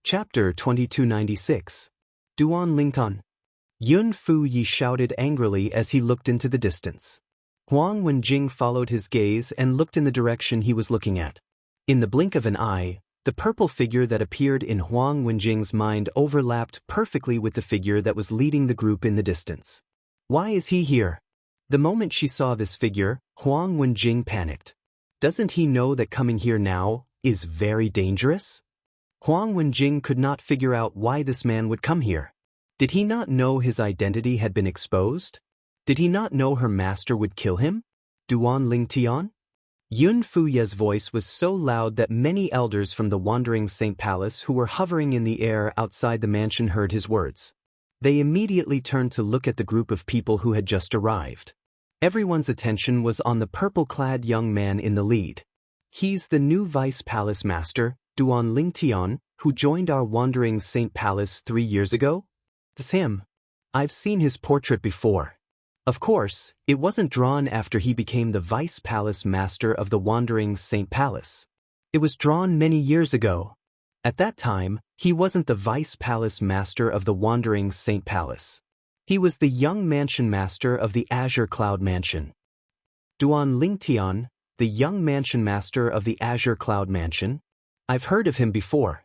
Chapter 2296. Duan Lingtan. Yun Fu Yi shouted angrily as he looked into the distance. Huang Wenjing followed his gaze and looked in the direction he was looking at. In the blink of an eye, the purple figure that appeared in Huang Wenjing's mind overlapped perfectly with the figure that was leading the group in the distance. Why is he here? The moment she saw this figure, Huang Wenjing panicked. Doesn't he know that coming here now is very dangerous? Huang Wenjing could not figure out why this man would come here. Did he not know his identity had been exposed? Did he not know her master would kill him? Duan Lingtian? Yun Fuye's voice was so loud that many elders from the Wandering Saint Palace who were hovering in the air outside the mansion heard his words. They immediately turned to look at the group of people who had just arrived. Everyone's attention was on the purple-clad young man in the lead. He's the new Vice Palace Master, Duan Lingtian, who joined our Wandering Saint Palace 3 years ago? It's him. I've seen his portrait before. Of course, it wasn't drawn after he became the Vice Palace Master of the Wandering Saint Palace. It was drawn many years ago. At that time, he wasn't the Vice Palace Master of the Wandering Saint Palace. He was the young mansion master of the Azure Cloud Mansion. Duan Lingtian, the young mansion master of the Azure Cloud Mansion? I've heard of him before.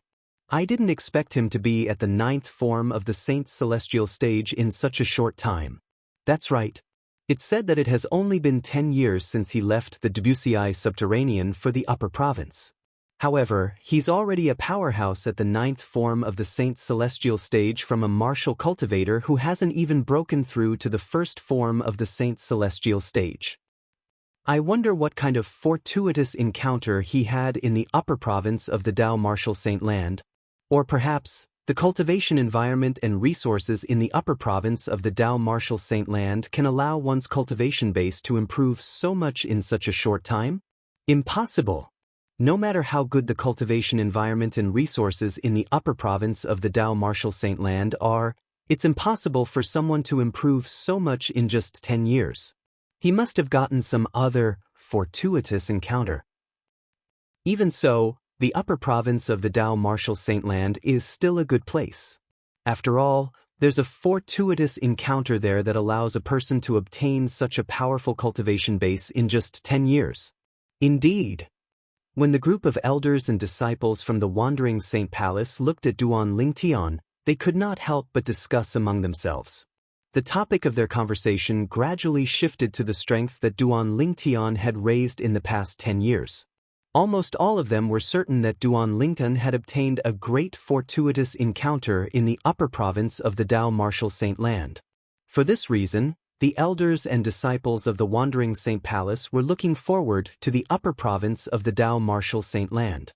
I didn't expect him to be at the 9th form of the Saint's celestial stage in such a short time. That's right. It's said that it has only been 10 years since he left the Debussy subterranean for the upper province. However, he's already a powerhouse at the 9th form of the Saint's celestial stage from a martial cultivator who hasn't even broken through to the 1st form of the Saint's celestial stage. I wonder what kind of fortuitous encounter he had in the upper province of the Dao Martial Saint Land. Or perhaps, the cultivation environment and resources in the upper province of the Dao Martial Saint Land can allow one's cultivation base to improve so much in such a short time? Impossible! No matter how good the cultivation environment and resources in the upper province of the Dao Martial Saint Land are, it's impossible for someone to improve so much in just 10 years. He must have gotten some other, fortuitous encounter. Even so, the upper province of the Dao Martial Saint Land is still a good place. After all, there's a fortuitous encounter there that allows a person to obtain such a powerful cultivation base in just 10 years. Indeed. When the group of elders and disciples from the Wandering Saint Palace looked at Duan Lingtian, they could not help but discuss among themselves. The topic of their conversation gradually shifted to the strength that Duan Lingtian had raised in the past 10 years. Almost all of them were certain that Duan Lingtian had obtained a great fortuitous encounter in the upper province of the Dao Martial Saint Land. For this reason, the elders and disciples of the Wandering Saint Palace were looking forward to the upper province of the Dao Martial Saint Land.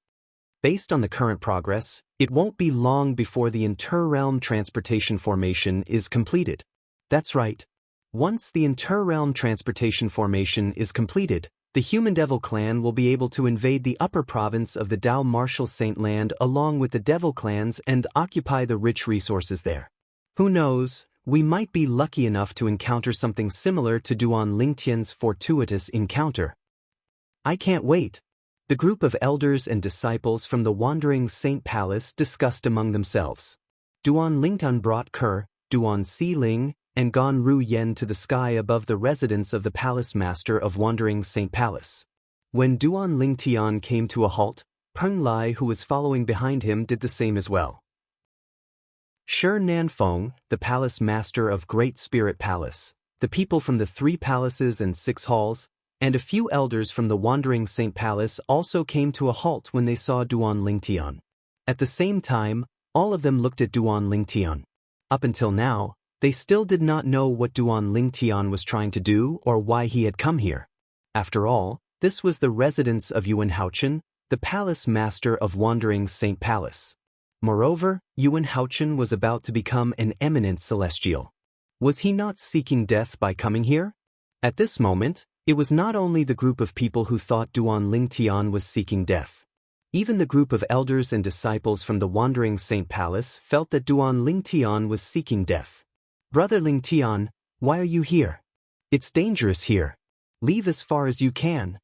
Based on the current progress, it won't be long before the Interrealm Transportation Formation is completed. That's right. Once the Interrealm Transportation Formation is completed, the Human Devil Clan will be able to invade the upper province of the Dao Martial Saint Land along with the Devil Clans and occupy the rich resources there. Who knows, we might be lucky enough to encounter something similar to Duan Lingtian's fortuitous encounter. I can't wait. The group of elders and disciples from the Wandering Saint Palace discussed among themselves. Duan Lingtian brought Ker, Duan Xiling, and Gan Ru Yen to the sky above the residence of the Palace Master of Wandering Saint Palace. When Duan Lingtian came to a halt, Peng Lai, who was following behind him, did the same as well. Shi Nanfeng, the Palace Master of Great Spirit Palace, the people from the 3 palaces and 6 halls, and a few elders from the Wandering Saint Palace also came to a halt when they saw Duan Lingtian. At the same time, all of them looked at Duan Lingtian. Up until now, they still did not know what Duan Lingtian was trying to do or why he had come here. After all, this was the residence of Yuan Haochen, the Palace Master of Wandering Saint Palace. Moreover, Yuan Haochen was about to become an eminent celestial. Was he not seeking death by coming here? At this moment, it was not only the group of people who thought Duan Lingtian was seeking death. Even the group of elders and disciples from the Wandering Saint Palace felt that Duan Lingtian was seeking death. Brother Lingtian, why are you here? It's dangerous here. Leave as far as you can.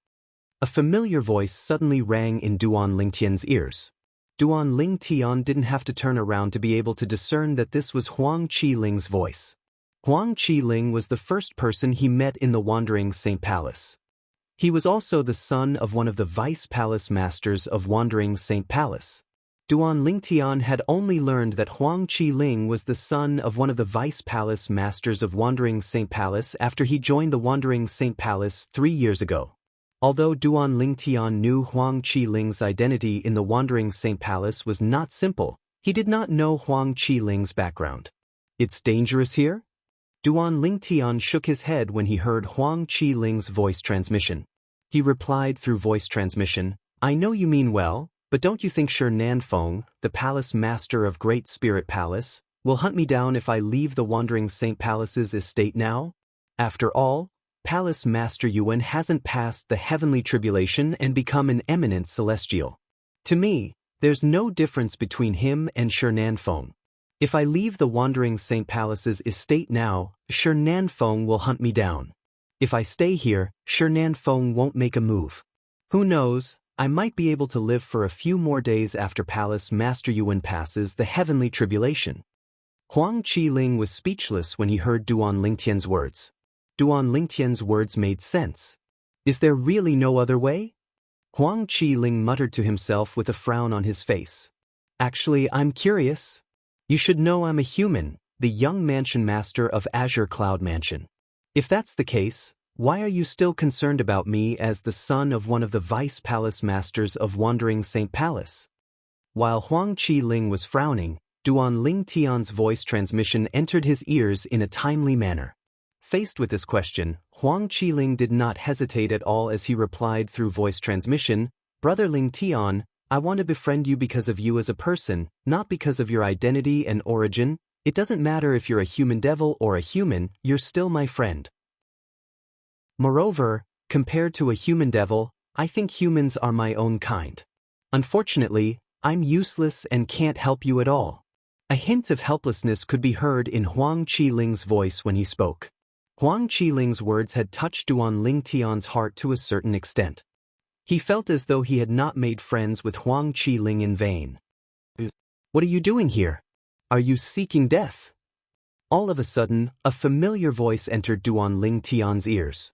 A familiar voice suddenly rang in Duan Lingtian's ears. Duan Ling Tian didn't have to turn around to be able to discern that this was Huang Qiling's voice. Huang Qiling was the first person he met in the Wandering Saint Palace. He was also the son of one of the vice palace masters of Wandering Saint Palace. Duan Lingtian had only learned that Huang Qiling was the son of one of the vice palace masters of Wandering Saint Palace after he joined the Wandering Saint Palace 3 years ago. Although Duan Lingtian knew Huang Qiling's identity in the Wandering Saint Palace was not simple, he did not know Huang Qiling's background. It's dangerous here? Duan Lingtian shook his head when he heard Huang Qiling's voice transmission. He replied through voice transmission, I know you mean well, but don't you think Shi Nanfeng, the palace master of Great Spirit Palace, will hunt me down if I leave the Wandering Saint Palace's estate now? After all, Palace Master Yuan hasn't passed the heavenly tribulation and become an eminent celestial. To me, there's no difference between him and Shi Nanfeng. If I leave the Wandering Saint Palace's estate now, Shi Nanfeng will hunt me down. If I stay here, Shi Nanfeng won't make a move. Who knows, I might be able to live for a few more days after Palace Master Yuan passes the heavenly tribulation. Huang Qiling was speechless when he heard Duan Lingtian's words. Duan Lingtian's words made sense. Is there really no other way? Huang Qiling muttered to himself with a frown on his face. Actually, I'm curious. You should know I'm a human, the young mansion master of Azure Cloud Mansion. If that's the case, why are you still concerned about me as the son of one of the vice palace masters of Wandering Saint Palace? While Huang Qiling was frowning, Duan Lingtian's voice transmission entered his ears in a timely manner. Faced with this question, Huang Qiling did not hesitate at all as he replied through voice transmission, Brother Lingtian, I want to befriend you because of you as a person, not because of your identity and origin. It doesn't matter if you're a human devil or a human, you're still my friend. Moreover, compared to a human devil, I think humans are my own kind. Unfortunately, I'm useless and can't help you at all. A hint of helplessness could be heard in Huang Qiling's voice when he spoke. Huang Qiling's words had touched Duan Lingtian's heart to a certain extent. He felt as though he had not made friends with Huang Qiling in vain. What are you doing here? Are you seeking death? All of a sudden, a familiar voice entered Duan Lingtian's ears.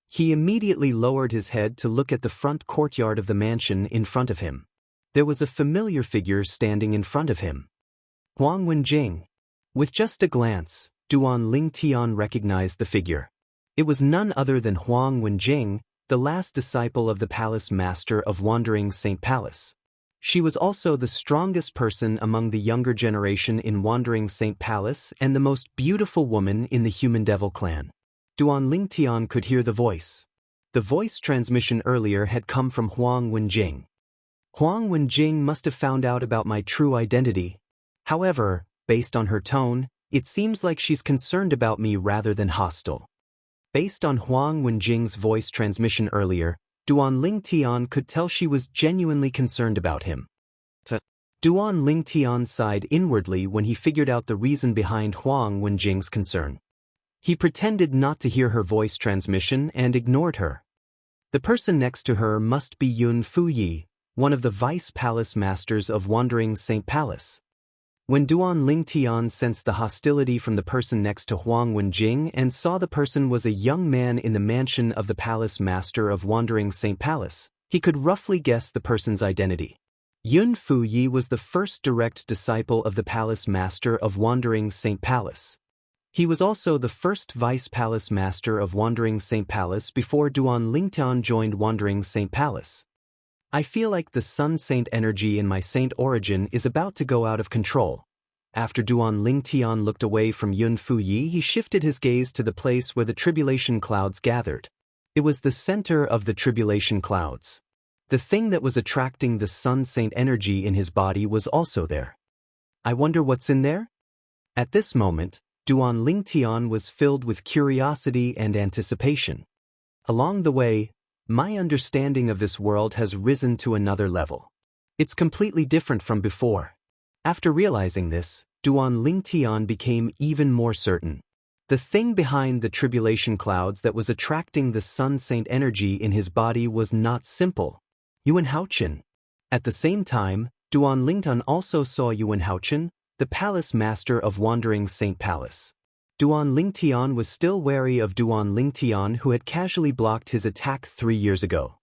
He immediately lowered his head to look at the front courtyard of the mansion in front of him. There was a familiar figure standing in front of him. Huang Wenjing. With just a glance, Duan Lingtian recognized the figure. It was none other than Huang Wenjing, the last disciple of the palace master of Wandering Saint Palace. She was also the strongest person among the younger generation in Wandering Saint Palace and the most beautiful woman in the Human Devil clan. Duan Lingtian could hear the voice. The voice transmission earlier had come from Huang Wenjing. Huang Wenjing must have found out about my true identity. However, based on her tone, it seems like she's concerned about me rather than hostile. Based on Huang Wenjing's voice transmission earlier, Duan Lingtian could tell she was genuinely concerned about him. Duan Lingtian sighed inwardly when he figured out the reason behind Huang Wenjing's concern. He pretended not to hear her voice transmission and ignored her. The person next to her must be Yun Fuyi, one of the vice palace masters of Wandering Saint Palace. When Duan Lingtian sensed the hostility from the person next to Huang Wenjing and saw the person was a young man in the mansion of the palace master of Wandering Saint Palace, he could roughly guess the person's identity. Yun Fuyi was the first direct disciple of the palace master of Wandering Saint Palace. He was also the first vice palace master of Wandering Saint Palace before Duan Lingtian joined Wandering Saint Palace. I feel like the Sun Saint energy in my Saint origin is about to go out of control. After Duan Lingtian looked away from Yun Fuyi, he shifted his gaze to the place where the tribulation clouds gathered. It was the center of the tribulation clouds. The thing that was attracting the Sun Saint energy in his body was also there. I wonder what's in there? At this moment, Duan Lingtian was filled with curiosity and anticipation. Along the way, my understanding of this world has risen to another level. It's completely different from before. After realizing this, Duan Lingtian became even more certain. The thing behind the tribulation clouds that was attracting the Sun Saint energy in his body was not simple. Yuan Haochen. At the same time, Duan Lingtan also saw Yuan Haochen, the palace master of Wandering Saint Palace. Duan Lingtian was still wary of Duan Lingtian, who had casually blocked his attack 3 years ago.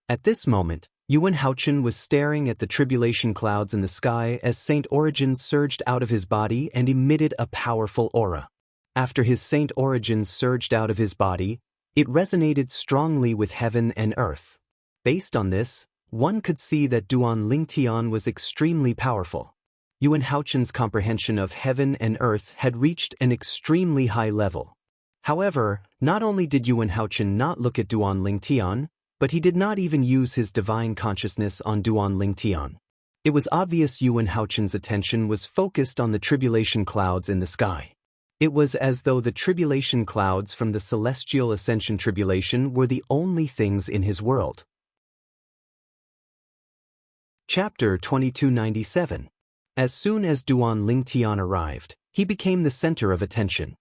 At this moment, Yuan Haochen was staring at the tribulation clouds in the sky as Saint Origins surged out of his body and emitted a powerful aura. After his Saint Origins surged out of his body, it resonated strongly with heaven and earth. Based on this, one could see that Duan Lingtian was extremely powerful. Yuan Haochen's comprehension of heaven and earth had reached an extremely high level. However, not only did Yuan Haochen not look at Duan Lingtian, but he did not even use his divine consciousness on Duan Lingtian. It was obvious Yuan Haochen's attention was focused on the tribulation clouds in the sky. It was as though the tribulation clouds from the celestial ascension tribulation were the only things in his world. Chapter 2297. As soon as Duan Lingtian arrived, he became the center of attention.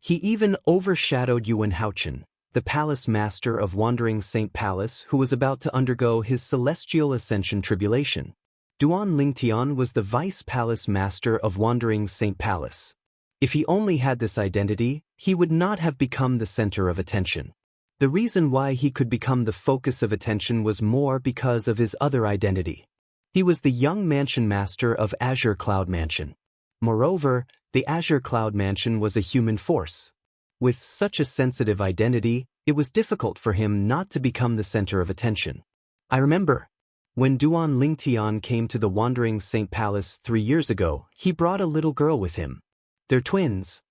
He even overshadowed Yuan Haochen, the palace master of Wandering Saint Palace, who was about to undergo his celestial ascension tribulation. Duan Lingtian was the vice palace master of Wandering Saint Palace. If he only had this identity, he would not have become the center of attention. The reason why he could become the focus of attention was more because of his other identity. He was the young mansion master of Azure Cloud Mansion. Moreover, the Azure Cloud Mansion was a human force. With such a sensitive identity, it was difficult for him not to become the center of attention. I remember, when Duan Lingtian came to the Wandering Saint Palace 3 years ago, he brought a little girl with him. They're twins.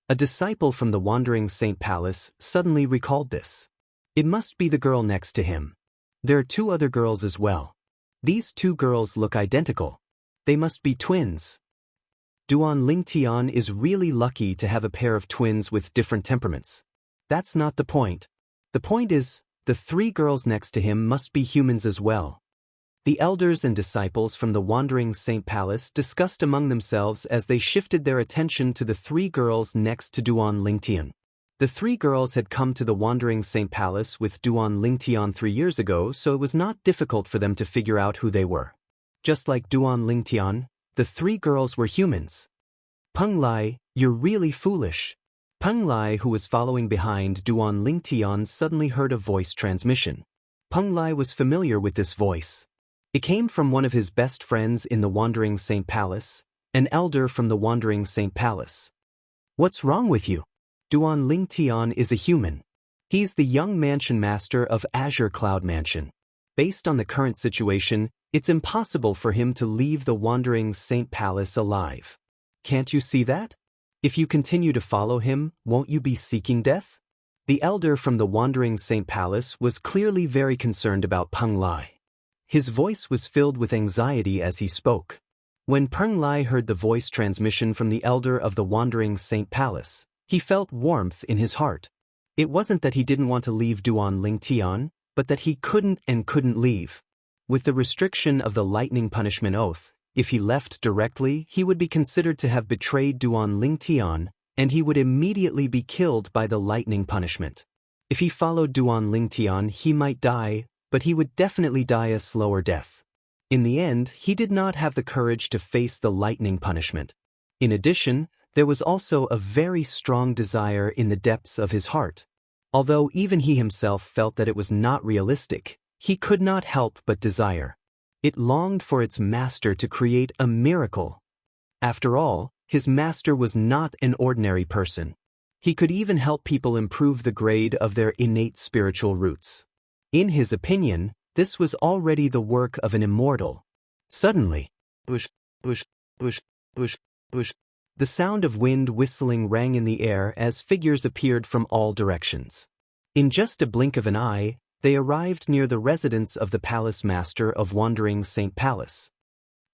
A disciple from the Wandering Saint Palace suddenly recalled this. It must be the girl next to him. There are 2 other girls as well. These 2 girls look identical. They must be twins. Duan Lingtian is really lucky to have a pair of twins with different temperaments. That's not the point. The point is, the 3 girls next to him must be humans as well. The elders and disciples from the Wandering Saint Palace discussed among themselves as they shifted their attention to the 3 girls next to Duan Lingtian. The 3 girls had come to the Wandering Saint Palace with Duan Lingtian 3 years ago, so it was not difficult for them to figure out who they were. Just like Duan Lingtian, the 3 girls were humans. Peng Lai, you're really foolish. Peng Lai, who was following behind Duan Lingtian, suddenly heard a voice transmission. Peng Lai was familiar with this voice. It came from one of his best friends in the Wandering Saint Palace, an elder from the Wandering Saint Palace. What's wrong with you? Duan Lingtian is a human. He's the young mansion master of Azure Cloud Mansion. Based on the current situation, it's impossible for him to leave the Wandering Saint Palace alive. Can't you see that? If you continue to follow him, won't you be seeking death? The elder from the Wandering Saint Palace was clearly very concerned about Peng Lai. His voice was filled with anxiety as he spoke. When Peng Lai heard the voice transmission from the elder of the Wandering Saint Palace, he felt warmth in his heart. It wasn't that he didn't want to leave Duan Lingtian, but that he couldn't leave. With the restriction of the lightning punishment oath, if he left directly, he would be considered to have betrayed Duan Lingtian, and he would immediately be killed by the lightning punishment. If he followed Duan Lingtian, he might die, but he would definitely die a slower death. In the end, he did not have the courage to face the lightning punishment. In addition, there was also a very strong desire in the depths of his heart. Although even he himself felt that it was not realistic, he could not help but desire. It longed for its master to create a miracle. After all, his master was not an ordinary person. He could even help people improve the grade of their innate spiritual roots. In his opinion, this was already the work of an immortal. Suddenly, bush, bush, bush, bush, bush. The sound of wind whistling rang in the air as figures appeared from all directions. In just a blink of an eye, they arrived near the residence of the Palace Master of Wandering Saint Palace.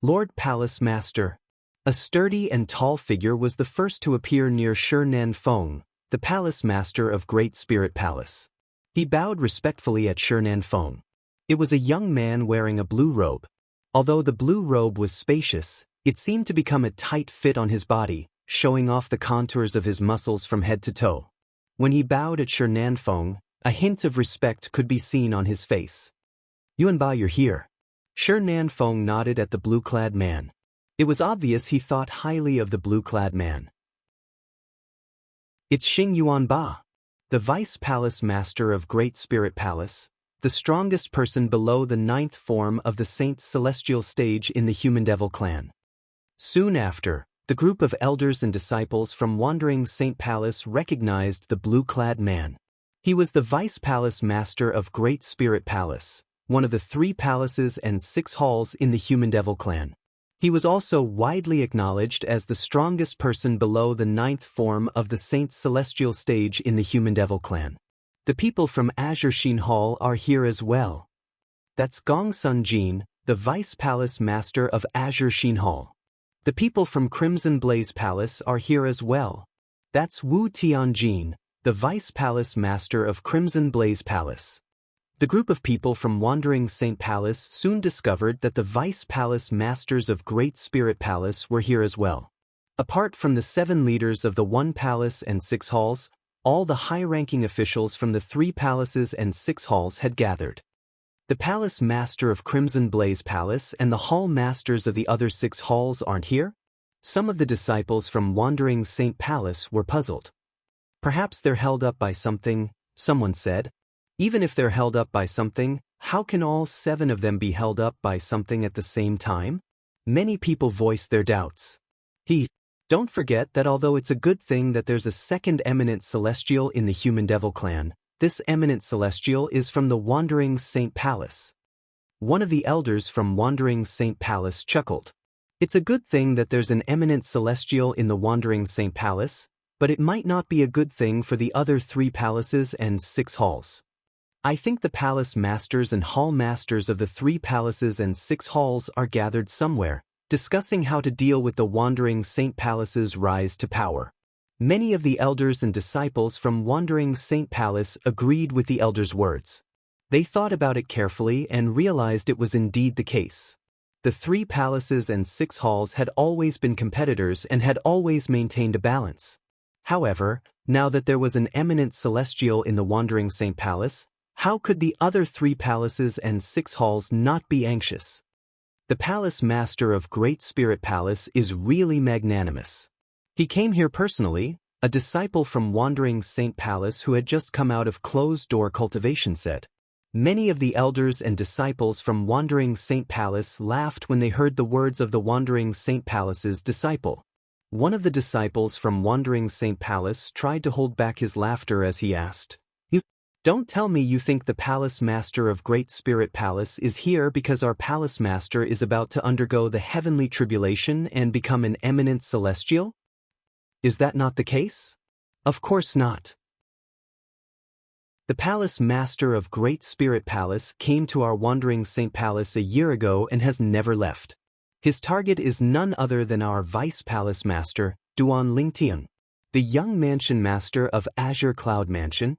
Lord Palace Master. A sturdy and tall figure was the first to appear near Shi Feng, the Palace Master of Great Spirit Palace. He bowed respectfully at Shi Feng. It was a young man wearing a blue robe. Although the blue robe was spacious, it seemed to become a tight fit on his body, showing off the contours of his muscles from head to toe. When he bowed at Shi Feng, a hint of respect could be seen on his face. Yuanba, you're here. Shi Nanfeng nodded at the blue-clad man. It was obvious he thought highly of the blue-clad man. It's Xing Yuanba, the Vice Palace Master of Great Spirit Palace, the strongest person below the 9th form of the Saint's celestial stage in the Human Devil clan. Soon after, the group of elders and disciples from Wandering Saint Palace recognized the blue-clad man. He was the Vice Palace Master of Great Spirit Palace, one of the 3 palaces and 6 halls in the Human Devil clan. He was also widely acknowledged as the strongest person below the 9th form of the Saint's celestial stage in the Human Devil clan. The people from Azure Sheen Hall are here as well. That's Gong Sun Jin, the Vice Palace Master of Azure Sheen Hall. The people from Crimson Blaze Palace are here as well. That's Wu Tianjin, the Vice Palace Master of Crimson Blaze Palace. The group of people from Wandering Saint Palace soon discovered that the Vice Palace Masters of Great Spirit Palace were here as well. Apart from the 7 leaders of the 1 palace and 6 halls, all the high-ranking officials from the 3 palaces and 6 halls had gathered. The Palace Master of Crimson Blaze Palace and the Hall Masters of the other 6 halls aren't here? Some of the disciples from Wandering Saint Palace were puzzled. Perhaps they're held up by something, someone said. Even if they're held up by something, how can all 7 of them be held up by something at the same time? Many people voiced their doubts. Don't forget that although it's a good thing that there's a second eminent celestial in the Human Devil clan, this eminent celestial is from the Wandering Saint Palace. One of the elders from Wandering Saint Palace chuckled. It's a good thing that there's an eminent celestial in the Wandering Saint Palace, but it might not be a good thing for the other 3 palaces and 6 halls. I think the palace masters and hall masters of the 3 palaces and 6 halls are gathered somewhere, discussing how to deal with the Wandering Saint Palace's rise to power. Many of the elders and disciples from Wandering Saint Palace agreed with the elders' words. They thought about it carefully and realized it was indeed the case. The 3 palaces and 6 halls had always been competitors and had always maintained a balance. However, now that there was an eminent celestial in the Wandering Saint Palace, how could the other 3 palaces and 6 halls not be anxious? The Palace Master of Great Spirit Palace is really magnanimous. He came here personally, a disciple from Wandering Saint Palace who had just come out of closed-door cultivation said. Many of the elders and disciples from Wandering Saint Palace laughed when they heard the words of the Wandering Saint Palace's disciple. One of the disciples from Wandering Saint Palace tried to hold back his laughter as he asked, "Don't tell me you think the Palace Master of Great Spirit Palace is here because our Palace Master is about to undergo the heavenly tribulation and become an eminent celestial? Is that not the case? Of course not. The Palace Master of Great Spirit Palace came to our Wandering Saint Palace a year ago and has never left. His target is none other than our Vice Palace Master, Duan Lingtian, the young mansion master of Azure Cloud Mansion.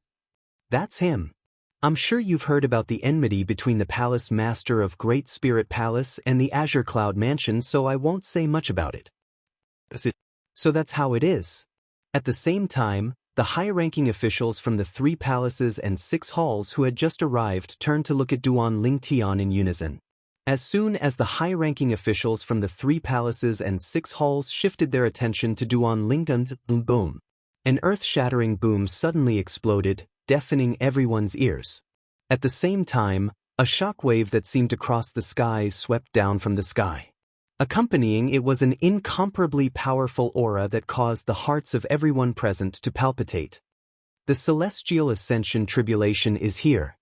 That's him. I'm sure you've heard about the enmity between the Palace Master of Great Spirit Palace and the Azure Cloud Mansion, so I won't say much about it. So that's how it is. At the same time, the high-ranking officials from the 3 palaces and 6 halls who had just arrived turned to look at Duan Lingtian in unison. As soon as the high-ranking officials from the 3 palaces and 6 halls shifted their attention to Duan Lingtian, boom. An earth-shattering boom suddenly exploded, deafening everyone's ears. At the same time, a shockwave that seemed to cross the sky swept down from the sky. Accompanying it was an incomparably powerful aura that caused the hearts of everyone present to palpitate. The celestial ascension tribulation is here.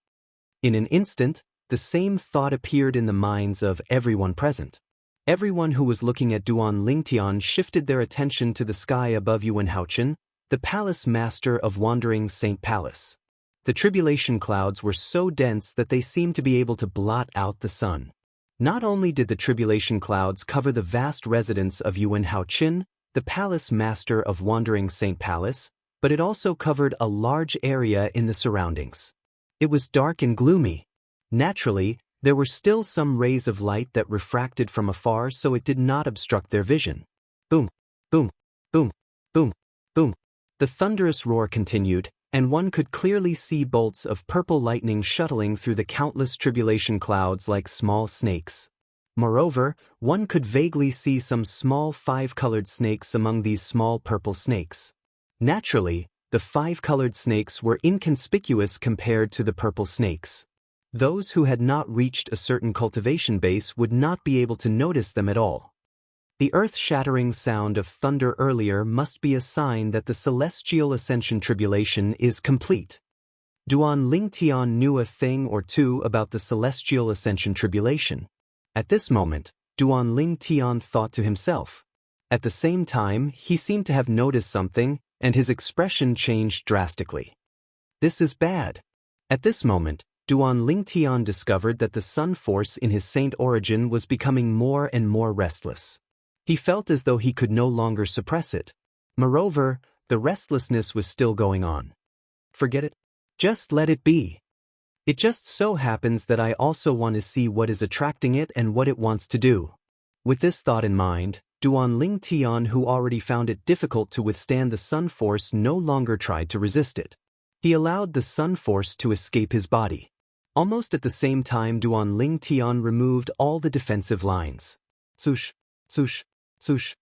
In an instant, the same thought appeared in the minds of everyone present. Everyone who was looking at Duan Lingtian shifted their attention to the sky above Yuan Haochen, the Palace Master of Wandering Saint Palace. The tribulation clouds were so dense that they seemed to be able to blot out the sun. Not only did the tribulation clouds cover the vast residence of Yuan Haochen, the Palace Master of Wandering Saint Palace, but it also covered a large area in the surroundings. It was dark and gloomy. Naturally, there were still some rays of light that refracted from afar, so it did not obstruct their vision. Boom, boom, boom, boom, boom. The thunderous roar continued, and one could clearly see bolts of purple lightning shuttling through the countless tribulation clouds like small snakes. Moreover, one could vaguely see some small five-colored snakes among these small purple snakes. Naturally, the five-colored snakes were inconspicuous compared to the purple snakes. Those who had not reached a certain cultivation base would not be able to notice them at all. The earth-shattering sound of thunder earlier must be a sign that the celestial ascension tribulation is complete. Duan Lingtian knew a thing or two about the celestial ascension tribulation. At this moment, Duan Lingtian thought to himself. At the same time, he seemed to have noticed something, and his expression changed drastically. This is bad. At this moment, Duan Lingtian discovered that the sun force in his saint origin was becoming more and more restless. He felt as though he could no longer suppress it. Moreover, the restlessness was still going on. Forget it. Just let it be. It just so happens that I also want to see what is attracting it and what it wants to do. With this thought in mind, Duan Lingtian, who already found it difficult to withstand the sun force, no longer tried to resist it. He allowed the sun force to escape his body. Almost at the same time, Duan Lingtian removed all the defensive lines. Swoosh, swoosh, swoosh.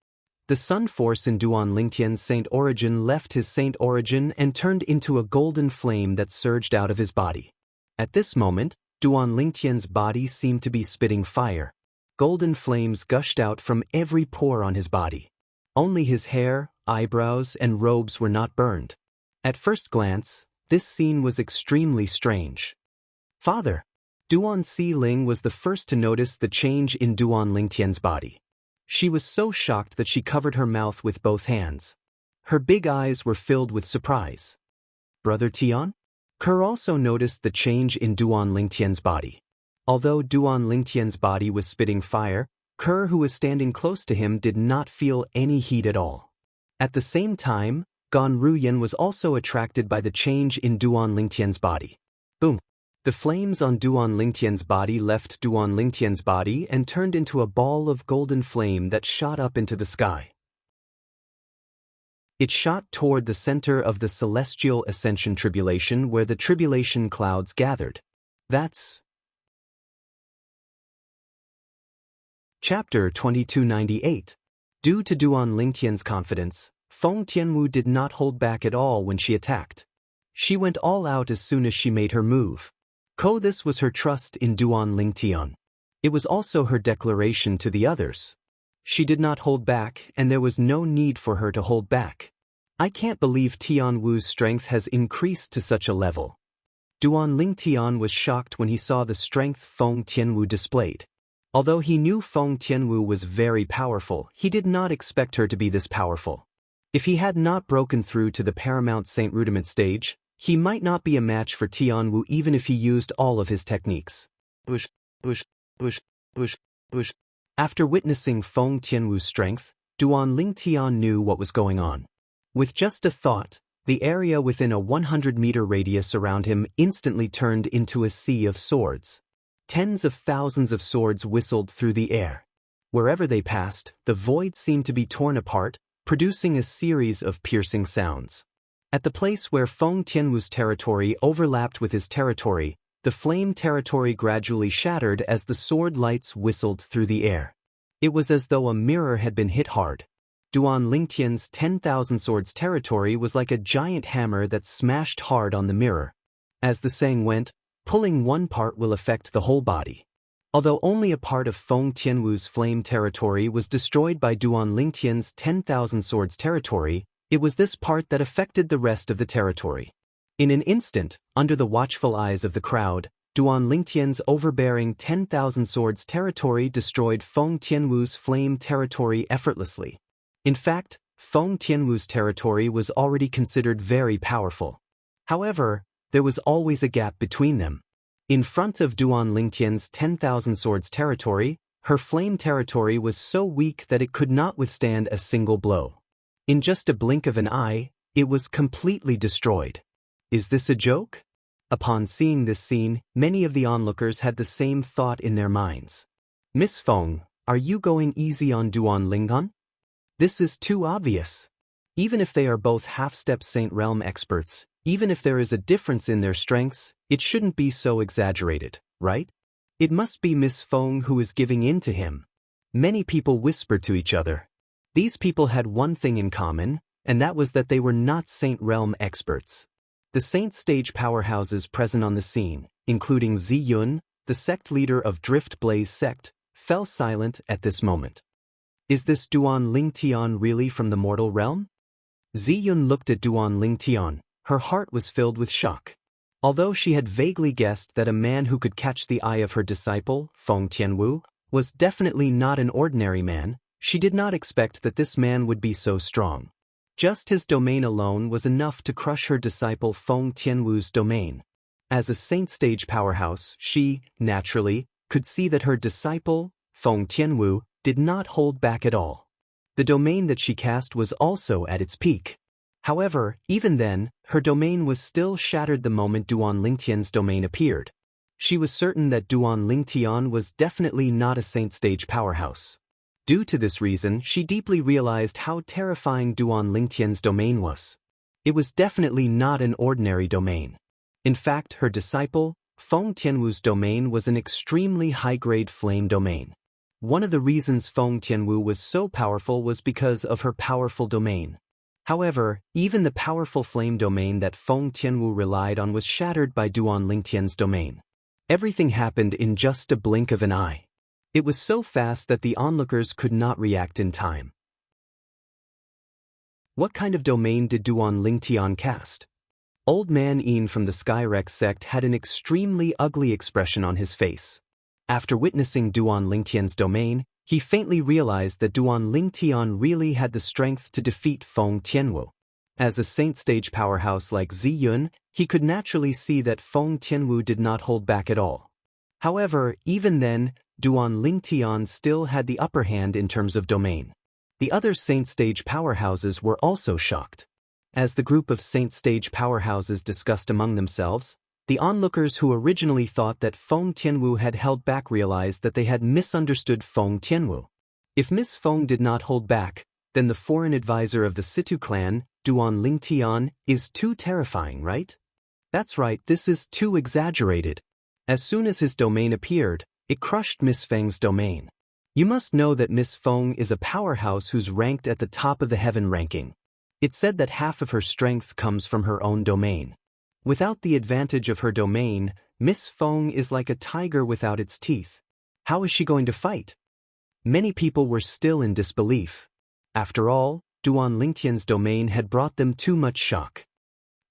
The sun force in Duan Lingtian's saint origin left his saint origin and turned into a golden flame that surged out of his body. At this moment, Duan Lingtian's body seemed to be spitting fire. Golden flames gushed out from every pore on his body. Only his hair, eyebrows, and robes were not burned. At first glance, this scene was extremely strange. Father! Duan Xiling was the first to notice the change in Duan Lingtian's body. She was so shocked that she covered her mouth with both hands. Her big eyes were filled with surprise. Brother Tian? Kerr also noticed the change in Duan Lingtian's body. Although Duan Lingtian's body was spitting fire, Kerr, who was standing close to him, did not feel any heat at all. At the same time, Gan Ruyan was also attracted by the change in Duan Lingtian's body. Boom! The flames on Duan Lingtian's body left Duan Lingtian's body and turned into a ball of golden flame that shot up into the sky. It shot toward the center of the celestial ascension tribulation, where the tribulation clouds gathered. That's Chapter 2298. Due to Duan Lingtian's confidence, Feng Tianwu did not hold back at all when she attacked. She went all out as soon as she made her move. This was her trust in Duan Lingtian. It was also her declaration to the others. She did not hold back, and there was no need for her to hold back. I can't believe Tianwu's strength has increased to such a level. Duan Lingtian was shocked when he saw the strength Feng Tianwu displayed. Although he knew Feng Tianwu was very powerful, he did not expect her to be this powerful. If he had not broken through to the Paramount Saint Rudiment stage, he might not be a match for Tianwu even if he used all of his techniques. Bush, bush, bush, bush, bush. After witnessing Feng Tianwu's strength, Duan Lingtian knew what was going on. With just a thought, the area within a 100-meter radius around him instantly turned into a sea of swords. Tens of thousands of swords whistled through the air. Wherever they passed, the void seemed to be torn apart, producing a series of piercing sounds. At the place where Feng Tianwu's territory overlapped with his territory, the flame territory gradually shattered as the sword lights whistled through the air. It was as though a mirror had been hit hard. Duan Lingtian's 10,000 swords territory was like a giant hammer that smashed hard on the mirror. As the saying went, pulling one part will affect the whole body. Although only a part of Feng Tianwu's flame territory was destroyed by Duan Lingtian's 10,000 swords territory, it was this part that affected the rest of the territory. In an instant, under the watchful eyes of the crowd, Duan Lingtian's overbearing 10,000 swords territory destroyed Feng Tianwu's flame territory effortlessly. In fact, Feng Tianwu's territory was already considered very powerful. However, there was always a gap between them. In front of Duan Lingtian's 10,000 swords territory, her flame territory was so weak that it could not withstand a single blow. In just a blink of an eye, it was completely destroyed. Is this a joke? Upon seeing this scene, many of the onlookers had the same thought in their minds. Miss Feng, are you going easy on Duan Lingtian? This is too obvious. Even if they are both half-step Saint Realm experts, even if there is a difference in their strengths, it shouldn't be so exaggerated, right? It must be Miss Feng who is giving in to him. Many people whispered to each other. These people had one thing in common, and that was that they were not Saint Realm experts. The Saint stage powerhouses present on the scene, including Ziyun, the sect leader of Drift Blaze sect, fell silent at this moment. Is this Duan Lingtian really from the mortal realm? Ziyun looked at Duan Lingtian. Her heart was filled with shock. Although she had vaguely guessed that a man who could catch the eye of her disciple, Feng Tianwu, was definitely not an ordinary man, she did not expect that this man would be so strong. Just his domain alone was enough to crush her disciple Feng Tianwu's domain. As a saint stage powerhouse, she, naturally, could see that her disciple, Feng Tianwu, did not hold back at all. The domain that she cast was also at its peak. However, even then, her domain was still shattered the moment Duan Lingtian's domain appeared. She was certain that Duan Lingtian was definitely not a saint stage powerhouse. Due to this reason, she deeply realized how terrifying Duan Lingtian's domain was. It was definitely not an ordinary domain. In fact, her disciple, Feng Tianwu's domain was an extremely high-grade flame domain. One of the reasons Feng Tianwu was so powerful was because of her powerful domain. However, even the powerful flame domain that Feng Tianwu relied on was shattered by Duan Lingtian's domain. Everything happened in just a blink of an eye. It was so fast that the onlookers could not react in time. What kind of domain did Duan Lingtian cast? Old Man Yin from the Skyrex sect had an extremely ugly expression on his face. After witnessing Duan Lingtian's domain, he faintly realized that Duan Lingtian really had the strength to defeat Feng Tianwu. As a saint stage powerhouse like Ziyun, he could naturally see that Feng Tianwu did not hold back at all. However, even then, Duan Lingtian still had the upper hand in terms of domain. The other saint stage powerhouses were also shocked. As the group of saint stage powerhouses discussed among themselves, the onlookers who originally thought that Feng Tianwu had held back realized that they had misunderstood Feng Tianwu. If Miss Feng did not hold back, then the foreign advisor of the Situ clan, Duan Lingtian, is too terrifying, right? That's right, this is too exaggerated. As soon as his domain appeared, it crushed Miss Feng's domain. You must know that Miss Feng is a powerhouse who's ranked at the top of the heaven ranking. It's said that half of her strength comes from her own domain. Without the advantage of her domain, Miss Feng is like a tiger without its teeth. How is she going to fight? Many people were still in disbelief. After all, Duan Lingtian's domain had brought them too much shock.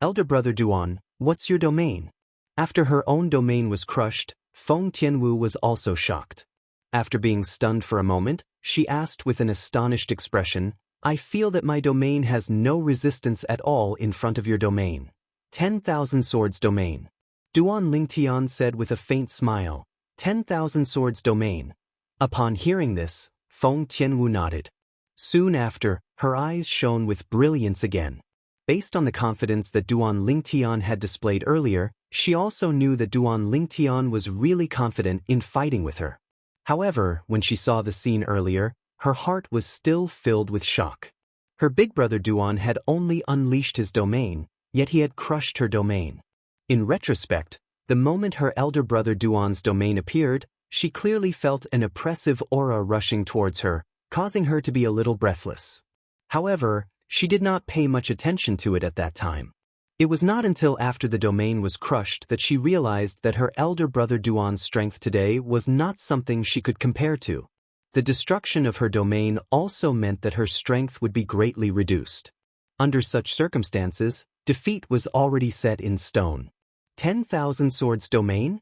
Elder brother Duan, what's your domain? After her own domain was crushed, Feng Tianwu was also shocked. After being stunned for a moment, she asked with an astonished expression, I feel that my domain has no resistance at all in front of your domain. 10,000 swords domain. Duan Lingtian said with a faint smile, 10,000 swords domain. Upon hearing this, Feng Tianwu nodded. Soon after, her eyes shone with brilliance again. Based on the confidence that Duan Lingtian had displayed earlier, she also knew that Duan Lingtian was really confident in fighting with her. However, when she saw the scene earlier, her heart was still filled with shock. Her big brother Duan had only unleashed his domain, yet he had crushed her domain. In retrospect, the moment her elder brother Duan's domain appeared, she clearly felt an oppressive aura rushing towards her, causing her to be a little breathless. However, she did not pay much attention to it at that time. It was not until after the domain was crushed that she realized that her elder brother Duan's strength today was not something she could compare to. The destruction of her domain also meant that her strength would be greatly reduced. Under such circumstances, defeat was already set in stone. 10,000 swords domain?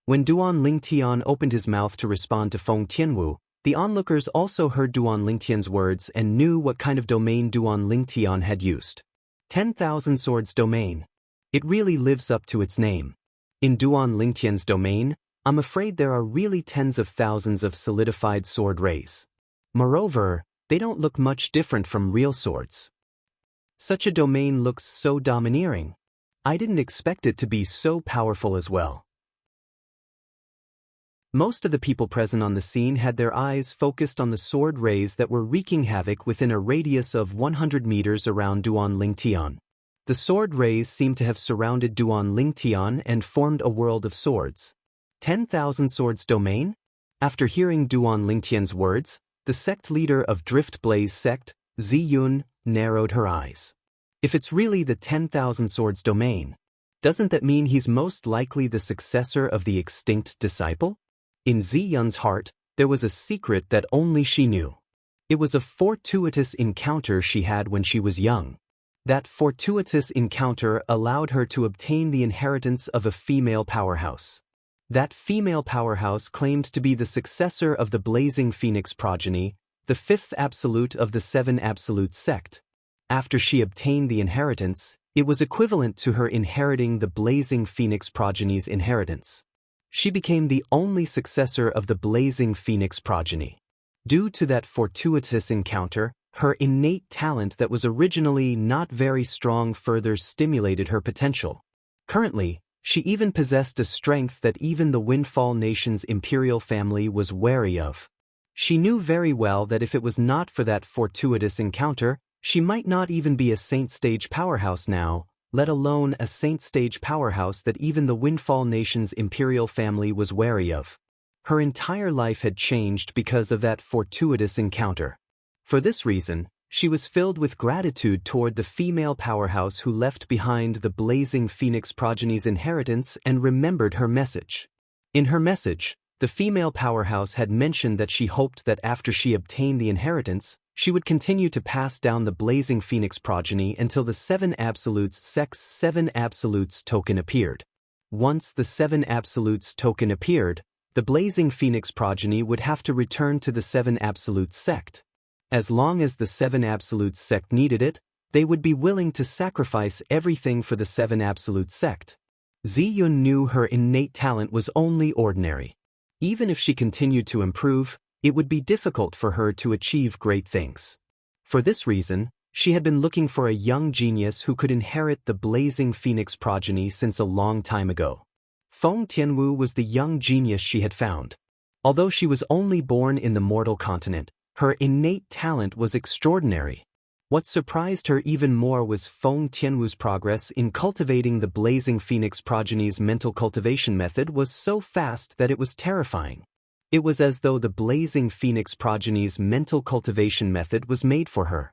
When Duan Lingtian opened his mouth to respond to Feng Tianwu, the onlookers also heard Duan Lingtian's words and knew what kind of domain Duan Lingtian had used. 10,000 swords domain. It really lives up to its name. In Duan Lingtian's domain, I'm afraid there are really tens of thousands of solidified sword rays. Moreover, they don't look much different from real swords. Such a domain looks so domineering. I didn't expect it to be so powerful as well. Most of the people present on the scene had their eyes focused on the sword rays that were wreaking havoc within a radius of 100 meters around Duan Lingtian. The sword rays seemed to have surrounded Duan Lingtian and formed a world of swords. 10,000 Swords Domain? After hearing Duan Lingtian's words, the sect leader of Drift Blaze sect, Ziyun, narrowed her eyes. If it's really the 10,000 Swords Domain, doesn't that mean he's most likely the successor of the extinct disciple? In Ziyun's heart, there was a secret that only she knew. It was a fortuitous encounter she had when she was young. That fortuitous encounter allowed her to obtain the inheritance of a female powerhouse. That female powerhouse claimed to be the successor of the Blazing Phoenix progeny, the fifth absolute of the Seven Absolute sect. After she obtained the inheritance, it was equivalent to her inheriting the Blazing Phoenix progeny's inheritance. She became the only successor of the Blazing Phoenix progeny. Due to that fortuitous encounter, her innate talent that was originally not very strong further stimulated her potential. Currently, she even possessed a strength that even the Windfall Nation's imperial family was wary of. She knew very well that if it was not for that fortuitous encounter, she might not even be a Saint Stage powerhouse now, let alone a Saint Stage powerhouse that even the Windfall Nation's imperial family was wary of. Her entire life had changed because of that fortuitous encounter. For this reason, she was filled with gratitude toward the female powerhouse who left behind the Blazing Phoenix progeny's inheritance and remembered her message. In her message, the female powerhouse had mentioned that she hoped that after she obtained the inheritance, she would continue to pass down the Blazing Phoenix progeny until the Seven Absolutes sect's Seven Absolutes token appeared. Once the Seven Absolutes token appeared, the Blazing Phoenix progeny would have to return to the Seven Absolutes sect. As long as the Seven Absolutes sect needed it, they would be willing to sacrifice everything for the Seven Absolutes sect. Ziyun knew her innate talent was only ordinary. Even if she continued to improve, it would be difficult for her to achieve great things. For this reason, she had been looking for a young genius who could inherit the Blazing Phoenix progeny since a long time ago. Feng Tianwu was the young genius she had found. Although she was only born in the mortal continent, her innate talent was extraordinary. What surprised her even more was Feng Tianwu's progress in cultivating the Blazing Phoenix progeny's mental cultivation method was so fast that it was terrifying. It was as though the Blazing Phoenix progeny's mental cultivation method was made for her.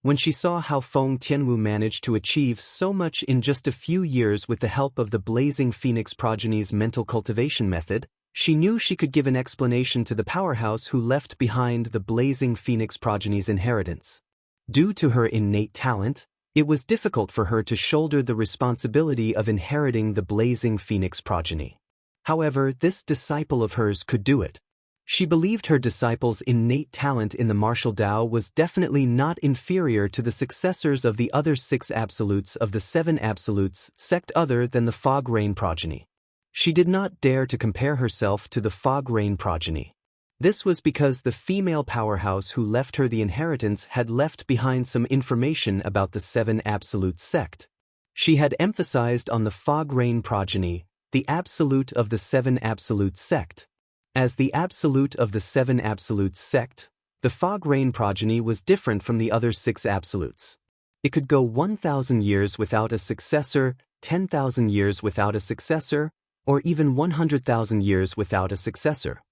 When she saw how Feng Tianwu managed to achieve so much in just a few years with the help of the Blazing Phoenix progeny's mental cultivation method, she knew she could give an explanation to the powerhouse who left behind the Blazing Phoenix progeny's inheritance. Due to her innate talent, it was difficult for her to shoulder the responsibility of inheriting the Blazing Phoenix progeny. However, this disciple of hers could do it. She believed her disciple's innate talent in the martial Tao was definitely not inferior to the successors of the other six absolutes of the Seven Absolutes sect other than the Fog Rain progeny. She did not dare to compare herself to the Fog Rain progeny. This was because the female powerhouse who left her the inheritance had left behind some information about the Seven Absolutes sect. She had emphasized on the Fog Rain progeny, the absolute of the Seven Absolutes sect. As the absolute of the Seven Absolutes sect, the Fog Rain progeny was different from the other six absolutes. It could go 1,000 years without a successor, 10,000 years without a successor, or even 100,000 years without a successor.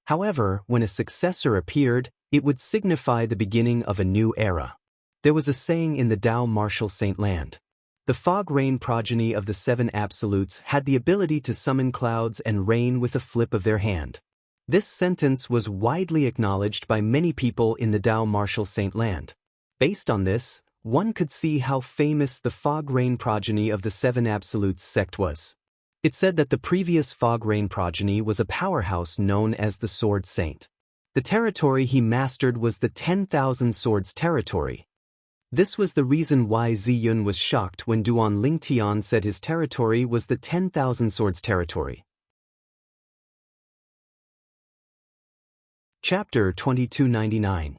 However, when a successor appeared, it would signify the beginning of a new era. There was a saying in the Tao Martial Saint Land. The Fog Rain progeny of the Seven Absolutes had the ability to summon clouds and rain with a flip of their hand. This sentence was widely acknowledged by many people in the Tao Martial Saint Land. Based on this, one could see how famous the Fog Rain progeny of the Seven Absolutes sect was. It said that the previous Fog Rain progeny was a powerhouse known as the Sword Saint. The territory he mastered was the 10,000 Swords territory. This was the reason why Ziyun was shocked when Duan Lingtian said his territory was the 10,000 Swords territory. Chapter 2299.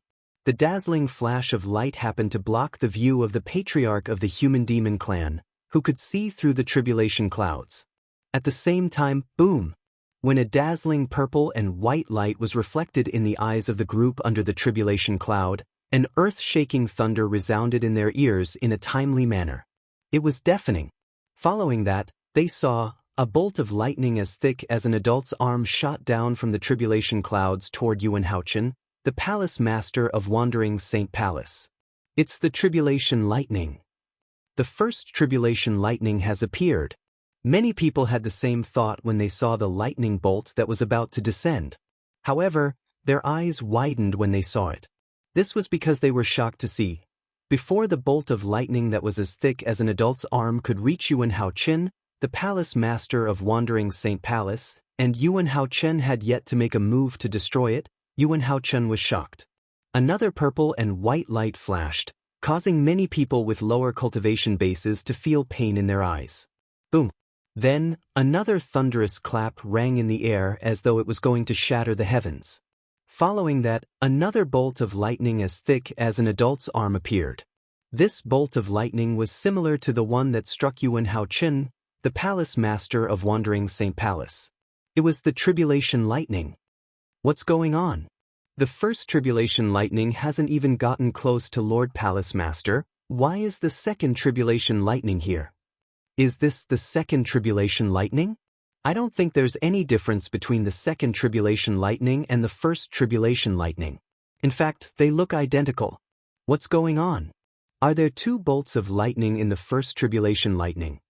The dazzling flash of light happened to block the view of the patriarch of the human demon clan, who could see through the tribulation clouds. At the same time, boom! When a dazzling purple and white light was reflected in the eyes of the group under the tribulation cloud, an earth-shaking thunder resounded in their ears in a timely manner. It was deafening. Following that, they saw a bolt of lightning as thick as an adult's arm shot down from the tribulation clouds toward Yuan Haochen, the palace master of Wandering Saint Palace. It's the tribulation lightning. The first tribulation lightning has appeared. Many people had the same thought when they saw the lightning bolt that was about to descend. However, their eyes widened when they saw it. This was because they were shocked to see. Before the bolt of lightning that was as thick as an adult's arm could reach Yuan Haochen, the palace master of Wandering Saint Palace, and Yuan Haochen had yet to make a move to destroy it, Yuan Haochen was shocked. Another purple and white light flashed, causing many people with lower cultivation bases to feel pain in their eyes. Boom! Then, another thunderous clap rang in the air as though it was going to shatter the heavens. Following that, another bolt of lightning as thick as an adult's arm appeared. This bolt of lightning was similar to the one that struck Yuan Haochen, the palace master of Wandering Saint Palace. It was the tribulation lightning. What's going on? The first tribulation lightning hasn't even gotten close to Lord Palace Master. Why is the second tribulation lightning here? Is this the second tribulation lightning? I don't think there's any difference between the second tribulation lightning and the first tribulation lightning. In fact, they look identical. What's going on? Are there two bolts of lightning in the first tribulation lightning?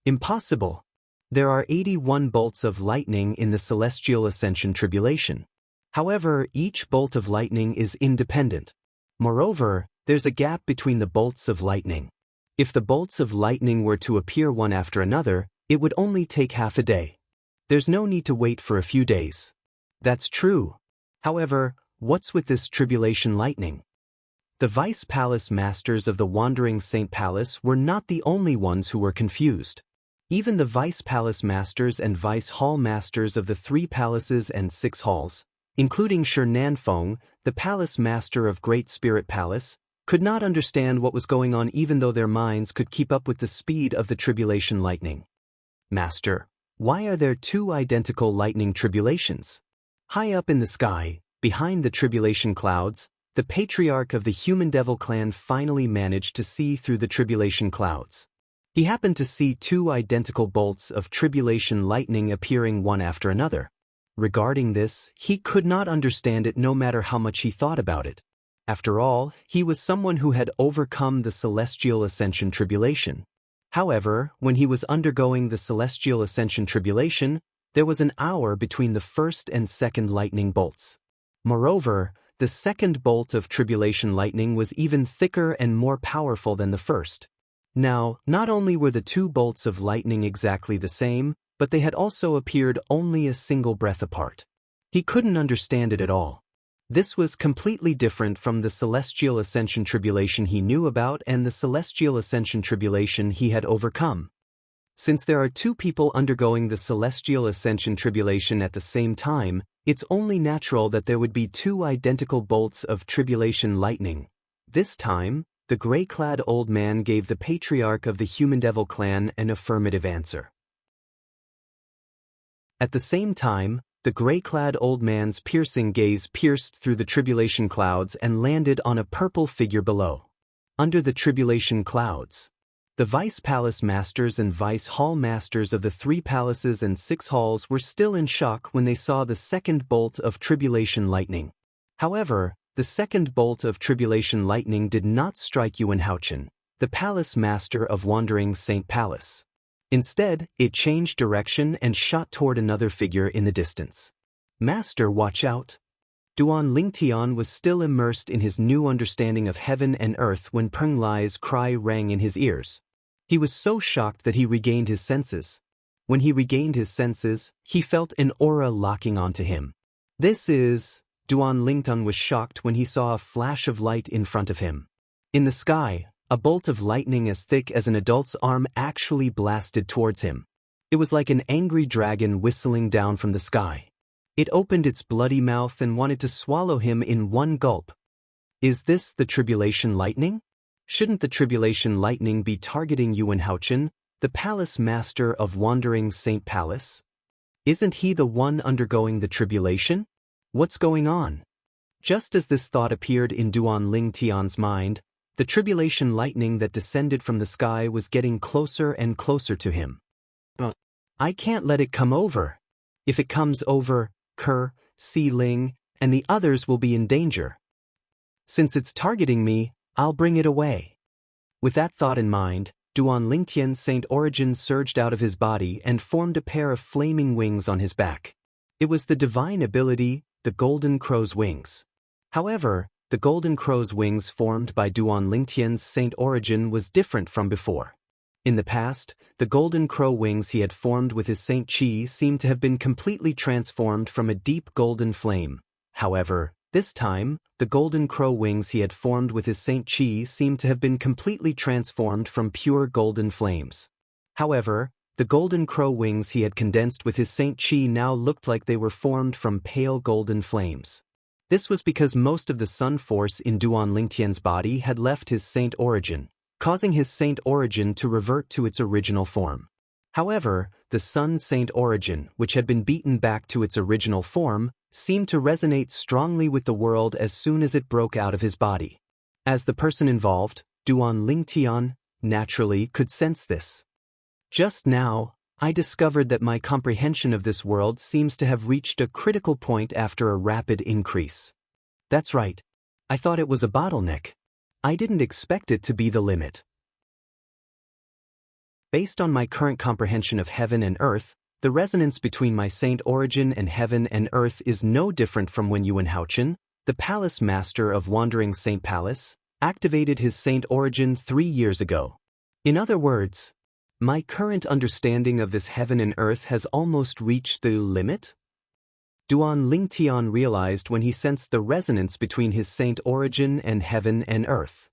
Impossible. There are 81 bolts of lightning in the Celestial Ascension Tribulation. However, each bolt of lightning is independent. Moreover, there's a gap between the bolts of lightning. If the bolts of lightning were to appear one after another, it would only take half a day. There's no need to wait for a few days. That's true. However, what's with this tribulation lightning? The Vice Palace Masters of the Wandering Saint Palace were not the only ones who were confused. Even the Vice Palace Masters and Vice Hall Masters of the 3 palaces and 6 halls, including Shi Nanfeng, the Palace Master of Great Spirit Palace, could not understand what was going on even though their minds could keep up with the speed of the tribulation lightning. Master, why are there 2 identical lightning tribulations? High up in the sky, behind the tribulation clouds, the patriarch of the Human Devil clan finally managed to see through the tribulation clouds. He happened to see 2 identical bolts of tribulation lightning appearing one after another. Regarding this, he could not understand it no matter how much he thought about it. After all, he was someone who had overcome the Celestial Ascension Tribulation. However, when he was undergoing the Celestial Ascension Tribulation, there was an hour between the first and second lightning bolts. Moreover, the second bolt of tribulation lightning was even thicker and more powerful than the first. Now, not only were the 2 bolts of lightning exactly the same, but they had also appeared only a single breath apart. He couldn't understand it at all. This was completely different from the Celestial Ascension Tribulation he knew about and the Celestial Ascension Tribulation he had overcome. Since there are 2 people undergoing the Celestial Ascension Tribulation at the same time, it's only natural that there would be 2 identical bolts of tribulation lightning. This time, the gray-clad old man gave the patriarch of the Human Devil clan an affirmative answer. At the same time, the gray-clad old man's piercing gaze pierced through the tribulation clouds and landed on a purple figure below. Under the tribulation clouds, the Vice Palace Masters and Vice Hall Masters of the 3 palaces and 6 halls were still in shock when they saw the second bolt of tribulation lightning. However, the second bolt of tribulation lightning did not strike Yuan Haochen, the Palace Master of Wandering Saint Palace. Instead, it changed direction and shot toward another figure in the distance. Master, watch out! Duan Lingtian was still immersed in his new understanding of heaven and earth when Peng Lai's cry rang in his ears. He was so shocked that he regained his senses. When he regained his senses, he felt an aura locking onto him. This is... Duan Lingtian was shocked when he saw a flash of light in front of him. In the sky, a bolt of lightning as thick as an adult's arm actually blasted towards him. It was like an angry dragon whistling down from the sky. It opened its bloody mouth and wanted to swallow him in one gulp. Is this the tribulation lightning? Shouldn't the tribulation lightning be targeting Yuan Haochen, the Palace Master of Wandering Saint Palace? Isn't he the one undergoing the tribulation? What's going on? Just as this thought appeared in Duan Lingtian's mind, the tribulation lightning that descended from the sky was getting closer and closer to him. I can't let it come over. If it comes over, Ke, Si Ling, and the others will be in danger. Since it's targeting me, I'll bring it away. With that thought in mind, Duan Lingtian's Saint Origin surged out of his body and formed a pair of flaming wings on his back. It was the divine ability, the Golden Crow's Wings. However, the Golden Crow's wings formed by Duan Lingtian's Saint Origin was different from before. In the past, the Golden Crow wings he had formed with his Saint Qi seemed to have been completely transformed from a deep golden flame. However, this time, the Golden Crow wings he had formed with his Saint Qi seemed to have been completely transformed from pure golden flames. However, the Golden Crow wings he had condensed with his Saint Qi now looked like they were formed from pale golden flames. This was because most of the sun force in Duan Lingtian's body had left his Saint Origin, causing his Saint Origin to revert to its original form. However, the Sun's Saint Origin, which had been beaten back to its original form, seemed to resonate strongly with the world as soon as it broke out of his body. As the person involved, Duan Lingtian, naturally could sense this. Just now, I discovered that my comprehension of this world seems to have reached a critical point after a rapid increase. That's right. I thought it was a bottleneck. I didn't expect it to be the limit. Based on my current comprehension of heaven and earth, the resonance between my Saint Origin and heaven and earth is no different from when Yuan Haochen, the palace master of Wandering Saint Palace, activated his Saint Origin 3 years ago. In other words, my current understanding of this heaven and earth has almost reached the limit? Duan Lingtian realized when he sensed the resonance between his Saint Origin and heaven and earth.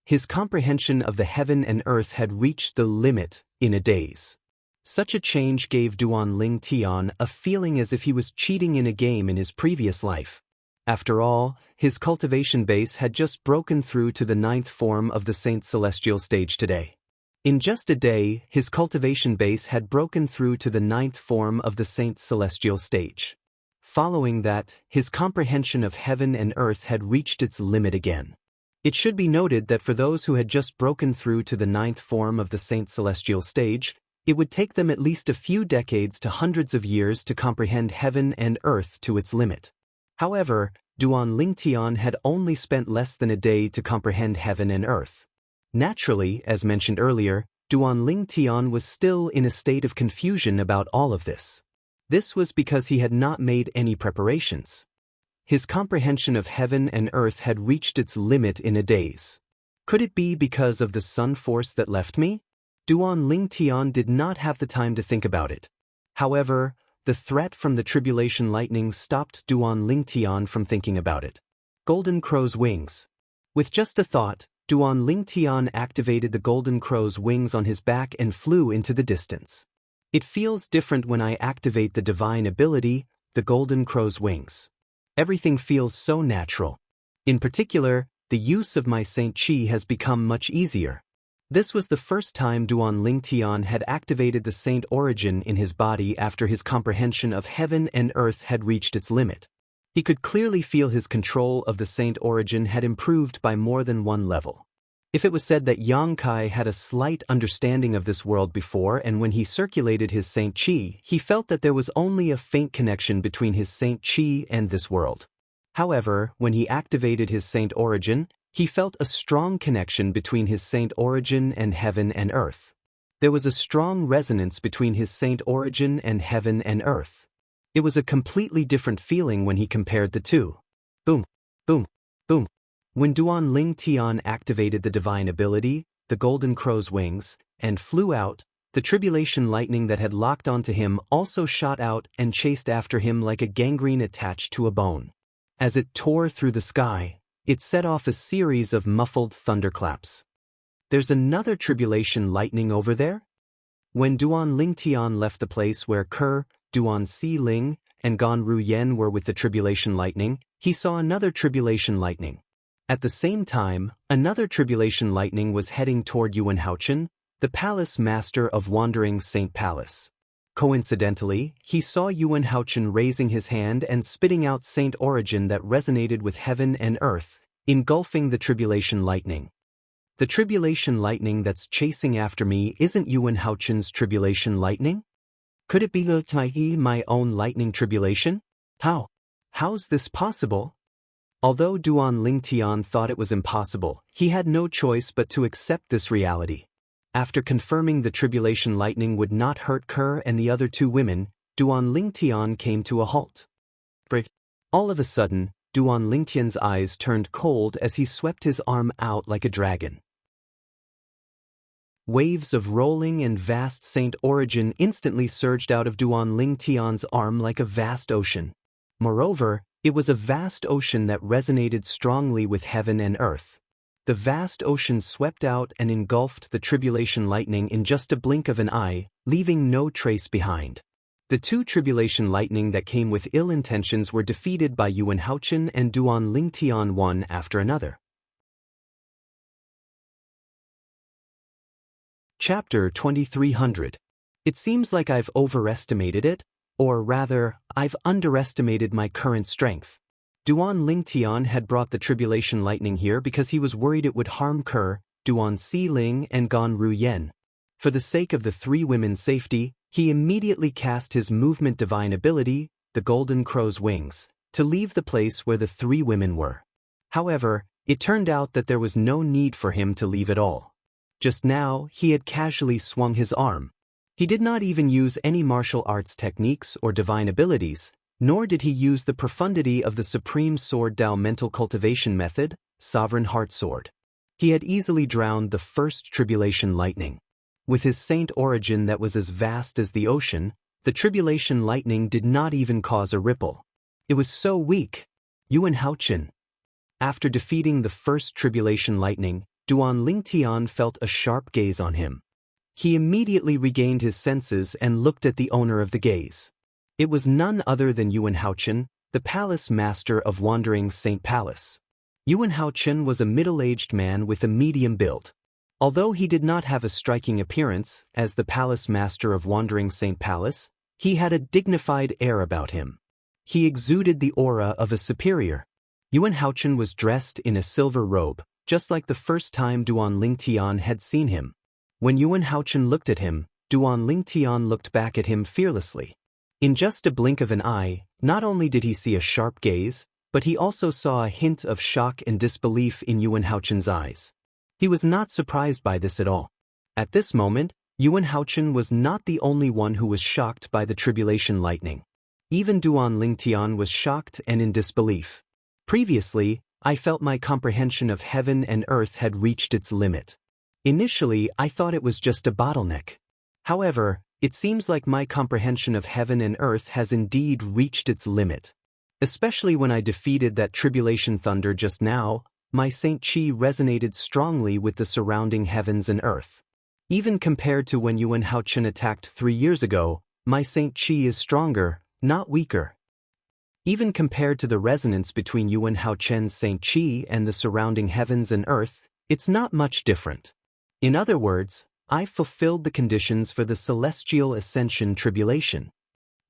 His comprehension of the heaven and earth had reached the limit in a daze. Such a change gave Duan Lingtian a feeling as if he was cheating in a game in his previous life. After all, his cultivation base had just broken through to the 9th form of the Saint Celestial stage today. In just a day, his cultivation base had broken through to the 9th form of the Saint Celestial stage. Following that, his comprehension of heaven and earth had reached its limit again. It should be noted that for those who had just broken through to the 9th form of the Saint Celestial stage, it would take them at least a few decades to hundreds of years to comprehend heaven and earth to its limit. However, Duan Lingtian had only spent less than a day to comprehend heaven and earth. Naturally, as mentioned earlier, Duan Lingtian was still in a state of confusion about all of this. This was because he had not made any preparations. His comprehension of heaven and earth had reached its limit in a daze. Could it be because of the sun force that left me? Duan Lingtian did not have the time to think about it. However, the threat from the tribulation lightning stopped Duan Lingtian from thinking about it. Golden Crow's wings. With just a thought, Duan Lingtian activated the Golden Crow's wings on his back and flew into the distance. It feels different when I activate the divine ability, the Golden Crow's wings. Everything feels so natural. In particular, the use of my Saint Qi has become much easier. This was the first time Duan Lingtian had activated the Saint Origin in his body after his comprehension of heaven and earth had reached its limit. He could clearly feel his control of the Saint Origin had improved by more than one level. If it was said that Xianxia had a slight understanding of this world before, and when he circulated his Saint Qi, he felt that there was only a faint connection between his Saint Qi and this world. However, when he activated his Saint Origin, he felt a strong connection between his Saint Origin and heaven and earth. There was a strong resonance between his Saint Origin and heaven and earth. It was a completely different feeling when he compared the two. Boom, boom, boom. When Duan Lingtian activated the divine ability, the Golden Crow's wings, and flew out, the tribulation lightning that had locked onto him also shot out and chased after him like a gangrene attached to a bone. As it tore through the sky, it set off a series of muffled thunderclaps. There's another tribulation lightning over there? When Duan Lingtian left the place where Ke, Duan Si Ling, and Gan Ruyen were with the tribulation lightning, he saw another tribulation lightning. At the same time, another tribulation lightning was heading toward Yuan Haochen, the palace master of Wandering Saint Palace. Coincidentally, he saw Yuan Haochen raising his hand and spitting out Saint Origin that resonated with heaven and earth, engulfing the tribulation lightning. The tribulation lightning that's chasing after me isn't Yuan Haochen's tribulation lightning? Could it be my own lightning tribulation? How's this possible? Although Duan Lingtian thought it was impossible, he had no choice but to accept this reality. After confirming the tribulation lightning would not hurt Kerr and the other two women, Duan Lingtian came to a halt. All of a sudden, Duan Lingtian's eyes turned cold as he swept his arm out like a dragon. Waves of rolling and vast saint origin instantly surged out of Duan Lingtian's arm like a vast ocean. Moreover, it was a vast ocean that resonated strongly with heaven and earth. The vast ocean swept out and engulfed the tribulation lightning in just a blink of an eye, leaving no trace behind. The two tribulation lightning that came with ill intentions were defeated by Yuan Haochen and Duan Lingtian one after another. Chapter 2300. It seems like I've overestimated it, or rather, I've underestimated my current strength. Duan Lingtian had brought the tribulation lightning here because he was worried it would harm Kerr, Duan Xiling and Gan Ruyen. For the sake of the three women's safety, he immediately cast his movement divine ability, the Golden Crow's Wings, to leave the place where the three women were. However, it turned out that there was no need for him to leave at all. Just now, he had casually swung his arm. He did not even use any martial arts techniques or divine abilities, nor did he use the profundity of the Supreme Sword Dao mental cultivation method, Sovereign Heart Sword. He had easily drowned the first tribulation lightning. With his saint origin that was as vast as the ocean, the tribulation lightning did not even cause a ripple. It was so weak. Yuan Haochen. After defeating the first tribulation lightning, Duan Lingtian felt a sharp gaze on him. He immediately regained his senses and looked at the owner of the gaze. It was none other than Yuan Haochen, the palace master of Wandering Saint Palace. Yuan Haochen was a middle-aged man with a medium build. Although he did not have a striking appearance as the palace master of Wandering Saint Palace, he had a dignified air about him. He exuded the aura of a superior. Yuan Haochen was dressed in a silver robe, just like the first time Duan Lingtian had seen him. When Yuan Haochen looked at him, Duan Lingtian looked back at him fearlessly. In just a blink of an eye, not only did he see a sharp gaze, but he also saw a hint of shock and disbelief in Yuan Haochen's eyes. He was not surprised by this at all. At this moment, Yuan Haochen was not the only one who was shocked by the tribulation lightning. Even Duan Lingtian was shocked and in disbelief. Previously, I felt my comprehension of heaven and earth had reached its limit. Initially, I thought it was just a bottleneck. However, it seems like my comprehension of heaven and earth has indeed reached its limit. Especially when I defeated that tribulation thunder just now, my Saint Chi resonated strongly with the surrounding heavens and earth. Even compared to when Yuan Haochen attacked 3 years ago, my Saint Chi is stronger, not weaker. Even compared to the resonance between Yuan Haochen's Saint Chi and the surrounding heavens and earth, it's not much different. In other words, I fulfilled the conditions for the celestial ascension tribulation.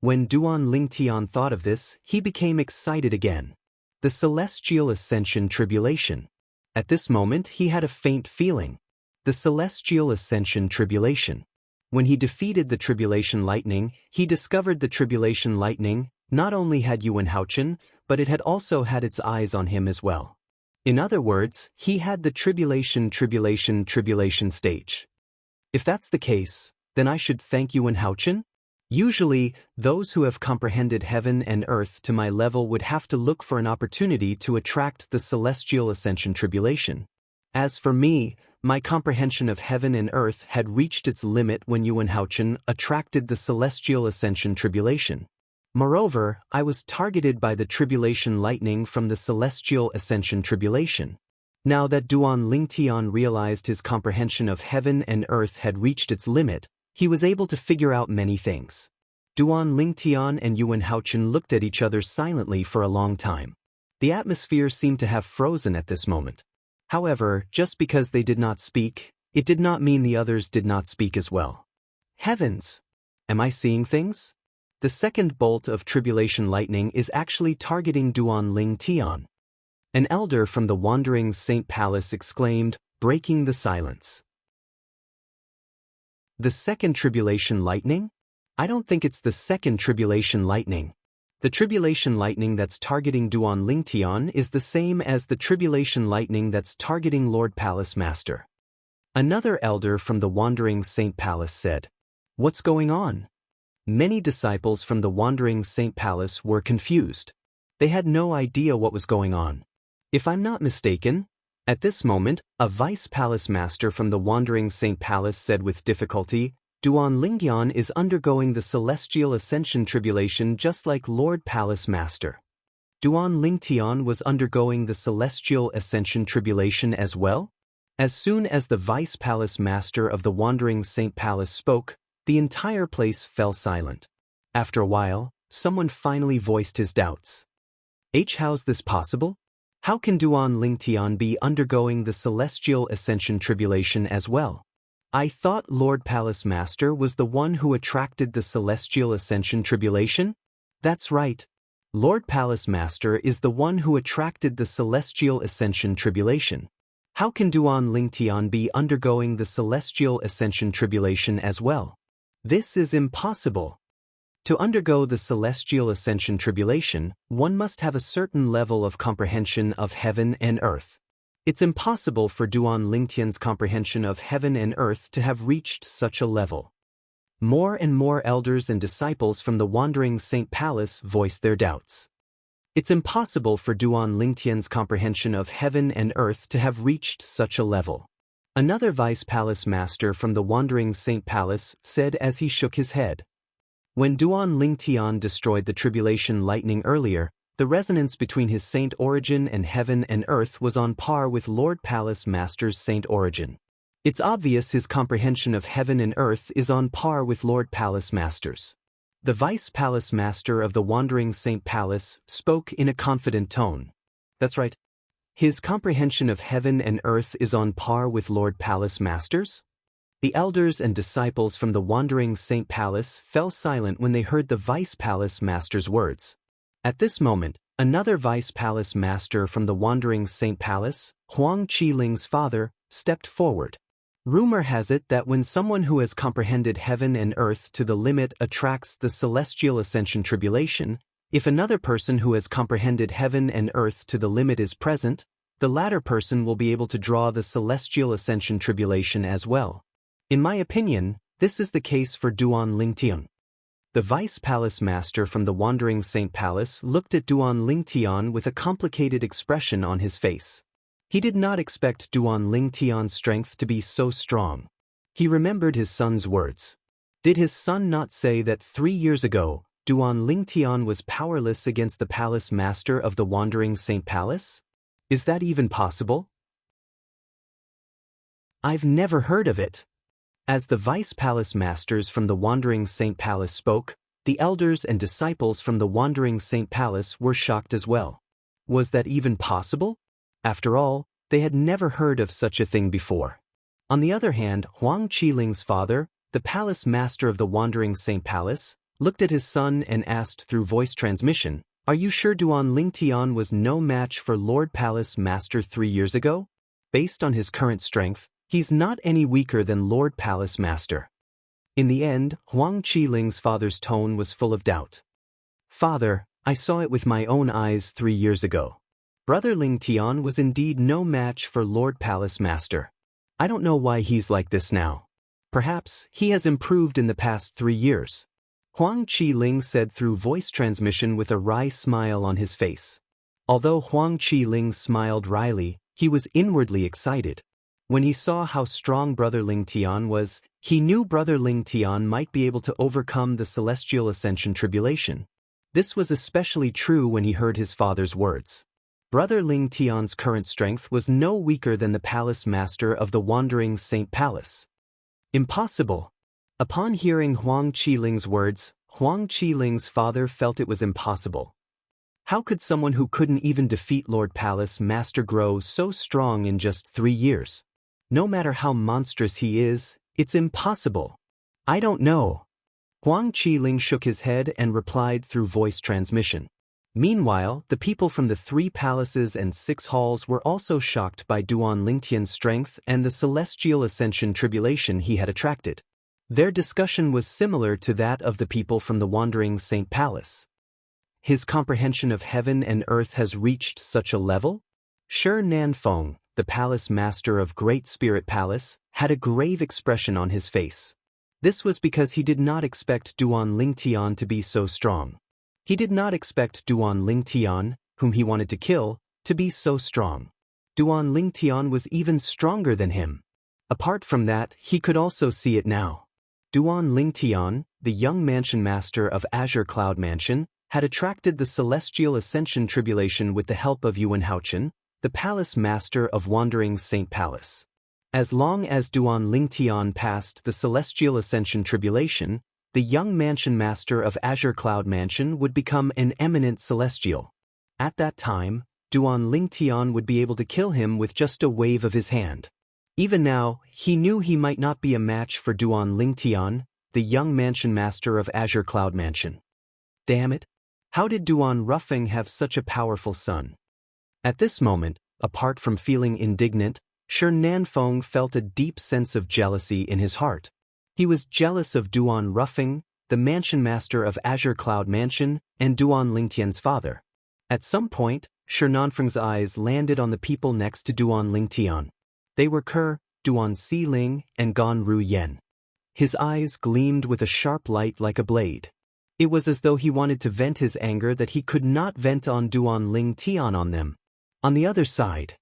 When Duan Lingtian thought of this, he became excited again. The celestial ascension tribulation. At this moment he had a faint feeling. The celestial ascension tribulation. When he defeated the tribulation lightning, he discovered the tribulation lightning not only had Yuan Haochen, but it had also had its eyes on him as well. In other words, he had the tribulation stage. If that's the case, then I should thank Yuan Haochen? Usually, those who have comprehended heaven and earth to my level would have to look for an opportunity to attract the celestial ascension tribulation. As for me, my comprehension of heaven and earth had reached its limit when Yuan Haochen attracted the celestial ascension tribulation. Moreover, I was targeted by the tribulation lightning from the celestial ascension tribulation. Now that Duan Lingtian realized his comprehension of heaven and earth had reached its limit, he was able to figure out many things. Duan Lingtian and Yuan Haochen looked at each other silently for a long time. The atmosphere seemed to have frozen at this moment. However, just because they did not speak, it did not mean the others did not speak as well. Heavens! Am I seeing things? The second bolt of tribulation lightning is actually targeting Duan Lingtian. An elder from the Wandering Saint Palace exclaimed, breaking the silence. The second tribulation lightning? I don't think it's the second tribulation lightning. The tribulation lightning that's targeting Duan Lingtian is the same as the tribulation lightning that's targeting Lord Palace Master. Another elder from the Wandering Saint Palace said, "What's going on?" Many disciples from the Wandering Saint Palace were confused. They had no idea what was going on. If I'm not mistaken, at this moment, a Vice Palace Master from the Wandering Saint Palace said with difficulty, "Duan Lingyan is undergoing the Celestial Ascension Tribulation just like Lord Palace Master." Duan Lingtian was undergoing the Celestial Ascension Tribulation as well? As soon as the Vice Palace Master of the Wandering Saint Palace spoke, the entire place fell silent. After a while, someone finally voiced his doubts. How's this possible? How can Duan Lingtian be undergoing the Celestial Ascension Tribulation as well? I thought Lord Palace Master was the one who attracted the Celestial Ascension Tribulation? That's right. Lord Palace Master is the one who attracted the Celestial Ascension Tribulation. How can Duan Lingtian be undergoing the Celestial Ascension Tribulation as well? This is impossible. To undergo the Celestial Ascension Tribulation, one must have a certain level of comprehension of heaven and earth. It's impossible for Duan Lingtian's comprehension of heaven and earth to have reached such a level. More and more elders and disciples from the Wandering Saint Palace voiced their doubts. It's impossible for Duan Lingtian's comprehension of heaven and earth to have reached such a level. Another Vice Palace Master from the Wandering Saint Palace said as he shook his head. When Duan Lingtian destroyed the tribulation lightning earlier, the resonance between his saint origin and heaven and earth was on par with Lord Palace Master's saint origin. It's obvious his comprehension of heaven and earth is on par with Lord Palace Master's. The Vice Palace Master of the Wandering Saint Palace spoke in a confident tone. That's right. His comprehension of heaven and earth is on par with Lord Palace Master's? The elders and disciples from the Wandering Saint Palace fell silent when they heard the Vice Palace Master's words. At this moment, another Vice Palace Master from the Wandering Saint Palace, Huang Qiling's father, stepped forward. Rumor has it that when someone who has comprehended heaven and earth to the limit attracts the Celestial Ascension Tribulation, if another person who has comprehended heaven and earth to the limit is present, the latter person will be able to draw the Celestial Ascension Tribulation as well. In my opinion, this is the case for Duan Lingtian. The Vice Palace Master from the Wandering Saint Palace looked at Duan Lingtian with a complicated expression on his face. He did not expect Duan Lingtian's strength to be so strong. He remembered his son's words. Did his son not say that 3 years ago, Duan Lingtian was powerless against the Palace Master of the Wandering Saint Palace? Is that even possible? I've never heard of it. As the Vice Palace Masters from the Wandering Saint Palace spoke, the elders and disciples from the Wandering Saint Palace were shocked as well. Was that even possible? After all, they had never heard of such a thing before. On the other hand, Huang Qiling's father, the Palace Master of the Wandering Saint Palace, looked at his son and asked through voice transmission, "Are you sure Duan Lingtian was no match for Lord Palace Master 3 years ago? Based on his current strength, he's not any weaker than Lord Palace Master." In the end, Huang Qiling's father's tone was full of doubt. "Father, I saw it with my own eyes 3 years ago. Brother Lingtian was indeed no match for Lord Palace Master. I don't know why he's like this now. Perhaps he has improved in the past 3 years." Huang Qiling said through voice transmission with a wry smile on his face. Although Huang Qiling smiled wryly, he was inwardly excited. When he saw how strong Brother Lingtian was, he knew Brother Lingtian might be able to overcome the Celestial Ascension Tribulation. This was especially true when he heard his father's words. Brother Lingtian's current strength was no weaker than the Palace Master of the Wandering Saint Palace. Impossible. Upon hearing Huang Qiling's words, Huang Qiling's father felt it was impossible. How could someone who couldn't even defeat Lord Palace Master grow so strong in just 3 years? No matter how monstrous he is, it's impossible. I don't know. Huang Qiling shook his head and replied through voice transmission. Meanwhile, the people from the 3 palaces and 6 halls were also shocked by Duan Lingtian's strength and the Celestial Ascension Tribulation he had attracted. Their discussion was similar to that of the people from the Wandering Saint Palace. His comprehension of heaven and earth has reached such a level? Shi Nanfeng, the palace master of Great Spirit Palace, had a grave expression on his face. This was because he did not expect Duan Lingtian to be so strong. He did not expect Duan Lingtian, whom he wanted to kill, to be so strong. Duan Lingtian was even stronger than him. Apart from that, he could also see it now. Duan Lingtian, the young mansion master of Azure Cloud Mansion, had attracted the Celestial Ascension Tribulation with the help of Yuan Haochen, the palace master of Wandering Saint Palace. As long as Duan Lingtian passed the Celestial Ascension Tribulation, the young mansion master of Azure Cloud Mansion would become an eminent celestial. At that time, Duan Lingtian would be able to kill him with just a wave of his hand. Even now, he knew he might not be a match for Duan Lingtian, the young mansion master of Azure Cloud Mansion. Damn it! How did Duan Ruffing have such a powerful son? At this moment, apart from feeling indignant, Shi Nanfeng felt a deep sense of jealousy in his heart. He was jealous of Duan Ruffing, the mansion master of Azure Cloud Mansion, and Duan Lingtian's father. At some point, Shi Nanfeng's eyes landed on the people next to Duan Lingtian. They were Ke, Duan Xiling, and Gan Ru Yen. His eyes gleamed with a sharp light like a blade. It was as though he wanted to vent his anger that he could not vent on Duan Lingtian on them. On the other side,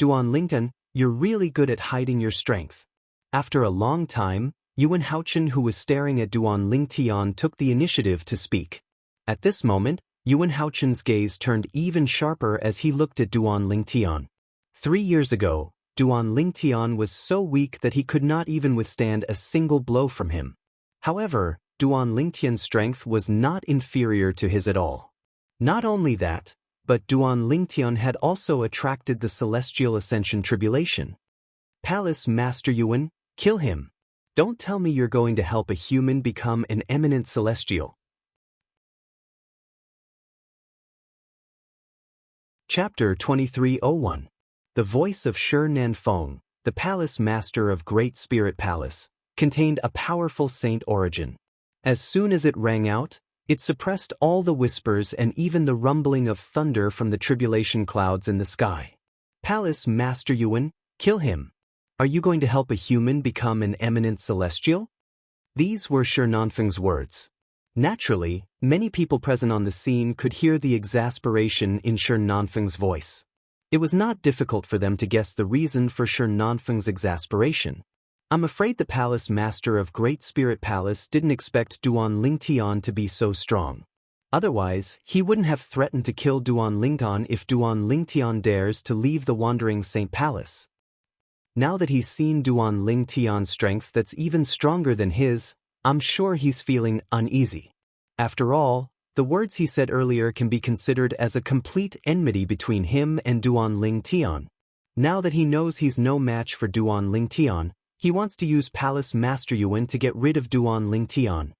Duan Lingtian, you're really good at hiding your strength. After a long time, Yuan Haochen, who was staring at Duan Lingtian, took the initiative to speak. At this moment, Yuan Haochen's gaze turned even sharper as he looked at Duan Lingtian. 3 years ago, Duan Lingtian was so weak that he could not even withstand a single blow from him. However, Duan Lingtian's strength was not inferior to his at all. Not only that, but Duan Lingtian had also attracted the Celestial Ascension Tribulation. Palace Master Yuan, kill him. Don't tell me you're going to help a human become an eminent celestial. Chapter 2301. The voice of Shi Nanfeng, the palace master of Great Spirit Palace, contained a powerful saint origin. As soon as it rang out, it suppressed all the whispers and even the rumbling of thunder from the tribulation clouds in the sky. Palace Master Yuan, kill him. Are you going to help a human become an eminent celestial? These were Shi Nanfeng's words. Naturally, many people present on the scene could hear the exasperation in Shi Nanfeng's voice. It was not difficult for them to guess the reason for Shi Nanfeng's exasperation. I'm afraid the palace master of Great Spirit Palace didn't expect Duan Lingtian to be so strong. Otherwise, he wouldn't have threatened to kill Duan Lingtian if Duan Lingtian dares to leave the Wandering Saint Palace. Now that he's seen Duan Lingtian's strength that's even stronger than his, I'm sure he's feeling uneasy. After all, the words he said earlier can be considered as a complete enmity between him and Duan Lingtian. Now that he knows he's no match for Duan Lingtian, he wants to use Palace Master Yuan to get rid of Duan Lingtian.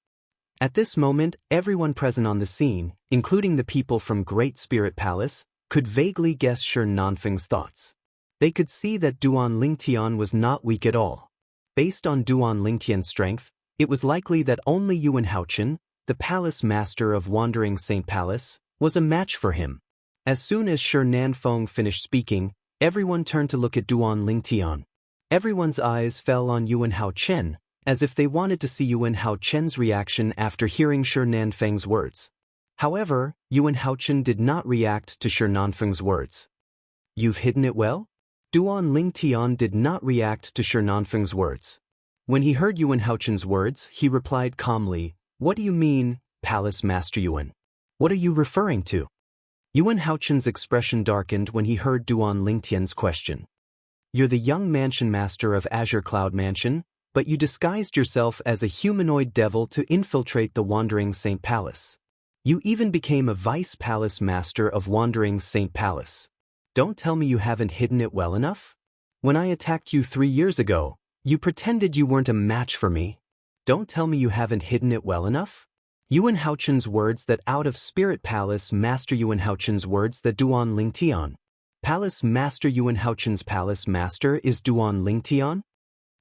At this moment, everyone present on the scene, including the people from Great Spirit Palace, could vaguely guess Shi Nanfeng's thoughts. They could see that Duan Lingtian was not weak at all. Based on Duan Lingtian's strength, it was likely that only Yuan Haochen, the palace master of Wandering Saint Palace, was a match for him. As soon as Shi Nanfeng finished speaking, everyone turned to look at Duan Lingtian. Everyone's eyes fell on Yuan Haochen, as if they wanted to see Yuan Haochen's reaction after hearing Shi Nanfeng's words. However, Yuan Haochen did not react to Shi Nanfeng's words. You've hidden it well? Duan Lingtian did not react to Shi Nanfeng's words. When he heard Yuan Haochen's words, he replied calmly, "What do you mean, Palace Master Yuan? What are you referring to?" Yuan Haochen's expression darkened when he heard Duan Lingtian's question. You're the young mansion master of Azure Cloud Mansion, but you disguised yourself as a humanoid devil to infiltrate the Wandering Saint Palace. You even became a vice palace master of Wandering Saint Palace. Don't tell me you haven't hidden it well enough? When I attacked you 3 years ago, you pretended you weren't a match for me. Don't tell me you haven't hidden it well enough? Yuan Haochen's words that out of Spirit Palace Master Yuan Haochen's words that Duan Lingtian. Palace Master Yuan Haochen's Palace Master is Duan Lingtian?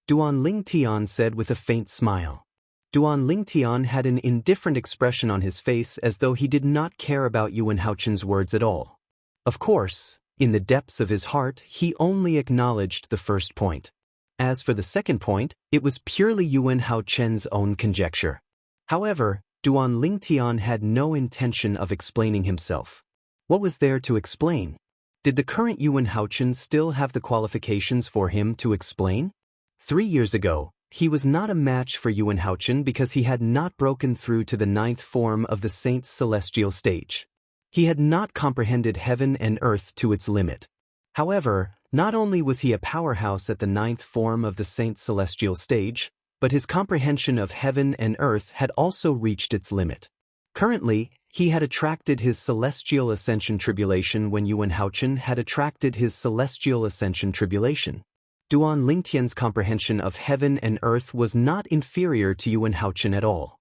Duan Lingtian said with a faint smile. Duan Lingtian had an indifferent expression on his face as though he did not care about Yuan Haochen's words at all. Of course, in the depths of his heart, he only acknowledged the first point. As for the second point, it was purely Yuan Haochen's own conjecture. However, Duan Lingtian had no intention of explaining himself. What was there to explain? Did the current Yuan Haochen still have the qualifications for him to explain? 3 years ago, he was not a match for Yuan Haochen because he had not broken through to the 9th form of the Saint's celestial stage. He had not comprehended heaven and earth to its limit. However, not only was he a powerhouse at the 9th form of the Saint's celestial stage, but his comprehension of heaven and earth had also reached its limit. Currently, he had attracted his celestial ascension tribulation when Yuan Haochen had attracted his celestial ascension tribulation. Duan Lingtian's comprehension of heaven and earth was not inferior to Yuan Haochen at all.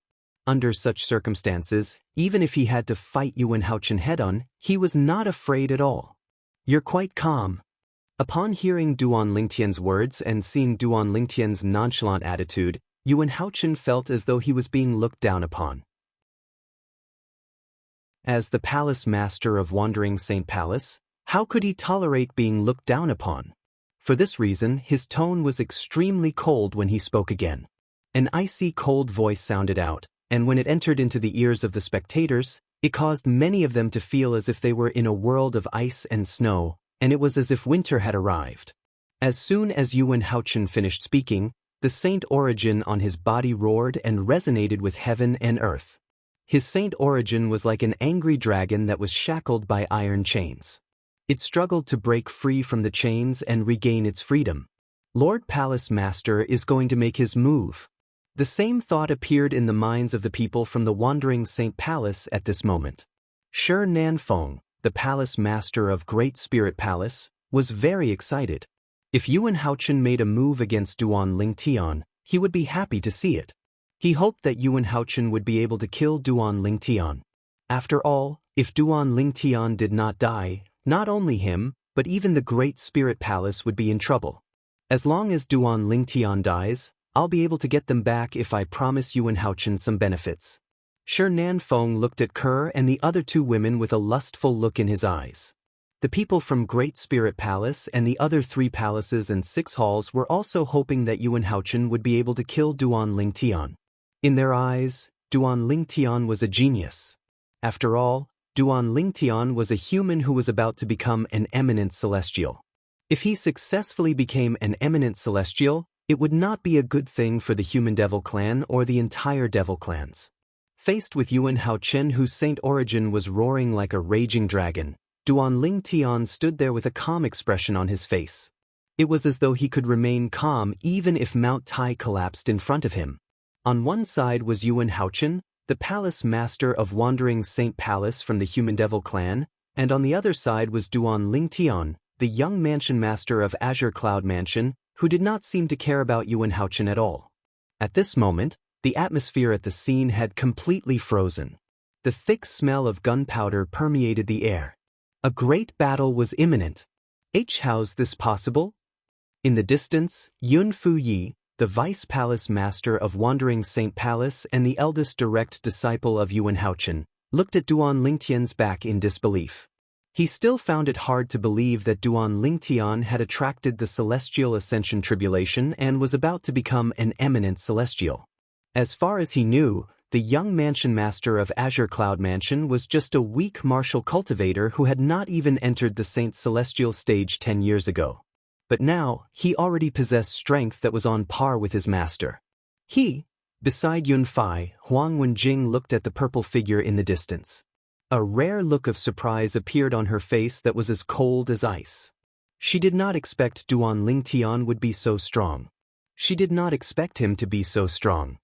Under such circumstances, even if he had to fight Yuan Haochen head-on, he was not afraid at all. "You're quite calm." Upon hearing Duan Lingtian's words and seeing Duan Lingtian's nonchalant attitude, Yuan Haochen felt as though he was being looked down upon. As the palace master of Wandering Saint Palace, how could he tolerate being looked down upon? For this reason, his tone was extremely cold when he spoke again. An icy cold voice sounded out, and when it entered into the ears of the spectators, it caused many of them to feel as if they were in a world of ice and snow, and it was as if winter had arrived. As soon as Yuan Haochen finished speaking, the saint origin on his body roared and resonated with heaven and earth. His saint origin was like an angry dragon that was shackled by iron chains. It struggled to break free from the chains and regain its freedom. Lord Palace Master is going to make his move. The same thought appeared in the minds of the people from the Wandering Saint Palace at this moment. Shi Nanfeng, the Palace Master of Great Spirit Palace, was very excited. If Yuan Haochen made a move against Duan Lingtian, he would be happy to see it. He hoped that Yuan Haochen would be able to kill Duan Lingtian. After all, if Duan Lingtian did not die, not only him, but even the Great Spirit Palace would be in trouble. As long as Duan Lingtian dies, I'll be able to get them back if I promise Yuan Haochen some benefits. Shi Nanfeng looked at Kerr and the other 2 women with a lustful look in his eyes. The people from Great Spirit Palace and the other 3 palaces and 6 halls were also hoping that Yuan Haochen would be able to kill Duan Lingtian. In their eyes, Duan Lingtian was a genius. After all, Duan Lingtian was a human who was about to become an eminent celestial. If he successfully became an eminent celestial, it would not be a good thing for the human devil clan or the entire devil clans. Faced with Yuan Haochen, whose saint origin was roaring like a raging dragon, Duan Lingtian stood there with a calm expression on his face. It was as though he could remain calm even if Mount Tai collapsed in front of him. On one side was Yuan Haochen, the palace master of Wandering Saint Palace from the Human Devil clan, and on the other side was Duan Lingtian, the young mansion master of Azure Cloud Mansion, who did not seem to care about Yuan Haochen at all. At this moment, the atmosphere at the scene had completely frozen. The thick smell of gunpowder permeated the air. A great battle was imminent. How's this possible? In the distance, Yun Fuyi, the vice palace master of Wandering Saint Palace and the eldest direct disciple of Yuan Haochen, looked at Duan Lingtian's back in disbelief. He still found it hard to believe that Duan Lingtian had attracted the celestial ascension tribulation and was about to become an eminent celestial. As far as he knew, the young mansion master of Azure Cloud Mansion was just a weak martial cultivator who had not even entered the Saint's celestial stage 10 years ago. But now, he already possessed strength that was on par with his master. Beside Yun Fai, Huang Wenjing looked at the purple figure in the distance. A rare look of surprise appeared on her face that was as cold as ice. She did not expect Duan Lingtian would be so strong. She did not expect him to be so strong.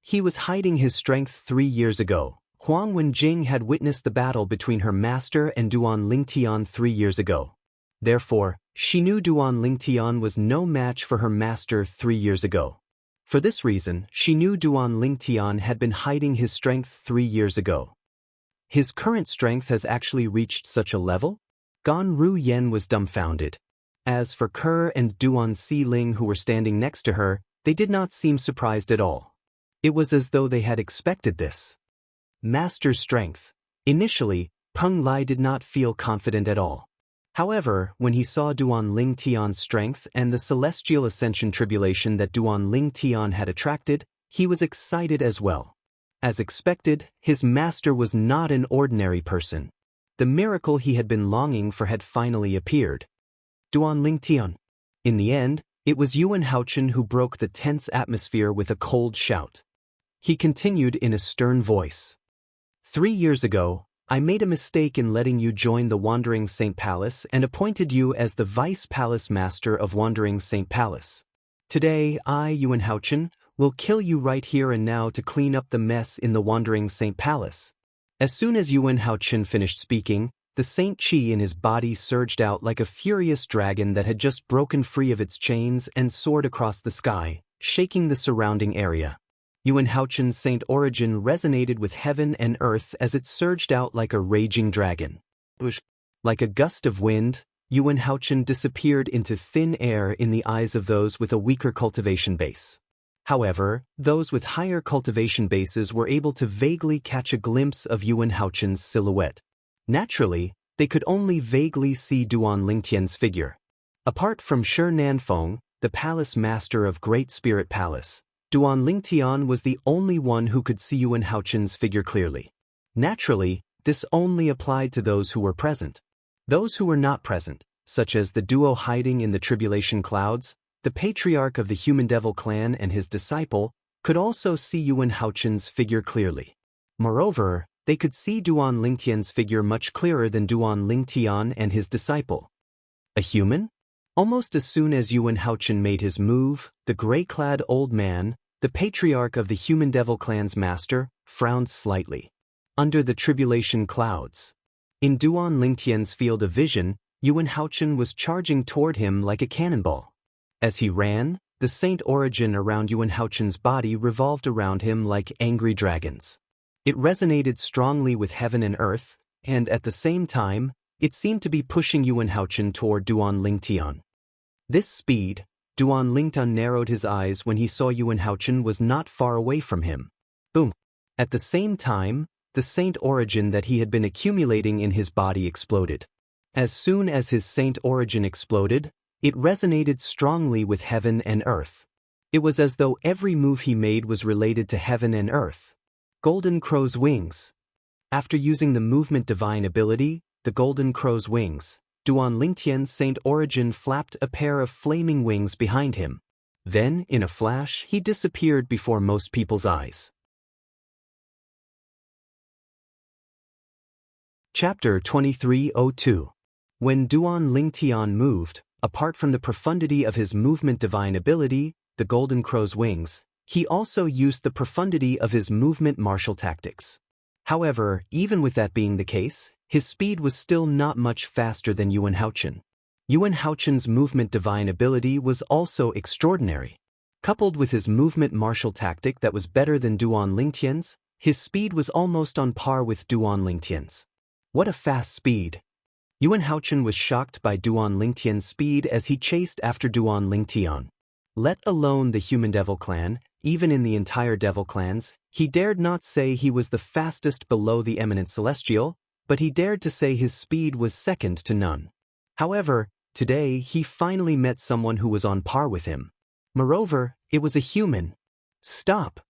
He was hiding his strength 3 years ago. Huang Wenjing had witnessed the battle between her master and Duan Lingtian 3 years ago. Therefore, she knew Duan Lingtian was no match for her master 3 years ago. For this reason, she knew Duan Lingtian had been hiding his strength 3 years ago. His current strength has actually reached such a level? Gan Ru Yen was dumbfounded. As for Ke and Duan Si Ling who were standing next to her, they did not seem surprised at all. It was as though they had expected this. Master's strength. Initially, Peng Lai did not feel confident at all. However, when he saw Duan Ling Tian's strength and the celestial ascension tribulation that Duan Ling Tian had attracted, he was excited as well. As expected, his master was not an ordinary person. The miracle he had been longing for had finally appeared. Duan Ling Tian. In the end, it was Yuan Haochen who broke the tense atmosphere with a cold shout. He continued in a stern voice. 3 years ago, I made a mistake in letting you join the Wandering Saint Palace and appointed you as the Vice Palace Master of Wandering Saint Palace. Today, I, Yuan Haochen, will kill you right here and now to clean up the mess in the Wandering Saint Palace. As soon as Yuan Haochen finished speaking, the Saint Qi in his body surged out like a furious dragon that had just broken free of its chains and soared across the sky, shaking the surrounding area. Yuan Haochen's saint origin resonated with heaven and earth as it surged out like a raging dragon. Like a gust of wind, Yuan Haochen disappeared into thin air in the eyes of those with a weaker cultivation base. However, those with higher cultivation bases were able to vaguely catch a glimpse of Yuan Haochen's silhouette. Naturally, they could only vaguely see Duan Lingtian's figure. Apart from Shi Nanfeng, the palace master of Great Spirit Palace, Duan Lingtian was the only one who could see Yuan Haochen's figure clearly. Naturally, this only applied to those who were present. Those who were not present, such as the duo hiding in the tribulation clouds, the patriarch of the Human Devil clan and his disciple, could also see Yuan Haochen's figure clearly. Moreover, they could see Duan Lingtian's figure much clearer than Duan Lingtian and his disciple. A human? Almost as soon as Yuan Haochen made his move, the gray-clad old man, the patriarch of the Human Devil clan's master, frowned slightly. Under the tribulation clouds. In Duan Lingtian's field of vision, Yuan Haochen was charging toward him like a cannonball. As he ran, the saint origin around Yuan Haochen's body revolved around him like angry dragons. It resonated strongly with heaven and earth, and at the same time, it seemed to be pushing Yuan Haochen toward Duan Lingtian. This speed, Duan Lingtian narrowed his eyes when he saw Yuan Haochen was not far away from him. Boom! At the same time, the saint origin that he had been accumulating in his body exploded. As soon as his saint origin exploded, it resonated strongly with heaven and earth. It was as though every move he made was related to heaven and earth. Golden Crow's Wings. After using the movement divine ability, the Golden Crow's Wings, Duan Lingtian's saint origin flapped a pair of flaming wings behind him. Then, in a flash, he disappeared before most people's eyes. Chapter 2302. When Duan Lingtian moved, apart from the profundity of his movement divine ability, the Golden Crow's Wings, he also used the profundity of his movement martial tactics. However, even with that being the case, his speed was still not much faster than Yuan Haochen. Yuan Haochen's movement divine ability was also extraordinary. Coupled with his movement martial tactic that was better than Duan Lingtian's, his speed was almost on par with Duan Lingtian's. What a fast speed! Yuan Haochen was shocked by Duan Lingtian's speed as he chased after Duan Lingtian. Let alone the Human Devil clan, even in the entire Devil clans, he dared not say he was the fastest below the eminent celestial, but he dared to say his speed was second to none. However, today he finally met someone who was on par with him. Moreover, it was a human. Stop!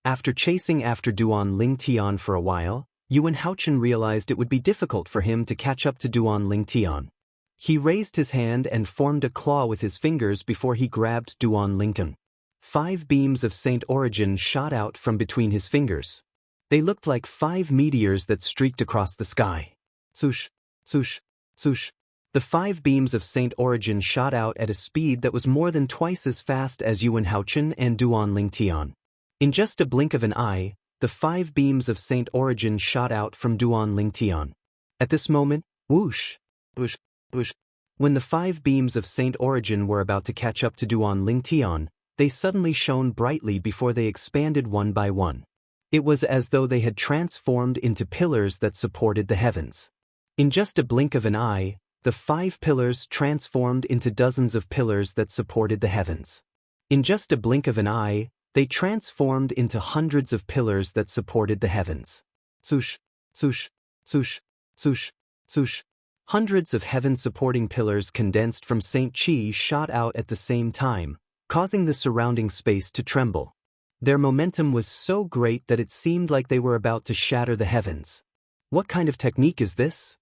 After chasing after Duan Lingtian for a while, Yuan Haochen realized it would be difficult for him to catch up to Duan Lingtian. He raised his hand and formed a claw with his fingers before he grabbed Duan Lingtian. 5 beams of saint origin shot out from between his fingers. They looked like 5 meteors that streaked across the sky. Swoosh, swoosh, swoosh. The 5 beams of saint origin shot out at a speed that was more than twice as fast as Yuan Haochen and Duan Lingtian. In just a blink of an eye, the 5 beams of saint origin shot out from Duan Lingtian. At this moment, whoosh, whoosh, whoosh. When the 5 beams of saint origin were about to catch up to Duan Lingtian, they suddenly shone brightly before they expanded one by one. It was as though they had transformed into pillars that supported the heavens. In just a blink of an eye, the the 5 pillars transformed into dozens of pillars that supported the heavens. In just a blink of an eye, they transformed into hundreds of pillars that supported the heavens. Swoosh, swoosh, swoosh, swoosh, swoosh. Hundreds of heaven-supporting pillars condensed from St. Chi shot out at the same time, causing the surrounding space to tremble. Their momentum was so great that it seemed like they were about to shatter the heavens. What kind of technique is this?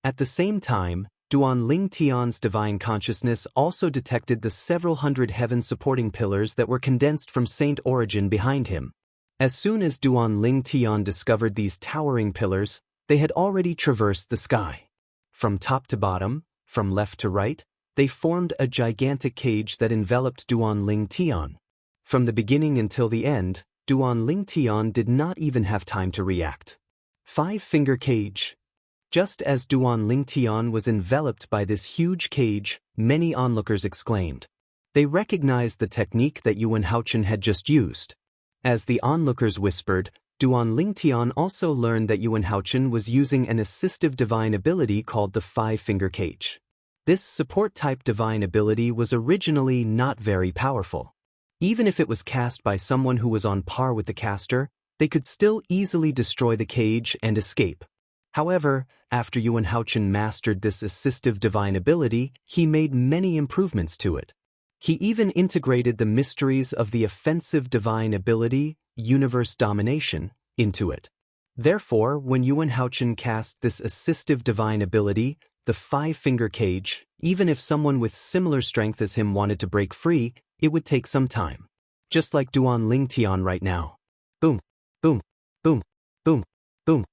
At the same time, Duan Ling Tian's divine consciousness also detected the several hundred heaven-supporting pillars that were condensed from Saint Origin behind him. As soon as Duan Ling Tian discovered these towering pillars, they had already traversed the sky. From top to bottom, from left to right, they formed a gigantic cage that enveloped Duan Ling Tian. From the beginning until the end, Duan Ling Tian did not even have time to react. 5-finger cage. Just as Duan Ling Tian was enveloped by this huge cage, many onlookers exclaimed. They recognized the technique that Yuan Haochen had just used. As the onlookers whispered, Duan Ling Tian also learned that Yuan Haochen was using an assistive divine ability called the 5-finger cage. This support-type divine ability was originally not very powerful. Even if it was cast by someone who was on par with the caster, they could still easily destroy the cage and escape. However, after Yuan Haochen mastered this assistive divine ability, he made many improvements to it. He even integrated the mysteries of the offensive divine ability, universe domination, into it. Therefore, when Yuan Haochen cast this assistive divine ability, the 5-finger cage, even if someone with similar strength as him wanted to break free, it would take some time. Just like Duan Ling Tian right now. Boom, boom, boom, boom, boom.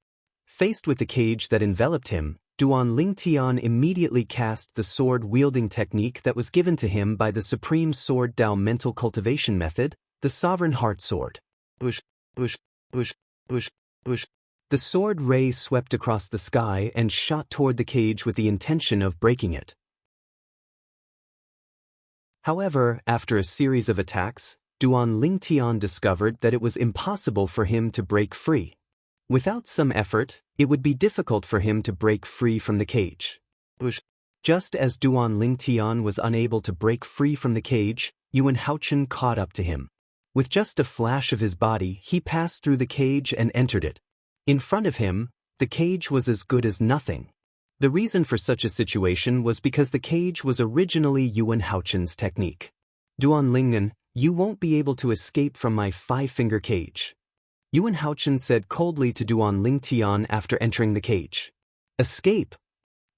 Faced with the cage that enveloped him, Duan Ling Tian immediately cast the sword-wielding technique that was given to him by the Supreme Sword Dao mental cultivation method, the Sovereign Heart Sword. Whoosh, whoosh, whoosh, whoosh, whoosh. The sword ray swept across the sky and shot toward the cage with the intention of breaking it. However, after a series of attacks, Duan Ling Tian discovered that it was impossible for him to break free. Without some effort, it would be difficult for him to break free from the cage. Just as Duan Ling Tian was unable to break free from the cage, Yuan Haochen caught up to him. With just a flash of his body, he passed through the cage and entered it. In front of him, the cage was as good as nothing. The reason for such a situation was because the cage was originally Yuan Haochen's technique. Duan Lingen, you won't be able to escape from my 5-finger cage. Yuan Haochen said coldly to Duan Ling Tian after entering the cage. Escape!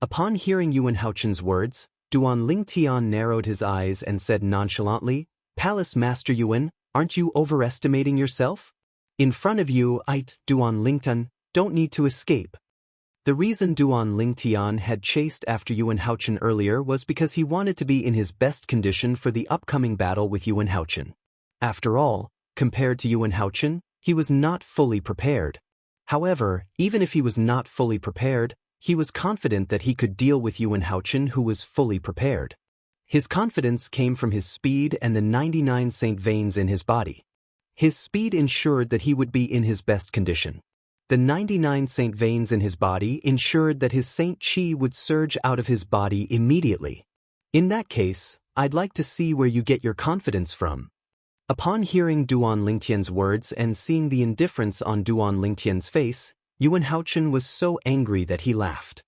Upon hearing Yuan Haochen's words, Duan Ling Tian narrowed his eyes and said nonchalantly, Palace Master Yuan, aren't you overestimating yourself? In front of you, Duan Lingtian, don't need to escape. The reason Duan Ling Tian had chased after Yuan Haochen earlier was because he wanted to be in his best condition for the upcoming battle with Yuan Haochen. After all, compared to Yuan Haochen, he was not fully prepared. However, even if he was not fully prepared, he was confident that he could deal with Yuan Haochen, who was fully prepared. His confidence came from his speed and the 99 saint veins in his body. His speed ensured that he would be in his best condition. The 99 saint veins in his body ensured that his saint chi would surge out of his body immediately. In that case, I'd like to see where you get your confidence from. Upon hearing Duan Lingtian's words and seeing the indifference on Duan Lingtian's face, Yuan Haochen was so angry that he laughed.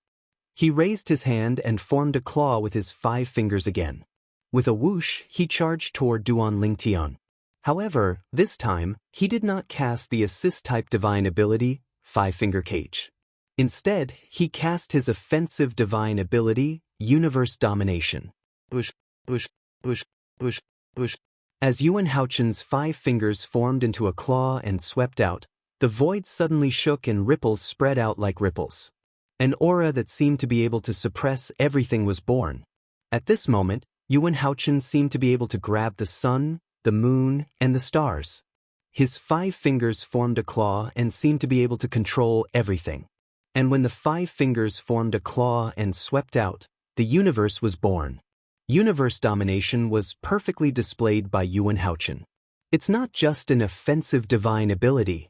He raised his hand and formed a claw with his 5 fingers again. With a whoosh, he charged toward Duan Lingtian. However, this time, he did not cast the assist-type divine ability, 5-finger cage. Instead, he cast his offensive divine ability, universe domination. Whoosh, whoosh, whoosh, whoosh, whoosh. As Yuan Haochen's 5 fingers formed into a claw and swept out, the void suddenly shook and ripples spread out like ripples. An aura that seemed to be able to suppress everything was born. At this moment, Yuan Haochen seemed to be able to grab the sun, the moon, and the stars. His 5 fingers formed a claw and seemed to be able to control everything. And when the 5 fingers formed a claw and swept out, the universe was born. Universe domination was perfectly displayed by Yuan Haochen. It's not just an offensive divine ability.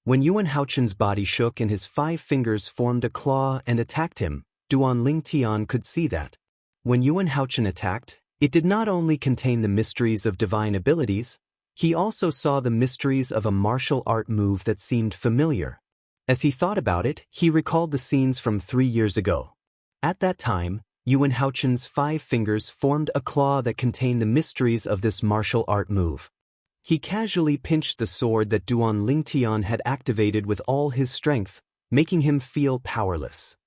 When Yuan Haochen's body shook and his 5 fingers formed a claw and attacked him, Duan Lingtian could see that. When Yuan Haochen attacked, it did not only contain the mysteries of divine abilities, he also saw the mysteries of a martial art move that seemed familiar. As he thought about it, he recalled the scenes from 3 years ago. At that time, Yuan Haochen's 5 fingers formed a claw that contained the mysteries of this martial art move. He casually pinched the sword that Duan Lingtian had activated with all his strength, making him feel powerless.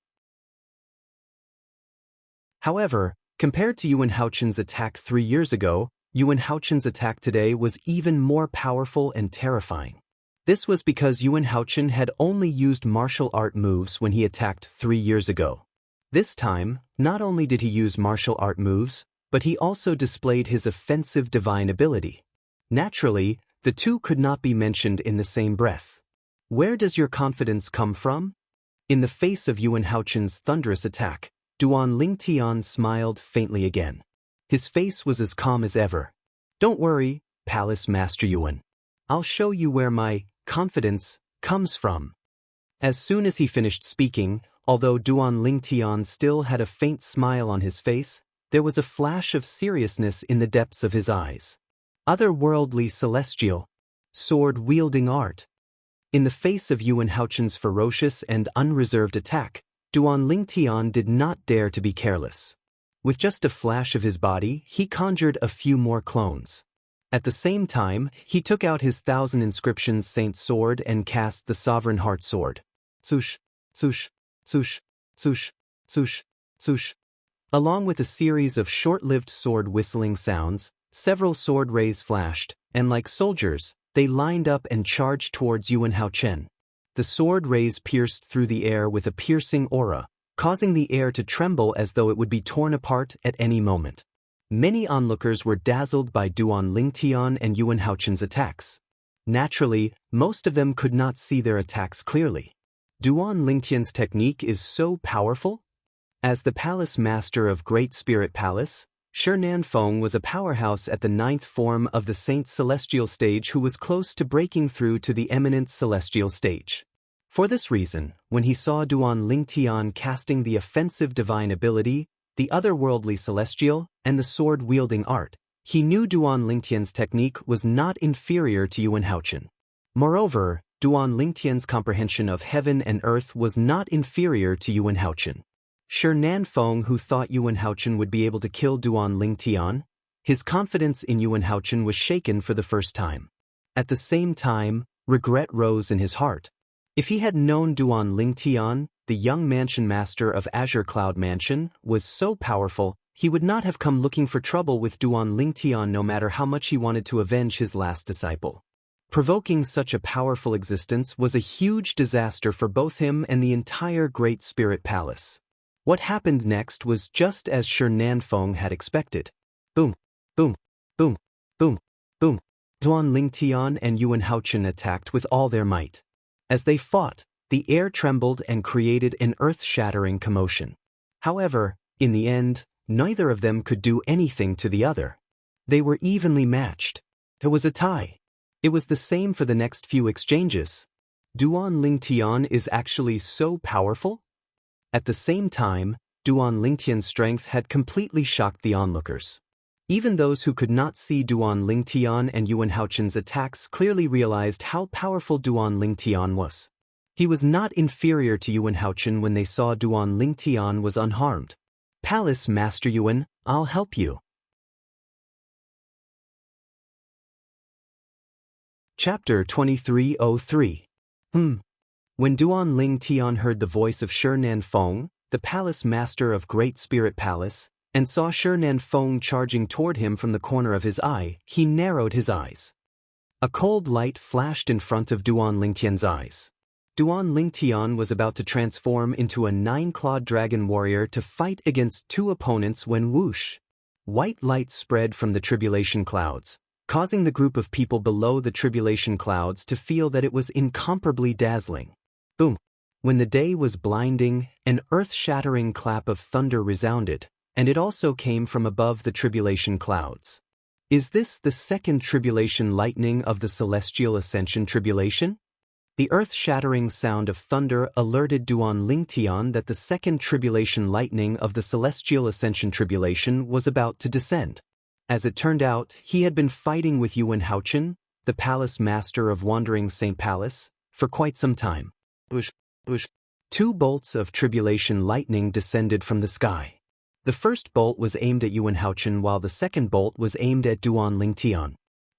However, compared to Yuan Haochen's attack 3 years ago, Yuan Haochen's attack today was even more powerful and terrifying. This was because Yuan Haochen had only used martial art moves when he attacked 3 years ago. This time, not only did he use martial art moves, but he also displayed his offensive divine ability. Naturally, the two could not be mentioned in the same breath. Where does your confidence come from? In the face of Yuan Haochen's thunderous attack, Duan Lingtian smiled faintly again. His face was as calm as ever. Don't worry, Palace Master Yuan. I'll show you where my confidence comes from. As soon as he finished speaking, although Duan Lingtian still had a faint smile on his face, there was a flash of seriousness in the depths of his eyes. Otherworldly celestial, sword-wielding art. In the face of Yuan Haochen's ferocious and unreserved attack, Duan Lingtian did not dare to be careless. With just a flash of his body, he conjured a few more clones. At the same time, he took out his 1,000 inscriptions Saint Sword and cast the Sovereign Heart Sword. Swoosh, swoosh, swoosh, swoosh, swoosh, swoosh. Along with a series of short-lived sword whistling sounds, several sword rays flashed, and like soldiers, they lined up and charged towards Yuan Haochen. The sword rays pierced through the air with a piercing aura, causing the air to tremble as though it would be torn apart at any moment. Many onlookers were dazzled by Duan Lingtian and Yuan Haochen's attacks. Naturally, most of them could not see their attacks clearly. Duan Lingtian's technique is so powerful? As the Palace Master of Great Spirit Palace, Shernanfeng was a powerhouse at the 9th form of the Saint Celestial stage who was close to breaking through to the Eminent Celestial stage. For this reason, when he saw Duan Lingtian casting the offensive divine ability, the otherworldly celestial, and the sword-wielding art, he knew Duan Lingtian's technique was not inferior to Yuan Haochen. Moreover, Duan Lingtian's comprehension of heaven and earth was not inferior to Yuan Haochen. Shernanfeng, who thought Yuan Haochen would be able to kill Duan Lingtian, his confidence in Yuan Haochen was shaken for the first time. At the same time, regret rose in his heart. If he had known Duan Lingtian, the young mansion master of Azure Cloud Mansion, was so powerful, he would not have come looking for trouble with Duan Lingtian no matter how much he wanted to avenge his last disciple. Provoking such a powerful existence was a huge disaster for both him and the entire Great Spirit Palace. What happened next was just as Shernanfeng had expected. Boom, boom, boom, boom, boom. Duan Lingtian and Yuan Haochen attacked with all their might. As they fought, the air trembled and created an earth-shattering commotion. However, in the end, neither of them could do anything to the other. They were evenly matched. There was a tie. It was the same for the next few exchanges. Duan Lingtian is actually so powerful? At the same time, Duan Lingtian's strength had completely shocked the onlookers. Even those who could not see Duan Lingtian and Yuan Haochen's attacks clearly realized how powerful Duan Lingtian was. He was not inferior to Yuan Haochen when they saw Duan Lingtian was unharmed. Palace Master Yuan, I'll help you. Chapter 2303. When Duan Lingtian heard the voice of Shernanfeng, the Palace Master of Great Spirit Palace, and saw Shernanfeng charging toward him from the corner of his eye, he narrowed his eyes. A cold light flashed in front of Duan Lingtian's eyes. Duan Lingtian was about to transform into a 9-clawed dragon warrior to fight against 2 opponents when whoosh! White light spread from the tribulation clouds, causing the group of people below the tribulation clouds to feel that it was incomparably dazzling. Boom! When the day was blinding, an earth-shattering clap of thunder resounded, and it also came from above the tribulation clouds. Is this the second tribulation lightning of the celestial ascension tribulation? The earth-shattering sound of thunder alerted Duan Lingtian that the second tribulation lightning of the celestial ascension tribulation was about to descend. As it turned out, he had been fighting with Yuan Haochen, the palace master of Wandering Saint Palace, for quite some time. Two bolts of tribulation lightning descended from the sky. The first bolt was aimed at Yuan Haochen while the second bolt was aimed at Duan Lingtian.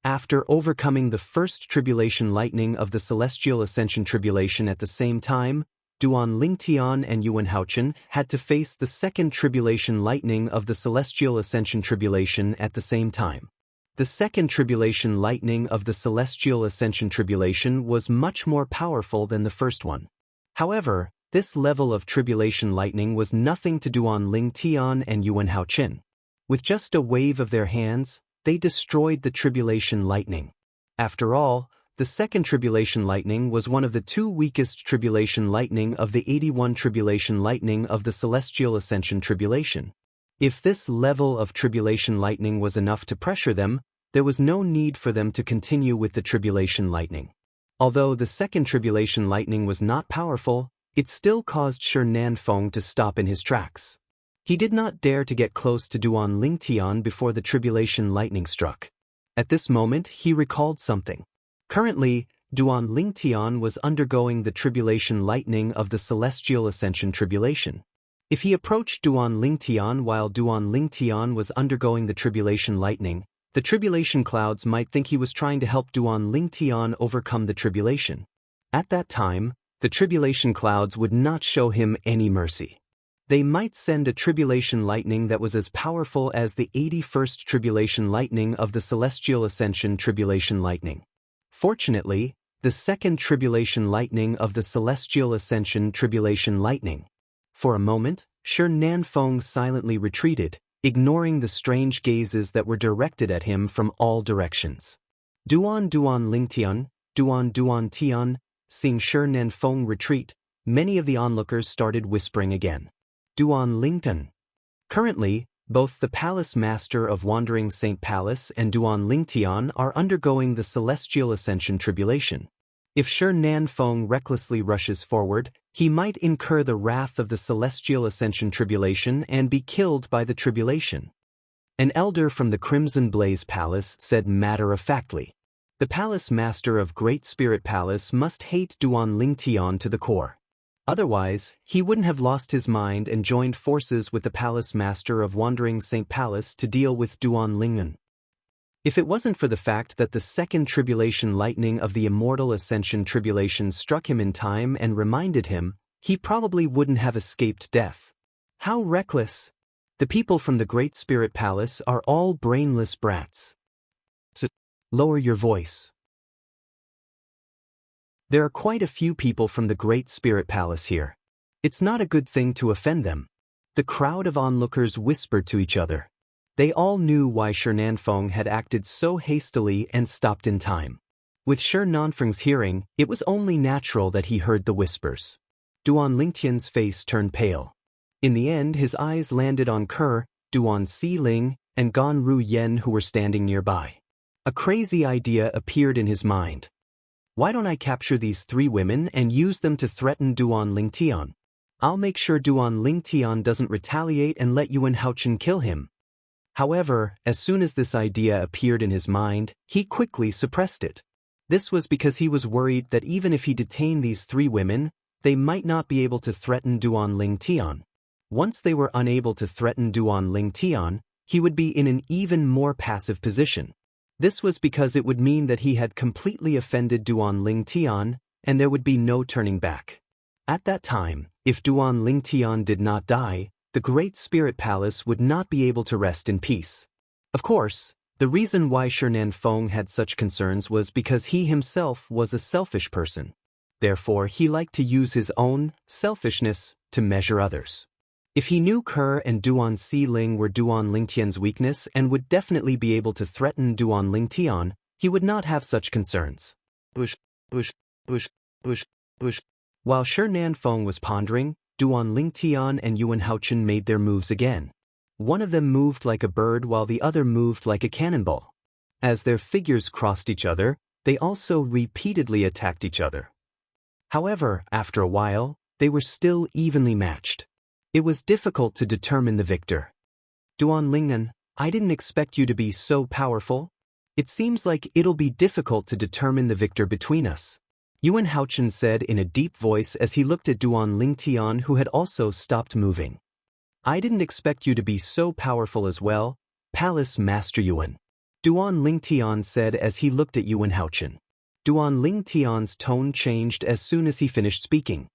After overcoming the first tribulation lightning of the celestial ascension tribulation at the same time, Duan Lingtian and Yuan Haochen had to face the second tribulation lightning of the celestial ascension tribulation at the same time. The second tribulation lightning of the celestial ascension tribulation was much more powerful than the first one. However, this level of tribulation lightning was nothing to Duan Lingtian and Yuan Haochen. With just a wave of their hands, they destroyed the tribulation lightning. After all, the second tribulation lightning was one of the two weakest tribulation lightning of the 81 tribulation lightning of the celestial ascension tribulation. If this level of tribulation lightning was enough to pressure them, there was no need for them to continue with the tribulation lightning. Although the second tribulation lightning was not powerful, it still caused Shi Nanfeng to stop in his tracks. He did not dare to get close to Duan Lingtian before the tribulation lightning struck. At this moment, he recalled something. Currently, Duan Lingtian was undergoing the tribulation lightning of the celestial ascension tribulation. If he approached Duan Lingtian while Duan Lingtian was undergoing the tribulation lightning, the tribulation clouds might think he was trying to help Duan Lingtian overcome the tribulation. At that time, the tribulation clouds would not show him any mercy. They might send a tribulation lightning that was as powerful as the 81st tribulation lightning of the celestial ascension tribulation lightning. Fortunately, the second tribulation lightning of the celestial ascension tribulation lightning. For a moment, Shi Nanfeng silently retreated, ignoring the strange gazes that were directed at him from all directions. Duan Lingtian, Duan Tian, seeing Shi Nanfeng retreat, many of the onlookers started whispering again. Duan Lingtian. Currently, both the Palace Master of Wandering Saint Palace and Duan Lingtian are undergoing the Celestial Ascension Tribulation. If Shi Nanfeng recklessly rushes forward, he might incur the wrath of the Celestial Ascension Tribulation and be killed by the tribulation. An elder from the Crimson Blaze Palace said matter-of-factly. The Palace Master of Great Spirit Palace must hate Duan Lingtian to the core. Otherwise, he wouldn't have lost his mind and joined forces with the Palace Master of Wandering Saint Palace to deal with Duan Lingtian. If it wasn't for the fact that the second tribulation lightning of the Immortal Ascension Tribulation struck him in time and reminded him, he probably wouldn't have escaped death. How reckless! The people from the Great Spirit Palace are all brainless brats. So, lower your voice. There are quite a few people from the Great Spirit Palace here. It's not a good thing to offend them. The crowd of onlookers whispered to each other. They all knew why Shi Nanfeng had acted so hastily and stopped in time. With Shi Nanfeng's hearing, it was only natural that he heard the whispers. Duan Lingtian's face turned pale. In the end, his eyes landed on Ke, Duan Xiling, and Gan Ru Yen who were standing nearby. A crazy idea appeared in his mind. Why don't I capture these three women and use them to threaten Duan Lingtian? I'll make sure Duan Lingtian doesn't retaliate and let Yuan Haochen kill him. However, as soon as this idea appeared in his mind, he quickly suppressed it. This was because he was worried that even if he detained these three women, they might not be able to threaten Duan Lingtian. Once they were unable to threaten Duan Lingtian, he would be in an even more passive position. This was because it would mean that he had completely offended Duan Lingtian, and there would be no turning back. At that time, if Duan Lingtian did not die, the Great Spirit Palace would not be able to rest in peace. Of course, the reason why Shi Nanfeng had such concerns was because he himself was a selfish person. Therefore, he liked to use his own selfishness to measure others. If he knew Ke and Duan Xiling were Duan Lingtian's weakness and would definitely be able to threaten Duan Lingtian, he would not have such concerns. While Shi Nanfeng was pondering, Duan Lingtian and Yuan Haochen made their moves again. One of them moved like a bird while the other moved like a cannonball. As their figures crossed each other, they also repeatedly attacked each other. However, after a while, they were still evenly matched. It was difficult to determine the victor. Duan Lingnan, I didn't expect you to be so powerful. It seems like it'll be difficult to determine the victor between us, Yuan Haochen said in a deep voice as he looked at Duan Lingtian, who had also stopped moving. I didn't expect you to be so powerful as well, Palace Master Yuan, Duan Lingtian said as he looked at Yuan Haochen. Duan Lingtian's tone changed as soon as he finished speaking.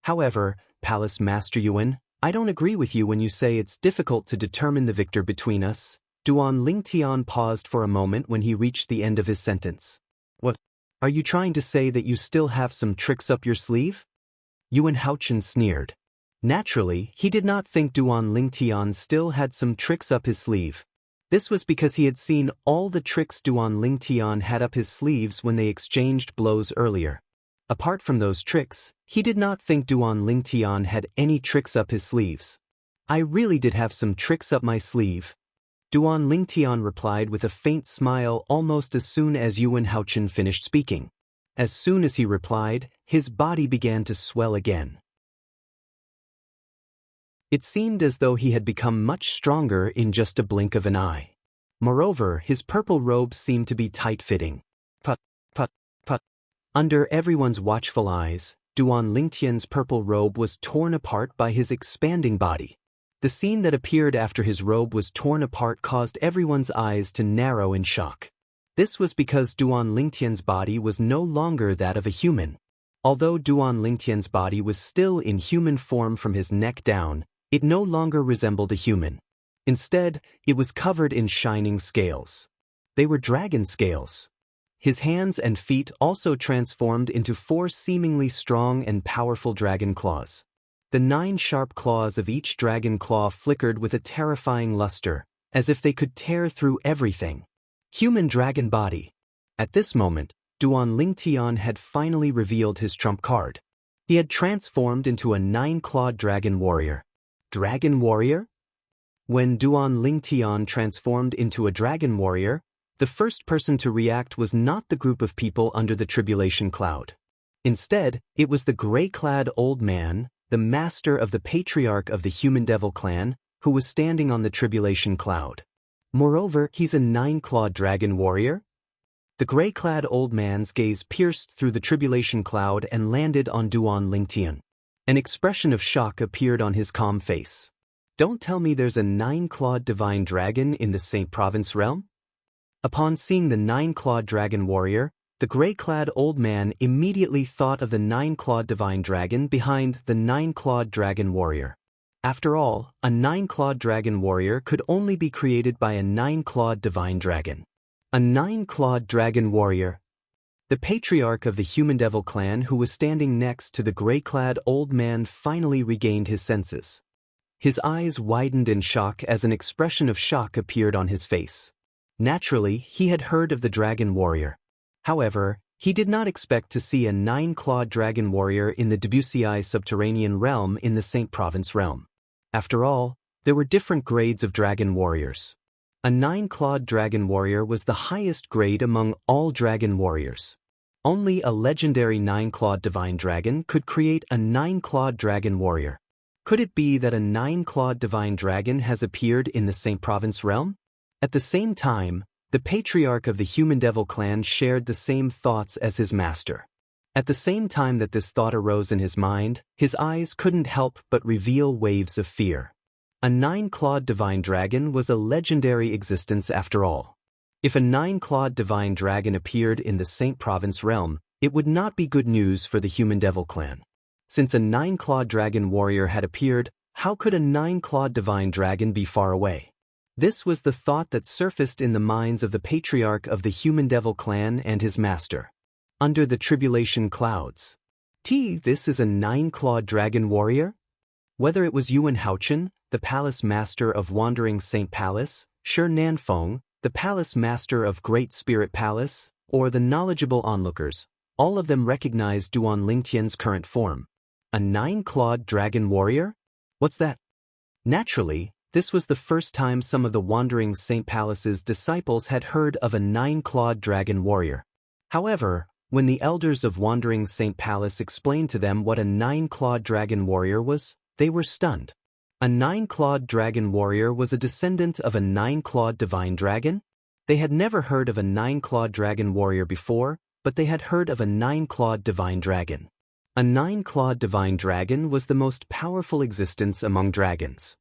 However, Palace Master Yuan, I don't agree with you when you say it's difficult to determine the victor between us. Duan Lingtian paused for a moment when he reached the end of his sentence. What? Are you trying to say that you still have some tricks up your sleeve? Yuan Haochen sneered. Naturally, he did not think Duan Lingtian still had some tricks up his sleeve. This was because he had seen all the tricks Duan Lingtian had up his sleeves when they exchanged blows earlier. Apart from those tricks, he did not think Duan Lingtian had any tricks up his sleeves. I really did have some tricks up my sleeve, Duan Lingtian replied with a faint smile almost as soon as Yuan Haochen finished speaking. As soon as he replied, his body began to swell again. It seemed as though he had become much stronger in just a blink of an eye. Moreover, his purple robe seemed to be tight-fitting. Put. Under everyone's watchful eyes, Duan Lingtian's purple robe was torn apart by his expanding body. The scene that appeared after his robe was torn apart caused everyone's eyes to narrow in shock. This was because Duan Lingtian's body was no longer that of a human. Although Duan Lingtian's body was still in human form from his neck down, it no longer resembled a human. Instead, it was covered in shining scales. They were dragon scales. His hands and feet also transformed into 4 seemingly strong and powerful dragon claws. The 9 sharp claws of each dragon claw flickered with a terrifying luster, as if they could tear through everything. Human dragon body. At this moment, Duan Lingtian had finally revealed his trump card. He had transformed into a 9-clawed dragon warrior. Dragon warrior? When Duan Lingtian transformed into a dragon warrior, the first person to react was not the group of people under the tribulation cloud. Instead, it was the gray-clad old man, the master of the patriarch of the human devil clan, who was standing on the tribulation cloud. Moreover, he's a 9-clawed dragon warrior. The gray-clad old man's gaze pierced through the tribulation cloud and landed on Duan Lingtian. An expression of shock appeared on his calm face. Don't tell me there's a 9-clawed divine dragon in the Saint Province realm? Upon seeing the 9-clawed dragon warrior, the gray-clad old man immediately thought of the 9-clawed divine dragon behind the 9-clawed dragon warrior. After all, a 9-clawed dragon warrior could only be created by a 9-clawed divine dragon. A 9-clawed dragon warrior. The patriarch of the human devil clan who was standing next to the gray-clad old man finally regained his senses. His eyes widened in shock as an expression of shock appeared on his face. Naturally, he had heard of the dragon warrior. However, he did not expect to see a 9-clawed dragon warrior in the Debussy subterranean realm in the Saint Province realm. After all, there were different grades of dragon warriors. A 9-clawed dragon warrior was the highest grade among all dragon warriors. Only a legendary 9-clawed divine dragon could create a 9-clawed dragon warrior. Could it be that a 9-clawed divine dragon has appeared in the Saint Province realm? At the same time, the patriarch of the human devil clan shared the same thoughts as his master. At the same time that this thought arose in his mind, his eyes couldn't help but reveal waves of fear. A 9-clawed divine dragon was a legendary existence after all. If a 9-clawed divine dragon appeared in the Saint Province realm, it would not be good news for the human devil clan. Since a 9-clawed dragon warrior had appeared, how could a 9-clawed divine dragon be far away? This was the thought that surfaced in the minds of the patriarch of the human devil clan and his master. Under the tribulation clouds. This is a 9-clawed dragon warrior? Whether it was Yuan Haochen, the palace master of Wandering Saint Palace, Shi Nanfeng, the palace master of Great Spirit Palace, or the knowledgeable onlookers, all of them recognized Duan Lingtian's current form. A 9-clawed dragon warrior? What's that? Naturally, this was the first time some of the Wandering Saint Palace's disciples had heard of a 9-clawed dragon warrior. However, When the elders of Wandering Saint Palace explained to them what a 9-clawed dragon warrior was, they were stunned. A 9-clawed dragon warrior was a descendant of a 9-clawed divine dragon? They had never heard of a 9-clawed dragon warrior before, but they had heard of a 9-clawed divine dragon. A 9-clawed divine dragon was the most powerful existence among dragons.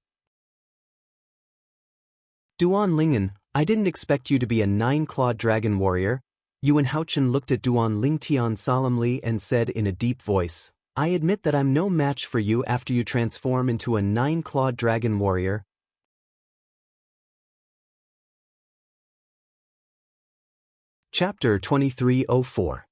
Duan Lingen, I didn't expect you to be a 9-clawed dragon warrior. Yuan Haochen looked at Duan Lingtian solemnly and said in a deep voice, I admit that I'm no match for you after you transform into a 9-clawed dragon warrior. Chapter 2304.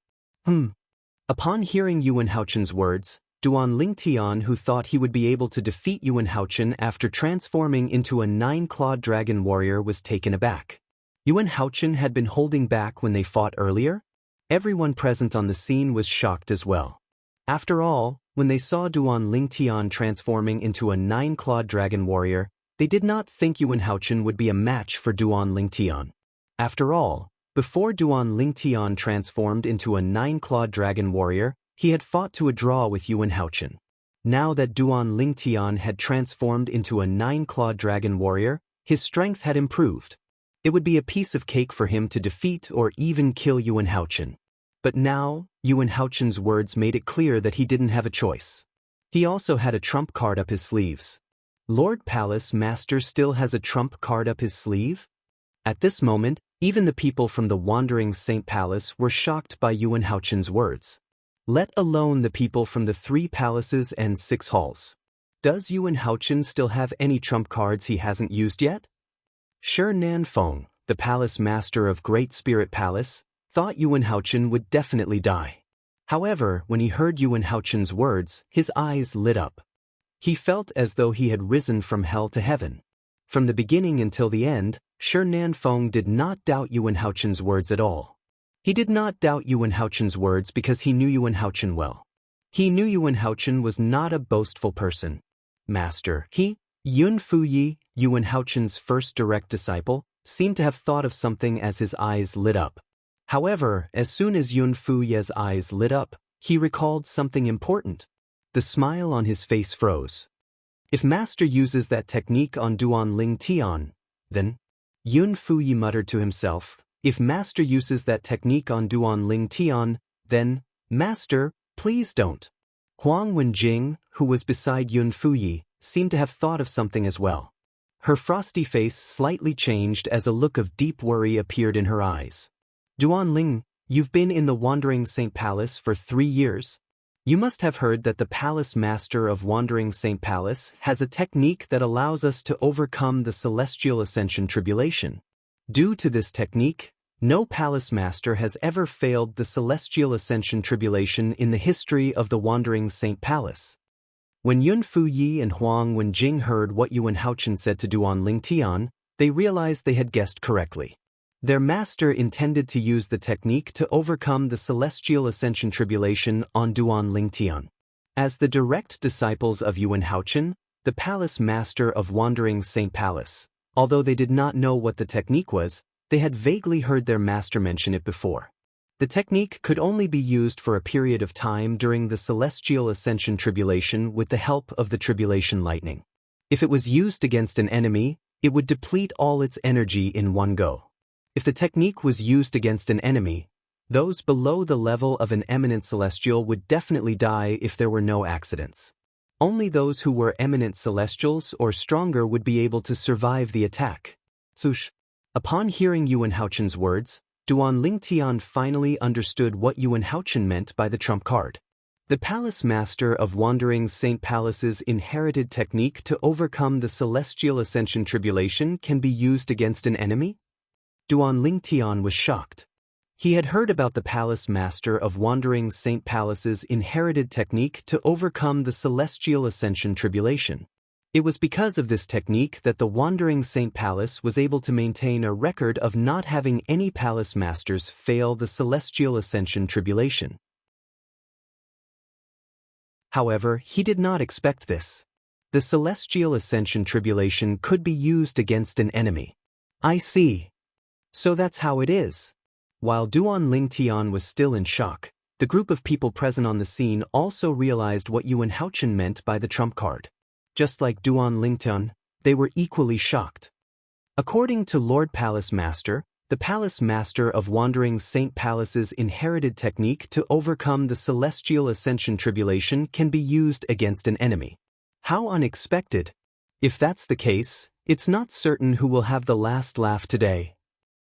Upon hearing Yuan Haochen's words, Duan Lingtian, who thought he would be able to defeat Yuan Haochen after transforming into a 9-clawed dragon warrior, was taken aback. Yuan Haochen had been holding back when they fought earlier? Everyone present on the scene was shocked as well. After all, when they saw Duan Lingtian transforming into a 9-clawed dragon warrior, they did not think Yuan Haochen would be a match for Duan Lingtian. After all, before Duan Lingtian transformed into a 9-clawed dragon warrior, he had fought to a draw with Yuan Haochen. Now that Duan Lingtian had transformed into a 9-clawed dragon warrior, his strength had improved. It would be a piece of cake for him to defeat or even kill Yuan Haochen. But now, Yuan Haochen's words made it clear that he didn't have a choice. He also had a trump card up his sleeves. Lord Palace Master still has a trump card up his sleeve? At this moment, even the people from the Wandering Saint Palace were shocked by Yuan Haochen's words. Let alone the people from the 3 palaces and 6 halls. Does Yuan Haochen still have any trump cards he hasn't used yet? Shi Nanfeng, the palace master of Great Spirit Palace, thought Yuan Haochen would definitely die. However, when he heard Yuan Haochen's words, his eyes lit up. He felt as though he had risen from hell to heaven. From the beginning until the end, Shi Nanfeng did not doubt Yuan Haochen's words at all. He did not doubt Yuan Haochen's words because he knew Yuan Haochen well. He knew Yuan Haochen was not a boastful person. Master, Yun Fuyi, Yuan Haochen's first direct disciple, seemed to have thought of something as his eyes lit up. However, as soon as Yun Fuyi's eyes lit up, he recalled something important. The smile on his face froze. If Master uses that technique on Duan Lingtian, then... Yun Fuyi muttered to himself, if Master uses that technique on Duan Lingtian, then... Master, please don't. Huang Wenjing, who was beside Yun Fuyi, seemed to have thought of something as well. Her frosty face slightly changed as a look of deep worry appeared in her eyes. Duan Ling, you've been in the Wandering Saint Palace for 3 years? You must have heard that the Palace Master of Wandering Saint Palace has a technique that allows us to overcome the Celestial Ascension Tribulation. Due to this technique, no Palace Master has ever failed the Celestial Ascension Tribulation in the history of the Wandering Saint Palace. When Yun Fuyi and Huang Wenjing heard what Yuan Haochen said to Duan Lingtian, they realized they had guessed correctly. Their master intended to use the technique to overcome the Celestial Ascension Tribulation on Duan Lingtian. As the direct disciples of Yuan Haochen, the Palace Master of Wandering Saint Palace, although they did not know what the technique was, they had vaguely heard their master mention it before. The technique could only be used for a period of time during the Celestial Ascension Tribulation with the help of the Tribulation Lightning. If it was used against an enemy, it would deplete all its energy in one go. If the technique was used against an enemy, those below the level of an eminent celestial would definitely die if there were no accidents. Only those who were eminent celestials or stronger would be able to survive the attack. Sush. Upon hearing Yuan Haochen's words, Duan Lingtian finally understood what Yuan Haochen meant by the trump card. The Palace Master of Wandering Saint Palace's inherited technique to overcome the Celestial Ascension Tribulation can be used against an enemy? Duan Lingtian was shocked. He had heard about the Palace Master of Wandering Saint Palace's inherited technique to overcome the Celestial Ascension Tribulation. It was because of this technique that the Wandering Saint Palace was able to maintain a record of not having any Palace Masters fail the Celestial Ascension Tribulation. However, he did not expect this. The Celestial Ascension Tribulation could be used against an enemy. I see. So that's how it is. While Duan Ling Tian was still in shock, the group of people present on the scene also realized what Yuan Haochen meant by the trump card. Just like Duan Ling Tian, they were equally shocked. According to Lord Palace Master, the Palace Master of Wandering Saint Palace's inherited technique to overcome the celestial ascension tribulation can be used against an enemy. How unexpected! If that's the case, it's not certain who will have the last laugh today.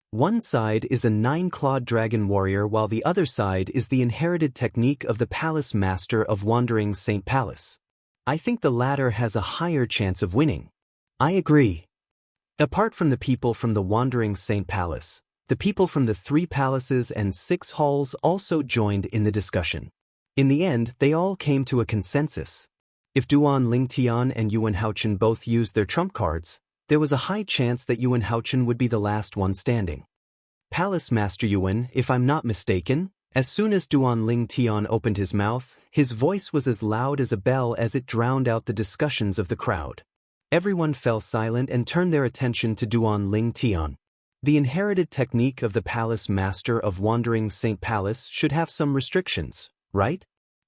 One side is a 9-clawed dragon warrior while the other side is the inherited technique of the Palace Master of Wandering Saint Palace. I think the latter has a higher chance of winning. I agree. Apart from the people from the Wandering Saint Palace, the people from the 3 palaces and 6 halls also joined in the discussion. In the end, they all came to a consensus. If Duan Ling Tian and Yuan Haochen both used their trump cards, there was a high chance that Yuan Haochen would be the last one standing. Palace Master Yuan, if I'm not mistaken, as soon as Duan Ling Tian opened his mouth, his voice was as loud as a bell as it drowned out the discussions of the crowd. Everyone fell silent and turned their attention to Duan Ling Tian. The inherited technique of the Palace Master of Wandering Saint Palace should have some restrictions, right?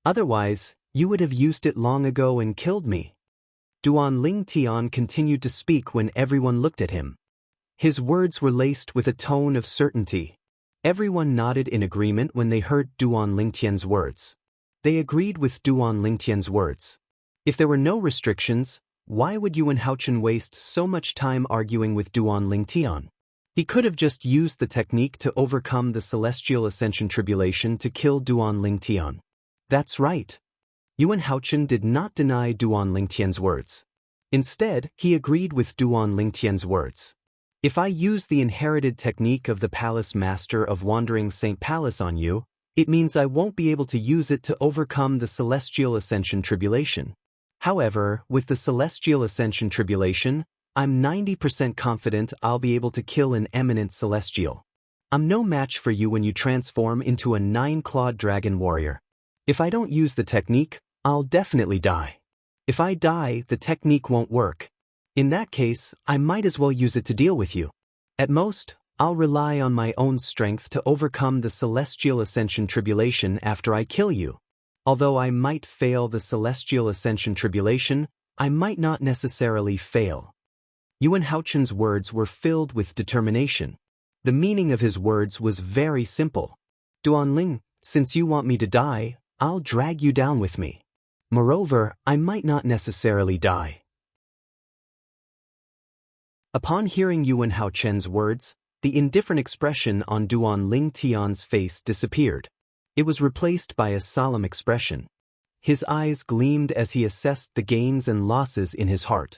Otherwise, you would have used it long ago and killed me. Duan Ling Tian continued to speak when everyone looked at him. His words were laced with a tone of certainty. Everyone nodded in agreement when they heard Duan Ling Tian's words. They agreed with Duan Ling Tian's words. If there were no restrictions, why would Yuan Haochen waste so much time arguing with Duan Ling Tian? He could have just used the technique to overcome the celestial ascension tribulation to kill Duan Ling Tian. That's right. Yuan Haochen did not deny Duan Ling Tian's words. Instead, he agreed with Duan Ling Tian's words. If I use the inherited technique of the Palace Master of Wandering Saint Palace on you, it means I won't be able to use it to overcome the celestial ascension tribulation. However, with the celestial ascension tribulation, I'm 90% confident I'll be able to kill an eminent celestial. I'm no match for you when you transform into a 9-clawed dragon warrior. If I don't use the technique, I'll definitely die. If I die, the technique won't work. In that case, I might as well use it to deal with you. At most, I'll rely on my own strength to overcome the celestial ascension tribulation after I kill you. Although I might fail the celestial ascension tribulation, I might not necessarily fail. Yuan Haochen's words were filled with determination. The meaning of his words was very simple. Duan Ling, since you want me to die, I'll drag you down with me. Moreover, I might not necessarily die. Upon hearing Yuan Haochen's words, the indifferent expression on Duan Ling Tian's face disappeared. It was replaced by a solemn expression. His eyes gleamed as he assessed the gains and losses in his heart.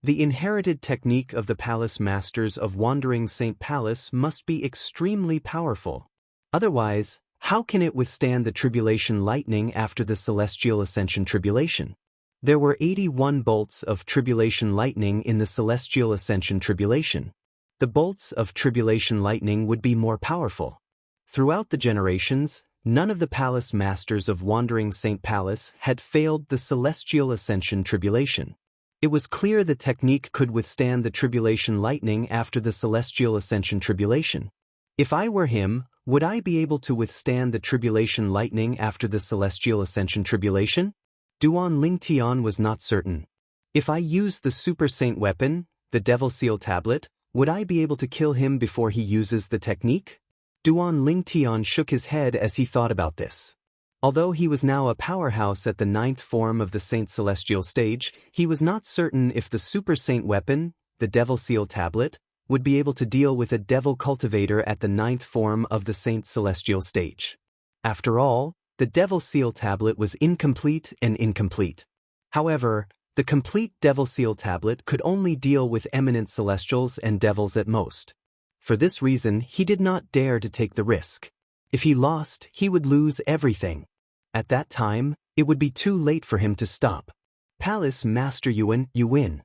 The inherited technique of the Palace Masters of Wandering Saint Palace must be extremely powerful. Otherwise, how can it withstand the tribulation lightning after the celestial ascension tribulation? There were 81 bolts of tribulation lightning in the celestial ascension tribulation. The bolts of tribulation lightning would be more powerful. Throughout the generations, none of the Palace Masters of Wandering Saint Palace had failed the celestial ascension tribulation. It was clear the technique could withstand the tribulation lightning after the celestial ascension tribulation. If I were him, would I be able to withstand the tribulation lightning after the celestial ascension tribulation? Duan Ling Tian was not certain. If I used the Super Saint weapon, the Devil Seal Tablet, would I be able to kill him before he uses the technique? Duan Ling Tian shook his head as he thought about this. Although he was now a powerhouse at the 9th form of the Saint Celestial stage, he was not certain if the Super Saint weapon, the Devil Seal Tablet, would be able to deal with a Devil Cultivator at the 9th form of the Saint Celestial stage. After all, the Devil Seal Tablet was incomplete and incomplete. However, the complete Devil Seal Tablet could only deal with eminent celestials and devils at most. For this reason, he did not dare to take the risk. If he lost, he would lose everything. At that time, it would be too late for him to stop. Palace Master Yuan, you win.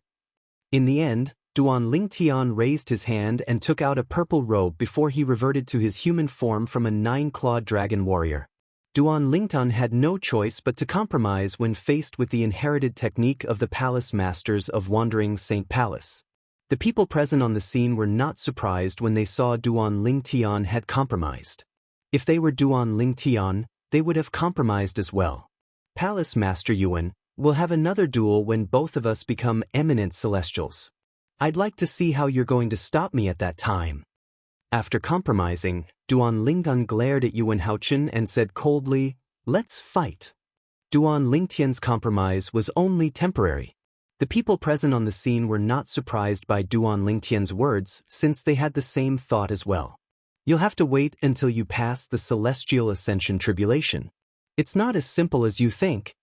In the end, Duan Ling Tian raised his hand and took out a purple robe before he reverted to his human form from a 9-clawed dragon warrior. Duan Ling Tian had no choice but to compromise when faced with the inherited technique of the Palace Masters of Wandering Saint Palace. The people present on the scene were not surprised when they saw Duan Lingtian had compromised. If they were Duan Lingtian, they would have compromised as well. Palace Master Yuan, we'll have another duel when both of us become eminent celestials. I'd like to see how you're going to stop me at that time. After compromising, Duan Lingtian glared at Yuan Haochen and said coldly, "Let's fight." Duan Lingtian's compromise was only temporary. The people present on the scene were not surprised by Duan Lingtian's words since they had the same thought as well. You'll have to wait until you pass the Celestial Ascension Tribulation. It's not as simple as you think.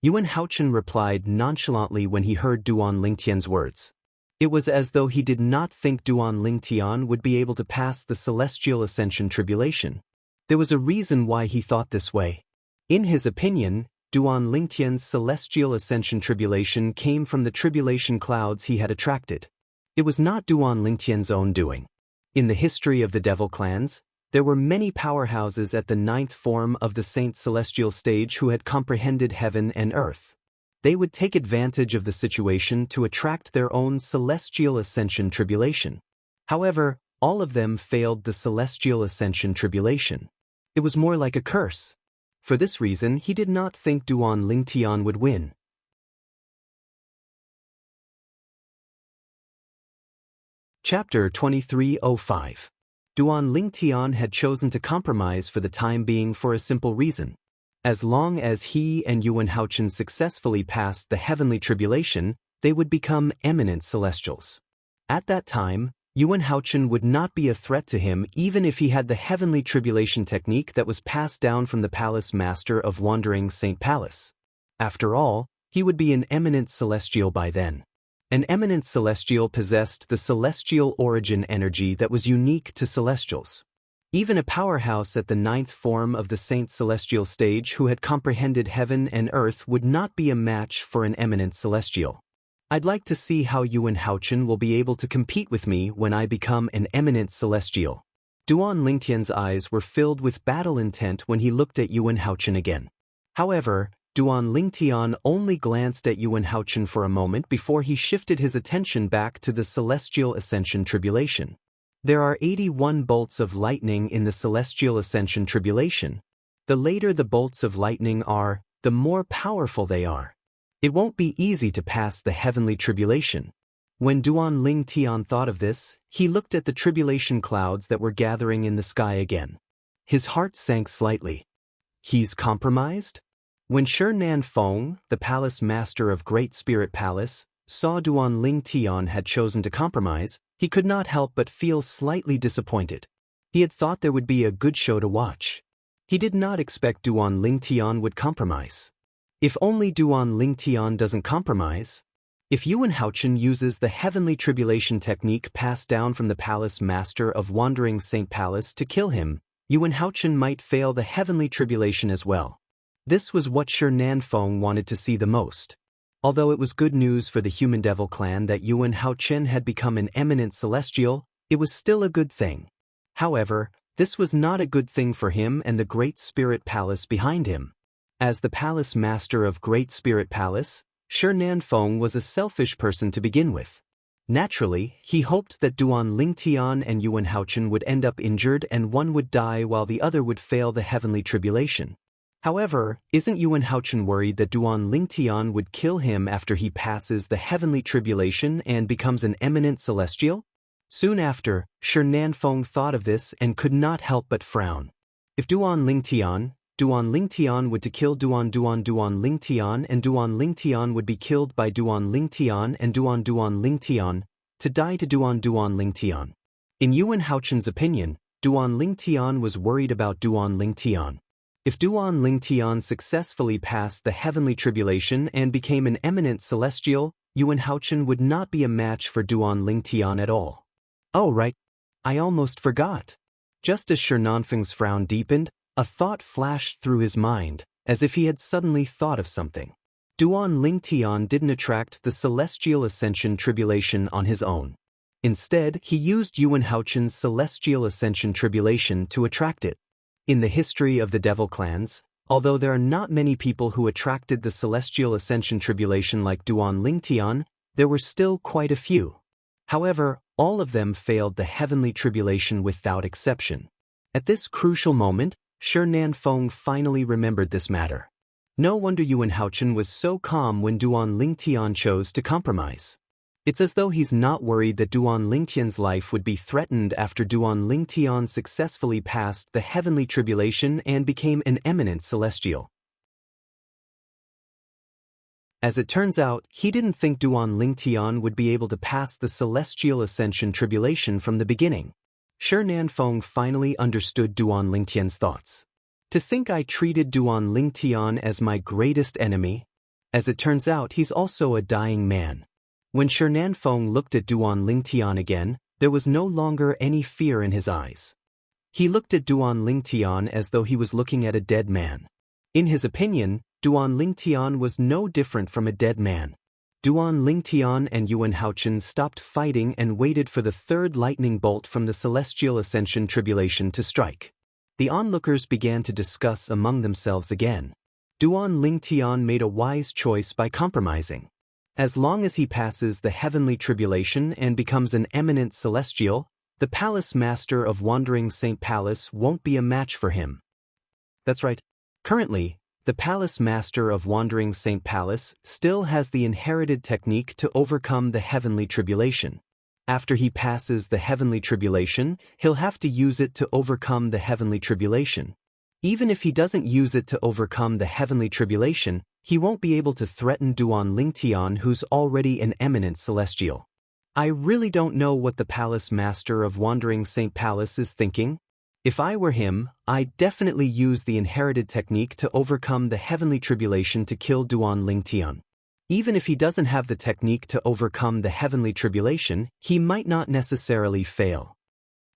Yuan Haochen replied nonchalantly when he heard Duan Lingtian's words. It was as though he did not think Duan Lingtian would be able to pass the Celestial Ascension Tribulation. There was a reason why he thought this way. In his opinion, Duan Lingtian's Celestial Ascension Tribulation came from the tribulation clouds he had attracted. It was not Duan Lingtian's own doing. In the history of the Devil Clans, there were many powerhouses at the 9th form of the Saint Celestial stage who had comprehended heaven and earth. They would take advantage of the situation to attract their own Celestial Ascension Tribulation. However, all of them failed the Celestial Ascension Tribulation. It was more like a curse. For this reason, he did not think Duan Lingtian would win. Chapter 2305. Duan Lingtian had chosen to compromise for the time being for a simple reason. As long as he and Yuan Haochen successfully passed the heavenly tribulation, they would become eminent celestials. At that time, Yuan Haochen would not be a threat to him even if he had the heavenly tribulation technique that was passed down from the Palace Master of Wandering Saint Palace. After all, he would be an eminent celestial by then. An eminent celestial possessed the celestial origin energy that was unique to celestials. Even a powerhouse at the 9th form of the Saint Celestial stage who had comprehended heaven and earth would not be a match for an eminent celestial. I'd like to see how Yuan Haochen will be able to compete with me when I become an eminent celestial. Duan Lingtian's eyes were filled with battle intent when he looked at Yuan Haochen again. However, Duan Lingtian only glanced at Yuan Haochen for a moment before he shifted his attention back to the Celestial Ascension Tribulation. There are 81 bolts of lightning in the Celestial Ascension Tribulation. The later the bolts of lightning are, the more powerful they are. It won't be easy to pass the heavenly tribulation. When Duan Lingtian thought of this, he looked at the tribulation clouds that were gathering in the sky again. His heart sank slightly. He's compromised? When Shi Feng, the palace master of Great Spirit Palace, saw Duan Lingtian had chosen to compromise, he could not help but feel slightly disappointed. He had thought there would be a good show to watch. He did not expect Duan Lingtian would compromise. If only Duan Lingtian doesn't compromise. If Yuan Haochen uses the heavenly tribulation technique passed down from the palace master of Wandering Saint Palace to kill him, Yuan Haochen might fail the heavenly tribulation as well. This was what Shi Feng wanted to see the most. Although it was good news for the human devil clan that Yuan Haochen had become an eminent celestial, it was still a good thing. However, this was not a good thing for him and the Great Spirit Palace behind him. As the palace master of Great Spirit Palace, Shi Feng was a selfish person to begin with. Naturally, he hoped that Duan Lingtian and Yuan Haochen would end up injured and one would die while the other would fail the heavenly tribulation. However, isn't Yuan Haochen worried that Duan Lingtian would kill him after he passes the heavenly tribulation and becomes an eminent celestial? Soon after, Shi Feng thought of this and could not help but frown. If Duan Lingtian would to kill Duan Lingtian and Duan Lingtian would be killed by Duan Lingtian and Duan Lingtian, to die to Duan Lingtian. In Yuan Haochen's opinion, Duan Lingtian was worried about Duan Lingtian. If Duan Lingtian successfully passed the heavenly tribulation and became an eminent celestial, Yuan Haochen would not be a match for Duan Lingtian at all. Oh right, I almost forgot. Just as Shi Feng's frown deepened, a thought flashed through his mind, as if he had suddenly thought of something. Duan Lingtian didn't attract the Celestial Ascension Tribulation on his own. Instead, he used Yuan Haochen's Celestial Ascension Tribulation to attract it. In the history of the Devil Clans, although there are not many people who attracted the Celestial Ascension Tribulation like Duan Lingtian, there were still quite a few. However, all of them failed the heavenly tribulation without exception. At this crucial moment, Shi Nanfeng finally remembered this matter. No wonder Yuan Haochen was so calm when Duan Lingtian chose to compromise. It's as though he's not worried that Duan Lingtian's life would be threatened after Duan Lingtian successfully passed the heavenly tribulation and became an eminent celestial. As it turns out, he didn't think Duan Lingtian would be able to pass the celestial ascension tribulation from the beginning. Shi Nanfeng finally understood Duan Lingtian's thoughts. To think I treated Duan Lingtian as my greatest enemy? As it turns out, he's also a dying man. When Shi Nanfeng looked at Duan Lingtian again, there was no longer any fear in his eyes. He looked at Duan Lingtian as though he was looking at a dead man. In his opinion, Duan Lingtian was no different from a dead man. Duan Lingtian and Yuan Haochen stopped fighting and waited for the third lightning bolt from the celestial ascension tribulation to strike. The onlookers began to discuss among themselves again. Duan Lingtian made a wise choice by compromising. As long as he passes the heavenly tribulation and becomes an eminent celestial, the palace master of Wandering Saint Palace won't be a match for him. That's right. Currently, the palace master of Wandering Saint Palace still has the inherited technique to overcome the heavenly tribulation. After he passes the heavenly tribulation, he'll have to use it to overcome the heavenly tribulation. Even if he doesn't use it to overcome the heavenly tribulation, he won't be able to threaten Duan Lingtian, who's already an eminent celestial. I really don't know what the palace master of Wandering Saint Palace is thinking. If I were him, I'd definitely use the inherited technique to overcome the heavenly tribulation to kill Duan Lingtian. Even if he doesn't have the technique to overcome the heavenly tribulation, he might not necessarily fail.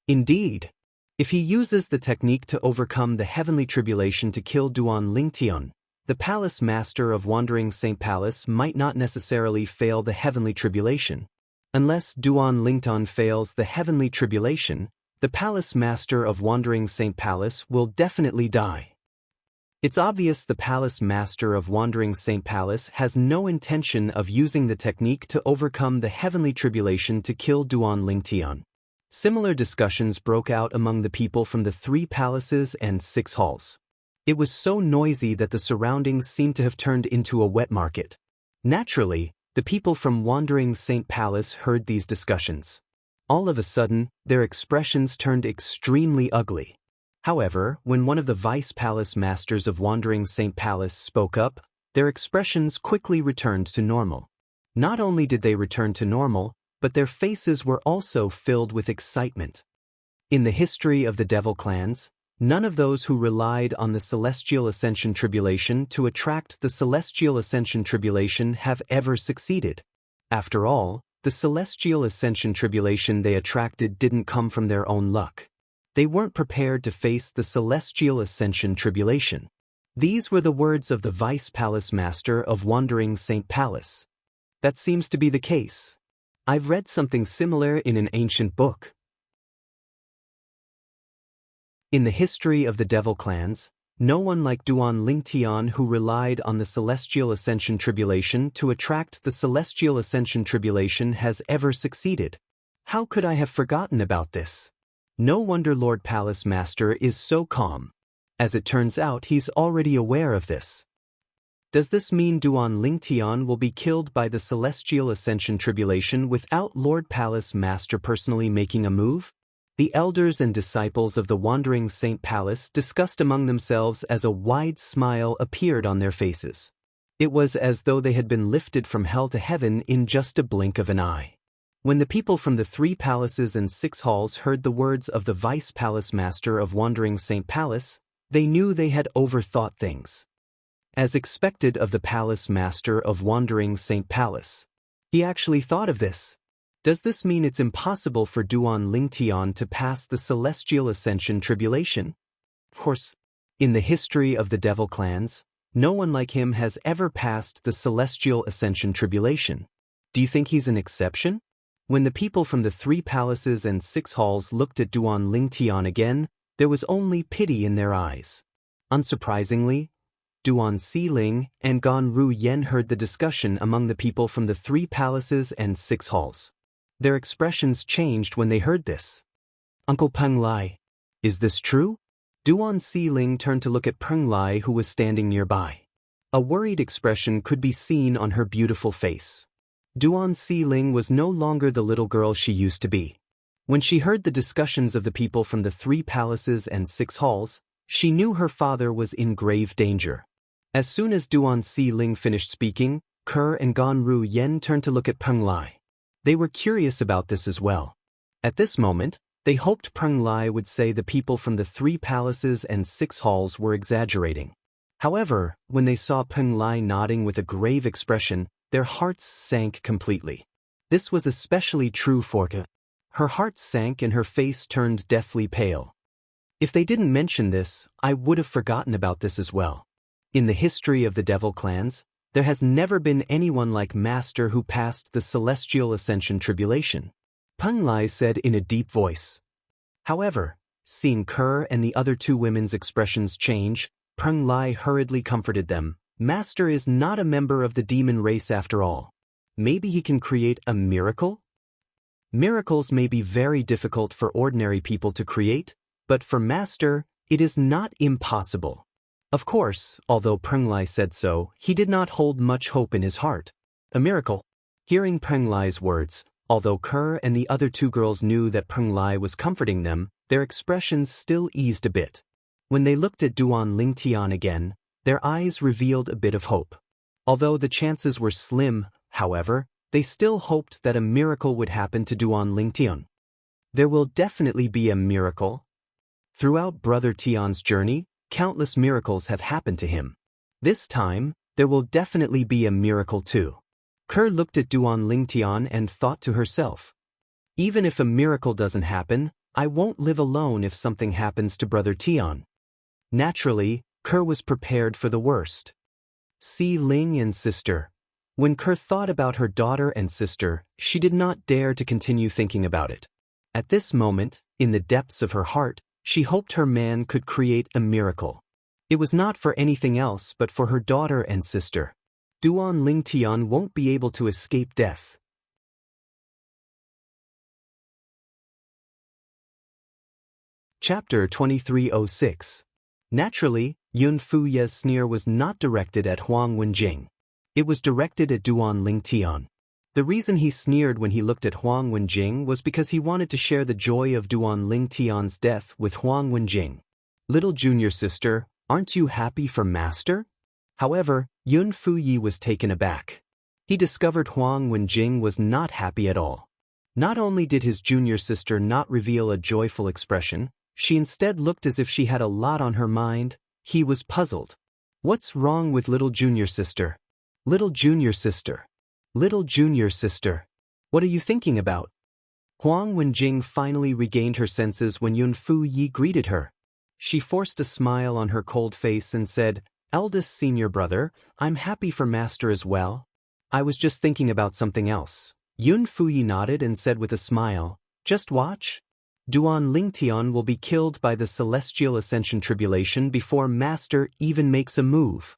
Indeed, if he uses the technique to overcome the heavenly tribulation to kill Duan Lingtian, the palace master of Wandering Saint Palace might not necessarily fail the heavenly tribulation. Unless Duan Lingtian fails the heavenly tribulation, the palace master of Wandering Saint Palace will definitely die. It's obvious the palace master of Wandering Saint Palace has no intention of using the technique to overcome the heavenly tribulation to kill Duan Lingtian. Similar discussions broke out among the people from the 3 palaces and 6 halls. It was so noisy that the surroundings seemed to have turned into a wet market. Naturally, the people from Wandering Saint Palace heard these discussions. All of a sudden, their expressions turned extremely ugly. However, when one of the vice palace masters of Wandering Saint Palace spoke up, their expressions quickly returned to normal. Not only did they return to normal, but their faces were also filled with excitement. In the history of the devil clans, none of those who relied on the celestial ascension tribulation to attract the celestial ascension tribulation have ever succeeded. After all, the celestial ascension tribulation they attracted didn't come from their own luck. They weren't prepared to face the celestial ascension tribulation. These were the words of the vice palace master of Wandering Saint Palace. That seems to be the case. I've read something similar in an ancient book. In the history of the devil clans, no one like Duan Lingtian who relied on the celestial ascension tribulation to attract the celestial ascension tribulation has ever succeeded. How could I have forgotten about this? No wonder Lord Palace Master is so calm. As it turns out, he's already aware of this. Does this mean Duan Lingtian will be killed by the celestial ascension tribulation without Lord Palace Master personally making a move? The elders and disciples of the Wandering Saint Palace discussed among themselves as a wide smile appeared on their faces. It was as though they had been lifted from hell to heaven in just a blink of an eye. When the people from the 3 palaces and 6 halls heard the words of the Vice Palace Master of Wandering Saint Palace, they knew they had overthought things. As expected of the Palace Master of Wandering Saint Palace, he actually thought of this. Does this mean it's impossible for Duan Lingtian to pass the celestial ascension tribulation? Of course, in the history of the devil clans, no one like him has ever passed the celestial ascension tribulation. Do you think he's an exception? When the people from the 3 palaces and 6 halls looked at Duan Lingtian again, there was only pity in their eyes. Unsurprisingly, Duan Xiling and Gan Ru Yen heard the discussion among the people from the 3 palaces and 6 halls. Their expressions changed when they heard this. Uncle Peng Lai, is this true? Duan Si-ling turned to look at Peng Lai, who was standing nearby. A worried expression could be seen on her beautiful face. Duan Si-ling was no longer the little girl she used to be. When she heard the discussions of the people from the 3 palaces and 6 halls, she knew her father was in grave danger. As soon as Duan Si-ling finished speaking, Kerr and Gan Ru Yen turned to look at Peng Lai. They were curious about this as well. At this moment, they hoped Peng Lai would say the people from the 3 palaces and 6 halls were exaggerating. However, when they saw Peng Lai nodding with a grave expression, their hearts sank completely. This was especially true for Ke. Her heart sank and her face turned deathly pale. If they didn't mention this, I would have forgotten about this as well. In the history of the Devil clans, there has never been anyone like Master who passed the Celestial Ascension Tribulation, Peng Lai said in a deep voice. However, seeing Kerr and the other 2 women's expressions change, Peng Lai hurriedly comforted them. Master is not a member of the demon race after all. Maybe he can create a miracle? Miracles may be very difficult for ordinary people to create, but for Master, it is not impossible. Of course, although Peng Lai said so, he did not hold much hope in his heart. A miracle? Hearing Peng Lai's words, although Kerr and the other 2 girls knew that Peng Lai was comforting them, their expressions still eased a bit. When they looked at Duan Lingtian again, their eyes revealed a bit of hope. Although the chances were slim, however, they still hoped that a miracle would happen to Duan Lingtian. There will definitely be a miracle. Throughout Brother Tian's journey, countless miracles have happened to him. This time, there will definitely be a miracle too. Kerr looked at Duan Lingtian and thought to herself, even if a miracle doesn't happen, I won't live alone if something happens to Brother Tian. Naturally, Kerr was prepared for the worst. Si Ling and sister. When Kerr thought about her daughter and sister, she did not dare to continue thinking about it. At this moment, in the depths of her heart, she hoped her man could create a miracle. It was not for anything else but for her daughter and sister. Duan Lingtian won't be able to escape death. Chapter 2306. Naturally, Yun Fuye's sneer was not directed at Huang Wenjing. It was directed at Duan Lingtian. The reason he sneered when he looked at Huang Wenjing was because he wanted to share the joy of Duan Lingtian's death with Huang Wenjing. Little junior sister, aren't you happy for Master? However, Yun Fuyi was taken aback. He discovered Huang Wenjing was not happy at all. Not only did his junior sister not reveal a joyful expression, she instead looked as if she had a lot on her mind. He was puzzled. What's wrong with little junior sister? Little junior sister. Little junior sister. What are you thinking about? Huang Wenjing finally regained her senses when Yun Fuyi greeted her. She forced a smile on her cold face and said, Eldest senior brother, I'm happy for Master as well. I was just thinking about something else. Yun Fuyi nodded and said with a smile, Just watch. Duan Lingtian will be killed by the Celestial Ascension Tribulation before Master even makes a move.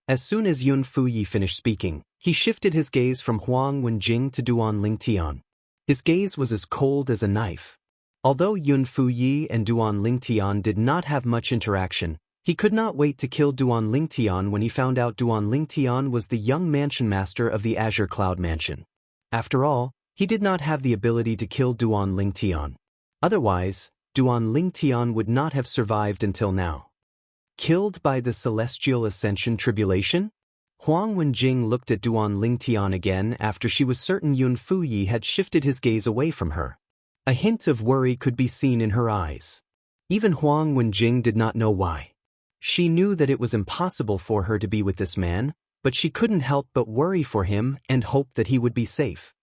As soon as Yun Fuyi finished speaking, he shifted his gaze from Huang Wenjing to Duan Lingtian. His gaze was as cold as a knife. Although Yun Fuyi and Duan Lingtian did not have much interaction, he could not wait to kill Duan Lingtian when he found out Duan Lingtian was the young mansion master of the Azure Cloud Mansion. After all, he did not have the ability to kill Duan Lingtian. Otherwise, Duan Lingtian would not have survived until now. Killed by the Celestial Ascension Tribulation? Huang Wenjing looked at Duan Lingtian again after she was certain Yun Fuyi had shifted his gaze away from her. A hint of worry could be seen in her eyes. Even Huang Wenjing did not know why. She knew that it was impossible for her to be with this man, but she couldn't help but worry for him and hope that he would be safe.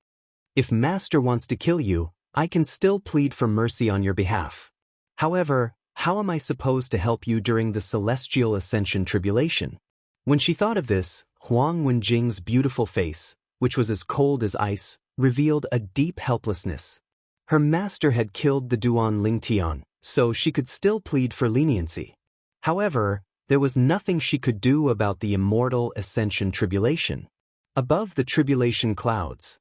If Master wants to kill you, I can still plead for mercy on your behalf. However, how am I supposed to help you during the Celestial Ascension Tribulation? When she thought of this, Huang Wenjing's beautiful face, which was as cold as ice, revealed a deep helplessness. Her master had killed the Duan Lingtian, so she could still plead for leniency. However, there was nothing she could do about the immortal Ascension Tribulation. Above the tribulation clouds.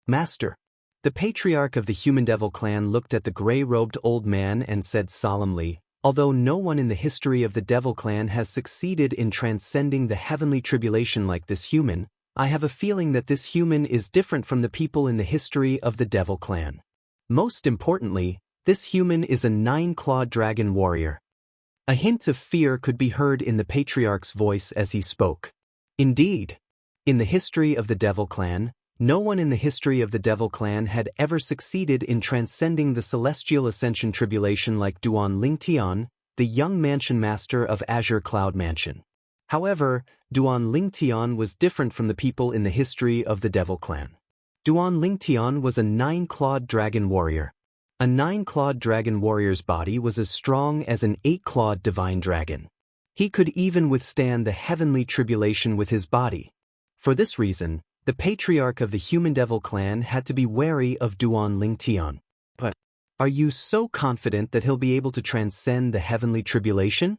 Master. The patriarch of the Human Devil clan looked at the gray-robed old man and said solemnly, "Although no one in the history of the Devil clan has succeeded in transcending the heavenly tribulation like this human, I have a feeling that this human is different from the people in the history of the Devil clan. Most importantly, this human is a 9-clawed dragon warrior." A hint of fear could be heard in the patriarch's voice as he spoke. Indeed, in the history of the Devil clan, no one in the history of the Devil clan had ever succeeded in transcending the celestial ascension tribulation like Duan Lingtian, the young mansion master of Azure Cloud Mansion. However, Duan Lingtian was different from the people in the history of the Devil clan. Duan Lingtian was a 9-clawed dragon warrior. A 9-clawed dragon warrior's body was as strong as an 8-clawed divine dragon. He could even withstand the heavenly tribulation with his body. For this reason, the patriarch of the Human Devil clan had to be wary of Duan Lingtian. "But are you so confident that he'll be able to transcend the heavenly tribulation?"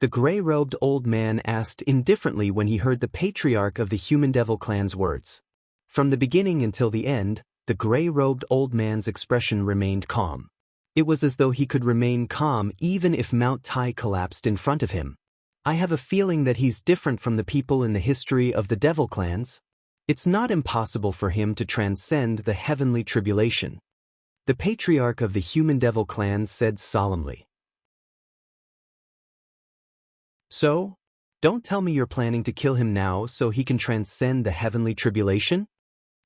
the gray-robed old man asked indifferently when he heard the patriarch of the Human Devil clan's words. From the beginning until the end, the gray-robed old man's expression remained calm. It was as though he could remain calm even if Mount Tai collapsed in front of him. "I have a feeling that he's different from the people in the history of the Devil clans. It's not impossible for him to transcend the heavenly tribulation," the patriarch of the Human Devil clan said solemnly. "So, don't tell me you're planning to kill him now so he can transcend the heavenly tribulation?"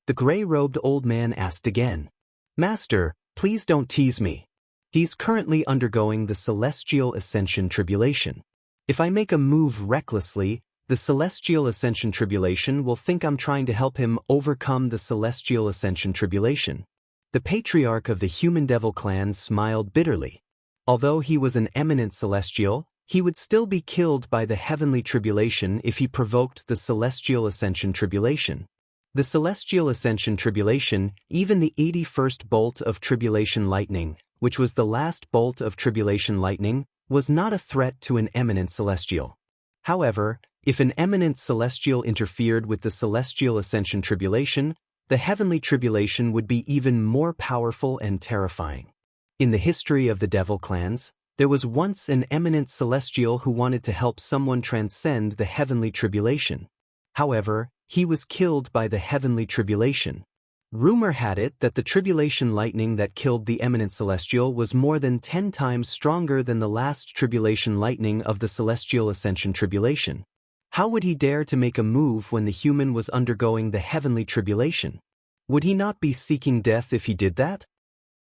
the gray-robed old man asked again. "Master, please don't tease me. He's currently undergoing the celestial ascension tribulation. If I make a move recklessly, the celestial ascension tribulation will think I'm trying to help him overcome the celestial ascension tribulation." The patriarch of the Human Devil clan smiled bitterly. Although he was an eminent celestial, he would still be killed by the heavenly tribulation if he provoked the celestial ascension tribulation. The celestial ascension tribulation, even the 81st bolt of tribulation lightning, which was the last bolt of tribulation lightning, was not a threat to an eminent celestial. However, if an eminent celestial interfered with the celestial ascension tribulation, the heavenly tribulation would be even more powerful and terrifying. In the history of the Devil clans, there was once an eminent celestial who wanted to help someone transcend the heavenly tribulation. However, he was killed by the heavenly tribulation. Rumor had it that the tribulation lightning that killed the eminent celestial was more than 10 times stronger than the last tribulation lightning of the celestial ascension tribulation. How would he dare to make a move when the human was undergoing the heavenly tribulation? Would he not be seeking death if he did that?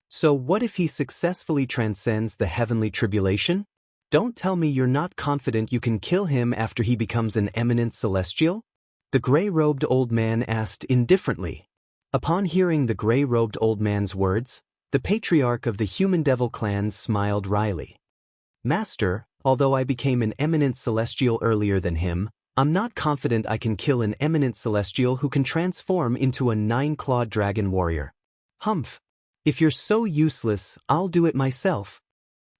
So what if he successfully transcends the heavenly tribulation? Don't tell me you're not confident you can kill him after he becomes an eminent celestial? the gray-robed old man asked indifferently. Upon hearing the gray-robed old man's words, the patriarch of the Human Devil clan smiled wryly. "Master, although I became an eminent celestial earlier than him, I'm not confident I can kill an eminent celestial who can transform into a 9-clawed dragon warrior." "Humph. If you're so useless, I'll do it myself."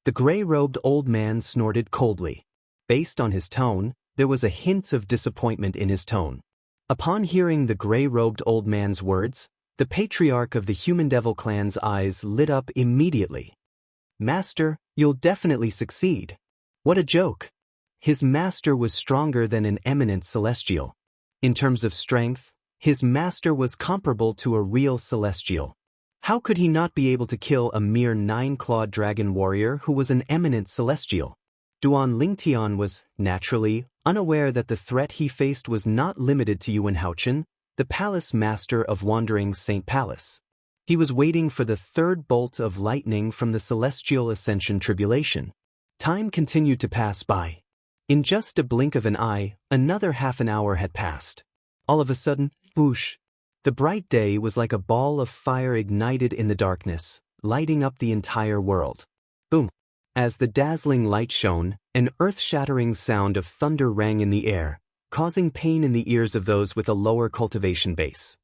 The gray-robed old man snorted coldly. Based on his tone, there was a hint of disappointment in his tone. Upon hearing the gray-robed old man's words, the patriarch of the Human Devil clan's eyes lit up immediately. "Master, you'll definitely succeed." What a joke! His master was stronger than an eminent celestial. In terms of strength, his master was comparable to a real celestial. How could he not be able to kill a mere 9-clawed dragon warrior who was an eminent celestial? Duan Lingtian was, naturally, unaware that the threat he faced was not limited to Yuan Haochen, the palace master of Wandering Saint Palace. He was waiting for the third bolt of lightning from the celestial ascension tribulation. Time continued to pass by. In just a blink of an eye, another half an hour had passed. All of a sudden, whoosh! The bright day was like a ball of fire ignited in the darkness, lighting up the entire world. Boom! As the dazzling light shone, an earth-shattering sound of thunder rang in the air, causing pain in the ears of those with a lower cultivation base.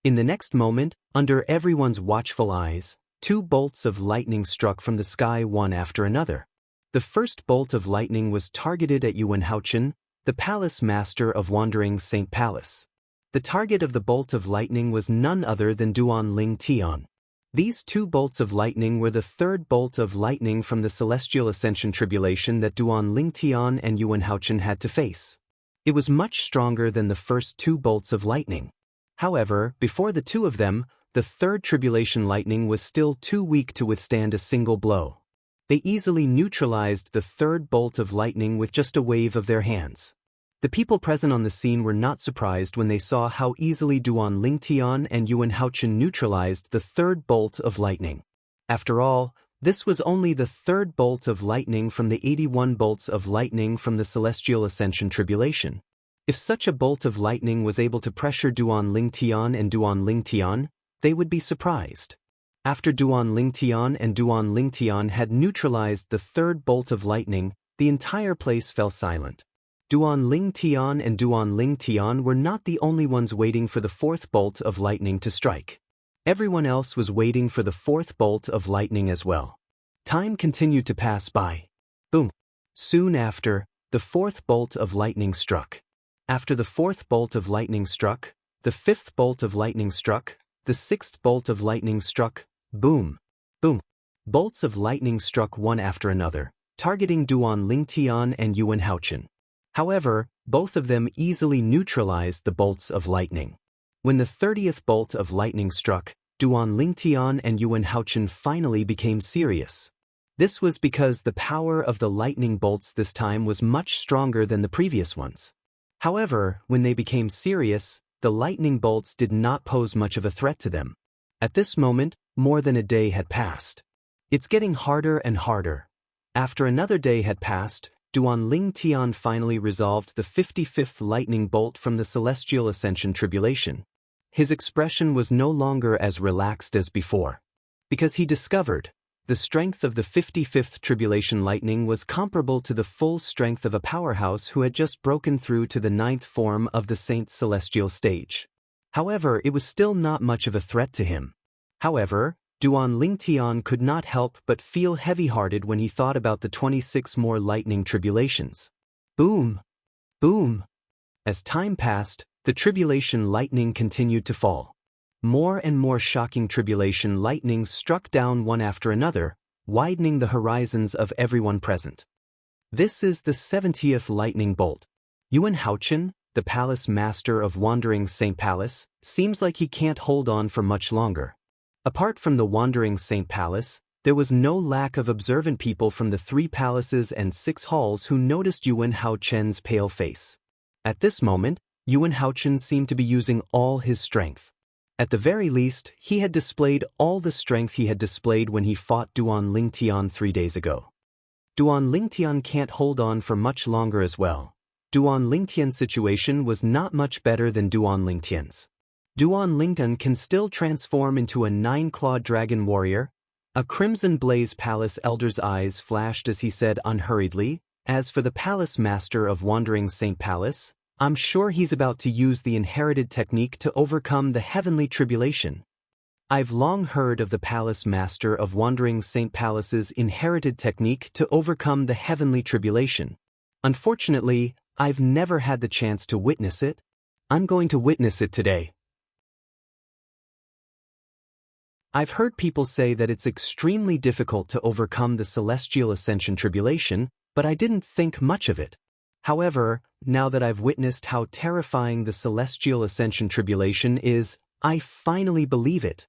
In the next moment, under everyone's watchful eyes, 2 bolts of lightning struck from the sky one after another. The first bolt of lightning was targeted at Yuan Haochen, the palace master of Wandering Saint Palace. The target of the bolt of lightning was none other than Duan Ling Tian. These two bolts of lightning were the third bolt of lightning from the Celestial Ascension Tribulation that Duan Ling Tian and Yuan Haochen had to face. It was much stronger than the first two bolts of lightning. However, before the two of them, the third tribulation lightning was still too weak to withstand a single blow. They easily neutralized the third bolt of lightning with just a wave of their hands. The people present on the scene were not surprised when they saw how easily Duan Ling Tian and Yuan Haochen neutralized the third bolt of lightning. After all, this was only the third bolt of lightning from the 81 bolts of lightning from the Celestial Ascension Tribulation. If such a bolt of lightning was able to pressure Duan Ling Tian and Duan Ling Tian, they would be surprised. After Duan Ling Tian and Duan Ling Tian had neutralized the third bolt of lightning, the entire place fell silent. Duan Ling Tian and Duan Ling Tian were not the only ones waiting for the fourth bolt of lightning to strike. Everyone else was waiting for the fourth bolt of lightning as well. Time continued to pass by. Boom! Soon after, the fourth bolt of lightning struck. After the fourth bolt of lightning struck, the fifth bolt of lightning struck, the sixth bolt of lightning struck. Boom! Boom! Bolts of lightning struck one after another, targeting Duan Ling Tian and Yuan Haochen. However, both of them easily neutralized the bolts of lightning. When the 30th bolt of lightning struck, Duan Ling Tian and Yuan Haochen finally became serious. This was because the power of the lightning bolts this time was much stronger than the previous ones. However, when they became serious, the lightning bolts did not pose much of a threat to them. At this moment, more than a day had passed. It's getting harder and harder. After another day had passed, Duan Ling Tian finally resolved the 55th lightning bolt from the Celestial Ascension Tribulation. His expression was no longer as relaxed as before. Because he discovered, the strength of the 55th tribulation lightning was comparable to the full strength of a powerhouse who had just broken through to the 9th form of the Saint's celestial stage. However, it was still not much of a threat to him. However, Duan Ling Tian could not help but feel heavy-hearted when he thought about the 26 more lightning tribulations. Boom! Boom! As time passed, the tribulation lightning continued to fall. More and more shocking tribulation lightnings struck down one after another, widening the horizons of everyone present. This is the 70th lightning bolt. Yuan Haochen, the palace master of Wandering Saint Palace, seems like he can't hold on for much longer. Apart from the Wandering Saint Palace, there was no lack of observant people from the 3 palaces and 6 halls who noticed Yuan Haochen's pale face. At this moment, Yuan Haochen seemed to be using all his strength. At the very least, he had displayed all the strength he had displayed when he fought Duan Ling Tian 3 days ago. Duan Ling Tian can't hold on for much longer as well. Duan Ling Tian's situation was not much better than Duan Ling Tian's. Duan Ling Tian can still transform into a 9-clawed dragon warrior. A crimson blaze palace elder's eyes flashed as he said unhurriedly, "As for the palace master of Wandering Saint Palace, I'm sure he's about to use the inherited technique to overcome the heavenly tribulation. I've long heard of the palace master of Wandering Saint Palace's inherited technique to overcome the heavenly tribulation. Unfortunately, I've never had the chance to witness it. I'm going to witness it today." I've heard people say that it's extremely difficult to overcome the Celestial Ascension Tribulation, but I didn't think much of it. However, now that I've witnessed how terrifying the Celestial Ascension Tribulation is, I finally believe it.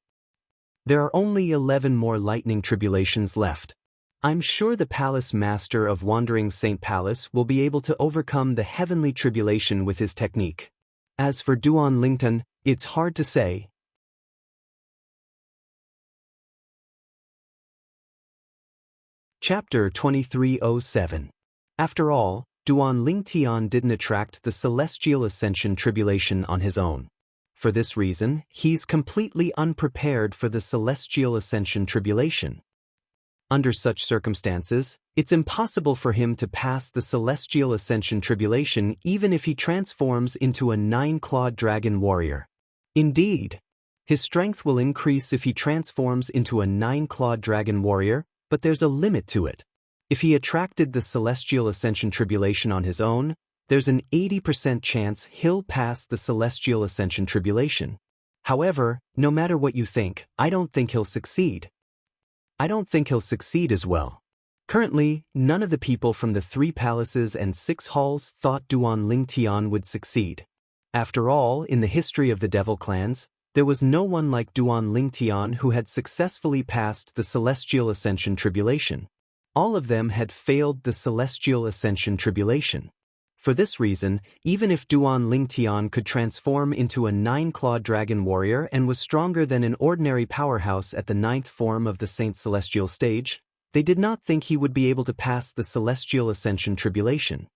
There are only 11 more lightning tribulations left. I'm sure the Palace Master of Wandering Saint Palace will be able to overcome the heavenly tribulation with his technique. As for Duan Ling Tian, it's hard to say. Chapter 2307. After all, Duan Ling Tian didn't attract the Celestial Ascension Tribulation on his own. For this reason, he's completely unprepared for the Celestial Ascension Tribulation. Under such circumstances, it's impossible for him to pass the Celestial Ascension Tribulation even if he transforms into a 9-clawed dragon warrior. Indeed, his strength will increase if he transforms into a 9-clawed dragon warrior, but there's a limit to it. If he attracted the Celestial Ascension Tribulation on his own, there's an 80% chance he'll pass the Celestial Ascension Tribulation. However, no matter what you think, I don't think he'll succeed. I don't think he'll succeed as well. Currently, none of the people from the 3 palaces and 6 halls thought Duan Lingtian would succeed. After all, in the history of the Devil clans, there was no one like Duan Lingtian who had successfully passed the Celestial Ascension Tribulation. All of them had failed the Celestial Ascension Tribulation. For this reason, even if Duan Lingtian could transform into a 9-clawed dragon warrior and was stronger than an ordinary powerhouse at the 9th form of the Saint Celestial stage, they did not think he would be able to pass the Celestial Ascension Tribulation.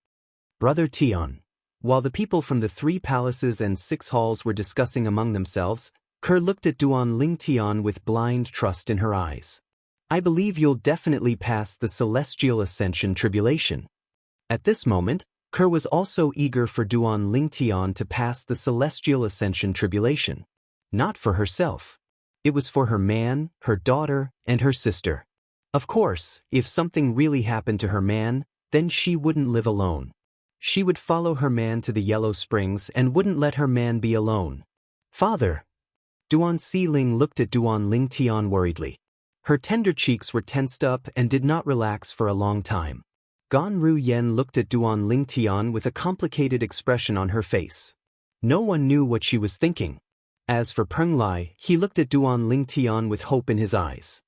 Brother Tian. While the people from the 3 palaces and 6 halls were discussing among themselves, Kerr looked at Duan Lingtian with blind trust in her eyes. I believe you'll definitely pass the Celestial Ascension Tribulation. At this moment, Kerr was also eager for Duan Lingtian to pass the Celestial Ascension Tribulation. Not for herself. It was for her man, her daughter, and her sister. Of course, if something really happened to her man, then she wouldn't live alone. She would follow her man to the Yellow Springs and wouldn't let her man be alone. Father! Duan Siling looked at Duan Lingtian worriedly. Her tender cheeks were tensed up and did not relax for a long time. Gan Ru Yen looked at Duan Lingtian with a complicated expression on her face. No one knew what she was thinking. As for Peng Lai, he looked at Duan Lingtian with hope in his eyes.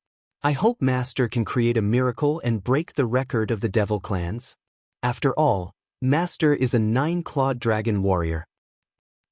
I hope Master can create a miracle and break the record of the Devil clans. After all, Master is a 9-clawed dragon warrior.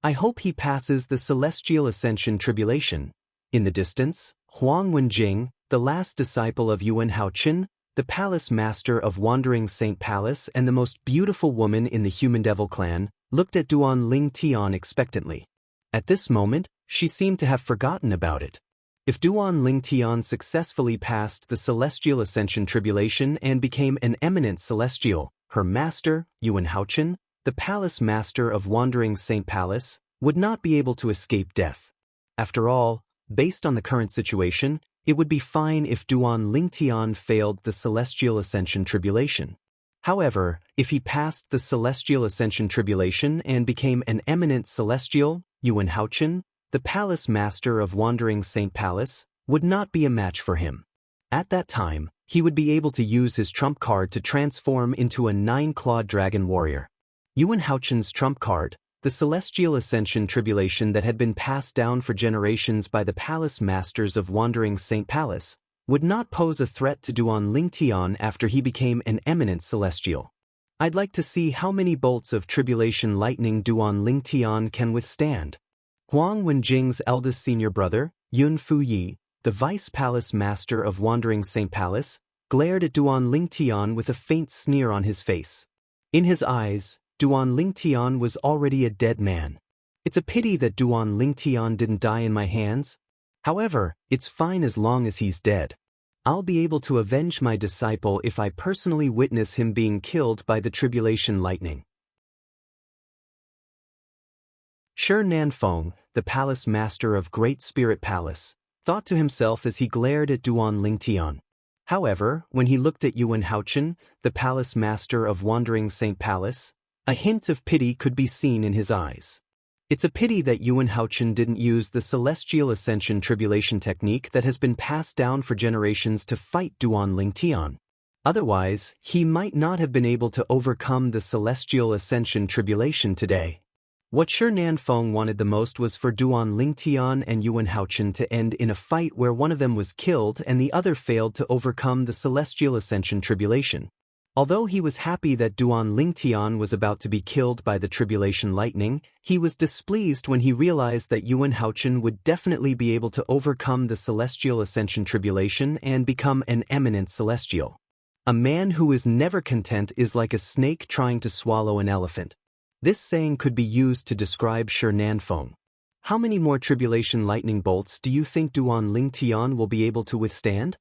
I hope he passes the Celestial Ascension Tribulation. In the distance, Huang Wenjing, the last disciple of Yuan Haochen, the palace master of Wandering Saint Palace and the most beautiful woman in the Human Devil clan, looked at Duan Lingtian expectantly. At this moment, she seemed to have forgotten about it. If Duan Lingtian successfully passed the Celestial Ascension Tribulation and became an eminent celestial, her master, Yuan Haochen, the palace master of Wandering Saint Palace, would not be able to escape death. After all, based on the current situation, it would be fine if Duan Lingtian failed the Celestial Ascension Tribulation. However, if he passed the Celestial Ascension Tribulation and became an eminent celestial, Yuan Haochen, the palace master of Wandering Saint Palace, would not be a match for him. At that time, he would be able to use his trump card to transform into a 9-clawed dragon warrior. Yuan Haochen's trump card, the Celestial Ascension Tribulation that had been passed down for generations by the palace masters of Wandering Saint Palace, would not pose a threat to Duan Lingtian after he became an eminent celestial. I'd like to see how many bolts of tribulation lightning Duan Lingtian can withstand. Huang Wenjing's eldest senior brother, Yun Fuyi, the vice palace master of Wandering Saint Palace, glared at Duan Lingtian with a faint sneer on his face. In his eyes, Duan Lingtian was already a dead man. It's a pity that Duan Lingtian didn't die in my hands. However, it's fine as long as he's dead. I'll be able to avenge my disciple if I personally witness him being killed by the tribulation lightning. Shi Nanfeng, the palace master of Great Spirit Palace, thought to himself as he glared at Duan Lingtian. However, when he looked at Yuan Haochen, the palace master of Wandering Saint Palace, a hint of pity could be seen in his eyes. It's a pity that Yuan Haochen didn't use the Celestial Ascension Tribulation technique that has been passed down for generations to fight Duan Lingtian. Otherwise, he might not have been able to overcome the Celestial Ascension Tribulation today. What Shi Nanfeng wanted the most was for Duan Lingtian and Yuan Haochen to end in a fight where one of them was killed and the other failed to overcome the Celestial Ascension Tribulation. Although he was happy that Duan Lingtian was about to be killed by the tribulation lightning, he was displeased when he realized that Yuan Haochen would definitely be able to overcome the Celestial Ascension Tribulation and become an eminent celestial. A man who is never content is like a snake trying to swallow an elephant. This saying could be used to describe Shi Nanfeng. How many more tribulation lightning bolts do you think Duan Lingtian will be able to withstand?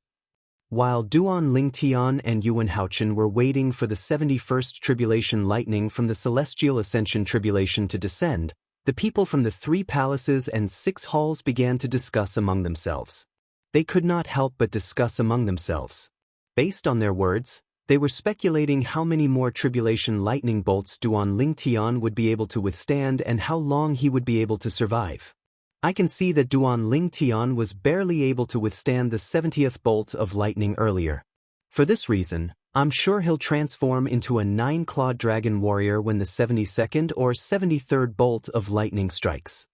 While Duan Lingtian and Yuan Haochen were waiting for the 71st tribulation lightning from the Celestial Ascension Tribulation to descend, the people from the 3 palaces and 6 halls began to discuss among themselves. They could not help but discuss among themselves. Based on their words, They were speculating how many more tribulation lightning bolts Duan Lingtian would be able to withstand and how long he would be able to survive. I can see that Duan Lingtian was barely able to withstand the 70th bolt of lightning earlier. For this reason, I'm sure he'll transform into a 9-clawed dragon warrior when the 72nd or 73rd bolt of lightning strikes.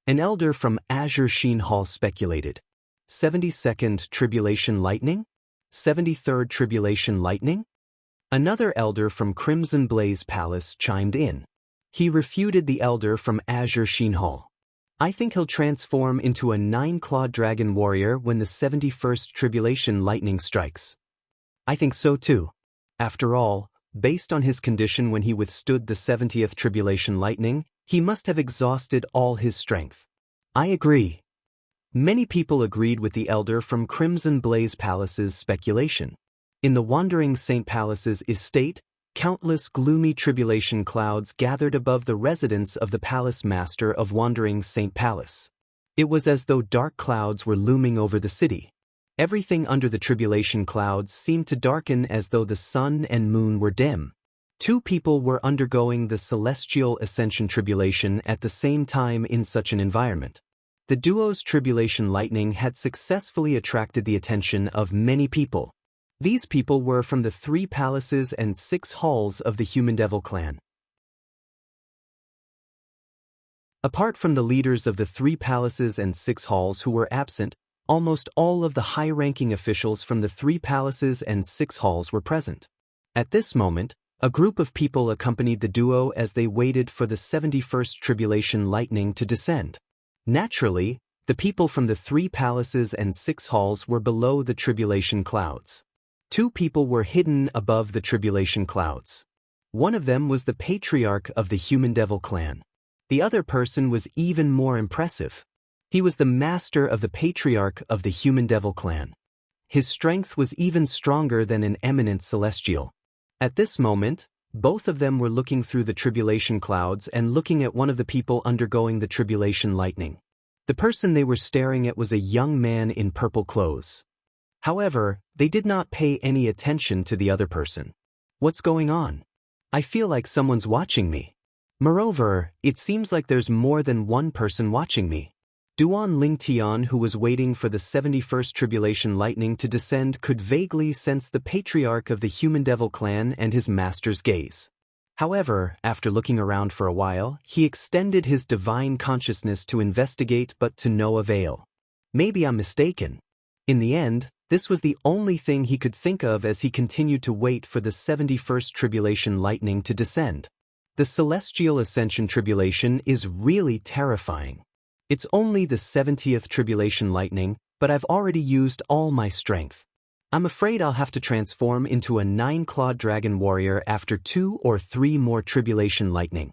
An elder from Azure Sheen Hall speculated. 72nd Tribulation Lightning? 73rd Tribulation Lightning? Another elder from Crimson Blaze Palace chimed in. He refuted the elder from Azure Sheen Hall. I think he'll transform into a 9-clawed dragon warrior when the 71st Tribulation Lightning strikes. I think so too. After all, based on his condition when he withstood the 70th Tribulation Lightning, he must have exhausted all his strength. I agree. Many people agreed with the elder from Crimson Blaze Palace's speculation. In the Wandering Saint Palace's estate, countless gloomy tribulation clouds gathered above the residence of the palace master of Wandering Saint Palace. It was as though dark clouds were looming over the city. Everything under the tribulation clouds seemed to darken as though the sun and moon were dim. 2 people were undergoing the celestial ascension tribulation at the same time in such an environment. The duo's tribulation lightning had successfully attracted the attention of many people. These people were from the 3 palaces and 6 halls of the Human Devil clan. Apart from the leaders of the 3 palaces and 6 halls who were absent, almost all of the high-ranking officials from the 3 palaces and 6 halls were present. At this moment, a group of people accompanied the duo as they waited for the 71st Tribulation Lightning to descend. Naturally, the people from the 3 palaces and 6 halls were below the tribulation clouds. 2 people were hidden above the tribulation clouds. One of them was the patriarch of the Human Devil clan. The other person was even more impressive. He was the master of the patriarch of the Human Devil clan. His strength was even stronger than an eminent celestial. At this moment, both of them were looking through the tribulation clouds and looking at one of the people undergoing the tribulation lightning. The person they were staring at was a young man in purple clothes. However, they did not pay any attention to the other person. What's going on? I feel like someone's watching me. Moreover, it seems like there's more than one person watching me. Duan Lingtian, who was waiting for the 71st Tribulation Lightning to descend, could vaguely sense the patriarch of the Human Devil clan and his master's gaze. However, after looking around for a while, he extended his divine consciousness to investigate but to no avail. Maybe I'm mistaken. In the end, this was the only thing he could think of as he continued to wait for the 71st Tribulation Lightning to descend. The Celestial Ascension Tribulation is really terrifying. It's only the 70th Tribulation Lightning, but I've already used all my strength. I'm afraid I'll have to transform into a 9-clawed dragon warrior after 2 or 3 more Tribulation Lightning.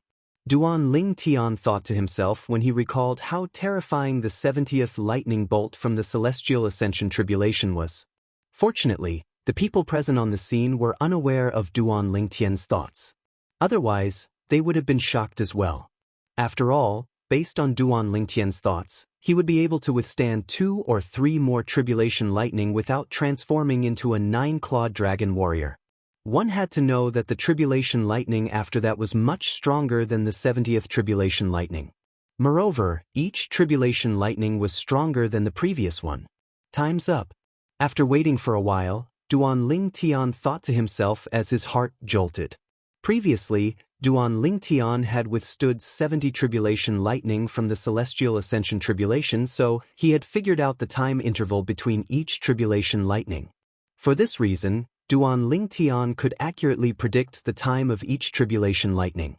Duan Lingtian thought to himself when he recalled how terrifying the 70th lightning bolt from the Celestial Ascension Tribulation was. Fortunately, the people present on the scene were unaware of Duan Lingtian's thoughts. Otherwise, they would have been shocked as well. After all, based on Duan Lingtian's thoughts, he would be able to withstand 2 or 3 more tribulation lightning without transforming into a 9-clawed dragon warrior. One had to know that the tribulation lightning after that was much stronger than the 70th tribulation lightning. Moreover, each tribulation lightning was stronger than the previous one. Time's up. After waiting for a while, Duan Lingtian thought to himself as his heart jolted. Previously, Duan Lingtian had withstood 70 tribulation lightning from the Celestial Ascension Tribulation, so he had figured out the time interval between each tribulation lightning. For this reason, Duan Lingtian could accurately predict the time of each tribulation lightning.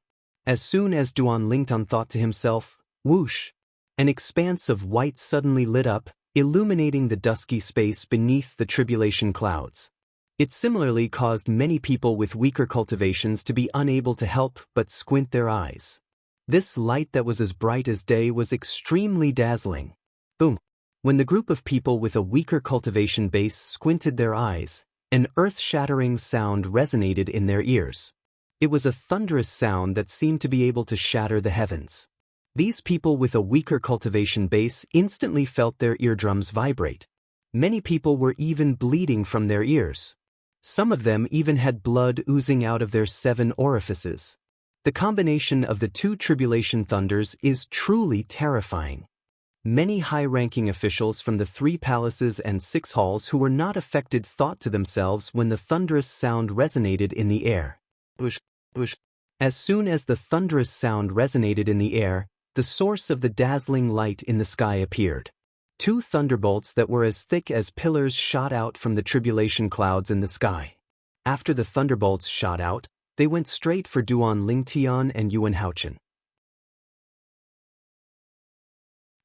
As soon as Duan Lingtian thought to himself, whoosh, an expanse of white suddenly lit up, illuminating the dusky space beneath the tribulation clouds. It similarly caused many people with weaker cultivations to be unable to help but squint their eyes. This light that was as bright as day was extremely dazzling. Boom! When the group of people with a weaker cultivation base squinted their eyes, an earth-shattering sound resonated in their ears. It was a thunderous sound that seemed to be able to shatter the heavens. These people with a weaker cultivation base instantly felt their eardrums vibrate. Many people were even bleeding from their ears. Some of them even had blood oozing out of their 7 orifices. The combination of the 2 tribulation thunders is truly terrifying. Many high-ranking officials from the 3 palaces and 6 halls who were not affected thought to themselves when the thunderous sound resonated in the air. Bush, bush. As soon as the thunderous sound resonated in the air, the source of the dazzling light in the sky appeared. 2 thunderbolts that were as thick as pillars shot out from the tribulation clouds in the sky. After the thunderbolts shot out, they went straight for Duan Lingtian and Yuan Haochen.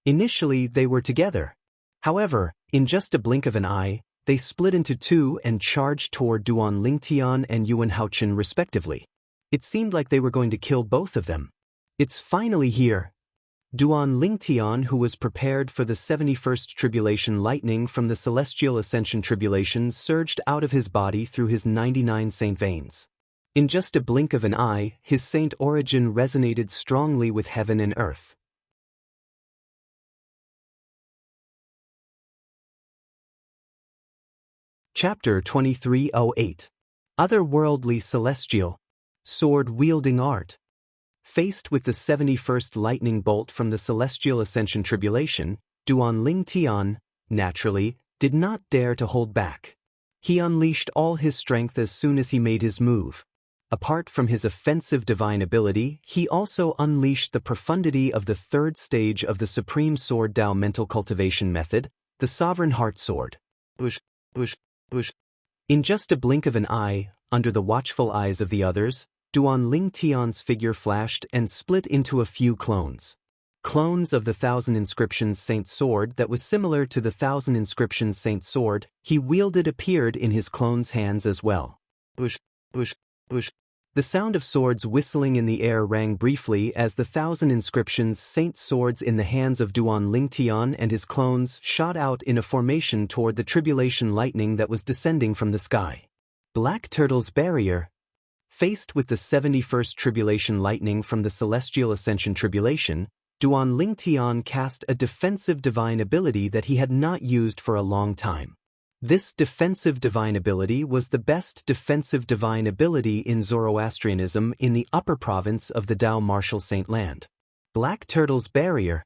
Initially, they were together. However, in just a blink of an eye, they split into 2 and charged toward Duan Lingtian and Yuan Haochen respectively. It seemed like they were going to kill both of them. It's finally here. Duan Lingtian, who was prepared for the 71st tribulation lightning from the celestial ascension tribulation, surged out of his body through his 99 saint veins. In just a blink of an eye, his saint origin resonated strongly with heaven and earth. Chapter 2308. Otherworldly Celestial Sword-Wielding Art. Faced with the 71st lightning bolt from the celestial ascension tribulation, Duan Lingtian, naturally, did not dare to hold back. He unleashed all his strength as soon as he made his move. Apart from his offensive divine ability, he also unleashed the profundity of the 3rd stage of the Supreme Sword Dao mental cultivation method, the Sovereign Heart Sword. Bush, bush, bush. In just a blink of an eye, under the watchful eyes of the others, Duan Lingtian's figure flashed and split into a few clones. Clones of the 1,000 Inscriptions Saint Sword that was similar to the 1,000 Inscriptions Saint Sword he wielded appeared in his clone's hands as well. Bush, bush, bush. The sound of swords whistling in the air rang briefly as the 1,000 Inscriptions Saint Swords in the hands of Duan Lingtian and his clones shot out in a formation toward the tribulation lightning that was descending from the sky. Black Turtle's Barrier. Faced with the 71st tribulation lightning from the celestial ascension tribulation, Duan Lingtian cast a defensive divine ability that he had not used for a long time. This defensive divine ability was the best defensive divine ability in Zoroastrianism in the upper province of the Dao Martial Saint Land. Black Turtle's Barrier.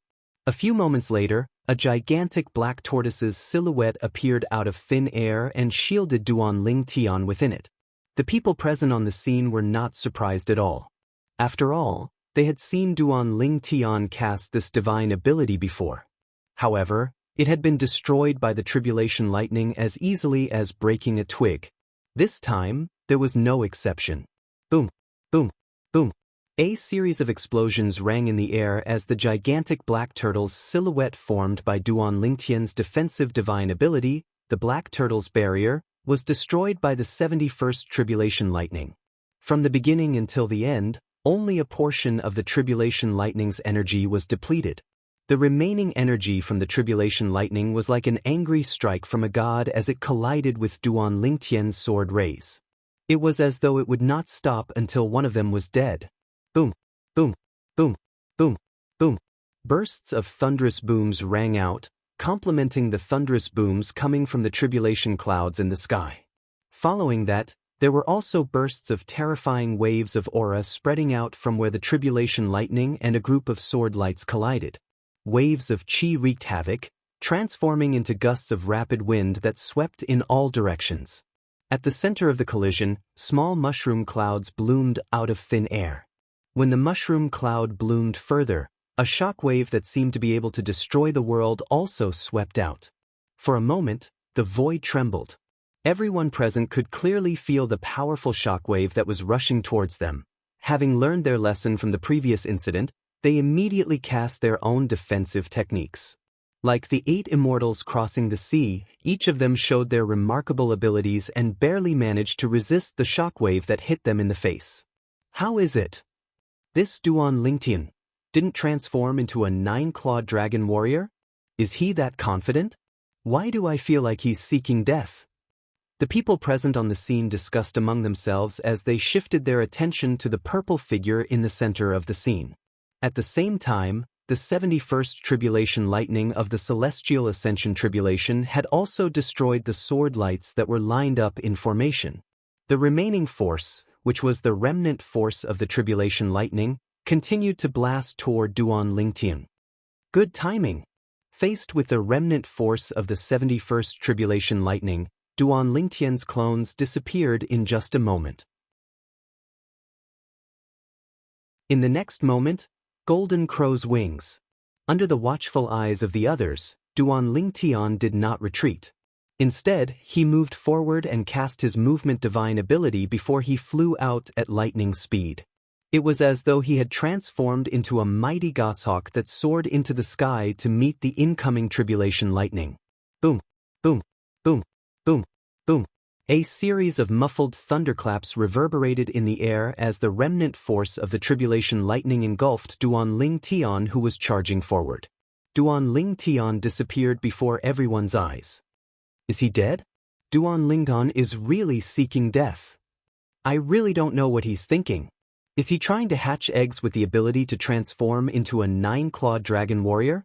A few moments later, a gigantic black tortoise's silhouette appeared out of thin air and shielded Duan Lingtian within it. The people present on the scene were not surprised at all. After all, they had seen Duan Lingtian cast this divine ability before. However, it had been destroyed by the tribulation lightning as easily as breaking a twig. This time, there was no exception. Boom, boom, boom. A series of explosions rang in the air as the gigantic black turtle's silhouette formed by Duan Lingtian's defensive divine ability, the Black Turtle's Barrier, was destroyed by the 71st tribulation lightning. From the beginning until the end, only a portion of the tribulation lightning's energy was depleted. The remaining energy from the tribulation lightning was like an angry strike from a god as it collided with Duan Lingtian's sword rays. It was as though it would not stop until one of them was dead. Boom, boom, boom, boom, boom. Bursts of thunderous booms rang out, complementing the thunderous booms coming from the tribulation clouds in the sky. Following that, there were also bursts of terrifying waves of aura spreading out from where the tribulation lightning and a group of sword lights collided. Waves of chi wreaked havoc, transforming into gusts of rapid wind that swept in all directions. At the center of the collision, small mushroom clouds bloomed out of thin air. When the mushroom cloud bloomed further, a shockwave that seemed to be able to destroy the world also swept out. For a moment, the void trembled. Everyone present could clearly feel the powerful shockwave that was rushing towards them. Having learned their lesson from the previous incident, they immediately cast their own defensive techniques. Like the 8 immortals crossing the sea, each of them showed their remarkable abilities and barely managed to resist the shockwave that hit them in the face. How is it? This Duan Lingtian didn't transform into a 9-clawed dragon warrior? Is he that confident? Why do I feel like he's seeking death? The people present on the scene discussed among themselves as they shifted their attention to the purple figure in the center of the scene. At the same time, the 71st tribulation lightning of the celestial ascension tribulation had also destroyed the sword lights that were lined up in formation. The remaining force, which was the remnant force of the tribulation lightning, continued to blast toward Duan Lingtian. Good timing. Faced with the remnant force of the 71st tribulation lightning, Duan Lingtian's clones disappeared in just a moment. In the next moment, Golden Crow's wings. Under the watchful eyes of the others, Duan Lingtian did not retreat. Instead, he moved forward and cast his movement divine ability before he flew out at lightning speed. It was as though he had transformed into a mighty goshawk that soared into the sky to meet the incoming tribulation lightning. Boom, boom, boom, boom, boom. A series of muffled thunderclaps reverberated in the air as the remnant force of the tribulation lightning engulfed Duan Lingtian, who was charging forward. Duan Lingtian disappeared before everyone's eyes. Is he dead? Duan Lingtian is really seeking death. I really don't know what he's thinking. Is he trying to hatch eggs with the ability to transform into a 9-clawed dragon warrior?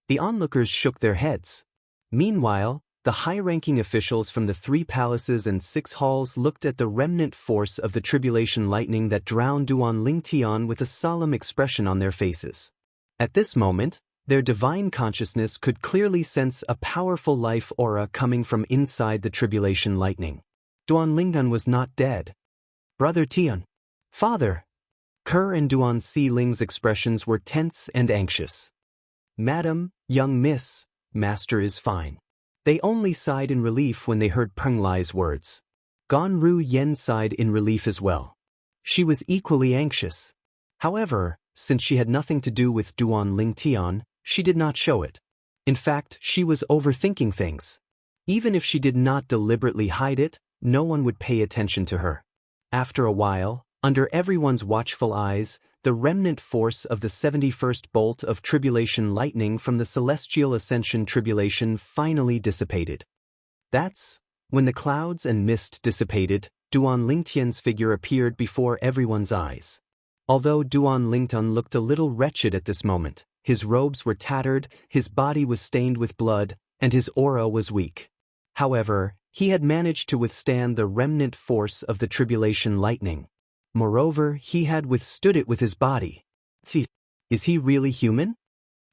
The onlookers shook their heads. Meanwhile, the high-ranking officials from the 3 palaces and 6 halls looked at the remnant force of the tribulation lightning that drowned Duan Lingtian with a solemn expression on their faces. At this moment, their divine consciousness could clearly sense a powerful life aura coming from inside the tribulation lightning. Duan Lingtian was not dead. Brother Tian. Father. Kerr and Duan Si Ling's expressions were tense and anxious. Madam, young miss, master is fine. They only sighed in relief when they heard Peng Lai's words. Gan Ru Yen sighed in relief as well. She was equally anxious. However, since she had nothing to do with Duan Lingtian, she did not show it. In fact, she was overthinking things. Even if she did not deliberately hide it, no one would pay attention to her. After a while, under everyone's watchful eyes, the remnant force of the 71st bolt of tribulation lightning from the celestial ascension tribulation finally dissipated. That's when the clouds and mist dissipated, Duan Lingtian's figure appeared before everyone's eyes. Although Duan Lingtian looked a little wretched at this moment, his robes were tattered, his body was stained with blood, and his aura was weak. However, he had managed to withstand the remnant force of the tribulation lightning. Moreover, he had withstood it with his body. Is he really human?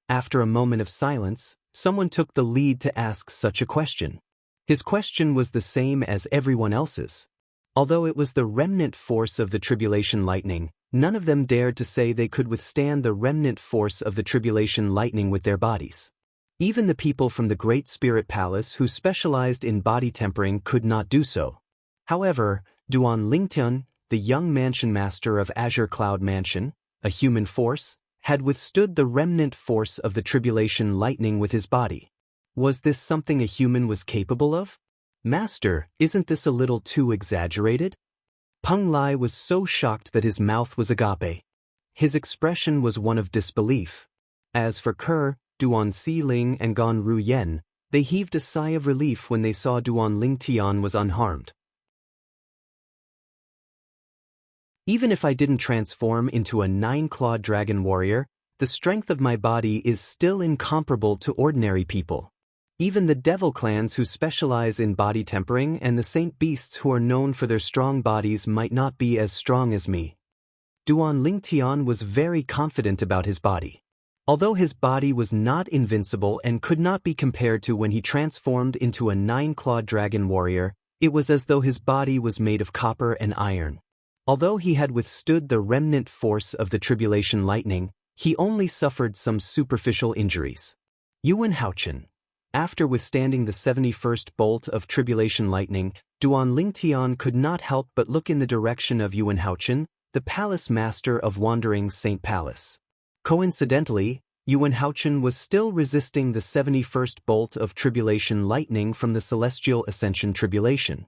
After a moment of silence, someone took the lead to ask such a question. His question was the same as everyone else's. Although it was the remnant force of the tribulation lightning, none of them dared to say they could withstand the remnant force of the tribulation lightning with their bodies. Even the people from the Great Spirit Palace who specialized in body tempering could not do so. However, Duan Lingtian, the young mansion master of Azure Cloud Mansion, a human force, had withstood the remnant force of the tribulation lightning with his body. Was this something a human was capable of? Master, isn't this a little too exaggerated? Peng Lai was so shocked that his mouth was agape. His expression was one of disbelief. As for Kerr, Duan Si Ling and Gan Ru Yen, they heaved a sigh of relief when they saw Duan Lingtian was unharmed. Even if I didn't transform into a 9-clawed dragon warrior, the strength of my body is still incomparable to ordinary people. Even the devil clans who specialize in body tempering and the saint beasts who are known for their strong bodies might not be as strong as me. Duan Lingtian was very confident about his body. Although his body was not invincible and could not be compared to when he transformed into a 9-clawed dragon warrior, it was as though his body was made of copper and iron. Although he had withstood the remnant force of the tribulation lightning, he only suffered some superficial injuries. Yuan Haochen. After withstanding the 71st bolt of tribulation lightning, Duan Lingtian could not help but look in the direction of Yuan Haochen, the palace master of Wandering Saint Palace. Coincidentally, Yuan Haochen was still resisting the 71st bolt of tribulation lightning from the celestial ascension tribulation.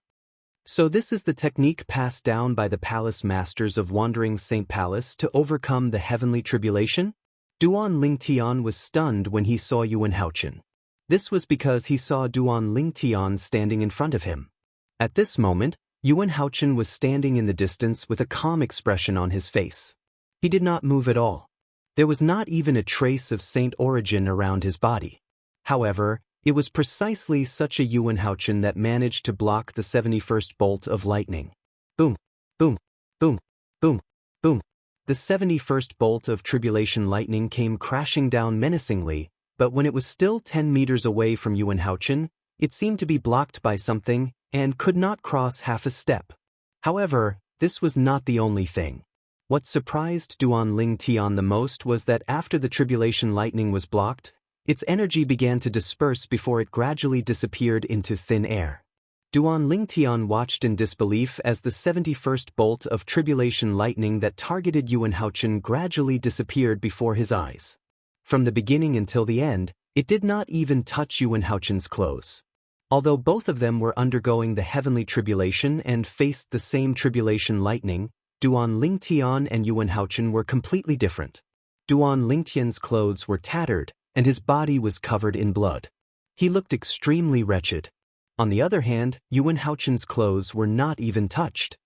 So this is the technique passed down by the palace masters of Wandering Saint Palace to overcome the heavenly tribulation? Duan Lingtian was stunned when he saw Yuan Haochen. This was because he saw Duan Lingtian standing in front of him. At this moment, Yuan Haochen was standing in the distance with a calm expression on his face. He did not move at all. There was not even a trace of saint origin around his body. However, It was precisely such a Yuan Haochen that managed to block the 71st bolt of lightning. Boom, boom, boom, boom, boom. The 71st bolt of tribulation lightning came crashing down menacingly, but when it was still 10 meters away from Yuan Haochen, it seemed to be blocked by something and could not cross half a step. However, this was not the only thing. What surprised Duan Ling Tian the most was that after the tribulation lightning was blocked, its energy began to disperse before it gradually disappeared into thin air. Duan Ling Tian watched in disbelief as the 71st bolt of tribulation lightning that targeted Yuan Haochen gradually disappeared before his eyes. From the beginning until the end, it did not even touch Yuan Haochen's clothes. Although both of them were undergoing the heavenly tribulation and faced the same tribulation lightning, Duan Ling Tian and Yuan Haochen were completely different. Duan Ling Tian's clothes were tattered, and his body was covered in blood. He looked extremely wretched. On the other hand, Yuan Haochen's clothes were not even touched.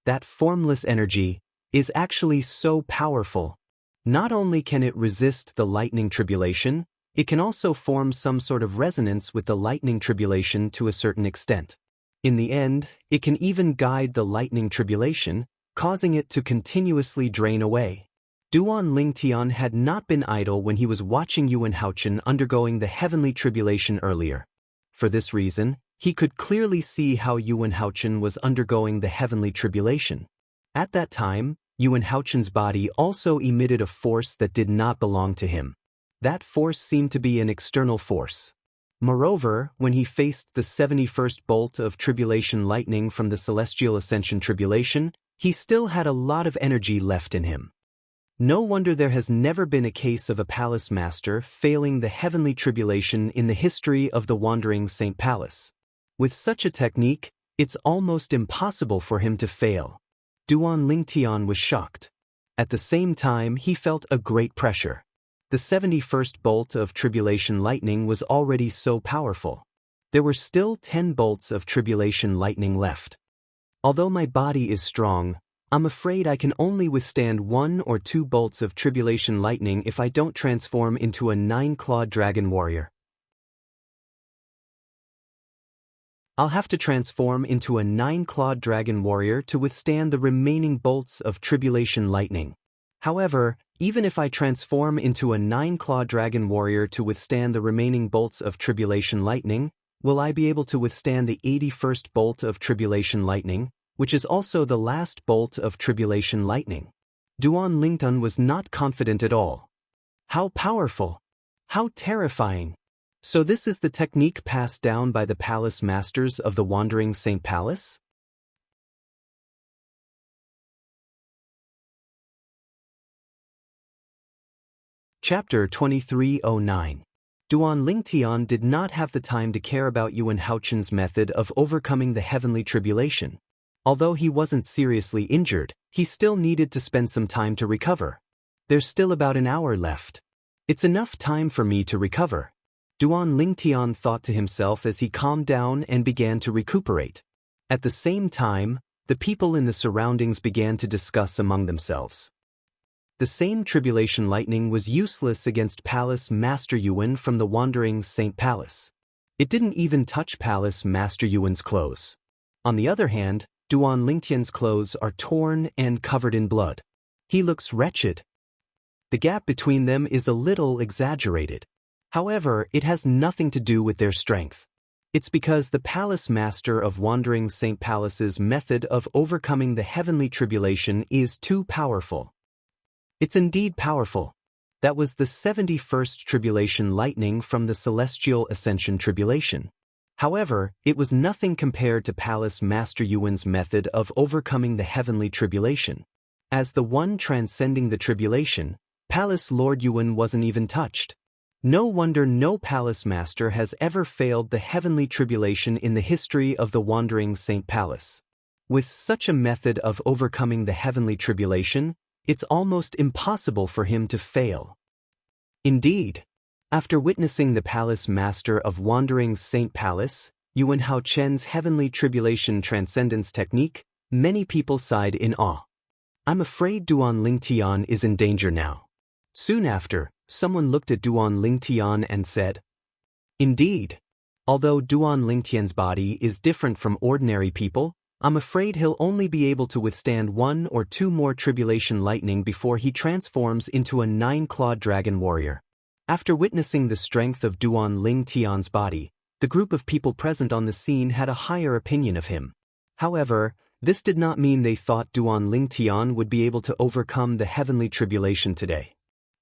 That formless energy is actually so powerful. Not only can it resist the lightning tribulation, it can also form some sort of resonance with the lightning tribulation to a certain extent. In the end, it can even guide the lightning tribulation, causing it to continuously drain away. Duan Ling Tian had not been idle when he was watching Yuan Haochen undergoing the heavenly tribulation earlier. For this reason, he could clearly see how Yuan Haochen was undergoing the heavenly tribulation. At that time, Yuan Haochen's body also emitted a force that did not belong to him. That force seemed to be an external force. Moreover, when he faced the 71st bolt of tribulation lightning from the celestial ascension tribulation, he still had a lot of energy left in him. No wonder there has never been a case of a palace master failing the heavenly tribulation in the history of the Wandering Saint Palace. With such a technique, it's almost impossible for him to fail. Duan Ling Tian was shocked. At the same time, he felt a great pressure. The 71st bolt of tribulation lightning was already so powerful. There were still 10 bolts of tribulation lightning left. Although my body is strong, I'm afraid I can only withstand 1 or 2 bolts of tribulation lightning if I don't transform into a 9-clawed dragon warrior. I'll have to transform into a 9-clawed dragon warrior to withstand the remaining bolts of tribulation lightning. However, even if I transform into a 9-clawed dragon warrior to withstand the remaining bolts of tribulation lightning, will I be able to withstand the 81st bolt of tribulation lightning, which is also the last bolt of tribulation lightning? Duan Lingtun was not confident at all. How powerful! How terrifying! So this is the technique passed down by the palace masters of the Wandering Saint Palace? Chapter 2309. Duan Lingtian did not have the time to care about Yuan Haochen's method of overcoming the heavenly tribulation. Although he wasn't seriously injured, he still needed to spend some time to recover. There's still about an hour left. It's enough time for me to recover. Duan Lingtian thought to himself as he calmed down and began to recuperate. At the same time, the people in the surroundings began to discuss among themselves. The same tribulation lightning was useless against Palace Master Yuan from the Wandering Saint Palace. It didn't even touch Palace Master Yuan's clothes. On the other hand, Duan Lingtian's clothes are torn and covered in blood. He looks wretched. The gap between them is a little exaggerated. However, it has nothing to do with their strength. It's because the Palace Master of Wandering Saint Palace's method of overcoming the heavenly tribulation is too powerful. It's indeed powerful. That was the 71st tribulation lightning from the celestial ascension tribulation. However, it was nothing compared to Palace Master Yuan's method of overcoming the heavenly tribulation. As the one transcending the tribulation, Palace Lord Yuan wasn't even touched. No wonder no Palace Master has ever failed the heavenly tribulation in the history of the Wandering Saint Palace. With such a method of overcoming the heavenly tribulation, it's almost impossible for him to fail. Indeed, after witnessing the Palace Master of Wandering Saint Palace, Yuan Haochen's heavenly tribulation transcendence technique, many people sighed in awe. I'm afraid Duan Lingtian is in danger now. Soon after, someone looked at Duan Lingtian and said, Indeed. Although Duan Lingtian's body is different from ordinary people, I'm afraid he'll only be able to withstand 1 or 2 more tribulation lightning before he transforms into a 9-clawed dragon warrior. After witnessing the strength of Duan Lingtian's body, the group of people present on the scene had a higher opinion of him. However, this did not mean they thought Duan Lingtian would be able to overcome the heavenly tribulation today.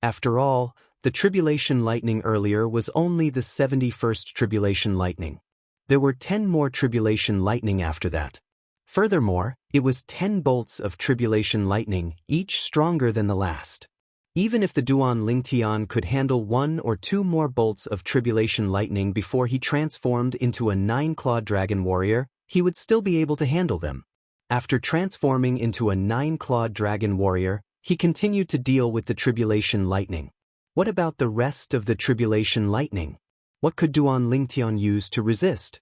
After all, the tribulation lightning earlier was only the 71st tribulation lightning. There were 10 more tribulation lightning after that. Furthermore, it was 10 bolts of tribulation lightning, each stronger than the last. Even if the Duan Lingtian could handle 1 or 2 more bolts of tribulation lightning before he transformed into a 9-clawed dragon warrior, he would still be able to handle them. After transforming into a 9-clawed dragon warrior, he continued to deal with the tribulation lightning. What about the rest of the tribulation lightning? What could Duan Lingtian use to resist?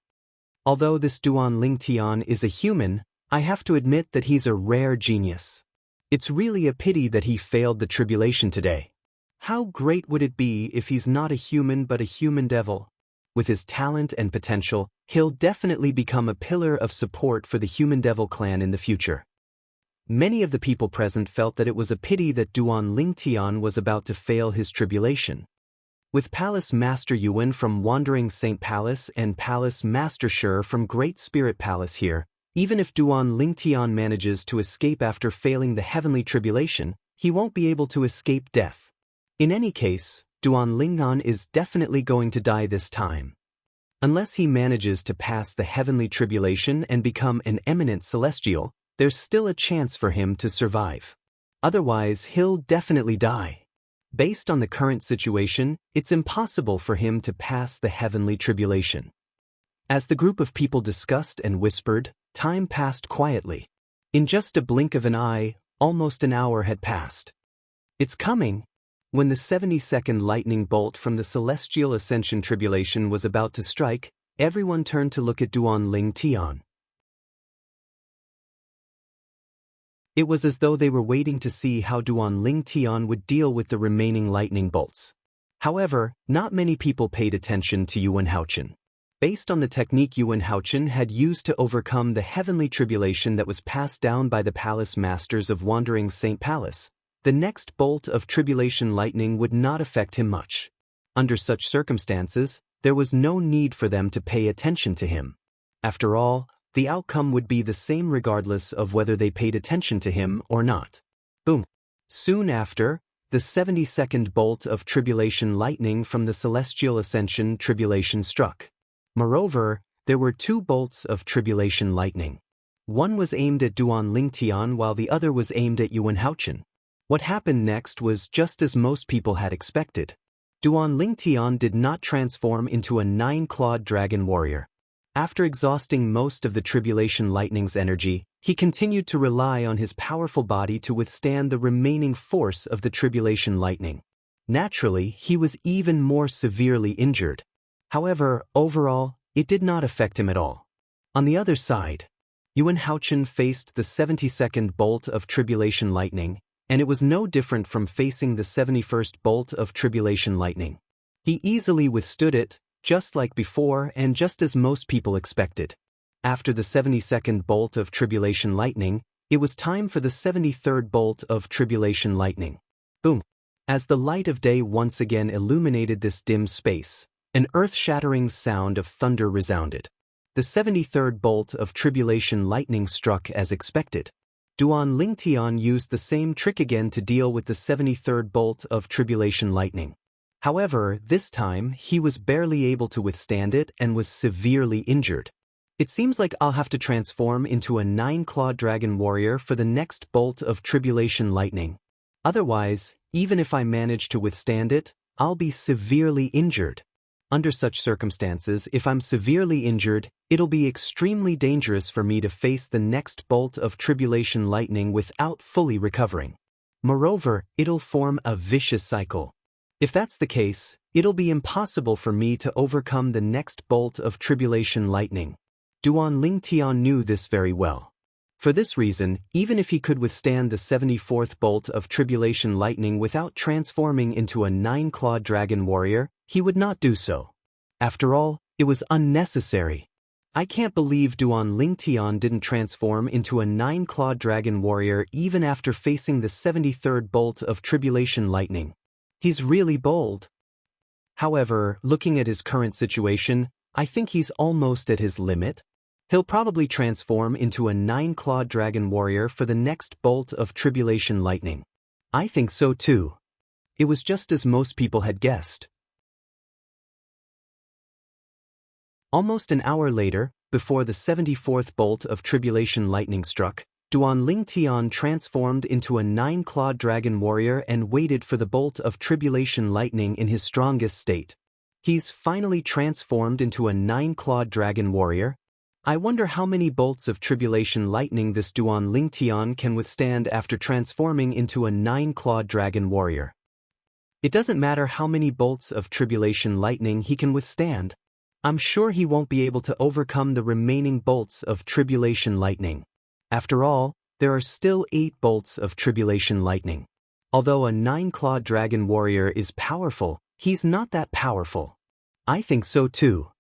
Although this Duan Lingtian is a human, I have to admit that he's a rare genius. It's really a pity that he failed the tribulation today. How great would it be if he's not a human but a human devil? With his talent and potential, he'll definitely become a pillar of support for the human devil clan in the future. Many of the people present felt that it was a pity that Duan Lingtian was about to fail his tribulation. With Palace Master Yuan from Wandering Saint Palace and Palace Master Shi from Great Spirit Palace here, even if Duan Lingtian manages to escape after failing the heavenly tribulation, he won't be able to escape death. In any case, Duan Lingtian is definitely going to die this time. Unless he manages to pass the heavenly tribulation and become an eminent celestial, there's still a chance for him to survive. Otherwise, he'll definitely die. Based on the current situation, it's impossible for him to pass the heavenly tribulation. As the group of people discussed and whispered, time passed quietly. In just a blink of an eye, almost an hour had passed. It's coming! When the 72nd lightning bolt from the celestial ascension tribulation was about to strike, everyone turned to look at Duan Lingtian. It was as though they were waiting to see how Duan Lingtian would deal with the remaining lightning bolts. However, not many people paid attention to Yuan Haochen. Based on the technique Yuan Haochen had used to overcome the heavenly tribulation that was passed down by the palace masters of Wandering Saint Palace, the next bolt of tribulation lightning would not affect him much. Under such circumstances, there was no need for them to pay attention to him. After all, the outcome would be the same regardless of whether they paid attention to him or not. Boom! Soon after, the 72nd bolt of tribulation lightning from the celestial ascension tribulation struck. Moreover, there were 2 bolts of tribulation lightning. One was aimed at Duan Lingtian while the other was aimed at Yuan Haochen. What happened next was just as most people had expected. Duan Lingtian did not transform into a 9-clawed dragon warrior. After exhausting most of the tribulation lightning's energy, he continued to rely on his powerful body to withstand the remaining force of the tribulation lightning. Naturally, he was even more severely injured. However, overall, it did not affect him at all. On the other side, Yuan Haochen faced the 72nd bolt of tribulation lightning, and it was no different from facing the 71st bolt of tribulation lightning. He easily withstood it, just like before and just as most people expected. After the 72nd bolt of tribulation lightning, it was time for the 73rd bolt of tribulation lightning. Boom! As the light of day once again illuminated this dim space, an earth-shattering sound of thunder resounded. The 73rd bolt of tribulation lightning struck as expected. Duan Lingtian used the same trick again to deal with the 73rd bolt of tribulation lightning. However, this time, he was barely able to withstand it and was severely injured. It seems like I'll have to transform into a 9-clawed dragon warrior for the next bolt of tribulation lightning. Otherwise, even if I manage to withstand it, I'll be severely injured. Under such circumstances, if I'm severely injured, it'll be extremely dangerous for me to face the next bolt of tribulation lightning without fully recovering. Moreover, it'll form a vicious cycle. If that's the case, it'll be impossible for me to overcome the next bolt of tribulation lightning. Duan Lingtian knew this very well. For this reason, even if he could withstand the 74th bolt of tribulation lightning without transforming into a 9-clawed dragon warrior, he would not do so. After all, it was unnecessary. I can't believe Duan Lingtian didn't transform into a 9-clawed dragon warrior even after facing the 73rd bolt of tribulation lightning. He's really bold. However, looking at his current situation, I think he's almost at his limit. He'll probably transform into a 9-clawed dragon warrior for the next bolt of tribulation lightning. I think so too. It was just as most people had guessed. Almost an hour later, before the 74th bolt of tribulation lightning struck, Duan Lingtian transformed into a 9-clawed dragon warrior and waited for the bolt of tribulation lightning in his strongest state. He's finally transformed into a 9-clawed dragon warrior. I wonder how many bolts of tribulation lightning this Duan Lingtian can withstand after transforming into a 9-clawed dragon warrior. It doesn't matter how many bolts of tribulation lightning he can withstand. I'm sure he won't be able to overcome the remaining bolts of tribulation lightning. After all, there are still 8 bolts of tribulation lightning. Although a 9-clawed dragon warrior is powerful, he's not that powerful. I think so too.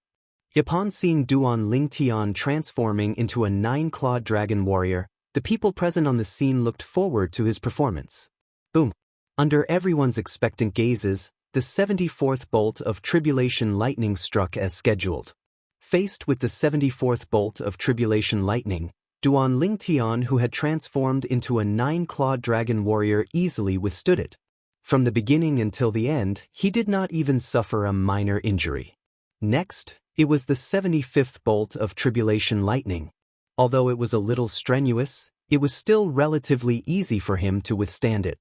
Upon seeing Duan Lingtian transforming into a 9-clawed dragon warrior, the people present on the scene looked forward to his performance. Boom! Under everyone's expectant gazes, the 74th bolt of tribulation lightning struck as scheduled. Faced with the 74th bolt of tribulation lightning, Duan Lingtian, who had transformed into a 9-clawed dragon warrior, easily withstood it. From the beginning until the end, he did not even suffer a minor injury. Next, it was the 75th bolt of tribulation lightning. Although it was a little strenuous, it was still relatively easy for him to withstand it.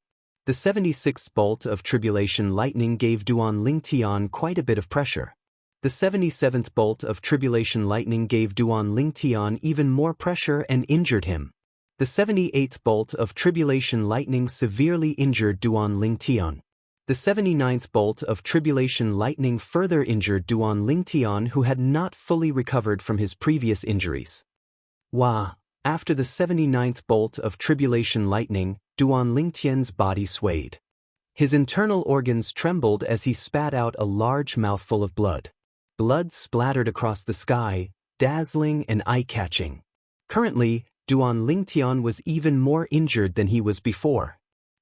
The 76th bolt of tribulation lightning gave Duan Lingtian quite a bit of pressure. The 77th bolt of tribulation lightning gave Duan Lingtian even more pressure and injured him. The 78th bolt of tribulation lightning severely injured Duan Lingtian. The 79th bolt of tribulation lightning further injured Duan Lingtian, who had not fully recovered from his previous injuries. Wah! After the 79th bolt of tribulation lightning, Duan Lingtian's body swayed. His internal organs trembled as he spat out a large mouthful of blood. Blood splattered across the sky, dazzling and eye-catching. Currently, Duan Lingtian was even more injured than he was before.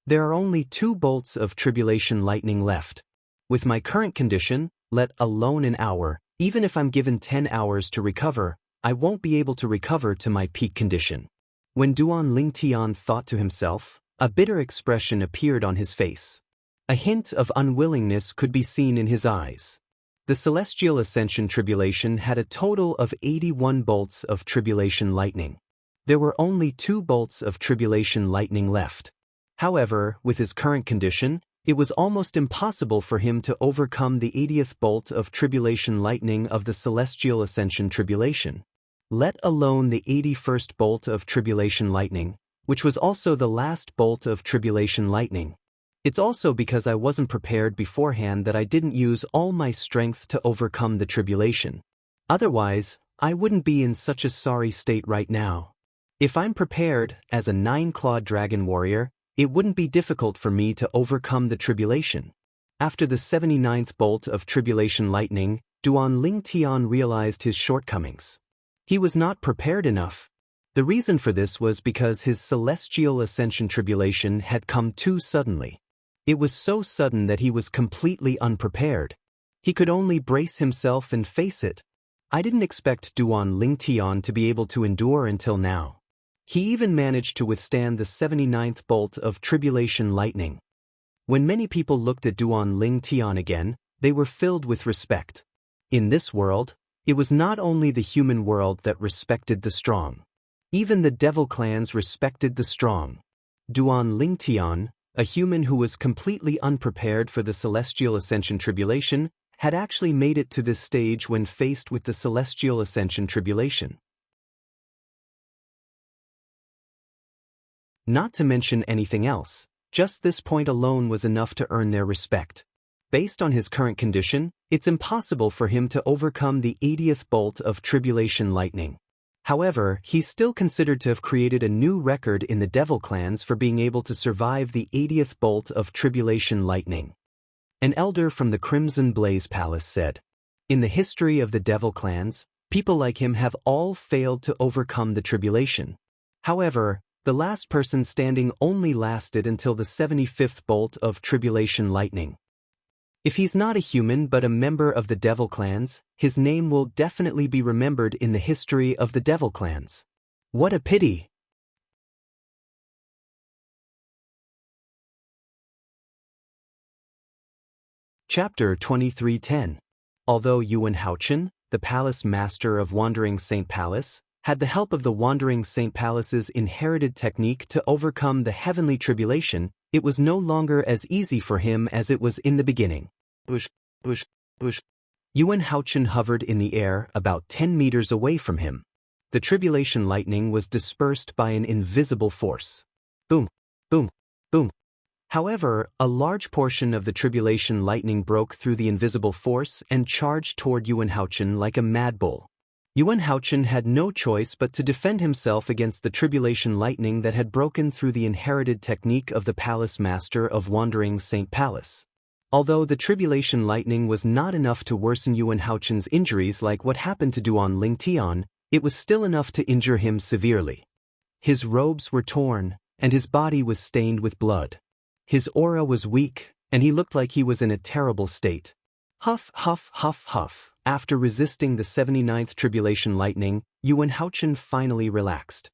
There are only 2 bolts of tribulation lightning left. With my current condition, let alone an hour, even if I'm given 10 hours to recover, I won't be able to recover to my peak condition. When Duan Lingtian thought to himself, a bitter expression appeared on his face. A hint of unwillingness could be seen in his eyes. The Celestial Ascension Tribulation had a total of 81 bolts of tribulation lightning. There were only 2 bolts of tribulation lightning left. However, with his current condition, it was almost impossible for him to overcome the 80th bolt of tribulation lightning of the Celestial Ascension Tribulation. Let alone the 81st bolt of tribulation lightning, which was also the last bolt of tribulation lightning. It's also because I wasn't prepared beforehand that I didn't use all my strength to overcome the tribulation. Otherwise, I wouldn't be in such a sorry state right now. If I'm prepared as a 9-clawed dragon warrior, it wouldn't be difficult for me to overcome the tribulation. After the 79th bolt of tribulation lightning, Duan Lingtian realized his shortcomings. He was not prepared enough. The reason for this was because his Celestial Ascension Tribulation had come too suddenly. It was so sudden that he was completely unprepared. He could only brace himself and face it. I didn't expect Duan Lingtian to be able to endure until now. He even managed to withstand the 79th bolt of tribulation lightning. When many people looked at Duan Lingtian again, they were filled with respect. In this world, it was not only the human world that respected the strong. Even the devil clans respected the strong. Duan Lingtian, a human who was completely unprepared for the Celestial Ascension Tribulation, had actually made it to this stage when faced with the Celestial Ascension Tribulation. Not to mention anything else, just this point alone was enough to earn their respect. Based on his current condition, it's impossible for him to overcome the 80th bolt of tribulation lightning. However, he's still considered to have created a new record in the devil clans for being able to survive the 80th bolt of tribulation lightning. An elder from the Crimson Blaze Palace said, In the history of the devil clans, people like him have all failed to overcome the tribulation. However, the last person standing only lasted until the 75th bolt of tribulation lightning. If he's not a human but a member of the devil clans, his name will definitely be remembered in the history of the devil clans. What a pity! Chapter 2310. Although Yuan Haochen, the palace master of Wandering Saint Palace, had the help of the Wandering Saint Palace's inherited technique to overcome the heavenly tribulation, it was no longer as easy for him as it was in the beginning. Bush. Yuan Haochen hovered in the air about 10 meters away from him. The tribulation lightning was dispersed by an invisible force. Boom, boom, boom. However, a large portion of the tribulation lightning broke through the invisible force and charged toward Yuan Haochen like a mad bull. Yuan Haochen had no choice but to defend himself against the tribulation lightning that had broken through the inherited technique of the palace master of Wandering Saint Palace. Although the tribulation lightning was not enough to worsen Yuan Haochen's injuries like what happened to Duan Lingtian, it was still enough to injure him severely. His robes were torn, and his body was stained with blood. His aura was weak, and he looked like he was in a terrible state. Huff, huff, huff, huff. After resisting the 79th tribulation lightning, Yuan Haochen finally relaxed.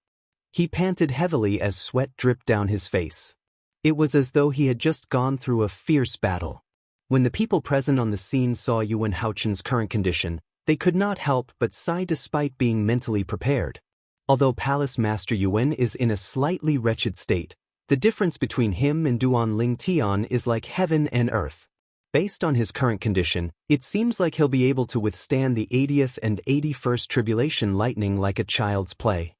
He panted heavily as sweat dripped down his face. It was as though he had just gone through a fierce battle. When the people present on the scene saw Yuan Haochen's current condition, they could not help but sigh despite being mentally prepared. Although Palace Master Yuan is in a slightly wretched state, the difference between him and Duan Lingtian is like heaven and earth. Based on his current condition, it seems like he'll be able to withstand the 80th and 81st tribulation lightning like a child's play.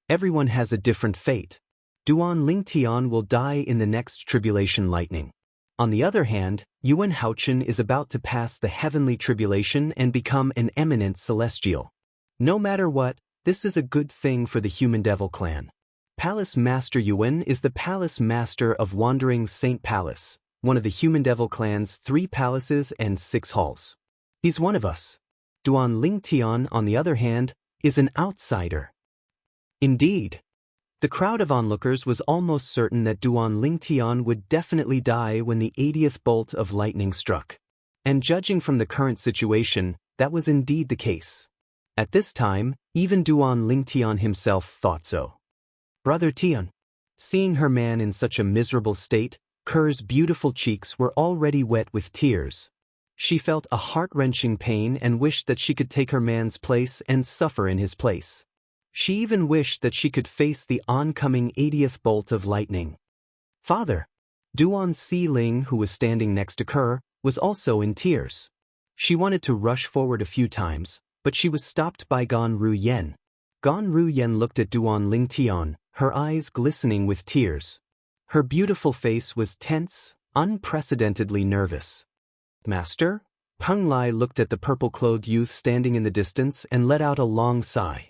Everyone has a different fate. Duan Lingtian will die in the next tribulation lightning. On the other hand, Yuan Haochen is about to pass the heavenly tribulation and become an eminent celestial. No matter what, this is a good thing for the human devil clan. Palace Master Yuan is the palace master of Wandering Saint Palace, one of the human devil clan's 3 palaces and 6 halls. He's one of us. Duan Lingtian, on the other hand, is an outsider. Indeed. The crowd of onlookers was almost certain that Duan Lingtian would definitely die when the 80th bolt of lightning struck. And judging from the current situation, that was indeed the case. At this time, even Duan Lingtian himself thought so. Brother Tian. Seeing her man in such a miserable state, Ker's beautiful cheeks were already wet with tears. She felt a heart-wrenching pain and wished that she could take her man's place and suffer in his place. She even wished that she could face the oncoming 80th bolt of lightning. Father. Duan Si-Ling, who was standing next to Ker, was also in tears. She wanted to rush forward a few times, but she was stopped by Gan Ruyen. Gan Ruyen looked at Duan Lingtian, her eyes glistening with tears. Her beautiful face was tense, unprecedentedly nervous. Master? Peng Lai looked at the purple-clothed youth standing in the distance and let out a long sigh.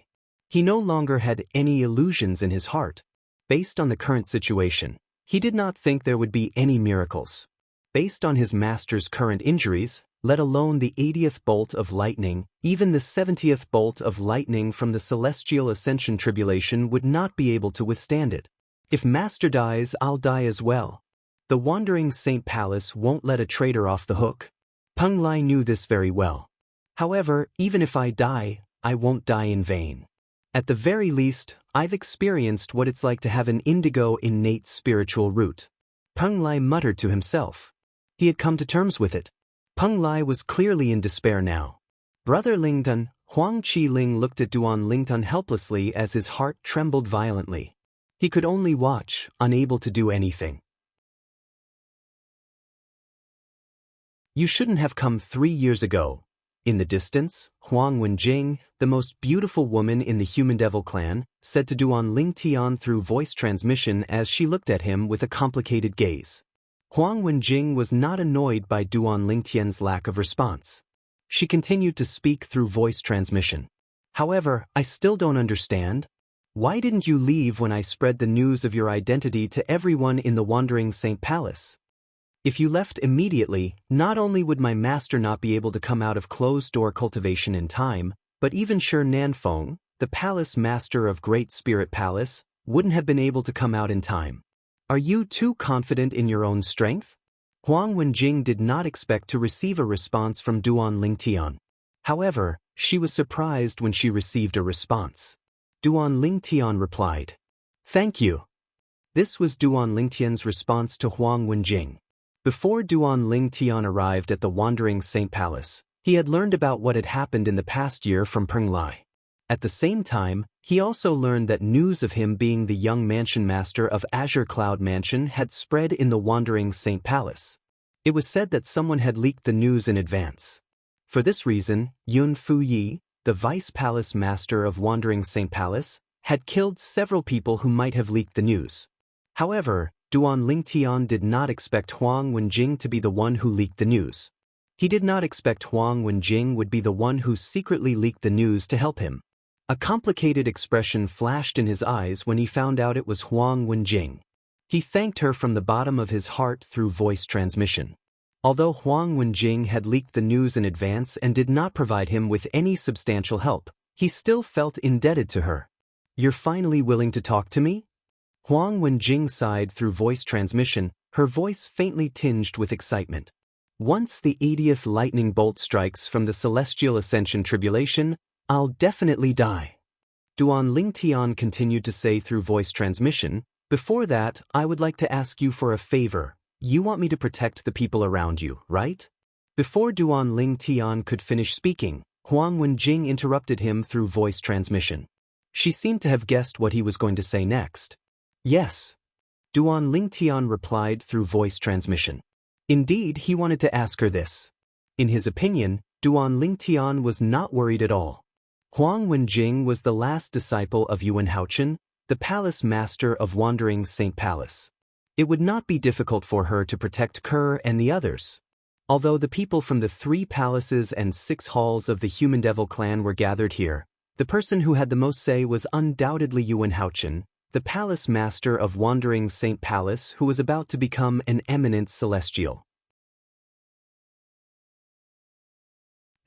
He no longer had any illusions in his heart. Based on the current situation, he did not think there would be any miracles. Based on his master's current injuries, let alone the 80th bolt of lightning, even the 70th bolt of lightning from the celestial ascension tribulation would not be able to withstand it. If Master dies, I'll die as well. The Wandering Saint Palace won't let a traitor off the hook. Peng Lai knew this very well. However, even if I die, I won't die in vain. At the very least, I've experienced what it's like to have an indigo innate spiritual root. Peng Lai muttered to himself. He had come to terms with it. Peng Lai was clearly in despair now. Brother Lingtun, Huang Qi-Ling looked at Duan Lingtun helplessly as his heart trembled violently. He could only watch, unable to do anything. You shouldn't have come 3 years ago. In the distance, Huang Wenjing, the most beautiful woman in the human devil clan, said to Duan Lingtian through voice transmission as she looked at him with a complicated gaze. Huang Wenjing was not annoyed by Duan Lingtian's lack of response. She continued to speak through voice transmission. However, I still don't understand. Why didn't you leave when I spread the news of your identity to everyone in the Wandering Saint Palace? If you left immediately, not only would my master not be able to come out of closed-door cultivation in time, but even Shi Nanfeng, the palace master of Great Spirit Palace, wouldn't have been able to come out in time. Are you too confident in your own strength? Huang Wenjing did not expect to receive a response from Duan Lingtian. However, she was surprised when she received a response. Duan Lingtian replied, "Thank you." This was Duan Lingtian's response to Huang Wenjing. Before Duan Lingtian arrived at the Wandering Saint Palace, he had learned about what had happened in the past year from Peng Lai. At the same time, he also learned that news of him being the young mansion master of Azure Cloud Mansion had spread in the Wandering Saint Palace. It was said that someone had leaked the news in advance. For this reason, Yun Fuyi, the vice palace master of Wandering Saint Palace, had killed several people who might have leaked the news. However, Duan Lingtian did not expect Huang Wenjing to be the one who leaked the news. He did not expect Huang Wenjing would be the one who secretly leaked the news to help him. A complicated expression flashed in his eyes when he found out it was Huang Wenjing. He thanked her from the bottom of his heart through voice transmission. Although Huang Wenjing had leaked the news in advance and did not provide him with any substantial help, he still felt indebted to her. "You're finally willing to talk to me?" Huang Wenjing sighed through voice transmission, her voice faintly tinged with excitement. "Once the 80th lightning bolt strikes from the celestial ascension tribulation, I'll definitely die." Duan Lingtian continued to say through voice transmission, "Before that, I would like to ask you for a favor. You want me to protect the people around you, right?" Before Duan Lingtian could finish speaking, Huang Wenjing interrupted him through voice transmission. She seemed to have guessed what he was going to say next. "Yes." Duan Lingtian replied through voice transmission. Indeed, he wanted to ask her this. In his opinion, Duan Lingtian was not worried at all. Huang Wenjing was the last disciple of Yuan Haochen, the palace master of Wandering Saint Palace. It would not be difficult for her to protect Kerr and the others. Although the people from the 3 palaces and 6 halls of the Human Devil clan were gathered here, the person who had the most say was undoubtedly Yuan Haochen, the palace master of Wandering Saint Palace, who was about to become an eminent celestial.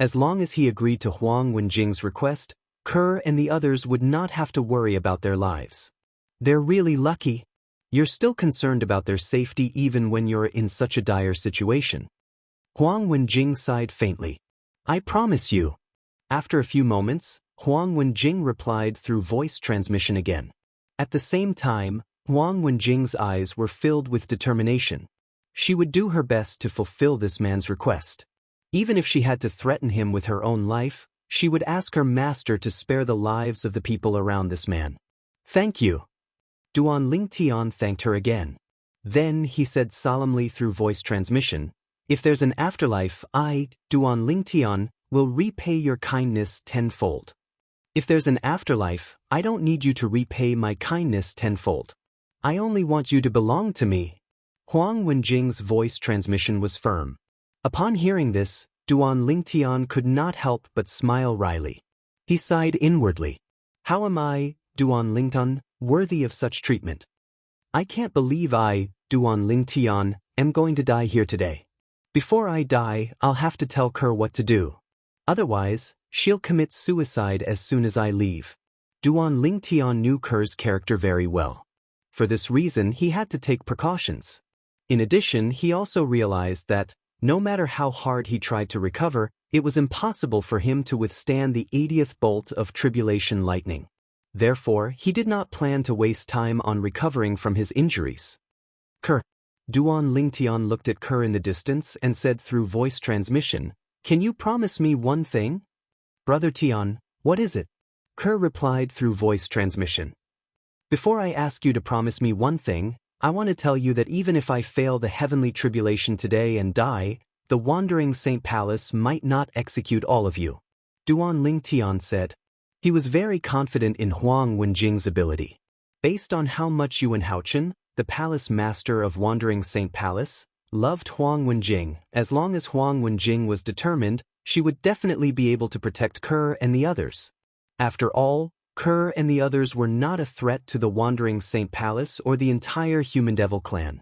As long as he agreed to Huang Wenjing's request, Kerr and the others would not have to worry about their lives. "They're really lucky. You're still concerned about their safety even when you're in such a dire situation." Huang Wenjing sighed faintly. "I promise you." After a few moments, Huang Wenjing replied through voice transmission again. At the same time, Huang Wenjing's eyes were filled with determination. She would do her best to fulfill this man's request. Even if she had to threaten him with her own life, she would ask her master to spare the lives of the people around this man. "Thank you." Duan Lingtian thanked her again. Then he said solemnly through voice transmission, "If there's an afterlife, I, Duan Lingtian, will repay your kindness tenfold." If there's an afterlife, I don't need you to repay my kindness tenfold. I only want you to belong to me. Huang Wenjing's voice transmission was firm. Upon hearing this, Duan Lingtian could not help but smile wryly. He sighed inwardly. How am I, Duan Lingtian, worthy of such treatment? I can't believe I, Duan Lingtian, am going to die here today. Before I die, I'll have to tell Kerr what to do. Otherwise, she'll commit suicide as soon as I leave. Duan Lingtian knew Kerr's character very well. For this reason, he had to take precautions. In addition, he also realized that, no matter how hard he tried to recover, it was impossible for him to withstand the 80th bolt of tribulation lightning. Therefore, he did not plan to waste time on recovering from his injuries. Kerr. Duan Lingtian looked at Kerr in the distance and said through voice transmission, "Can you promise me one thing?" "Brother Tian, what is it?" Kerr replied through voice transmission. "Before I ask you to promise me one thing, I want to tell you that even if I fail the heavenly tribulation today and die, the Wandering Saint Palace might not execute all of you." Duan Lingtian said. He was very confident in Huang Wenjing's ability. Based on how much Yuan Haochen, the palace master of Wandering Saint Palace, loved Huang Wenjing, as long as Huang Wenjing was determined, she would definitely be able to protect Kerr and the others. After all, Kerr and the others were not a threat to the Wandering Saint Palace or the entire Human Devil clan.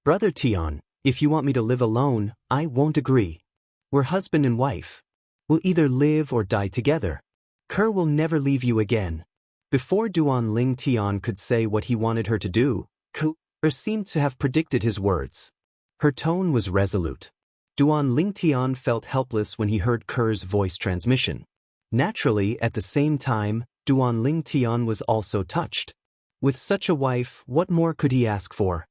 "Brother Tian, If you want me to live alone, I won't agree. We're husband and wife. We'll either live or die together. Kerr will never leave you again. Before Duan Ling Tian could say what he wanted her to do, Kerr seemed to have predicted his words. Her tone was resolute. Duan Ling Tian felt helpless when he heard Kerr's voice transmission. Naturally, at the same time, Duan Ling Tian was also touched. With such a wife, what more could he ask for?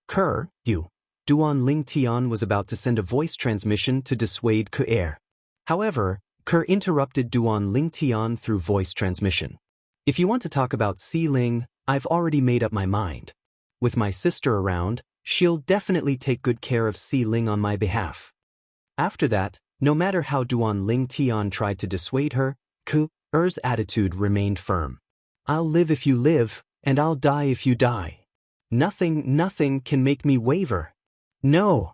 Kerr, you. Duan Ling Tian was about to send a voice transmission to dissuade Kerr. However, Kerr interrupted Duan Ling Tian through voice transmission. If you want to talk about Si Ling, I've already made up my mind. With my sister around, she'll definitely take good care of Si Ling on my behalf. After that, no matter how Duan Ling Tian tried to dissuade her, Kerr's attitude remained firm. I'll live if you live, and I'll die if you die. Nothing can make me waver. No.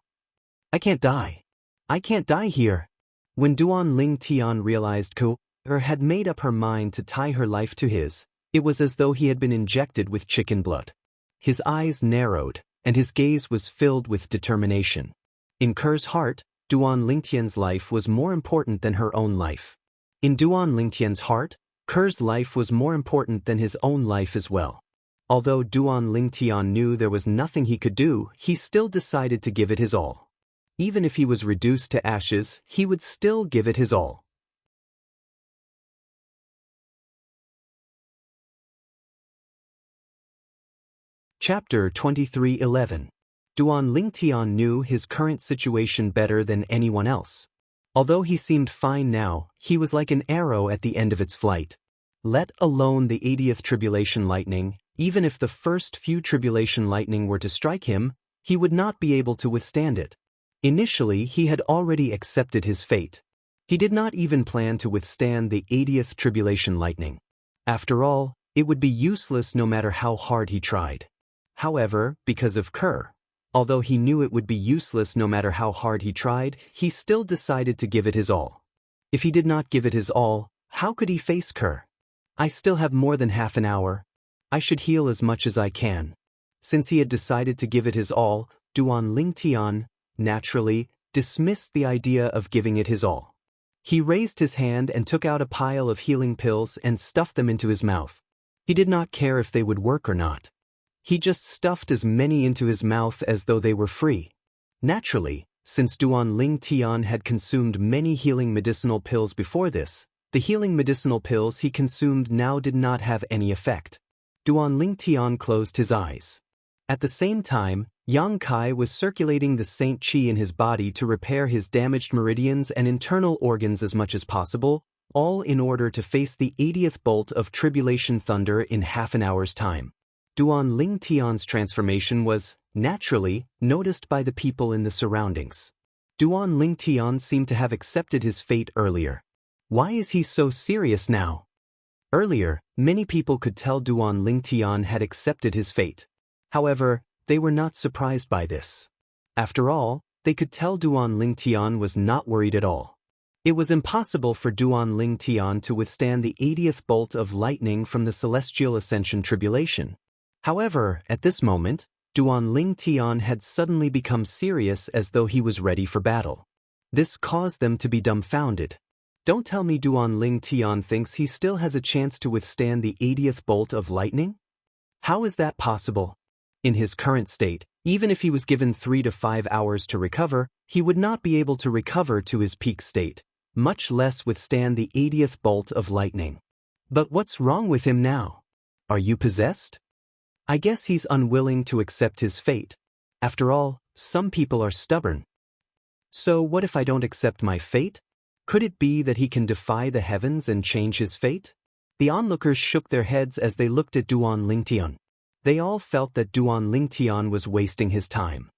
I can't die. I can't die here. When Duan Ling Tian realized Kerr had made up her mind to tie her life to his, it was as though he had been injected with chicken blood. His eyes narrowed, and his gaze was filled with determination. In Kerr's heart, Duan Lingtian's life was more important than her own life. In Duan Lingtian's heart, Kerr's life was more important than his own life as well. Although Duan Lingtian knew there was nothing he could do, he still decided to give it his all. Even if he was reduced to ashes, he would still give it his all. Chapter 23:11. Duan Lingtian knew his current situation better than anyone else. Although he seemed fine now, he was like an arrow at the end of its flight. Let alone the 80th tribulation lightning, even if the first few tribulation lightning were to strike him, he would not be able to withstand it. Initially, he had already accepted his fate. He did not even plan to withstand the 80th tribulation lightning. After all, it would be useless no matter how hard he tried. However, because of Kerr, although he knew it would be useless no matter how hard he tried, he still decided to give it his all. If he did not give it his all, how could he face Kerr? I still have more than half an hour. I should heal as much as I can. Since he had decided to give it his all, Duan Lingtian, naturally, dismissed the idea of giving it his all. He raised his hand and took out a pile of healing pills and stuffed them into his mouth. He did not care if they would work or not. He just stuffed as many into his mouth as though they were free. Naturally, since Duan Lingtian had consumed many healing medicinal pills before this, the healing medicinal pills he consumed now did not have any effect. Duan Lingtian closed his eyes. At the same time, Yang Kai was circulating the Saint Qi in his body to repair his damaged meridians and internal organs as much as possible, all in order to face the 80th bolt of tribulation thunder in half an hour's time. Duan Lingtian's transformation was, naturally, noticed by the people in the surroundings. Duan Lingtian seemed to have accepted his fate earlier. Why is he so serious now? Earlier, many people could tell Duan Lingtian had accepted his fate. However, they were not surprised by this. After all, they could tell Duan Lingtian was not worried at all. It was impossible for Duan Lingtian to withstand the 80th bolt of lightning from the Celestial Ascension Tribulation. However, at this moment, Duan Lingtian had suddenly become serious as though he was ready for battle. This caused them to be dumbfounded. Don't tell me Duan Lingtian thinks he still has a chance to withstand the 80th bolt of lightning? How is that possible? In his current state, even if he was given 3 to 5 hours to recover, he would not be able to recover to his peak state, much less withstand the 80th bolt of lightning. But what's wrong with him now? Are you possessed? I guess he's unwilling to accept his fate. After all, some people are stubborn. So what if I don't accept my fate? Could it be that he can defy the heavens and change his fate? The onlookers shook their heads as they looked at Duan Lingtian. They all felt that Duan Lingtian was wasting his time.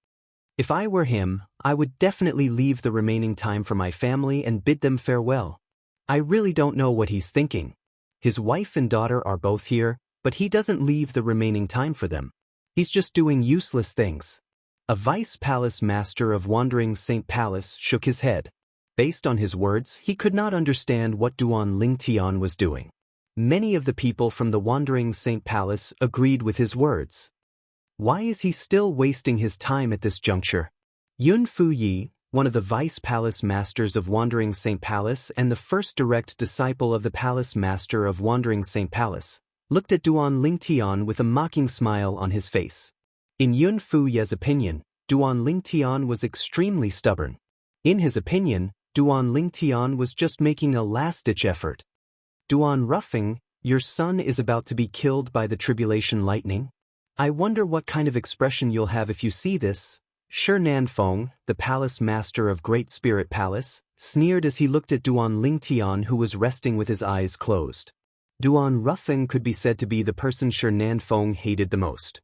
If I were him, I would definitely leave the remaining time for my family and bid them farewell. I really don't know what he's thinking. His wife and daughter are both here, but he doesn't leave the remaining time for them. He's just doing useless things. A vice palace master of Wandering Saint Palace shook his head. Based on his words, he could not understand what Duan Lingtian was doing. Many of the people from the Wandering Saint Palace agreed with his words. Why is he still wasting his time at this juncture? Yun Fu Yi, one of the vice palace masters of Wandering Saint Palace and the first direct disciple of the palace master of Wandering Saint Palace, looked at Duan Lingtian with a mocking smile on his face. In Yun Fu Ye's opinion, Duan Lingtian was extremely stubborn. In his opinion, Duan Lingtian was just making a last-ditch effort. Duan Ruffing, your son is about to be killed by the tribulation lightning? I wonder what kind of expression you'll have if you see this. Shi Nanfeng, the palace master of Great Spirit Palace, sneered as he looked at Duan Lingtian, who was resting with his eyes closed. Duan Ruffing could be said to be the person Shi Nanfeng hated the most.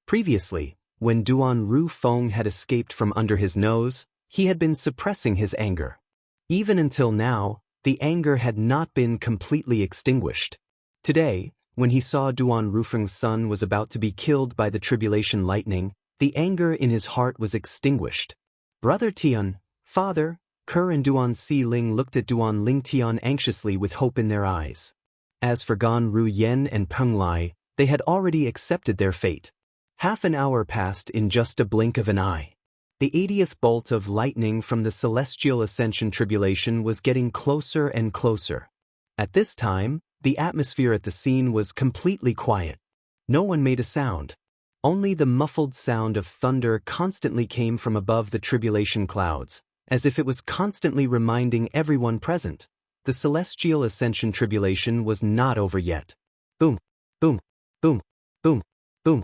Previously, when Duan Rufeng had escaped from under his nose, he had been suppressing his anger. Even until now, the anger had not been completely extinguished. Today, when he saw Duan Rufeng's son was about to be killed by the tribulation lightning, the anger in his heart was extinguished. Brother Tian, father, Ke and Duan Si Ling looked at Duan Lingtian anxiously with hope in their eyes. As for Gan Ru Yen and Peng Lai, they had already accepted their fate. Half an hour passed in just a blink of an eye. The 80th bolt of lightning from the celestial ascension tribulation was getting closer and closer. At this time, the atmosphere at the scene was completely quiet. No one made a sound. Only the muffled sound of thunder constantly came from above the tribulation clouds, as if it was constantly reminding everyone present. The celestial ascension tribulation was not over yet. Boom, boom, boom, boom, boom.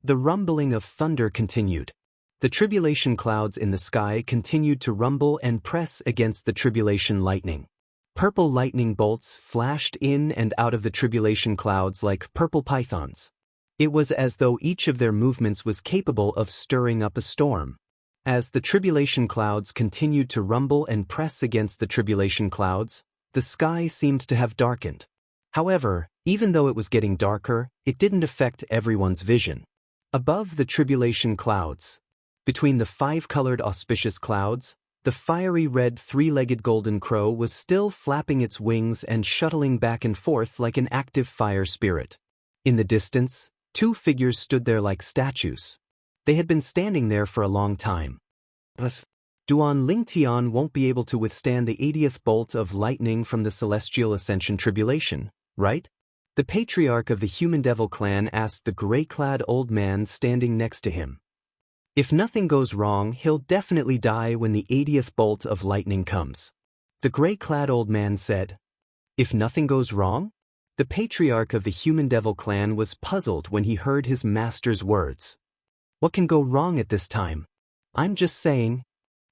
The rumbling of thunder continued. The tribulation clouds in the sky continued to rumble and press against the tribulation lightning. Purple lightning bolts flashed in and out of the tribulation clouds like purple pythons. It was as though each of their movements was capable of stirring up a storm. As the tribulation clouds continued to rumble and press against the tribulation clouds, the sky seemed to have darkened. However, even though it was getting darker, it didn't affect everyone's vision. Above the tribulation clouds, between the five-colored auspicious clouds, the fiery red three-legged golden crow was still flapping its wings and shuttling back and forth like an active fire spirit. In the distance, two figures stood there like statues. They had been standing there for a long time. But Duan Lingtian won't be able to withstand the 80th bolt of lightning from the celestial ascension tribulation, right? The patriarch of the human devil clan asked the gray-clad old man standing next to him. If nothing goes wrong, he'll definitely die when the 80th bolt of lightning comes. The gray-clad old man said. If nothing goes wrong? The patriarch of the human devil clan was puzzled when he heard his master's words. What can go wrong at this time? I'm just saying.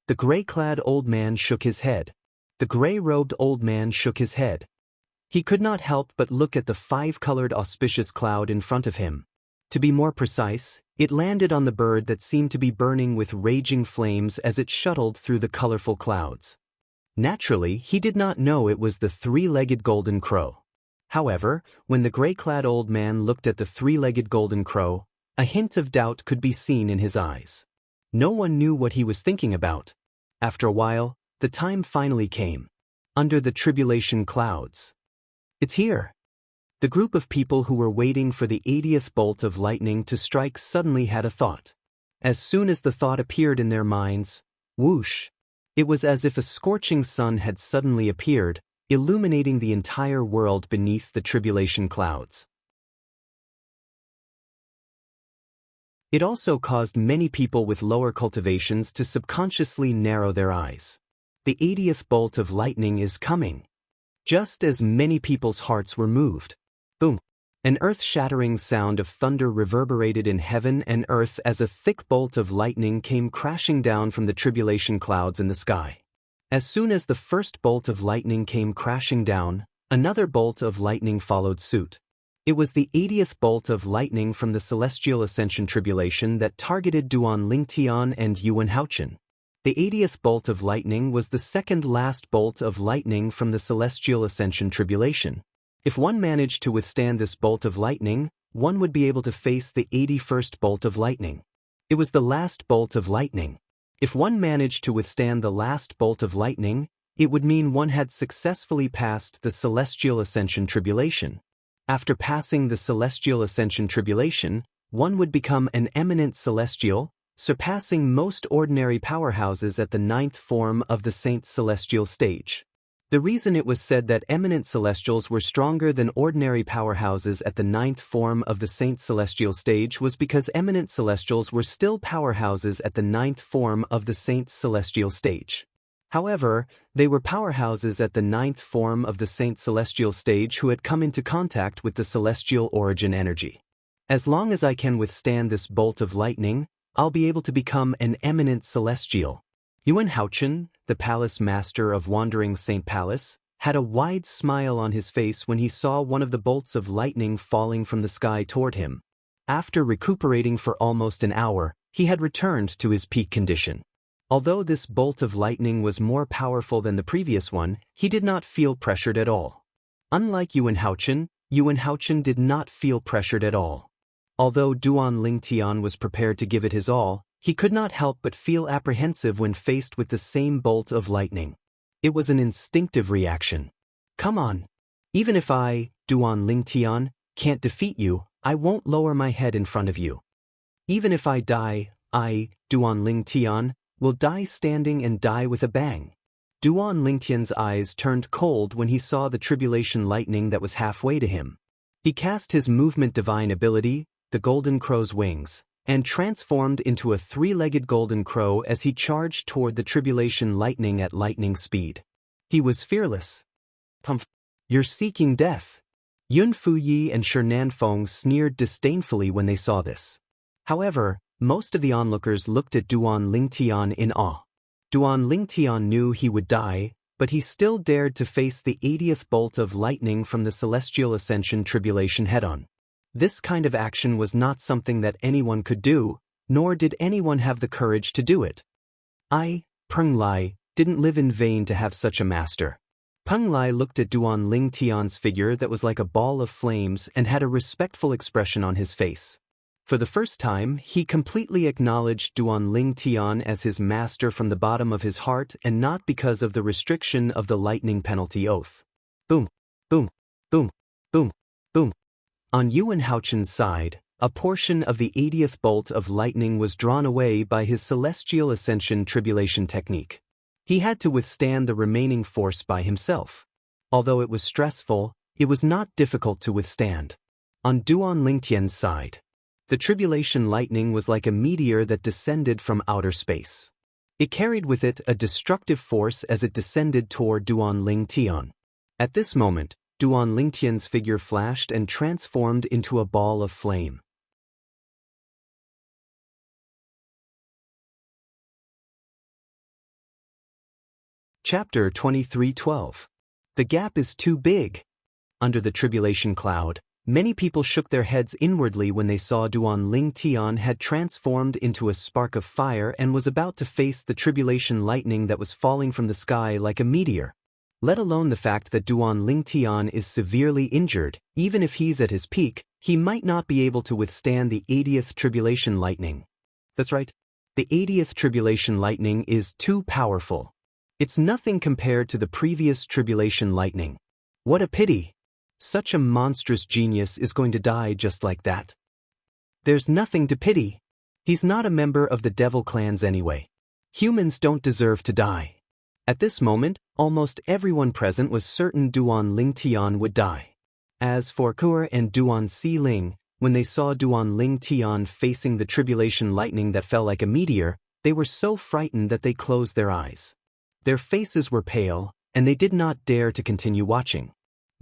The gray-clad old man shook his head. The gray-robed old man shook his head. He could not help but look at the five-colored auspicious cloud in front of him. To be more precise, it landed on the bird that seemed to be burning with raging flames as it shuttled through the colorful clouds. Naturally, he did not know it was the three-legged golden crow. However, when the gray-clad old man looked at the three-legged golden crow, a hint of doubt could be seen in his eyes. No one knew what he was thinking about. After a while, the time finally came. Under the tribulation clouds. It's here. The group of people who were waiting for the 80th bolt of lightning to strike suddenly had a thought. As soon as the thought appeared in their minds, whoosh! It was as if a scorching sun had suddenly appeared, illuminating the entire world beneath the tribulation clouds. It also caused many people with lower cultivations to subconsciously narrow their eyes. The 80th bolt of lightning is coming. Just as many people's hearts were moved. Boom! An earth-shattering sound of thunder reverberated in heaven and earth as a thick bolt of lightning came crashing down from the tribulation clouds in the sky. As soon as the first bolt of lightning came crashing down, another bolt of lightning followed suit. It was the 80th bolt of lightning from the celestial ascension tribulation that targeted Duan Lingtian and Yuan Haochen. The 80th bolt of lightning was the second last bolt of lightning from the celestial ascension tribulation. If one managed to withstand this bolt of lightning, one would be able to face the 81st bolt of lightning. It was the last bolt of lightning. If one managed to withstand the last bolt of lightning, it would mean one had successfully passed the celestial ascension tribulation. After passing the celestial ascension tribulation, one would become an eminent celestial, surpassing most ordinary powerhouses at the 9th form of the Saint's celestial stage. The reason it was said that eminent celestials were stronger than ordinary powerhouses at the 9th form of the Saint's celestial stage was because eminent celestials were still powerhouses at the 9th form of the Saint's celestial stage. However, they were powerhouses at the 9th form of the Saint's celestial stage who had come into contact with the celestial origin energy. As long as I can withstand this bolt of lightning, I'll be able to become an eminent celestial. Yuan Haochen, the palace master of Wandering Saint Palace, had a wide smile on his face when he saw one of the bolts of lightning falling from the sky toward him. After recuperating for almost an hour, he had returned to his peak condition. Although this bolt of lightning was more powerful than the previous one, he did not feel pressured at all. Unlike Yuan Haochen did not feel pressured at all. Although Duan Lingtian was prepared to give it his all, he could not help but feel apprehensive when faced with the same bolt of lightning. It was an instinctive reaction. Come on. Even if I, Duan Lingtian, can't defeat you, I won't lower my head in front of you. Even if I die, I, Duan Lingtian, will die standing and die with a bang. Duan Lingtian's eyes turned cold when he saw the tribulation lightning that was halfway to him. He cast his movement divine ability, the golden crow's wings, and transformed into a 3-legged golden crow as he charged toward the tribulation lightning at lightning speed. He was fearless. You're seeking death. Yun Fuyi and Shi Nanfeng sneered disdainfully when they saw this. However, most of the onlookers looked at Duan Lingtian in awe. Duan Lingtian knew he would die, but he still dared to face the 80th bolt of lightning from the Celestial Ascension tribulation head-on. This kind of action was not something that anyone could do, nor did anyone have the courage to do it. I, Peng Lai, didn't live in vain to have such a master. Peng Lai looked at Duan Lingtian's figure that was like a ball of flames and had a respectful expression on his face. For the first time, he completely acknowledged Duan Lingtian as his master from the bottom of his heart and not because of the restriction of the lightning penalty oath. Boom, boom, boom, boom, boom. On Yuan Haochen's side, a portion of the 80th bolt of lightning was drawn away by his Celestial Ascension tribulation technique. He had to withstand the remaining force by himself. Although it was stressful, it was not difficult to withstand. On Duan Lingtian's side, the tribulation lightning was like a meteor that descended from outer space. It carried with it a destructive force as it descended toward Duan Lingtian. At this moment, Duan Lingtian's figure flashed and transformed into a ball of flame. Chapter 23:12. The gap is too big. Under the tribulation cloud, many people shook their heads inwardly when they saw Duan Lingtian had transformed into a spark of fire and was about to face the tribulation lightning that was falling from the sky like a meteor. Let alone the fact that Duan Lingtian is severely injured, even if he's at his peak, he might not be able to withstand the 80th tribulation lightning. That's right. The 80th tribulation lightning is too powerful. It's nothing compared to the previous tribulation lightning. What a pity. Such a monstrous genius is going to die just like that. There's nothing to pity. He's not a member of the devil clans anyway. Humans don't deserve to die. At this moment, almost everyone present was certain Duan Lingtian would die. As for Kuer and Duan Xiling, when they saw Duan Lingtian facing the tribulation lightning that fell like a meteor, they were so frightened that they closed their eyes. Their faces were pale, and they did not dare to continue watching.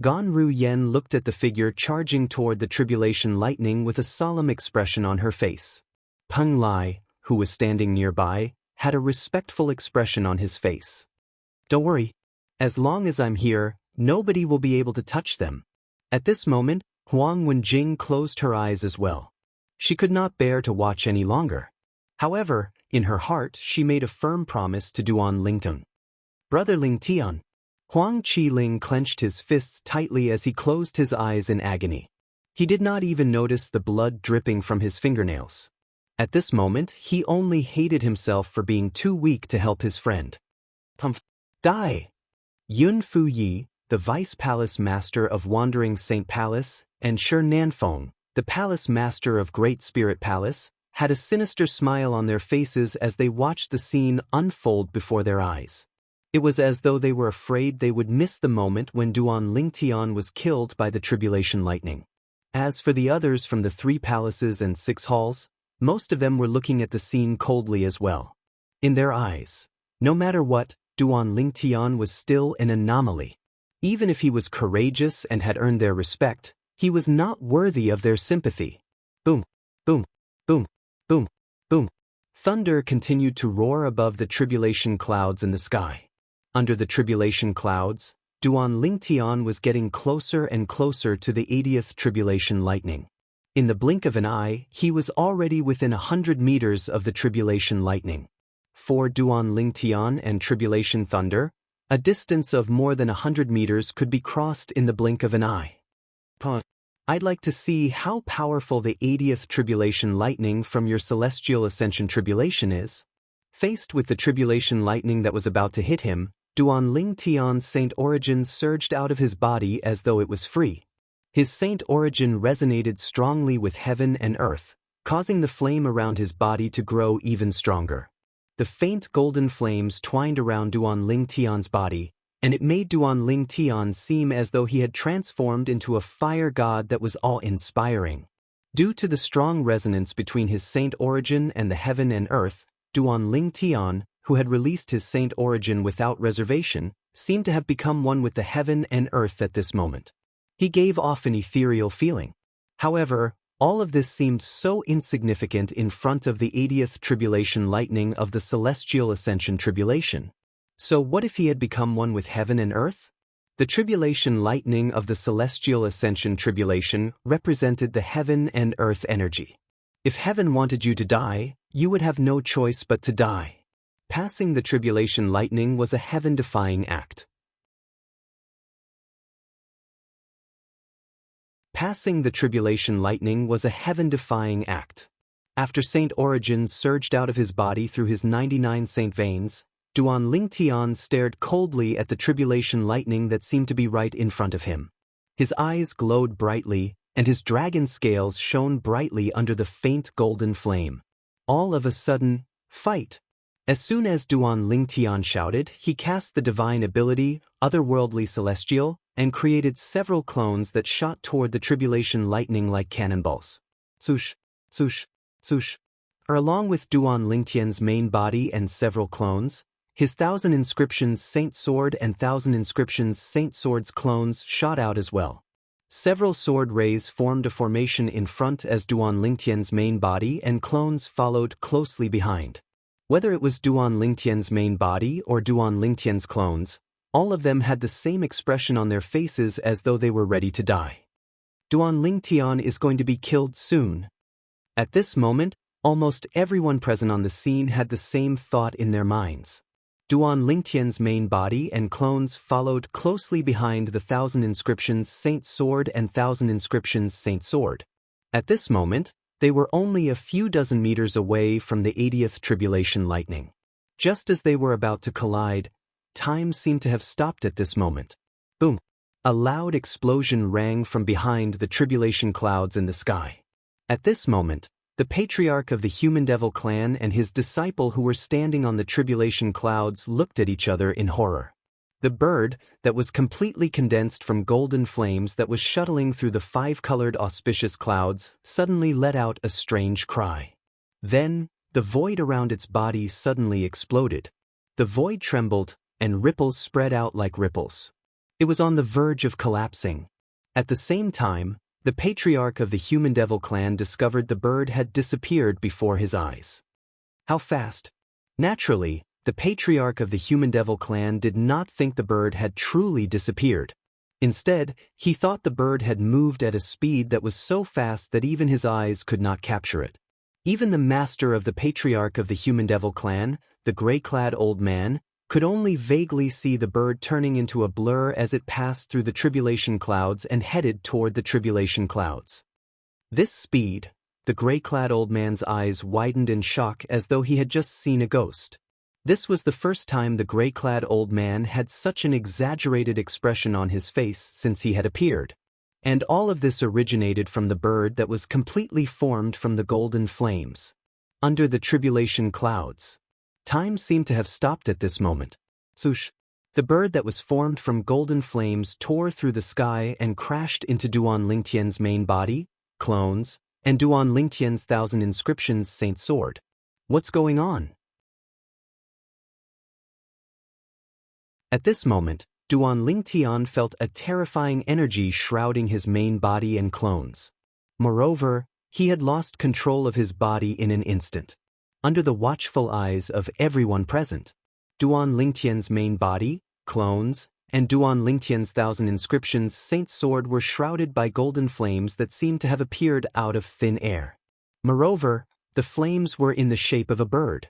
Gan Ru Yen looked at the figure charging toward the tribulation lightning with a solemn expression on her face. Peng Lai, who was standing nearby, had a respectful expression on his face. Don't worry. As long as I'm here, nobody will be able to touch them. At this moment, Huang Wenjing closed her eyes as well. She could not bear to watch any longer. However, in her heart she made a firm promise to Duan Lingtian. Brother Lingtian. Huang Qiling clenched his fists tightly as he closed his eyes in agony. He did not even notice the blood dripping from his fingernails. At this moment, he only hated himself for being too weak to help his friend. Die! Yun Fuyi, the Vice Palace Master of Wandering Saint Palace, and Shi Nanfeng, the palace master of Great Spirit Palace, had a sinister smile on their faces as they watched the scene unfold before their eyes. It was as though they were afraid they would miss the moment when Duan Lingtian was killed by the tribulation lightning. As for the others from the 3 palaces and 6 halls, most of them were looking at the scene coldly as well. In their eyes, no matter what, Duan Lingtian was still an anomaly. Even if he was courageous and had earned their respect, he was not worthy of their sympathy. Boom, boom, boom, boom, boom. Thunder continued to roar above the tribulation clouds in the sky. Under the tribulation clouds, Duan Lingtian was getting closer and closer to the 80th tribulation lightning. In the blink of an eye, he was already within 100 meters of the tribulation lightning. For Duan Lingtian and tribulation thunder, a distance of more than 100 meters could be crossed in the blink of an eye. I'd like to see how powerful the 80th tribulation lightning from your celestial ascension tribulation is. Faced with the tribulation lightning that was about to hit him, Duan Lingtian's saint origin surged out of his body as though it was free. His saint origin resonated strongly with heaven and earth, causing the flame around his body to grow even stronger. The faint golden flames twined around Duan Lingtian's body, and it made Duan Lingtian seem as though he had transformed into a fire god that was awe-inspiring. Due to the strong resonance between his saint origin and the heaven and earth, Duan Lingtian, who had released his saint origin without reservation, seemed to have become one with the heaven and earth at this moment. He gave off an ethereal feeling. However, all of this seemed so insignificant in front of the 80th tribulation lightning of the celestial ascension tribulation. So what if he had become one with heaven and earth? The tribulation lightning of the celestial ascension tribulation represented the heaven and earth energy. If heaven wanted you to die, you would have no choice but to die. Passing the tribulation lightning was a heaven-defying act. Passing the tribulation lightning was a heaven-defying act. After Saint Origin surged out of his body through his 99 saint veins, Duan Lingtian stared coldly at the tribulation lightning that seemed to be right in front of him. His eyes glowed brightly, and his dragon scales shone brightly under the faint golden flame. All of a sudden, fight! As soon as Duan Lingtian shouted, he cast the divine ability, Otherworldly Celestial, and created several clones that shot toward the tribulation lightning like cannonballs. Swoosh, swoosh, swoosh. Along with Duan Lingtian's main body and several clones, his 1,000 Inscriptions Saint Sword and 1,000 Inscriptions Saint Swords clones shot out as well. Several sword rays formed a formation in front as Duan Lingtian's main body and clones followed closely behind. Whether it was Duan Lingtian's main body or Duan Lingtian's clones, all of them had the same expression on their faces as though they were ready to die. Duan Lingtian is going to be killed soon. At this moment, almost everyone present on the scene had the same thought in their minds. Duan Lingtian's main body and clones followed closely behind the 1,000 Inscriptions Saint Sword and 1,000 Inscriptions Saint Sword. At this moment, they were only a few dozen meters away from the 80th tribulation lightning. Just as they were about to collide, time seemed to have stopped at this moment. Boom! A loud explosion rang from behind the tribulation clouds in the sky. At this moment, the patriarch of the Human Devil clan and his disciple who were standing on the tribulation clouds looked at each other in horror. The bird, that was completely condensed from golden flames that was shuttling through the 5-colored auspicious clouds, suddenly let out a strange cry. Then, the void around its body suddenly exploded. The void trembled, and ripples spread out like ripples. It was on the verge of collapsing. At the same time, the patriarch of the Human Devil clan discovered the bird had disappeared before his eyes. How fast? Naturally, the patriarch of the Human Devil clan did not think the bird had truly disappeared. Instead, he thought the bird had moved at a speed that was so fast that even his eyes could not capture it. Even the master of the patriarch of the Human Devil clan, the gray-clad old man, could only vaguely see the bird turning into a blur as it passed through the tribulation clouds and headed toward the tribulation clouds. This speed, the gray-clad old man's eyes widened in shock as though he had just seen a ghost. This was the first time the gray-clad old man had such an exaggerated expression on his face since he had appeared. And all of this originated from the bird that was completely formed from the golden flames. Under the tribulation clouds. Time seemed to have stopped at this moment. Swoosh! The bird that was formed from golden flames tore through the sky and crashed into Duan Lingtian's main body, clones, and Duan Lingtian's 1,000 inscriptions Saint Sword. What's going on? At this moment, Duan Lingtian felt a terrifying energy shrouding his main body and clones. Moreover, he had lost control of his body in an instant. Under the watchful eyes of everyone present, Duan Lingtian's main body, clones, and Duan Lingtian's 1,000 inscriptions Saint Sword were shrouded by golden flames that seemed to have appeared out of thin air. Moreover, the flames were in the shape of a bird.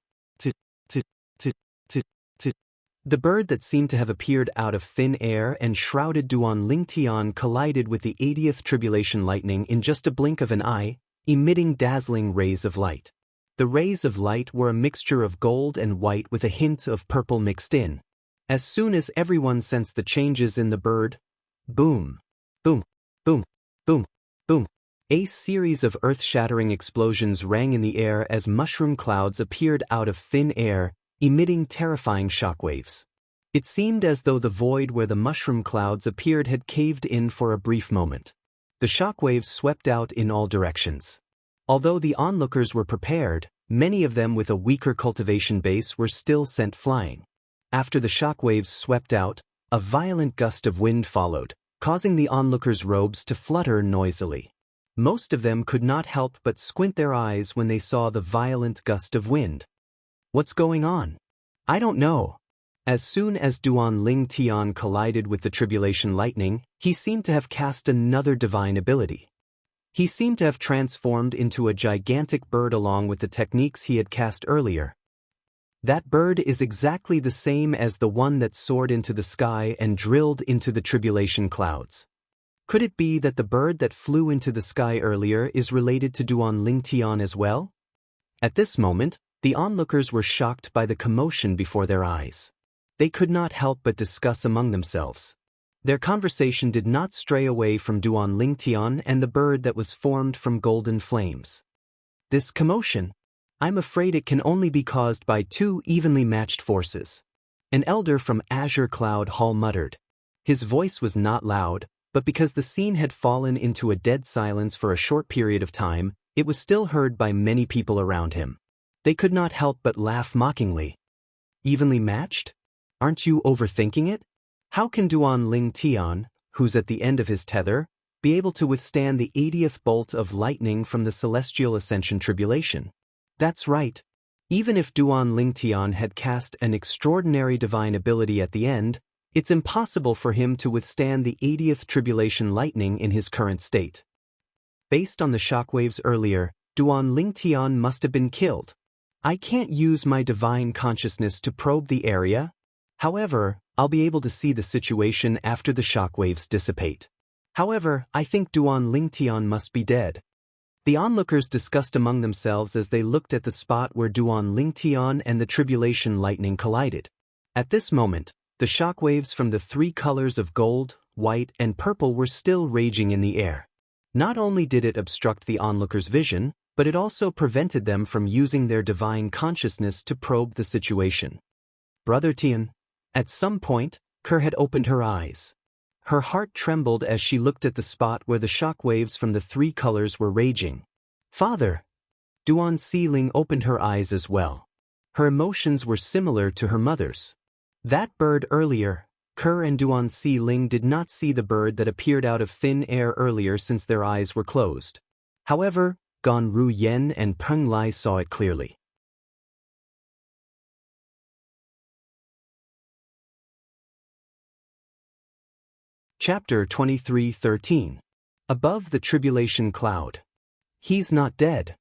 The bird that seemed to have appeared out of thin air and shrouded Duan Lingtian collided with the 80th tribulation lightning in just a blink of an eye, emitting dazzling rays of light. The rays of light were a mixture of gold and white with a hint of purple mixed in. As soon as everyone sensed the changes in the bird, boom, boom, boom, boom, boom, a series of earth-shattering explosions rang in the air as mushroom clouds appeared out of thin air, emitting terrifying shockwaves. It seemed as though the void where the mushroom clouds appeared had caved in for a brief moment. The shockwaves swept out in all directions. Although the onlookers were prepared, many of them with a weaker cultivation base were still sent flying. After the shockwaves swept out, a violent gust of wind followed, causing the onlookers' robes to flutter noisily. Most of them could not help but squint their eyes when they saw the violent gust of wind. What's going on? I don't know. As soon as Duan Lingtian collided with the tribulation lightning, he seemed to have cast another divine ability. He seemed to have transformed into a gigantic bird along with the techniques he had cast earlier. That bird is exactly the same as the one that soared into the sky and drilled into the tribulation clouds. Could it be that the bird that flew into the sky earlier is related to Duan Lingtian as well? At this moment, the onlookers were shocked by the commotion before their eyes. They could not help but discuss among themselves. Their conversation did not stray away from Duan Lingtian and the bird that was formed from golden flames. This commotion? I'm afraid it can only be caused by two evenly matched forces. An elder from Azure Cloud Hall muttered. His voice was not loud, but because the scene had fallen into a dead silence for a short period of time, it was still heard by many people around him. They could not help but laugh mockingly. Evenly matched? Aren't you overthinking it? How can Duan Lingtian, who's at the end of his tether, be able to withstand the 80th bolt of lightning from the celestial ascension tribulation? That's right. Even if Duan Lingtian had cast an extraordinary divine ability at the end, it's impossible for him to withstand the 80th tribulation lightning in his current state. Based on the shockwaves earlier, Duan Lingtian must have been killed. I can't use my divine consciousness to probe the area. However, I'll be able to see the situation after the shockwaves dissipate. However, I think Duan Lingtian must be dead. The onlookers discussed among themselves as they looked at the spot where Duan Lingtian and the tribulation lightning collided. At this moment, the shockwaves from the three colors of gold, white, and purple were still raging in the air. Not only did it obstruct the onlookers' vision, but it also prevented them from using their divine consciousness to probe the situation. Brother Tian. At some point, Kerr had opened her eyes. Her heart trembled as she looked at the spot where the shockwaves from the three colors were raging. Father! Duan Xiling opened her eyes as well. Her emotions were similar to her mother's. That bird earlier, Kerr and Duan Xiling did not see the bird that appeared out of thin air earlier since their eyes were closed. However, Gan Ru Yen and Peng Lai saw it clearly. Chapter 23:13. Above the Tribulation Cloud. He's not dead.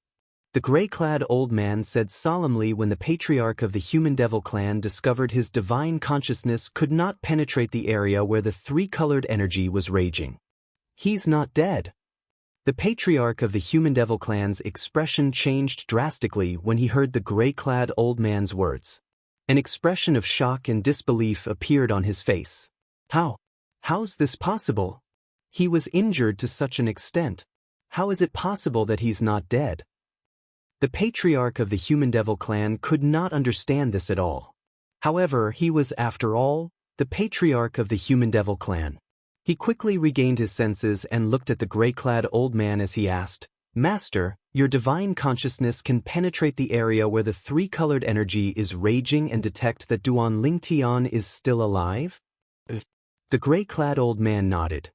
The gray-clad old man said solemnly when the patriarch of the Human Devil clan discovered his divine consciousness could not penetrate the area where the three-colored energy was raging. He's not dead. The patriarch of the Human Devil clan's expression changed drastically when he heard the gray-clad old man's words. An expression of shock and disbelief appeared on his face. How's this possible? He was injured to such an extent. How is it possible that he's not dead? The patriarch of the Human Devil clan could not understand this at all. However, he was, after all, the patriarch of the Human Devil clan. He quickly regained his senses and looked at the gray-clad old man as he asked, "Master, your divine consciousness can penetrate the area where the three-colored energy is raging and detect that Duan Lingtian is still alive?" The gray-clad old man nodded.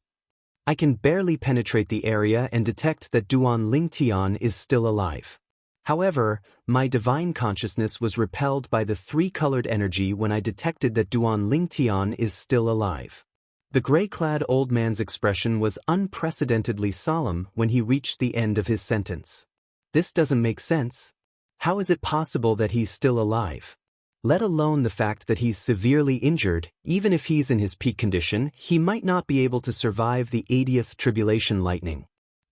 "I can barely penetrate the area and detect that Duan Lingtian is still alive. However, my divine consciousness was repelled by the three-colored energy when I detected that Duan Lingtian is still alive." The gray-clad old man's expression was unprecedentedly solemn when he reached the end of his sentence. "This doesn't make sense. How is it possible that he's still alive? Let alone the fact that he's severely injured. Even if he's in his peak condition, he might not be able to survive the 80th tribulation lightning."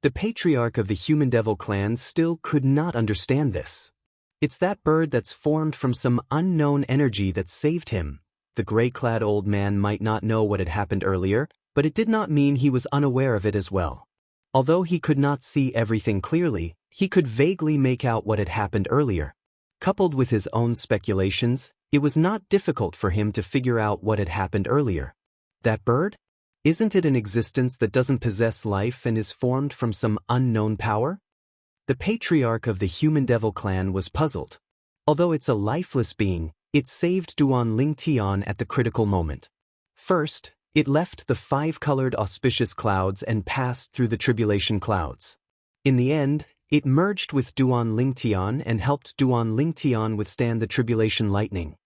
The patriarch of the Human Devil clan still could not understand this. "It's that bird that's formed from some unknown energy that saved him." The gray-clad old man might not know what had happened earlier, but it did not mean he was unaware of it as well. Although he could not see everything clearly, he could vaguely make out what had happened earlier. Coupled with his own speculations, it was not difficult for him to figure out what had happened earlier. That bird? Isn't it an existence that doesn't possess life and is formed from some unknown power? The patriarch of the Human Devil clan was puzzled. Although it's a lifeless being, it saved Duan Lingtian at the critical moment. First, it left the five-colored auspicious clouds and passed through the tribulation clouds. In the end, it merged with Duan Lingtian and helped Duan Lingtian withstand the tribulation lightning.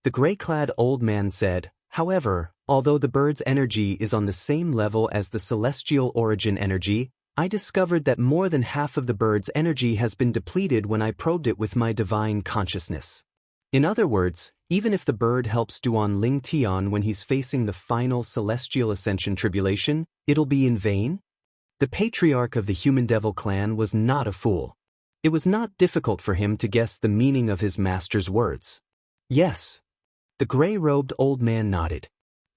The gray-clad old man said, "However, although the bird's energy is on the same level as the celestial origin energy, I discovered that more than half of the bird's energy has been depleted when I probed it with my divine consciousness. In other words, even if the bird helps Duan Lingtian when he's facing the final celestial ascension tribulation, it'll be in vain?" The patriarch of the Human Devil clan was not a fool. It was not difficult for him to guess the meaning of his master's words. "Yes." The gray-robed old man nodded.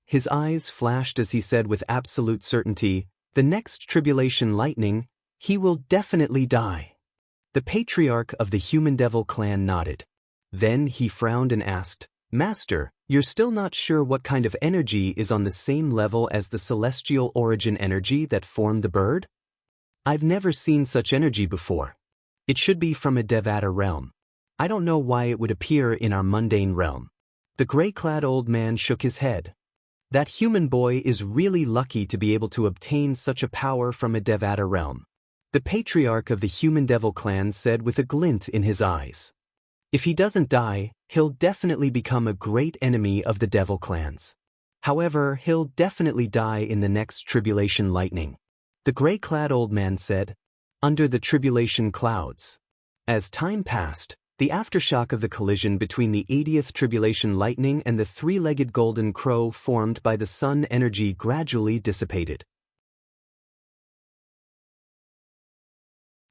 His eyes flashed as he said with absolute certainty, "The next tribulation lightning, he will definitely die." The patriarch of the Human Devil clan nodded. Then he frowned and asked, "Master, you're still not sure what kind of energy is on the same level as the celestial origin energy that formed the bird?" "I've never seen such energy before. It should be from a Devata realm. I don't know why it would appear in our mundane realm." The gray-clad old man shook his head. "That human boy is really lucky to be able to obtain such a power from a Devata realm," the patriarch of the Human Devil clan said with a glint in his eyes. "If he doesn't die, he'll definitely become a great enemy of the Devil clans. However, he'll definitely die in the next tribulation lightning," the gray-clad old man said. "Under the tribulation clouds." As time passed, the aftershock of the collision between the 80th tribulation lightning and the three-legged golden crow formed by the sun energy gradually dissipated.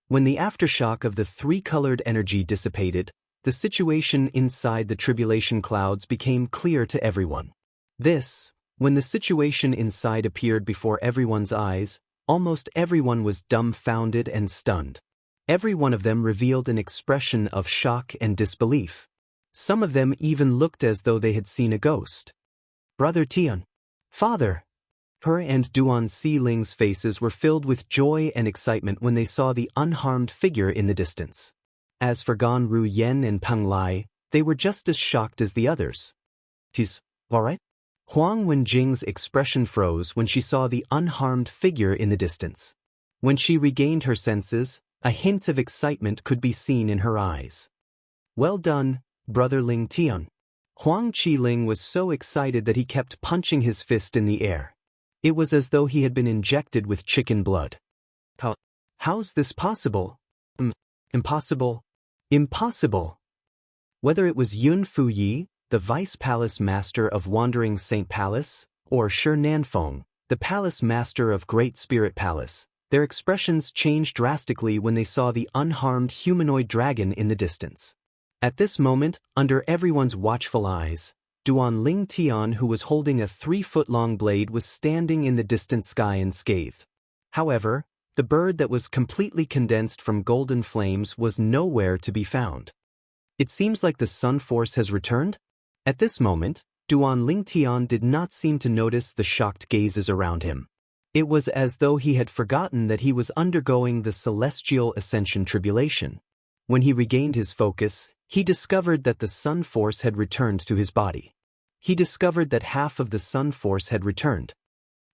When the aftershock of the three-colored energy dissipated, the situation inside the tribulation clouds became clear to everyone. When the situation inside appeared before everyone's eyes, almost everyone was dumbfounded and stunned. Every one of them revealed an expression of shock and disbelief. Some of them even looked as though they had seen a ghost. "Brother Tian, Father!" Her and Duan Xiling's faces were filled with joy and excitement when they saw the unharmed figure in the distance. As for Gan Ru Yen and Peng Lai, they were just as shocked as the others. "He's all right?" Huang Wenjing's expression froze when she saw the unharmed figure in the distance. When she regained her senses, a hint of excitement could be seen in her eyes. "Well done, Brother Ling Tian." Huang Qiling was so excited that he kept punching his fist in the air. It was as though he had been injected with chicken blood. How's this possible? Impossible. Impossible. Whether it was Yun Fuyi, the Vice Palace Master of Wandering Saint Palace, or Shi Nanfeng, the Palace Master of Great Spirit Palace, their expressions changed drastically when they saw the unharmed humanoid dragon in the distance. At this moment, under everyone's watchful eyes, Duan Ling Tian, who was holding a 3-foot-long blade, was standing in the distant sky unscathed. However, the bird that was completely condensed from golden flames was nowhere to be found. It seems like the sun force has returned? At this moment, Duan Ling Tian did not seem to notice the shocked gazes around him. It was as though he had forgotten that he was undergoing the celestial ascension tribulation. When he regained his focus, he discovered that the sun force had returned to his body. He discovered that half of the sun force had returned.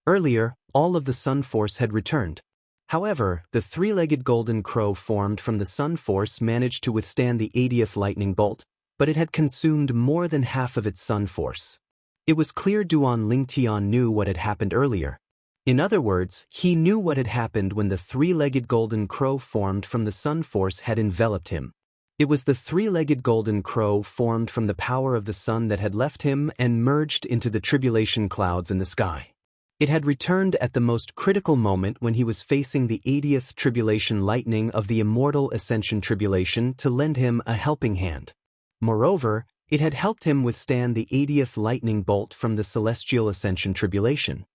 Earlier, all of the sun force had returned. However, the 3-legged golden crow formed from the sun force managed to withstand the 80th lightning bolt, but it had consumed more than half of its sun force. It was clear Duan Ling Tian knew what had happened earlier. In other words, he knew what had happened when the 3-legged golden crow formed from the sun force had enveloped him. It was the 3-legged golden crow formed from the power of the sun that had left him and merged into the tribulation clouds in the sky. It had returned at the most critical moment when he was facing the 80th tribulation lightning of the immortal ascension tribulation to lend him a helping hand. Moreover, it had helped him withstand the 80th lightning bolt from the celestial ascension tribulation.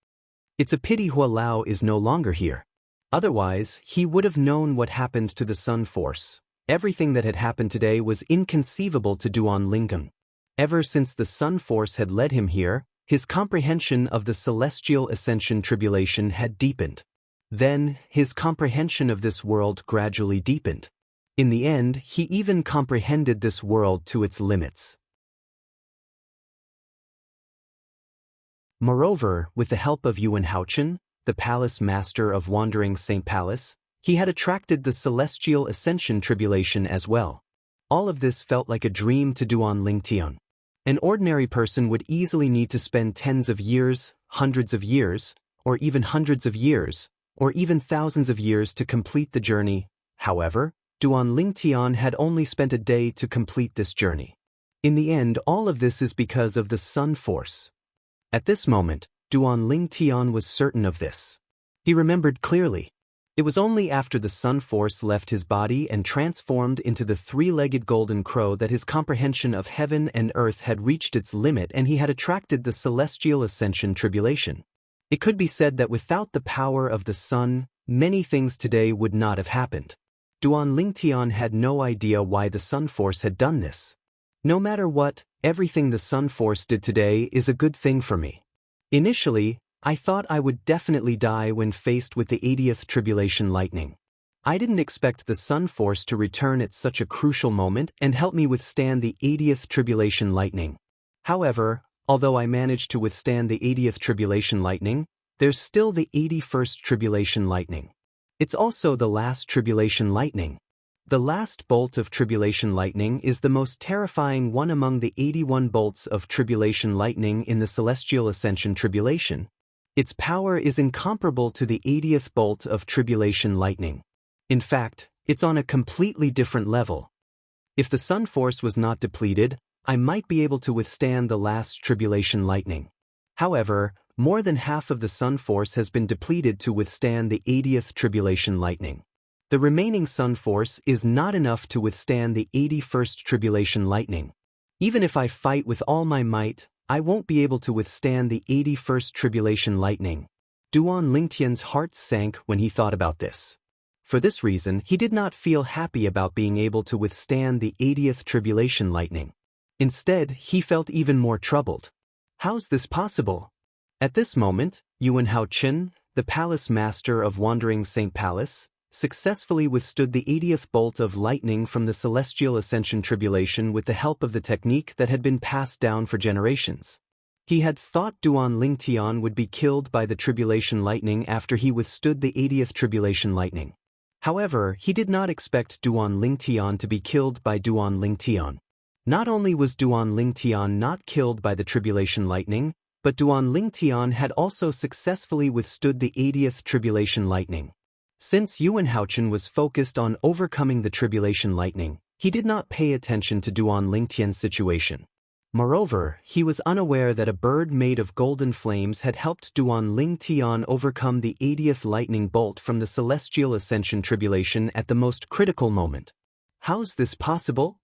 It's a pity Hua Lao is no longer here. Otherwise, he would have known what happened to the sun force. Everything that had happened today was inconceivable to Duan Lingon. Ever since the sun force had led him here, his comprehension of the celestial ascension tribulation had deepened. Then, his comprehension of this world gradually deepened. In the end, he even comprehended this world to its limits. Moreover, with the help of Yuan Haochen, the palace master of Wandering Saint Palace, he had attracted the celestial ascension tribulation as well. All of this felt like a dream to Duan Ling Tian. An ordinary person would easily need to spend tens of years, hundreds of years, or even hundreds of years, or even thousands of years to complete the journey. However, Duan Ling Tian had only spent a day to complete this journey. In the end, all of this is because of the sun force. At this moment, Duan Ling Tian was certain of this. He remembered clearly. It was only after the sun force left his body and transformed into the 3-legged golden crow that his comprehension of heaven and earth had reached its limit and he had attracted the celestial ascension tribulation. It could be said that without the power of the sun, many things today would not have happened. Duan Ling Tian had no idea why the sun force had done this. No matter what, everything the sun force did today is a good thing for me. Initially, I thought I would definitely die when faced with the 80th tribulation lightning. I didn't expect the sun force to return at such a crucial moment and help me withstand the 80th tribulation lightning. However, although I managed to withstand the 80th tribulation lightning, there's still the 81st tribulation lightning. It's also the last tribulation lightning. The last bolt of tribulation lightning is the most terrifying one among the 81 bolts of tribulation lightning in the celestial ascension tribulation. Its power is incomparable to the 80th bolt of tribulation lightning. In fact, it's on a completely different level. If the sun force was not depleted, I might be able to withstand the last tribulation lightning. However, more than half of the sun force has been depleted to withstand the 80th tribulation lightning. The remaining sun force is not enough to withstand the 81st tribulation lightning. Even if I fight with all my might, I won't be able to withstand the 81st tribulation lightning. Duan Lingtian's heart sank when he thought about this. For this reason, he did not feel happy about being able to withstand the 80th tribulation lightning. Instead, he felt even more troubled. How's this possible? At this moment, Yuan Haochen, the palace master of Wandering Saint Palace, successfully withstood the 80th bolt of lightning from the celestial ascension tribulation with the help of the technique that had been passed down for generations. He had thought Duan Ling Tian would be killed by the tribulation lightning after he withstood the 80th tribulation lightning. However, he did not expect Duan Ling Tian to be killed by Duan Ling Tian. Not only was Duan Ling Tian not killed by the tribulation lightning, but Duan Ling Tian had also successfully withstood the 80th tribulation lightning. Since Yuan Haochen was focused on overcoming the tribulation lightning, he did not pay attention to Duan Lingtian's situation. Moreover, he was unaware that a bird made of golden flames had helped Duan Ling Tian overcome the 80th lightning bolt from the celestial ascension tribulation at the most critical moment. How's this possible?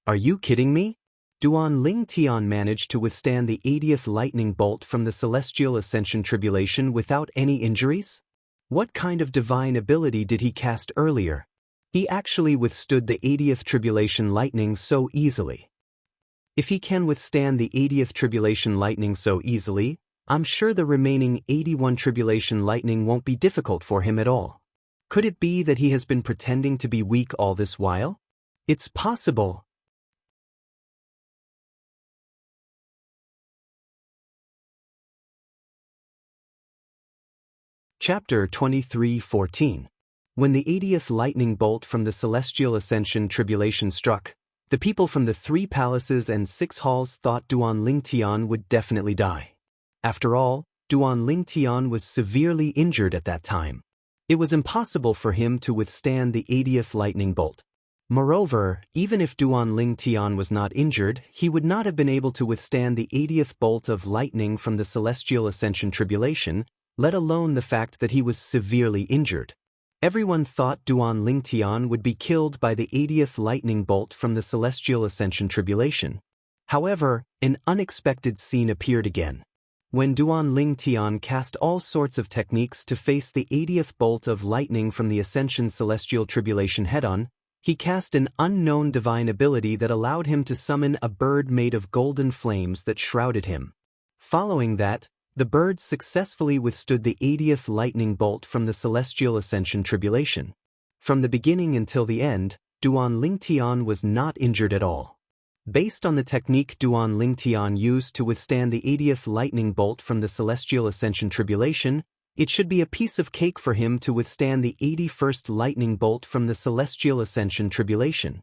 Are you kidding me? Duan Ling Tian managed to withstand the 80th lightning bolt from the celestial ascension tribulation without any injuries? What kind of divine ability did he cast earlier? He actually withstood the 80th tribulation lightning so easily. If he can withstand the 80th tribulation lightning so easily, I'm sure the remaining 81 tribulation lightning won't be difficult for him at all. Could it be that he has been pretending to be weak all this while? It's possible. Chapter 23:14. When the 80th lightning bolt from the celestial ascension tribulation struck, the people from the 3 palaces and 6 halls thought Duan Ling Tian would definitely die. After all, Duan Ling Tian was severely injured at that time. It was impossible for him to withstand the 80th lightning bolt. Moreover, even if Duan Ling Tian was not injured, he would not have been able to withstand the 80th bolt of lightning from the celestial ascension tribulation, let alone the fact that he was severely injured. Everyone thought Duan Ling Tian would be killed by the 80th lightning bolt from the celestial ascension tribulation. However, an unexpected scene appeared again. When Duan Ling Tian cast all sorts of techniques to face the 80th bolt of lightning from the ascension celestial tribulation head-on, he cast an unknown divine ability that allowed him to summon a bird made of golden flames that shrouded him. Following that, the bird successfully withstood the 80th lightning bolt from the celestial ascension tribulation. From the beginning until the end, Duan Ling Tian was not injured at all. Based on the technique Duan Ling Tian used to withstand the 80th lightning bolt from the celestial ascension tribulation, it should be a piece of cake for him to withstand the 81st lightning bolt from the celestial ascension tribulation.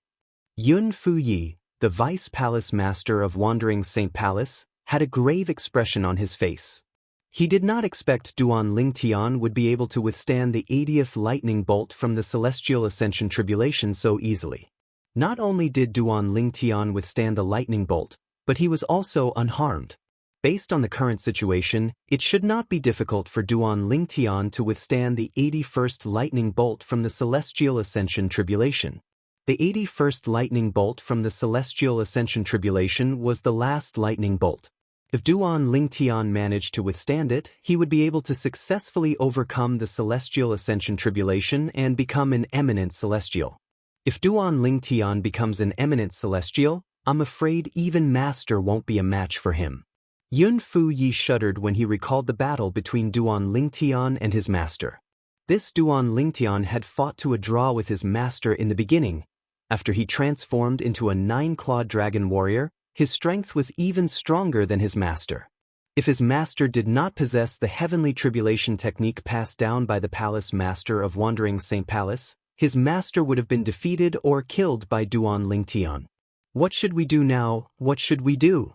Yun Fuyi, the vice palace master of Wandering Saint Palace, had a grave expression on his face. He did not expect Duan Ling Tian would be able to withstand the 80th lightning bolt from the celestial ascension tribulation so easily. Not only did Duan Ling Tian withstand the lightning bolt, but he was also unharmed. Based on the current situation, it should not be difficult for Duan Ling Tian to withstand the 81st lightning bolt from the celestial ascension tribulation. The 81st lightning bolt from the celestial ascension tribulation was the last lightning bolt. If Duan Ling Tian managed to withstand it, he would be able to successfully overcome the celestial ascension tribulation and become an eminent celestial. If Duan Ling Tian becomes an eminent celestial, I'm afraid even Master won't be a match for him. Yun Fuyi shuddered when he recalled the battle between Duan Ling Tian and his master. This Duan Ling Tian had fought to a draw with his master in the beginning. After he transformed into a 9-clawed dragon warrior, his strength was even stronger than his master. If his master did not possess the heavenly tribulation technique passed down by the palace master of Wandering Saint Palace, his master would have been defeated or killed by Duan Ling Tian. What should we do now? What should we do?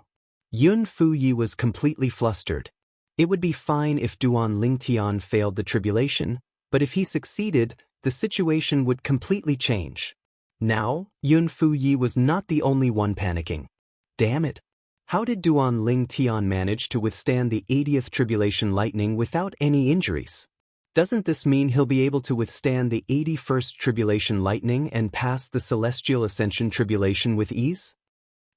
Yun Fuyi was completely flustered. It would be fine if Duan Ling Tian failed the tribulation, but if he succeeded, the situation would completely change. Now, Yun Fuyi was not the only one panicking. Damn it! How did Duan Ling Tian manage to withstand the 80th tribulation lightning without any injuries? Doesn't this mean he'll be able to withstand the 81st tribulation lightning and pass the celestial ascension tribulation with ease?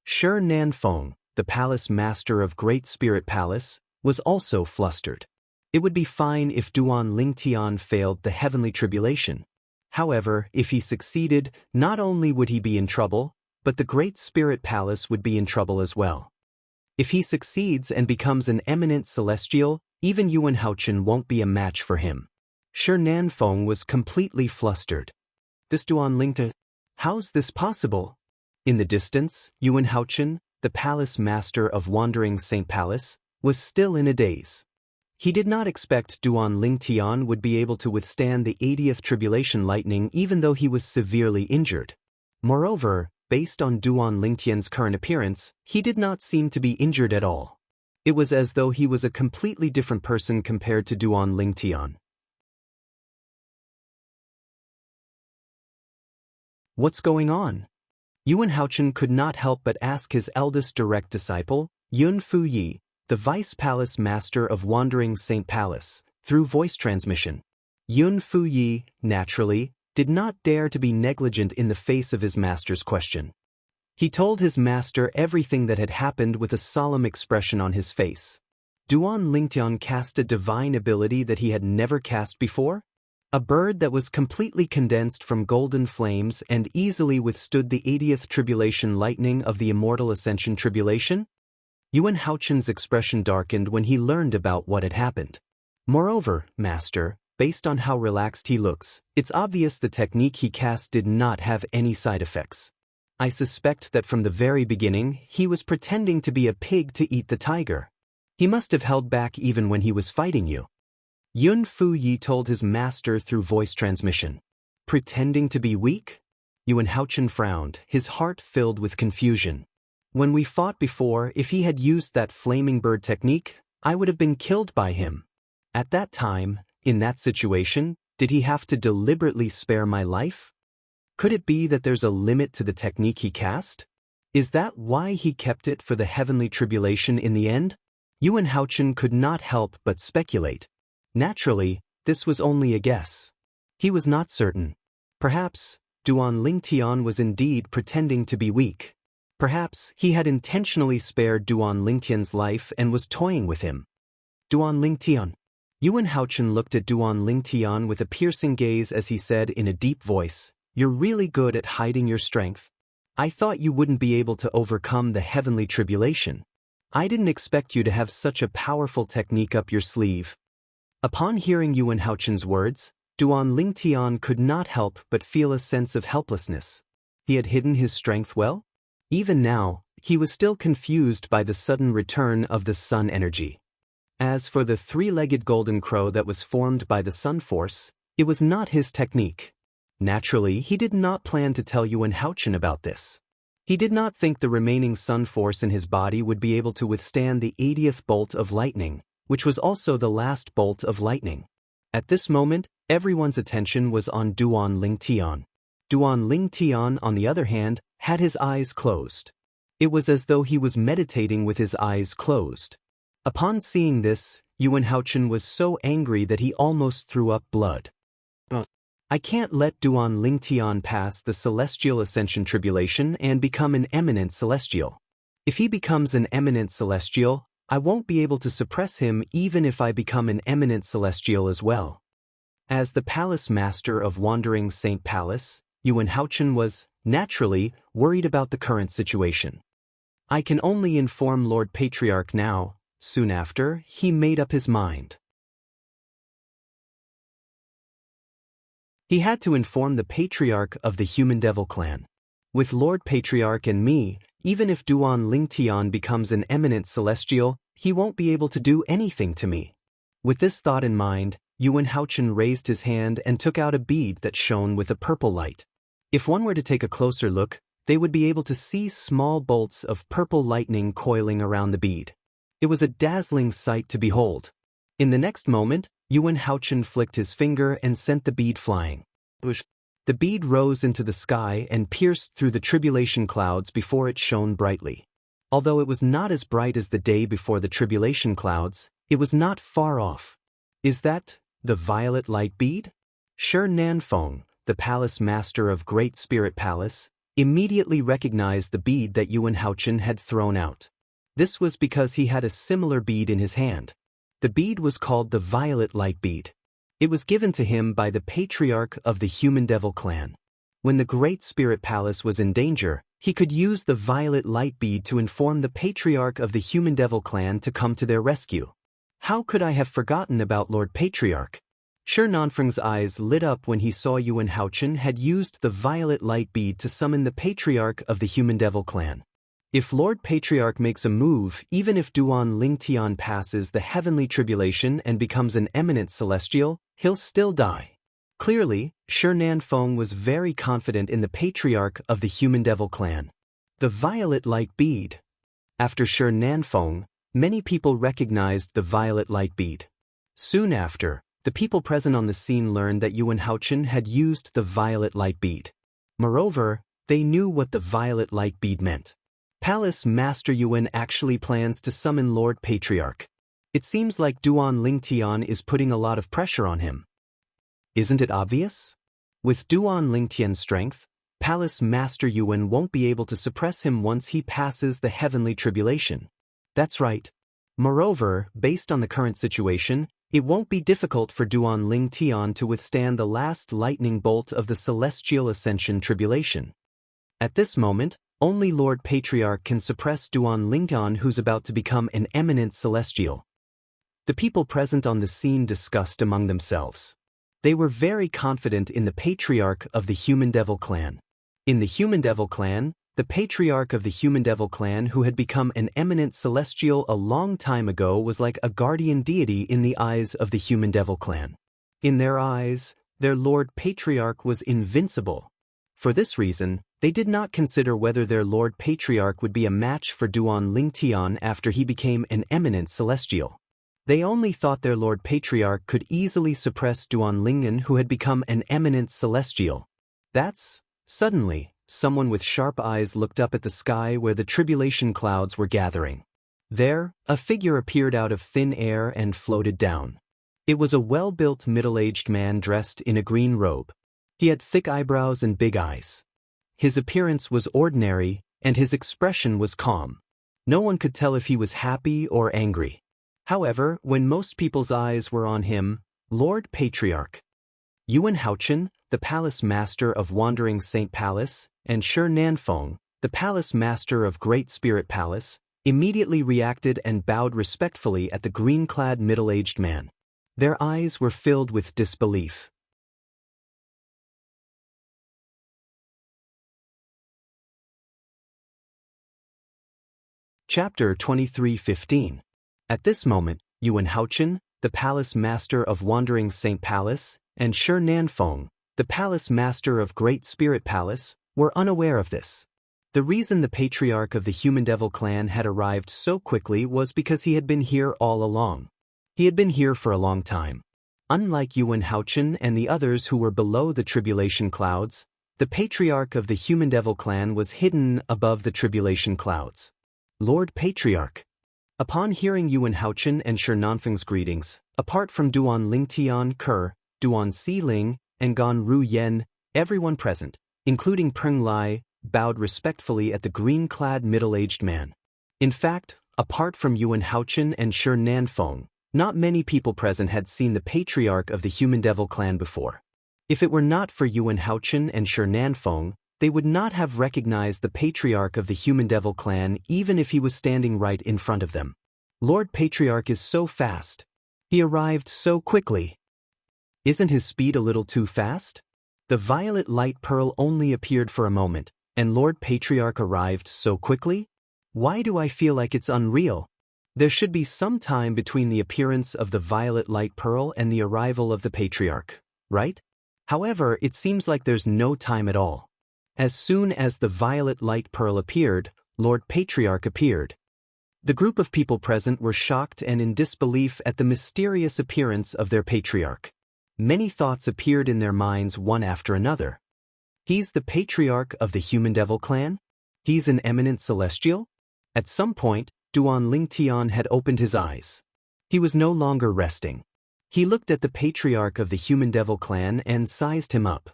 Shi Nanfeng, the palace master of Great Spirit Palace, was also flustered. It would be fine if Duan Ling Tian failed the heavenly tribulation. However, if he succeeded, not only would he be in trouble, but the Great Spirit Palace would be in trouble as well. If he succeeds and becomes an eminent celestial, even Yuan Haochen won't be a match for him. Shi Nanfeng was completely flustered. This Duan Ling Tian, how's this possible? In the distance, Yuan Haochen, the palace master of Wandering Saint Palace, was still in a daze. He did not expect Duan Ling Tian would be able to withstand the 80th tribulation lightning even though he was severely injured. Moreover, based on Duan Ling Tian's current appearance, he did not seem to be injured at all. It was as though he was a completely different person compared to Duan Ling Tian. What's going on? Yuan Haochen could not help but ask his eldest direct disciple, Yun Fuyi, the vice palace master of Wandering Saint Palace, through voice transmission. Yun Fuyi, naturally, did not dare to be negligent in the face of his master's question. He told his master everything that had happened with a solemn expression on his face. Duan Lingtian cast a divine ability that he had never cast before? A bird that was completely condensed from golden flames and easily withstood the 80th tribulation lightning of the immortal ascension tribulation? Yuan Haochen's expression darkened when he learned about what had happened. Moreover, master, based on how relaxed he looks, it's obvious the technique he cast did not have any side effects. I suspect that from the very beginning, he was pretending to be a pig to eat the tiger. He must have held back even when he was fighting you. Yun Fu Yi told his master through voice transmission. Pretending to be weak? Yuan Haochen frowned, his heart filled with confusion. When we fought before, if he had used that flaming bird technique, I would have been killed by him. At that time, in that situation, did he have to deliberately spare my life? Could it be that there's a limit to the technique he cast? Is that why he kept it for the heavenly tribulation in the end? Yuan Haochen could not help but speculate. Naturally, this was only a guess. He was not certain. Perhaps, Duan Lingtian was indeed pretending to be weak. Perhaps he had intentionally spared Duan Lingtian's life and was toying with him. Duan Lingtian. Yuan Haochen looked at Duan Lingtian with a piercing gaze as he said in a deep voice, "You're really good at hiding your strength. I thought you wouldn't be able to overcome the heavenly tribulation. I didn't expect you to have such a powerful technique up your sleeve." Upon hearing Yuan Haochen's words, Duan Lingtian could not help but feel a sense of helplessness. He had hidden his strength well? Even now, he was still confused by the sudden return of the sun energy. As for the three-legged golden crow that was formed by the sun force, it was not his technique. Naturally, he did not plan to tell Yuan Haochen about this. He did not think the remaining sun force in his body would be able to withstand the 80th bolt of lightning, which was also the last bolt of lightning. At this moment, everyone's attention was on Duan Lingtian. Duan Lingtian, on the other hand, had his eyes closed. It was as though he was meditating with his eyes closed. Upon seeing this, Yuan Haochen was so angry that he almost threw up blood. I can't let Duan Lingtian pass the celestial ascension tribulation and become an eminent celestial. If he becomes an eminent celestial, I won't be able to suppress him even if I become an eminent celestial as well. As the palace master of Wandering Saint Palace, Yuan Haochen was, naturally, worried about the current situation. I can only inform Lord Patriarch now. Soon after, he made up his mind. He had to inform the Patriarch of the Human Devil clan. With Lord Patriarch and me, even if Duan Lingtian becomes an eminent celestial, he won't be able to do anything to me. With this thought in mind, Yuan Haochen raised his hand and took out a bead that shone with a purple light. If one were to take a closer look, they would be able to see small bolts of purple lightning coiling around the bead. It was a dazzling sight to behold. In the next moment, Yuan Haochen flicked his finger and sent the bead flying. The bead rose into the sky and pierced through the tribulation clouds before it shone brightly. Although it was not as bright as the day before the tribulation clouds, it was not far off. Is that the violet light bead? Shi Nanfeng, the palace master of Great Spirit Palace, immediately recognized the bead that Yuan Haochen had thrown out. This was because he had a similar bead in his hand. The bead was called the Violet Light Bead. It was given to him by the Patriarch of the Human Devil clan. When the Great Spirit Palace was in danger, he could use the Violet Light Bead to inform the Patriarch of the Human Devil clan to come to their rescue. How could I have forgotten about Lord Patriarch? Shi Nanfeng's eyes lit up when he saw Yuan Haochen had used the Violet Light Bead to summon the Patriarch of the Human Devil clan. If Lord Patriarch makes a move, even if Duan Lingtian passes the heavenly tribulation and becomes an eminent celestial, he'll still die. Clearly, Shi Nanfeng was very confident in the Patriarch of the Human Devil clan. The Violet Light Bead. After Shi Nanfeng, many people recognized the Violet Light Bead. Soon after, the people present on the scene learned that Yuan Haochen had used the Violet Light Bead. Moreover, they knew what the Violet Light Bead meant. Palace Master Yuan actually plans to summon Lord Patriarch. It seems like Duan Lingtian is putting a lot of pressure on him. Isn't it obvious? With Duan Lingtian's strength, Palace Master Yuan won't be able to suppress him once he passes the heavenly tribulation. That's right. Moreover, based on the current situation, it won't be difficult for Duan Ling Tian to withstand the last lightning bolt of the celestial ascension tribulation. At this moment, only Lord Patriarch can suppress Duan Ling Tian, who's about to become an eminent celestial. The people present on the scene discussed among themselves. They were very confident in the Patriarch of the Human Devil clan. In the Human Devil clan, the Patriarch of the Human Devil clan, who had become an eminent celestial a long time ago, was like a guardian deity in the eyes of the Human Devil clan. In their eyes, their Lord Patriarch was invincible. For this reason, they did not consider whether their Lord Patriarch would be a match for Duan Ling Tian after he became an eminent celestial. They only thought their Lord Patriarch could easily suppress Duan Lingen, who had become an eminent celestial. Suddenly, someone with sharp eyes looked up at the sky where the tribulation clouds were gathering. There, a figure appeared out of thin air and floated down. It was a well-built middle-aged man dressed in a green robe. He had thick eyebrows and big eyes. His appearance was ordinary, and his expression was calm. No one could tell if he was happy or angry. However, when most people's eyes were on him, Lord Patriarch Yuan Haochen, the Palace Master of Wandering Saint Palace, and Shi Nanfeng, the Palace Master of Great Spirit Palace, immediately reacted and bowed respectfully at the green-clad middle-aged man. Their eyes were filled with disbelief. Chapter 23:15. At this moment, Yuan Haochen, the Palace Master of Wandering Saint Palace, and Shi Nanfeng, the Palace Master of Great Spirit Palace, were unaware of this. The reason the Patriarch of the Human Devil clan had arrived so quickly was because he had been here all along. He had been here for a long time. Unlike Yuan Haochen and the others who were below the tribulation clouds, the Patriarch of the Human Devil clan was hidden above the tribulation clouds. Lord Patriarch. Upon hearing Yuan Haochen and Shi Nanfeng's greetings, apart from Duan Ling Tian Ke, Duan Si Ling, and Gan Ru Yen, everyone present, including Peng Lai, bowed respectfully at the green-clad middle-aged man. In fact, apart from Yuan Haochen and Shi Nanfeng, not many people present had seen the Patriarch of the Human Devil clan before. If it were not for Yuan Haochen and Shi Nanfeng, they would not have recognized the Patriarch of the Human Devil clan even if he was standing right in front of them. Lord Patriarch is so fast. He arrived so quickly. Isn't his speed a little too fast? The violet light pearl only appeared for a moment, and Lord Patriarch arrived so quickly? Why do I feel like it's unreal? There should be some time between the appearance of the violet light pearl and the arrival of the Patriarch, right? However, it seems like there's no time at all. As soon as the violet light pearl appeared, Lord Patriarch appeared. The group of people present were shocked and in disbelief at the mysterious appearance of their Patriarch. Many thoughts appeared in their minds one after another. He's the Patriarch of the Human Devil clan? He's an eminent celestial? At some point, Duan Ling Tian had opened his eyes. He was no longer resting. He looked at the Patriarch of the Human Devil clan and sized him up.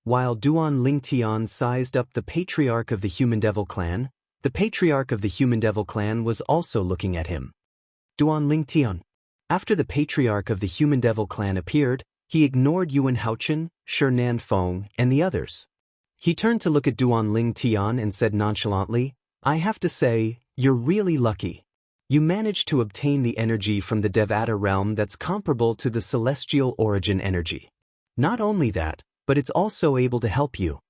While Duan Ling Tian sized up the Patriarch of the Human Devil clan, the Patriarch of the Human Devil clan was also looking at him. Duan Ling Tian. After the Patriarch of the Human Devil clan appeared, he ignored Yuan Haochen, Shi Nanfeng, and the others. He turned to look at Duan Ling Tian and said nonchalantly, "I have to say, you're really lucky. You managed to obtain the energy from the Devata realm that's comparable to the celestial origin energy. Not only that, but it's also able to help you.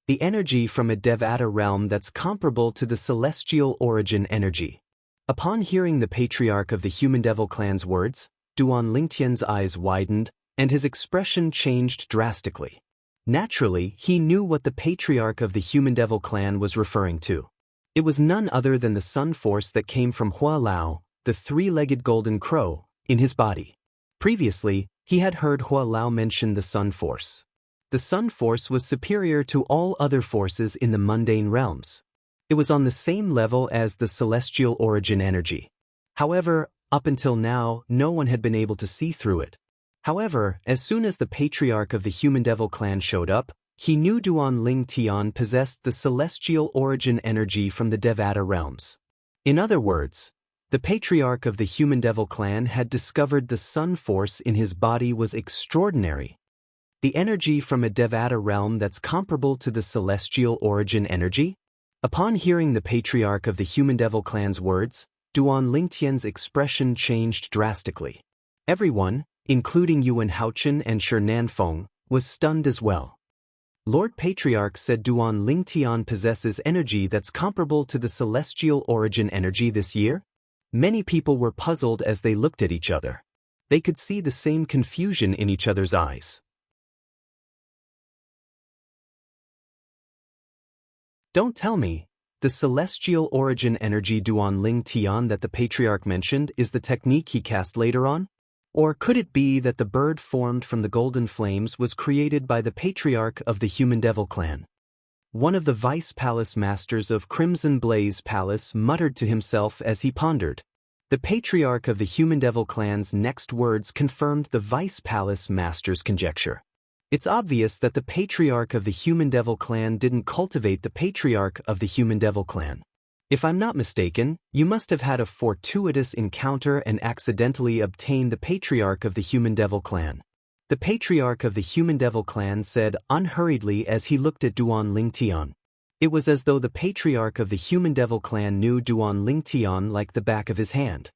The energy from a Devata realm that's comparable to the celestial origin energy." Upon hearing the Patriarch of the Human Devil clan's words, Duan Lingtian's eyes widened, and his expression changed drastically. Naturally, he knew what the Patriarch of the Human Devil clan was referring to. It was none other than the sun force that came from Hua Lao, the three-legged golden crow, in his body. Previously, he had heard Hua Lao mention the sun force. The sun force was superior to all other forces in the mundane realms. It was on the same level as the celestial origin energy. However, up until now, no one had been able to see through it. However, as soon as the Patriarch of the Human Devil clan showed up, He knew Duan Ling Tian possessed the celestial origin energy from the Devata realms. In other words, the patriarch of the Human Devil clan had discovered the sun force in his body was extraordinary. The energy from a Devata realm that's comparable to the celestial origin energy? Upon hearing the patriarch of the Human Devil clan's words, Duan Lingtian's expression changed drastically. Everyone, including Yuan Haochen and Shi Nanfeng, was stunned as well. Lord Patriarch said Duan Lingtian possesses energy that's comparable to the celestial origin energy this year? Many people were puzzled as they looked at each other. They could see the same confusion in each other's eyes. Don't tell me, the celestial origin energy Duan Ling Tian that the Patriarch mentioned is the technique he cast later on? Or could it be that the bird formed from the golden flames was created by the Patriarch of the Human Devil clan? One of the Vice Palace Masters of Crimson Blaze Palace muttered to himself as he pondered. The Patriarch of the Human Devil clan's next words confirmed the Vice Palace Master's conjecture. It's obvious that the Patriarch of the Human Devil clan didn't cultivate the Patriarch of the Human Devil clan. If I'm not mistaken, you must have had a fortuitous encounter and accidentally obtained the Patriarch of the Human Devil clan. The Patriarch of the Human Devil clan said unhurriedly as he looked at Duan Lingtian. It was as though the Patriarch of the Human Devil clan knew Duan Lingtian like the back of his hand.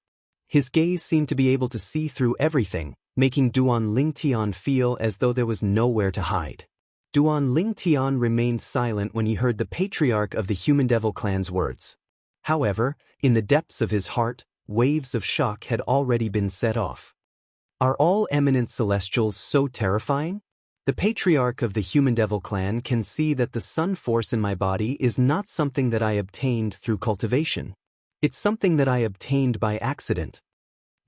His gaze seemed to be able to see through everything, making Duan Lingtian feel as though there was nowhere to hide. Duan Lingtian remained silent when he heard the Patriarch of the Human Devil clan's words. However, in the depths of his heart, waves of shock had already been set off. Are all eminent celestials so terrifying? The Patriarch of the Human Devil clan can see that the sun force in my body is not something that I obtained through cultivation. It's something that I obtained by accident.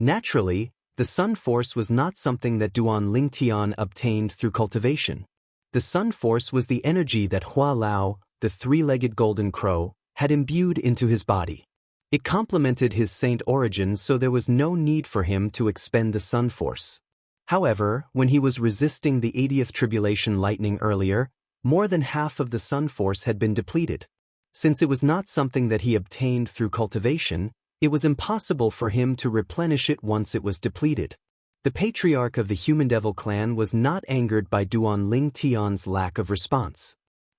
Naturally, the sun force was not something that Duan Lingtian obtained through cultivation. The sun force was the energy that Hua Lao, the three-legged golden crow, had imbued into his body. It complemented his saint origin, so there was no need for him to expend the sun force. However, when he was resisting the 80th tribulation lightning earlier, more than half of the sun force had been depleted. Since it was not something that he obtained through cultivation, it was impossible for him to replenish it once it was depleted. The Patriarch of the Human Devil clan was not angered by Duan Lingtian's lack of response.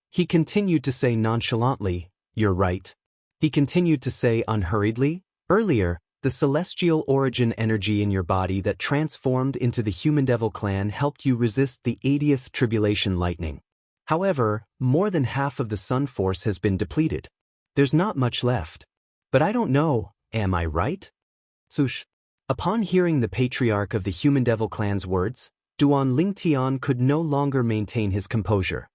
He continued to say nonchalantly, "You're right." He continued to say unhurriedly, "Earlier, the celestial origin energy in your body that transformed into the Human Devil clan helped you resist the 80th tribulation lightning. However, more than half of the sun force has been depleted. There's not much left. But I don't know, am I right?" Sush. Upon hearing the Patriarch of the Human Devil clan's words, Duan Lingtian could no longer maintain his composure.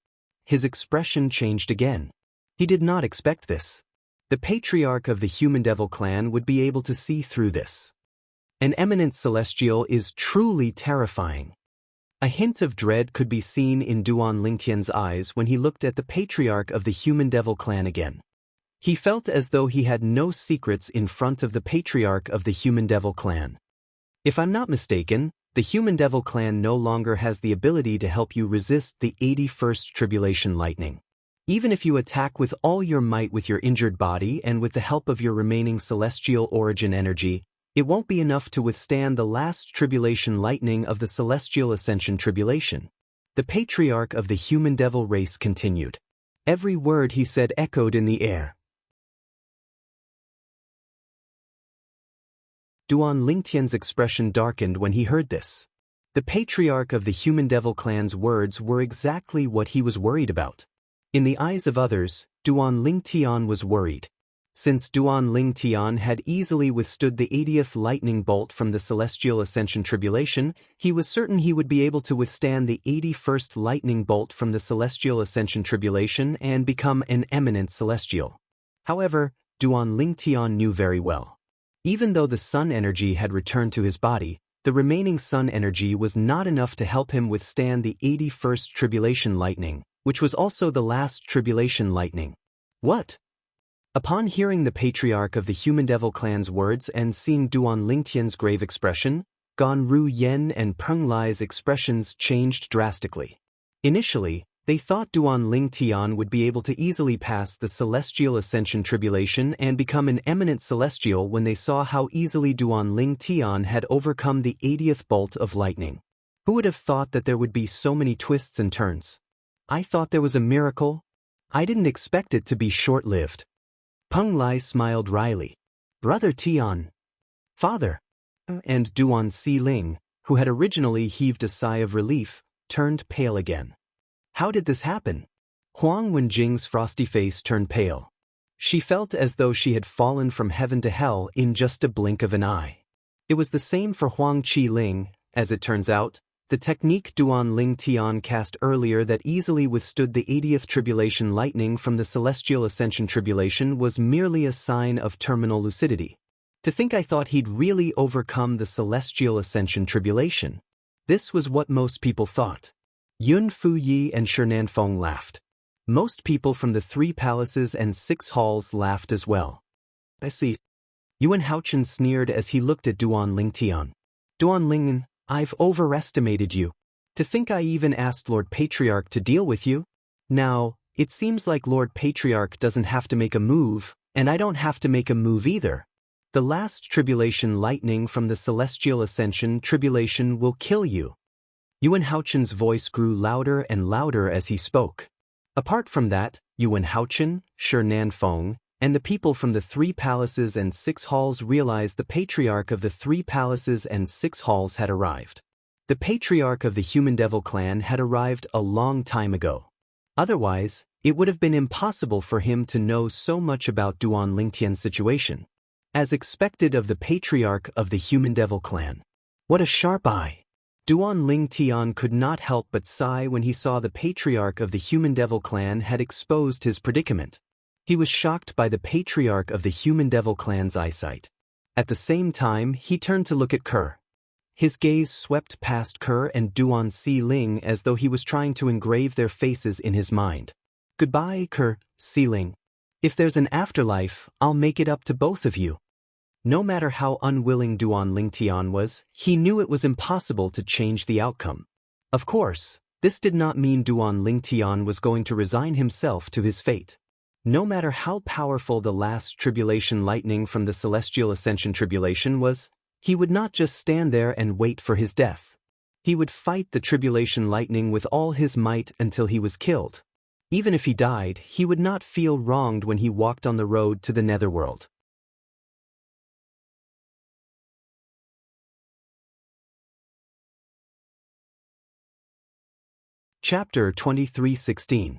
His expression changed again. He did not expect this. The Patriarch of the Human Devil clan would be able to see through this. An eminent celestial is truly terrifying. A hint of dread could be seen in Duan Lingtian's eyes when he looked at the Patriarch of the Human Devil clan again. He felt as though he had no secrets in front of the Patriarch of the Human Devil clan. If I'm not mistaken, the Human Devil clan no longer has the ability to help you resist the 81st tribulation lightning. Even if you attack with all your might with your injured body and with the help of your remaining celestial origin energy, it won't be enough to withstand the last tribulation lightning of the celestial ascension tribulation. The Patriarch of the Human Devil race continued. Every word he said echoed in the air. Duan Lingtian's expression darkened when he heard this. The Patriarch of the Human Devil clan's words were exactly what he was worried about. In the eyes of others, Duan Lingtian was worried. Since Duan Lingtian had easily withstood the 80th lightning bolt from the Celestial Ascension Tribulation, he was certain he would be able to withstand the 81st lightning bolt from the Celestial Ascension Tribulation and become an eminent celestial. However, Duan Lingtian knew very well. Even though the sun energy had returned to his body, the remaining sun energy was not enough to help him withstand the 81st tribulation lightning, which was also the last tribulation lightning. What? Upon hearing the Patriarch of the Human Devil clan's words and seeing Duan Lingtian's grave expression, Gan Ru Yen and Peng Lai's expressions changed drastically. Initially, They thought Duan Ling Tian would be able to easily pass the Celestial Ascension Tribulation and become an eminent celestial when they saw how easily Duan Ling Tian had overcome the 80th bolt of lightning. Who would have thought that there would be so many twists and turns? I thought there was a miracle. I didn't expect it to be short-lived. Peng Lai smiled wryly. Brother Tian. Father. And Duan Si Ling, who had originally heaved a sigh of relief, turned pale again. How did this happen? Huang Wenjing's frosty face turned pale. She felt as though she had fallen from heaven to hell in just a blink of an eye. It was the same for Huang Qi Ling. As it turns out, the technique Duan Ling Tian cast earlier that easily withstood the 80th tribulation lightning from the Celestial Ascension Tribulation was merely a sign of terminal lucidity. To think I thought he'd really overcome the Celestial Ascension Tribulation. This was what most people thought. Yun Fuyi and Shernan Feng laughed. Most people from the 3 palaces and 6 halls laughed as well. I see. Yuan Haochen sneered as he looked at Duan Ling Tian. Duan Ling, I've overestimated you. To think I even asked Lord Patriarch to deal with you? Now, it seems like Lord Patriarch doesn't have to make a move, and I don't have to make a move either. The last tribulation lightning from the Celestial Ascension Tribulation will kill you. Yuan Haochen's voice grew louder and louder as he spoke. Apart from that, Yuan Haochen, Shernan Feng, and the people from the 3 palaces and 6 halls realized the Patriarch of the 3 palaces and 6 halls had arrived. The Patriarch of the Human Devil clan had arrived a long time ago. Otherwise, it would have been impossible for him to know so much about Duan Ling Tian's situation. As expected of the Patriarch of the Human Devil clan. What a sharp eye! Duan Ling Tian could not help but sigh when he saw the Patriarch of the Human Devil clan had exposed his predicament. He was shocked by the Patriarch of the Human Devil clan's eyesight. At the same time, he turned to look at Kerr. His gaze swept past Kerr and Duan Si Ling as though he was trying to engrave their faces in his mind. Goodbye, Kerr, Si Ling. If there's an afterlife, I'll make it up to both of you. No matter how unwilling Duan Ling Tian was, he knew it was impossible to change the outcome. Of course, this did not mean Duan Ling Tian was going to resign himself to his fate. No matter how powerful the last tribulation lightning from the Celestial Ascension Tribulation was, he would not just stand there and wait for his death. He would fight the tribulation lightning with all his might until he was killed. Even if he died, he would not feel wronged when he walked on the road to the netherworld. Chapter 23:16.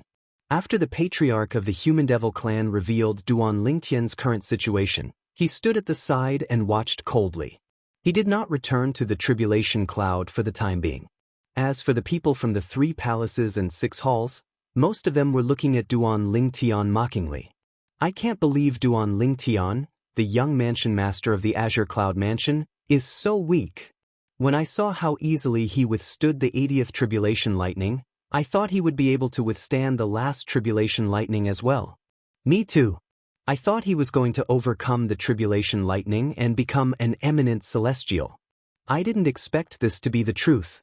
After the Patriarch of the Human Devil clan revealed Duan Ling Tian's current situation, he stood at the side and watched coldly. He did not return to the tribulation cloud for the time being. As for the people from the 3 palaces and 6 halls, most of them were looking at Duan Ling Tian mockingly. I can't believe Duan Ling Tian, the young mansion master of the Azure Cloud Mansion, is so weak. When I saw how easily he withstood the 80th tribulation lightning, I thought he would be able to withstand the last tribulation lightning as well. Me too. I thought he was going to overcome the tribulation lightning and become an eminent celestial. I didn't expect this to be the truth.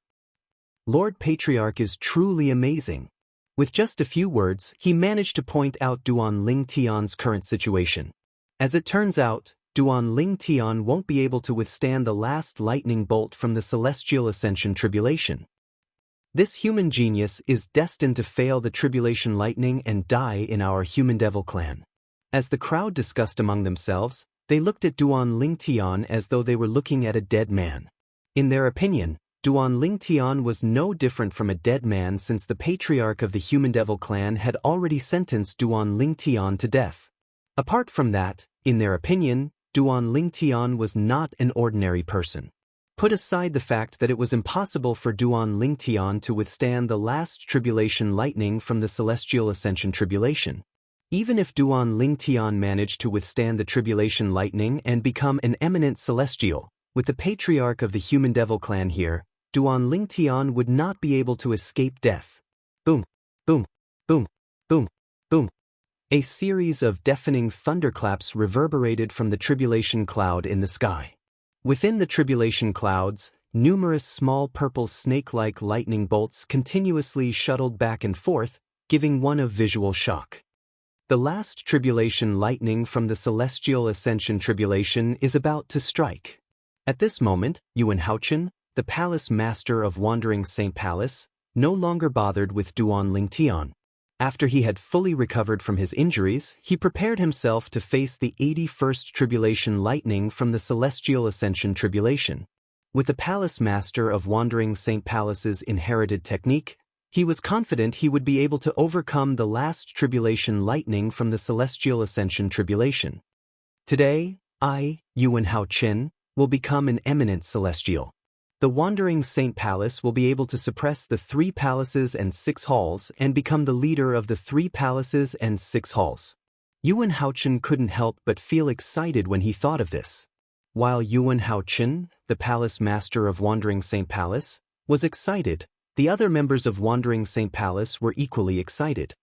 Lord Patriarch is truly amazing. With just a few words, he managed to point out Duan Ling Tian's current situation. As it turns out, Duan Ling Tian won't be able to withstand the last lightning bolt from the Celestial Ascension Tribulation. This human genius is destined to fail the tribulation lightning and die in our Human Devil clan. As the crowd discussed among themselves, they looked at Duan Ling Tian as though they were looking at a dead man. In their opinion, Duan Ling Tian was no different from a dead man since the Patriarch of the Human Devil clan had already sentenced Duan Ling Tian to death. Apart from that, in their opinion, Duan Ling Tian was not an ordinary person. Put aside the fact that it was impossible for Duan Ling Tian to withstand the last tribulation lightning from the Celestial Ascension Tribulation. Even if Duan Ling Tian managed to withstand the tribulation lightning and become an eminent celestial, with the Patriarch of the Human Devil clan here, Duan Ling Tian would not be able to escape death. Boom, boom, boom, boom, boom. A series of deafening thunderclaps reverberated from the tribulation cloud in the sky. Within the tribulation clouds, numerous small purple snake-like lightning bolts continuously shuttled back and forth, giving one a visual shock. The last tribulation lightning from the celestial ascension tribulation is about to strike. At this moment, Yuan Haochen, the palace master of Wandering Saint Palace, no longer bothered with Duan Lingtian. After he had fully recovered from his injuries, he prepared himself to face the 81st tribulation lightning from the celestial ascension tribulation. With the palace master of Wandering Saint Palace's inherited technique, he was confident he would be able to overcome the last tribulation lightning from the celestial ascension tribulation. Today, I, Yuan Haochen, will become an eminent celestial. The Wandering Saint Palace will be able to suppress the 3 palaces and 6 halls and become the leader of the 3 palaces and 6 halls. Yuan Haochen couldn't help but feel excited when he thought of this. While Yuan Haochen, the palace master of Wandering Saint Palace, was excited, the other members of Wandering Saint Palace were equally excited.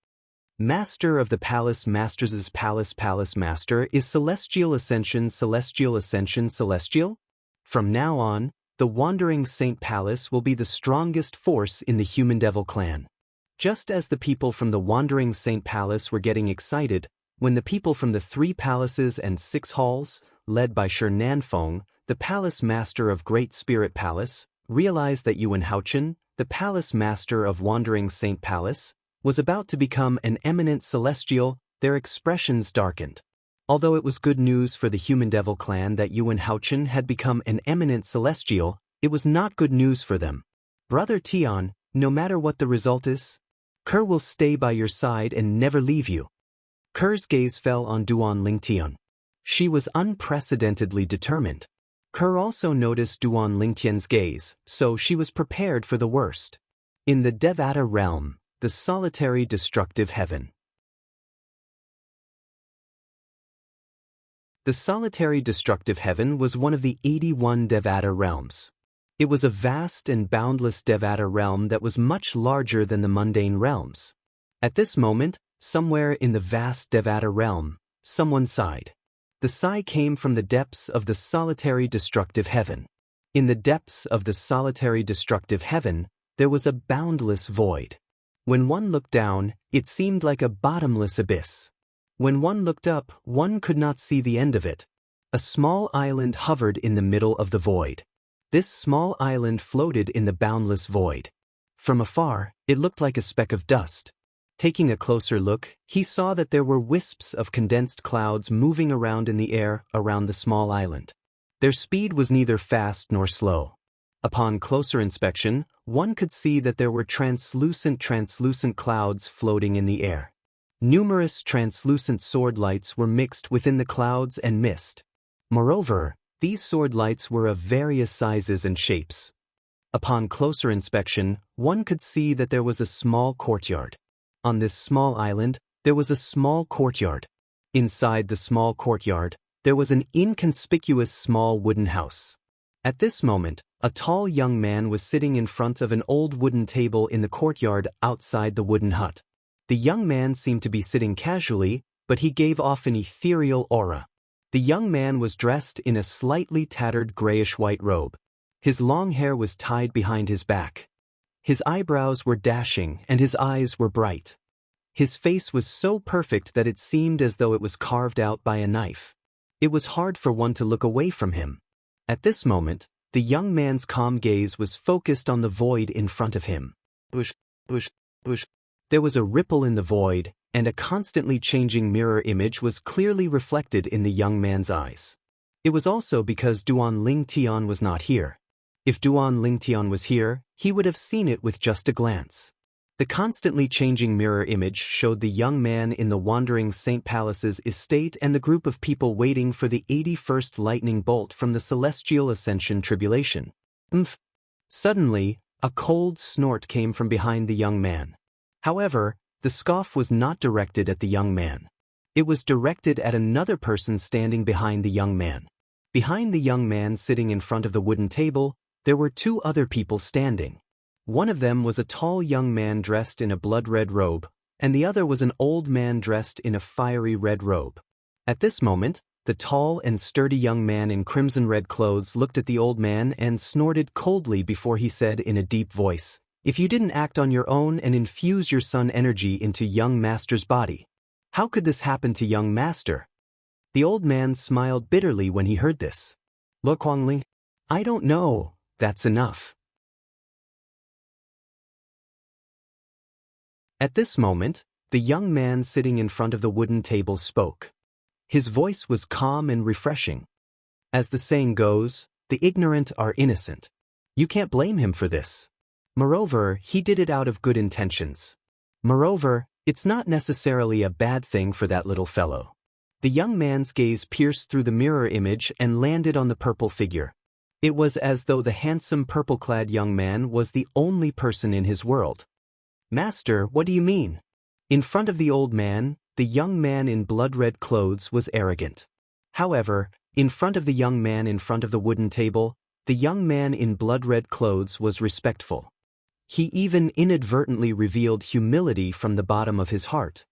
Master of the Palace Masters' Palace Master is Celestial Ascension Celestial? From now on, the Wandering Saint Palace will be the strongest force in the Human Devil clan. Just as the people from the Wandering Saint Palace were getting excited, when the people from the 3 palaces and 6 halls, led by Shi Nanfeng, the Palace Master of Great Spirit Palace, realized that Yuan Haochen, the Palace Master of Wandering Saint Palace, was about to become an eminent celestial, their expressions darkened. Although it was good news for the Human Devil clan that Yuan Haochen had become an eminent celestial, it was not good news for them. Brother Tian, no matter what the result is, Kerr will stay by your side and never leave you. Kerr's gaze fell on Duan Lingtian. She was unprecedentedly determined. Kerr also noticed Duan Lingtian's gaze, so she was prepared for the worst. In the Devata realm, the solitary destructive heaven. The solitary destructive heaven was one of the 81 Devata realms. It was a vast and boundless Devata realm that was much larger than the mundane realms. At this moment, somewhere in the vast Devata realm, someone sighed. The sigh came from the depths of the solitary destructive heaven. In the depths of the solitary destructive heaven, there was a boundless void. When one looked down, it seemed like a bottomless abyss. When one looked up, one could not see the end of it. A small island hovered in the middle of the void. This small island floated in the boundless void. From afar, it looked like a speck of dust. Taking a closer look, he saw that there were wisps of condensed clouds moving around in the air around the small island. Their speed was neither fast nor slow. Upon closer inspection, one could see that there were translucent clouds floating in the air. Numerous translucent sword lights were mixed within the clouds and mist. Moreover, these sword lights were of various sizes and shapes. Upon closer inspection, one could see that there was a small courtyard. On this small island, there was a small courtyard. Inside the small courtyard, there was an inconspicuous small wooden house. At this moment, a tall young man was sitting in front of an old wooden table in the courtyard outside the wooden hut. The young man seemed to be sitting casually, but he gave off an ethereal aura. The young man was dressed in a slightly tattered grayish-white robe. His long hair was tied behind his back. His eyebrows were dashing and his eyes were bright. His face was so perfect that it seemed as though it was carved out by a knife. It was hard for one to look away from him. At this moment, the young man's calm gaze was focused on the void in front of him. Bush. There was a ripple in the void, and a constantly changing mirror image was clearly reflected in the young man's eyes. It was also because Duan Lingtian was not here. If Duan Lingtian was here, he would have seen it with just a glance. The constantly changing mirror image showed the young man in the Wandering Saint Palace's estate and the group of people waiting for the 81st lightning bolt from the Celestial Ascension Tribulation. Suddenly, a cold snort came from behind the young man. However, the scoff was not directed at the young man. It was directed at another person standing behind the young man. Behind the young man sitting in front of the wooden table, there were 2 other people standing. One of them was a tall young man dressed in a blood-red robe, and the other was an old man dressed in a fiery red robe. At this moment, the tall and sturdy young man in crimson-red clothes looked at the old man and snorted coldly before he said in a deep voice, "If you didn't act on your own and infuse your sun energy into young master's body, how could this happen to young master?" The old man smiled bitterly when he heard this. "Lo Kuangling, I don't know, that's enough." At this moment, the young man sitting in front of the wooden table spoke. His voice was calm and refreshing. As the saying goes, the ignorant are innocent. You can't blame him for this. Moreover, he did it out of good intentions. Moreover, it's not necessarily a bad thing for that little fellow. The young man's gaze pierced through the mirror image and landed on the purple figure. It was as though the handsome purple-clad young man was the only person in his world. "Master, what do you mean?" In front of the old man, the young man in blood-red clothes was arrogant. However, in front of the young man in front of the wooden table, the young man in blood-red clothes was respectful. He even inadvertently revealed humility from the bottom of his heart.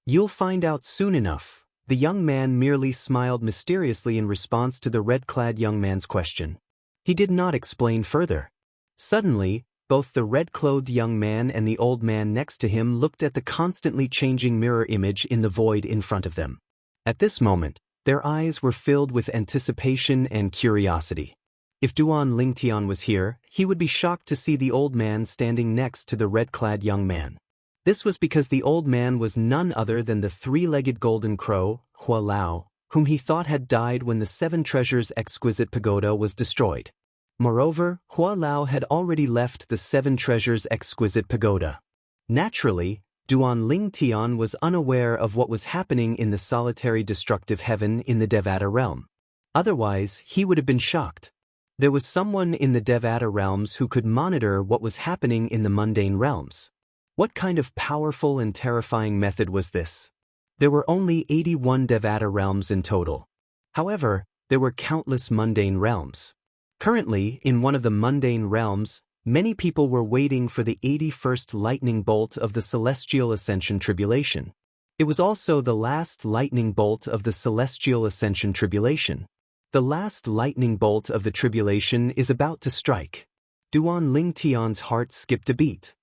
"You'll find out soon enough." The young man merely smiled mysteriously in response to the red-clad young man's question. He did not explain further. Suddenly, both the red-clothed young man and the old man next to him looked at the constantly changing mirror image in the void in front of them. At this moment, their eyes were filled with anticipation and curiosity. If Duan Lingtian was here, he would be shocked to see the old man standing next to the red-clad young man. This was because the old man was none other than the three-legged golden crow, Hua Lao, whom he thought had died when the Seven Treasures Exquisite Pagoda was destroyed. Moreover, Hua Lao had already left the Seven Treasures Exquisite Pagoda. Naturally, Duan Lingtian was unaware of what was happening in the solitary destructive heaven in the Devata realm. Otherwise, he would have been shocked. There was someone in the Devata realms who could monitor what was happening in the mundane realms. What kind of powerful and terrifying method was this? There were only 81 Devata realms in total. However, there were countless mundane realms. Currently, in one of the mundane realms, many people were waiting for the 81st lightning bolt of the Celestial Ascension Tribulation. It was also the last lightning bolt of the Celestial Ascension Tribulation. The last lightning bolt of the tribulation is about to strike. Duan Lingtian's heart skipped a beat.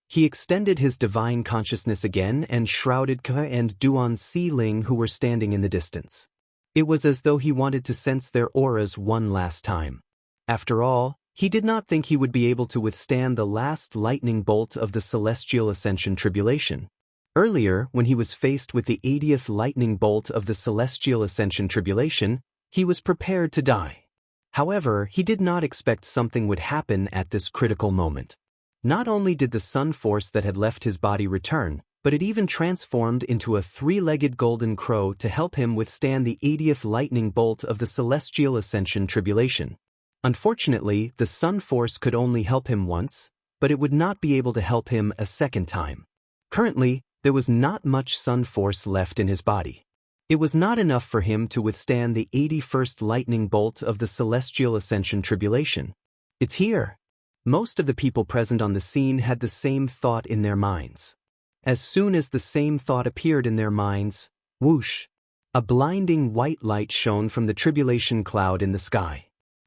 He extended his divine consciousness again and shrouded Ke and Duan Si Ling who were standing in the distance. It was as though he wanted to sense their auras one last time. After all, he did not think he would be able to withstand the last lightning bolt of the Celestial Ascension Tribulation. Earlier, when he was faced with the 80th lightning bolt of the Celestial Ascension Tribulation, he was prepared to die. However, he did not expect something would happen at this critical moment. Not only did the sun force that had left his body return, but it even transformed into a three-legged golden crow to help him withstand the 80th lightning bolt of the Celestial Ascension Tribulation. Unfortunately, the sun force could only help him once, but it would not be able to help him a second time. Currently, there was not much sun force left in his body. It was not enough for him to withstand the 81st lightning bolt of the Celestial Ascension Tribulation. "It's here." Most of the people present on the scene had the same thought in their minds. As soon as the same thought appeared in their minds, whoosh, a blinding white light shone from the tribulation cloud in the sky.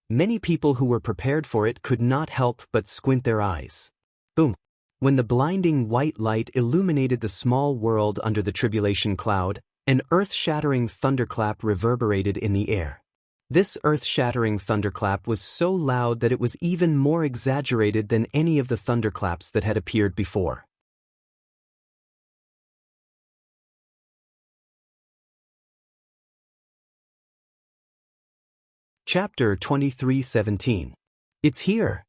Many people who were prepared for it could not help but squint their eyes. Boom! When the blinding white light illuminated the small world under the tribulation cloud, an earth-shattering thunderclap reverberated in the air. This earth-shattering thunderclap was so loud that it was even more exaggerated than any of the thunderclaps that had appeared before. Chapter 23:17. It's here.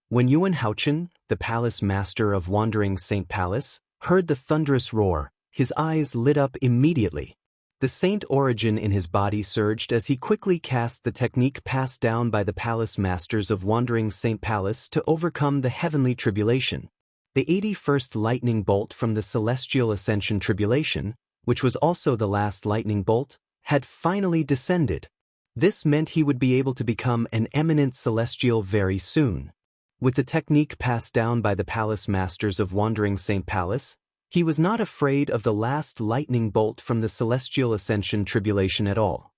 When Yuan Haochen, the palace master of Wandering Saint Palace, heard the thunderous roar, his eyes lit up immediately. The saint origin in his body surged as he quickly cast the technique passed down by the palace masters of Wandering Saint Palace to overcome the heavenly tribulation. The 81st lightning bolt from the Celestial Ascension Tribulation, which was also the last lightning bolt, had finally descended. This meant he would be able to become an eminent celestial very soon. With the technique passed down by the palace masters of Wandering Saint Palace, he was not afraid of the last lightning bolt from the Celestial Ascension Tribulation at all.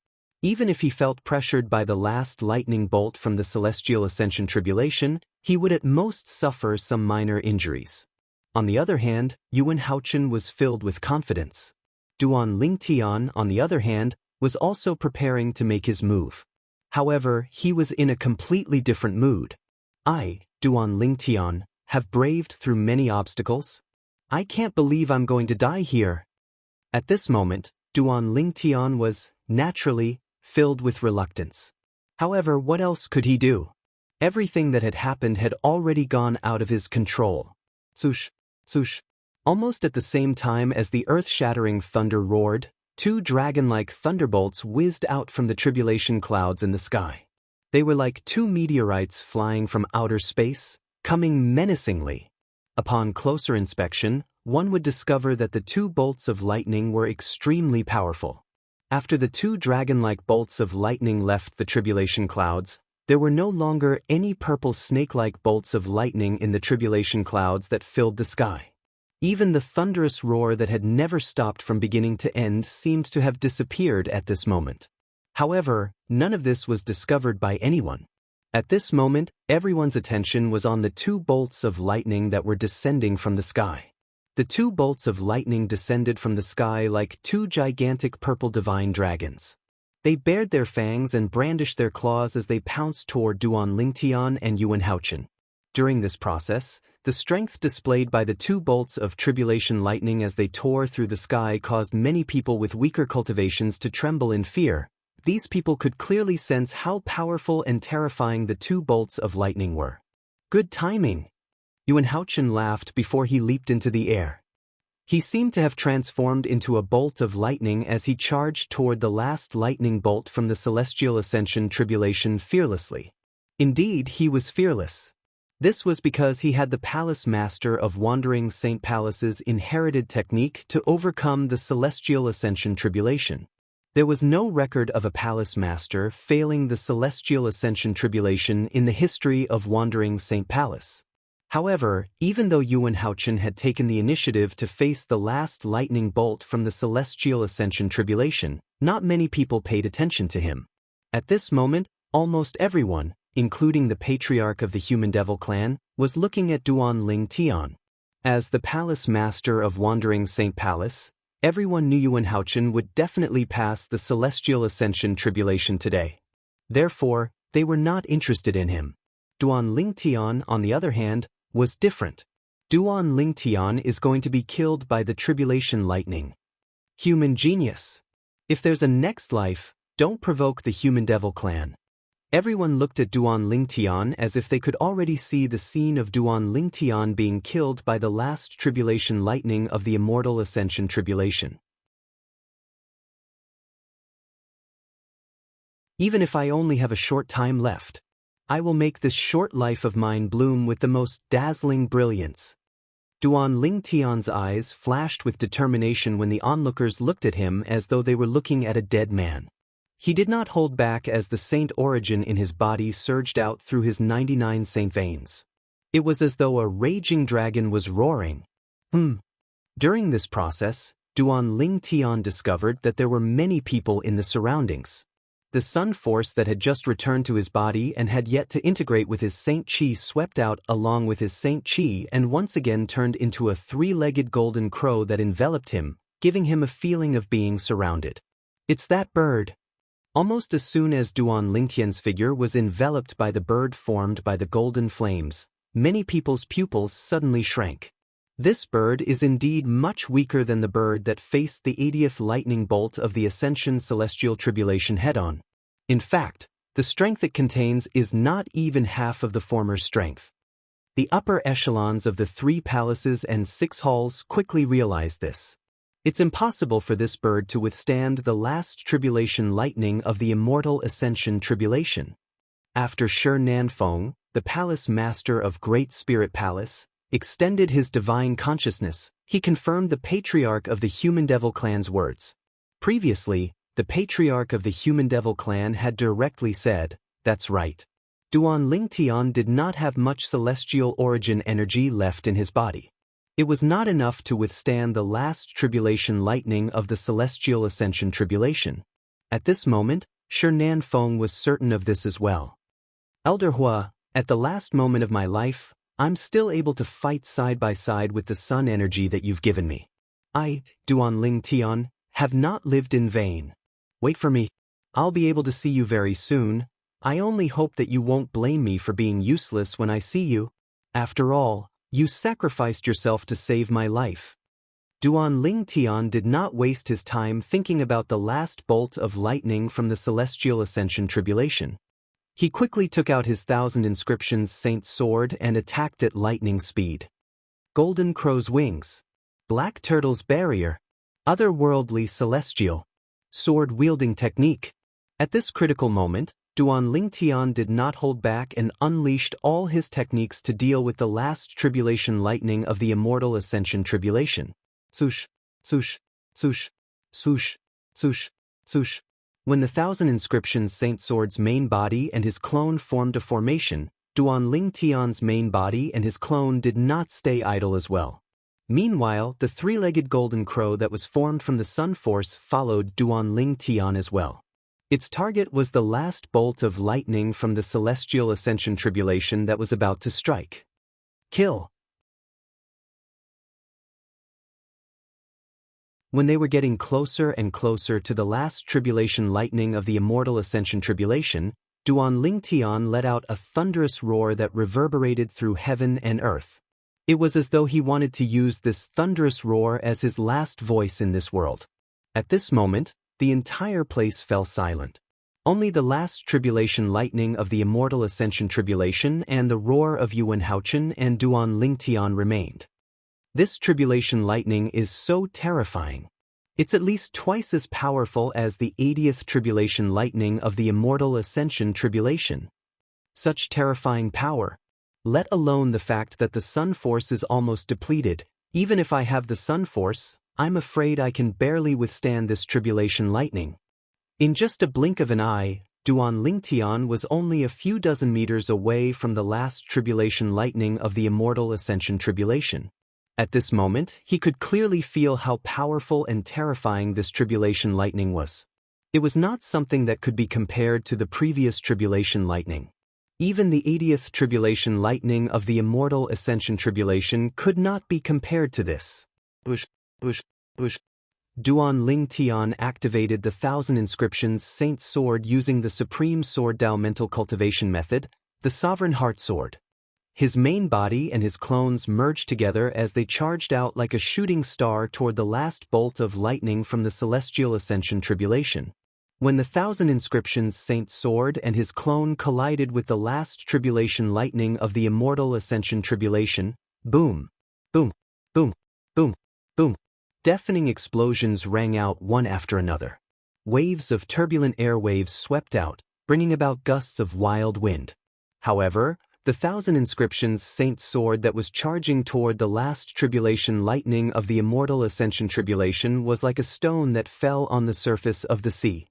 Even if he felt pressured by the last lightning bolt from the Celestial Ascension Tribulation, he would at most suffer some minor injuries. On the other hand, Yuan Haochen was filled with confidence. Duan Lingtian, on the other hand, was also preparing to make his move. However, he was in a completely different mood. I, Duan Lingtian, have braved through many obstacles. I can't believe I'm going to die here. At this moment, Duan Lingtian was, naturally, filled with reluctance. However, what else could he do? Everything that had happened had already gone out of his control. Swoosh, swoosh. Almost at the same time as the earth-shattering thunder roared, two dragon-like thunderbolts whizzed out from the tribulation clouds in the sky. They were like two meteorites flying from outer space, coming menacingly. Upon closer inspection, one would discover that the two bolts of lightning were extremely powerful. After the two dragon-like bolts of lightning left the tribulation clouds, there were no longer any purple snake-like bolts of lightning in the tribulation clouds that filled the sky. Even the thunderous roar that had never stopped from beginning to end seemed to have disappeared at this moment. However, none of this was discovered by anyone. At this moment, everyone's attention was on the two bolts of lightning that were descending from the sky. The two bolts of lightning descended from the sky like two gigantic purple divine dragons. They bared their fangs and brandished their claws as they pounced toward Duan Lingtian and Yuan Haochen. During this process, the strength displayed by the two bolts of tribulation lightning as they tore through the sky caused many people with weaker cultivations to tremble in fear. These people could clearly sense how powerful and terrifying the two bolts of lightning were. Good timing! Yuan Haochen laughed before he leaped into the air. He seemed to have transformed into a bolt of lightning as he charged toward the last lightning bolt from the Celestial Ascension Tribulation fearlessly. Indeed, he was fearless. This was because he had the Palace Master of Wandering Saint Palace's inherited technique to overcome the Celestial Ascension Tribulation. There was no record of a Palace Master failing the Celestial Ascension Tribulation in the history of Wandering Saint Palace. However, even though Yuan Haochen had taken the initiative to face the last lightning bolt from the Celestial Ascension Tribulation, not many people paid attention to him. At this moment, almost everyone, including the patriarch of the Human Devil clan, was looking at Duan Lingtian. As the Palace Master of Wandering Saint Palace, everyone knew Yuan Haochen would definitely pass the Celestial Ascension Tribulation today. Therefore, they were not interested in him. Duan Lingtian, on the other hand, was different. Duan Lingtian is going to be killed by the tribulation lightning. Human genius. If there's a next life, don't provoke the Human Devil clan. Everyone looked at Duan Lingtian as if they could already see the scene of Duan Lingtian being killed by the last tribulation lightning of the immortal Ascension Tribulation. Even if I only have a short time left, I will make this short life of mine bloom with the most dazzling brilliance. Duan Lingtian's eyes flashed with determination when the onlookers looked at him as though they were looking at a dead man. He did not hold back as the saint origin in his body surged out through his 99 saint veins. It was as though a raging dragon was roaring. During this process, Duan Lingtian discovered that there were many people in the surroundings. The sun force that had just returned to his body and had yet to integrate with his saint chi swept out along with his saint chi and once again turned into a three-legged golden crow that enveloped him, giving him a feeling of being surrounded. It's that bird. Almost as soon as Duan Lingtian's figure was enveloped by the bird formed by the golden flames, many people's pupils suddenly shrank. This bird is indeed much weaker than the bird that faced the 80th lightning bolt of the Ascension Celestial Tribulation head-on. In fact, the strength it contains is not even half of the former strength. The upper echelons of the 3 palaces and 6 halls quickly realized this. It's impossible for this bird to withstand the last tribulation lightning of the immortal Ascension Tribulation. After Shi Nanfeng, the Palace Master of Great Spirit Palace, extended his divine consciousness, he confirmed the patriarch of the Human Devil clan's words. Previously, the patriarch of the Human Devil clan had directly said, "That's right." Duan Lingtian did not have much celestial origin energy left in his body. It was not enough to withstand the last tribulation lightning of the Celestial Ascension Tribulation. At this moment, Nan Feng was certain of this as well. Elder Hua, at the last moment of my life, I'm still able to fight side by side with the sun energy that you've given me. I, Duan Ling Tian, have not lived in vain. Wait for me. I'll be able to see you very soon. I only hope that you won't blame me for being useless when I see you. After all, you sacrificed yourself to save my life. Duan Ling Tian did not waste his time thinking about the last bolt of lightning from the Celestial Ascension Tribulation. He quickly took out his 1,000 inscriptions Saint Sword and attacked at lightning speed. Golden Crow's Wings. Black Turtle's Barrier. Otherworldly Celestial. Sword-wielding technique. At this critical moment, Duan Ling Tian did not hold back and unleashed all his techniques to deal with the last tribulation lightning of the Immortal Ascension Tribulation. Swoosh, swoosh, swoosh, swoosh, swoosh, swoosh. When the 1,000 inscriptions Saint Sword's main body and his clone formed a formation, Duan Ling Tian's main body and his clone did not stay idle as well. Meanwhile, the three-legged golden crow that was formed from the Sun Force followed Duan Ling Tian as well. Its target was the last bolt of lightning from the Celestial Ascension Tribulation that was about to strike. Kill. When they were getting closer and closer to the last tribulation lightning of the Immortal Ascension Tribulation, Duan Ling Tian let out a thunderous roar that reverberated through heaven and earth. It was as though he wanted to use this thunderous roar as his last voice in this world. At this moment, the entire place fell silent. Only the last tribulation lightning of the Immortal Ascension Tribulation and the roar of Yuan Haochen and Duan Ling Tian remained. This tribulation lightning is so terrifying. It's at least twice as powerful as the 80th tribulation lightning of the Immortal Ascension Tribulation. Such terrifying power. Let alone the fact that the Sun Force is almost depleted. Even if I have the Sun Force, I'm afraid I can barely withstand this tribulation lightning. In just a blink of an eye, Duan Ling Tian was only a few dozen meters away from the last tribulation lightning of the Immortal Ascension Tribulation. At this moment, he could clearly feel how powerful and terrifying this tribulation lightning was. It was not something that could be compared to the previous tribulation lightning. Even the 80th tribulation lightning of the Immortal Ascension Tribulation could not be compared to this. Bush, bush, bush. Duan Ling Tian activated the 1,000 inscriptions Saint Sword using the Supreme Sword Dao mental cultivation method, the Sovereign Heart Sword. His main body and his clones merged together as they charged out like a shooting star toward the last bolt of lightning from the Celestial Ascension Tribulation. When the 1,000 inscriptions Saint Sword and his clone collided with the last tribulation lightning of the Immortal Ascension Tribulation, boom, boom, boom, boom, boom. Deafening explosions rang out one after another. Waves of turbulent airwaves swept out, bringing about gusts of wild wind. However, the 1,000 inscriptions Saint Sword that was charging toward the last tribulation lightning of the Immortal Ascension Tribulation was like a stone that fell on the surface of the sea.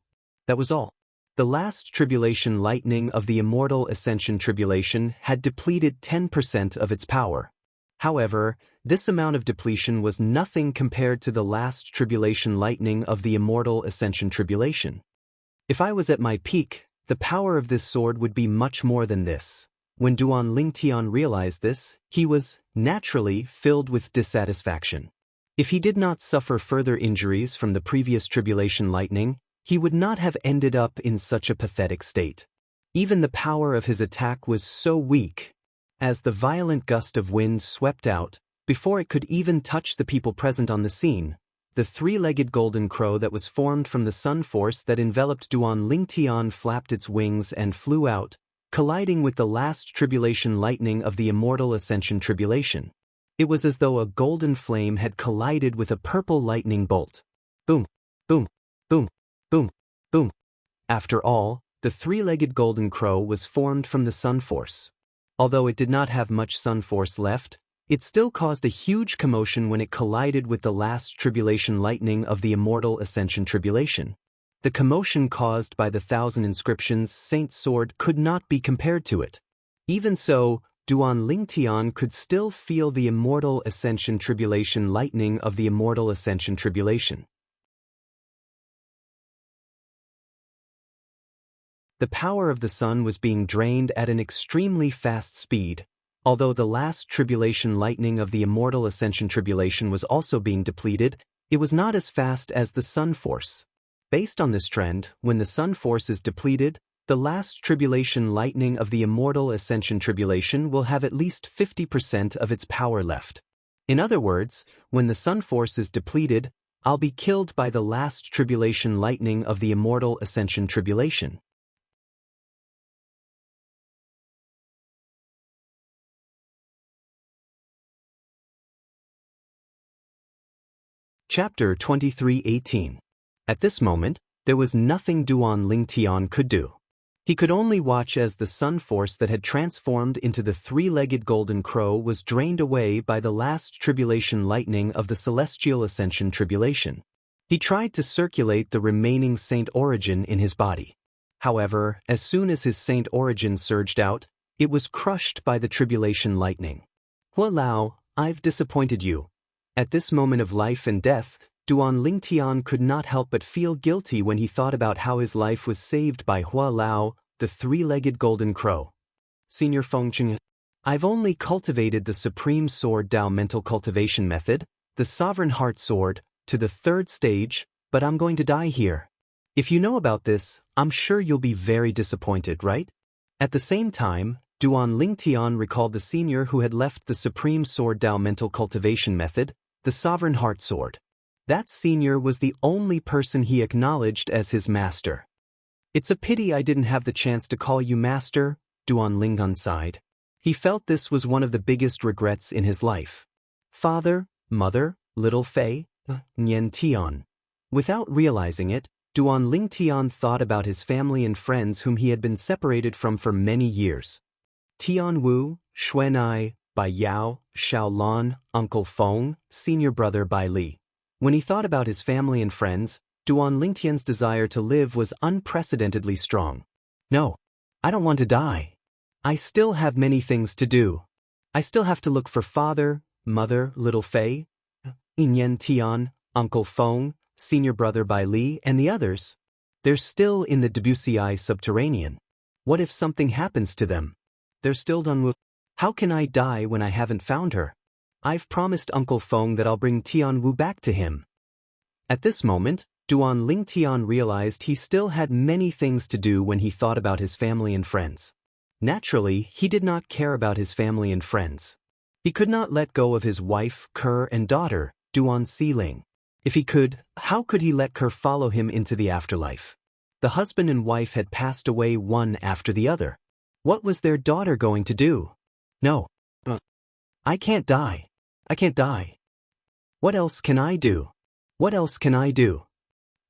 That was all. The last tribulation lightning of the Immortal Ascension Tribulation had depleted 10% of its power. However, this amount of depletion was nothing compared to the last tribulation lightning of the Immortal Ascension Tribulation. If I was at my peak, the power of this sword would be much more than this. When Duan Ling Tian realized this, he was, naturally, filled with dissatisfaction. If he did not suffer further injuries from the previous tribulation lightning, he would not have ended up in such a pathetic state. Even the power of his attack was so weak. As the violent gust of wind swept out, before it could even touch the people present on the scene, the three-legged golden crow that was formed from the Sun Force that enveloped Duan Ling Tian flapped its wings and flew out, colliding with the last tribulation lightning of the Immortal Ascension Tribulation. It was as though a golden flame had collided with a purple lightning bolt. Boom, boom, boom, boom, boom. After all, the three-legged golden crow was formed from the Sun Force. Although it did not have much Sun Force left, it still caused a huge commotion when it collided with the last tribulation lightning of the Immortal Ascension Tribulation. The commotion caused by the 1,000 inscriptions Saint Sword could not be compared to it. Even so, Duan Ling Tian could still feel the Immortal Ascension Tribulation lightning of the Immortal Ascension Tribulation. The power of the sun was being drained at an extremely fast speed, although the last tribulation lightning of the immortal ascension tribulation was also being depleted. It was not as fast as the sun force. Based on this trend, when the sun force is depleted, the last tribulation lightning of the immortal ascension tribulation will have at least 50% of its power left. In other words, when the sun force is depleted, I'll be killed by the last tribulation lightning of the immortal ascension tribulation. Chapter 23:18. At this moment, there was nothing Duan Lingtian could do. He could only watch as the sun force that had transformed into the three-legged golden crow was drained away by the last tribulation lightning of the celestial ascension tribulation. He tried to circulate the remaining saint origin in his body. However, as soon as his saint origin surged out, it was crushed by the tribulation lightning. Hua Lao, I've disappointed you. At this moment of life and death, Duan Lingtian could not help but feel guilty when he thought about how his life was saved by Hua Lao, the three-legged golden crow. Senior Fengcheng, I've only cultivated the supreme sword Dao mental cultivation method, the sovereign heart sword, to the third stage, but I'm going to die here. If you know about this, I'm sure you'll be very disappointed, right? At the same time, Duan Lingtian recalled the senior who had left the supreme sword Dao mental cultivation method, the sovereign heart sword. That senior was the only person he acknowledged as his master. It's a pity I didn't have the chance to call you master, Duan Lingtian sighed. He felt this was one of the biggest regrets in his life. Father, mother, little Fei, Nian Tian. Without realizing it, Duan Lingtian thought about his family and friends whom he had been separated from for many years. Tian Wu, Xuanai, Bai Yao, Xiao Lan, Uncle Feng, senior brother Bai Li. When he thought about his family and friends, Duan Lingtian's desire to live was unprecedentedly strong. No, I don't want to die. I still have many things to do. I still have to look for father, mother, little Fei, Nian Tian, Uncle Feng, senior brother Bai Li, and the others. They're still in the Debussy subterranean. What if something happens to them? They're still done with. How can I die when I haven't found her? I've promised Uncle Feng that I'll bring Tian Wu back to him. At this moment, Duan Lingtian realized he still had many things to do when he thought about his family and friends. Naturally, he did not care about his family and friends. He could not let go of his wife, Kerr, and daughter, Duan Siling. If he could, how could he let Kerr follow him into the afterlife? The husband and wife had passed away one after the other. What was their daughter going to do? No. I can't die. I can't die. What else can I do? What else can I do?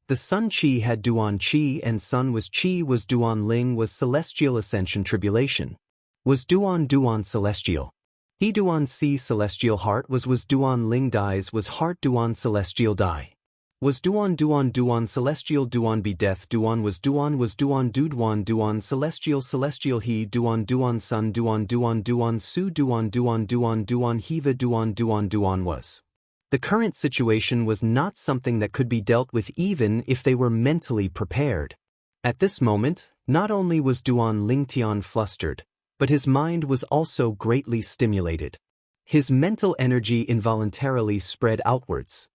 The sun Qi had Duan Qi and sun was Qi was Duan Ling was celestial ascension tribulation. Was Duan celestial. He Duan Si celestial heart was Duan Ling dies was heart Duan celestial die. Was Duan celestial Duan be death Duan Duan celestial he Duan sun Duan su Duan Hiva Duan was. The current situation was not something that could be dealt with even if they were mentally prepared. At this moment, not only was Duan Lingtian flustered, but his mind was also greatly stimulated. His mental energy involuntarily spread outwards.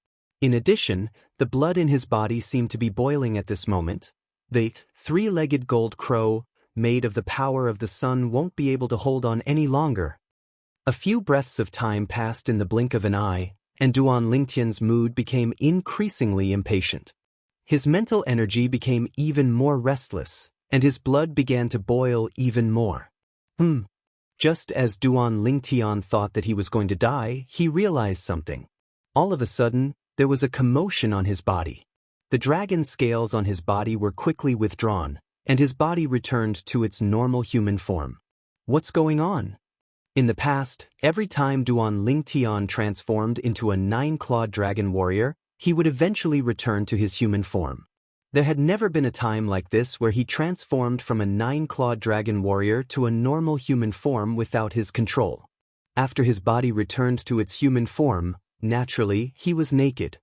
In addition, the blood in his body seemed to be boiling at this moment. The three-legged gold crow, made of the power of the sun, won't be able to hold on any longer. A few breaths of time passed in the blink of an eye, and Duan Lingtian's mood became increasingly impatient. His mental energy became even more restless, and his blood began to boil even more. Just as Duan Lingtian thought that he was going to die, he realized something. All of a sudden, there was a commotion on his body. The dragon scales on his body were quickly withdrawn, and his body returned to its normal human form. What's going on? In the past, every time Duan Lingtian transformed into a 9-clawed dragon warrior, he would eventually return to his human form. There had never been a time like this where he transformed from a 9-clawed dragon warrior to a normal human form without his control. After his body returned to its human form, naturally, he was naked.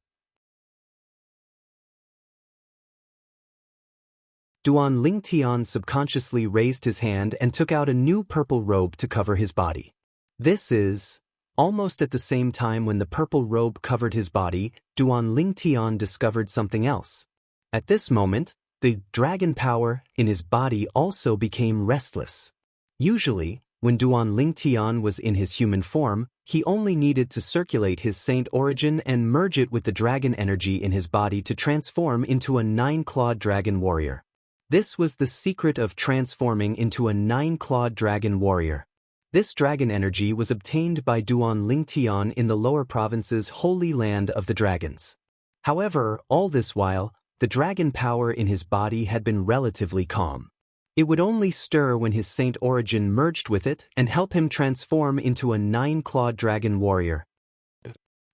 Duan Lingtian subconsciously raised his hand and took out a new purple robe to cover his body. This is... Almost at the same time when the purple robe covered his body, Duan Lingtian discovered something else. At this moment, the dragon power in his body also became restless. Usually, when Duan Lingtian was in his human form, he only needed to circulate his saint origin and merge it with the dragon energy in his body to transform into a 9-clawed dragon warrior. This was the secret of transforming into a 9-clawed dragon warrior. This dragon energy was obtained by Duan Lingtian in the lower province's holy land of the dragons. However, all this while, the dragon power in his body had been relatively calm. It would only stir when his saint origin merged with it and help him transform into a 9-clawed dragon warrior.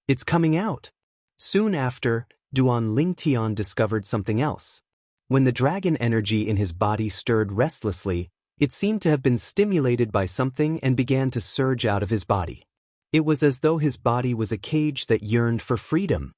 It's coming out. Soon after, Duan Lingtian discovered something else. When the dragon energy in his body stirred restlessly, it seemed to have been stimulated by something and began to surge out of his body. It was as though his body was a cage that yearned for freedom.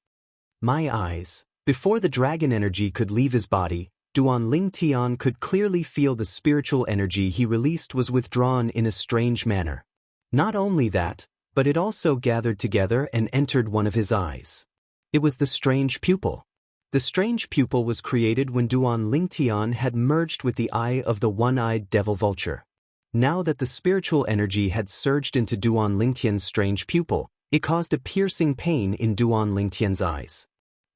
My eyes. Before the dragon energy could leave his body, Duan Lingtian could clearly feel the spiritual energy he released was withdrawn in a strange manner. Not only that, but it also gathered together and entered one of his eyes. It was the strange pupil. The strange pupil was created when Duan Lingtian had merged with the eye of the one-eyed devil vulture. Now that the spiritual energy had surged into Duan Lingtian's strange pupil, it caused a piercing pain in Duan Lingtian's eyes.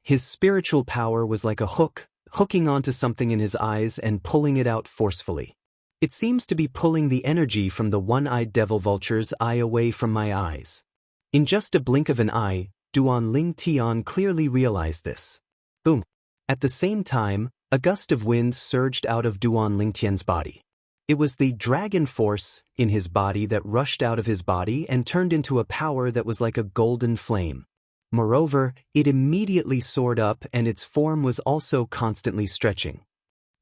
His spiritual power was like a hook, hooking onto something in his eyes and pulling it out forcefully. It seems to be pulling the energy from the one-eyed devil vulture's eye away from my eyes. In just a blink of an eye, Duan Lingtian clearly realized this. Boom. At the same time, a gust of wind surged out of Duan Lingtian's body. It was the dragon force in his body that rushed out of his body and turned into a power that was like a golden flame. Moreover, it immediately soared up and its form was also constantly stretching.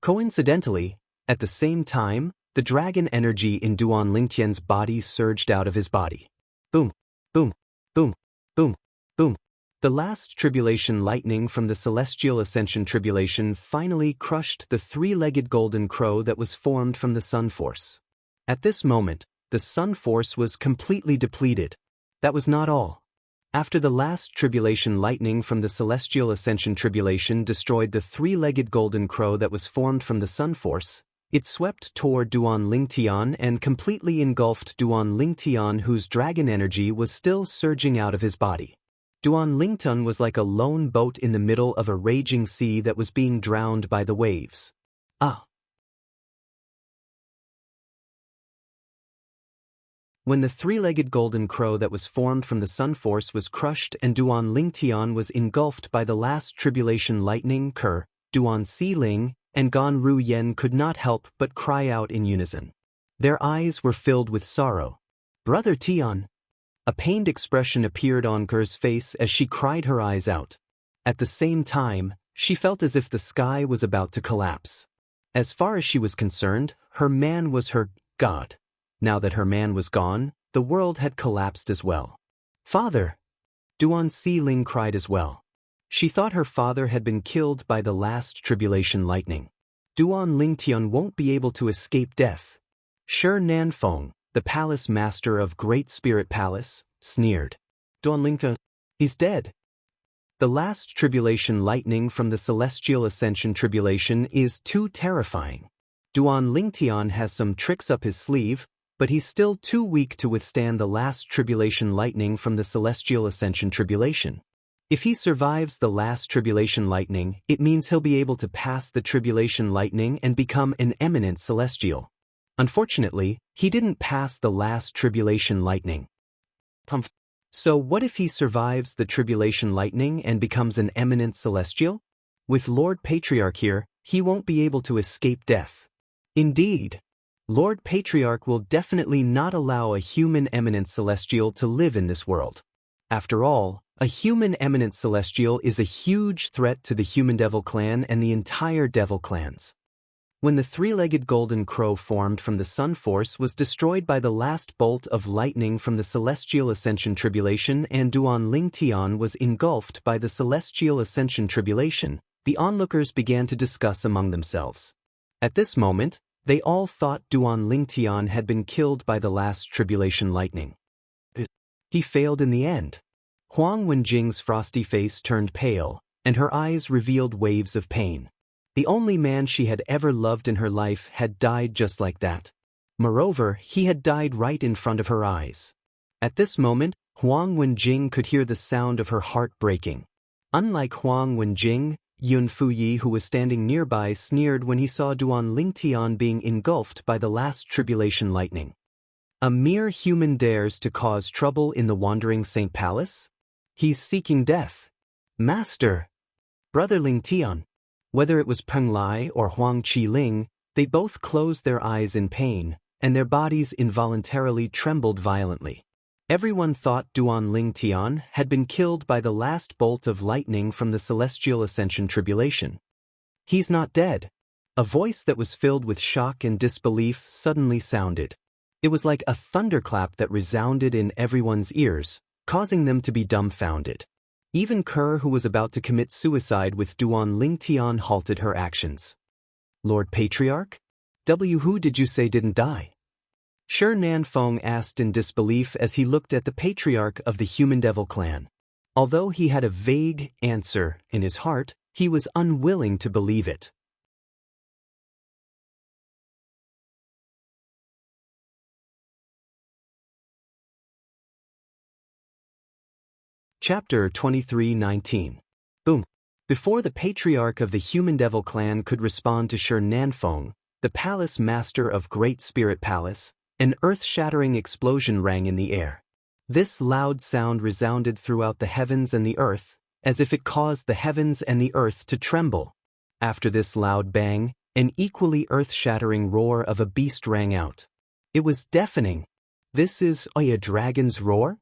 Coincidentally, at the same time, the dragon energy in Duan Lingtian's body surged out of his body. Boom, boom, boom, boom, boom. The last tribulation lightning from the celestial ascension tribulation finally crushed the 3-legged golden crow that was formed from the sun force. At this moment, the sun force was completely depleted. That was not all. After the last tribulation lightning from the celestial ascension tribulation destroyed the 3-legged golden crow that was formed from the sun force, it swept toward Duan Lingtian and completely engulfed Duan Lingtian, whose dragon energy was still surging out of his body. Duan Lingtian was like a lone boat in the middle of a raging sea that was being drowned by the waves. Ah! When the 3-legged golden crow that was formed from the sun force was crushed and Duan Lingtian was engulfed by the last tribulation lightning, Duan Xiling and Gan Ru Yen could not help but cry out in unison. Their eyes were filled with sorrow. Brother Tian! A pained expression appeared on Ger's face as she cried her eyes out. At the same time, she felt as if the sky was about to collapse. As far as she was concerned, her man was her god. Now that her man was gone, the world had collapsed as well. Father! Duan Xiling cried as well. She thought her father had been killed by the last tribulation lightning. Duan Lingtian won't be able to escape death. Shi Nanfeng, the palace master of Great Spirit Palace, sneered. Duan Lingtian is dead. The last tribulation lightning from the celestial ascension tribulation is too terrifying. Duan Lingtian has some tricks up his sleeve, but he's still too weak to withstand the last tribulation lightning from the celestial ascension tribulation. If he survives the last tribulation lightning, it means he'll be able to pass the tribulation lightning and become an eminent celestial. Unfortunately, he didn't pass the last tribulation lightning. So what if he survives the tribulation lightning and becomes an eminent celestial? With Lord Patriarch here, he won't be able to escape death. Indeed, Lord Patriarch will definitely not allow a human eminent celestial to live in this world. After all, a human eminent celestial is a huge threat to the human devil clan and the entire devil clans. When the 3-legged golden crow formed from the sun force was destroyed by the last bolt of lightning from the celestial ascension tribulation and Duan Lingtian was engulfed by the celestial ascension tribulation, the onlookers began to discuss among themselves. At this moment, they all thought Duan Lingtian had been killed by the last tribulation lightning. He failed in the end. Huang Wenjing's frosty face turned pale, and her eyes revealed waves of pain. The only man she had ever loved in her life had died just like that. Moreover, he had died right in front of her eyes. At this moment, Huang Wenjing could hear the sound of her heart breaking. Unlike Huang Wenjing, Yun Fuyi, who was standing nearby, sneered when he saw Duan Lingtian being engulfed by the last tribulation lightning. A mere human dares to cause trouble in the wandering Saint Palace? He's seeking death. Master! Brother Lingtian. Whether it was Peng Lai or Huang Qiling, they both closed their eyes in pain, and their bodies involuntarily trembled violently. Everyone thought Duan Lingtian had been killed by the last bolt of lightning from the Celestial Ascension Tribulation. He's not dead. A voice that was filled with shock and disbelief suddenly sounded. It was like a thunderclap that resounded in everyone's ears, causing them to be dumbfounded. Even Kerr, who was about to commit suicide with Duan Lingtian, halted her actions. Lord Patriarch? Who did you say didn't die? Shi Nanfeng asked in disbelief as he looked at the patriarch of the Human Devil clan. Although he had a vague answer in his heart, he was unwilling to believe it. Chapter 23:19. Boom. Before the patriarch of the Human Devil clan could respond to Shi Nanfeng, the palace master of Great Spirit Palace, an earth-shattering explosion rang in the air. This loud sound resounded throughout the heavens and the earth, as if it caused the heavens and the earth to tremble. After this loud bang, an equally earth-shattering roar of a beast rang out. It was deafening. This is a dragon's roar?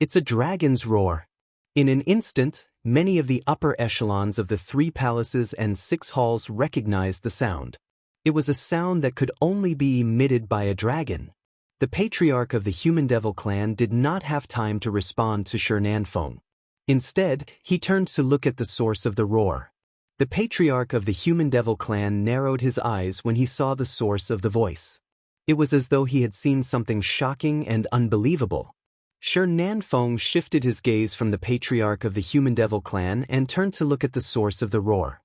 It's a dragon's roar. In an instant, many of the upper echelons of the 3 palaces and 6 halls recognized the sound. It was a sound that could only be emitted by a dragon. The patriarch of the Human Devil clan did not have time to respond to Shi Nanfeng. Instead, he turned to look at the source of the roar. The patriarch of the Human Devil clan narrowed his eyes when he saw the source of the voice. It was as though he had seen something shocking and unbelievable. Shi Nanfeng shifted his gaze from the patriarch of the Human Devil clan and turned to look at the source of the roar.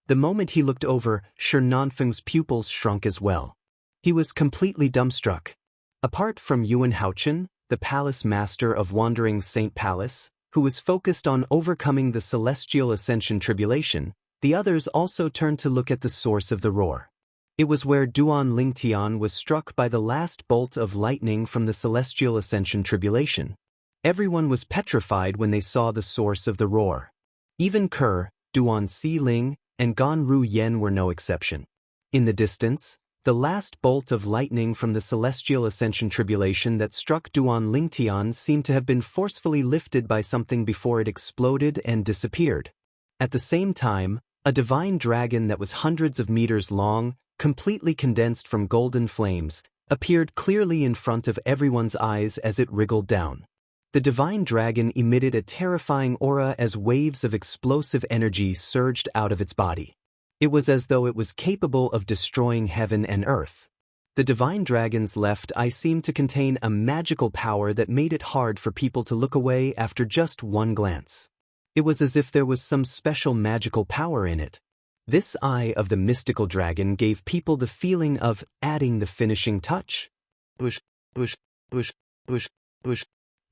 The moment he looked over, Shi Nanfeng's pupils shrunk as well. He was completely dumbstruck. Apart from Yuan Haochen, the palace master of Wandering Saint Palace, who was focused on overcoming the Celestial Ascension Tribulation, the others also turned to look at the source of the roar. It was where Duan Lingtian was struck by the last bolt of lightning from the Celestial Ascension Tribulation. Everyone was petrified when they saw the source of the roar. Even Kerr, Duan Xiling, and Gan Ru Yen were no exception. In the distance, the last bolt of lightning from the Celestial Ascension Tribulation that struck Duan Lingtian seemed to have been forcefully lifted by something before it exploded and disappeared. At the same time, a divine dragon that was hundreds of meters long, completely condensed from golden flames, appeared clearly in front of everyone's eyes as it wriggled down. The divine dragon emitted a terrifying aura as waves of explosive energy surged out of its body. It was as though it was capable of destroying heaven and earth. The divine dragon's left eye seemed to contain a magical power that made it hard for people to look away after just one glance. It was as if there was some special magical power in it. This eye of the mystical dragon gave people the feeling of adding the finishing touch. Bush, bush, bush, bush, bush.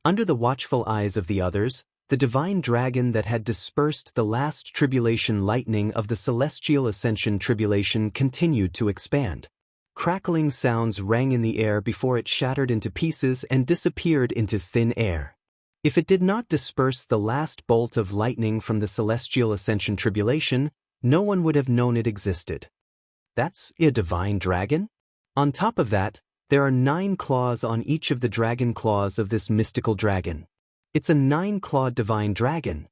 Under the watchful eyes of the others, the divine dragon that had dispersed the last tribulation lightning of the Celestial Ascension Tribulation continued to expand. Crackling sounds rang in the air before it shattered into pieces and disappeared into thin air. If it did not disperse the last bolt of lightning from the Celestial Ascension Tribulation, no one would have known it existed. That's a divine dragon? On top of that, there are 9 claws on each of the dragon claws of this mystical dragon. It's a 9-clawed divine dragon.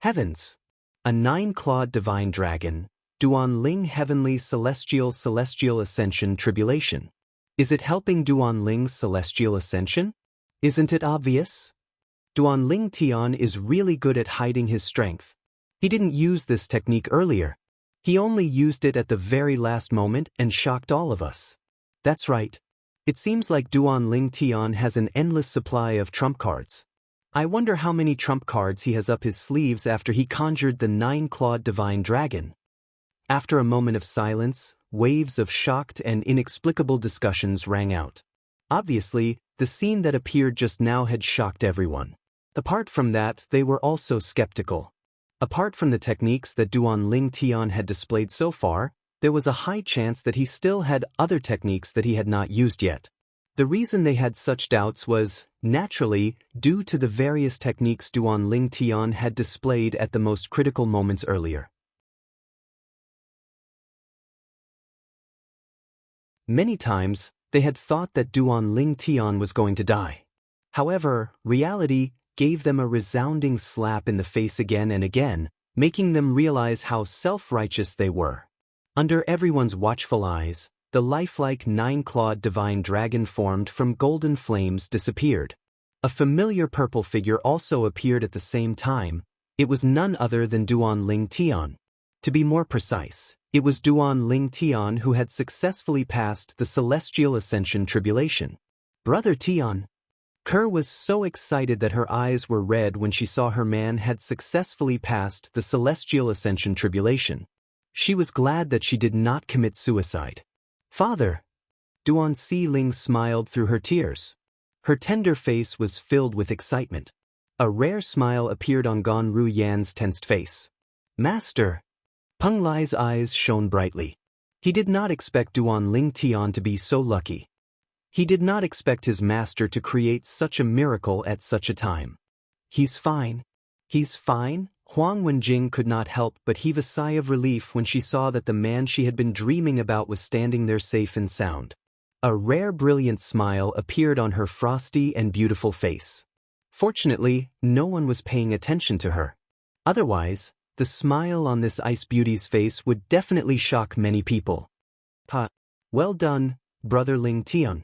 Heavens! A 9-clawed divine dragon, Duan Ling Heavenly Celestial Ascension Tribulation. Is it helping Duan Ling's Celestial Ascension? Isn't it obvious? Duan Lingtian is really good at hiding his strength. He didn't use this technique earlier. He only used it at the very last moment and shocked all of us. That's right. It seems like Duan Ling Tian has an endless supply of trump cards. I wonder how many trump cards he has up his sleeves after he conjured the 9-clawed divine dragon. After a moment of silence, waves of shocked and inexplicable discussions rang out. Obviously, the scene that appeared just now had shocked everyone. Apart from that, they were also skeptical. Apart from the techniques that Duan Ling Tian had displayed so far, there was a high chance that he still had other techniques that he had not used yet. The reason they had such doubts was, naturally, due to the various techniques Duan Ling Tian had displayed at the most critical moments earlier. Many times, they had thought that Duan Ling Tian was going to die. However, reality gave them a resounding slap in the face again and again, making them realize how self-righteous they were. Under everyone's watchful eyes, the lifelike 9-clawed divine dragon formed from golden flames disappeared. A familiar purple figure also appeared at the same time. It was none other than Duan Ling Tian. To be more precise, it was Duan Ling Tian who had successfully passed the Celestial Ascension Tribulation. Brother Tian. Kerr was so excited that her eyes were red when she saw her man had successfully passed the Celestial Ascension Tribulation. She was glad that she did not commit suicide. Father! Duan Si Ling smiled through her tears. Her tender face was filled with excitement. A rare smile appeared on Gan Ru Yan's tensed face. Master! Peng Lai's eyes shone brightly. He did not expect Duan Ling Tian to be so lucky. He did not expect his master to create such a miracle at such a time. He's fine. He's fine? Huang Wenjing could not help but heave a sigh of relief when she saw that the man she had been dreaming about was standing there safe and sound. A rare brilliant smile appeared on her frosty and beautiful face. Fortunately, no one was paying attention to her. Otherwise, the smile on this ice beauty's face would definitely shock many people. Well done, Brother Ling Tian.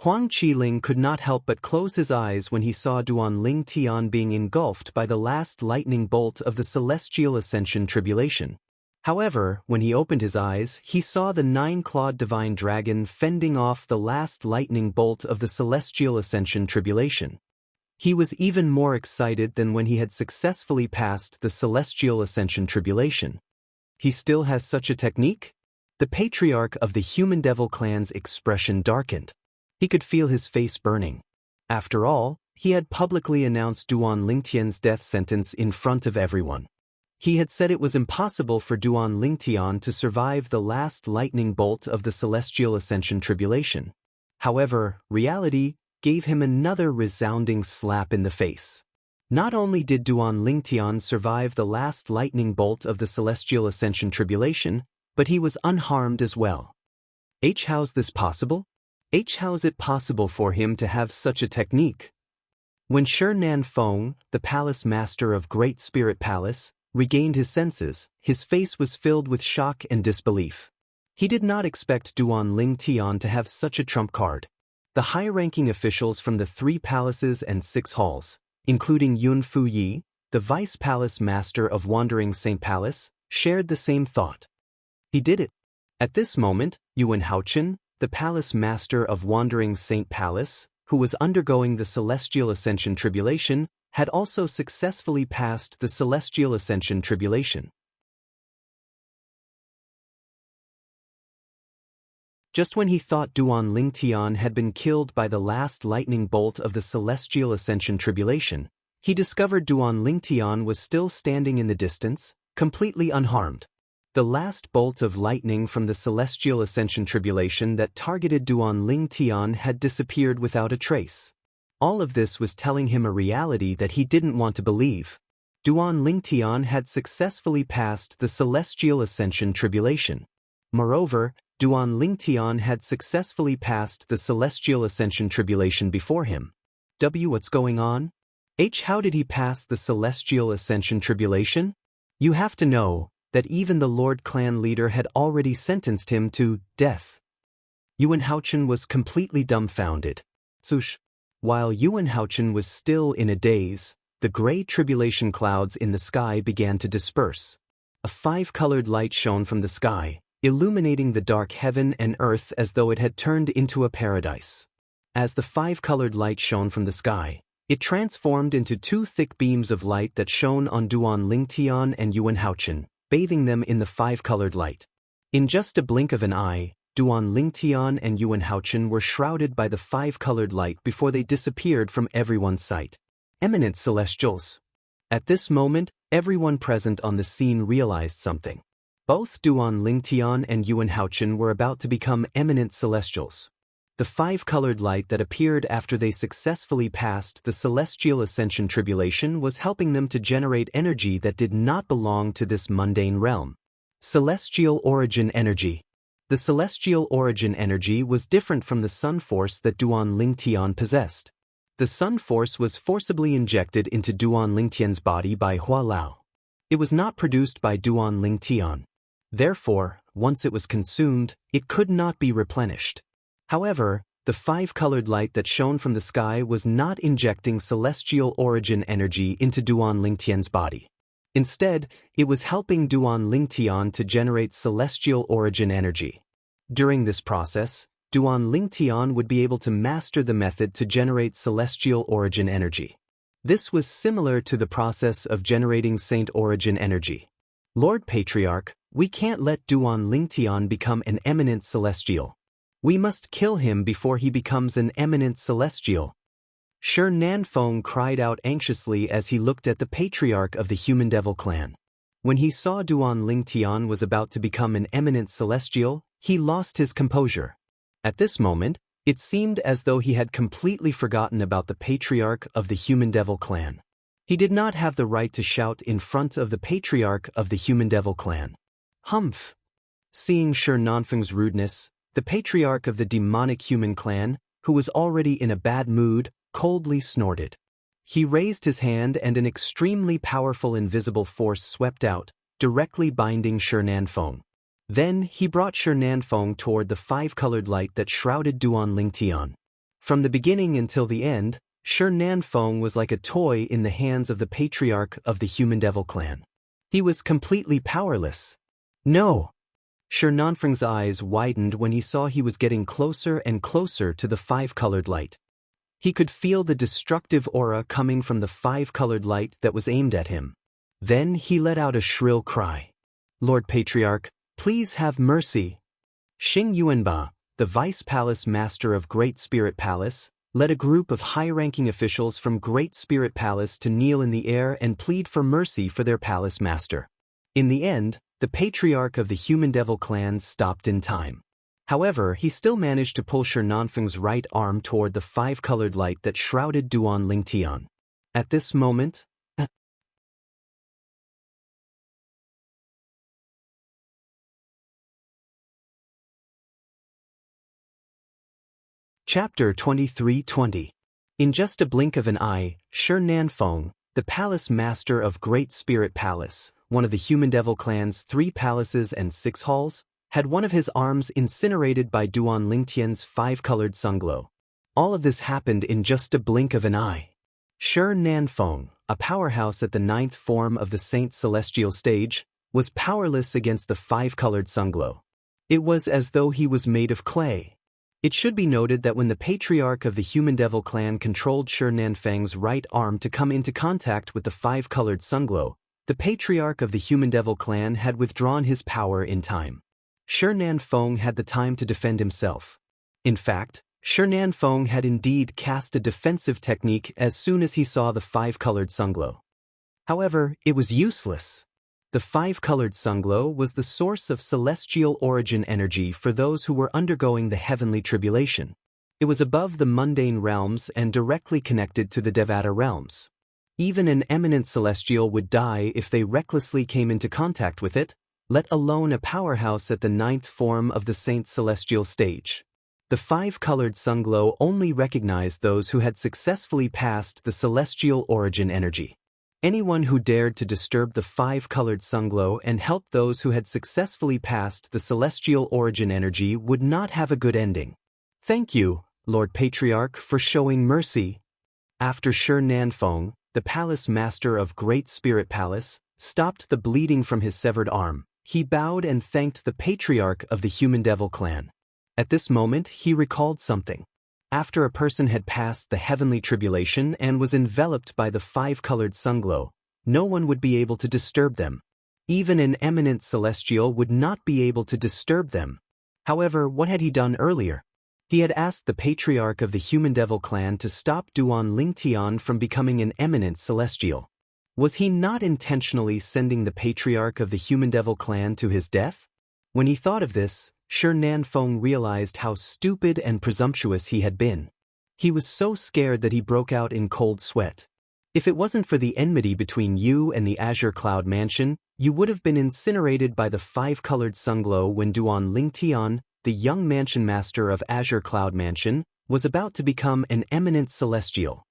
Huang Qiling could not help but close his eyes when he saw Duan Ling Tian being engulfed by the last lightning bolt of the Celestial Ascension Tribulation. However, when he opened his eyes, he saw the 9-clawed divine dragon fending off the last lightning bolt of the Celestial Ascension Tribulation. He was even more excited than when he had successfully passed the Celestial Ascension Tribulation. He still has such a technique? The patriarch of the Human Devil clan's expression darkened. He could feel his face burning. After all, he had publicly announced Duan Lingtian's death sentence in front of everyone. He had said it was impossible for Duan Lingtian to survive the last lightning bolt of the Celestial Ascension Tribulation. However, reality gave him another resounding slap in the face. Not only did Duan Lingtian survive the last lightning bolt of the Celestial Ascension Tribulation, but he was unharmed as well. How's this possible? How's it possible for him to have such a technique? When Shi Nan Feng, the palace master of Great Spirit Palace, regained his senses, his face was filled with shock and disbelief. He did not expect Duan Ling Tian to have such a trump card. The high-ranking officials from the 3 palaces and 6 halls, including Yun Fuyi, the vice palace master of Wandering Saint Palace, shared the same thought. He did it. At this moment, Yuan Haochen, the palace master of Wandering Saint Palace, who was undergoing the Celestial Ascension Tribulation, had also successfully passed the Celestial Ascension Tribulation. Just when he thought Duan Ling Tian had been killed by the last lightning bolt of the Celestial Ascension Tribulation, he discovered Duan Ling Tian was still standing in the distance, completely unharmed. The last bolt of lightning from the Celestial Ascension Tribulation that targeted Duan Ling Tian had disappeared without a trace. All of this was telling him a reality that he didn't want to believe. Duan Ling Tian had successfully passed the Celestial Ascension Tribulation. Moreover, Duan Ling Tian had successfully passed the Celestial Ascension Tribulation before him. What's going on? How did he pass the Celestial Ascension Tribulation? You have to know that even the Lord Clan leader had already sentenced him to death. Yuan Haochen was completely dumbfounded. While Yuan Haochen was still in a daze, the gray tribulation clouds in the sky began to disperse. a five-colored light shone from the sky, illuminating the dark heaven and earth as though it had turned into a paradise. As the five-colored light shone from the sky, it transformed into two thick beams of light that shone on Duan Lingtian and Yuan Haochen, bathing them in the five-colored light. In just a blink of an eye, Duan Lingtian and Yuan Haochen were shrouded by the five-colored light before they disappeared from everyone's sight. Eminent Celestials. At this moment, everyone present on the scene realized something. Both Duan Lingtian and Yuan Haochen were about to become eminent Celestials. The five-colored light that appeared after they successfully passed the Celestial Ascension Tribulation was helping them to generate energy that did not belong to this mundane realm. Celestial Origin Energy. The Celestial Origin Energy was different from the Sun Force that Duan Lingtian possessed. The Sun Force was forcibly injected into Duan Lingtian's body by Hua Lao. It was not produced by Duan Lingtian. Therefore, once it was consumed, it could not be replenished. However, the five-colored light that shone from the sky was not injecting Celestial Origin Energy into Duan Lingtian's body. Instead, it was helping Duan Lingtian to generate Celestial Origin Energy. During this process, Duan Lingtian would be able to master the method to generate Celestial Origin Energy. This was similar to the process of generating Saint Origin Energy. Lord Patriarch, we can't let Duan Lingtian become an eminent Celestial. We must kill him before he becomes an eminent Celestial. Shi Nanfeng cried out anxiously as he looked at the Patriarch of the Human Devil clan. When he saw Duan Lingtian was about to become an eminent Celestial, he lost his composure. At this moment, it seemed as though he had completely forgotten about the Patriarch of the Human Devil clan. He did not have the right to shout in front of the Patriarch of the Human Devil clan. Humph! Seeing Shi Nanfeng's rudeness, the Patriarch of the Demonic Human clan, who was already in a bad mood, coldly snorted. He raised his hand and an extremely powerful invisible force swept out, directly binding Shi Nanfeng. Then he brought Shi Nanfeng toward the five-colored light that shrouded Duan Lingtian. From the beginning until the end, Shi Nanfeng was like a toy in the hands of the Patriarch of the Human Devil clan. He was completely powerless. No! Shi Nanfeng's eyes widened when he saw he was getting closer and closer to the five-colored light. He could feel the destructive aura coming from the five-colored light that was aimed at him. Then he let out a shrill cry. Lord Patriarch, please have mercy. Xing Yuanba, the Vice Palace Master of Great Spirit Palace, led a group of high-ranking officials from Great Spirit Palace to kneel in the air and plead for mercy for their palace master. In the end, the Patriarch of the Human Devil clans stopped in time. However, he still managed to pull Shi Nanfeng's right arm toward the five-colored light that shrouded Duan Lingtian. At this moment, Chapter 23:20. In just a blink of an eye, Shi Nanfeng, the Palace Master of Great Spirit Palace, one of the Human Devil clan's 3 palaces and 6 halls, had one of his arms incinerated by Duan Lingtian's five-colored sunglow. All of this happened in just a blink of an eye. Shi Nanfeng, a powerhouse at the 9th form of the Saint Celestial stage, was powerless against the five-colored sunglow. It was as though he was made of clay. It should be noted that when the Patriarch of the Human Devil clan controlled Shi Nanfeng's right arm to come into contact with the five-colored sunglow, the Patriarch of the Human Devil clan had withdrawn his power in time. Shi Nanfeng had the time to defend himself. In fact, Shi Nanfeng had indeed cast a defensive technique as soon as he saw the five-colored sunglow. However, it was useless. The five-colored sunglow was the source of celestial origin energy for those who were undergoing the heavenly tribulation. It was above the mundane realms and directly connected to the Devata realms. Even an eminent celestial would die if they recklessly came into contact with it, let alone a powerhouse at the 9th form of the Saint Celestial stage. The five-colored sunglow only recognized those who had successfully passed the celestial origin energy. Anyone who dared to disturb the five-colored sunglow and help those who had successfully passed the celestial origin energy would not have a good ending. Thank you, Lord Patriarch, for showing mercy. After Shi Nanfeng, the Palace Master of Great Spirit Palace, stopped the bleeding from his severed arm, he bowed and thanked the patriarch of the Human Devil clan. At this moment, he recalled something. After a person had passed the heavenly tribulation and was enveloped by the five-colored sunglow, no one would be able to disturb them. Even an eminent celestial would not be able to disturb them. However, what had he done earlier? He had asked the patriarch of the Human Devil clan to stop Duan Lingtian from becoming an eminent celestial. Was he not intentionally sending the patriarch of the Human Devil clan to his death? When he thought of this, Shi Nanfeng realized how stupid and presumptuous he had been. He was so scared that he broke out in cold sweat. If it wasn't for the enmity between you and the Azure Cloud Mansion, you would have been incinerated by the five-colored sunglow when Duan Lingtian, the young mansion master of Azure Cloud Mansion, was about to become an eminent celestial.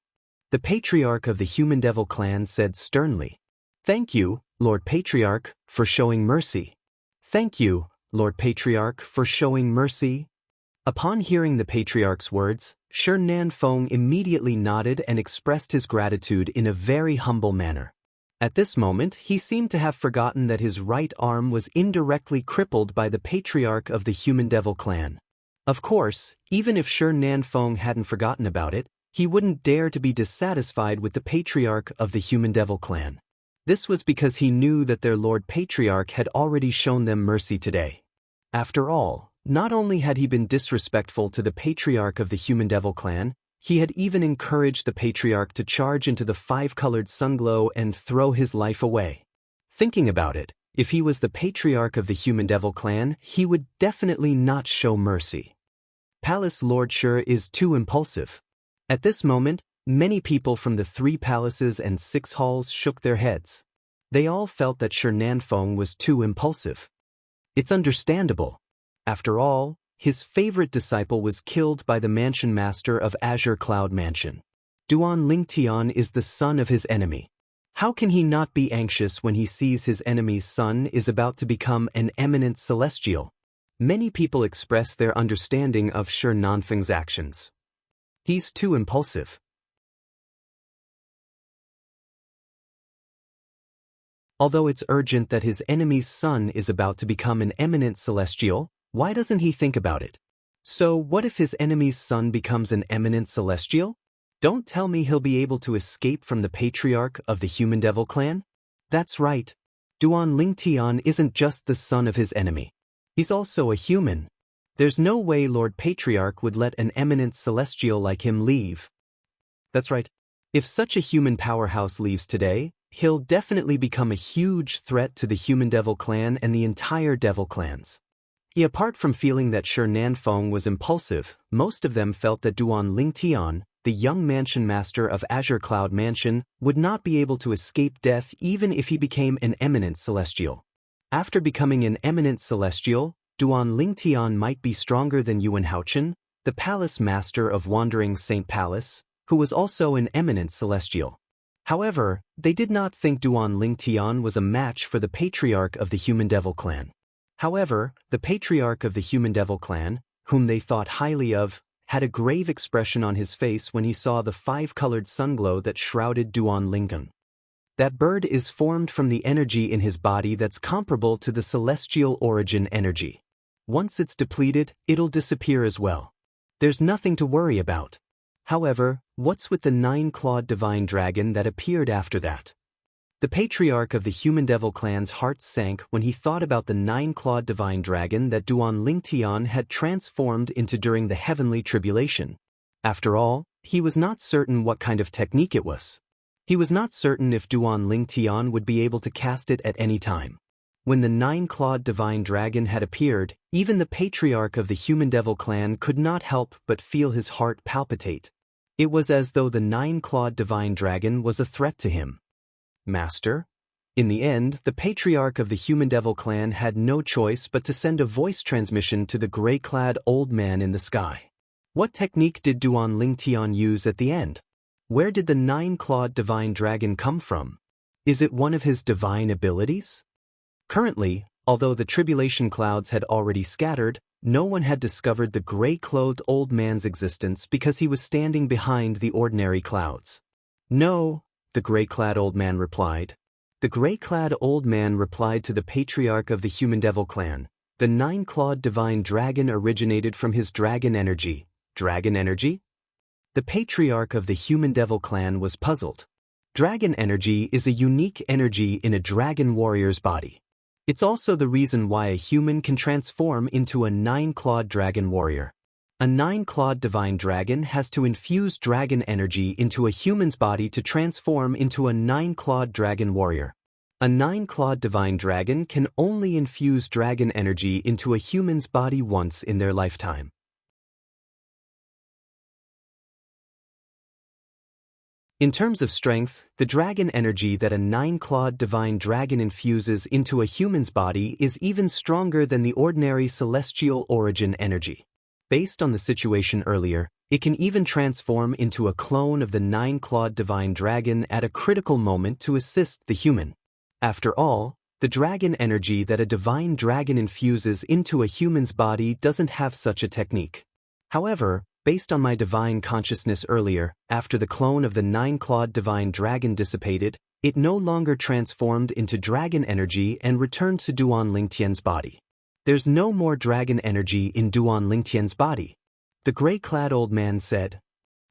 The patriarch of the Human Devil clan said sternly, "Thank you, Lord Patriarch, for showing mercy. Thank you, Lord Patriarch, for showing mercy." Upon hearing the patriarch's words, Shi Nanfeng immediately nodded and expressed his gratitude in a very humble manner. At this moment, he seemed to have forgotten that his right arm was indirectly crippled by the patriarch of the Human Devil clan. Of course, even if Shi Nanfeng hadn't forgotten about it, he wouldn't dare to be dissatisfied with the patriarch of the Human Devil clan. This was because he knew that their Lord Patriarch had already shown them mercy today. After all, not only had he been disrespectful to the patriarch of the Human Devil clan, he had even encouraged the patriarch to charge into the five-colored sunglow and throw his life away. Thinking about it, if he was the patriarch of the Human Devil clan, he would definitely not show mercy. Palace Lord Shi is too impulsive. At this moment, many people from the 3 palaces and 6 halls shook their heads. They all felt that Shi Nanfeng was too impulsive. It's understandable. After all, his favorite disciple was killed by the mansion master of Azure Cloud Mansion. Duan Lingtian is the son of his enemy. How can he not be anxious when he sees his enemy's son is about to become an eminent celestial? Many people express their understanding of Shi Nanfeng's actions. He's too impulsive. Although it's urgent that his enemy's son is about to become an eminent celestial, why doesn't he think about it? So what if his enemy's son becomes an eminent celestial? Don't tell me he'll be able to escape from the patriarch of the Human Devil clan? That's right. Duan Lingtian isn't just the son of his enemy. He's also a human. There's no way Lord Patriarch would let an eminent celestial like him leave. That's right. If such a human powerhouse leaves today, he'll definitely become a huge threat to the Human Devil clan and the entire Devil clans. Apart from feeling that Shi Nanfeng was impulsive, most of them felt that Duan Lingtian, the young mansion master of Azure Cloud Mansion, would not be able to escape death even if he became an eminent celestial. After becoming an eminent celestial, Duan Lingtian might be stronger than Yuan Haochen, the palace master of Wandering Saint Palace, who was also an eminent celestial. However, they did not think Duan Lingtian was a match for the patriarch of the Human Devil clan. However, the patriarch of the Human Devil clan, whom they thought highly of, had a grave expression on his face when he saw the 5-colored sunglow that shrouded Duan Lingtian. That bird is formed from the energy in his body that's comparable to the celestial origin energy. Once it's depleted, it'll disappear as well. There's nothing to worry about. However, what's with the 9-clawed divine dragon that appeared after that? The patriarch of the Human Devil clan's heart sank when he thought about the 9-clawed divine dragon that Duan Lingtian had transformed into during the heavenly tribulation. After all, he was not certain what kind of technique it was. He was not certain if Duan Lingtian would be able to cast it at any time. When the 9-clawed divine dragon had appeared, even the patriarch of the Human Devil clan could not help but feel his heart palpitate. It was as though the 9-clawed divine dragon was a threat to him. Master? In the end, the patriarch of the Human Devil clan had no choice but to send a voice transmission to the gray-clad old man in the sky. What technique did Duan Lingtian use at the end? Where did the 9-clawed divine dragon come from? Is it one of his divine abilities? Currently, although the tribulation clouds had already scattered, no one had discovered the gray-clothed old man's existence because he was standing behind the ordinary clouds. No, the gray-clad old man replied. The gray-clad old man replied to the patriarch of the human devil clan. The nine-clawed divine dragon originated from his dragon energy. Dragon energy? The patriarch of the human devil clan was puzzled. Dragon energy is a unique energy in a dragon warrior's body. It's also the reason why a human can transform into a nine-clawed dragon warrior. A nine-clawed divine dragon has to infuse dragon energy into a human's body to transform into a nine-clawed dragon warrior. A nine-clawed divine dragon can only infuse dragon energy into a human's body once in their lifetime. In terms of strength, the dragon energy that a nine-clawed divine dragon infuses into a human's body is even stronger than the ordinary celestial origin energy. Based on the situation earlier, it can even transform into a clone of the nine-clawed divine dragon at a critical moment to assist the human. After all, the dragon energy that a divine dragon infuses into a human's body doesn't have such a technique. However, based on my divine consciousness earlier, after the clone of the nine-clawed divine dragon dissipated, it no longer transformed into dragon energy and returned to Duan Lingtian's body. There's no more dragon energy in Duan Lingtian's body. The gray-clad old man said.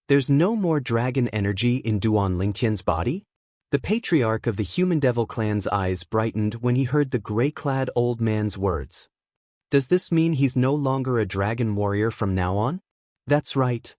There's no more dragon energy in Duan Lingtian's body? The patriarch of the human devil clan's eyes brightened when he heard the gray-clad old man's words. Does this mean he's no longer a dragon warrior from now on? That's right.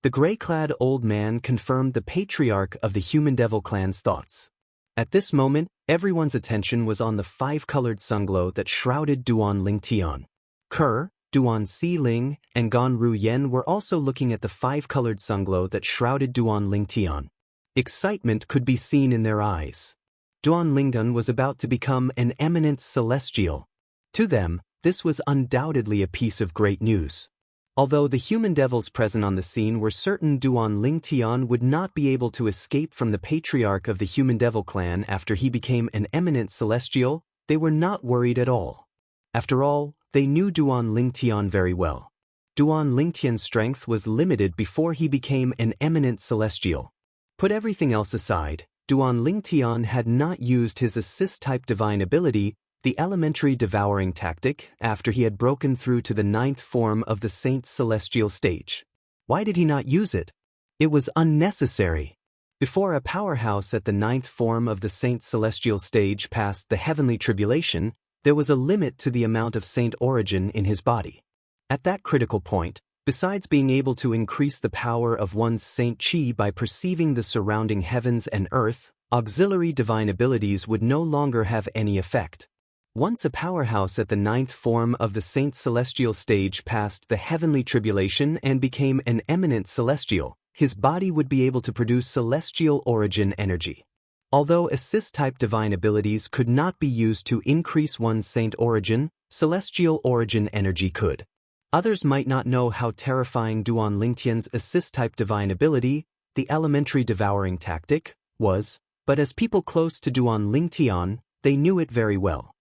The gray-clad old man confirmed the patriarch of the human devil clan's thoughts. At this moment, everyone's attention was on the five-colored sunglow that shrouded Duan Lingtian. Kerr, Duan Xiling, and Gan Ruyen were also looking at the five-colored sunglow that shrouded Duan Lingtian. Excitement could be seen in their eyes. Duan Lingdan was about to become an eminent celestial. To them, this was undoubtedly a piece of great news. Although the human devils present on the scene were certain Duan Lingtian would not be able to escape from the patriarch of the human devil clan after he became an eminent celestial, they were not worried at all. After all, they knew Duan Lingtian very well. Duan Lingtian's strength was limited before he became an eminent celestial. Put everything else aside, Duan Lingtian had not used his assist-type divine ability, the elementary devouring tactic, after he had broken through to the ninth form of the Saint's celestial stage. Why did he not use it? It was unnecessary. Before a powerhouse at the ninth form of the Saint's celestial stage passed the heavenly tribulation, there was a limit to the amount of Saint origin in his body. At that critical point, besides being able to increase the power of one's Saint Chi by perceiving the surrounding heavens and earth, auxiliary divine abilities would no longer have any effect. Once a powerhouse at the ninth form of the Saint's celestial stage passed the heavenly tribulation and became an eminent celestial, his body would be able to produce celestial origin energy. Although assist-type divine abilities could not be used to increase one's Saint origin, celestial origin energy could. Others might not know how terrifying Duan Lingtian's assist-type divine ability, the elementary devouring tactic, was, but as people close to Duan Lingtian, they knew it very well.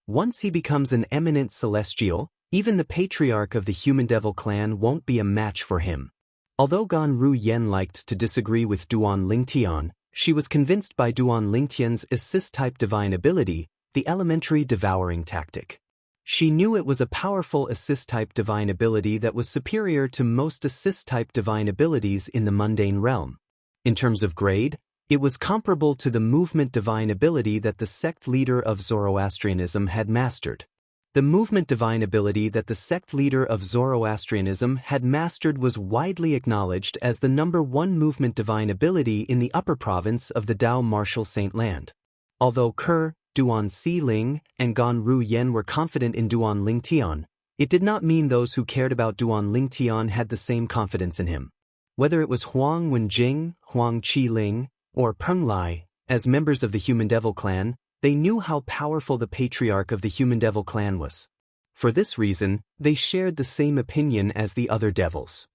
Once he becomes an eminent celestial, even the patriarch of the human devil clan won't be a match for him. Although Gan Ruyen liked to disagree with Duan Lingtian, she was convinced by Duan Lingtian's assist-type divine ability, the elementary devouring tactic. She knew it was a powerful assist-type divine ability that was superior to most assist-type divine abilities in the mundane realm. In terms of grade, it was comparable to the movement divine ability that the sect leader of Zoroastrianism had mastered. The movement divine ability that the sect leader of Zoroastrianism had mastered was widely acknowledged as the #1 movement divine ability in the upper province of the Dao Martial Saint Land. Although Kerr, Duan Xiling, and Gan Ruyen were confident in Duan Lingtian, it did not mean those who cared about Duan Lingtian had the same confidence in him. Whether it was Huang Wenjing, Huang Qiling, or Peng Lai, as members of the Human Devil clan, they knew how powerful the patriarch of the Human Devil clan was. For this reason, they shared the same opinion as the other devils.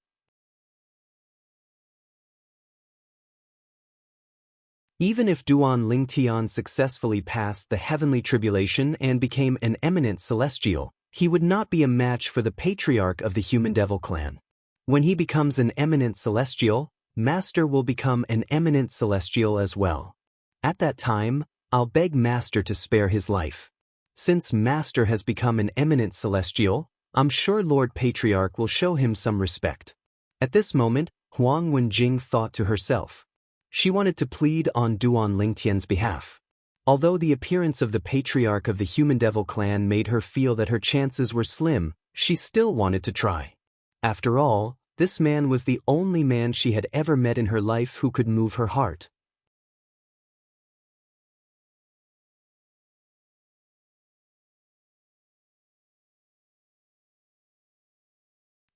Even if Duan Lingtian successfully passed the heavenly tribulation and became an eminent celestial, he would not be a match for the patriarch of the Human Devil clan. When he becomes an eminent celestial, Master will become an eminent celestial as well. At that time, I'll beg Master to spare his life. Since Master has become an eminent celestial, I'm sure Lord Patriarch will show him some respect. At this moment, Huang Wenjing thought to herself. She wanted to plead on Duan Lingtian's behalf. Although the appearance of the Patriarch of the Human Devil clan made her feel that her chances were slim, she still wanted to try. After all, this man was the only man she had ever met in her life who could move her heart.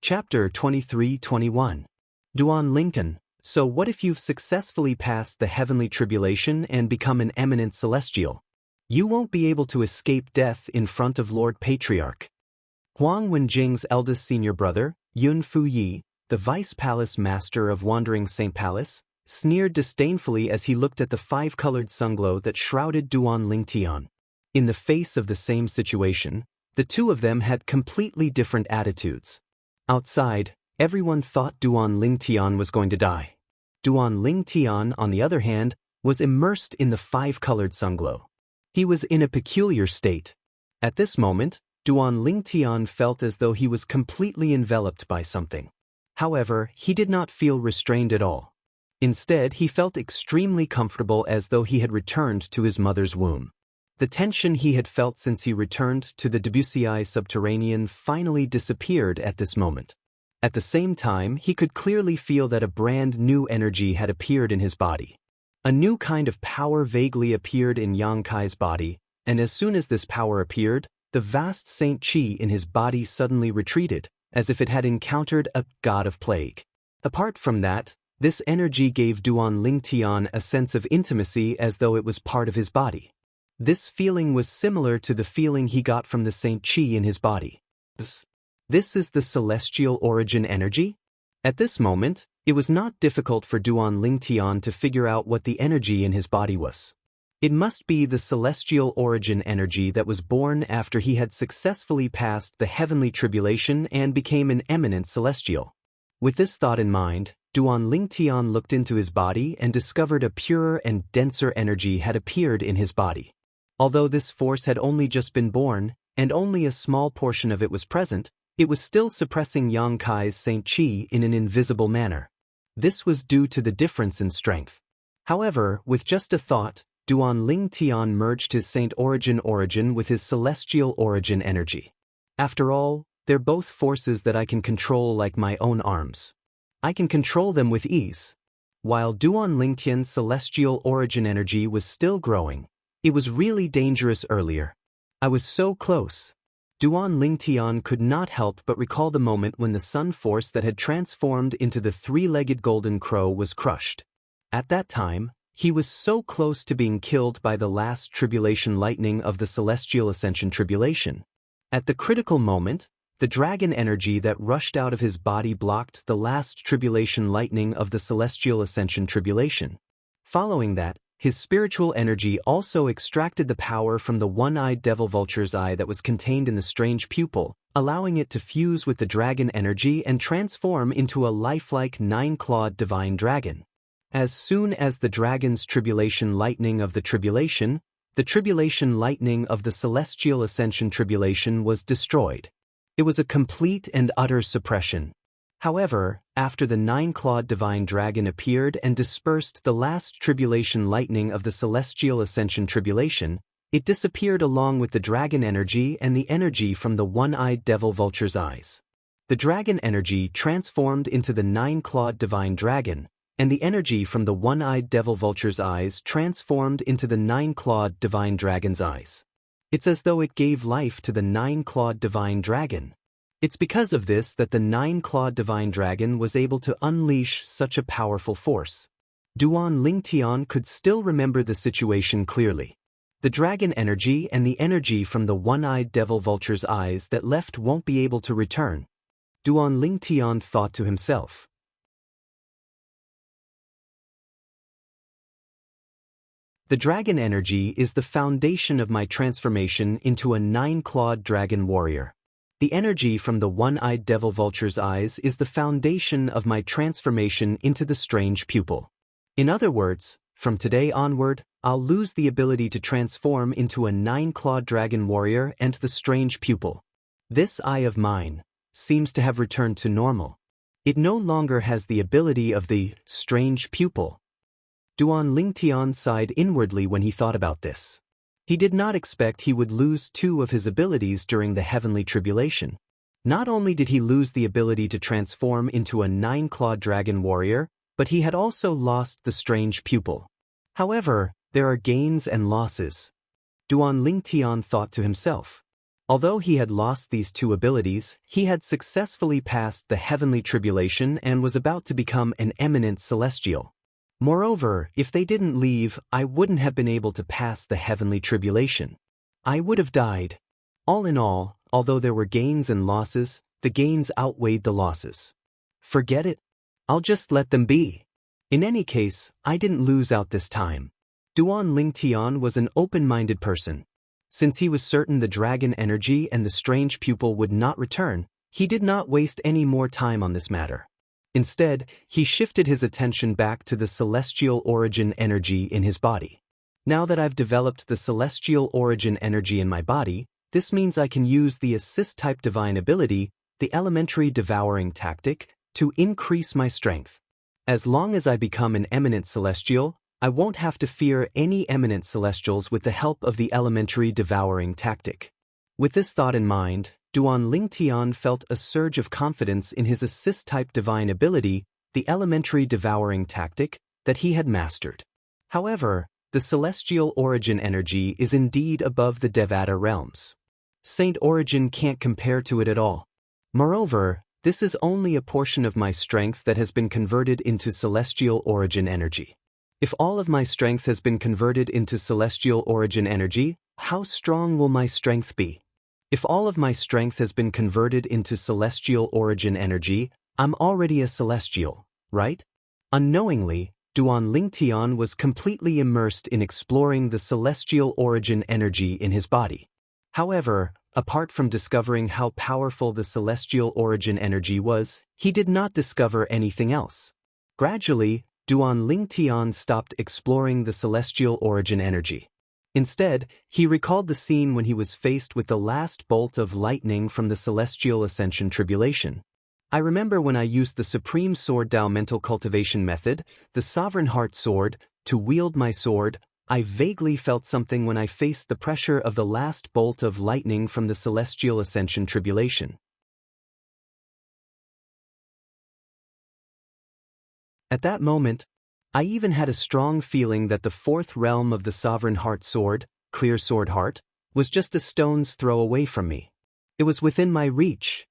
Chapter 23-21. Duan Lingtian. So what if you've successfully passed the heavenly tribulation and become an eminent celestial? You won't be able to escape death in front of Lord Patriarch. Huang Wenjing's eldest senior brother, Yun Fuyi, the vice palace master of Wandering Saint Palace, sneered disdainfully as he looked at the five-colored sunglow that shrouded Duan Lingtian. In the face of the same situation, the two of them had completely different attitudes. Outside, everyone thought Duan Lingtian was going to die. Duan Lingtian, on the other hand, was immersed in the five-colored sunglow. He was in a peculiar state. At this moment, Duan Lingtian felt as though he was completely enveloped by something. However, he did not feel restrained at all. Instead, he felt extremely comfortable as though he had returned to his mother's womb. The tension he had felt since he returned to the Debussy subterranean finally disappeared at this moment. At the same time, he could clearly feel that a brand new energy had appeared in his body. A new kind of power vaguely appeared in Yang Kai's body, and as soon as this power appeared, the vast Saint Qi in his body suddenly retreated, as if it had encountered a god of plague. Apart from that, this energy gave Duan Lingtian a sense of intimacy as though it was part of his body. This feeling was similar to the feeling he got from the Saint Qi in his body. This is the celestial origin energy? At this moment, it was not difficult for Duan Lingtian to figure out what the energy in his body was. It must be the celestial origin energy that was born after he had successfully passed the heavenly tribulation and became an eminent celestial. With this thought in mind, Duan Lingtian looked into his body and discovered a purer and denser energy had appeared in his body. Although this force had only just been born, and only a small portion of it was present, it was still suppressing Yang Kai's Saint Qi in an invisible manner. This was due to the difference in strength. However, with just a thought, Duan Lingtian merged his Saint origin with his celestial origin energy. After all, they're both forces that I can control like my own arms. I can control them with ease. While Duan Lingtian's celestial origin energy was still growing, it was really dangerous earlier. I was so close. Duan Lingtian could not help but recall the moment when the sun force that had transformed into the three-legged golden crow was crushed. At that time, he was so close to being killed by the last tribulation lightning of the celestial ascension tribulation. At the critical moment, the dragon energy that rushed out of his body blocked the last tribulation lightning of the celestial ascension tribulation. Following that, his spiritual energy also extracted the power from the one-eyed devil vulture's eye that was contained in the strange pupil, allowing it to fuse with the dragon energy and transform into a lifelike nine-clawed divine dragon. As soon as the dragon's tribulation lightning of the tribulation lightning of the celestial ascension tribulation was destroyed. It was a complete and utter suppression. However, after the nine-clawed divine dragon appeared and dispersed the last tribulation lightning of the celestial ascension tribulation, it disappeared along with the dragon energy and the energy from the one-eyed devil vulture's eyes. The dragon energy transformed into the nine-clawed divine dragon, and the energy from the one-eyed devil vulture's eyes transformed into the nine-clawed divine dragon's eyes. It's as though it gave life to the nine-clawed divine dragon. It's because of this that the nine-clawed divine dragon was able to unleash such a powerful force. Duan Lingtian could still remember the situation clearly. The dragon energy and the energy from the one-eyed devil vulture's eyes that left won't be able to return. Duan Lingtian thought to himself. The dragon energy is the foundation of my transformation into a nine-clawed dragon warrior. The energy from the one-eyed devil vulture's eyes is the foundation of my transformation into the strange pupil. In other words, from today onward, I'll lose the ability to transform into a 9-clawed dragon warrior and the strange pupil. This eye of mine seems to have returned to normal. It no longer has the ability of the strange pupil. Duan Lingtian sighed inwardly when he thought about this. He did not expect he would lose 2 of his abilities during the heavenly tribulation. Not only did he lose the ability to transform into a 9-clawed dragon warrior, but he had also lost the strange pupil. However, there are gains and losses. Duan Lingtian thought to himself. Although he had lost these 2 abilities, he had successfully passed the heavenly tribulation and was about to become an eminent celestial. Moreover, if they didn't leave, I wouldn't have been able to pass the heavenly tribulation. I would have died. All in all, although there were gains and losses, the gains outweighed the losses. Forget it. I'll just let them be. In any case, I didn't lose out this time. Duan Lingtian was an open-minded person. Since he was certain the dragon energy and the strange pupil would not return, he did not waste any more time on this matter. Instead, he shifted his attention back to the celestial origin energy in his body. Now that I've developed the celestial origin energy in my body, this means I can use the assist-type divine ability, the elementary devouring tactic, to increase my strength. As long as I become an eminent celestial, I won't have to fear any eminent celestials with the help of the elementary devouring tactic. With this thought in mind, Duan Lingtian felt a surge of confidence in his assist-type divine ability, the elementary devouring tactic, that he had mastered. However, the celestial origin energy is indeed above the Devata realms. Saint Origin can't compare to it at all. Moreover, this is only a portion of my strength that has been converted into celestial origin energy. If all of my strength has been converted into celestial origin energy, how strong will my strength be? If all of my strength has been converted into celestial origin energy, I'm already a celestial, right? Unknowingly, Duan Lingtian was completely immersed in exploring the celestial origin energy in his body. However, apart from discovering how powerful the celestial origin energy was, he did not discover anything else. Gradually, Duan Lingtian stopped exploring the celestial origin energy. Instead, he recalled the scene when he was faced with the last bolt of lightning from the celestial ascension tribulation. I remember when I used the Supreme Sword Tao mental cultivation method, the Sovereign Heart Sword, to wield my sword. I vaguely felt something when I faced the pressure of the last bolt of lightning from the celestial ascension tribulation. At that moment, I even had a strong feeling that the 4th realm of the Sovereign Heart Sword, Clear Sword Heart, was just a stone's throw away from me. It was within my reach.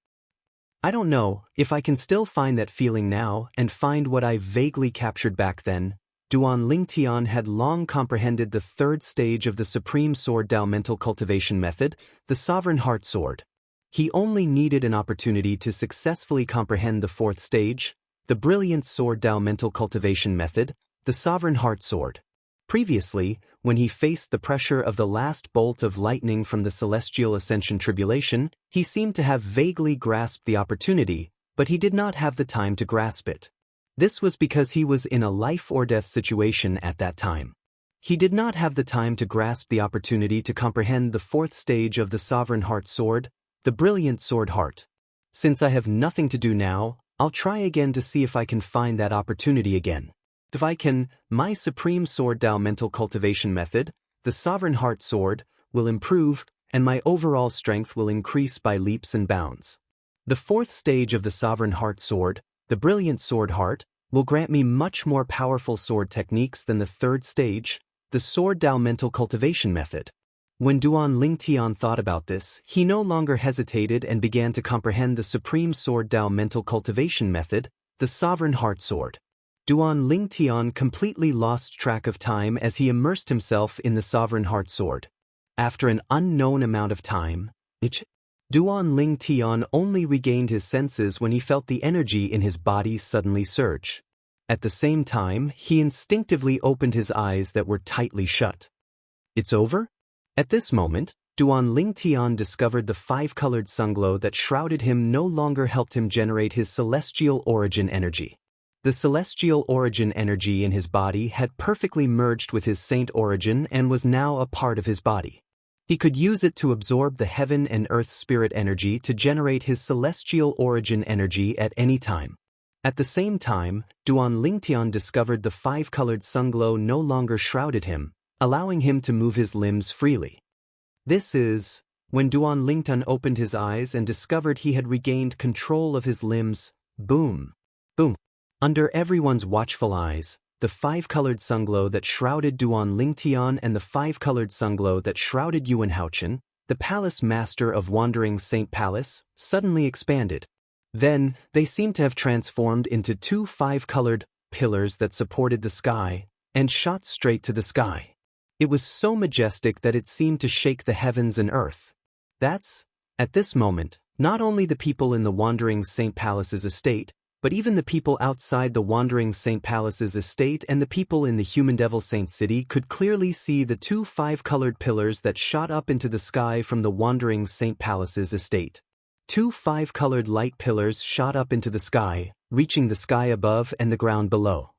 I don't know if I can still find that feeling now and find what I vaguely captured back then. Duan Lingtian had long comprehended the 3rd stage of the Supreme Sword Tao mental cultivation method, the Sovereign Heart Sword. He only needed an opportunity to successfully comprehend the 4th stage, the Brilliant Sword Tao mental cultivation method, the Sovereign Heart Sword. Previously, when he faced the pressure of the last bolt of lightning from the celestial ascension tribulation, he seemed to have vaguely grasped the opportunity, but he did not have the time to grasp it. This was because he was in a life-or-death situation at that time. He did not have the time to grasp the opportunity to comprehend the 4th stage of the Sovereign Heart Sword, the Brilliant Sword Heart. Since I have nothing to do now, I'll try again to see if I can find that opportunity again. If I can, my Supreme Sword Tao mental cultivation method, the Sovereign Heart Sword, will improve, and my overall strength will increase by leaps and bounds. The 4th stage of the Sovereign Heart Sword, the Brilliant Sword Heart, will grant me much more powerful sword techniques than the 3rd stage, the Sword Tao mental cultivation method. When Duan Lingtian thought about this, he no longer hesitated and began to comprehend the Supreme Sword Tao mental cultivation method, the Sovereign Heart Sword. Duan Lingtian completely lost track of time as he immersed himself in the Sovereign Heart Sword. After an unknown amount of time, Duan Lingtian only regained his senses when he felt the energy in his body suddenly surge. At the same time, he instinctively opened his eyes that were tightly shut. It's over? At this moment, Duan Lingtian discovered the 5-colored sunglow that shrouded him no longer helped him generate his celestial origin energy. The celestial origin energy in his body had perfectly merged with his saint origin and was now a part of his body. He could use it to absorb the heaven and earth spirit energy to generate his celestial origin energy at any time. At the same time, Duan Lingtian discovered the five-colored sunglow no longer shrouded him, allowing him to move his limbs freely. This is, when Duan Lingtian opened his eyes and discovered he had regained control of his limbs, boom, boom. Under everyone's watchful eyes, the five-colored sunglow that shrouded Duan Lingtian and the five-colored sunglow that shrouded Yuan Haochen, the palace master of Wandering Saint Palace, suddenly expanded. Then, they seemed to have transformed into two five-colored pillars that supported the sky and shot straight to the sky. It was so majestic that it seemed to shake the heavens and earth. That's, at this moment, not only the people in the Wandering Saint Palace's estate, but even the people outside the Wandering Saint Palace's estate and the people in the Human Devil Saint City could clearly see the two five-colored pillars that shot up into the sky from the Wandering Saint Palace's estate. Two five-colored light pillars shot up into the sky, reaching the sky above and the ground below.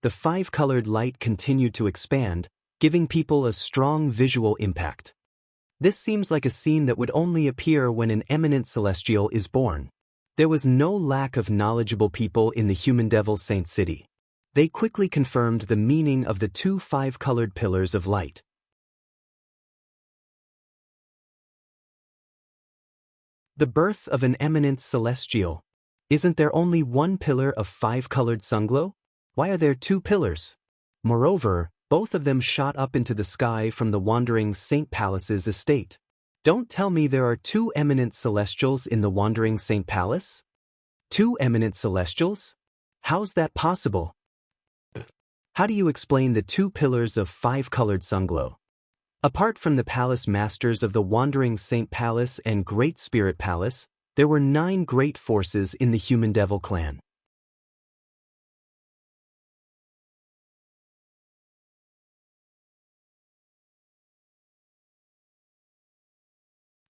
The five-colored light continued to expand, giving people a strong visual impact. This seems like a scene that would only appear when an eminent celestial is born. There was no lack of knowledgeable people in the Human Devil Saint City. They quickly confirmed the meaning of the two five-colored pillars of light. The birth of an eminent celestial. Isn't there only one pillar of five-colored sunglow? Why are there two pillars? Moreover, both of them shot up into the sky from the Wandering Saint Palace's estate. Don't tell me there are two eminent celestials in the Wandering Saint Palace? Two eminent celestials? How's that possible? How do you explain the two pillars of five-colored sunglow? Apart from the palace masters of the Wandering Saint Palace and Great Spirit Palace, there were 9 great forces in the Human Devil clan.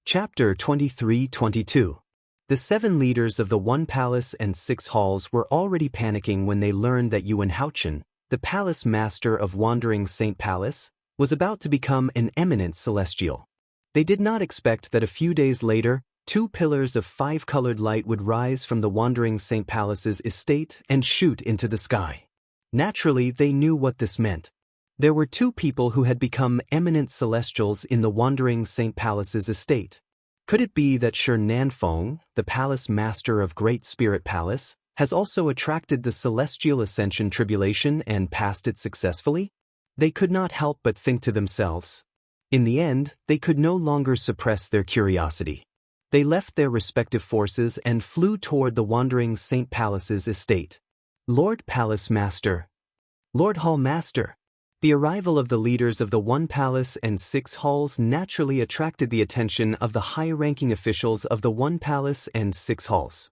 Chapter 23-22. The 7 leaders of the 1 palace and 6 halls were already panicking when they learned that Yuan Haochen, the palace master of Wandering Saint Palace, was about to become an eminent celestial. They did not expect that a few days later, 2 pillars of five-colored light would rise from the Wandering Saint Palace's estate and shoot into the sky. Naturally, they knew what this meant. There were 2 people who had become eminent celestials in the Wandering Saint Palace's estate. Could it be that Shi Nanfeng, the palace master of Great Spirit Palace, has also attracted the celestial ascension tribulation and passed it successfully? They could not help but think to themselves. In the end, they could no longer suppress their curiosity. They left their respective forces and flew toward the Wandering Saint Palace's estate. Lord Palace Master. Lord Hall Master. The arrival of the leaders of the 1 palace and 6 halls naturally attracted the attention of the high-ranking officials of the 1 palace and 6 halls.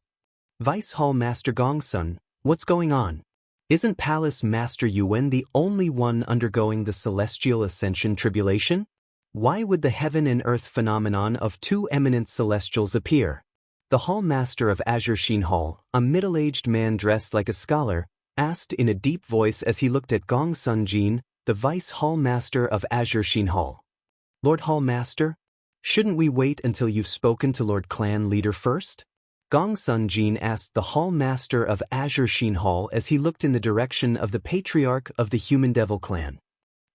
Vice Hall Master Gongsun, what's going on? Isn't Palace Master Yuan the only one undergoing the celestial ascension tribulation? Why would the heaven and earth phenomenon of 2 eminent celestials appear? The Hall Master of Azure Sheen Hall, a middle-aged man dressed like a scholar, asked in a deep voice as he looked at Gongsun Jin, the Vice Hall Master of Azure Sheen Hall. Lord Hall Master, shouldn't we wait until you've spoken to Lord Clan Leader first? Gongsun Jin asked the Hall Master of Azure Sheen Hall as he looked in the direction of the Patriarch of the Human Devil clan.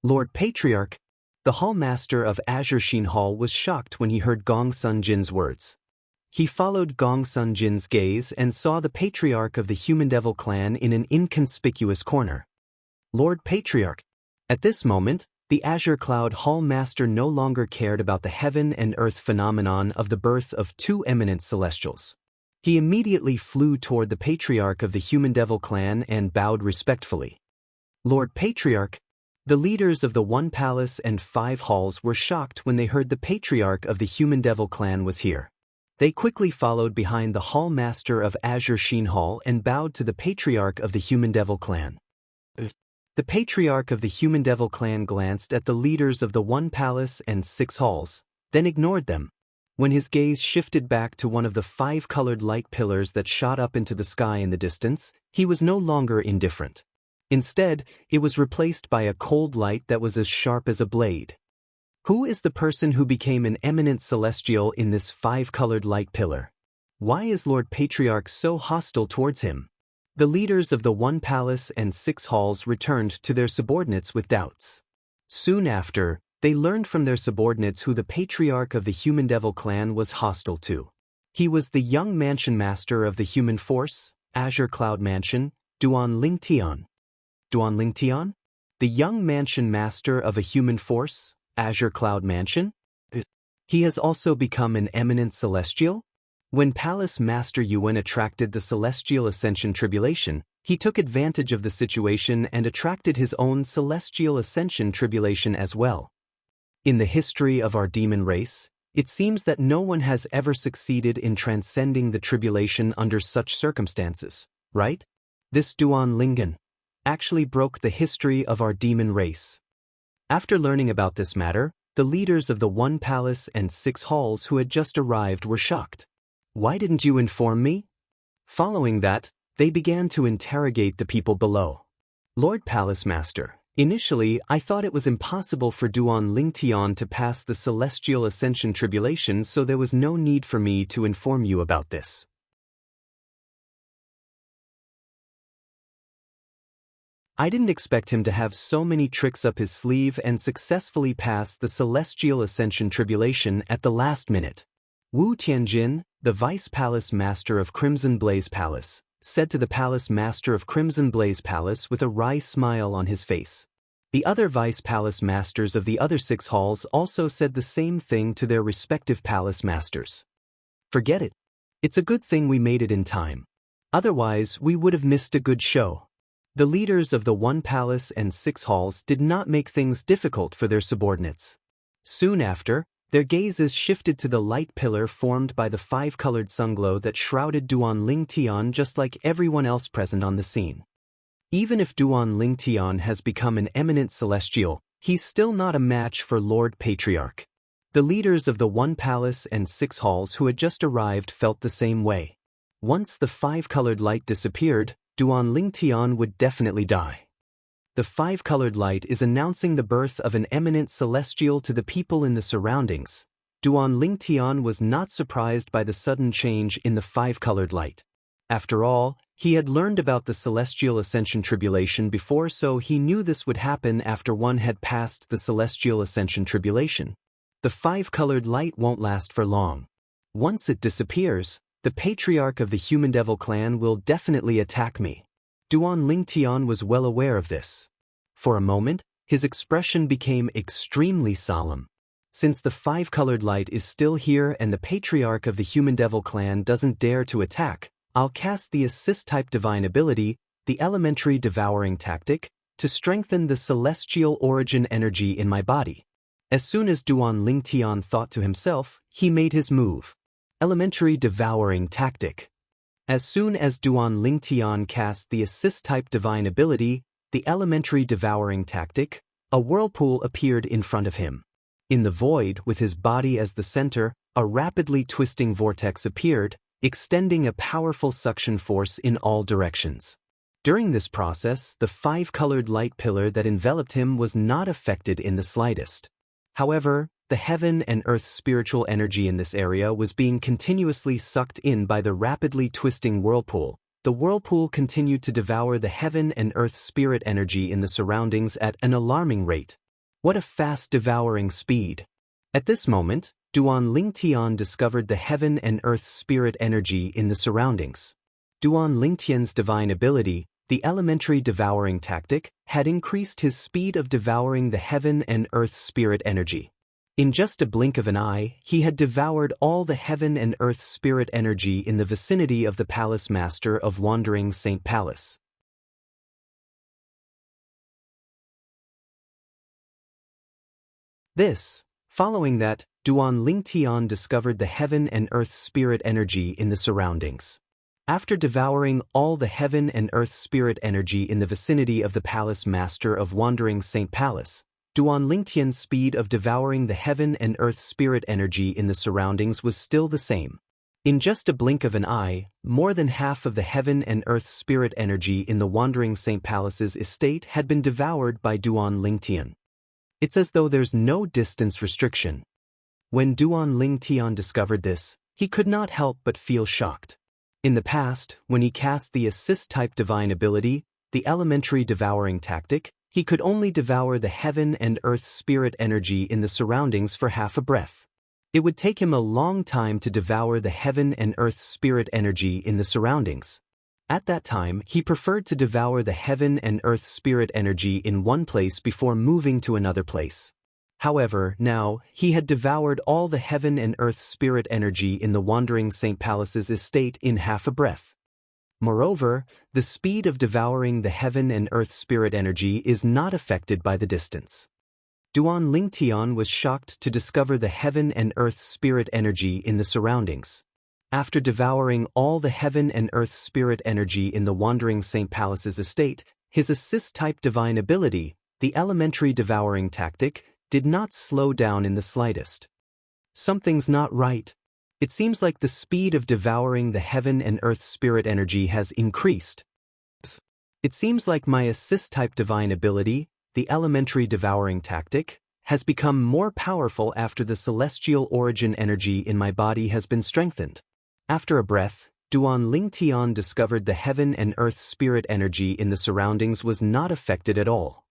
Lord Patriarch, the Hall Master of Azure Sheen Hall was shocked when he heard Gongsun Jin's words. He followed Gongsun Jin's gaze and saw the Patriarch of the Human Devil clan in an inconspicuous corner. Lord Patriarch. At this moment, the Azure Cloud Hall Master no longer cared about the heaven and earth phenomenon of the birth of 2 eminent celestials. He immediately flew toward the Patriarch of the Human Devil clan and bowed respectfully. Lord Patriarch, the leaders of the 1 palace and 5 halls were shocked when they heard the Patriarch of the Human Devil clan was here. They quickly followed behind the Hall Master of Azure Sheen Hall and bowed to the Patriarch of the Human Devil clan. The Patriarch of the Human Devil clan glanced at the leaders of the 1 palace and 6 halls, then ignored them. When his gaze shifted back to one of the 5-colored light pillars that shot up into the sky in the distance, he was no longer indifferent. Instead, it was replaced by a cold light that was as sharp as a blade. Who is the person who became an eminent celestial in this 5-colored light pillar? Why is Lord Patriarch so hostile towards him? The leaders of the 1 palace and 6 halls returned to their subordinates with doubts. Soon after, they learned from their subordinates who the patriarch of the Human Devil clan was hostile to. He was the young mansion master of the Human Force, Azure Cloud Mansion, Duan Lingtian. Duan Lingtian? The young mansion master of a Human Force, Azure Cloud Mansion? He has also become an eminent celestial? When Palace Master Yuan attracted the Celestial Ascension Tribulation, he took advantage of the situation and attracted his own Celestial Ascension Tribulation as well. In the history of our demon race, it seems that no one has ever succeeded in transcending the tribulation under such circumstances, right? This Duan Lingen actually broke the history of our demon race. After learning about this matter, the leaders of the 1 palace and 6 halls who had just arrived were shocked. Why didn't you inform me? Following that, they began to interrogate the people below. Lord Palace Master, initially I thought it was impossible for Duan Lingtian to pass the Celestial Ascension Tribulation, so there was no need for me to inform you about this. I didn't expect him to have so many tricks up his sleeve and successfully pass the Celestial Ascension Tribulation at the last minute. Wu Tianjin, the Vice Palace Master of Crimson Blaze Palace, said to the Palace Master of Crimson Blaze Palace with a wry smile on his face. The other Vice Palace Masters of the other 6 halls also said the same thing to their respective Palace Masters. Forget it. It's a good thing we made it in time. Otherwise, we would have missed a good show. The leaders of the 1 palace and 6 halls did not make things difficult for their subordinates. Soon after, their gazes shifted to the light pillar formed by the 5-colored sunglow that shrouded Duan Lingtian just like everyone else present on the scene. Even if Duan Lingtian has become an eminent celestial, he's still not a match for Lord Patriarch. The leaders of the 1 palace and 6 halls who had just arrived felt the same way. Once the 5-colored light disappeared, Duan Lingtian would definitely die. The 5-colored light is announcing the birth of an eminent celestial to the people in the surroundings. Duan Lingtian was not surprised by the sudden change in the 5-colored light. After all, he had learned about the Celestial Ascension Tribulation before, so he knew this would happen after one had passed the Celestial Ascension Tribulation. The 5-colored light won't last for long. Once it disappears, the Patriarch of the Human Devil clan will definitely attack me. Duan Lingtian was well aware of this. For a moment, his expression became extremely solemn. Since the 5-colored light is still here and the Patriarch of the Human Devil clan doesn't dare to attack, I'll cast the Assist-type divine ability, the Elementary Devouring Tactic, to strengthen the celestial origin energy in my body. As soon as Duan Lingtian thought to himself, he made his move. Elementary Devouring Tactic. As soon as Duan Lingtian cast the Assist-type divine ability, the Elementary Devouring Tactic, a whirlpool appeared in front of him. In the void, with his body as the center, a rapidly twisting vortex appeared, extending a powerful suction force in all directions. During this process, the 5-colored light pillar that enveloped him was not affected in the slightest. However, the heaven and earth spiritual energy in this area was being continuously sucked in by the rapidly twisting whirlpool. The whirlpool continued to devour the heaven and earth spirit energy in the surroundings at an alarming rate. What a fast devouring speed! At this moment, Duan Lingtian discovered the heaven and earth spirit energy in the surroundings. Duan Lingtian's divine ability, the Elementary Devouring Tactic, had increased his speed of devouring the heaven and earth spirit energy. In just a blink of an eye, he had devoured all the heaven and earth spirit energy in the vicinity of the Palace Master of Wandering Saint Palace. Following that, Duan Lingtian discovered the heaven and earth spirit energy in the surroundings. After devouring all the heaven and earth spirit energy in the vicinity of the Palace Master of Wandering Saint Palace, Duan Lingtian's speed of devouring the heaven and earth spirit energy in the surroundings was still the same. In just a blink of an eye, more than half of the heaven and earth spirit energy in the Wandering Saint Palace's estate had been devoured by Duan Lingtian. It's as though there's no distance restriction. When Duan Lingtian discovered this, he could not help but feel shocked. In the past, when he cast the assist-type divine ability, the elementary devouring tactic, he could only devour the heaven and earth spirit energy in the surroundings for half a breath. It would take him a long time to devour the heaven and earth spirit energy in the surroundings. At that time, he preferred to devour the heaven and earth spirit energy in one place before moving to another place. However, now, he had devoured all the heaven and earth spirit energy in the Wandering Saint Palace's estate in half a breath. Moreover, the speed of devouring the heaven and earth spirit energy is not affected by the distance. Duan Lingtian was shocked to discover the heaven and earth spirit energy in the surroundings. After devouring all the heaven and earth spirit energy in the Wandering Saint Palace's estate, his assist-type divine ability, the elementary devouring tactic, did not slow down in the slightest. Something's not right. It seems like the speed of devouring the heaven and earth spirit energy has increased. It seems like my assist-type divine ability, the elementary devouring tactic, has become more powerful after the celestial origin energy in my body has been strengthened. After a breath, Duan Lingtian discovered the heaven and earth spirit energy in the surroundings was not affected at all.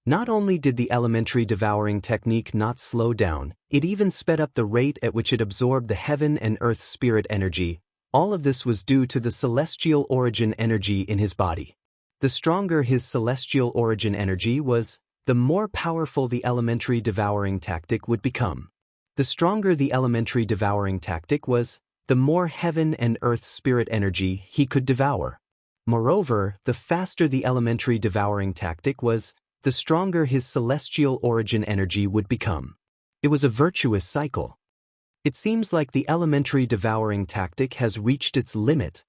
Not only did the elementary devouring technique not slow down, it even sped up the rate at which it absorbed the heaven and earth spirit energy. All of this was due to the celestial origin energy in his body. The stronger his celestial origin energy was, the more powerful the elementary devouring tactic would become. The stronger the elementary devouring tactic was, the more heaven and earth spirit energy he could devour. Moreover, the faster the elementary devouring tactic was, the stronger his celestial origin energy would become. It was a virtuous cycle. It seems like the elementary devouring tactic has reached its limit.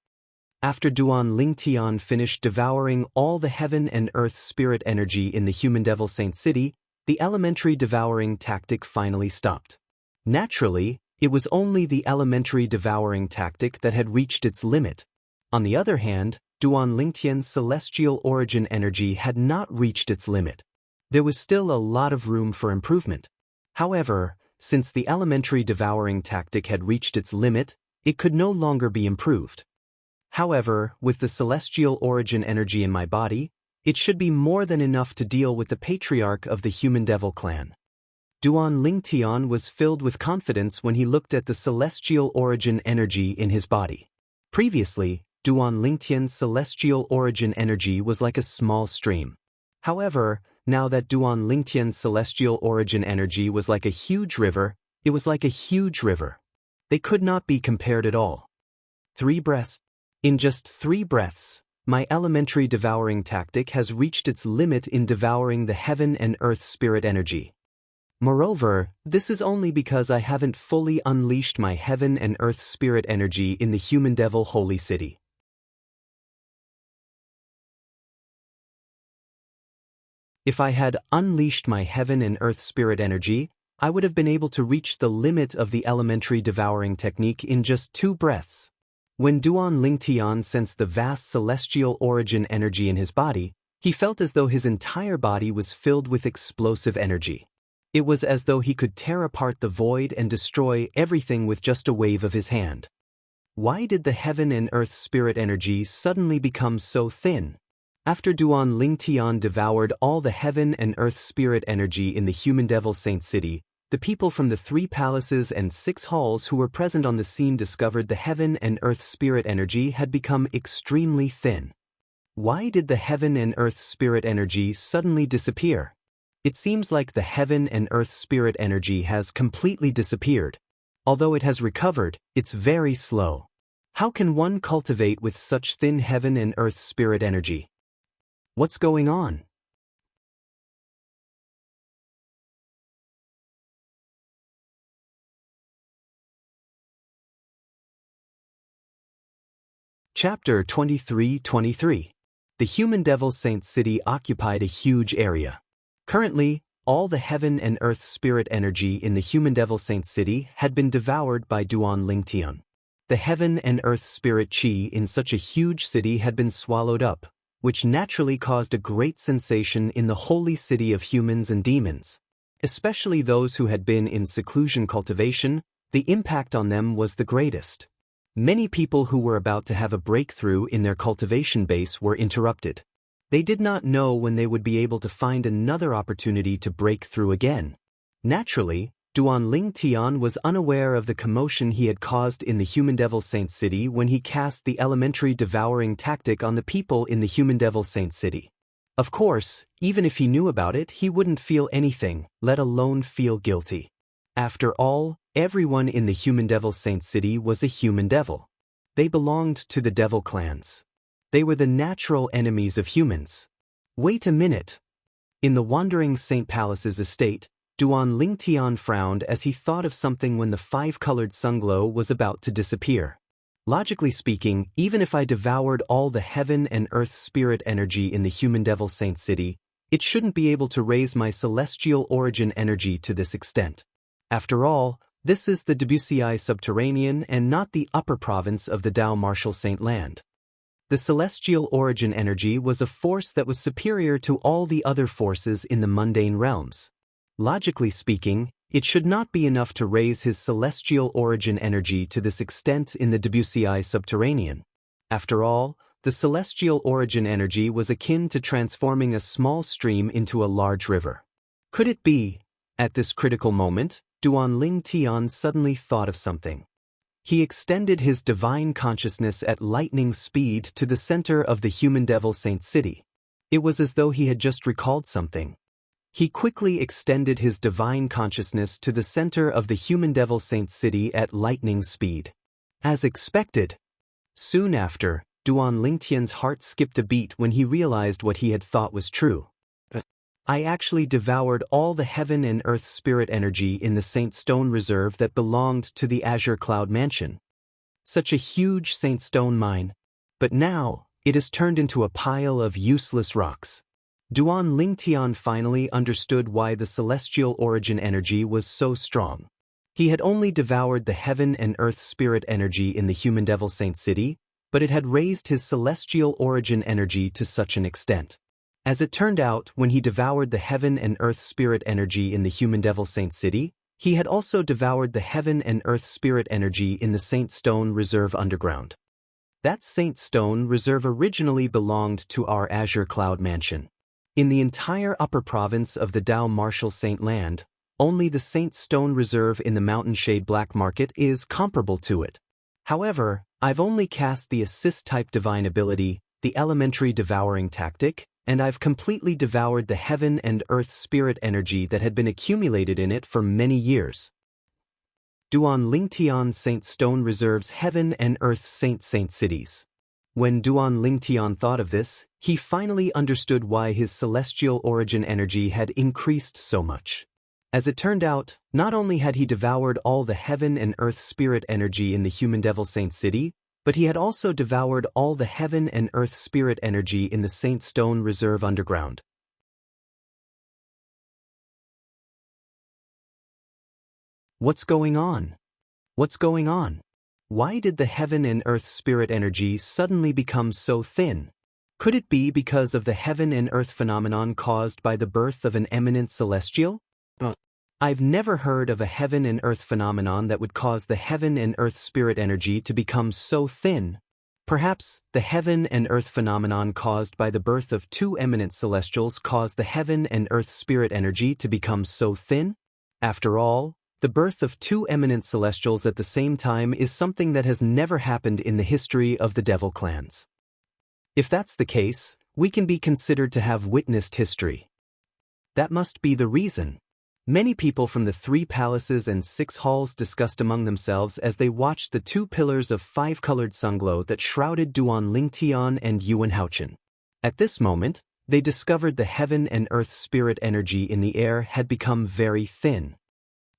After Duan Lingtian finished devouring all the heaven and earth spirit energy in the Human Devil Saint City, the elementary devouring tactic finally stopped. Naturally, it was only the elementary devouring tactic that had reached its limit. On the other hand, Duan Lingtian's celestial origin energy had not reached its limit. There was still a lot of room for improvement. However, since the elementary devouring tactic had reached its limit, it could no longer be improved. However, with the celestial origin energy in my body, it should be more than enough to deal with the patriarch of the Human Devil clan. Duan Lingtian was filled with confidence when he looked at the celestial origin energy in his body. Previously, Duan Lingtian's celestial origin energy was like a small stream. However, now that Duan Lingtian's celestial origin energy was like a huge river, it was like a huge river. They could not be compared at all. 3 breaths. In just 3 breaths, my elementary devouring tactic has reached its limit in devouring the heaven and earth spirit energy. Moreover, this is only because I haven't fully unleashed my heaven and earth spirit energy in the Human Devil Holy City. If I had unleashed my heaven and earth spirit energy, I would have been able to reach the limit of the elementary devouring technique in just 2 breaths. When Duan Lingtian sensed the vast celestial origin energy in his body, he felt as though his entire body was filled with explosive energy. It was as though he could tear apart the void and destroy everything with just a wave of his hand. Why did the heaven and earth spirit energy suddenly become so thin? After Duan Lingtian devoured all the heaven and earth spirit energy in the Human Devil Saint City, the people from the 3 palaces and 6 halls who were present on the scene discovered the heaven and earth spirit energy had become extremely thin. Why did the heaven and earth spirit energy suddenly disappear? It seems like the heaven and earth spirit energy has completely disappeared. Although it has recovered, it's very slow. How can one cultivate with such thin heaven and earth spirit energy? What's going on? Chapter 23-23. The Human Devil Saint City occupied a huge area. Currently, all the heaven and earth spirit energy in the human devil saint city had been devoured by Duan Lingtian. The heaven and earth spirit qi in such a huge city had been swallowed up, which naturally caused a great sensation in the holy city of humans and demons. Especially those who had been in seclusion cultivation, the impact on them was the greatest. Many people who were about to have a breakthrough in their cultivation base were interrupted. They did not know when they would be able to find another opportunity to break through again. Naturally, Duan Lingtian was unaware of the commotion he had caused in the human devil saint city when he cast the elementary devouring tactic on the people in the human devil saint city. Of course, even if he knew about it, he wouldn't feel anything, let alone feel guilty. After all, everyone in the human devil saint city was a human devil. They belonged to the devil clans. They were the natural enemies of humans. Wait a minute. In the wandering Saint Palace's estate, Duan Lingtian frowned as he thought of something when the five-colored sunglow was about to disappear. Logically speaking, even if I devoured all the heaven and earth spirit energy in the human devil saint city, it shouldn't be able to raise my celestial origin energy to this extent. After all, this is the Wuxia subterranean and not the upper province of the Dao Martial Saint Land. The celestial origin energy was a force that was superior to all the other forces in the mundane realms. Logically speaking, it should not be enough to raise his celestial origin energy to this extent in the Wuxia subterranean. After all, the celestial origin energy was akin to transforming a small stream into a large river. Could it be? At this critical moment, Duan Lingtian suddenly thought of something. He extended his divine consciousness at lightning speed to the center of the human devil saint city. It was as though he had just recalled something. He quickly extended his divine consciousness to the center of the human devil saint city at lightning speed. As expected. Soon after, Duan Lingtian's heart skipped a beat when he realized what he had thought was true. I actually devoured all the heaven and earth spirit energy in the Saint Stone Reserve that belonged to the Azure Cloud Mansion. Such a huge Saint Stone mine. But now, it has turned into a pile of useless rocks. Duan Lingtian finally understood why the celestial origin energy was so strong. He had only devoured the heaven and earth spirit energy in the human devil saint city, but it had raised his celestial origin energy to such an extent. As it turned out, when he devoured the heaven and earth spirit energy in the human devil saint city, he had also devoured the heaven and earth spirit energy in the Saint Stone Reserve underground. That Saint Stone Reserve originally belonged to our Azure Cloud Mansion. In the entire upper province of the Dao Martial Saint Land, only the Saint Stone Reserve in the Mountain Shade Black Market is comparable to it. However, I've only cast the assist-type divine ability, the elementary devouring tactic, and I've completely devoured the heaven and earth spirit energy that had been accumulated in it for many years. Duan Lingtian Saint Stone Reserve's heaven and earth saint cities. When Duan Lingtian thought of this, he finally understood why his celestial origin energy had increased so much. As it turned out, not only had he devoured all the heaven and earth spirit energy in the human devil saint city, but he had also devoured all the heaven and earth spirit energy in the Saint Stone Reserve underground. What's going on? What's going on? Why did the heaven and earth spirit energy suddenly become so thin? Could it be because of the heaven and earth phenomenon caused by the birth of an eminent celestial? I've never heard of a heaven and earth phenomenon that would cause the heaven and earth spirit energy to become so thin. Perhaps the heaven and earth phenomenon caused by the birth of two eminent celestials caused the heaven and earth spirit energy to become so thin? After all, the birth of two eminent celestials at the same time is something that has never happened in the history of the devil clans. If that's the case, we can be considered to have witnessed history. That must be the reason. Many people from the 3 palaces and 6 halls discussed among themselves as they watched the 2 pillars of 5-colored sunglow that shrouded Duan Lingtian and Yuan Haochen. At this moment, they discovered the heaven and earth spirit energy in the air had become very thin.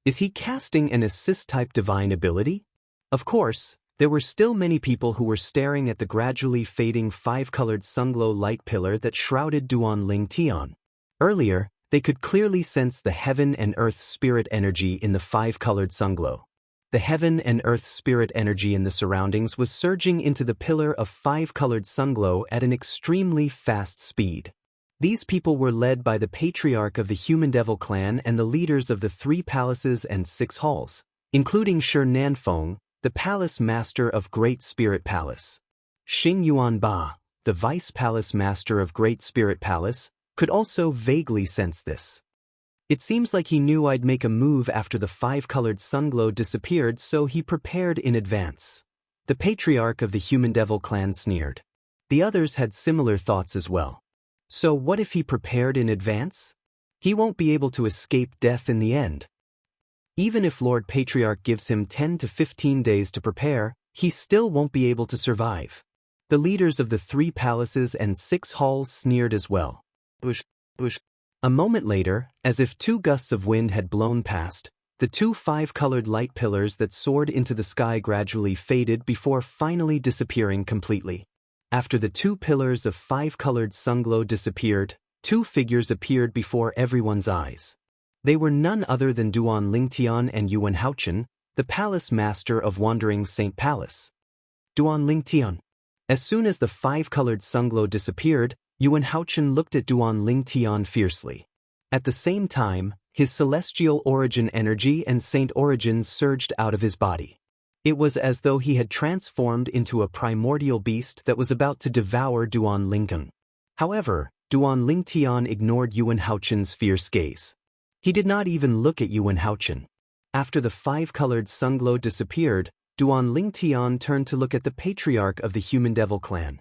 Is he casting an assist-type divine ability? Of course, there were still many people who were staring at the gradually fading 5-colored sunglow light pillar that shrouded Duan Lingtian. Earlier, They could clearly sense the heaven and earth spirit energy in the five-colored sunglow. The heaven and earth spirit energy in the surroundings was surging into the pillar of five-colored sunglow at an extremely fast speed. These people were led by the patriarch of the Human Devil clan and the leaders of the 3 palaces and 6 halls, including Shi Nanfeng, the palace master of Great Spirit Palace. Xing Yuanba, the vice palace master of Great Spirit Palace, could also vaguely sense this. It seems like he knew I'd make a move after the five-colored sunglow disappeared, so he prepared in advance. The patriarch of the Human Devil clan sneered. The others had similar thoughts as well. So what if he prepared in advance? He won't be able to escape death in the end. Even if Lord Patriarch gives him 10 to 15 days to prepare, he still won't be able to survive. The leaders of the 3 palaces and 6 halls sneered as well. Bush. A moment later, as if 2 gusts of wind had blown past, the 2 five-colored light pillars that soared into the sky gradually faded before finally disappearing completely. After the 2 pillars of five-colored sunglow disappeared, 2 figures appeared before everyone's eyes. They were none other than Duan Lingtian and Yuan Haochen, the palace master of Wandering Saint Palace. Duan Lingtian. As soon as the five-colored sunglow disappeared, Yuan Haochen looked at Duan Lingtian fiercely. At the same time, his celestial origin energy and saint origins surged out of his body. It was as though he had transformed into a primordial beast that was about to devour Duan Lingtian. However, Duan Lingtian ignored Yuan Haochen's fierce gaze. He did not even look at Yuan Haochen. After the five-colored sunglow disappeared, Duan Lingtian turned to look at the patriarch of the Human Devil clan.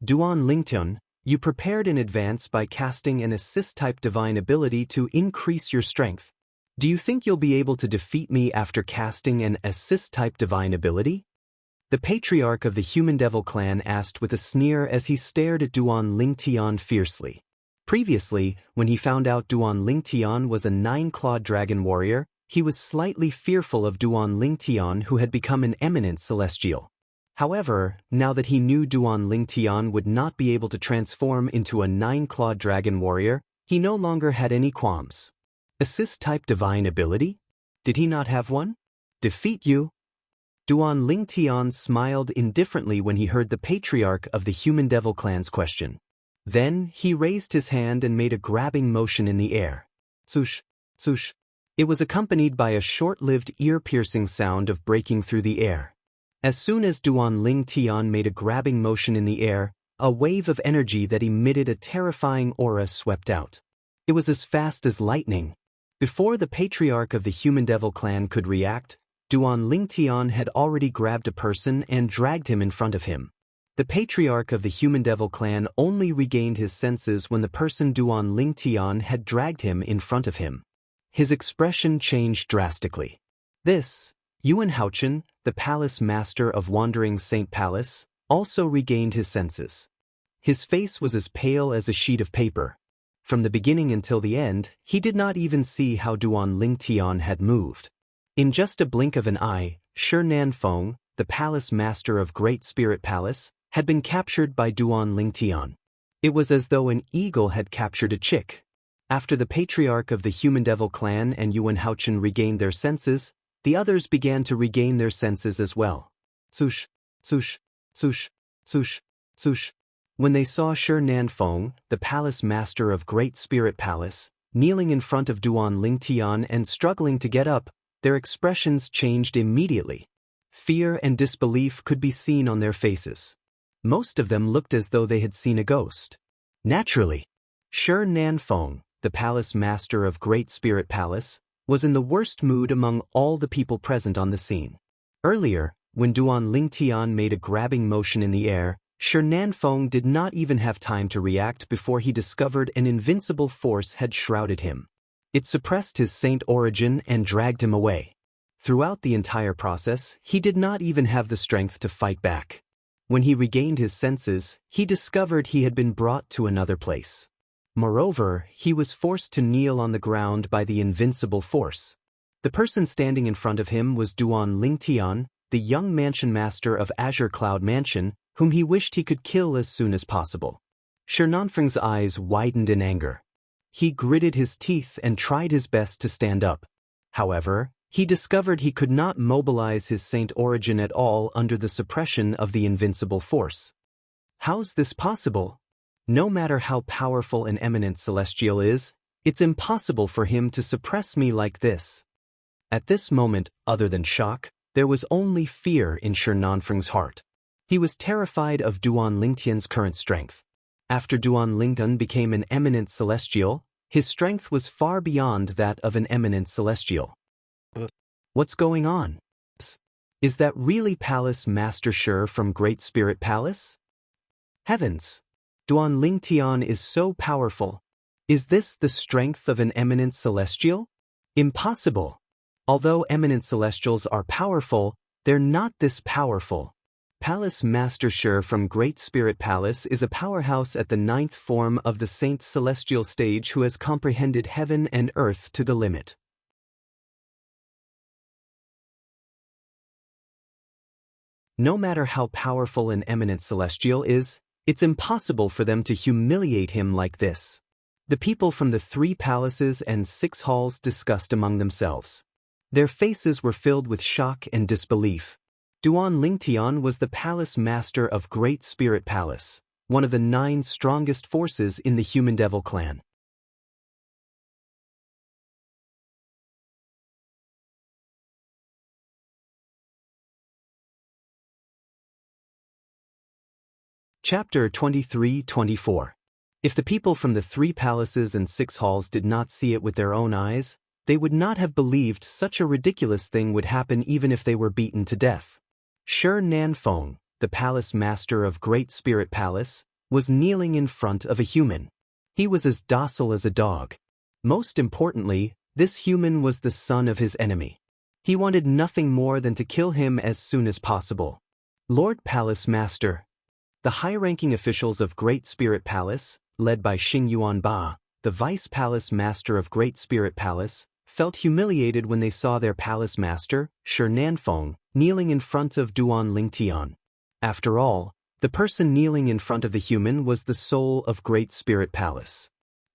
Duan Lingtian, you prepared in advance by casting an assist-type divine ability to increase your strength. Do you think you'll be able to defeat me after casting an assist-type divine ability? The patriarch of the Human Devil clan asked with a sneer as he stared at Duan Lingtian fiercely. Previously, when he found out Duan Lingtian was a 9-clawed dragon warrior, he was slightly fearful of Duan Lingtian, who had become an eminent celestial. However, now that he knew Duan Lingtian would not be able to transform into a 9-clawed dragon warrior, he no longer had any qualms. Assist-type divine ability? Did he not have one? Defeat you? Duan Lingtian smiled indifferently when he heard the patriarch of the Human Devil clan's question. Then, he raised his hand and made a grabbing motion in the air. Swoosh, swoosh. It was accompanied by a short-lived ear-piercing sound of breaking through the air. As soon as Duan Lingtian made a grabbing motion in the air, a wave of energy that emitted a terrifying aura swept out. It was as fast as lightning. Before the patriarch of the Human Devil clan could react, Duan Lingtian had already grabbed a person and dragged him in front of him. The patriarch of the Human Devil clan only regained his senses when the person Duan Lingtian had dragged him in front of him. His expression changed drastically. This, Yuan Haochen, the palace master of Wandering Saint Palace, also regained his senses. His face was as pale as a sheet of paper. From the beginning until the end, he did not even see how Duan Lingtian had moved. In just a blink of an eye, Shi Nanfeng, the palace master of Great Spirit Palace, had been captured by Duan Lingtian. It was as though an eagle had captured a chick. After the patriarch of the Human Devil clan and Yuan Haochen regained their senses, the others began to regain their senses as well. Swoosh, swoosh, swoosh, swoosh, swoosh. When they saw Shi Nanfeng, the palace master of Great Spirit Palace, kneeling in front of Duan Lingtian and struggling to get up, their expressions changed immediately. Fear and disbelief could be seen on their faces. Most of them looked as though they had seen a ghost. Naturally, Shi Nanfeng, the palace master of Great Spirit Palace, was in the worst mood among all the people present on the scene. Earlier, when Duan Lingtian made a grabbing motion in the air, Shi Nanfeng did not even have time to react before he discovered an invincible force had shrouded him. It suppressed his saint origin and dragged him away. Throughout the entire process, he did not even have the strength to fight back. When he regained his senses, he discovered he had been brought to another place. Moreover, he was forced to kneel on the ground by the invincible force. The person standing in front of him was Duan Lingtian, the young mansion master of Azure Cloud Mansion, whom he wished he could kill as soon as possible. Xianxia's eyes widened in anger. He gritted his teeth and tried his best to stand up. However, he discovered he could not mobilize his saint origin at all under the suppression of the invincible force. How's this possible? No matter how powerful an eminent celestial is, it's impossible for him to suppress me like this. At this moment, other than shock, there was only fear in Xianxia's heart. He was terrified of Duan Lingtian's current strength. After Duan Lingtian became an eminent celestial, his strength was far beyond that of an eminent celestial. What's going on? Is that really Palace Master Shi from Great Spirit Palace? Heavens! Duan Lingtian is so powerful. Is this the strength of an eminent celestial? Impossible! Although eminent celestials are powerful, they're not this powerful. Palace Master Shi from Great Spirit Palace is a powerhouse at the 9th form of the Saint Celestial stage who has comprehended heaven and earth to the limit. No matter how powerful an eminent celestial is, it's impossible for them to humiliate him like this. The people from the 3 palaces and 6 halls discussed among themselves. Their faces were filled with shock and disbelief. Duan Lingtian was the palace master of Great Spirit Palace, one of the 9 strongest forces in the Human Devil clan. Chapter 23-24. If the people from the 3 palaces and 6 halls did not see it with their own eyes, they would not have believed such a ridiculous thing would happen even if they were beaten to death. Shi Nanfeng, the palace master of Great Spirit Palace, was kneeling in front of a human. He was as docile as a dog. Most importantly, this human was the son of his enemy. He wanted nothing more than to kill him as soon as possible. Lord Palace Master. The high-ranking officials of Great Spirit Palace, led by Xingyuanba, the Vice Palace Master of Great Spirit Palace, felt humiliated when they saw their palace master, Shi Nanfeng, kneeling in front of Duan Lingtian. After all, the person kneeling in front of the human was the soul of Great Spirit Palace.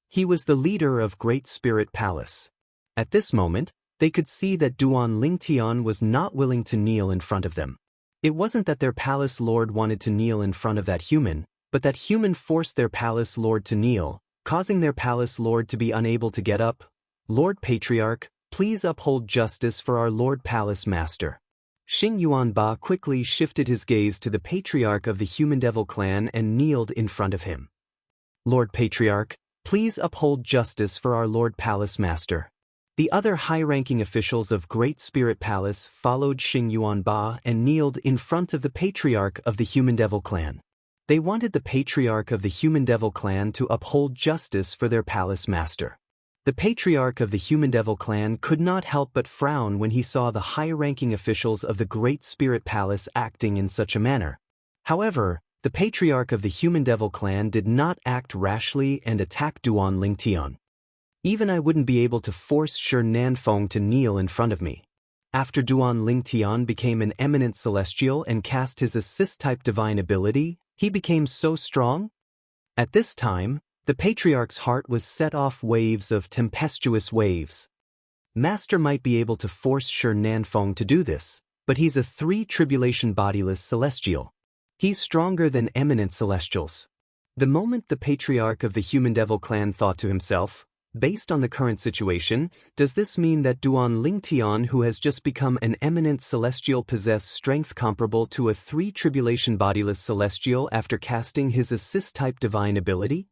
He was the leader of Great Spirit Palace. At this moment, they could see that Duan Lingtian was not willing to kneel in front of them. It wasn't that their palace lord wanted to kneel in front of that human, but that human forced their palace lord to kneel, causing their palace lord to be unable to get up. Lord Patriarch, please uphold justice for our Lord Palace Master. Xingyuanba quickly shifted his gaze to the Patriarch of the Human Devil clan and kneeled in front of him. Lord Patriarch, please uphold justice for our Lord Palace Master. The other high-ranking officials of Great Spirit Palace followed Xingyuanba and kneeled in front of the Patriarch of the Human Devil clan. They wanted the Patriarch of the Human Devil clan to uphold justice for their palace master. The Patriarch of the Human Devil clan could not help but frown when he saw the high-ranking officials of the Great Spirit Palace acting in such a manner. However, the Patriarch of the Human Devil clan did not act rashly and attack Duan Lingtian. Even I wouldn't be able to force Shi Nanfeng to kneel in front of me. After Duan Lingtian became an eminent celestial and cast his assist-type divine ability, he became so strong. At this time, the Patriarch's heart was set off waves of tempestuous waves. Master might be able to force Shi Nanfeng to do this, but he's a 3-tribulation bodiless celestial. He's stronger than eminent celestials. The moment the Patriarch of the Human Devil clan thought to himself, based on the current situation, does this mean that Duan Lingtian, who has just become an eminent celestial, possess strength comparable to a 3-tribulation bodiless celestial after casting his assist-type divine ability?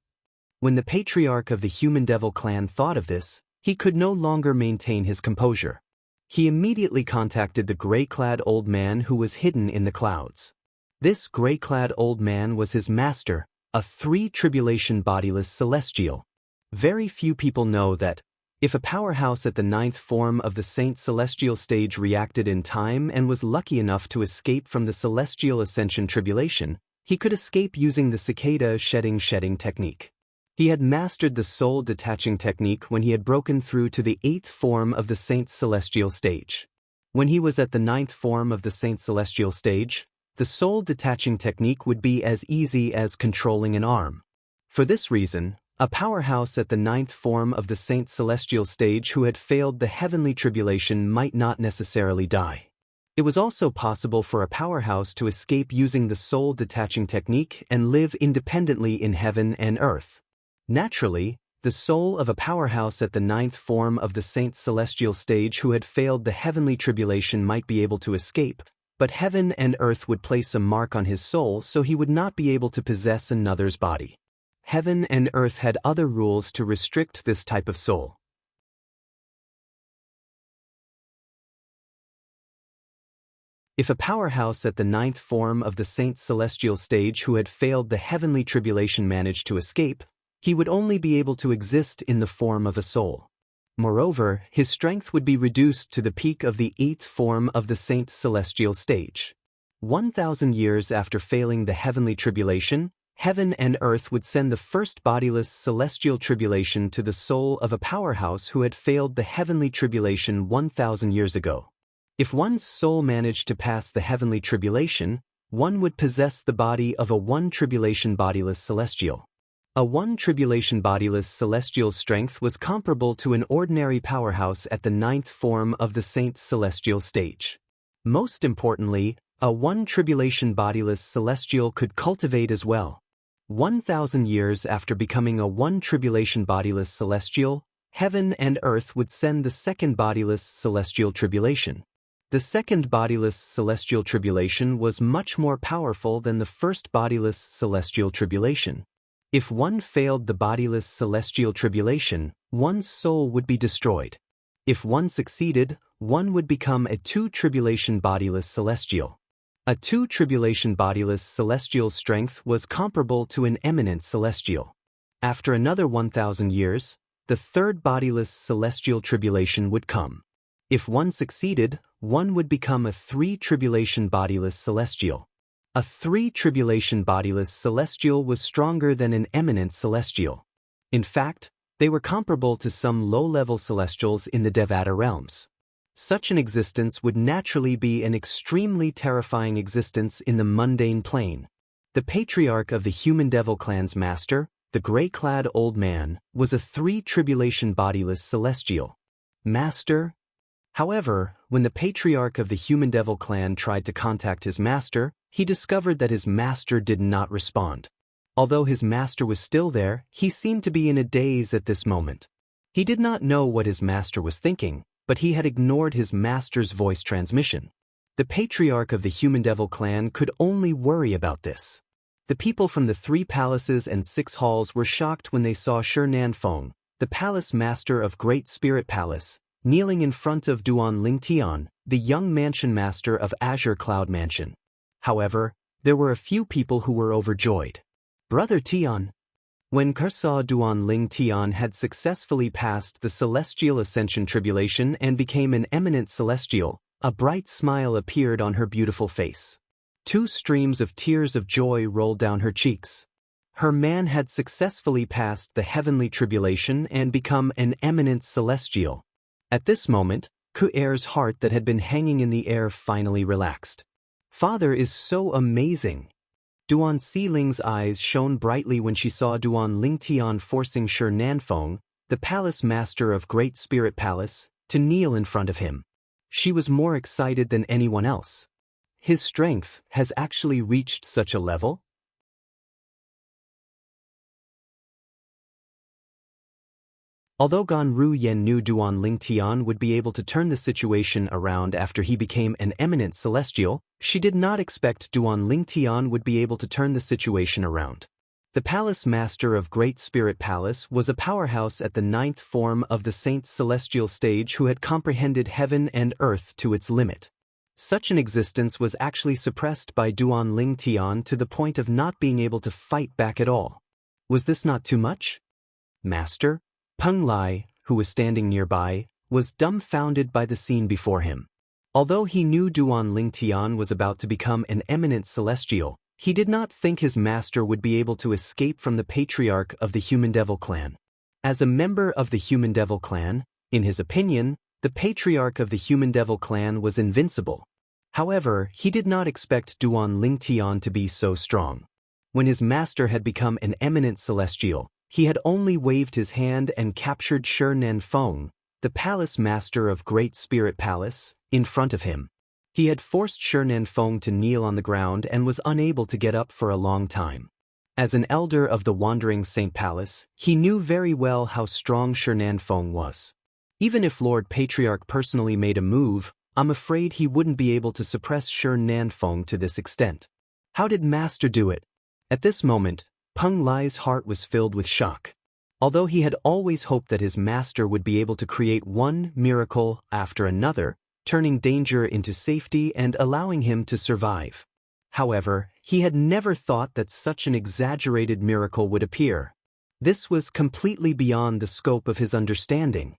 When the Patriarch of the Human Devil clan thought of this, he could no longer maintain his composure. He immediately contacted the gray-clad old man who was hidden in the clouds. This gray-clad old man was his master, a 3-tribulation bodiless celestial. Very few people know that, if a powerhouse at the 9th form of the Saint Celestial stage reacted in time and was lucky enough to escape from the Celestial Ascension Tribulation, he could escape using the cicada shedding technique. He had mastered the soul detaching technique when he had broken through to the 8th form of the Saint Celestial stage. When he was at the 9th form of the Saint Celestial stage, the soul detaching technique would be as easy as controlling an arm. For this reason, a powerhouse at the 9th form of the Saint Celestial stage who had failed the heavenly tribulation might not necessarily die. It was also possible for a powerhouse to escape using the soul detaching technique and live independently in heaven and earth. Naturally, the soul of a powerhouse at the 9th form of the Saint Celestial stage who had failed the heavenly tribulation might be able to escape, but heaven and earth would place a mark on his soul so he would not be able to possess another's body. Heaven and earth had other rules to restrict this type of soul. If a powerhouse at the 9th form of the Saint Celestial stage who had failed the heavenly tribulation managed to escape, he would only be able to exist in the form of a soul. Moreover, his strength would be reduced to the peak of the 8th form of the Saint Celestial stage. 1,000 years after failing the heavenly tribulation, heaven and earth would send the first bodiless celestial tribulation to the soul of a powerhouse who had failed the heavenly tribulation 1,000 years ago. If one's soul managed to pass the heavenly tribulation, one would possess the body of a 1 tribulation bodiless celestial. A 1 tribulation bodiless celestial's strength was comparable to an ordinary powerhouse at the 9th form of the Saint Celestial stage. Most importantly, a 1 tribulation bodiless celestial could cultivate as well. 1,000 years after becoming a 1 tribulation bodiless celestial, heaven and earth would send the second bodiless celestial tribulation. The second bodiless celestial tribulation was much more powerful than the first bodiless celestial tribulation. If one failed the bodiless celestial tribulation, one's soul would be destroyed. If one succeeded, one would become a 2 tribulation bodiless celestial. A 2 tribulation bodiless celestial's strength was comparable to an eminent celestial. After another 1,000 years, the third bodiless celestial tribulation would come. If one succeeded, one would become a 3 tribulation bodiless celestial. A 3 tribulation bodiless celestial was stronger than an eminent celestial. In fact, they were comparable to some low-level celestials in the Devata realms. Such an existence would naturally be an extremely terrifying existence in the mundane plane. The patriarch of the human devil clan's master, the gray-clad old man, was a 3 tribulation bodiless celestial. Master? However, when the patriarch of the human devil clan tried to contact his master, he discovered that his master did not respond. Although his master was still there, he seemed to be in a daze at this moment. He did not know what his master was thinking, but he had ignored his master's voice transmission. The patriarch of the human devil clan could only worry about this. The people from the 3 palaces and 6 halls were shocked when they saw Shi Nanfeng, the palace master of Great Spirit Palace, kneeling in front of Duan Ling Tian, the young mansion master of Azure Cloud Mansion. However, there were a few people who were overjoyed. Brother Tian. When Ker saw Duan Ling Tian had successfully passed the celestial ascension tribulation and became an eminent celestial, a bright smile appeared on her beautiful face. 2 streams of tears of joy rolled down her cheeks. Her man had successfully passed the heavenly tribulation and become an eminent celestial. At this moment, Ku-er's heart that had been hanging in the air finally relaxed. Father is so amazing. Duan Xiling's eyes shone brightly when she saw Duan Lingtian forcing Shi Nanfeng, the palace master of Great Spirit Palace, to kneel in front of him. She was more excited than anyone else. His strength has actually reached such a level? Although Gan Ruyen knew Duan Lingtian would be able to turn the situation around after he became an eminent celestial, she did not expect Duan Lingtian would be able to turn the situation around. The palace master of Great Spirit Palace was a powerhouse at the 9th form of the Saint Celestial stage who had comprehended heaven and earth to its limit. Such an existence was actually suppressed by Duan Lingtian to the point of not being able to fight back at all. Was this not too much? Master? Peng Lai, who was standing nearby, was dumbfounded by the scene before him. Although he knew Duan Lingtian was about to become an eminent celestial, he did not think his master would be able to escape from the patriarch of the Human Devil clan. As a member of the Human Devil clan, in his opinion, the patriarch of the Human Devil clan was invincible. However, he did not expect Duan Lingtian to be so strong. When his master had become an eminent celestial, he had only waved his hand and captured Shi Nanfeng, the palace master of Great Spirit Palace, in front of him. He had forced Shi Nanfeng to kneel on the ground and was unable to get up for a long time. As an elder of the Wandering Saint Palace, he knew very well how strong Shi Nanfeng was. Even if Lord Patriarch personally made a move, I'm afraid he wouldn't be able to suppress Shi Nanfeng to this extent. How did Master do it? At this moment, Peng Lai's heart was filled with shock. Although he had always hoped that his master would be able to create one miracle after another, turning danger into safety and allowing him to survive. However, he had never thought that such an exaggerated miracle would appear. This was completely beyond the scope of his understanding.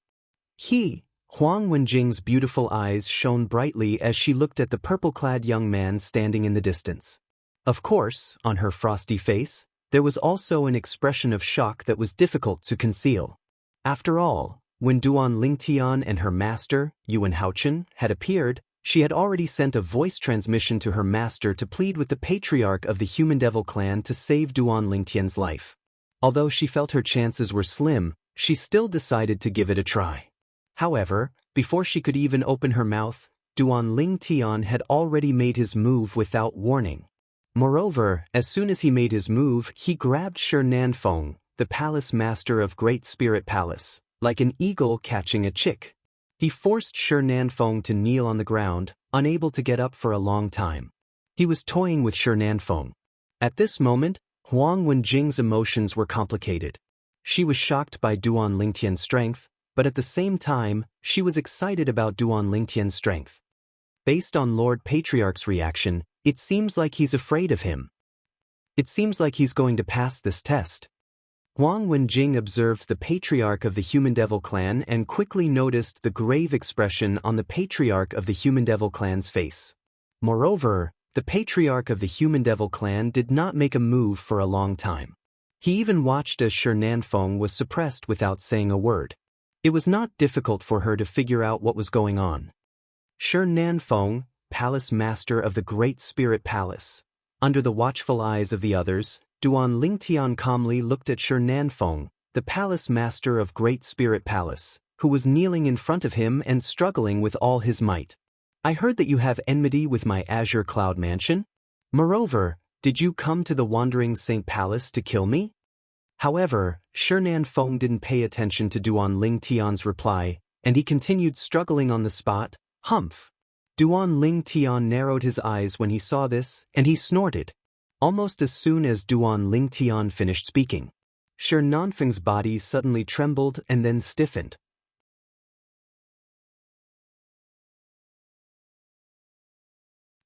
Huang Wenjing's beautiful eyes shone brightly as she looked at the purple-clad young man standing in the distance. Of course, on her frosty face, there was also an expression of shock that was difficult to conceal. After all, when Duan Lingtian and her master, Yuan Haochen, had appeared, she had already sent a voice transmission to her master to plead with the patriarch of the Human Devil clan to save Duan Lingtian's life. Although she felt her chances were slim, she still decided to give it a try. However, before she could even open her mouth, Duan Lingtian had already made his move without warning. Moreover, as soon as he made his move, he grabbed Shi Nanfeng, the palace master of Great Spirit Palace, like an eagle catching a chick. He forced Shi Nanfeng to kneel on the ground, unable to get up for a long time. He was toying with Shi Nanfeng. At this moment, Huang Wenjing's emotions were complicated. She was shocked by Duan Lingtian's strength, but at the same time, she was excited about Duan Lingtian's strength. Based on Lord Patriarch's reaction, it seems like he's afraid of him. It seems like he's going to pass this test. Huang Wenjing observed the patriarch of the Human Devil clan and quickly noticed the grave expression on the patriarch of the Human Devil clan's face. Moreover, the patriarch of the Human Devil clan did not make a move for a long time. He even watched as Shi Nanfeng was suppressed without saying a word. It was not difficult for her to figure out what was going on. Shi Nanfeng, palace master of the Great Spirit Palace. Under the watchful eyes of the others, Duan Lingtian calmly looked at Shi Nanfeng, the palace master of Great Spirit Palace, who was kneeling in front of him and struggling with all his might. I heard that you have enmity with my Azure Cloud Mansion. Moreover, did you come to the Wandering Saint Palace to kill me? However, Shi Nanfeng didn't pay attention to Duan Lingtian's reply, and he continued struggling on the spot. Humph! Duan Lingtian narrowed his eyes when he saw this, and he snorted. Almost as soon as Duan Lingtian finished speaking, Shi Nanfeng's body suddenly trembled and then stiffened.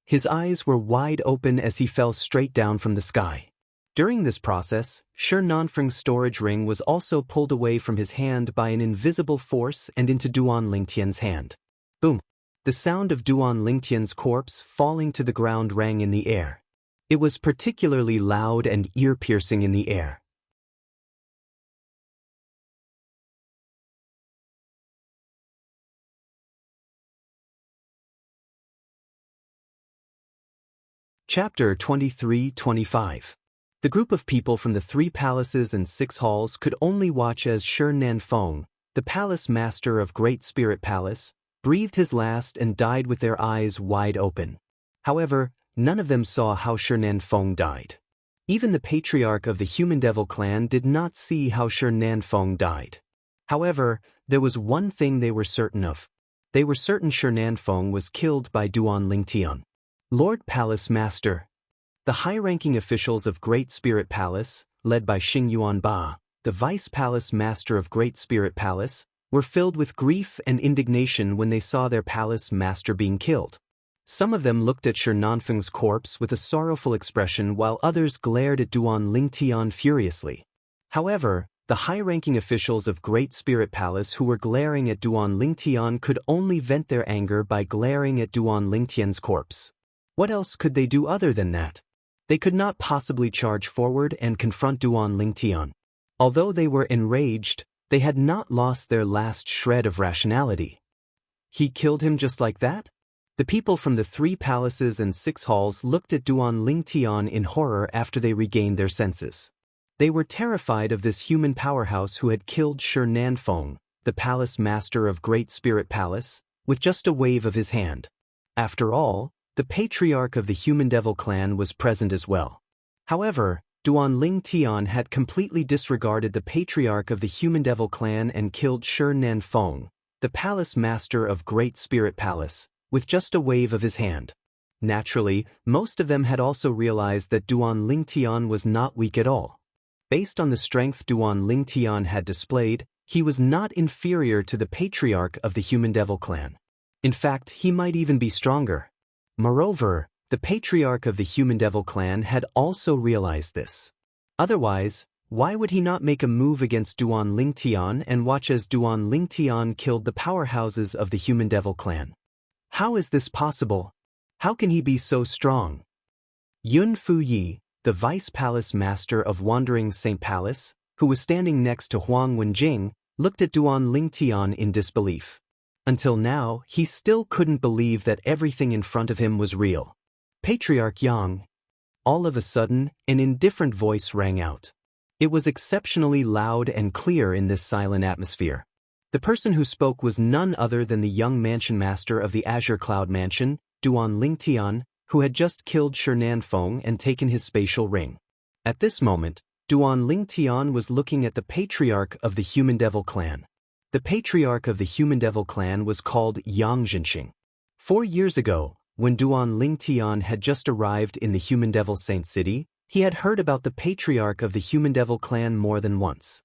His eyes were wide open as he fell straight down from the sky. During this process, Shi Nanfeng's storage ring was also pulled away from his hand by an invisible force and into Duan Lingtian's hand. Boom! The sound of Duan Lingtian's corpse falling to the ground rang in the air. It was particularly loud and ear-piercing in the air. Chapter 23-25. The group of people from the 3 palaces and 6 halls could only watch as Shi Nanfeng, the palace master of Great Spirit Palace, breathed his last and died with their eyes wide open. However, none of them saw how Shi Nanfeng died. Even the patriarch of the Human Devil clan did not see how Shi Nanfeng died. However, there was one thing they were certain of. They were certain Shi Nanfeng was killed by Duan Lingtian. Lord Palace Master. The high-ranking officials of Great Spirit Palace, led by Xing Yuanba, the Vice Palace Master of Great Spirit Palace, were filled with grief and indignation when they saw their palace master being killed. Some of them looked at Shi Nanfeng's corpse with a sorrowful expression while others glared at Duan Lingtian furiously. However, the high-ranking officials of Great Spirit Palace who were glaring at Duan Lingtian could only vent their anger by glaring at Duan Lingtian's corpse. What else could they do other than that? They could not possibly charge forward and confront Duan Lingtian. Although they were enraged, they had not lost their last shred of rationality. He killed him just like that? The people from the 3 palaces and 6 halls looked at Duan Lingtian in horror after they regained their senses. They were terrified of this human powerhouse who had killed Shi Nanfeng, the palace master of Great Spirit Palace, with just a wave of his hand. After all, the patriarch of the Human Devil clan was present as well. However, Duan Lingtian had completely disregarded the patriarch of the Human Devil clan and killed Shi Nanfeng, the palace master of Great Spirit Palace, with just a wave of his hand. Naturally, most of them had also realized that Duan Lingtian was not weak at all. Based on the strength Duan Lingtian had displayed, he was not inferior to the patriarch of the Human Devil clan. In fact, he might even be stronger. Moreover, the patriarch of the Human Devil clan had also realized this. Otherwise, why would he not make a move against Duan Lingtian and watch as Duan Lingtian killed the powerhouses of the Human Devil clan? How is this possible? How can he be so strong? Yun Fuyi, the vice palace master of Wandering Saint Palace, who was standing next to Huang Wenjing, looked at Duan Lingtian in disbelief. Until now, he still couldn't believe that everything in front of him was real. Patriarch Yang. All of a sudden, an indifferent voice rang out. It was exceptionally loud and clear in this silent atmosphere. The person who spoke was none other than the young mansion master of the Azure Cloud Mansion, Duan Lingtian, who had just killed Shi Nanfeng and taken his spatial ring. At this moment, Duan Lingtian was looking at the patriarch of the Human Devil clan. The patriarch of the Human Devil clan was called Yang Zhenxing. 4 years ago, when Duan Lingtian had just arrived in the Human Devil Saint City, he had heard about the patriarch of the Human Devil clan more than once.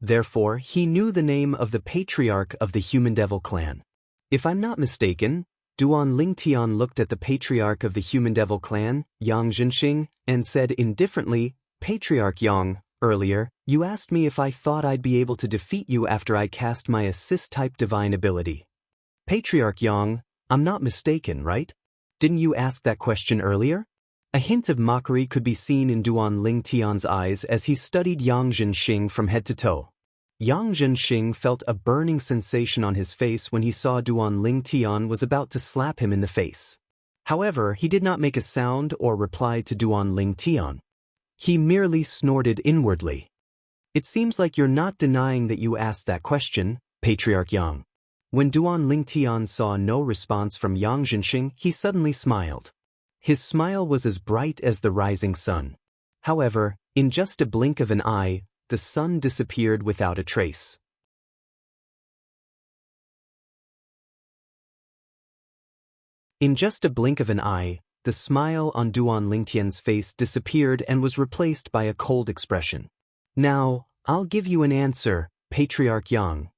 Therefore, he knew the name of the patriarch of the Human Devil clan. If I'm not mistaken, Duan Lingtian looked at the patriarch of the Human Devil clan, Yang Zhenxing, and said indifferently, "Patriarch Yang, earlier, you asked me if I thought I'd be able to defeat you after I cast my assist-type divine ability. Patriarch Yang, I'm not mistaken, right? Didn't you ask that question earlier?" A hint of mockery could be seen in Duan Lingtian's eyes as he studied Yang Zhenxing from head to toe. Yang Zhenxing felt a burning sensation on his face when he saw Duan Lingtian was about to slap him in the face. However, he did not make a sound or reply to Duan Lingtian. He merely snorted inwardly. "It seems like you're not denying that you asked that question, Patriarch Yang." When Duan Lingtian saw no response from Yang Zhenxing, he suddenly smiled. His smile was as bright as the rising sun. However, in just a blink of an eye, the sun disappeared without a trace. In just a blink of an eye, the smile on Duan Lingtian's face disappeared and was replaced by a cold expression. "Now, I'll give you an answer, Patriarch Yang.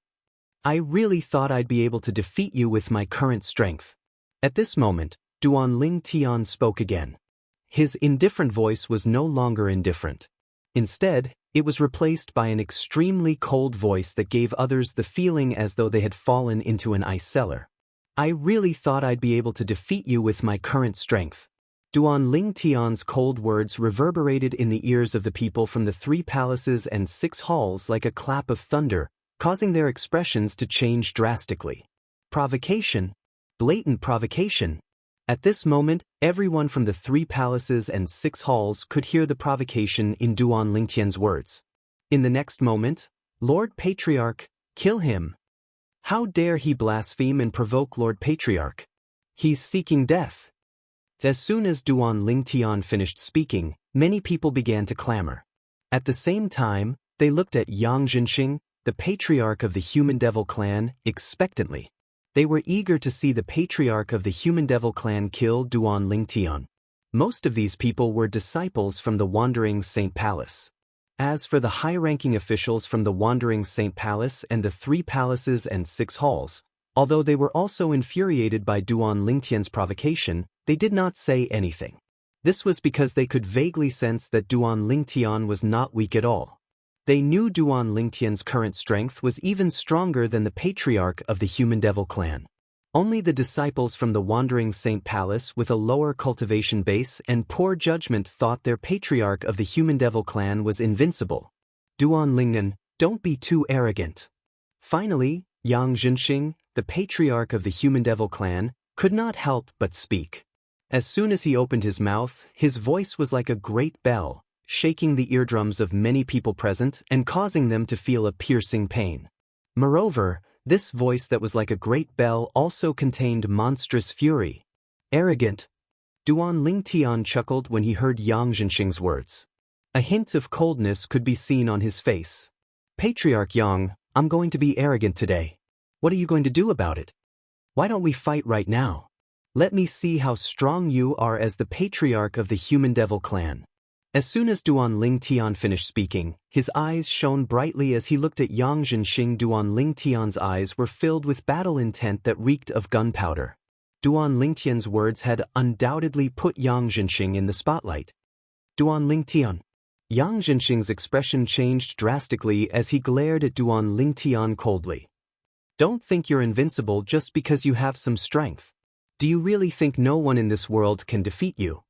I really thought I'd be able to defeat you with my current strength." At this moment, Duan Lingtian spoke again. His indifferent voice was no longer indifferent. Instead, it was replaced by an extremely cold voice that gave others the feeling as though they had fallen into an ice cellar. "I really thought I'd be able to defeat you with my current strength." Duan Lingtian's cold words reverberated in the ears of the people from the 3 palaces and 6 halls like a clap of thunder, causing their expressions to change drastically. Provocation. Blatant provocation. At this moment, everyone from the 3 palaces and 6 halls could hear the provocation in Duan Lingtian's words. In the next moment, "Lord Patriarch, kill him. How dare he blaspheme and provoke Lord Patriarch? He's seeking death." As soon as Duan Lingtian finished speaking, many people began to clamor. At the same time, they looked at Yang Zhenxing, the patriarch of the Human Devil clan, expectantly. They were eager to see the patriarch of the Human Devil clan kill Duan Lingtian. Most of these people were disciples from the Wandering Saint Palace. As for the high-ranking officials from the Wandering Saint Palace and the 3 palaces and 6 halls, although they were also infuriated by Duan Lingtian's provocation, they did not say anything. This was because they could vaguely sense that Duan Lingtian was not weak at all. They knew Duan Lingtian's current strength was even stronger than the patriarch of the Human Devil clan. Only the disciples from the Wandering Saint Palace with a lower cultivation base and poor judgment thought their patriarch of the Human Devil clan was invincible. "Duan Lingnan, don't be too arrogant." Finally, Yang Zhenxing, the patriarch of the Human Devil clan, could not help but speak. As soon as he opened his mouth, his voice was like a great bell, shaking the eardrums of many people present and causing them to feel a piercing pain. Moreover, this voice that was like a great bell also contained monstrous fury. Arrogant. Duan Lingtian chuckled when he heard Yang Zhenxing's words. A hint of coldness could be seen on his face. Patriarch Yang, I'm going to be arrogant today. What are you going to do about it? Why don't we fight right now? Let me see how strong you are as the patriarch of the Human Devil clan. As soon as Duan Lingtian finished speaking, his eyes shone brightly as he looked at Yang Zhenxing. Duan Lingtian's eyes were filled with battle intent that reeked of gunpowder. Duan Lingtian's words had undoubtedly put Yang Zhenxing in the spotlight. Duan Lingtian. Yang Zhenxing's expression changed drastically as he glared at Duan Lingtian coldly. Don't think you're invincible just because you have some strength. Do you really think no one in this world can defeat you?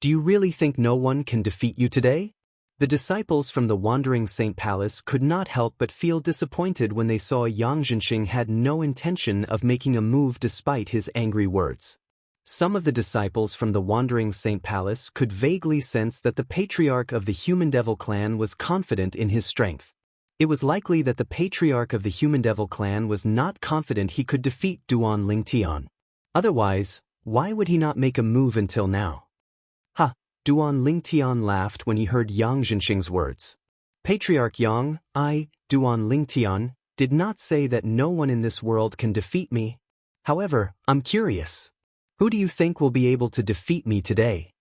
Do you really think no one can defeat you today? The disciples from the Wandering Saint Palace could not help but feel disappointed when they saw Yang Zhenxing had no intention of making a move despite his angry words. Some of the disciples from the Wandering Saint Palace could vaguely sense that the patriarch of the Human Devil clan was confident in his strength. It was likely that the patriarch of the Human Devil clan was not confident he could defeat Duan Lingtian. Otherwise, why would he not make a move until now? Ha! Duan Lingtian laughed when he heard Yang Zhenxing's words. Patriarch Yang, I, Duan Lingtian, did not say that no one in this world can defeat me. However, I'm curious. Who do you think will be able to defeat me today?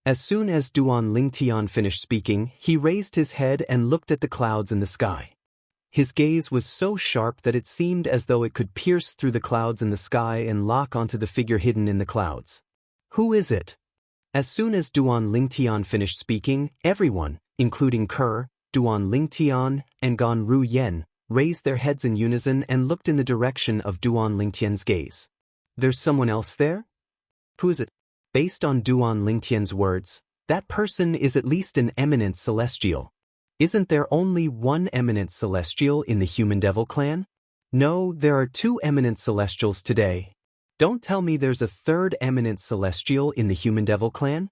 As soon as Duan Lingtian finished speaking, he raised his head and looked at the clouds in the sky. His gaze was so sharp that it seemed as though it could pierce through the clouds in the sky and lock onto the figure hidden in the clouds. Who is it? As soon as Duan Lingtian finished speaking, everyone, including Ke, Duan Lingtian, and Gan Ru Yen, raised their heads in unison and looked in the direction of Duan Lingtian's gaze. There's someone else there? Who is it? Based on Duan Lingtian's words, that person is at least an eminent celestial. Isn't there only one eminent celestial in the Human Devil clan? No, there are 2 eminent celestials today. Don't tell me there's a 3rd eminent celestial in the Human Devil clan?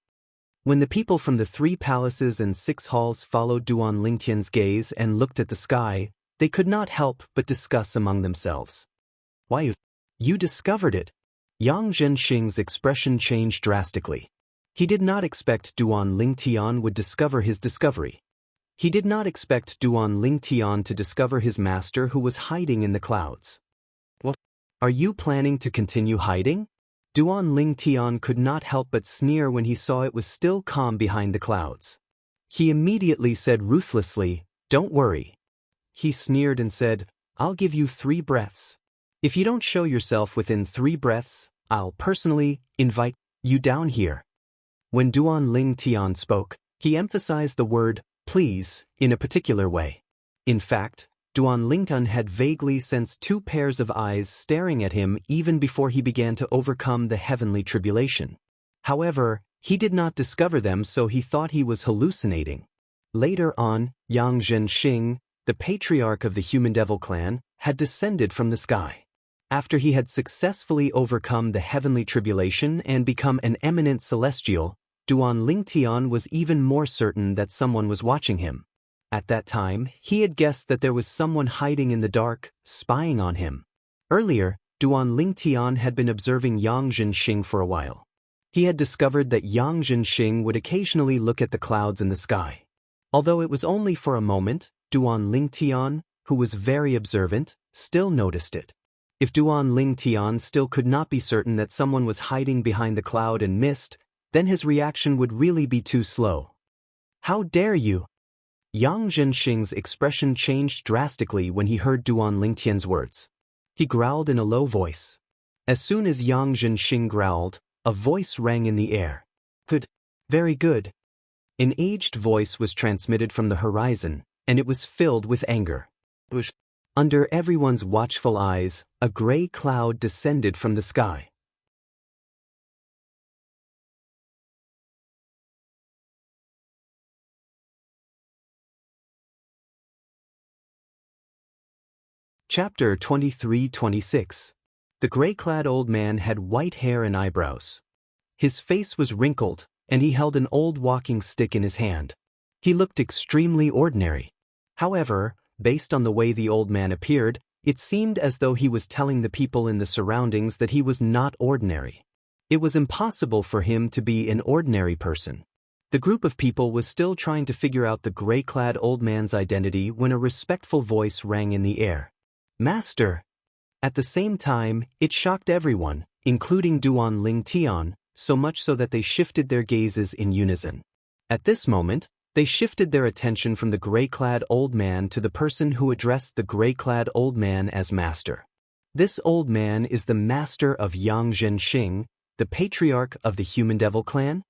When the people from the 3 palaces and 6 halls followed Duan Lingtian's gaze and looked at the sky, they could not help but discuss among themselves. Why, you discovered it? Yang Zhenxing's expression changed drastically. He did not expect Duan Lingtian would discover his discovery. He did not expect Duan Lingtian to discover his master who was hiding in the clouds. What? Are you planning to continue hiding? Duan Lingtian could not help but sneer when he saw it was still calm behind the clouds. He immediately said ruthlessly, "Don't worry." He sneered and said, "I'll give you 3 breaths. If you don't show yourself within 3 breaths, I'll personally invite you down here." When Duan Lingtian spoke, he emphasized the word please in a particular way. In fact, Duan Lingtian had vaguely sensed 2 pairs of eyes staring at him even before he began to overcome the heavenly tribulation. However, he did not discover them, so he thought he was hallucinating. Later on, Yang Zhenxing, the patriarch of the Human Devil clan, had descended from the sky. After he had successfully overcome the heavenly tribulation and become an eminent celestial, Duan Lingtian was even more certain that someone was watching him. At that time, he had guessed that there was someone hiding in the dark, spying on him. Earlier, Duan Lingtian had been observing Yang Zhenxing for a while. He had discovered that Yang Zhenxing would occasionally look at the clouds in the sky. Although it was only for a moment, Duan Lingtian, who was very observant, still noticed it. If Duan Lingtian still could not be certain that someone was hiding behind the cloud and mist, then his reaction would really be too slow. How dare you? Yang Zhenxing's expression changed drastically when he heard Duan Lingtian's words. He growled in a low voice. As soon as Yang Zhenxing growled, a voice rang in the air. Good. Very good. An aged voice was transmitted from the horizon, and it was filled with anger. Under everyone's watchful eyes, a gray cloud descended from the sky. Chapter 23-26. The gray-clad old man had white hair and eyebrows. His face was wrinkled, and he held an old walking stick in his hand. He looked extremely ordinary. However, based on the way the old man appeared, it seemed as though he was telling the people in the surroundings that he was not ordinary. It was impossible for him to be an ordinary person. The group of people was still trying to figure out the gray-clad old man's identity when a respectful voice rang in the air. "Master!" At the same time, it shocked everyone, including Duan Ling Tian, so much so that they shifted their gazes in unison. At this moment, they shifted their attention from the gray-clad old man to the person who addressed the gray-clad old man as master. This old man is the master of Yang Zhenxing, the patriarch of the Human Devil clan?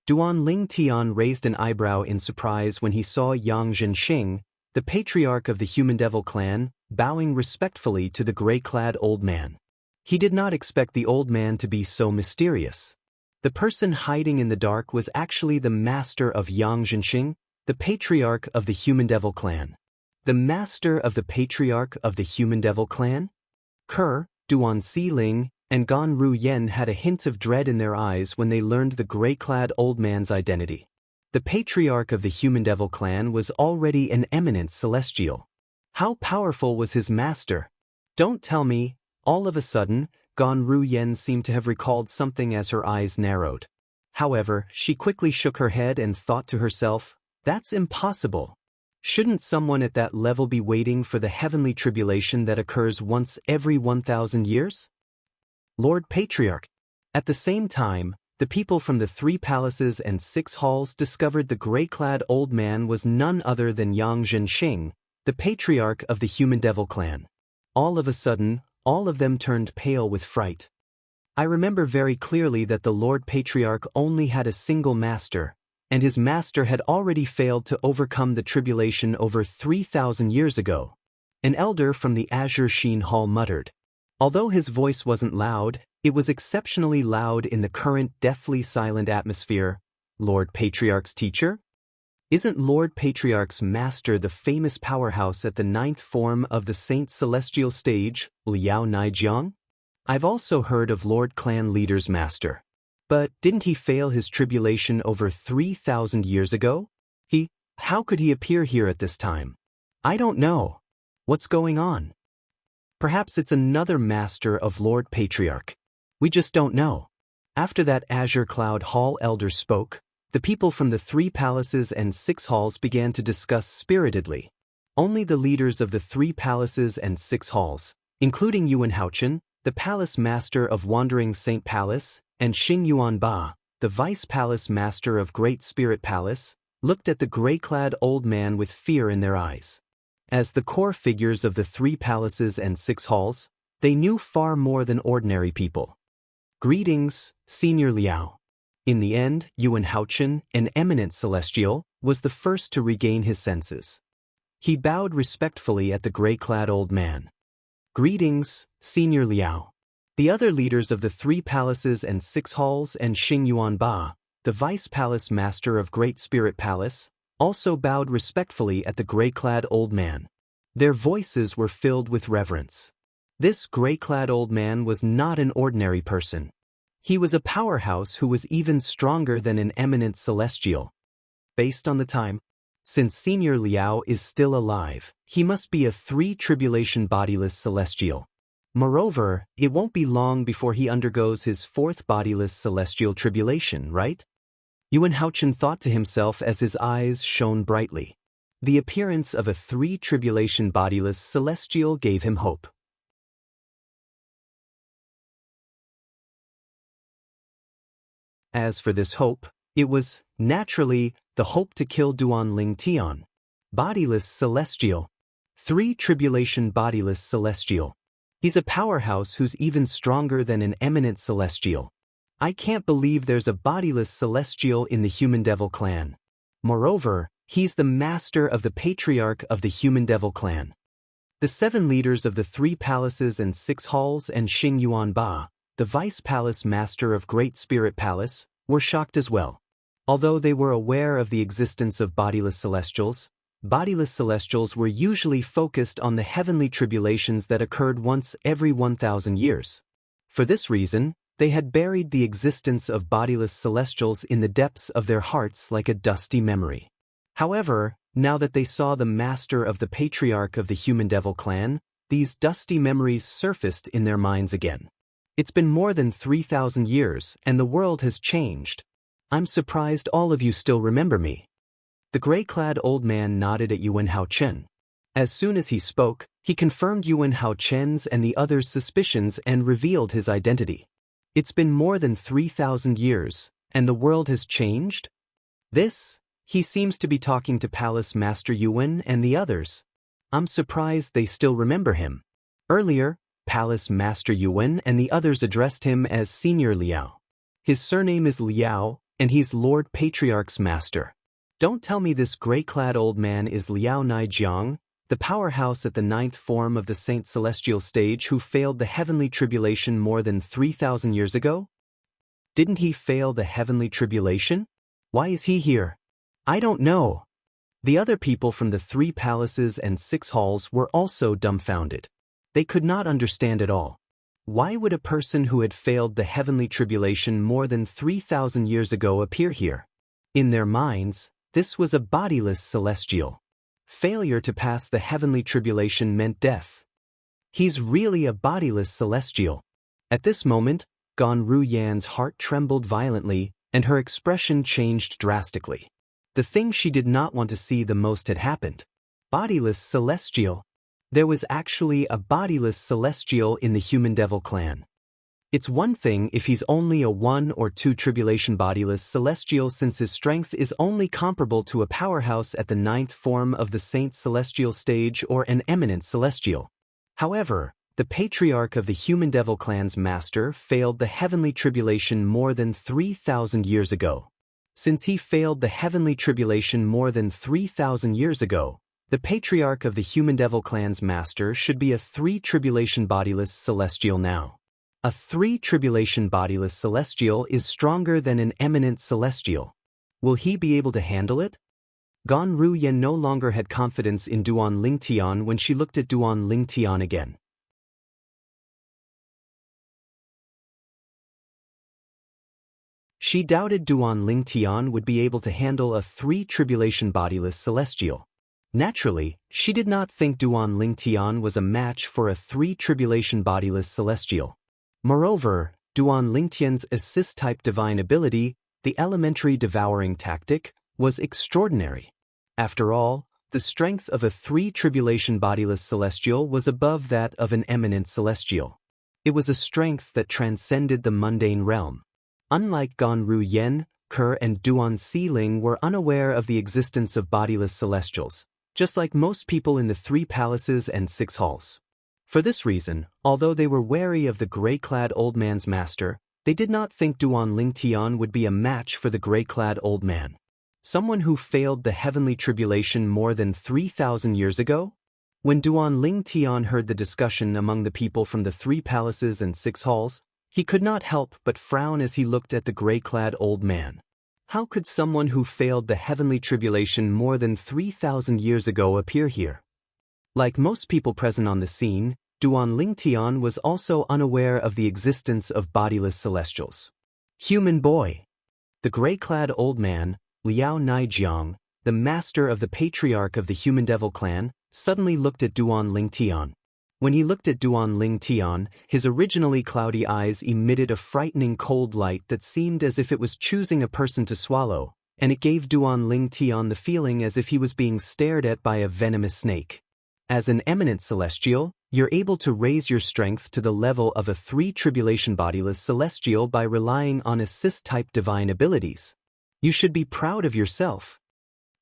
Duan Ling Tian raised an eyebrow in surprise when he saw Yang Zhenxing, the patriarch of the Human Devil clan, bowing respectfully to the gray-clad old man. He did not expect the old man to be so mysterious. The person hiding in the dark was actually the master of Yang Zhenxing, the patriarch of the Human Devil clan. The master of the patriarch of the Human Devil clan? Kerr, Duan Xiling, and Gan Ruyen had a hint of dread in their eyes when they learned the gray-clad old man's identity. The patriarch of the Human Devil clan was already an eminent celestial. How powerful was his master? Don't tell me. All of a sudden, Gan Ruyen seemed to have recalled something as her eyes narrowed. However, she quickly shook her head and thought to herself, "That's impossible. Shouldn't someone at that level be waiting for the heavenly tribulation that occurs once every 1,000 years? Lord Patriarch." At the same time, the people from the 3 palaces and 6 halls discovered the gray-clad old man was none other than Yang Zhenxing, the patriarch of the Human Devil clan. All of a sudden, all of them turned pale with fright. I remember very clearly that the Lord Patriarch only had a single master, and his master had already failed to overcome the tribulation over 3,000 years ago. An elder from the Azure Sheen Hall muttered. Although his voice wasn't loud, it was exceptionally loud in the current deathly silent atmosphere. Lord Patriarch's teacher? Isn't Lord Patriarch's master the famous powerhouse at the 9th form of the Saint Celestial stage, Liao Naijiang? I've also heard of Lord Clan Leader's master. But didn't he fail his tribulation over 3,000 years ago? How could he appear here at this time? I don't know. What's going on? Perhaps it's another master of Lord Patriarch. We just don't know. After that Azure Cloud Hall elder spoke, the people from the 3 palaces and 6 halls began to discuss spiritedly. Only the leaders of the 3 palaces and 6 halls, including Yuan Haochen, the palace master of Wandering Saint Palace, and Xing Yuanba, the vice palace master of Great Spirit Palace, looked at the gray-clad old man with fear in their eyes. As the core figures of the 3 palaces and 6 halls, they knew far more than ordinary people. "Greetings, Senior Liao." In the end, Yuan Haochen, an eminent celestial, was the first to regain his senses. He bowed respectfully at the gray-clad old man. "Greetings, Senior Liao." The other leaders of the 3 palaces and 6 halls and Xing Yuanba, the vice palace master of Great Spirit Palace, also bowed respectfully at the gray-clad old man. Their voices were filled with reverence. This gray-clad old man was not an ordinary person. He was a powerhouse who was even stronger than an eminent celestial. Based on the time, since Senior Liao is still alive, he must be a 3-tribulation bodiless celestial. Moreover, it won't be long before he undergoes his 4th bodiless celestial tribulation, right? Yuan Haochen thought to himself as his eyes shone brightly. The appearance of a 3-tribulation bodiless celestial gave him hope. As for this hope, it was, naturally, the hope to kill Duan Ling Tian. Bodiless celestial. 3-tribulation bodiless celestial. He's a powerhouse who's even stronger than an eminent celestial. I can't believe there's a bodiless celestial in the Human Devil clan. Moreover, he's the master of the patriarch of the Human Devil clan. The 7 leaders of the 3 palaces and 6 halls and Xing Yuanba, the vice palace master of Great Spirit Palace, were shocked as well. Although they were aware of the existence of bodiless celestials, Bodiless celestials were usually focused on the heavenly tribulations that occurred once every 1,000 years. For this reason, they had buried the existence of bodiless celestials in the depths of their hearts like a dusty memory. However, now that they saw the master of the patriarch of the human devil clan, these dusty memories surfaced in their minds again. It's been more than 3,000 years, and the world has changed. I'm surprised all of you still remember me. The gray-clad old man nodded at Yuan Hao Chen. As soon as he spoke, he confirmed Yuan Hao Chen's and the others' suspicions and revealed his identity. It's been more than 3,000 years, and the world has changed? He seems to be talking to Palace Master Yuan and the others. I'm surprised they still remember him. Earlier, Palace Master Yuan and the others addressed him as Senior Liao. His surname is Liao, and he's Lord Patriarch's master. Don't tell me this gray-clad old man is Liao Naijiang, the powerhouse at the 9th form of the Saint Celestial stage who failed the heavenly tribulation more than 3,000 years ago? Didn't he fail the heavenly tribulation? Why is he here? I don't know. The other people from the 3 palaces and 6 halls were also dumbfounded. They could not understand at all. Why would a person who had failed the heavenly tribulation more than 3,000 years ago appear here? In their minds, this was a bodiless celestial. Failure to pass the heavenly tribulation meant death. He's really a bodiless celestial. At this moment, Gan Ruyan's heart trembled violently, and her expression changed drastically. The thing she did not want to see the most had happened. Bodiless celestial. There was actually a bodiless celestial in the human devil clan. It's one thing if he's only a 1 or 2 tribulation bodiless celestial, since his strength is only comparable to a powerhouse at the 9th form of the Saint Celestial stage or an eminent celestial. However, the patriarch of the human devil clan's master failed the heavenly tribulation more than 3,000 years ago. Since he failed the heavenly tribulation more than 3,000 years ago, the patriarch of the human devil clan's master should be a 3 tribulation bodiless celestial now. A 3 tribulation bodiless celestial is stronger than an eminent celestial. Will he be able to handle it? Gan Ruyan no longer had confidence in Duan Lingtian when she looked at Duan Lingtian again. She doubted Duan Lingtian would be able to handle a 3 tribulation bodiless celestial. Naturally, she did not think Duan Lingtian was a match for a 3 tribulation bodiless celestial. Moreover, Duan Lingtian's assist-type divine ability, the elementary devouring tactic, was extraordinary. After all, the strength of a 3 tribulation bodiless celestial was above that of an eminent celestial. It was a strength that transcended the mundane realm. Unlike Gan Ruyan, Ke and Duan Xiling were unaware of the existence of bodiless celestials, just like most people in the 3 palaces and 6 halls. For this reason, although they were wary of the gray-clad old man's master, they did not think Duan Lingtian would be a match for the gray-clad old man. Someone who failed the heavenly tribulation more than 3,000 years ago? When Duan Lingtian heard the discussion among the people from the 3 palaces and 6 halls, he could not help but frown as he looked at the gray-clad old man. How could someone who failed the heavenly tribulation more than 3,000 years ago appear here? Like most people present on the scene, Duan Lingtian was also unaware of the existence of bodiless celestials. Human boy. The gray-clad old man, Liao Naijiang, the master of the patriarch of the human devil clan, suddenly looked at Duan Lingtian. When he looked at Duan Lingtian, his originally cloudy eyes emitted a frightening cold light that seemed as if it was choosing a person to swallow, and it gave Duan Lingtian the feeling as if he was being stared at by a venomous snake. As an eminent celestial, you're able to raise your strength to the level of a 3 tribulation bodiless celestial by relying on assist-type divine abilities. You should be proud of yourself.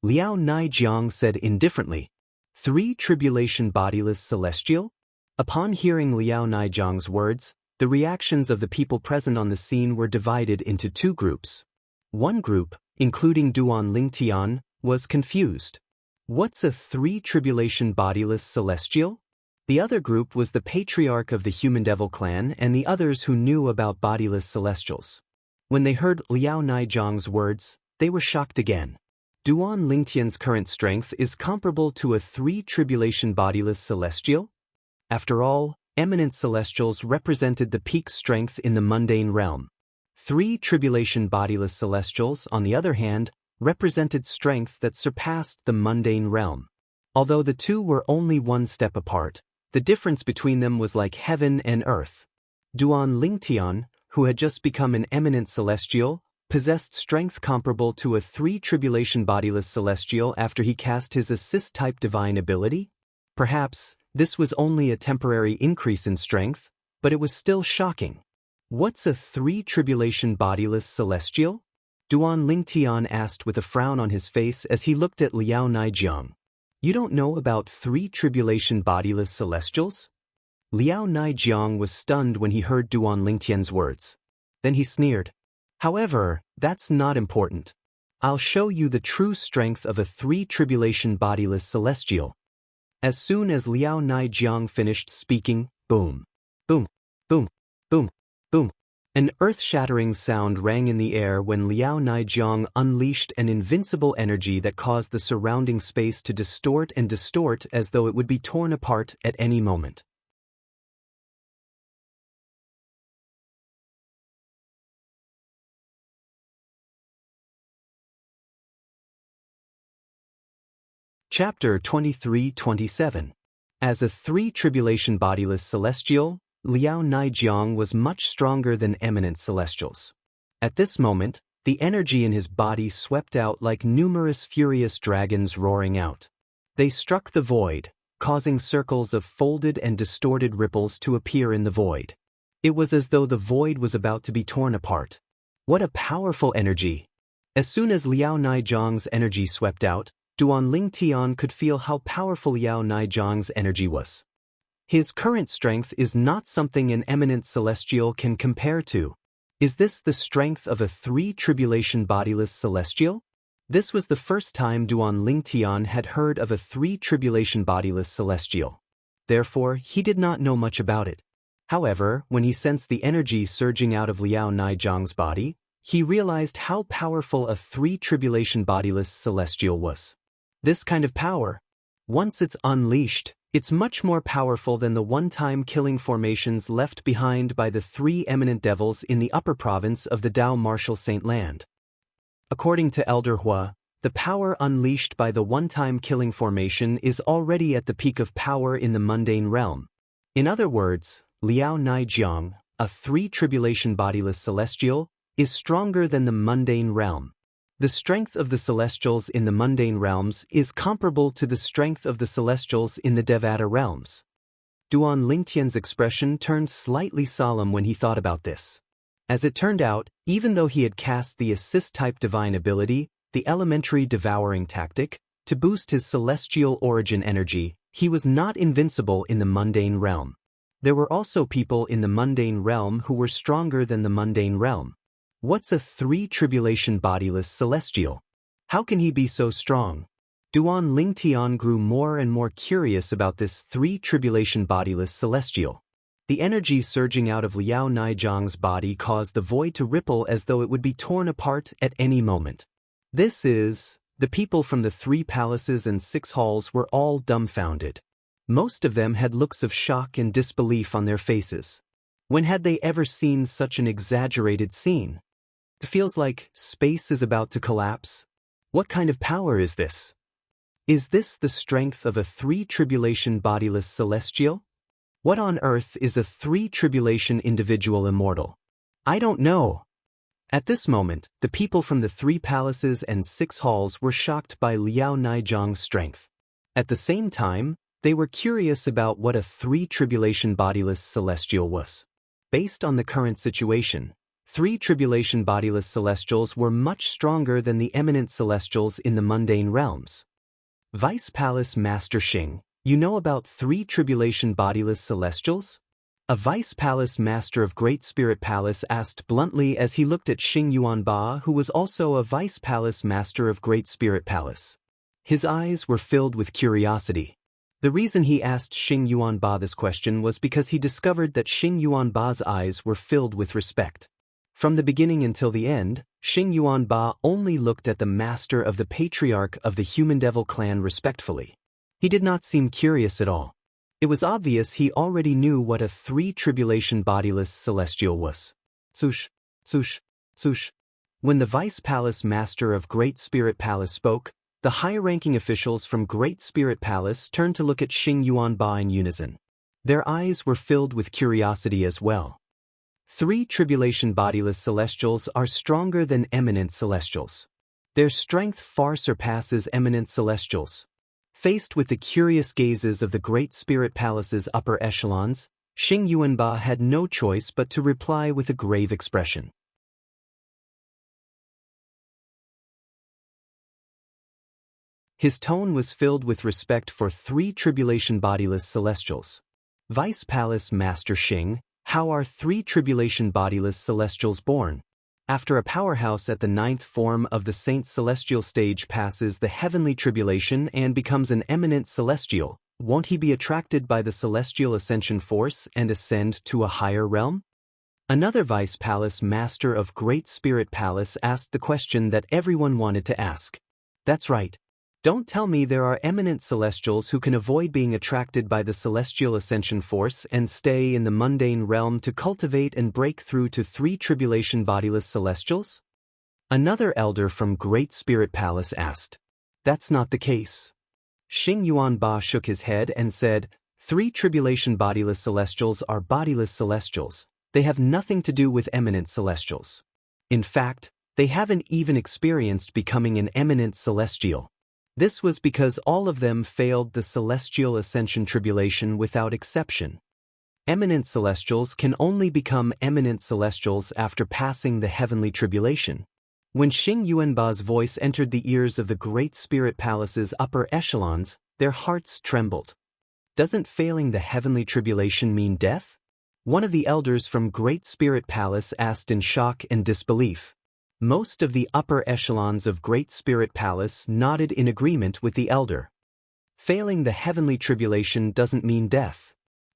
Liao Naijiang said indifferently. 3 tribulation bodiless celestial? Upon hearing Liao Naijiang's words, the reactions of the people present on the scene were divided into 2 groups. One group, including Duan Lingtian, was confused. What's a 3 tribulation bodiless celestial? The other group was the patriarch of the human devil clan and the others who knew about bodiless celestials. When they heard Liao Naijiang's words, they were shocked again. Duan Lingtian's current strength is comparable to a 3 tribulation bodiless celestial? After all, eminent celestials represented the peak strength in the mundane realm. 3 tribulation bodiless celestials, on the other hand, represented strength that surpassed the mundane realm. Although the two were only one step apart, the difference between them was like heaven and earth. Duan Lingtian, who had just become an eminent celestial, possessed strength comparable to a 3 tribulation bodiless celestial after he cast his assist-type divine ability? Perhaps this was only a temporary increase in strength, but it was still shocking. What's a 3 tribulation bodiless celestial? Duan Lingtian asked with a frown on his face as he looked at Liao Naijiang. You don't know about 3 tribulation bodiless celestials? Liao Naijiang was stunned when he heard Duan Lingtian's words. Then he sneered. However, that's not important. I'll show you the true strength of a 3 tribulation bodiless celestial. As soon as Liao Naijiang finished speaking, boom, boom, boom, boom, boom, an earth-shattering sound rang in the air when Liao Naijiang unleashed an invincible energy that caused the surrounding space to distort and distort as though it would be torn apart at any moment. Chapter 23-27. As a 3 tribulation bodiless celestial, Liao Naijiang was much stronger than eminent celestials. At this moment, the energy in his body swept out like numerous furious dragons roaring out. They struck the void, causing circles of folded and distorted ripples to appear in the void. It was as though the void was about to be torn apart. What a powerful energy! As soon as Liao Naijiang's energy swept out, Duan Lingtian could feel how powerful Liao Naijiang's energy was. His current strength is not something an eminent celestial can compare to. Is this the strength of a 3 tribulation bodiless celestial? This was the first time Duan Lingtian had heard of a 3 tribulation bodiless celestial. Therefore, he did not know much about it. However, when he sensed the energy surging out of Liao Naijiang's body, he realized how powerful a 3 tribulation bodiless celestial was. This kind of power, once it's unleashed, it's much more powerful than the one-time killing formations left behind by the 3 eminent devils in the upper province of the Dao Martial Saint Land. According to Elder Hua, the power unleashed by the one-time killing formation is already at the peak of power in the mundane realm. In other words, Liao Naijiang, a 3 tribulation bodiless celestial, is stronger than the mundane realm. The strength of the celestials in the mundane realms is comparable to the strength of the celestials in the Devata realms. Duan Lingtian's expression turned slightly solemn when he thought about this. As it turned out, even though he had cast the assist-type divine ability, the elementary devouring tactic, to boost his celestial origin energy, he was not invincible in the mundane realm. There were also people in the mundane realm who were stronger than the mundane realm. What's a 3 tribulation bodiless celestial? How can he be so strong? Duan Lingtian grew more and more curious about this 3 tribulation bodiless celestial. The energy surging out of Liao Naijiang's body caused the void to ripple as though it would be torn apart at any moment. The people from the 3 palaces and 6 halls were all dumbfounded. Most of them had looks of shock and disbelief on their faces. When had they ever seen such an exaggerated scene? It feels like space is about to collapse. What kind of power is this? Is this the strength of a 3 tribulation bodiless celestial? What on earth is a 3 tribulation individual immortal? I don't know. At this moment, the people from the 3 palaces and 6 halls were shocked by Liao Naijiang's strength. At the same time, they were curious about what a 3 tribulation bodiless celestial was. Based on the current situation, 3 tribulation bodiless celestials were much stronger than the eminent celestials in the mundane realms. Vice Palace Master Xing, you know about 3 tribulation bodiless celestials? A Vice Palace Master of Great Spirit Palace asked bluntly as he looked at Xing Yuanba, who was also a Vice Palace Master of Great Spirit Palace. His eyes were filled with curiosity. The reason he asked Xing Yuanba this question was because he discovered that Xing Yuanba's eyes were filled with respect. From the beginning until the end, Xing Yuanba only looked at the master of the patriarch of the human devil clan respectfully. He did not seem curious at all. It was obvious he already knew what a three-tribulation bodiless celestial was. Sush, sush, sush. When the Vice Palace Master of Great Spirit Palace spoke, the high-ranking officials from Great Spirit Palace turned to look at Xing Yuanba in unison. Their eyes were filled with curiosity as well. Three-tribulation bodiless celestials are stronger than eminent celestials. Their strength far surpasses eminent celestials. Faced with the curious gazes of the Great Spirit Palace's upper echelons, Xing Yuanba had no choice but to reply with a grave expression. His tone was filled with respect for three-tribulation bodiless celestials. Vice Palace Master Xing, how are three-tribulation bodiless celestials born? After a powerhouse at the ninth form of the Saint's celestial stage passes the heavenly tribulation and becomes an eminent celestial, won't he be attracted by the celestial ascension force and ascend to a higher realm? Another Vice Palace Master of Great Spirit Palace asked the question that everyone wanted to ask. That's right. Don't tell me there are eminent celestials who can avoid being attracted by the celestial ascension force and stay in the mundane realm to cultivate and break through to three-tribulation bodiless celestials? Another elder from Great Spirit Palace asked. That's not the case. Xing Yuanba shook his head and said, Three-tribulation bodiless celestials are bodiless celestials. They have nothing to do with eminent celestials. In fact, they haven't even experienced becoming an eminent celestial. This was because all of them failed the celestial ascension tribulation without exception. Eminent celestials can only become eminent celestials after passing the heavenly tribulation. When Xing Yuanba's voice entered the ears of the Great Spirit Palace's upper echelons, their hearts trembled. Doesn't failing the heavenly tribulation mean death? One of the elders from Great Spirit Palace asked in shock and disbelief. Most of the upper echelons of Great Spirit Palace nodded in agreement with the elder. Failing the heavenly tribulation doesn't mean death.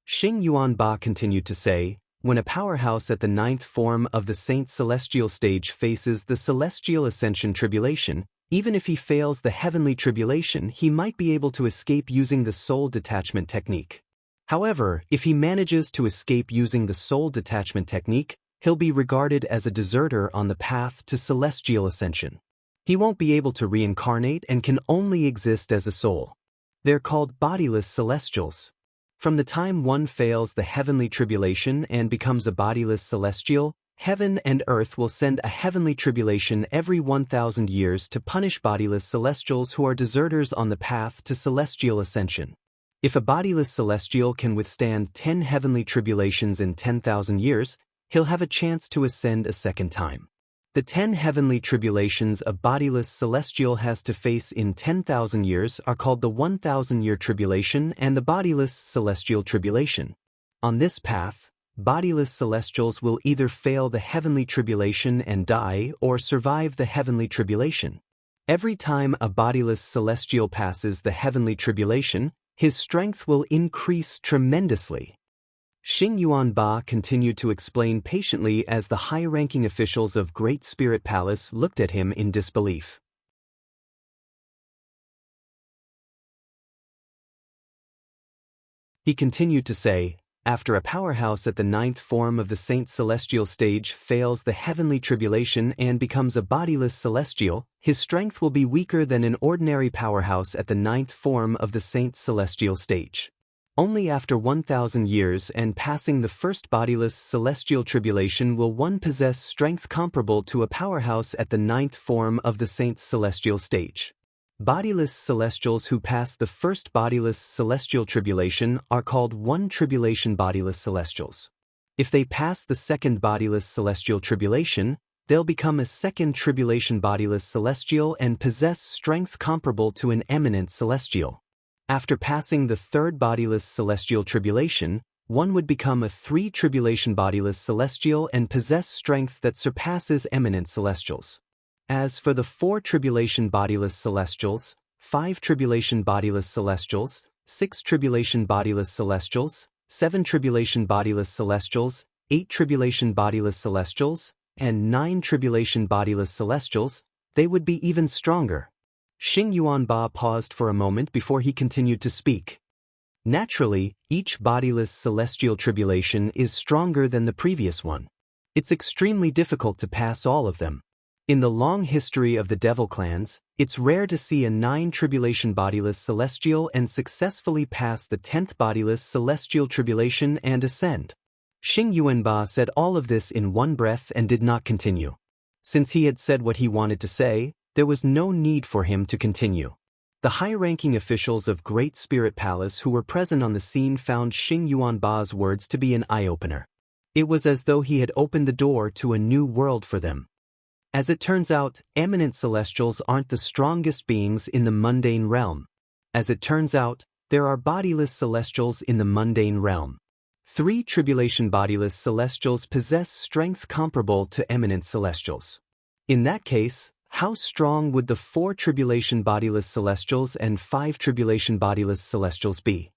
Xing Yuanba continued to say, when a powerhouse at the ninth form of the Saint Celestial stage faces the celestial ascension tribulation, even if he fails the heavenly tribulation, he might be able to escape using the soul detachment technique. However, if he manages to escape using the soul detachment technique, he'll be regarded as a deserter on the path to celestial ascension. He won't be able to reincarnate and can only exist as a soul. They're called bodiless celestials. From the time one fails the heavenly tribulation and becomes a bodiless celestial, heaven and earth will send a heavenly tribulation every 1,000 years to punish bodiless celestials who are deserters on the path to celestial ascension. If a bodiless celestial can withstand 10 heavenly tribulations in 10,000 years, he'll have a chance to ascend a second time. The 10 heavenly tribulations a bodiless celestial has to face in 10,000 years are called the 1,000-year tribulation and the bodiless celestial tribulation. On this path, bodiless celestials will either fail the heavenly tribulation and die or survive the heavenly tribulation. Every time a bodiless celestial passes the heavenly tribulation, his strength will increase tremendously. Xing Yuanba continued to explain patiently as the high-ranking officials of Great Spirit Palace looked at him in disbelief. He continued to say, after a powerhouse at the ninth form of the Saint Celestial stage fails the heavenly tribulation and becomes a bodiless celestial, his strength will be weaker than an ordinary powerhouse at the ninth form of the Saint Celestial stage. Only after 1,000 years and passing the first bodiless celestial tribulation will one possess strength comparable to a powerhouse at the ninth form of the Saint's celestial stage. Bodiless celestials who pass the first bodiless celestial tribulation are called one-tribulation bodiless celestials. If they pass the second bodiless celestial tribulation, they'll become a second tribulation bodiless celestial and possess strength comparable to an eminent celestial. After passing the third bodiless celestial tribulation, one would become a three-tribulation bodiless celestial and possess strength that surpasses eminent celestials. As for the 4 tribulation bodiless celestials, 5 tribulation bodiless celestials, 6 tribulation bodiless celestials, 7 tribulation bodiless celestials, 8 tribulation bodiless celestials, and 9 tribulation bodiless celestials, they would be even stronger. Xing Yuanba paused for a moment before he continued to speak. Naturally, each bodiless celestial tribulation is stronger than the previous one. It's extremely difficult to pass all of them. In the long history of the devil clans, it's rare to see a 9 tribulation bodiless celestial and successfully pass the 10th bodiless celestial tribulation and ascend. Xing Yuanba said all of this in one breath and did not continue. Since he had said what he wanted to say, there was no need for him to continue. The high-ranking officials of Great Spirit Palace who were present on the scene found Xing Yuanba's words to be an eye-opener. It was as though he had opened the door to a new world for them. As it turns out, eminent celestials aren't the strongest beings in the mundane realm. As it turns out, there are bodiless celestials in the mundane realm. 3 tribulation bodiless celestials possess strength comparable to eminent celestials. In that case, how strong would the 4 tribulation bodiless celestials and 5 tribulation bodiless celestials be?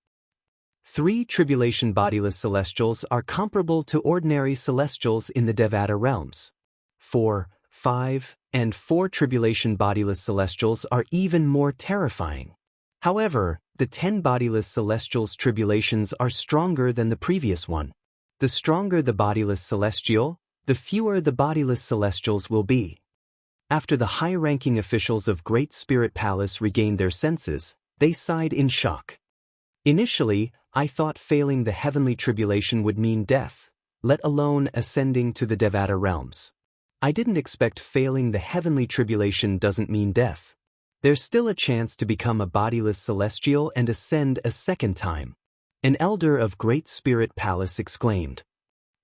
3 tribulation bodiless celestials are comparable to ordinary celestials in the Devata realms. 4, 5, and 4 tribulation bodiless celestials are even more terrifying. However, the 10 bodiless celestials' tribulations are stronger than the previous one. The stronger the bodiless celestial, the fewer the bodiless celestials will be. After the high-ranking officials of Great Spirit Palace regained their senses, they sighed in shock. Initially, I thought failing the heavenly tribulation would mean death, let alone ascending to the Devata realms. I didn't expect failing the heavenly tribulation doesn't mean death. There's still a chance to become a bodiless celestial and ascend a second time. An elder of Great Spirit Palace exclaimed.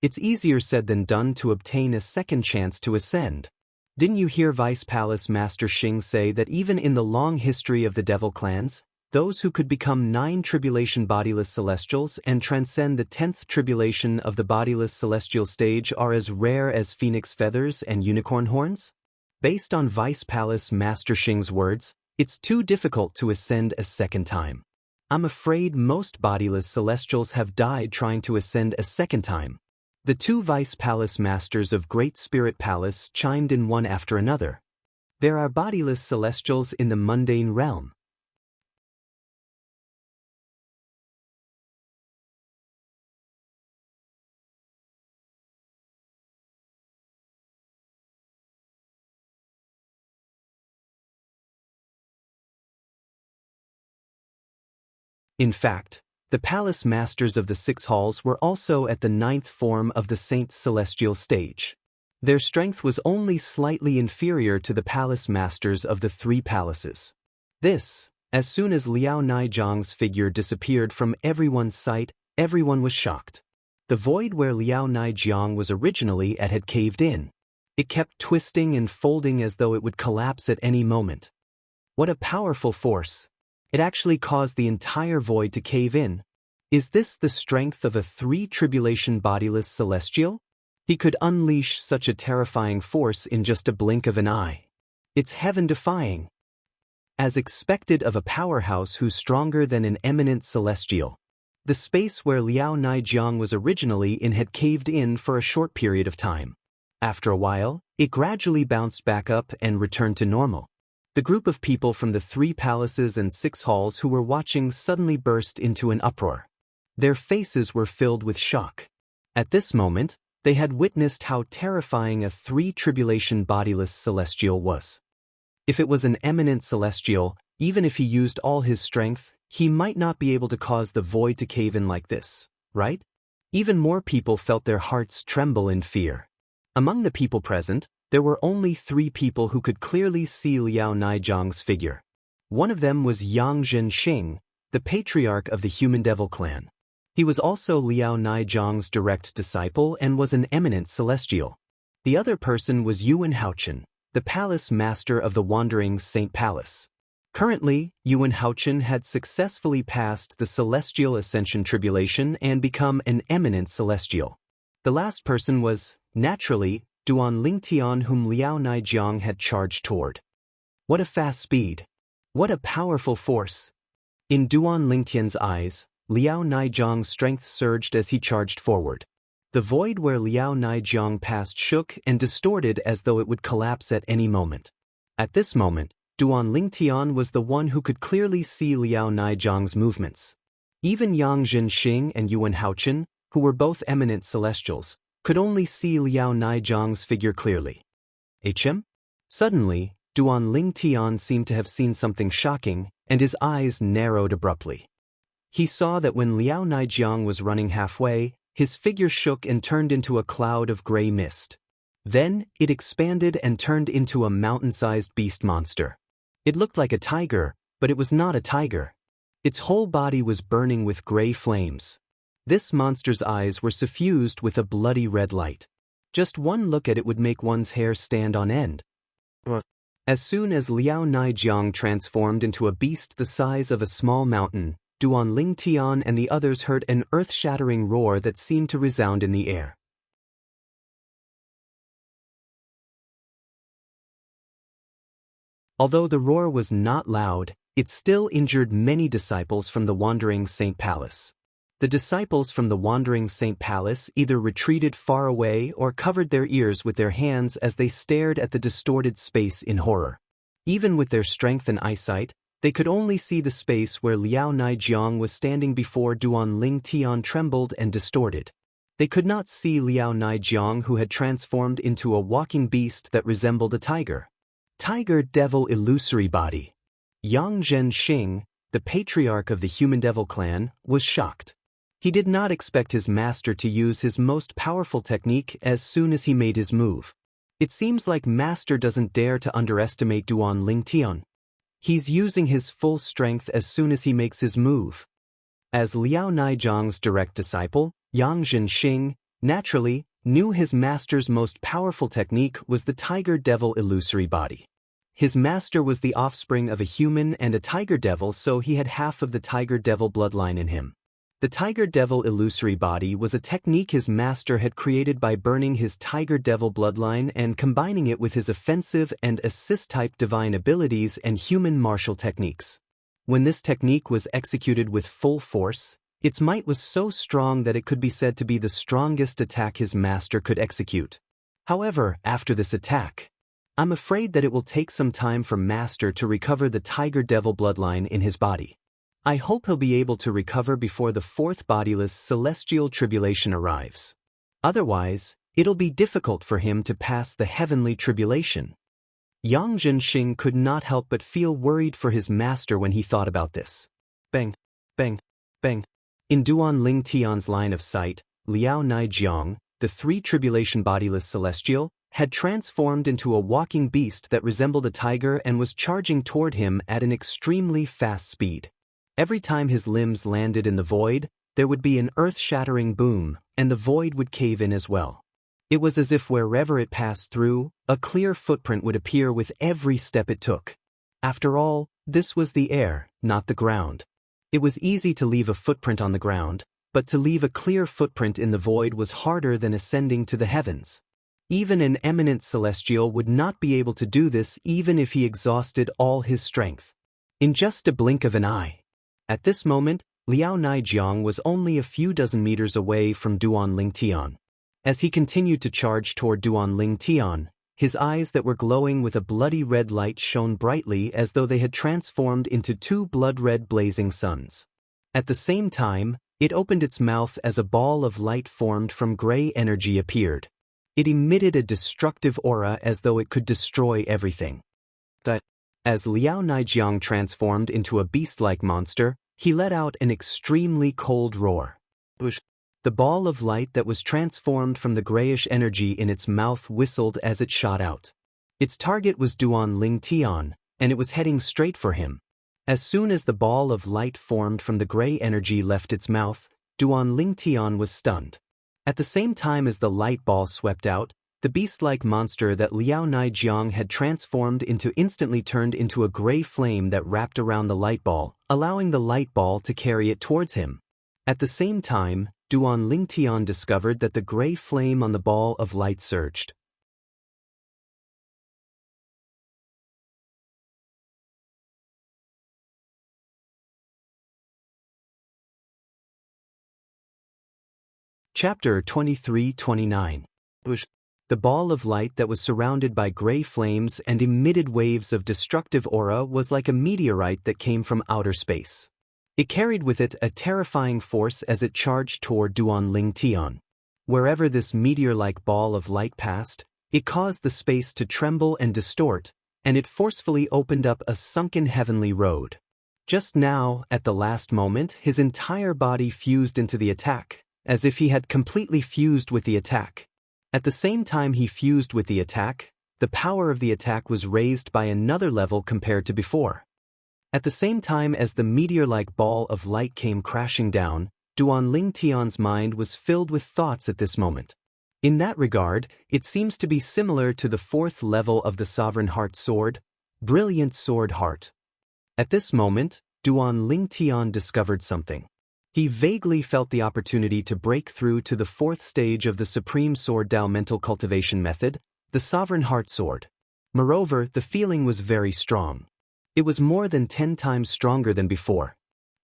It's easier said than done to obtain a second chance to ascend. Didn't you hear Vice Palace Master Xing say that even in the long history of the devil clans, those who could become 9 tribulation bodiless celestials and transcend the 10th tribulation of the bodiless celestial stage are as rare as phoenix feathers and unicorn horns? Based on Vice Palace Master Xing's words, it's too difficult to ascend a second time. I'm afraid most bodiless celestials have died trying to ascend a second time. The 2 Vice Palace Masters of Great Spirit Palace chimed in one after another. There are bodiless celestials in the mundane realm. In fact, the palace masters of the 6 halls were also at the 9th form of the Saint Celestial stage. Their strength was only slightly inferior to the palace masters of the 3 palaces. This, as soon as Liao Naijiang's figure disappeared from everyone's sight, everyone was shocked. The void where Liao Naijiang was originally at had caved in. It kept twisting and folding as though it would collapse at any moment. What a powerful force! It actually caused the entire void to cave in. Is this the strength of a 3 tribulation bodiless celestial? He could unleash such a terrifying force in just a blink of an eye. It's heaven-defying. As expected of a powerhouse who's stronger than an eminent celestial. The space where Liao Naijiang was originally in had caved in for a short period of time. After a while, it gradually bounced back up and returned to normal. The group of people from the 3 palaces and 6 halls who were watching suddenly burst into an uproar. Their faces were filled with shock. At this moment, they had witnessed how terrifying a 3 tribulation bodiless celestial was. If it was an eminent celestial, even if he used all his strength, he might not be able to cause the void to cave in like this, right? Even more people felt their hearts tremble in fear. Among the people present, there were only 3 people who could clearly see Liao Naijiang's figure. One of them was Yang Zhenxing, the patriarch of the human devil clan. He was also Liao Naijiang's direct disciple and was an eminent celestial. The other person was Yuan Haochen, the palace master of the Wandering Saint Palace. Currently, Yuan Haochen had successfully passed the celestial ascension tribulation and become an eminent celestial. The last person was, naturally, Duan Lingtian, whom Liao Naijiang had charged toward. What a fast speed! What a powerful force! In Duan Lingtian's eyes, Liao Naijiang's strength surged as he charged forward. The void where Liao Naijiang passed shook and distorted as though it would collapse at any moment. At this moment, Duan Lingtian was the one who could clearly see Liao Naijiang's movements. Even Yang Zhenxing and Yuan Haochen, who were both eminent celestials, could only see Liao Naijiang's figure clearly. HM? Suddenly, Duan Lingtian seemed to have seen something shocking, and his eyes narrowed abruptly. He saw that when Liao Naijiang was running halfway, his figure shook and turned into a cloud of gray mist. Then, it expanded and turned into a mountain-sized beast monster. It looked like a tiger, but it was not a tiger. Its whole body was burning with gray flames. This monster's eyes were suffused with a bloody red light. Just one look at it would make one's hair stand on end. As soon as Liao Naijiang transformed into a beast the size of a small mountain, Duan Lingtian and the others heard an earth-shattering roar that seemed to resound in the air. Although the roar was not loud, it still injured many disciples from the Wandering Saint Palace. The disciples from the Wandering Saint Palace either retreated far away or covered their ears with their hands as they stared at the distorted space in horror. Even with their strength and eyesight, they could only see the space where Liao Naijiang was standing before Duan Lingtian trembled and distorted. They could not see Liao Naijiang, who had transformed into a walking beast that resembled a tiger. Tiger Devil Illusory Body. Yang Zhenxing, the patriarch of the Human Devil clan, was shocked. He did not expect his master to use his most powerful technique as soon as he made his move. It seems like master doesn't dare to underestimate Duan Lingtian. He's using his full strength as soon as he makes his move. As Liao Naijiang's direct disciple, Yang Zhenxing, naturally, knew his master's most powerful technique was the Tiger Devil Illusory Body. His master was the offspring of a human and a tiger devil, so he had half of the Tiger Devil bloodline in him. The Tiger Devil Illusory Body was a technique his master had created by burning his Tiger Devil bloodline and combining it with his offensive and assist-type divine abilities and human martial techniques. When this technique was executed with full force, its might was so strong that it could be said to be the strongest attack his master could execute. However, after this attack, I'm afraid that it will take some time for master to recover the Tiger Devil bloodline in his body. I hope he'll be able to recover before the fourth bodiless celestial tribulation arrives. Otherwise, it'll be difficult for him to pass the heavenly tribulation. Yang Zhenxing could not help but feel worried for his master when he thought about this. Bang, bang, bang. In Duan Lingtian's line of sight, Liao Naijiang, the three tribulation bodiless celestial, had transformed into a walking beast that resembled a tiger and was charging toward him at an extremely fast speed. Every time his limbs landed in the void, there would be an earth-shattering boom, and the void would cave in as well. It was as if wherever it passed through, a clear footprint would appear with every step it took. After all, this was the air, not the ground. It was easy to leave a footprint on the ground, but to leave a clear footprint in the void was harder than ascending to the heavens. Even an eminent celestial would not be able to do this even if he exhausted all his strength. In just a blink of an eye. At this moment, Liao Naijiang was only a few dozen meters away from Duan Lingtian. As he continued to charge toward Duan Lingtian, his eyes that were glowing with a bloody red light shone brightly as though they had transformed into two blood-red blazing suns. At the same time, it opened its mouth as a ball of light formed from gray energy appeared. It emitted a destructive aura as though it could destroy everything. As Liao Naijiang transformed into a beast-like monster, he let out an extremely cold roar. The ball of light that was transformed from the grayish energy in its mouth whistled as it shot out. Its target was Duan Lingtian, and it was heading straight for him. As soon as the ball of light formed from the gray energy left its mouth, Duan Lingtian was stunned. At the same time as the light ball swept out, the beast-like monster that Liao Naijiang had transformed into instantly turned into a gray flame that wrapped around the light ball, allowing the light ball to carry it towards him. At the same time, Duan Lingtian discovered that the gray flame on the ball of light surged. Chapter 23-29. The ball of light that was surrounded by gray flames and emitted waves of destructive aura was like a meteorite that came from outer space. It carried with it a terrifying force as it charged toward Duan Ling Tian. Wherever this meteor-like ball of light passed, it caused the space to tremble and distort, and it forcefully opened up a sunken heavenly road. Just now, at the last moment, his entire body fused into the attack, as if he had completely fused with the attack. At the same time he fused with the attack, the power of the attack was raised by another level compared to before. At the same time as the meteor-like ball of light came crashing down, Duan Ling Tian's mind was filled with thoughts at this moment. In that regard, it seems to be similar to the fourth level of the Sovereign Heart Sword, Brilliant Sword Heart. At this moment, Duan Ling Tian discovered something. He vaguely felt the opportunity to break through to the fourth stage of the Supreme Sword Dao mental cultivation method, the Sovereign Heart Sword. Moreover, the feeling was very strong. It was more than 10 times stronger than before.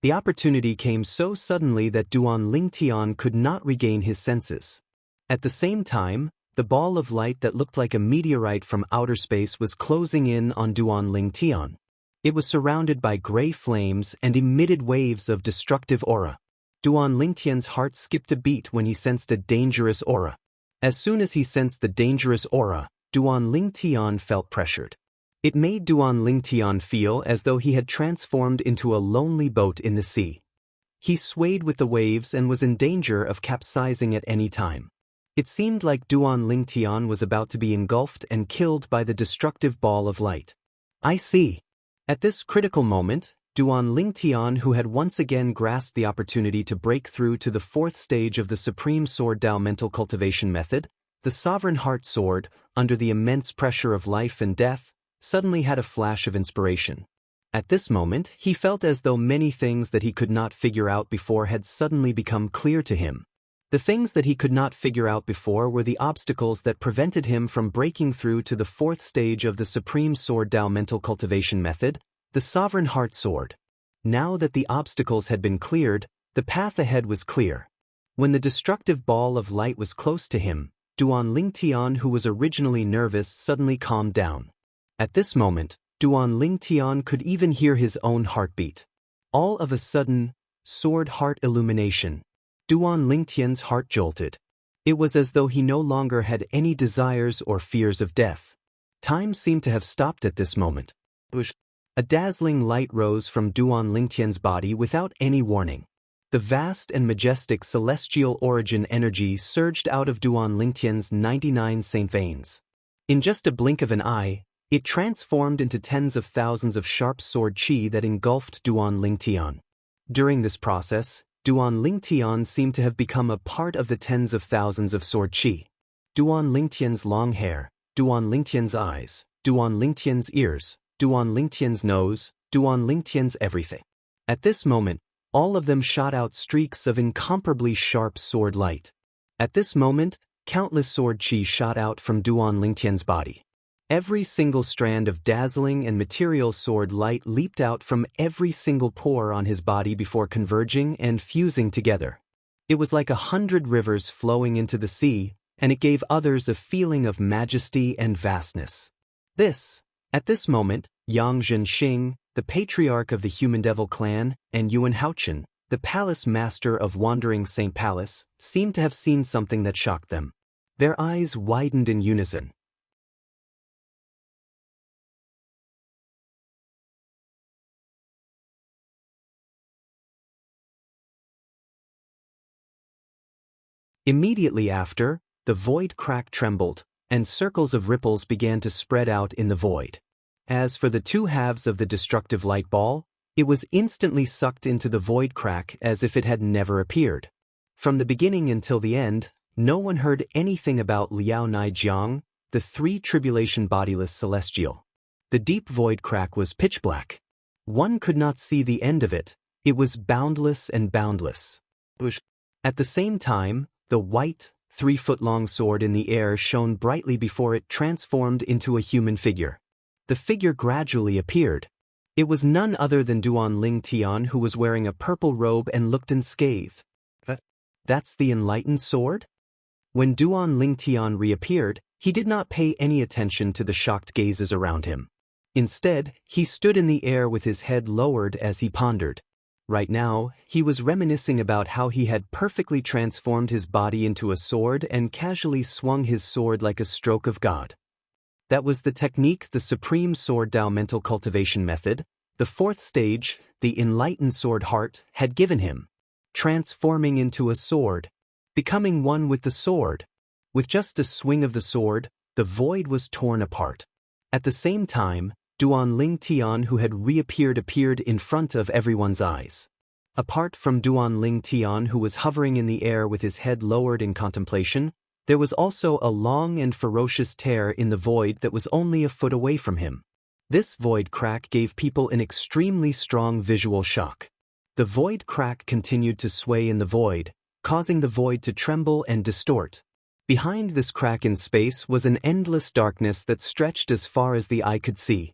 The opportunity came so suddenly that Duan Ling Tian could not regain his senses. At the same time, the ball of light that looked like a meteorite from outer space was closing in on Duan Ling Tian. It was surrounded by gray flames and emitted waves of destructive aura. Duan Ling Tian's heart skipped a beat when he sensed a dangerous aura. As soon as he sensed the dangerous aura, Duan Ling Tian felt pressured. It made Duan Ling Tian feel as though he had transformed into a lonely boat in the sea. He swayed with the waves and was in danger of capsizing at any time. It seemed like Duan Ling Tian was about to be engulfed and killed by the destructive ball of light. I see. At this critical moment, Duan Ling Tian, who had once again grasped the opportunity to break through to the fourth stage of the Supreme Sword Dao mental cultivation method, the Sovereign Heart Sword, under the immense pressure of life and death, suddenly had a flash of inspiration. At this moment, he felt as though many things that he could not figure out before had suddenly become clear to him. The things that he could not figure out before were the obstacles that prevented him from breaking through to the fourth stage of the Supreme Sword Dao mental cultivation method, the Sovereign Heart Sword. Now that the obstacles had been cleared, the path ahead was clear. When the destructive ball of light was close to him, Duan Ling Tian, who was originally nervous, suddenly calmed down. At this moment, Duan Ling Tian could even hear his own heartbeat. All of a sudden, sword heart illumination. Duan Ling Tian's heart jolted. It was as though he no longer had any desires or fears of death. Time seemed to have stopped at this moment. A dazzling light rose from Duan Ling Tian's body without any warning. The vast and majestic celestial origin energy surged out of Duan Ling Tian's 99 saint veins. In just a blink of an eye, it transformed into tens of thousands of sharp sword qi that engulfed Duan Ling Tian. During this process, Duan Ling Tian seemed to have become a part of the tens of thousands of sword qi. Duan Ling Tian's long hair, Duan Ling Tian's eyes, Duan Ling Tian's ears, Duan Ling Tian's nose, Duan Ling Tian's everything. At this moment, all of them shot out streaks of incomparably sharp sword light. At this moment, countless sword qi shot out from Duan Ling Tian's body. Every single strand of dazzling and material sword light leaped out from every single pore on his body before converging and fusing together. It was like 100 rivers flowing into the sea, and it gave others a feeling of majesty and vastness. At this moment, Yang Zhenxing, the patriarch of the Human Devil clan, and Yuan Haochen, the palace master of Wandering Saint Palace, seemed to have seen something that shocked them. Their eyes widened in unison. Immediately after, the void crack trembled, and circles of ripples began to spread out in the void. As for the two halves of the destructive light ball, it was instantly sucked into the void crack as if it had never appeared. From the beginning until the end, no one heard anything about Liao Nai Jiang, the three tribulation bodiless celestial. The deep void crack was pitch black. One could not see the end of it. It was boundless and boundless. At the same time, the white, 3-foot-long sword in the air shone brightly before it transformed into a human figure. The figure gradually appeared. It was none other than Duan Ling Tian, who was wearing a purple robe and looked unscathed. That's the enlightened sword? When Duan Lingtian reappeared, he did not pay any attention to the shocked gazes around him. Instead, he stood in the air with his head lowered as he pondered. Right now, he was reminiscing about how he had perfectly transformed his body into a sword and casually swung his sword like a stroke of God. That was the technique, the supreme sword Dao mental cultivation method, the fourth stage, the enlightened sword heart, had given him. Transforming into a sword. Becoming one with the sword. With just a swing of the sword, the void was torn apart. At the same time, Duan Lingtian, who had reappeared, appeared in front of everyone's eyes. Apart from Duan Lingtian, who was hovering in the air with his head lowered in contemplation, there was also a long and ferocious tear in the void that was only a foot away from him. This void crack gave people an extremely strong visual shock. The void crack continued to sway in the void, causing the void to tremble and distort. Behind this crack in space was an endless darkness that stretched as far as the eye could see.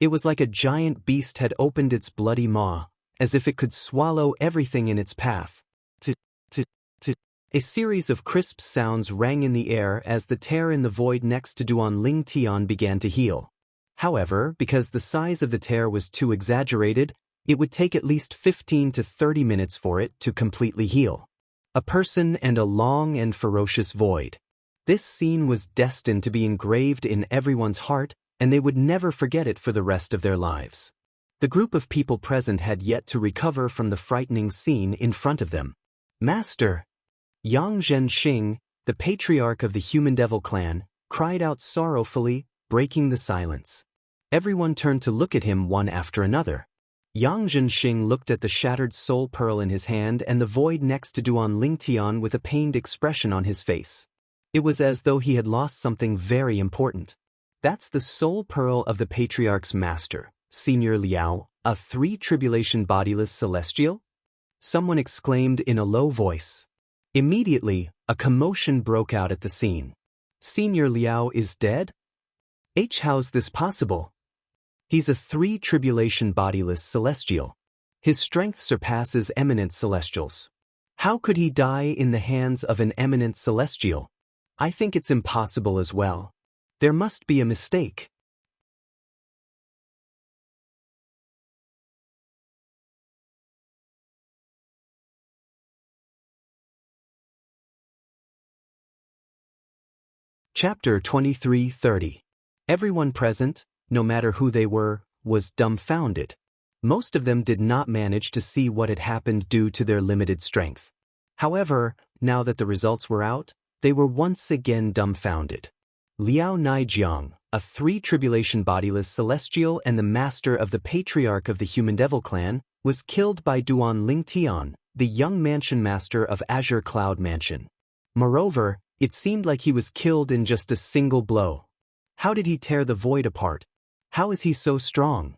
It was like a giant beast had opened its bloody maw, as if it could swallow everything in its path. A series of crisp sounds rang in the air as the tear in the void next to Duan Lingtian began to heal. However, because the size of the tear was too exaggerated, it would take at least 15 to 30 minutes for it to completely heal. A person and a long and ferocious void. This scene was destined to be engraved in everyone's heart, and they would never forget it for the rest of their lives. The group of people present had yet to recover from the frightening scene in front of them. Master! Yang Zhenxing, the patriarch of the Human Devil clan, cried out sorrowfully, breaking the silence. Everyone turned to look at him one after another. Yang Zhenxing looked at the shattered soul pearl in his hand and the void next to Duan Lingtian with a pained expression on his face. It was as though he had lost something very important. That's the soul pearl of the patriarch's master, Senior Liao, a three-tribulation bodiless celestial? Someone exclaimed in a low voice. Immediately, a commotion broke out at the scene. Senior Liao is dead? How's this possible? He's a three-tribulation bodiless celestial. His strength surpasses eminent celestials. How could he die in the hands of an eminent celestial? I think it's impossible as well. There must be a mistake. Chapter 23:30. Everyone present, no matter who they were, was dumbfounded. Most of them did not manage to see what had happened due to their limited strength. However, now that the results were out, they were once again dumbfounded. Liao Naijiang, a three-tribulation bodiless celestial and the master of the patriarch of the Human Devil clan, was killed by Duan Lingtian, the young mansion master of Azure Cloud Mansion. Moreover, it seemed like he was killed in just a single blow. How did he tear the void apart? How is he so strong?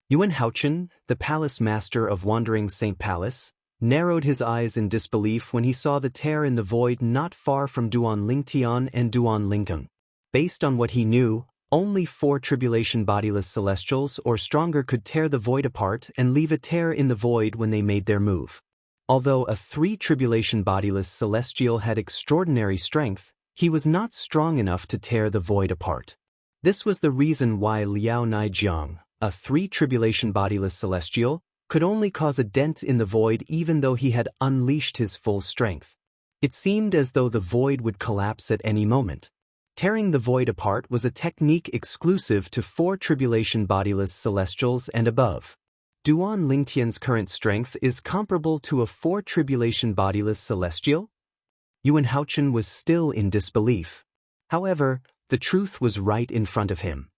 Yuan Haochen, the palace master of Wandering Saint Palace, narrowed his eyes in disbelief when he saw the tear in the void not far from Duan Lingtian and Duan Lingteng. Based on what he knew, only 4 tribulation bodiless celestials or stronger could tear the void apart and leave a tear in the void when they made their move. Although a 3 tribulation bodiless celestial had extraordinary strength, he was not strong enough to tear the void apart. This was the reason why Liao Naijiang, a 3 tribulation bodiless celestial, could only cause a dent in the void even though he had unleashed his full strength. It seemed as though the void would collapse at any moment. Tearing the void apart was a technique exclusive to 4 tribulation bodiless celestials and above. Duan Lingtian's current strength is comparable to a 4 tribulation bodiless celestial? Yuan Haochen was still in disbelief. However, the truth was right in front of him.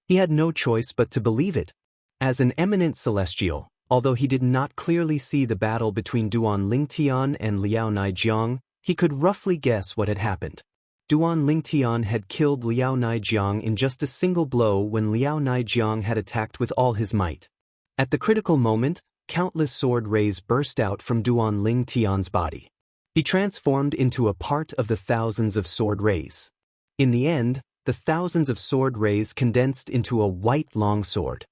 He had no choice but to believe it. As an eminent celestial, although he did not clearly see the battle between Duan Lingtian and Liao Naijiang, he could roughly guess what had happened. Duan Lingtian had killed Liao Naijiang in just a single blow when Liao Naijiang had attacked with all his might. At the critical moment, countless sword rays burst out from Duan Lingtian's body. He transformed into a part of the thousands of sword rays. In the end, the thousands of sword rays condensed into a white longsword.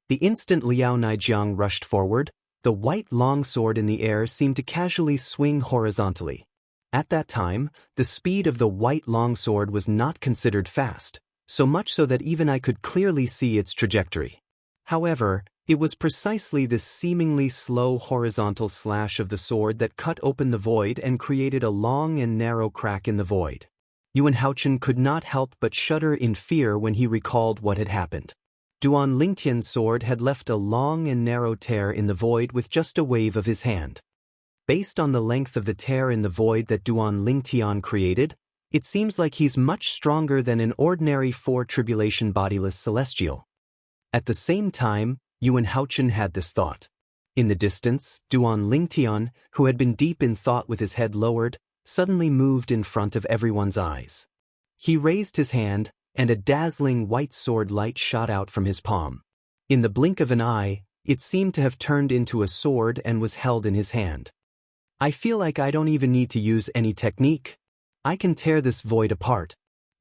The instant Liao Naijiang rushed forward, The white longsword in the air seemed to casually swing horizontally. At that time, the speed of the white longsword was not considered fast, so much so that even I could clearly see its trajectory. However, it was precisely this seemingly slow horizontal slash of the sword that cut open the void and created a long and narrow crack in the void. Yuan Haochen could not help but shudder in fear when he recalled what had happened. Duan Lingtian's sword had left a long and narrow tear in the void with just a wave of his hand. Based on the length of the tear in the void that Duan Lingtian created, it seems like he's much stronger than an ordinary four-tribulation bodiless celestial. At the same time, Yuan Haochen had this thought. In the distance, Duan Lingtian, who had been deep in thought with his head lowered, suddenly moved in front of everyone's eyes. He raised his hand, and a dazzling white sword light shot out from his palm. In the blink of an eye, it seemed to have turned into a sword and was held in his hand. I feel like I don't even need to use any technique. I can tear this void apart.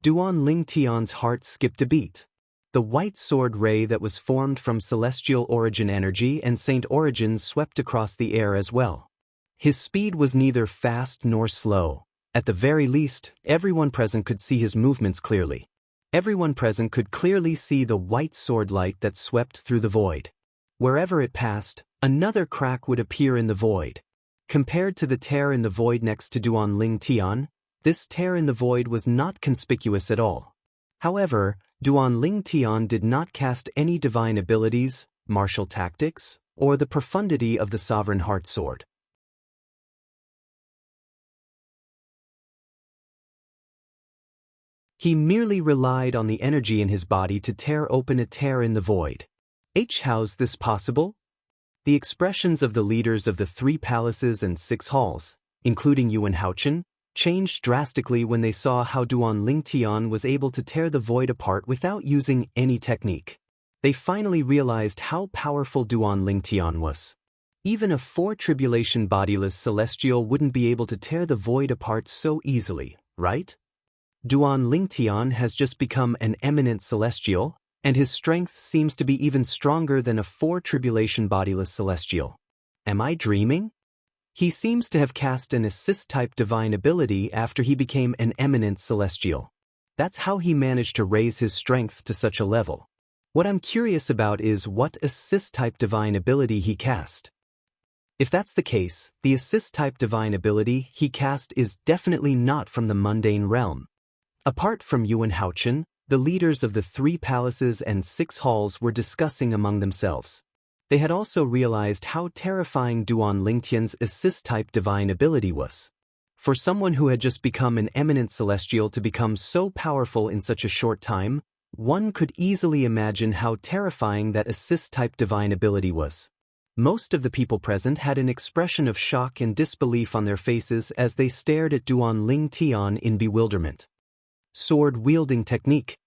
Duan Lingtian's heart skipped a beat. The white sword ray that was formed from celestial origin energy and saint origins swept across the air as well. His speed was neither fast nor slow. At the very least, everyone present could see his movements clearly. Everyone present could clearly see the white sword light that swept through the void. Wherever it passed, another crack would appear in the void. Compared to the tear in the void next to Duan Lingtian, this tear in the void was not conspicuous at all. However, Duan Lingtian did not cast any divine abilities, martial tactics, or the profundity of the Sovereign Heart Sword. He merely relied on the energy in his body to tear open a tear in the void. How's this possible? The expressions of the leaders of the 3 palaces and 6 halls, including Yuan Haochen, changed drastically when they saw how Duan Lingtian was able to tear the void apart without using any technique. They finally realized how powerful Duan Lingtian was. Even a 4-tribulation bodiless celestial wouldn't be able to tear the void apart so easily, right? Duan Lingtian has just become an eminent celestial, and his strength seems to be even stronger than a 4-tribulation bodiless celestial. Am I dreaming? He seems to have cast an assist-type divine ability after he became an eminent celestial. That's how he managed to raise his strength to such a level. What I'm curious about is what assist-type divine ability he cast. If that's the case, the assist-type divine ability he cast is definitely not from the mundane realm. Apart from Yuan Haochen, the leaders of the 3 palaces and 6 halls were discussing among themselves. They had also realized how terrifying Duan Lingtian's assist-type divine ability was. For someone who had just become an eminent celestial to become so powerful in such a short time, one could easily imagine how terrifying that assist-type divine ability was. Most of the people present had an expression of shock and disbelief on their faces as they stared at Duan Lingtian in bewilderment. Sword-wielding technique.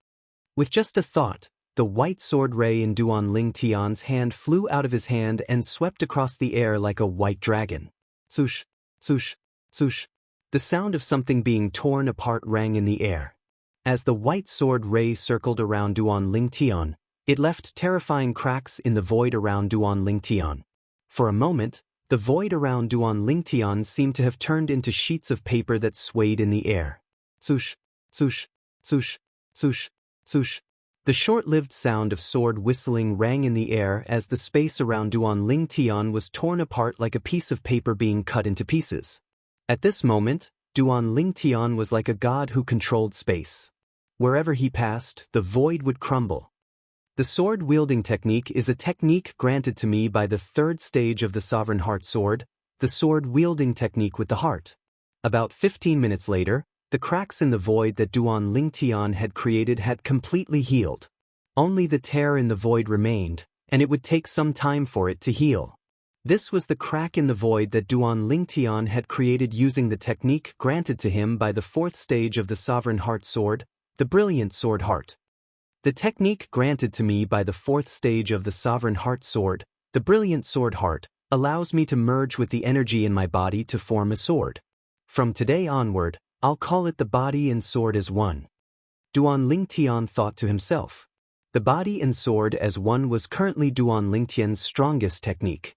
With just a thought, the white sword ray in Duan Lingtian's hand flew out of his hand and swept across the air like a white dragon. Swoosh, swoosh, swoosh. The sound of something being torn apart rang in the air. As the white sword ray circled around Duan Lingtian, it left terrifying cracks in the void around Duan Lingtian. For a moment, the void around Duan Lingtian seemed to have turned into sheets of paper that swayed in the air. Swoosh, swoosh, swoosh, swoosh, swoosh. The short-lived sound of sword whistling rang in the air as the space around Duan Lingtian was torn apart like a piece of paper being cut into pieces. At this moment, Duan Lingtian was like a god who controlled space. Wherever he passed, the void would crumble. The sword-wielding technique is a technique granted to me by the 3rd stage of the Sovereign Heart Sword, the sword-wielding technique with the heart. About 15 minutes later, the cracks in the void that Duan Lingtian had created had completely healed. Only the tear in the void remained, and it would take some time for it to heal. This was the crack in the void that Duan Lingtian had created using the technique granted to him by the 4th stage of the Sovereign Heart Sword, the Brilliant Sword Heart. The technique granted to me by the 4th stage of the Sovereign Heart Sword, the Brilliant Sword Heart, allows me to merge with the energy in my body to form a sword. From today onward, I'll call it the body and sword as one. Duan Lingtian thought to himself. The body and sword as one was currently Duan Lingtian's strongest technique.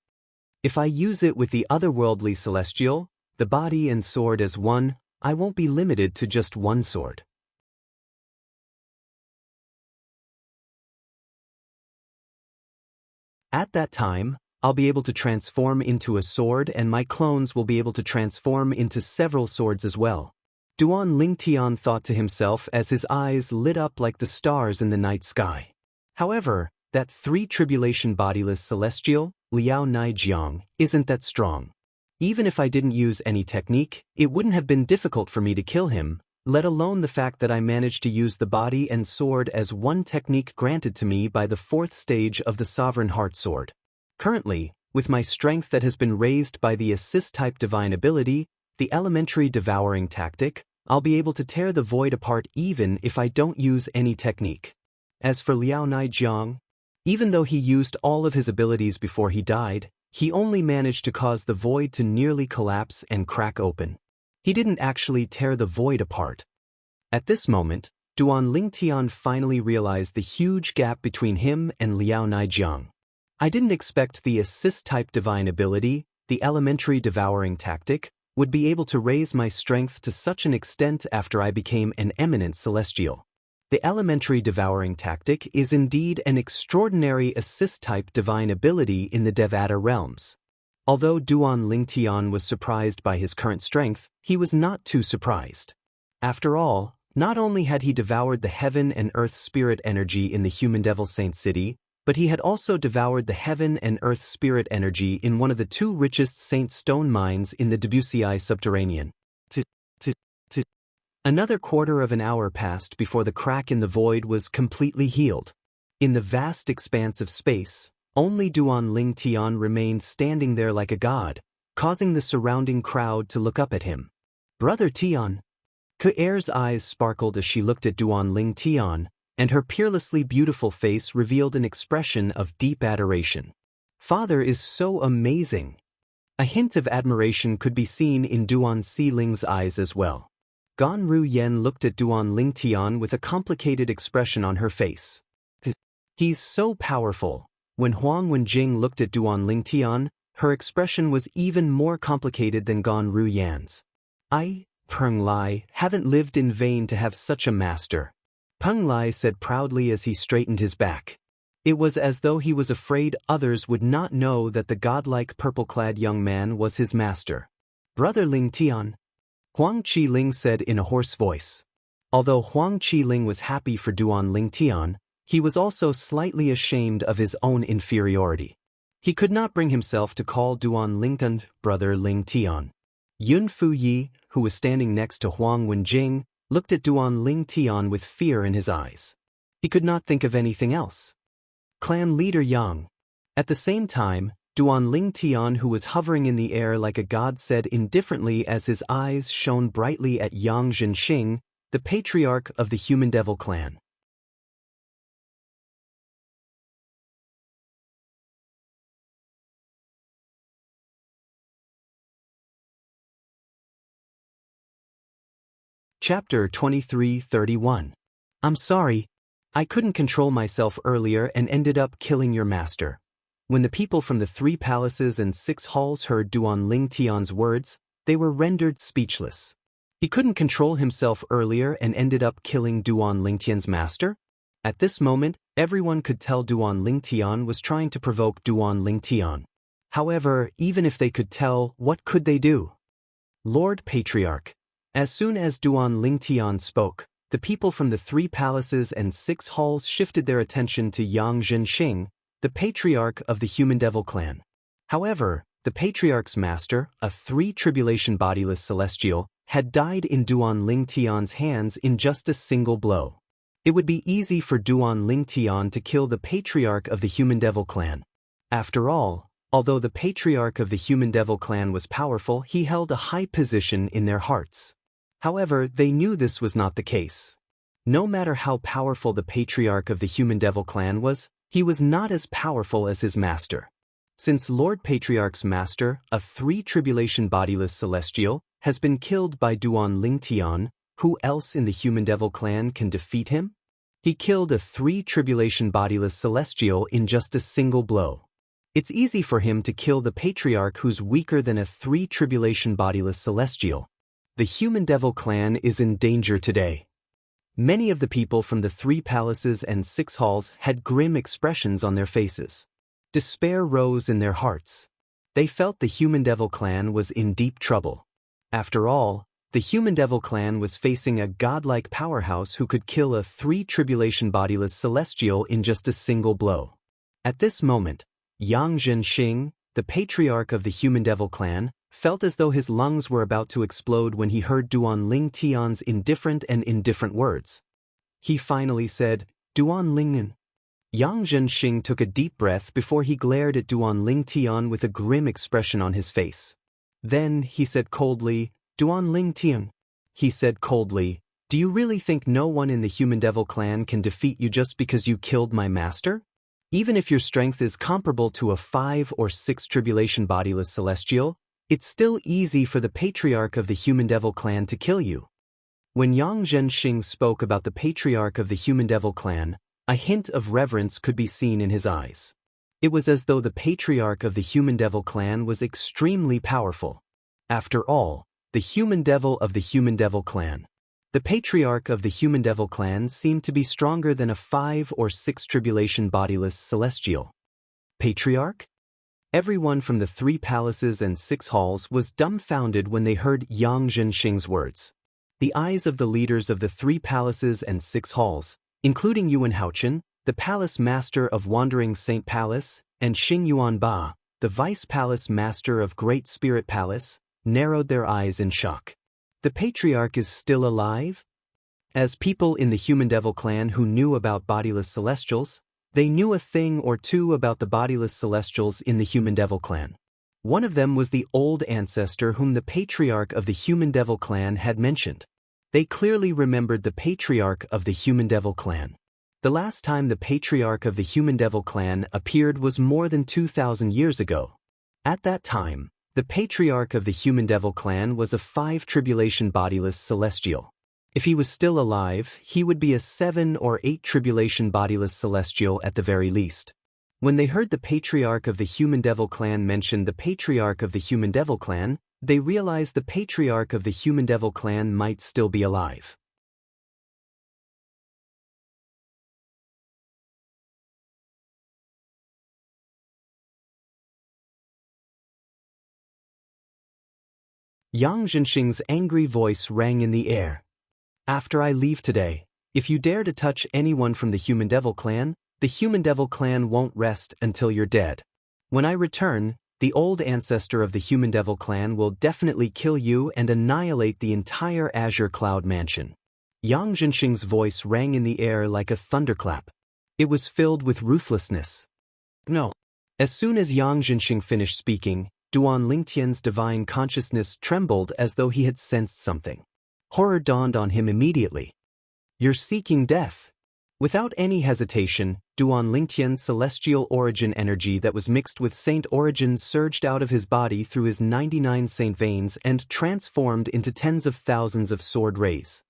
If I use it with the otherworldly celestial, the body and sword as one, I won't be limited to just one sword. At that time, I'll be able to transform into a sword and my clones will be able to transform into several swords as well. Duan Lingtian thought to himself as his eyes lit up like the stars in the night sky. However, that three-tribulation bodiless celestial, Liao Naijiang, isn't that strong. Even if I didn't use any technique, it wouldn't have been difficult for me to kill him, let alone the fact that I managed to use the body and sword as one technique granted to me by the fourth stage of the Sovereign Heart Sword. Currently, with my strength that has been raised by the assist-type divine ability, the elementary devouring tactic, I'll be able to tear the void apart even if I don't use any technique. As for Liao Naijiang, even though he used all of his abilities before he died, he only managed to cause the void to nearly collapse and crack open. He didn't actually tear the void apart. At this moment, Duan Lingtian finally realized the huge gap between him and Liao Naijiang. I didn't expect the assist-type divine ability, the elementary devouring tactic, would be able to raise my strength to such an extent after I became an eminent celestial. The elementary devouring tactic is indeed an extraordinary assist-type divine ability in the Devata realms. Although Duan Lingtian was surprised by his current strength, he was not too surprised. After all, not only had he devoured the heaven and earth spirit energy in the human devil saint city, but he had also devoured the heaven and earth spirit energy in one of the two richest saint stone mines in the Debussy subterranean. Another quarter of an hour passed before the crack in the void was completely healed. In the vast expanse of space, only Duan Lingtian remained standing there like a god, causing the surrounding crowd to look up at him. "Brother Tian." Ke'er's eyes sparkled as she looked at Duan Lingtian, and her peerlessly beautiful face revealed an expression of deep adoration. "Father is so amazing." A hint of admiration could be seen in Duan Xiling's eyes as well. Gan Ruyen looked at Duan Lingtian with a complicated expression on her face. "He's so powerful." When Huang Wenjing looked at Duan Lingtian, her expression was even more complicated than Gan Ruyen's. "I, Peng Lai, haven't lived in vain to have such a master," Peng Lai said proudly as he straightened his back. It was as though he was afraid others would not know that the godlike purple-clad young man was his master. "Brother Lingtian," Huang Qiling said in a hoarse voice. Although Huang Qiling was happy for Duan Lingtian, he was also slightly ashamed of his own inferiority. He could not bring himself to call Duan Lingtian brother Lingtian. Yun Fuyi, who was standing next to Huang Wenjing, looked at Duan Lingtian with fear in his eyes. He could not think of anything else. Clan leader Yang. At the same time, Duan Lingtian, who was hovering in the air like a god, said indifferently as his eyes shone brightly at Yang Zhenxing, the patriarch of the Human Devil clan. Chapter 23:31. I'm sorry. I couldn't control myself earlier and ended up killing your master. When the people from the 3 palaces and 6 halls heard Duan Lingtian's words, they were rendered speechless. He couldn't control himself earlier and ended up killing Duan Lingtian's master? At this moment, everyone could tell Duan Lingtian was trying to provoke Duan Lingtian. However, even if they could tell, what could they do? Lord Patriarch. As soon as Duan Lingtian spoke, the people from the 3 palaces and 6 halls shifted their attention to Yang Zhenxing, the patriarch of the Human Devil clan. However, the patriarch's master, a 3-tribulation bodiless celestial, had died in Duan Lingtian's hands in just a single blow. It would be easy for Duan Lingtian to kill the patriarch of the Human Devil clan. After all, although the patriarch of the Human Devil clan was powerful, he held a high position in their hearts. However, they knew this was not the case. No matter how powerful the patriarch of the Human Devil clan was, he was not as powerful as his master. Since Lord Patriarch's master, a 3-tribulation bodiless celestial, has been killed by Duan Lingtian, who else in the Human Devil clan can defeat him? He killed a 3-tribulation bodiless celestial in just a single blow. It's easy for him to kill the patriarch who's weaker than a 3 tribulation bodiless celestial. The human devil clan is in danger today. Many of the people from the 3 palaces and 6 halls had grim expressions on their faces. Despair rose in their hearts. They felt the human devil clan was in deep trouble. After all, the human devil clan was facing a godlike powerhouse who could kill a 3 tribulation bodiless celestial in just a single blow. At this moment, Yang Zhenxing, the patriarch of the human devil clan, felt as though his lungs were about to explode when he heard Duan Ling Tian's indifferent words. He finally said, "Duan Ling'an." Yang Zhenxing took a deep breath before he glared at Duan Ling Tian with a grim expression on his face. Then he said coldly, "Duan Ling Tian." He said coldly, "Do you really think no one in the human devil clan can defeat you just because you killed my master? Even if your strength is comparable to a 5 or 6 tribulation bodiless celestial, it's still easy for the patriarch of the human devil clan to kill you." When Yang Zhenxing spoke about the patriarch of the human devil clan, a hint of reverence could be seen in his eyes. It was as though the patriarch of the human devil clan was extremely powerful. After all, the human devil of the human devil clan. The patriarch of the human devil clan seemed to be stronger than a 5 or 6 tribulation bodiless celestial. Patriarch? Everyone from the 3 palaces and 6 halls was dumbfounded when they heard Yang Zhenxing's words. The eyes of the leaders of the 3 palaces and 6 halls, including Yuan Haochen, the palace master of Wandering Saint Palace, and Xing Yuanba, the vice palace master of Great Spirit Palace, narrowed their eyes in shock. The patriarch is still alive? As people in the human devil clan who knew about bodiless celestials, they knew a thing or two about the bodiless celestials in the human devil clan. One of them was the old ancestor whom the patriarch of the human devil clan had mentioned. They clearly remembered the patriarch of the human devil clan. The last time the patriarch of the human devil clan appeared was more than 2,000 years ago. At that time, the patriarch of the human devil clan was a 5 tribulation bodiless celestial. If he was still alive, he would be a 7 or 8 tribulation bodiless celestial at the very least. When they heard the patriarch of the human devil clan mention the patriarch of the human devil clan, they realized the patriarch of the human devil clan might still be alive. Yang Zhenxing's angry voice rang in the air. "After I leave today, if you dare to touch anyone from the human devil clan, the human devil clan won't rest until you're dead. When I return, the old ancestor of the human devil clan will definitely kill you and annihilate the entire Azure Cloud Mansion." Yang Zhenxing's voice rang in the air like a thunderclap. It was filled with ruthlessness. No. As soon as Yang Zhenxing finished speaking, Duan Lingtian's divine consciousness trembled as though he had sensed something. Horror dawned on him immediately. "You're seeking death." Without any hesitation, Duan Lingtian's celestial origin energy that was mixed with saint origin surged out of his body through his 99 saint veins and transformed into tens of thousands of sword rays.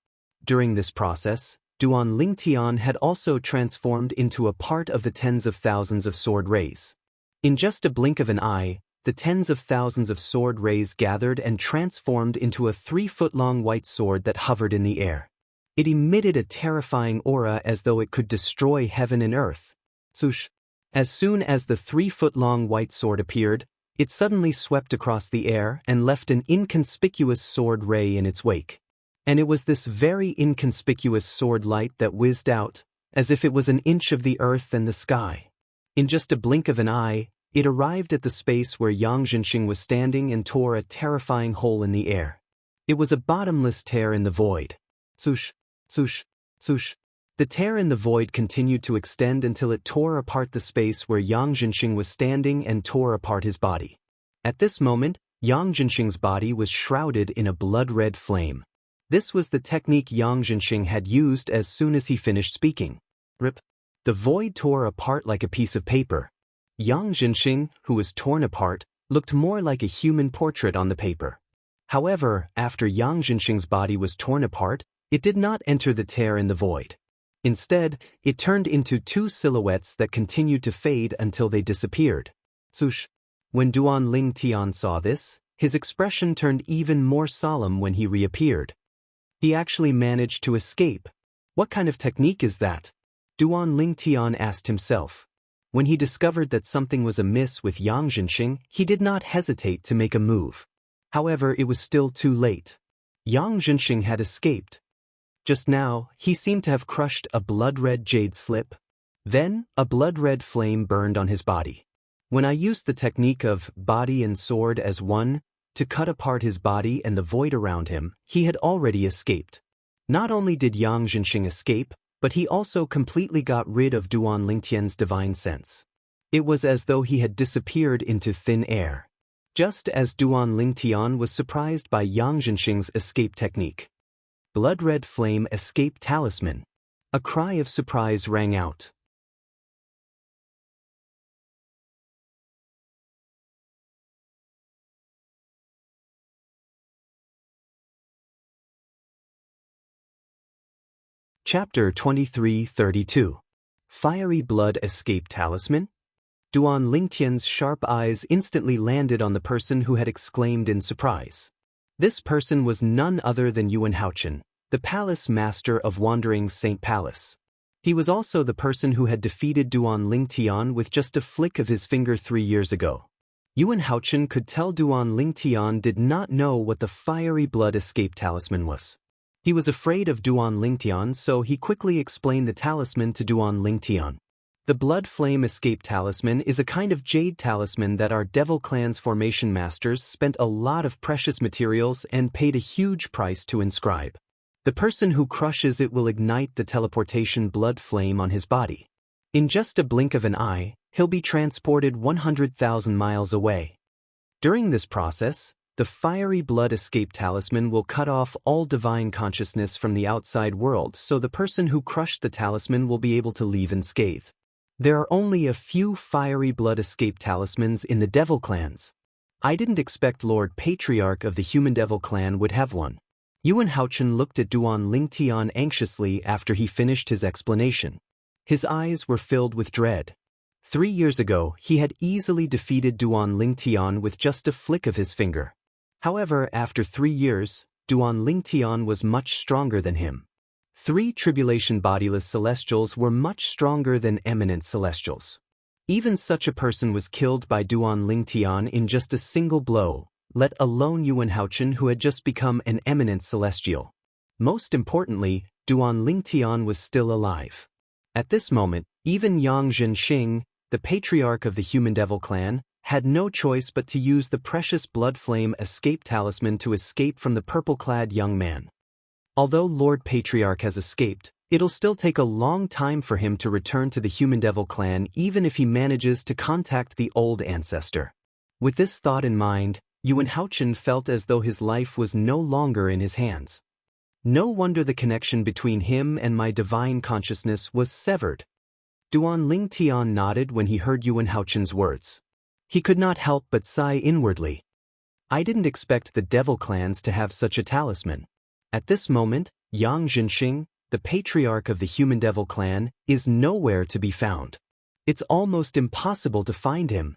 During this process, Duan Lingtian had also transformed into a part of the tens of thousands of sword rays. In just a blink of an eye, the tens of thousands of sword rays gathered and transformed into a 3-foot-long white sword that hovered in the air. It emitted a terrifying aura as though it could destroy heaven and earth. Swoosh! As soon as the 3-foot-long white sword appeared, it suddenly swept across the air and left an inconspicuous sword ray in its wake. And it was this very inconspicuous sword light that whizzed out, as if it was an inch of the earth and the sky. In just a blink of an eye, it arrived at the space where Yang Zhenxing was standing and tore a terrifying hole in the air. It was a bottomless tear in the void. Swoosh, swoosh, swoosh. The tear in the void continued to extend until it tore apart the space where Yang Zhenxing was standing and tore apart his body. At this moment, Yang Zhenxing's body was shrouded in a blood-red flame. This was the technique Yang Zhenxing had used as soon as he finished speaking. Rip. The void tore apart like a piece of paper. Yang Zhenxing, who was torn apart, looked more like a human portrait on the paper. However, after Yang Zhenxing's body was torn apart, it did not enter the tear in the void. Instead, it turned into 2 silhouettes that continued to fade until they disappeared. Sush. When Duan Ling Tian saw this, his expression turned even more solemn when he reappeared. He actually managed to escape. What kind of technique is that? Duan Ling Tian asked himself. When he discovered that something was amiss with Yang Zhenxing, he did not hesitate to make a move. However, it was still too late. Yang Zhenxing had escaped. Just now, he seemed to have crushed a blood-red jade slip. Then, a blood-red flame burned on his body. When I used the technique of body and sword as one, to cut apart his body and the void around him, he had already escaped. Not only did Yang Zhenxing escape, but he also completely got rid of Duan Lingtian's divine sense. It was as though he had disappeared into thin air. Just as Duan Lingtian was surprised by Yang Zhenxing's escape technique. Blood-red flame escape talisman. A cry of surprise rang out. Chapter 23-32. Fiery Blood Escape Talisman? Duan Lingtian's sharp eyes instantly landed on the person who had exclaimed in surprise. This person was none other than Yuan Haochen, the palace master of Wandering Saint Palace. He was also the person who had defeated Duan Lingtian with just a flick of his finger 3 years ago. Yuan Haochen could tell Duan Lingtian did not know what the Fiery Blood Escape Talisman was. He was afraid of Duan Lingtian, so he quickly explained the talisman to Duan Lingtian. The Blood Flame Escape Talisman is a kind of jade talisman that our Devil Clan's formation masters spent a lot of precious materials and paid a huge price to inscribe. The person who crushes it will ignite the teleportation blood flame on his body. In just a blink of an eye, he'll be transported 100,000 miles away. During this process, the Fiery Blood Escape Talisman will cut off all divine consciousness from the outside world, so the person who crushed the talisman will be able to leave unscathed. There are only a few Fiery Blood Escape Talismans in the Devil Clans. I didn't expect Lord Patriarch of the Human Devil Clan would have one. Yuan Haochen looked at Duan Lingtian anxiously after he finished his explanation. His eyes were filled with dread. 3 years ago, he had easily defeated Duan Lingtian with just a flick of his finger. However, after 3 years, Duan Lingtian was much stronger than him. 3 tribulation bodiless celestials were much stronger than eminent celestials. Even such a person was killed by Duan Lingtian in just a single blow, let alone Yuan Haochen, who had just become an eminent celestial. Most importantly, Duan Lingtian was still alive. At this moment, even Yang Zhenxing, the patriarch of the Human Devil Clan, had no choice but to use the precious Blood Flame Escape Talisman to escape from the purple-clad young man. Although Lord Patriarch has escaped, it'll still take a long time for him to return to the Human Devil Clan even if he manages to contact the old ancestor. With this thought in mind, Yuan Haochen felt as though his life was no longer in his hands. No wonder the connection between him and my divine consciousness was severed. Duan Lingtian nodded when he heard Yuan Haochen's words. He could not help but sigh inwardly. I didn't expect the Devil Clans to have such a talisman. At this moment, Yang Zhenxing, the patriarch of the Human Devil Clan, is nowhere to be found. It's almost impossible to find him.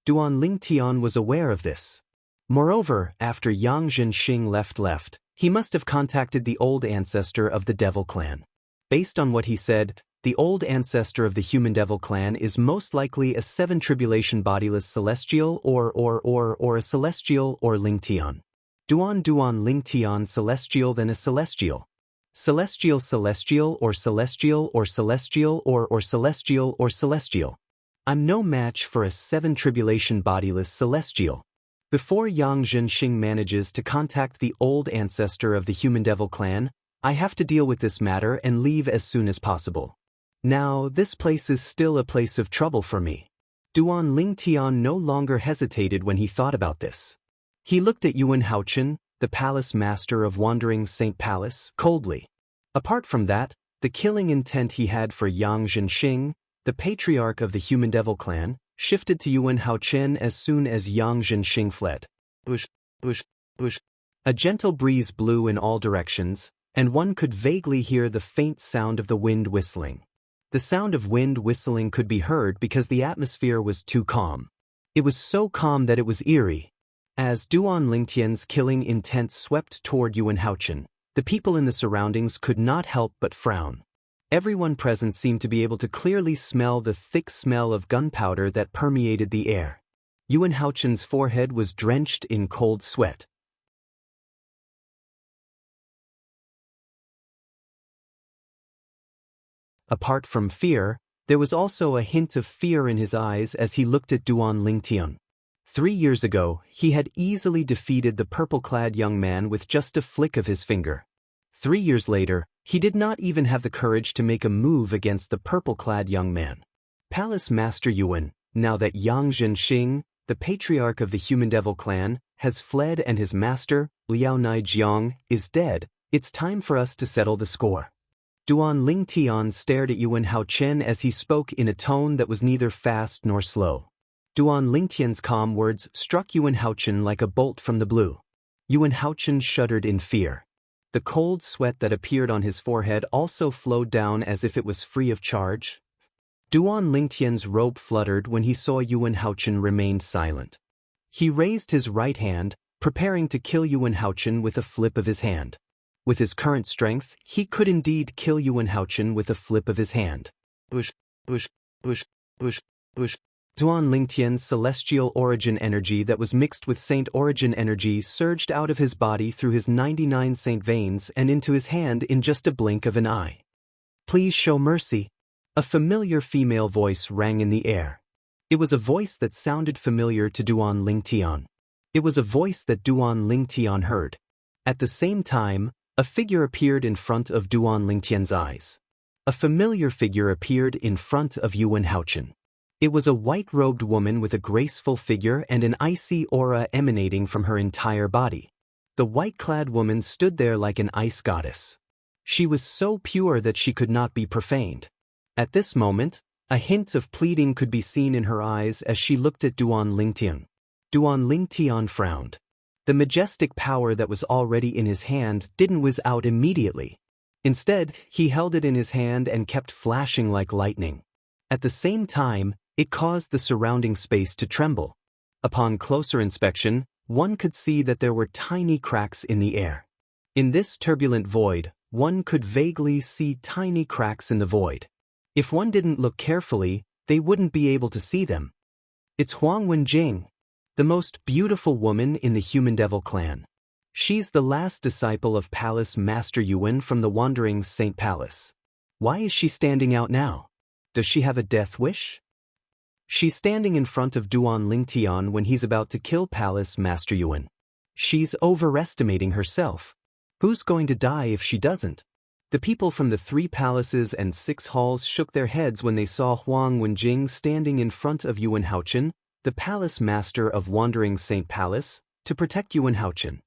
Duan Lingtian was aware of this. Moreover, after Yang Zhenxing left, he must have contacted the old ancestor of the Devil Clan. Based on what he said, the old ancestor of the Human Devil Clan is most likely a 7 tribulation bodiless celestial or a celestial or Lingtian. Duan Lingtian celestial then a celestial. Celestial or celestial or celestial or celestial or celestial. I'm no match for a 7 tribulation bodiless celestial. Before Yang Zhenxing manages to contact the old ancestor of the Human Devil Clan, I have to deal with this matter and leave as soon as possible. Now, this place is still a place of trouble for me. Duan Lingtian no longer hesitated when he thought about this. He looked at Yuan Haochen, the palace master of Wandering Saint Palace, coldly. Apart from that, the killing intent he had for Yang Zhenxing, the patriarch of the Human Devil Clan, shifted to Yuan Haochen as soon as Yang Zhenxing fled. A gentle breeze blew in all directions, and one could vaguely hear the faint sound of the wind whistling. The sound of wind whistling could be heard because the atmosphere was too calm. It was so calm that it was eerie. As Duan Lingtian's killing intent swept toward Yuan Haochen, the people in the surroundings could not help but frown. Everyone present seemed to be able to clearly smell the thick smell of gunpowder that permeated the air. Yuan Haochen's forehead was drenched in cold sweat. Apart from fear, there was also a hint of fear in his eyes as he looked at Duan Lingtian. 3 years ago, he had easily defeated the purple-clad young man with just a flick of his finger. 3 years later, he did not even have the courage to make a move against the purple-clad young man. Palace Master Yuan, now that Yang Zhenxing, the patriarch of the Human Devil clan, has fled and his master, Liao Naijiang, is dead, it's time for us to settle the score. Duan Lingtian stared at Yuan Haochen as he spoke in a tone that was neither fast nor slow. Duan Lingtian's calm words struck Yuan Haochen like a bolt from the blue. Yuan Haochen shuddered in fear. The cold sweat that appeared on his forehead also flowed down as if it was free of charge. Duan Lingtian's robe fluttered when he saw Yuan Haochen remain silent. He raised his right hand, preparing to kill Yuan Haochen with a flip of his hand. With his current strength, he could indeed kill Yuan Haochen with a flip of his hand. Bush, bush, bush, bush, bush. Duan Lingtian's celestial origin energy that was mixed with saint origin energy surged out of his body through his 99 saint veins and into his hand in just a blink of an eye. Please show mercy. A familiar female voice rang in the air. It was a voice that sounded familiar to Duan Lingtian. It was a voice that Duan Lingtian heard. At the same time, a figure appeared in front of Duan Lingtian's eyes. A familiar figure appeared in front of Yuan Haochen. It was a white-robed woman with a graceful figure and an icy aura emanating from her entire body. The white-clad woman stood there like an ice goddess. She was so pure that she could not be profaned. At this moment, a hint of pleading could be seen in her eyes as she looked at Duan Lingtian. Duan Lingtian frowned. The majestic power that was already in his hand didn't whiz out immediately. Instead, he held it in his hand and kept flashing like lightning. At the same time, it caused the surrounding space to tremble. Upon closer inspection, one could see that there were tiny cracks in the air. In this turbulent void, one could vaguely see tiny cracks in the void. If one didn't look carefully, they wouldn't be able to see them. It's Huang Wenjing, the most beautiful woman in the Human Devil clan. She's the last disciple of Palace Master Yuan from the Wandering Saint Palace. Why is she standing out now? Does she have a death wish? She's standing in front of Duan Lingtian when he's about to kill Palace Master Yuan. She's overestimating herself. Who's going to die if she doesn't? The people from the 3 palaces and 6 halls shook their heads when they saw Huang Wenjing standing in front of Yuan Haochen, the palace master of Wandering Saint Palace, to protect Yuan Haochen.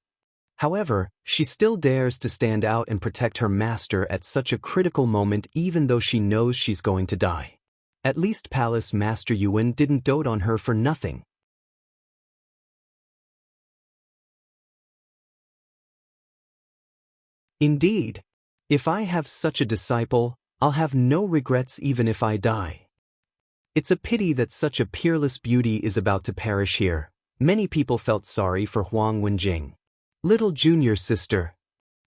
However, she still dares to stand out and protect her master at such a critical moment even though she knows she's going to die. At least Palace Master Yuan didn't dote on her for nothing. Indeed, if I have such a disciple, I'll have no regrets even if I die. It's a pity that such a peerless beauty is about to perish here. Many people felt sorry for Huang Wenjing. Little junior sister.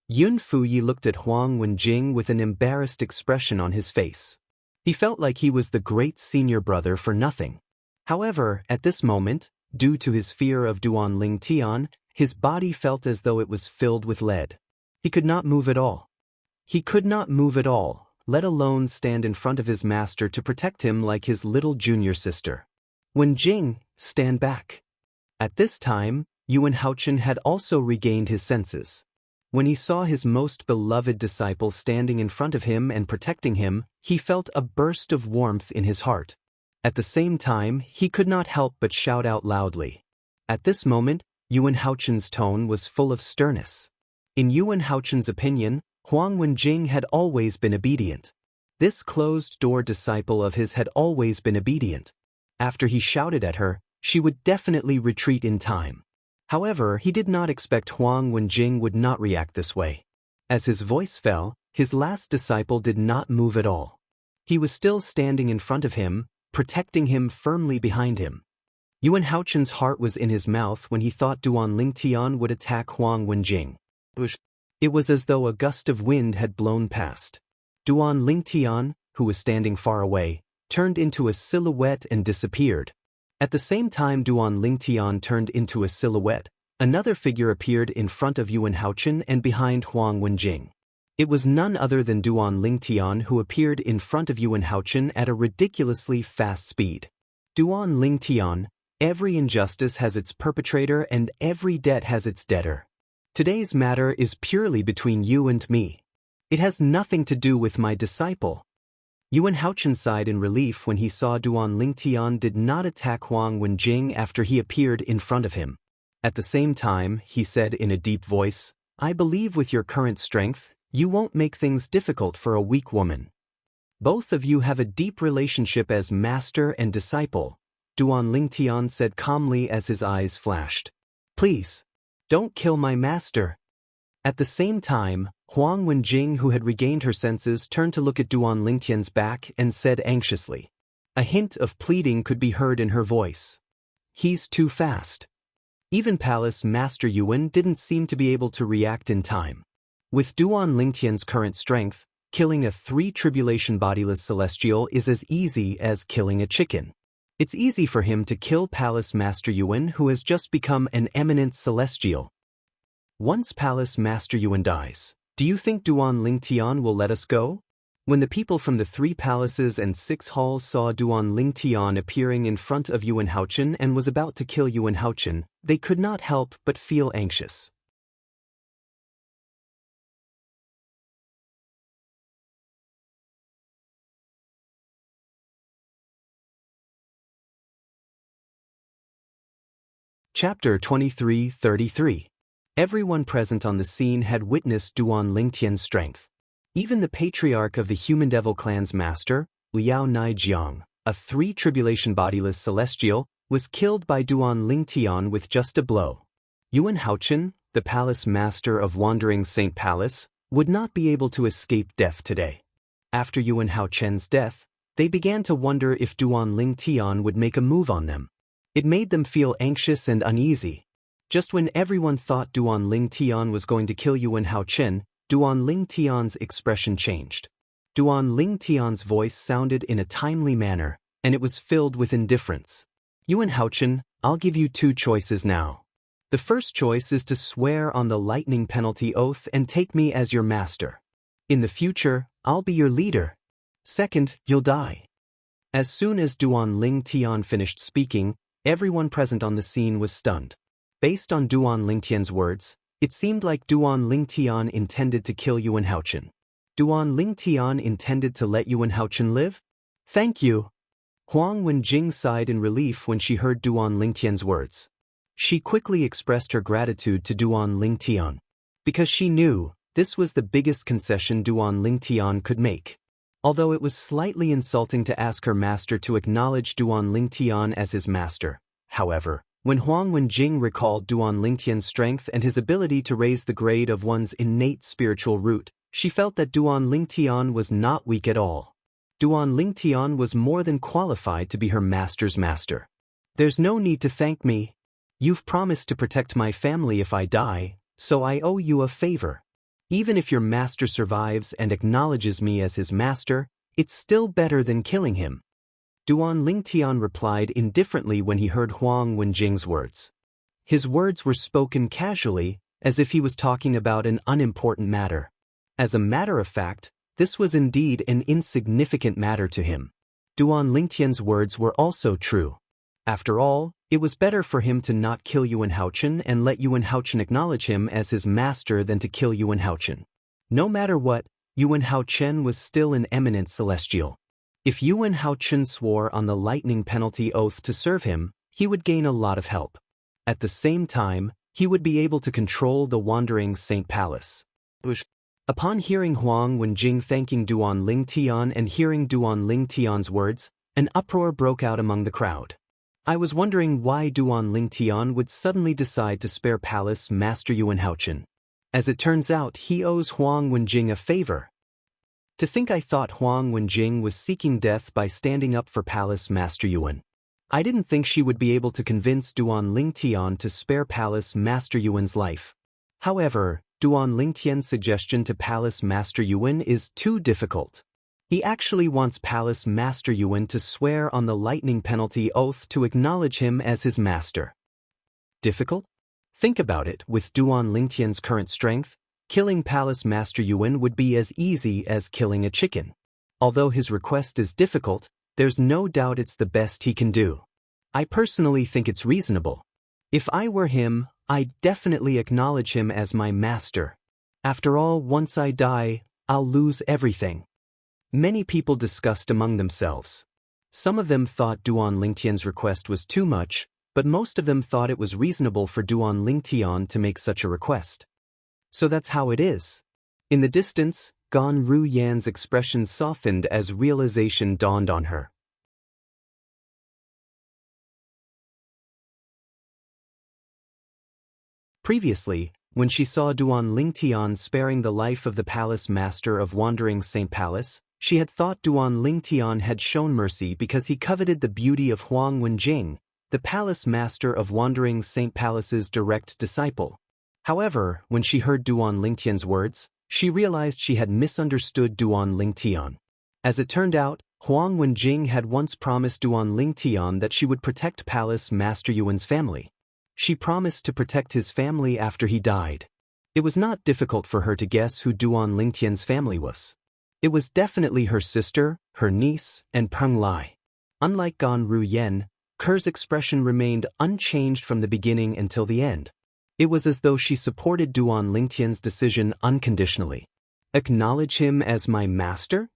Yun Fuyi looked at Huang Wenjing with an embarrassed expression on his face. He felt like he was the great senior brother for nothing. However, at this moment, due to his fear of Duan Lingtian, his body felt as though it was filled with lead. He could not move at all. He could not move at all, let alone stand in front of his master to protect him like his little junior sister. Wenjing, stand back. At this time, Yuan Haochen had also regained his senses. When he saw his most beloved disciple standing in front of him and protecting him, he felt a burst of warmth in his heart. At the same time, he could not help but shout out loudly. At this moment, Yuan Haochen's tone was full of sternness. In Yuan Haochen's opinion, Huang Wenjing had always been obedient. This closed-door disciple of his had always been obedient. After he shouted at her, she would definitely retreat in time. However, he did not expect Huang Wenjing would not react this way. As his voice fell, his last disciple did not move at all. He was still standing in front of him, protecting him firmly behind him. Yuan Haochen's heart was in his mouth when he thought Duan Lingtian would attack Huang Wenjing. It was as though a gust of wind had blown past. Duan Lingtian, who was standing far away, turned into a silhouette and disappeared. At the same time Duan Lingtian turned into a silhouette, another figure appeared in front of Yuan Haochen and behind Huang Wenjing. It was none other than Duan Lingtian who appeared in front of Yuan Haochen at a ridiculously fast speed. Duan Lingtian, every injustice has its perpetrator and every debt has its debtor. Today's matter is purely between you and me. It has nothing to do with my disciple. Yuan Haochen sighed in relief when he saw Duan Lingtian did not attack Huang Wenjing after he appeared in front of him. At the same time, he said in a deep voice, "I believe with your current strength, you won't make things difficult for a weak woman. Both of you have a deep relationship as master and disciple," Duan Lingtian said calmly as his eyes flashed. "Please, don't kill my master." At the same time, Huang Wenjing, who had regained her senses, turned to look at Duan Lingtian's back and said anxiously. A hint of pleading could be heard in her voice. "He's too fast." Even Palace Master Yuan didn't seem to be able to react in time. With Duan Lingtian's current strength, killing a 3 bodiless celestial is as easy as killing a chicken. It's easy for him to kill Palace Master Yuan, who has just become an eminent celestial. Once Palace Master Yuan dies, do you think Duan Lingtian will let us go? When the people from the 3 palaces and 6 halls saw Duan Lingtian appearing in front of Yuan Haochen and was about to kill Yuan Haochen, they could not help but feel anxious. Chapter 23:33. Everyone present on the scene had witnessed Duan Lingtian's strength. Even the patriarch of the Human Devil Clan's master, Liao Naijiang, a 3 bodiless celestial, was killed by Duan Lingtian with just a blow. Yuan Haochen, the palace master of Wandering Saint Palace, would not be able to escape death today. After Yuan Haochen's death, they began to wonder if Duan Lingtian would make a move on them. It made them feel anxious and uneasy. Just when everyone thought Duan Lingtian was going to kill Yuan Haochen, Duan Lingtian's expression changed. Duan Lingtian's voice sounded in a timely manner, and it was filled with indifference. "Yuan Haochen, I'll give you 2 choices now. The first choice is to swear on the lightning penalty oath and take me as your master. In the future, I'll be your leader. Second, you'll die." As soon as Duan Lingtian finished speaking, everyone present on the scene was stunned. Based on Duan Lingtian's words, it seemed like Duan Lingtian intended to kill Yuan Haochen. Duan Lingtian intended to let Yuan Haochen live? "Thank you." Huang Wenjing sighed in relief when she heard Duan Lingtian's words. She quickly expressed her gratitude to Duan Lingtian. Because she knew this was the biggest concession Duan Lingtian could make. Although it was slightly insulting to ask her master to acknowledge Duan Lingtian as his master, however, when Huang Wenjing recalled Duan Lingtian's strength and his ability to raise the grade of one's innate spiritual root, she felt that Duan Lingtian was not weak at all. Duan Lingtian was more than qualified to be her master's master. "There's no need to thank me. You've promised to protect my family if I die, so I owe you a favor. Even if your master survives and acknowledges me as his master, it's still better than killing him." Duan Lingtian replied indifferently when he heard Huang Wenjing's words. His words were spoken casually, as if he was talking about an unimportant matter. As a matter of fact, this was indeed an insignificant matter to him. Duan Lingtian's words were also true. After all, it was better for him to not kill Yuan Haochen and let Yuan Haochen acknowledge him as his master than to kill Yuan Haochen. No matter what, Yuan Haochen was still an eminent celestial. If Yuan Haochen swore on the lightning penalty oath to serve him, he would gain a lot of help. At the same time, he would be able to control the Wandering Saint Palace. Upon hearing Huang Wenjing thanking Duan Lingtian and hearing Duan Lingtian's words, an uproar broke out among the crowd. I was wondering why Duan Lingtian would suddenly decide to spare Palace Master Yuan Haochen. As it turns out, he owes Huang Wenjing a favor. To think I thought Huang Wenjing was seeking death by standing up for Palace Master Yuan. I didn't think she would be able to convince Duan Lingtian to spare Palace Master Yuan's life. However, Duan Lingtian's suggestion to Palace Master Yuan is too difficult. He actually wants Palace Master Yuan to swear on the lightning penalty oath to acknowledge him as his master. Difficult? Think about it, with Duan Lingtian's current strength, killing Palace Master Yuan would be as easy as killing a chicken. Although his request is difficult, there's no doubt it's the best he can do. I personally think it's reasonable. If I were him, I'd definitely acknowledge him as my master. After all, once I die, I'll lose everything. Many people discussed among themselves. Some of them thought Duan Lingtian's request was too much, but most of them thought it was reasonable for Duan Lingtian to make such a request. So that's how it is. In the distance, Gan Ruyan's expression softened as realization dawned on her. Previously, when she saw Duan Lingtian sparing the life of the palace master of Wandering Saint Palace, she had thought Duan Lingtian had shown mercy because he coveted the beauty of Huang Wenjing, the palace master of Wandering Saint Palace's direct disciple. However, when she heard Duan Lingtian's words, she realized she had misunderstood Duan Lingtian. As it turned out, Huang Wenjing had once promised Duan Lingtian that she would protect Palace Master Yuan's family. She promised to protect his family after he died. It was not difficult for her to guess who Duan Lingtian's family was. It was definitely her sister, her niece, and Peng Lai. Unlike Gan Ruyan, Ker's expression remained unchanged from the beginning until the end. It was as though she supported Duan Lingtian's decision unconditionally. Acknowledge him as my master?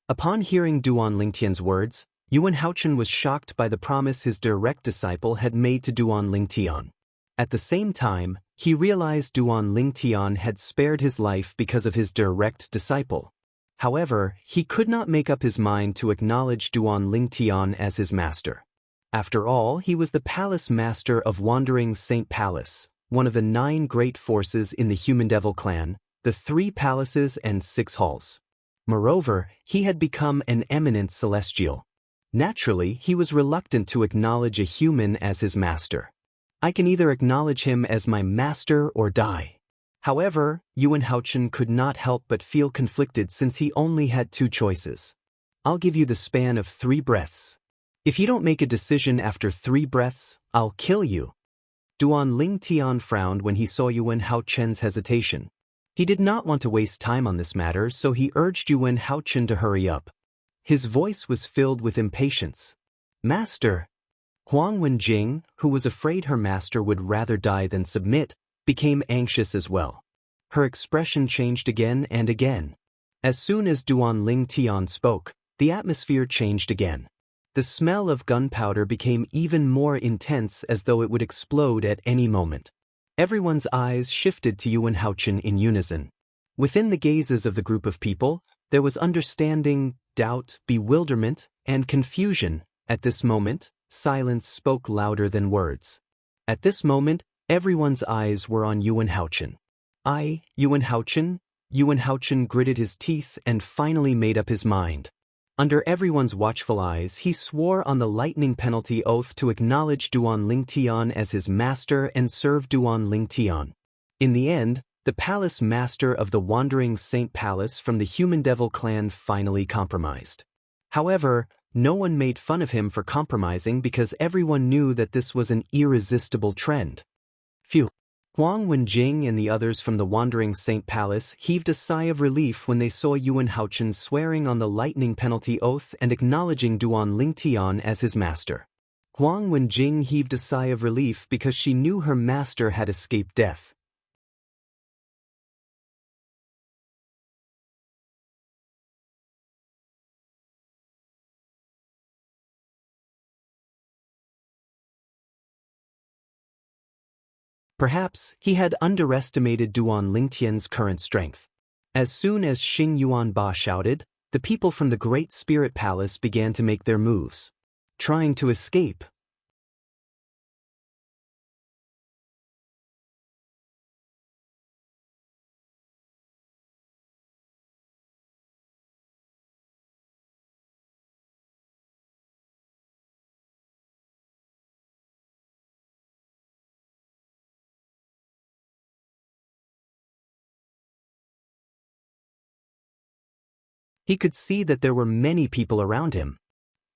Upon hearing Duan Lingtian's words, Yuan Haochen was shocked by the promise his direct disciple had made to Duan Lingtian. At the same time, he realized Duan Lingtian had spared his life because of his direct disciple. However, he could not make up his mind to acknowledge Duan Lingtian as his master. After all, he was the palace master of Wandering Saint Palace, one of the 9 great forces in the Human Devil clan, the 3 palaces and 6 halls. Moreover, he had become an eminent celestial. Naturally, he was reluctant to acknowledge a human as his master. I can either acknowledge him as my master or die. However, Yuan Haochen could not help but feel conflicted since he only had 2 choices. I'll give you the span of 3 breaths. If you don't make a decision after 3 breaths, I'll kill you. Duan Lingtian frowned when he saw Yuan Haochen's hesitation. He did not want to waste time on this matter, so he urged Yuan Haochen to hurry up. His voice was filled with impatience. Master! Huang Wenjing, who was afraid her master would rather die than submit, became anxious as well. Her expression changed again and again. As soon as Duan Lingtian spoke, the atmosphere changed again. The smell of gunpowder became even more intense, as though it would explode at any moment. Everyone's eyes shifted to Yuan Haochen in unison. Within the gazes of the group of people, there was understanding, doubt, bewilderment, and confusion. At this moment, silence spoke louder than words. At this moment, everyone's eyes were on Yuan Haochen. Yuan Haochen? Yuan Haochen gritted his teeth and finally made up his mind. Under everyone's watchful eyes, he swore on the lightning penalty oath to acknowledge Duan Lingtian as his master and serve Duan Lingtian. In the end, the palace master of the Wandering Saint Palace from the Human Devil clan finally compromised. However, no one made fun of him for compromising because everyone knew that this was an irresistible trend. Phew! Huang Wenjing and the others from the Wandering Saint Palace heaved a sigh of relief when they saw Yuan Haochen swearing on the lightning penalty oath and acknowledging Duan Lingtian as his master. Huang Wenjing heaved a sigh of relief because she knew her master had escaped death. Perhaps he had underestimated Duan Lingtian's current strength. As soon as Xing Yuanba shouted, the people from the Great Spirit Palace began to make their moves, trying to escape. He could see that there were many people around him.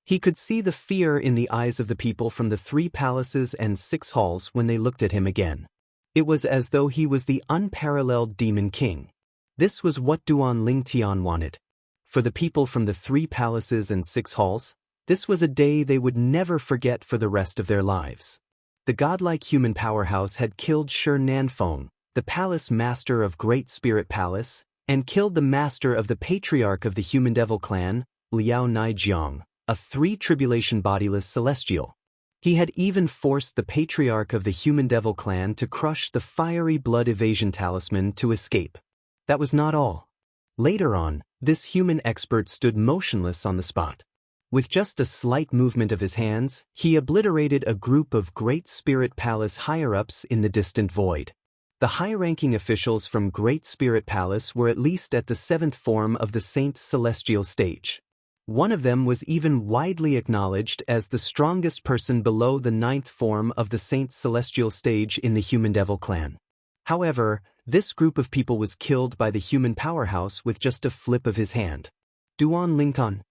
He could see the fear in the eyes of the people from the 3 palaces and 6 halls when they looked at him again. It was as though he was the unparalleled demon king. This was what Duan Lingtian wanted. For the people from the 3 palaces and 6 halls, this was a day they would never forget for the rest of their lives. The godlike human powerhouse had killed Shi Nanfeng, the palace master of Great Spirit Palace, and killed the master of the patriarch of the human devil clan, Liao Naijiang, a 3 bodiless celestial. He had even forced the patriarch of the human devil clan to crush the fiery blood evasion talisman to escape. That was not all. Later on, this human expert stood motionless on the spot. With just a slight movement of his hands, he obliterated a group of Great Spirit Palace higher-ups in the distant void. The high-ranking officials from Great Spirit Palace were at least at the 7th form of the Saint Celestial stage. One of them was even widely acknowledged as the strongest person below the 9th form of the Saint Celestial stage in the Human Devil clan. However, this group of people was killed by the human powerhouse with just a flip of his hand. Duan Lingkan.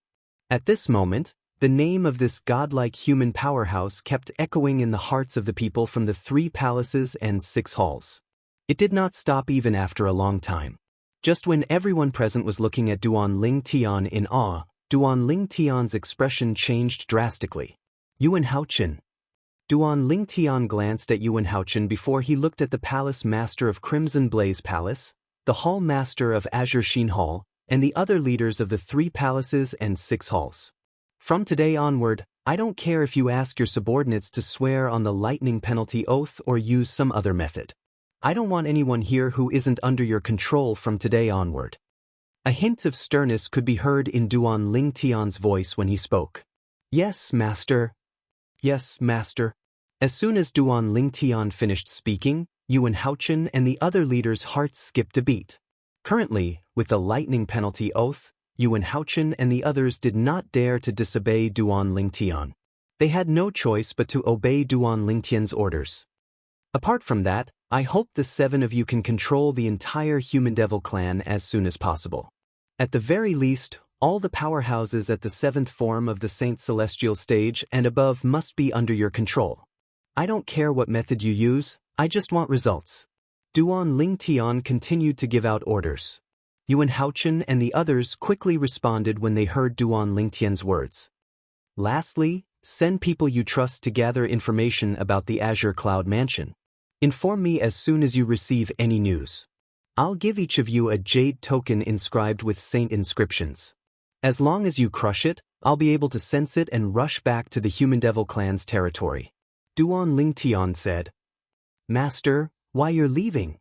At this moment, the name of this godlike human powerhouse kept echoing in the hearts of the people from the 3 palaces and 6 halls. It did not stop even after a long time. Just when everyone present was looking at Duan Lingtian in awe, Duan Lingtian's expression changed drastically. Yuan Haochen. Duan Lingtian glanced at Yuan Haochen before he looked at the palace master of Crimson Blaze Palace, the hall master of Azure Sheen Hall, and the other leaders of the 3 palaces and 6 halls. From today onward, I don't care if you ask your subordinates to swear on the lightning penalty oath or use some other method. I don't want anyone here who isn't under your control from today onward. A hint of sternness could be heard in Duan Lingtian's voice when he spoke. Yes, master. Yes, master. As soon as Duan Lingtian finished speaking, Yuan Haochen and the other leaders' hearts skipped a beat. Currently, with the lightning penalty oath, Yuan Haochen and the others did not dare to disobey Duan Lingtian. They had no choice but to obey Duan Lingtian's orders. Apart from that, I hope the 7 of you can control the entire Human Devil clan as soon as possible. At the very least, all the powerhouses at the 7th form of the Saint Celestial stage and above must be under your control. I don't care what method you use, I just want results. Duan Lingtian continued to give out orders. Yuan Haochen and the others quickly responded when they heard Duan Lingtian's words. Lastly, send people you trust to gather information about the Azure Cloud Mansion. Inform me as soon as you receive any news. I'll give each of you a jade token inscribed with saint inscriptions. As long as you crush it, I'll be able to sense it and rush back to the Human Devil clan's territory. Duan Lingtian said. Master, why you're leaving?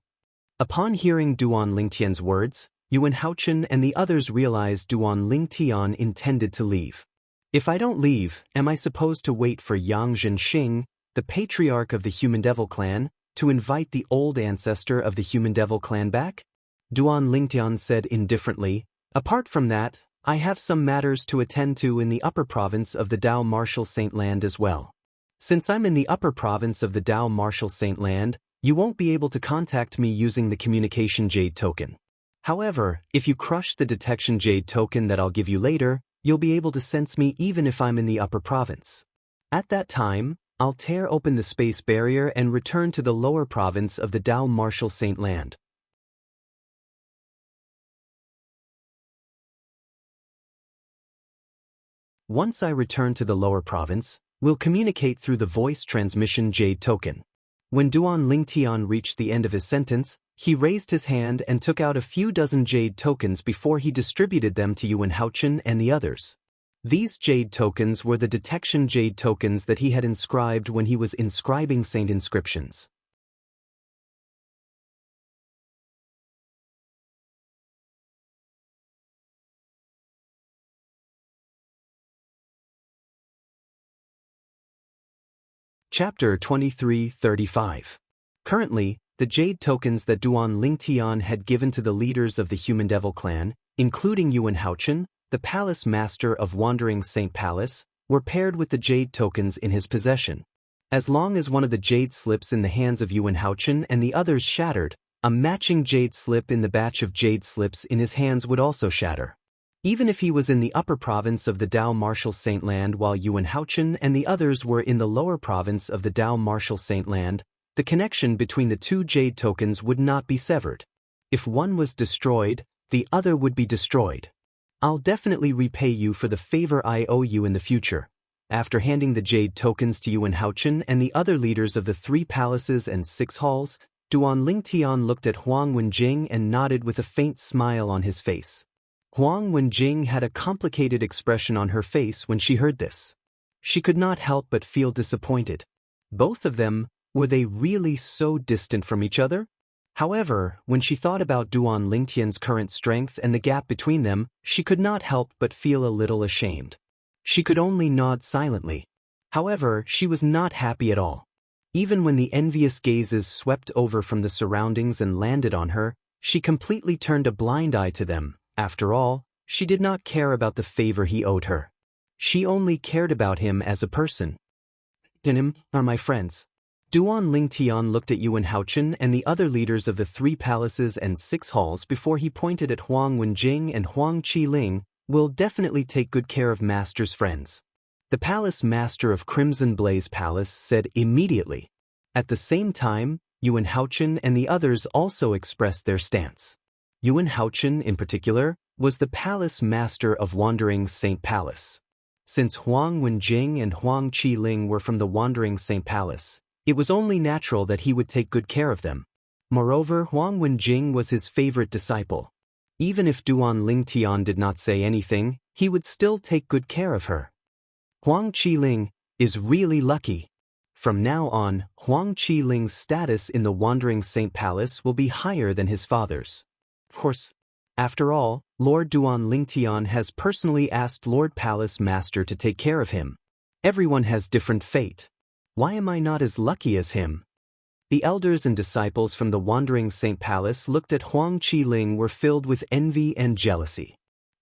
Upon hearing Duan Lingtian's words, Yuan Haochen and the others realized Duan Lingtian intended to leave. If I don't leave, am I supposed to wait for Yang Zhenxing, the patriarch of the Human Devil clan, to invite the old ancestor of the Human Devil clan back? Duan Lingtian said indifferently, apart from that, I have some matters to attend to in the upper province of the Dao Martial Saint Land as well. Since I'm in the upper province of the Dao Martial Saint Land, you won't be able to contact me using the Communication Jade token. However, if you crush the Detection Jade token that I'll give you later, you'll be able to sense me even if I'm in the upper province. At that time, I'll tear open the space barrier and return to the lower province of the Dao Martial Saint Land. Once I return to the lower province, we'll communicate through the voice transmission Jade token. When Duan Lingtian reached the end of his sentence, he raised his hand and took out a few dozen Jade tokens before he distributed them to Yuan Haochen and the others. These Jade tokens were the Detection Jade tokens that he had inscribed when he was inscribing saint inscriptions. Chapter 23:35. Currently, the Jade tokens that Duan Lingtian had given to the leaders of the Human Devil clan, including Yuan Haochen, the Palace Master of Wandering Saint Palace, were paired with the Jade tokens in his possession. As long as one of the Jade slips in the hands of Yuan Haochen and the others shattered, a matching Jade slip in the batch of Jade slips in his hands would also shatter. Even if he was in the upper province of the Dao Martial Saint Land while Yuan Haochen and the others were in the lower province of the Dao Martial Saint Land, the connection between the two jade tokens would not be severed. If one was destroyed, the other would be destroyed. I'll definitely repay you for the favor I owe you in the future. After handing the jade tokens to Yuan Haochen and the other leaders of the 3 palaces and 6 halls, Duan Lingtian looked at Huang Wenjing and nodded with a faint smile on his face. Huang Wenjing had a complicated expression on her face when she heard this. She could not help but feel disappointed. Both of them, were they really so distant from each other? However, when she thought about Duan Lingtian's current strength and the gap between them, she could not help but feel a little ashamed. She could only nod silently. However, she was not happy at all. Even when the envious gazes swept over from the surroundings and landed on her, she completely turned a blind eye to them. After all, she did not care about the favor he owed her. She only cared about him as a person. Him are my friends. Duan Lingtian looked at Yuan Haochen and the other leaders of the 3 palaces and 6 halls before he pointed at Huang Wenjing and Huang Qiling. Will definitely take good care of Master's friends. The palace master of Crimson Blaze Palace said immediately. At the same time, Yuan Haochen and the others also expressed their stance. Yuan Haochen, in particular, was the palace master of Wandering Saint Palace. Since Huang Wenjing and Huang Qiling were from the Wandering Saint Palace, it was only natural that he would take good care of them. Moreover, Huang Wenjing was his favorite disciple. Even if Duan Lingtian did not say anything, he would still take good care of her. Huang Qiling is really lucky. From now on, Huang Qiling's status in the Wandering Saint Palace will be higher than his father's. Of course, after all, Lord Duan Lingtian has personally asked Lord Palace Master to take care of him. Everyone has different fate. Why am I not as lucky as him? The elders and disciples from the Wandering Saint Palace looked at Huang Qiling were filled with envy and jealousy.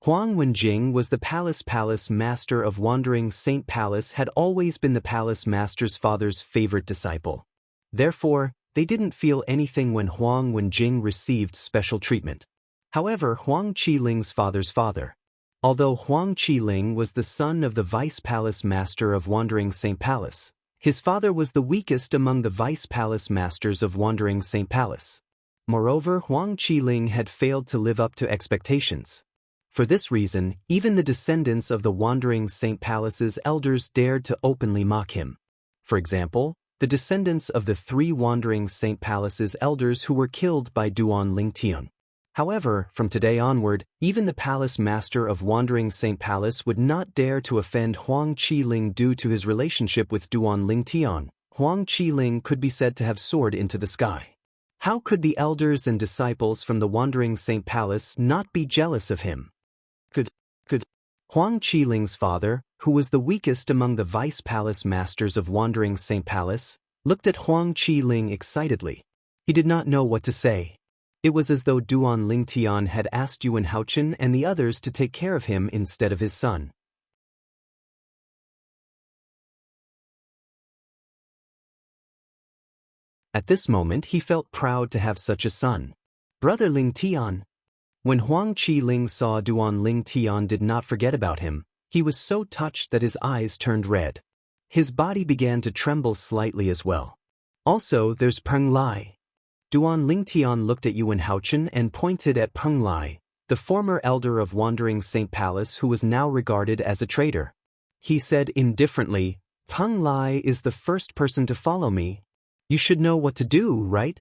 Huang Wenjing was the palace master of Wandering Saint Palace, had always been the palace master's father's favorite disciple. Therefore, they didn't feel anything when Huang Wenjing received special treatment. However, Huang Qiling's father's father. Although Huang Qiling was the son of the vice palace master of Wandering Saint Palace, his father was the weakest among the vice palace masters of Wandering Saint Palace. Moreover, Huang Qiling had failed to live up to expectations. For this reason, even the descendants of the Wandering Saint Palace's elders dared to openly mock him. For example, the descendants of the 3 Wandering Saint Palace's elders who were killed by Duan Lingtian. However, from today onward, even the palace master of Wandering Saint Palace would not dare to offend Huang Qiling due to his relationship with Duan Lingtian. Huang Qiling could be said to have soared into the sky. How could the elders and disciples from the Wandering Saint Palace not be jealous of him? Could Huang Qiling's father, who was the weakest among the vice palace masters of Wandering Saint Palace, looked at Huang Qiling excitedly. He did not know what to say. It was as though Duan Lingtian had asked Yuan Haochen and the others to take care of him instead of his son. At this moment he felt proud to have such a son. Brother Lingtian. When Huang Qiling saw Duan Lingtian did not forget about him, he was so touched that his eyes turned red. His body began to tremble slightly as well. Also, there's Peng Lai. Duan Lingtian looked at Yuan Haochen and pointed at Peng Lai, the former elder of Wandering Saint Palace who was now regarded as a traitor. He said indifferently, Peng Lai is the first person to follow me. You should know what to do, right?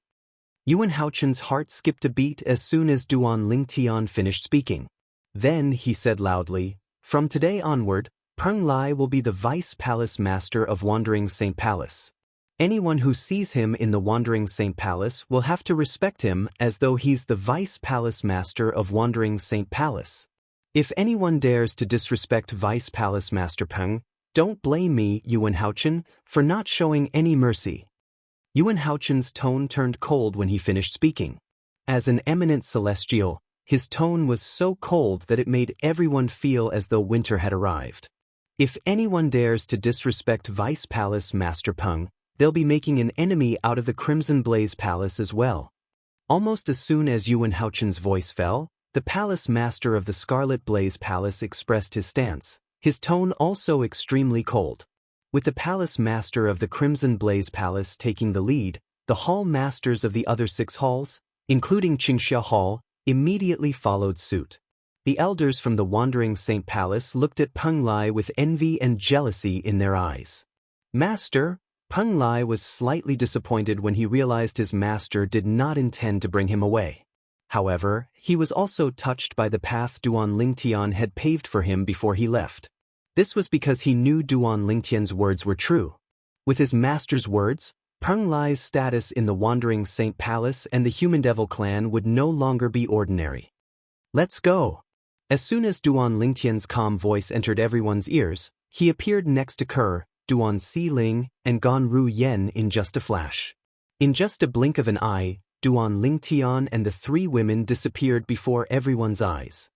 Yuan Haochen's heart skipped a beat as soon as Duan Lingtian finished speaking. Then he said loudly, from today onward, Peng Lai will be the vice palace master of Wandering Saint Palace. Anyone who sees him in the Wandering Saint Palace will have to respect him as though he's the vice palace master of Wandering Saint Palace. If anyone dares to disrespect vice palace master Peng, don't blame me, Yuan Haochen, for not showing any mercy. Yuan Haochen's tone turned cold when he finished speaking. As an eminent celestial, his tone was so cold that it made everyone feel as though winter had arrived. If anyone dares to disrespect vice palace master Peng, they'll be making an enemy out of the Crimson Blaze Palace as well. Almost as soon as Yuan Haochen's voice fell, The palace master of the Scarlet Blaze Palace expressed his stance, his tone also extremely cold. With the palace master of the Crimson Blaze Palace taking the lead, the hall masters of the other 6 halls, including Xianxia Hall, immediately followed suit. The elders from the Wandering Saint Palace looked at Peng Lai with envy and jealousy in their eyes. Master, Peng Lai was slightly disappointed when he realized his master did not intend to bring him away. However, he was also touched by the path Duan Lingtian had paved for him before he left. This was because he knew Duan Lingtian's words were true. With his master's words, Peng Lai's status in the Wandering Saint Palace and the Human Devil clan would no longer be ordinary. Let's go! As soon as Duan Lingtian's calm voice entered everyone's ears, he appeared next to Kerr, Duan Xiling, and Gan Ru Yen in just a flash. In just a blink of an eye, Duan Lingtian and the 3 women disappeared before everyone's eyes.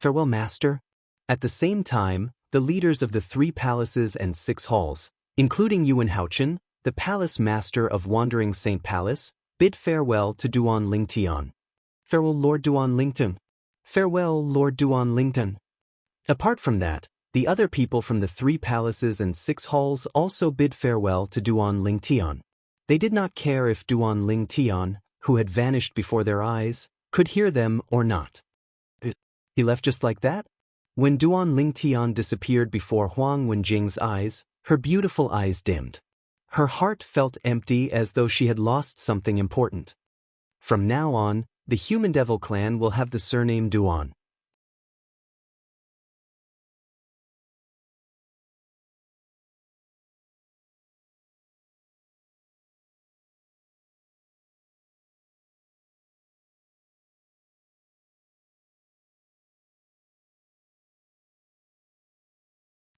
Farewell, Master. At the same time, the leaders of the 3 palaces and 6 halls, including Yuan Haochen, the palace master of Wandering Saint Palace, bid farewell to Duan Lingtian. Farewell, Lord Duan Lingtian. Farewell, Lord Duan Lingtian. Apart from that, the other people from the 3 palaces and 6 halls also bid farewell to Duan Lingtian. They did not care if Duan Lingtian, who had vanished before their eyes, could hear them or not. He left just like that? When Duan Lingtian disappeared before Huang Wenjing's eyes, her beautiful eyes dimmed. Her heart felt empty as though she had lost something important. From now on, the Human Devil clan will have the surname Duan.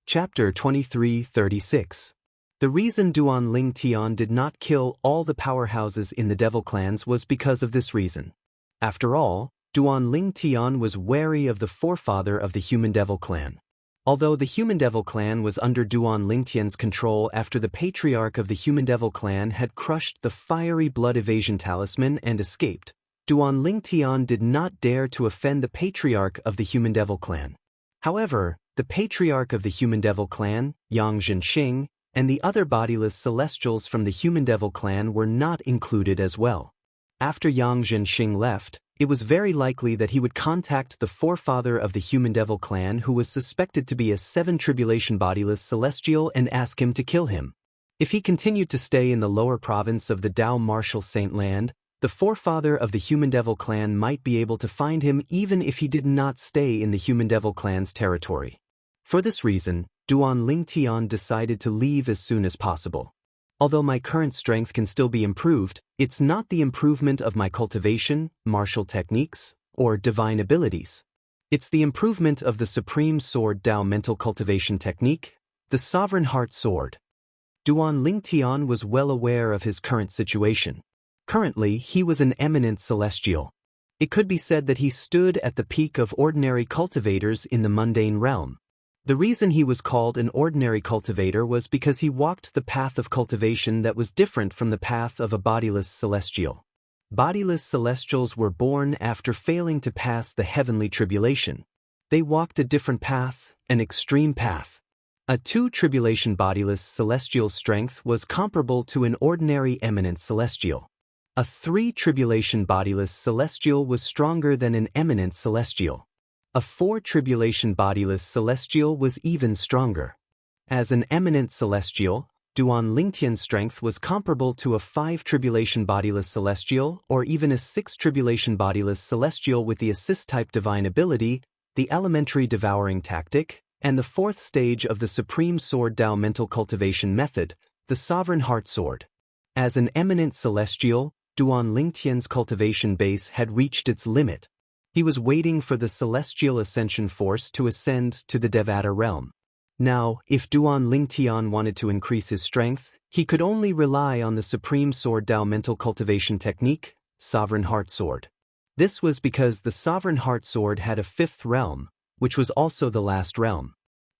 Chapter 2336. The reason Duan Lingtian did not kill all the powerhouses in the Devil clans was because of this reason. After all, Duan Lingtian was wary of the forefather of the Human Devil clan. Although the Human Devil clan was under Duan Lingtian's control after the patriarch of the Human Devil clan had crushed the fiery blood evasion talisman and escaped, Duan Lingtian did not dare to offend the patriarch of the Human Devil clan. However, the patriarch of the Human Devil clan, Yang Zhenxing, and the other bodiless celestials from the Human Devil clan were not included as well. After Yang Zhenxing left, it was very likely that he would contact the forefather of the Human Devil clan who was suspected to be a 7 tribulation bodiless celestial and ask him to kill him. If he continued to stay in the lower province of the Dao Martial Saint Land, the forefather of the Human Devil clan might be able to find him even if he did not stay in the Human Devil clan's territory. For this reason, Duan Lingtian decided to leave as soon as possible. Although my current strength can still be improved, it's not the improvement of my cultivation, martial techniques, or divine abilities. It's the improvement of the Supreme Sword Dao mental cultivation technique, the Sovereign Heart Sword. Duan Lingtian was well aware of his current situation. Currently, he was an eminent celestial. It could be said that he stood at the peak of ordinary cultivators in the mundane realm. The reason he was called an ordinary cultivator was because he walked the path of cultivation that was different from the path of a bodiless celestial. Bodiless celestials were born after failing to pass the heavenly tribulation. They walked a different path, an extreme path. A 2 tribulation bodiless celestial's strength was comparable to an ordinary eminent celestial. A 3 tribulation bodiless celestial was stronger than an eminent celestial. A 4 tribulation bodiless celestial was even stronger. As an eminent celestial, Duan Lingtian's strength was comparable to a 5 tribulation bodiless celestial or even a 6 tribulation bodiless celestial with the assist-type divine ability, the elementary devouring tactic, and the 4th stage of the Supreme Sword Dao mental cultivation method, the Sovereign Heart Sword. As an eminent celestial, Duan Lingtian's cultivation base had reached its limit. He was waiting for the celestial ascension force to ascend to the Devata realm. Now, if Duan Lingtian wanted to increase his strength, he could only rely on the Supreme Sword Dao mental cultivation technique, Sovereign Heart Sword. This was because the Sovereign Heart Sword had a 5th realm, which was also the last realm.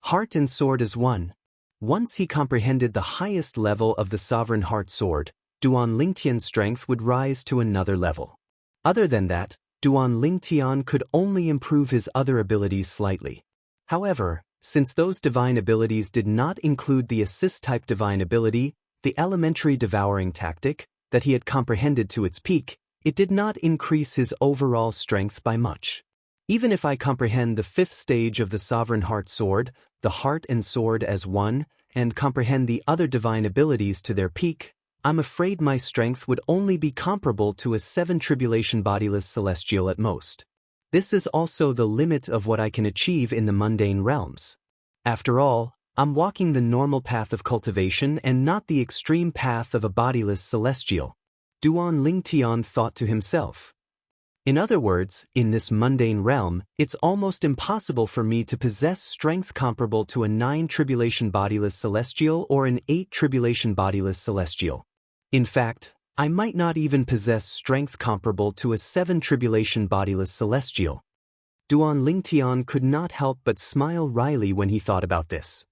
Heart and sword is one. Once he comprehended the highest level of the Sovereign Heart Sword, Duan Lingtian's strength would rise to another level. Other than that, Duan Lingtian could only improve his other abilities slightly. However, since those divine abilities did not include the assist-type divine ability, the elementary devouring tactic, that he had comprehended to its peak, it did not increase his overall strength by much. Even if I comprehend the fifth stage of the Sovereign Heart Sword, the heart and sword as one, and comprehend the other divine abilities to their peak, I'm afraid my strength would only be comparable to a 7 tribulation bodiless celestial at most. This is also the limit of what I can achieve in the mundane realms. After all, I'm walking the normal path of cultivation and not the extreme path of a bodiless celestial. Duan Lingtian thought to himself. In other words, in this mundane realm, it's almost impossible for me to possess strength comparable to a 9 tribulation bodiless celestial or an 8 tribulation bodiless celestial. In fact, I might not even possess strength comparable to a 7 tribulation bodiless celestial. Duan Lingtian could not help but smile wryly when he thought about this.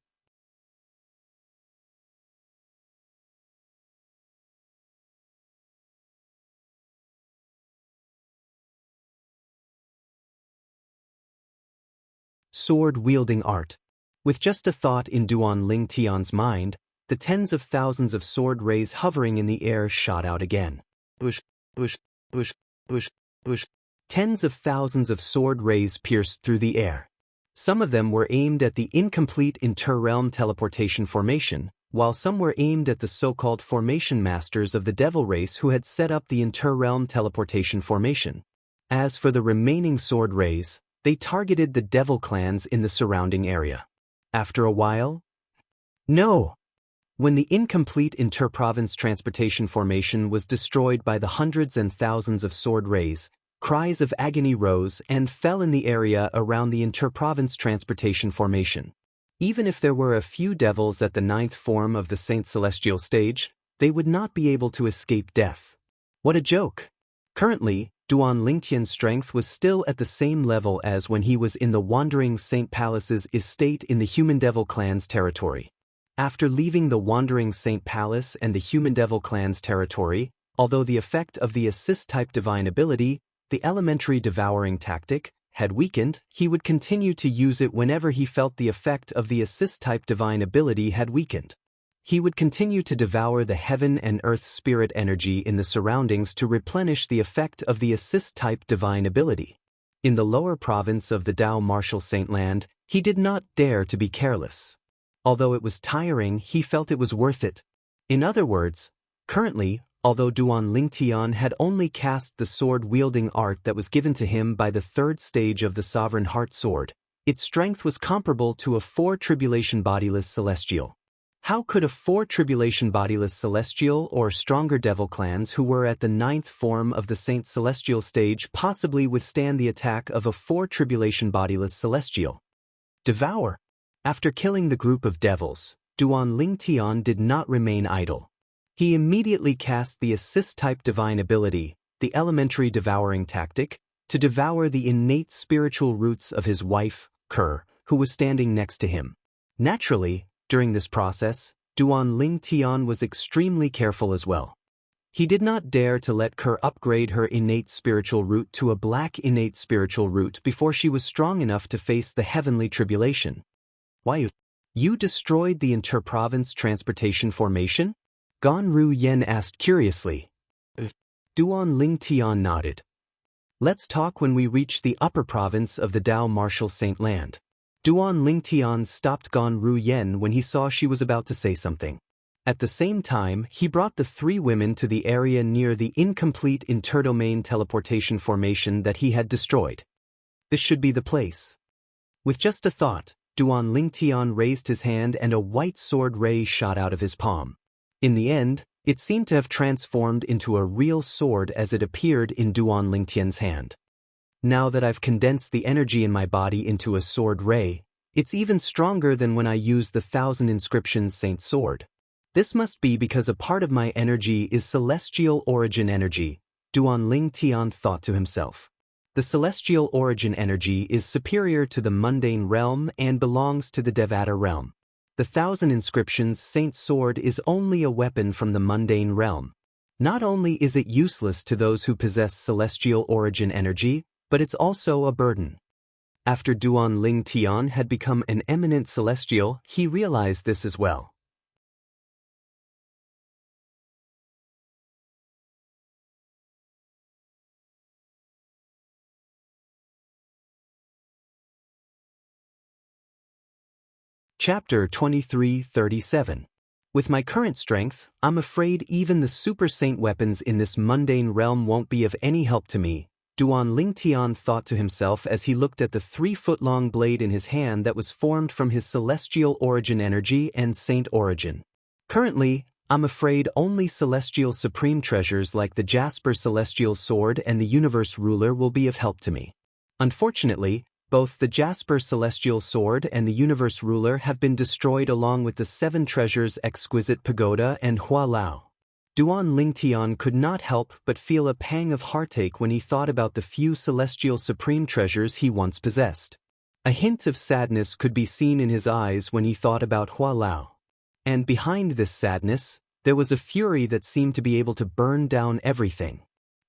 Sword-wielding art. With just a thought in Duan Lingtian's mind, the tens of thousands of sword rays hovering in the air shot out again. Bush, bush, bush, bush, bush. Tens of thousands of sword rays pierced through the air. Some of them were aimed at the incomplete inter-realm teleportation formation, while some were aimed at the so-called formation masters of the devil race who had set up the inter-realm teleportation formation. As for the remaining sword rays, they targeted the devil clans in the surrounding area. After a while, no! When the incomplete inter-province transportation formation was destroyed by the hundreds and thousands of sword rays, cries of agony rose and fell in the area around the inter-province transportation formation. Even if there were a few devils at the 9th form of the Saint Celestial stage, they would not be able to escape death. What a joke! Currently, Duan Lingtian's strength was still at the same level as when he was in the Wandering Saint Palace's estate in the Human Devil Clan's territory. After leaving the Wandering Saint Palace and the Human Devil Clan's territory, although the effect of the assist-type divine ability, the elementary devouring tactic, had weakened, he would continue to use it whenever he felt the effect of the assist-type divine ability had weakened. He would continue to devour the heaven and earth spirit energy in the surroundings to replenish the effect of the assist-type divine ability. In the lower province of the Dao Martial Saint Land, he did not dare to be careless. Although it was tiring, he felt it was worth it. In other words, currently, although Duan Lingtian had only cast the sword-wielding art that was given to him by the 3rd stage of the Sovereign Heart Sword, its strength was comparable to a 4 tribulation bodiless celestial. How could a 4 tribulation bodiless celestial or stronger devil clans who were at the 9th form of the Saint Celestial stage possibly withstand the attack of a 4 tribulation bodiless celestial? Devour! After killing the group of devils, Duan Lingtian did not remain idle. He immediately cast the assist-type divine ability, the elementary devouring tactic, to devour the innate spiritual roots of his wife, Ker, who was standing next to him. Naturally, during this process, Duan Lingtian was extremely careful as well. He did not dare to let Ker upgrade her innate spiritual root to a black innate spiritual root before she was strong enough to face the heavenly tribulation. Why? You destroyed the inter-province transportation formation? Gan Ru Yen asked curiously. Duan Lingtian nodded. Let's talk when we reach the upper province of the Dao Martial Saint Land. Duan Lingtian stopped Gan Ru Yen when he saw she was about to say something. At the same time, he brought the 3 women to the area near the incomplete interdomain teleportation formation that he had destroyed. This should be the place. With just a thought, Duan Lingtian raised his hand and a white sword ray shot out of his palm. In the end, it seemed to have transformed into a real sword as it appeared in Duan Lingtian's hand. Now that I've condensed the energy in my body into a sword ray, it's even stronger than when I used the 1,000 Inscriptions Saint Sword. This must be because a part of my energy is celestial origin energy, Duan Lingtian thought to himself. The celestial origin energy is superior to the mundane realm and belongs to the Devata realm. The 1,000 Inscriptions Saint Sword is only a weapon from the mundane realm. Not only is it useless to those who possess celestial origin energy, but it's also a burden. After Duan Ling Tian had become an eminent celestial, he realized this as well. Chapter 2337. With my current strength, I'm afraid even the super saint weapons in this mundane realm won't be of any help to me, Duan Ling Tian thought to himself as he looked at the 3-foot-long blade in his hand that was formed from his celestial origin energy and saint origin. Currently, I'm afraid only celestial supreme treasures like the Jasper Celestial Sword and the Universe Ruler will be of help to me. Unfortunately, both the Jasper Celestial Sword and the Universe Ruler have been destroyed along with the 7 treasures Exquisite Pagoda and Hua Lao. Duan Ling Tian could not help but feel a pang of heartache when he thought about the few celestial supreme treasures he once possessed. A hint of sadness could be seen in his eyes when he thought about Hua Lao. And behind this sadness, there was a fury that seemed to be able to burn down everything.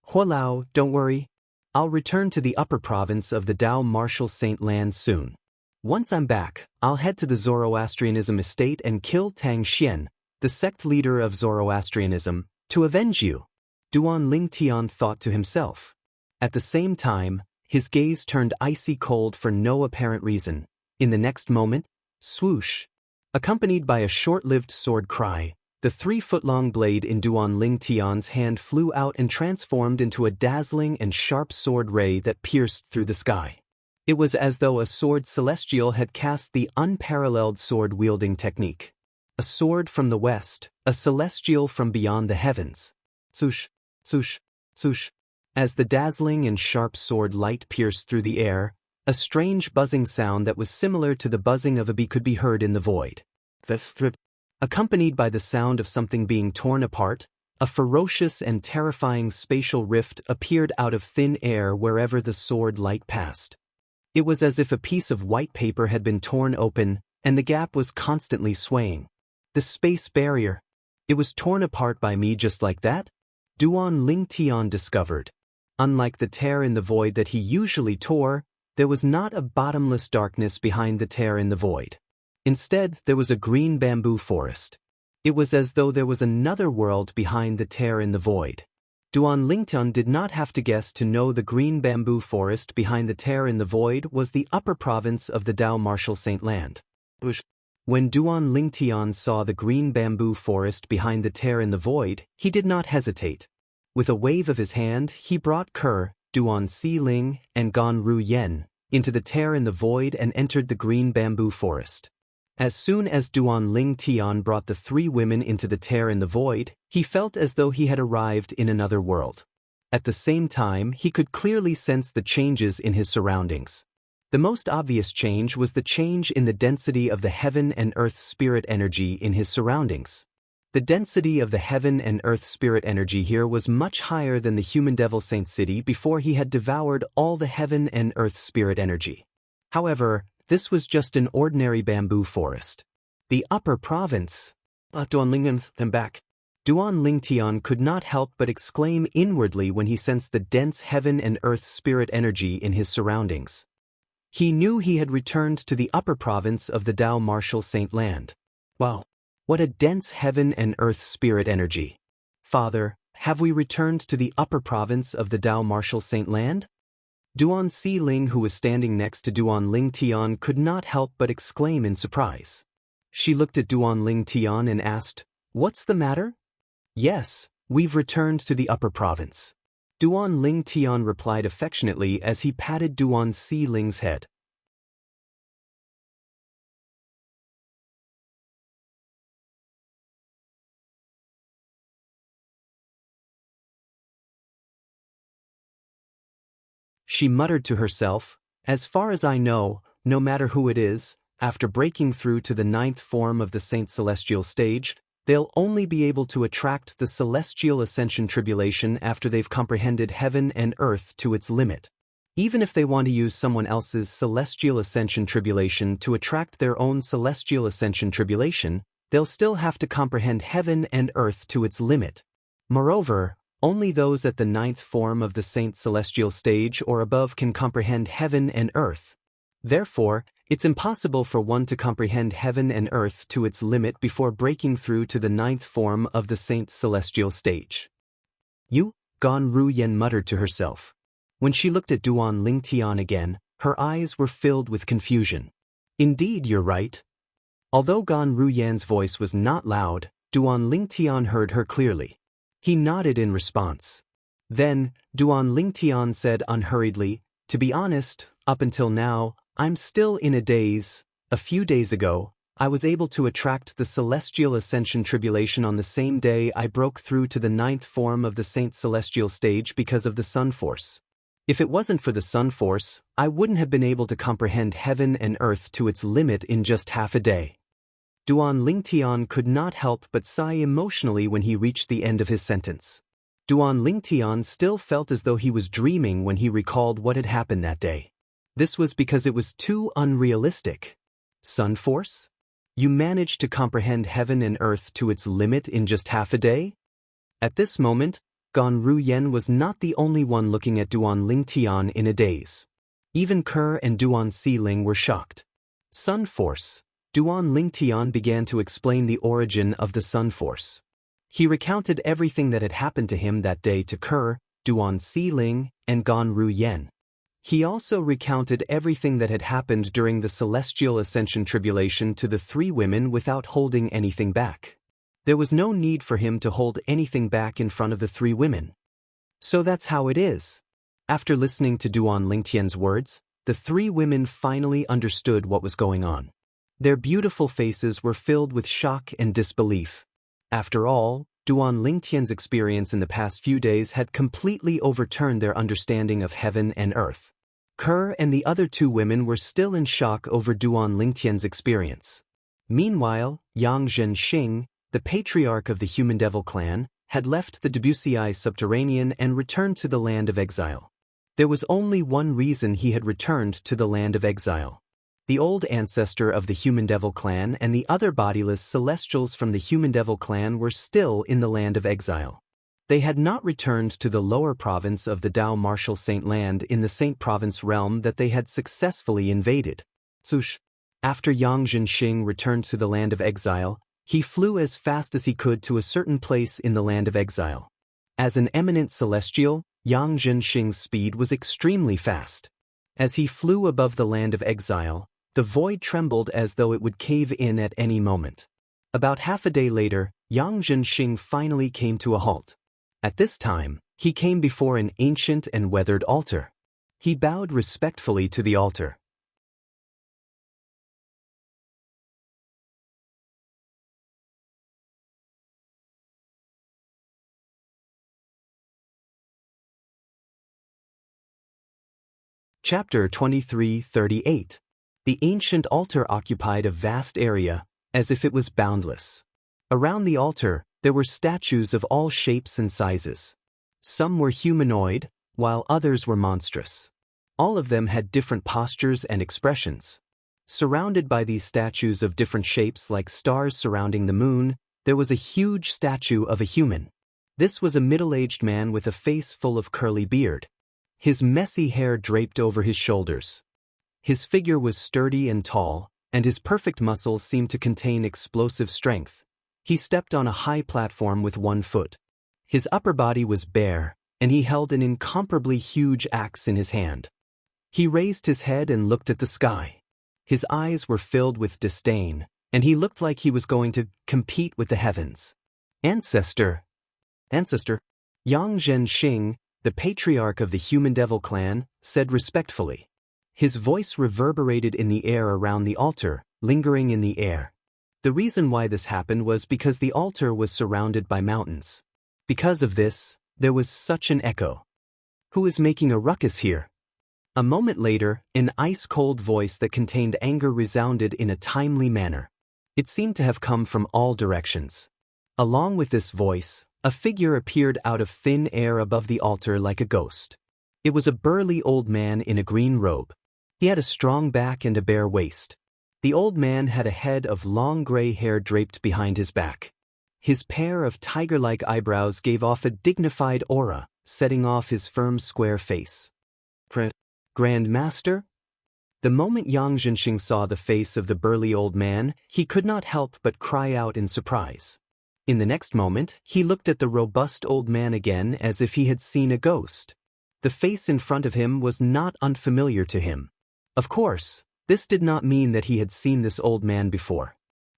Hua Lao, don't worry. I'll return to the upper province of the Dao Martial Saint Land soon. Once I'm back, I'll head to the Zoroastrianism estate and kill Tang Xian, the sect leader of Zoroastrianism, to avenge you, Duan Ling Tian thought to himself. At the same time, his gaze turned icy cold for no apparent reason. In the next moment, swoosh! Accompanied by a short-lived sword cry, the 3-foot-long blade in Duan Ling Tian's hand flew out and transformed into a dazzling and sharp sword ray that pierced through the sky. It was as though a sword celestial had cast the unparalleled sword-wielding technique. A sword from the west, a celestial from beyond the heavens. Swoosh, swoosh, swoosh. As the dazzling and sharp sword light pierced through the air, a strange buzzing sound that was similar to the buzzing of a bee could be heard in the void. Accompanied by the sound of something being torn apart, a ferocious and terrifying spatial rift appeared out of thin air wherever the sword light passed. It was as if a piece of white paper had been torn open, and the gap was constantly swaying. The space barrier. It was torn apart by me just like that? Duan Ling Tian discovered. Unlike the tear in the void that he usually tore, there was not a bottomless darkness behind the tear in the void. Instead, there was a green bamboo forest. It was as though there was another world behind the tear in the void. Duan Ling Tian did not have to guess to know the green bamboo forest behind the tear in the void was the upper province of the Dao Martial Saint Land. When Duan Ling Tian saw the green bamboo forest behind the tear in the void, he did not hesitate. With a wave of his hand, he brought Ke, Duan Si Ling, and Gan Ru Yen into the tear in the void and entered the green bamboo forest. As soon as Duan Ling Tian brought the 3 women into the tear in the void, he felt as though he had arrived in another world. At the same time, he could clearly sense the changes in his surroundings. The most obvious change was the change in the density of the heaven and earth spirit energy in his surroundings. The density of the heaven and earth spirit energy here was much higher than the human devil saint city before he had devoured all the heaven and earth spirit energy. However, this was just an ordinary bamboo forest. The upper province. Duan Ling them back. Duan Ling Tian could not help but exclaim inwardly when he sensed the dense heaven and earth spirit energy in his surroundings. He knew he had returned to the upper province of the Dao Martial Saint Land. Wow! What a dense heaven and earth spirit energy. Father, have we returned to the upper province of the Dao Martial Saint Land? Duan Si Ling, who was standing next to Duan Ling Tian, could not help but exclaim in surprise. She looked at Duan Ling Tian and asked, "What's the matter?" "Yes, we've returned to the upper province." Duan Ling Tian replied affectionately as he patted Duan Si Ling's head. She muttered to herself, "As far as I know, no matter who it is, after breaking through to the 9th form of the Saint Celestial stage, they'll only be able to attract the Celestial Ascension Tribulation after they've comprehended heaven and earth to its limit. Even if they want to use someone else's Celestial Ascension Tribulation to attract their own Celestial Ascension Tribulation, they'll still have to comprehend heaven and earth to its limit. Moreover, only those at the ninth form of the Saint Celestial stage or above can comprehend heaven and earth. Therefore, it's impossible for one to comprehend heaven and earth to its limit before breaking through to the ninth form of the Saint Celestial stage. You, Gan Ruyen muttered to herself. When she looked at Duan Lingtian again, her eyes were filled with confusion. Indeed, you're right. Although Gan Ruyen's voice was not loud, Duan Lingtian heard her clearly. He nodded in response. Then, Duan Lingtian said unhurriedly, "To be honest, up until now, I'm still in a daze. A few days ago, I was able to attract the Celestial Ascension Tribulation on the same day I broke through to the ninth form of the Saint Celestial stage because of the Sun Force. If it wasn't for the Sun Force, I wouldn't have been able to comprehend heaven and earth to its limit in just half a day." Duan Lingtian could not help but sigh emotionally when he reached the end of his sentence. Duan Lingtian still felt as though he was dreaming when he recalled what had happened that day. This was because it was too unrealistic. Sun Force? You managed to comprehend heaven and earth to its limit in just half a day? At this moment, Gan Ruyen was not the only one looking at Duan Lingtian in a daze. Even Kerr and Duan Siling were shocked. Sun Force. Duan Lingtian began to explain the origin of the Sun Force. He recounted everything that had happened to him that day to Kerr, Duan Siling, and Gan Ruyen. He also recounted everything that had happened during the Celestial Ascension Tribulation to the three women without holding anything back. There was no need for him to hold anything back in front of the three women. So that's how it is. After listening to Duan Lingtian's words, the three women finally understood what was going on. Their beautiful faces were filled with shock and disbelief. After all, Duan Lingtian's experience in the past few days had completely overturned their understanding of heaven and earth. Kerr and the other two women were still in shock over Duan Lingtian's experience. Meanwhile, Yang Zhenxing, the patriarch of the Human Devil clan, had left the Debussyi subterranean and returned to the land of exile. There was only one reason he had returned to the land of exile. The old ancestor of the Human Devil clan and the other bodiless celestials from the Human Devil clan were still in the land of exile. They had not returned to the lower province of the Dao Martial Saint land in the Saint Province realm that they had successfully invaded. After Yang Zhenxing returned to the land of exile, he flew as fast as he could to a certain place in the land of exile. As an eminent celestial, Yang Zhenxing's speed was extremely fast. As he flew above the land of exile, the void trembled as though it would cave in at any moment. About half a day later, Yang Zhenxing finally came to a halt. At this time, he came before an ancient and weathered altar. He bowed respectfully to the altar. Chapter 23:38. The ancient altar occupied a vast area, as if it was boundless. Around the altar, there were statues of all shapes and sizes. Some were humanoid, while others were monstrous. All of them had different postures and expressions. Surrounded by these statues of different shapes like stars surrounding the moon, there was a huge statue of a human. This was a middle-aged man with a face full of curly beard. His messy hair draped over his shoulders. His figure was sturdy and tall, and his perfect muscles seemed to contain explosive strength. He stepped on a high platform with one foot. His upper body was bare, and he held an incomparably huge axe in his hand. He raised his head and looked at the sky. His eyes were filled with disdain, and he looked like he was going to compete with the heavens. Ancestor. Yang Zhenxing, the patriarch of the Human Devil clan, said respectfully. His voice reverberated in the air around the altar, lingering in the air. The reason why this happened was because the altar was surrounded by mountains. Because of this, there was such an echo. Who is making a ruckus here? A moment later, an ice-cold voice that contained anger resounded in a timely manner. It seemed to have come from all directions. Along with this voice, a figure appeared out of thin air above the altar like a ghost. It was a burly old man in a green robe. He had a strong back and a bare waist. The old man had a head of long gray hair draped behind his back. his pair of tiger-like eyebrows gave off a dignified aura, setting off his firm square face. Grand Master? The moment Yang Zhenxing saw the face of the burly old man, he could not help but cry out in surprise. In the next moment, he looked at the robust old man again as if he had seen a ghost. The face in front of him was not unfamiliar to him. Of course, this did not mean that he had seen this old man before.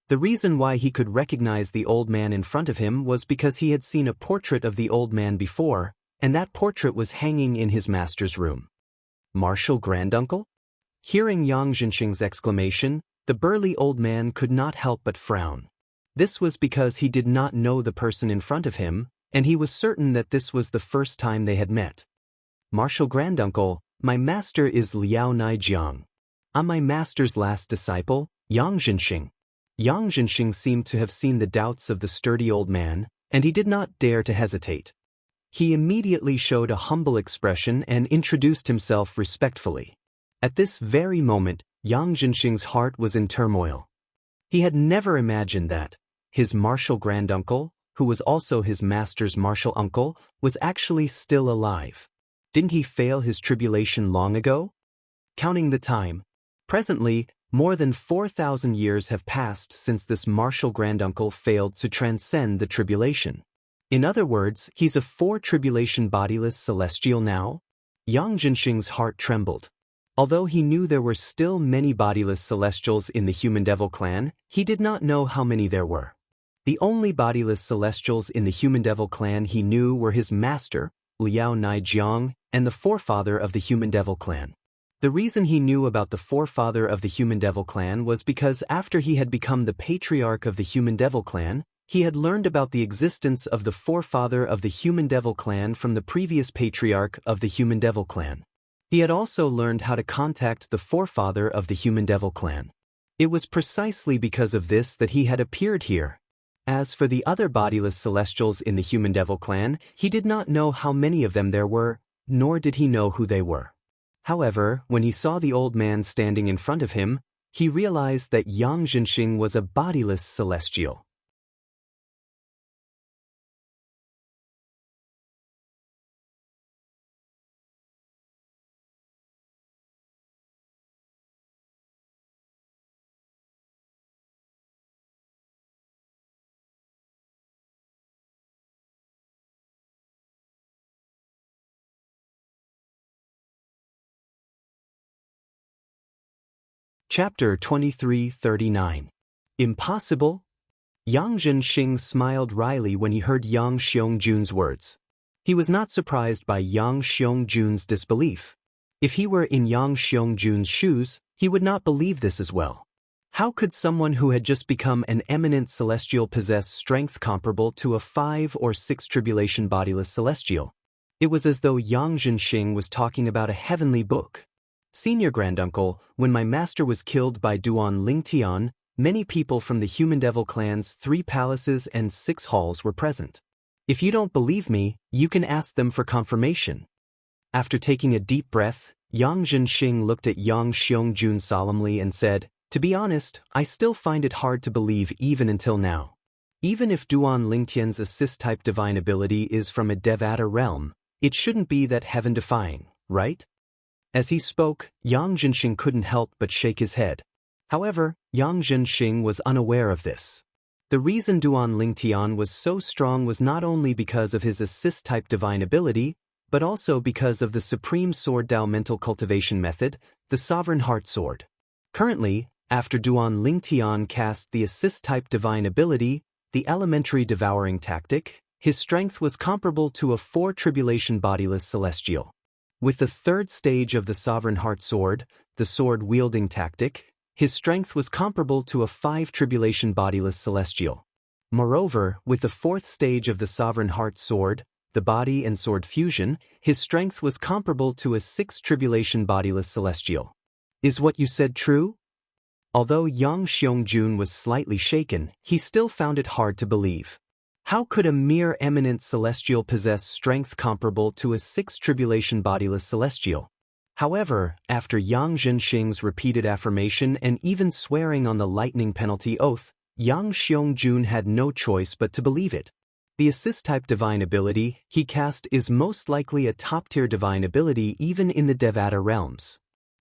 The reason why he could recognize the old man in front of him was because he had seen a portrait of the old man before, and that portrait was hanging in his master's room. Martial granduncle? Hearing Yang Zhenxing's exclamation, the burly old man could not help but frown. This was because he did not know the person in front of him, and he was certain that this was the first time they had met. Martial granduncle, my master is Liao Naijiang. I'm my master's last disciple, Yang Zhenxing. Yang Zhenxing seemed to have seen the doubts of the sturdy old man, and he did not dare to hesitate. He immediately showed a humble expression and introduced himself respectfully. At this very moment, Yang Zhenxing's heart was in turmoil. He had never imagined that his martial granduncle, who was also his master's martial uncle, was actually still alive. Didn't he fail his tribulation long ago? Counting the time, presently, more than 4,000 years have passed since this martial granduncle failed to transcend the tribulation. In other words, he's a four-tribulation bodiless celestial now? Yang Zhenxing's heart trembled. Although he knew there were still many bodiless celestials in the human devil clan, he did not know how many there were. The only bodiless celestials in the human devil clan he knew were his master, Liao Naijiang, and the forefather of the human devil clan. The reason he knew about the forefather of the human devil clan was because after he had become the patriarch of the human devil clan, he had learned about the existence of the forefather of the human devil clan from the previous patriarch of the human devil clan. He had also learned how to contact the forefather of the human devil clan. It was precisely because of this that he had appeared here. As for the other bodiless celestials in the human devil clan, he did not know how many of them there were, nor did he know who they were. However, when he saw the old man standing in front of him, he realized that Yang Zhenxing was a bodiless celestial. Chapter 2339. Impossible? Yang Zhenxing smiled wryly when he heard Yang Xiongju's words. He was not surprised by Yang Xiongju's disbelief. If he were in Yang Xiongju's shoes, he would not believe this as well. How could someone who had just become an eminent celestial possess strength comparable to a 5 or 6 tribulation bodiless celestial? It was as though Yang Zhenxing was talking about a heavenly book. Senior granduncle, when my master was killed by Duan Lingtian, many people from the human devil clan's 3 palaces and 6 halls were present. If you don't believe me, you can ask them for confirmation. After taking a deep breath, Yang Zhenxing looked at Yang Xiongju solemnly and said, "To be honest, I still find it hard to believe even until now. Even if Duan Lingtian's assist-type divine ability is from a Devata realm, it shouldn't be that heaven-defying, right?" As he spoke, Yang Zhenxing couldn't help but shake his head. However, Yang Zhenxing was unaware of this. The reason Duan Lingtian was so strong was not only because of his assist-type divine ability, but also because of the supreme sword Dao mental cultivation method, the Sovereign Heart Sword. Currently, after Duan Lingtian cast the assist-type divine ability, the elementary devouring tactic, his strength was comparable to a 4 tribulation bodiless celestial. With the 3rd stage of the Sovereign Heart Sword, the sword-wielding tactic, his strength was comparable to a 5 tribulation bodiless celestial. Moreover, with the 4th stage of the Sovereign Heart Sword, the body and sword fusion, his strength was comparable to a 6 tribulation bodiless celestial. Is what you said true? Although Yang Xiongju was slightly shaken, he still found it hard to believe. How could a mere eminent celestial possess strength comparable to a 6 tribulation bodiless celestial? However, after Yang Zhenxing's repeated affirmation and even swearing on the lightning penalty oath, Yang Xiongjun had no choice but to believe it. The assist-type divine ability he cast is most likely a top-tier divine ability even in the Devata realms.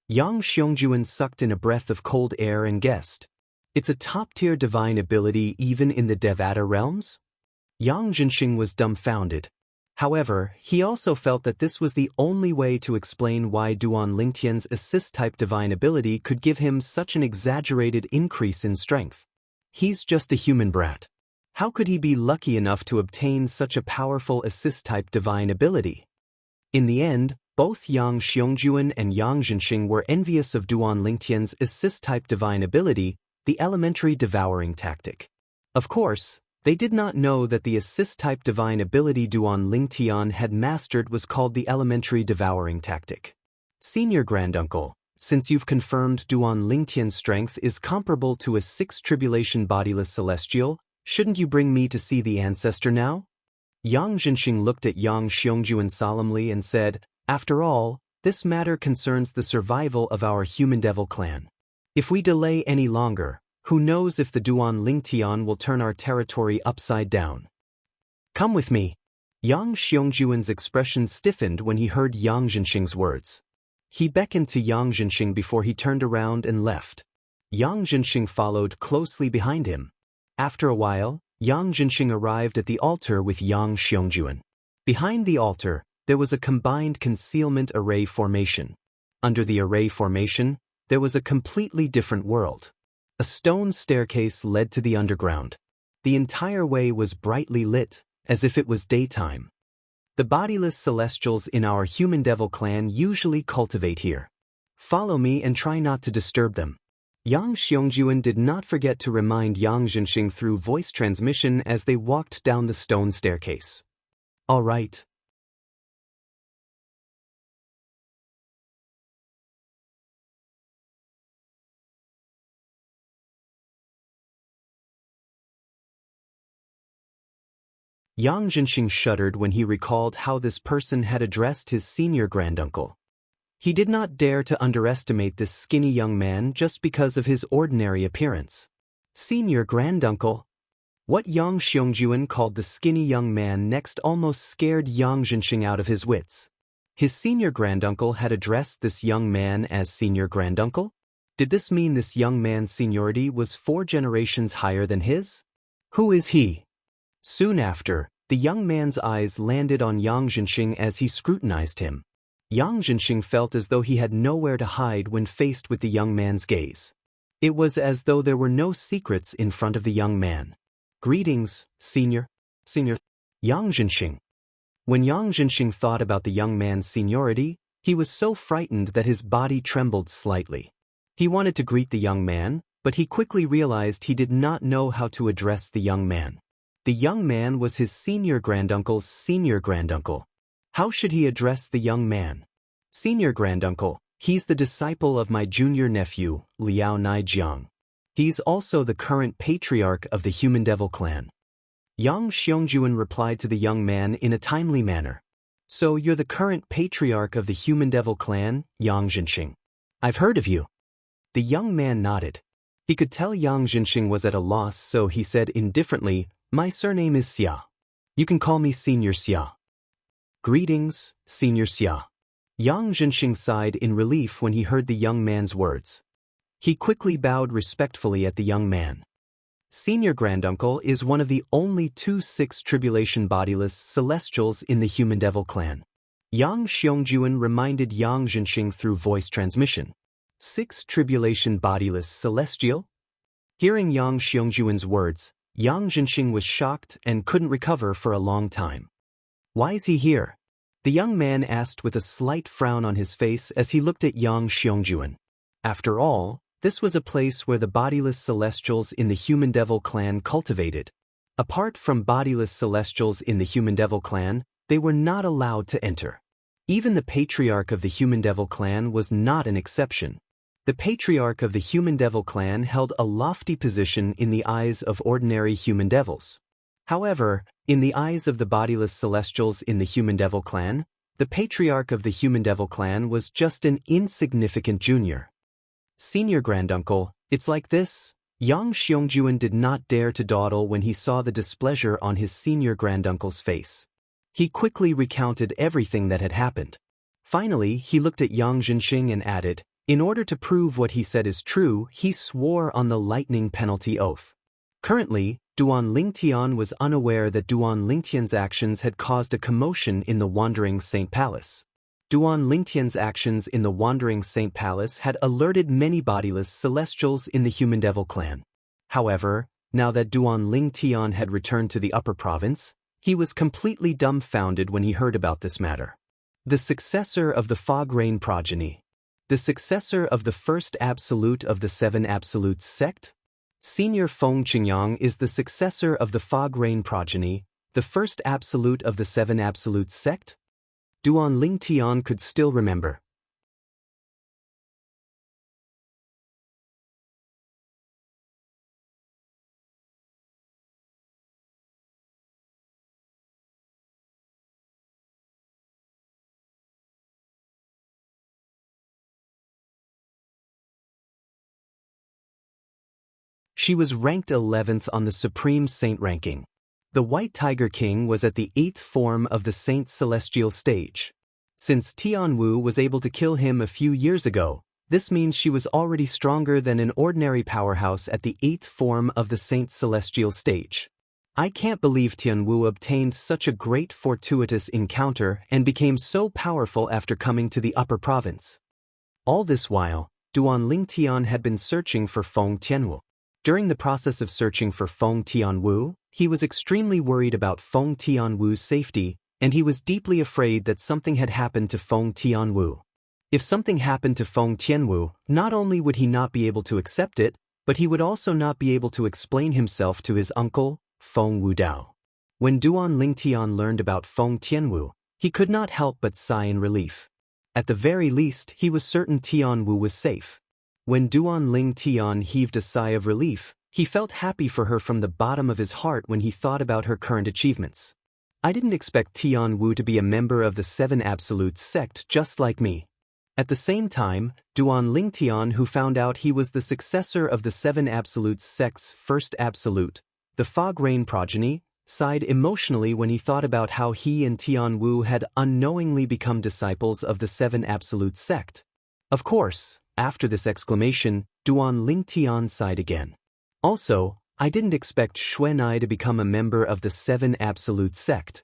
Yang Xiongjuan sucked in a breath of cold air and guessed. It's a top-tier divine ability even in the Devata realms? Yang Jinxing was dumbfounded. However, he also felt that this was the only way to explain why Duan Lingtian's assist-type divine ability could give him such an exaggerated increase in strength. He's just a human brat. How could he be lucky enough to obtain such a powerful assist-type divine ability? In the end, both Yang Xiongjuan and Yang Jinxing were envious of Duan Lingtian's assist-type divine ability, the elementary devouring tactic. Of course, they did not know that the assist-type divine ability Duan Lingtian had mastered was called the elementary devouring tactic. Senior Granduncle, since you've confirmed Duan Lingtian's strength is comparable to a 6th tribulation bodiless celestial, shouldn't you bring me to see the ancestor now? Yang Jinxing looked at Yang Xiongjuan solemnly and said, "After all, this matter concerns the survival of our human devil clan. If we delay any longer, who knows if the Duan Lingtian will turn our territory upside down. Come with me." Yang Xiongjuan's expression stiffened when he heard Yang Jinxing's words. He beckoned to Yang Jinxing before he turned around and left. Yang Jinxing followed closely behind him. After a while, Yang Jinxing arrived at the altar with Yang Xiongjuan. Behind the altar, there was a combined concealment array formation. Under the array formation, there was a completely different world. A stone staircase led to the underground. The entire way was brightly lit, as if it was daytime. The bodiless celestials in our human devil clan usually cultivate here. Follow me and try not to disturb them. Yang Xiongjuan did not forget to remind Yang Jinxing through voice transmission as they walked down the stone staircase. All right. Yang Jinxing shuddered when he recalled how this person had addressed his senior granduncle. He did not dare to underestimate this skinny young man just because of his ordinary appearance. Senior granduncle? What Yang Xiongjuan called the skinny young man next almost scared Yang Jinxing out of his wits. His senior granduncle had addressed this young man as senior granduncle? Did this mean this young man's seniority was 4 generations higher than his? Who is he? Soon after, the young man's eyes landed on Yang Jinxing as he scrutinized him. Yang Jinxing felt as though he had nowhere to hide when faced with the young man's gaze. It was as though there were no secrets in front of the young man. Greetings, senior. Yang Jinxing. When Yang Jinxing thought about the young man's seniority, he was so frightened that his body trembled slightly. He wanted to greet the young man, but he quickly realized he did not know how to address the young man. The young man was his senior granduncle's senior granduncle. How should he address the young man? Senior granduncle, he's the disciple of my junior nephew, Liao Naijiang. He's also the current patriarch of the human devil clan. Yang Xiongjuan replied to the young man in a timely manner. So you're the current patriarch of the human devil clan, Yang Jinxing. I've heard of you. The young man nodded. He could tell Yang Jinxing was at a loss, so he said indifferently, "My surname is Xia. You can call me Senior Xia." Greetings, Senior Xia. Yang Jinxing sighed in relief when he heard the young man's words. He quickly bowed respectfully at the young man. Senior Granduncle is one of the only 2 6th tribulation bodiless celestials in the human devil clan. Yang Xiongjuan reminded Yang Jinxing through voice transmission. 6th tribulation bodiless celestial? Hearing Yang Xiongjuan's words, Yang Jinxing was shocked and couldn't recover for a long time. Why is he here? The young man asked with a slight frown on his face as he looked at Yang Xiongjuan. After all, this was a place where the bodiless celestials in the human devil clan cultivated. Apart from bodiless celestials in the human devil clan, they were not allowed to enter. Even the patriarch of the human devil clan was not an exception. The patriarch of the human devil clan held a lofty position in the eyes of ordinary human devils. However, in the eyes of the bodiless celestials in the human devil clan, the patriarch of the human devil clan was just an insignificant junior. Senior Granduncle, it's like this, Yang Xiongjuan did not dare to dawdle when he saw the displeasure on his senior granduncle's face. He quickly recounted everything that had happened. Finally, he looked at Yang Zhenxing and added, in order to prove what he said is true, he swore on the lightning penalty oath. Currently, Duan Lingtian was unaware that Duan Lingtian's actions had caused a commotion in the Wandering Saint Palace. Duan Lingtian's actions in the Wandering Saint Palace had alerted many bodiless celestials in the Human Devil clan. However, now that Duan Lingtian had returned to the upper province, he was completely dumbfounded when he heard about this matter. The successor of the Fog Rain progeny. The successor of the first absolute of the Seven Absolutes sect? Senior Feng Qingyang is the successor of the Fog Rain progeny, the first absolute of the Seven Absolutes sect? Duan Lingtian could still remember. She was ranked 11th on the Supreme Saint ranking. The White Tiger King was at the 8th form of the Saint Celestial stage. Since Tianwu was able to kill him a few years ago, this means she was already stronger than an ordinary powerhouse at the 8th form of the Saint Celestial stage. I can't believe Tianwu obtained such a great fortuitous encounter and became so powerful after coming to the upper province. All this while, Duan Lingtian had been searching for Feng Tianwu. During the process of searching for Feng Tianwu, he was extremely worried about Feng Tianwu's safety, and he was deeply afraid that something had happened to Feng Tianwu. If something happened to Feng Tianwu, not only would he not be able to accept it, but he would also not be able to explain himself to his uncle, Feng Wudao. When Duan Lingtian learned about Feng Tianwu, he could not help but sigh in relief. At the very least, he was certain Tianwu was safe. When Duan Lingtian heaved a sigh of relief, he felt happy for her from the bottom of his heart when he thought about her current achievements. I didn't expect Tianwu to be a member of the Seven Absolutes sect just like me. At the same time, Duan Lingtian, who found out he was the successor of the Seven Absolutes sect's first absolute, the Fog Rain progeny, sighed emotionally when he thought about how he and Tianwu had unknowingly become disciples of the Seven Absolutes sect. Of course, after this exclamation, Duan Lingtian sighed again. Also, I didn't expect Xuanai to become a member of the Seven Absolute sect.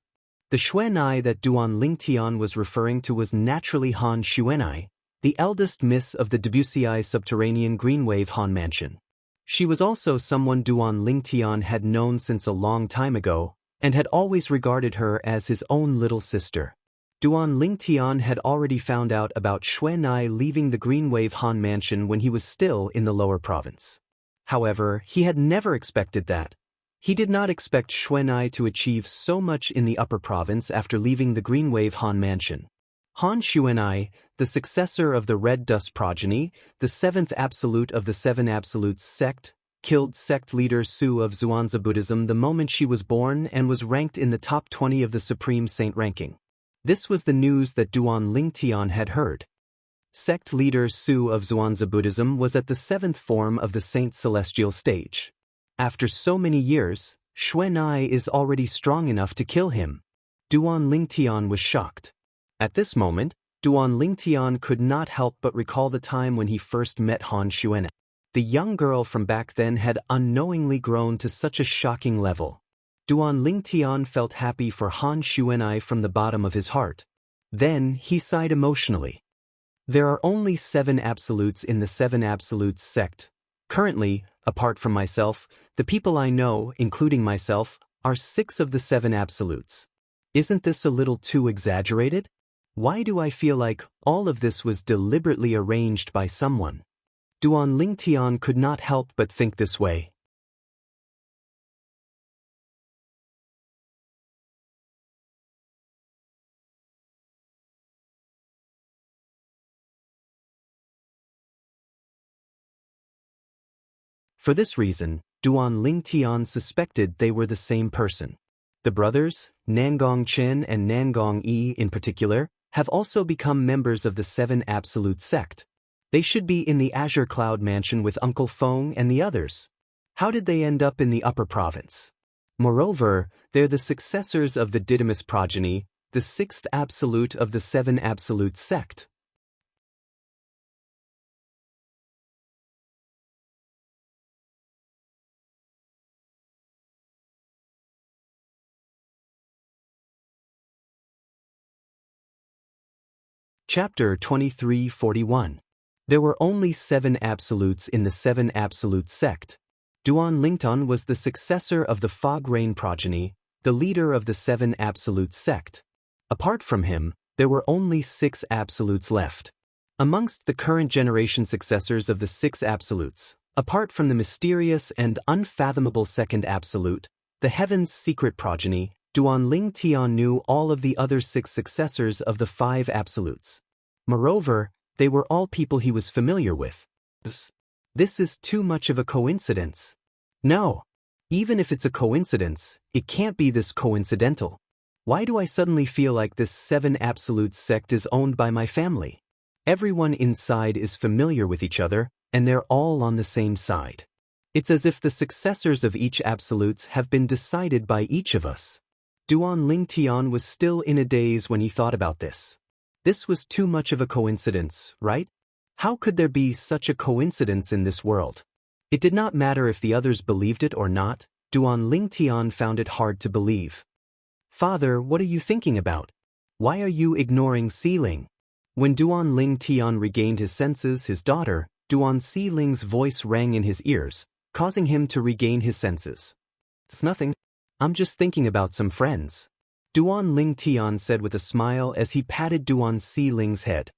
The Xuanai that Duan Lingtian was referring to was naturally Han Xuanai, the eldest miss of the Debussyi subterranean Greenwave Han mansion. She was also someone Duan Lingtian had known since a long time ago, and had always regarded her as his own little sister. Duan Lingtian had already found out about Xuanai leaving the Greenwave Han mansion when he was still in the lower province. However, he had never expected that. He did not expect Xuanai to achieve so much in the upper province after leaving the Greenwave Han mansion. Han Xuanai, the successor of the Red Dust progeny, the seventh absolute of the Seven Absolutes sect, killed sect leader Su of Xuanzi Buddhism the moment she was born and was ranked in the top 20 of the Supreme Saint ranking. This was the news that Duan Lingtian had heard. Sect leader Su of Xuanzi Buddhism was at the 7th form of the Saint Celestial stage. After so many years, Xuanai is already strong enough to kill him. Duan Lingtian was shocked. At this moment, Duan Lingtian could not help but recall the time when he first met Han Xuanai. The young girl from back then had unknowingly grown to such a shocking level. Duan Lingtian felt happy for Han Xuanai from the bottom of his heart. Then he sighed emotionally. There are only 7 absolutes in the Seven Absolutes sect. Currently, apart from myself, the people I know, including myself, are 6 of the 7 absolutes. Isn't this a little too exaggerated? Why do I feel like all of this was deliberately arranged by someone? Duan Lingtian could not help but think this way. For this reason, Duan Lingtian suspected they were the same person. The brothers, Nangong Chen and Nangong Yi in particular, have also become members of the Seven Absolute sect. They should be in the Azure Cloud Mansion with Uncle Feng and the others. How did they end up in the upper province? Moreover, they're the successors of the Didymus progeny, the sixth absolute of the seven absolute sect. Chapter 2341. There were only 7 absolutes in the 7 absolute sect. Duan Lington was the successor of the Fog Rain progeny, the leader of the 7 absolute sect. Apart from him, there were only 6 absolutes left. Amongst the current generation successors of the 6 absolutes, apart from the mysterious and unfathomable second absolute, the Heaven's secret progeny, Duan Ling Tian knew all of the other 6 successors of the 5 absolutes. Moreover, they were all people he was familiar with. This is too much of a coincidence. No. Even if it's a coincidence, it can't be this coincidental. Why do I suddenly feel like this 7 absolute sect is owned by my family? Everyone inside is familiar with each other, and they're all on the same side. It's as if the successors of each absolutes have been decided by each of us. Duan Ling Tian was still in a daze when he thought about this. This was too much of a coincidence, right? How could there be such a coincidence in this world? It did not matter if the others believed it or not, Duan Ling Tian found it hard to believe. Father, what are you thinking about? Why are you ignoring Si Ling? When Duan Ling Tian regained his senses, his daughter, Duan Si Ling's voice rang in his ears, causing him to regain his senses. It's nothing. I'm just thinking about some friends. Duan Ling Tian said with a smile as he patted Duan Si Ling's head.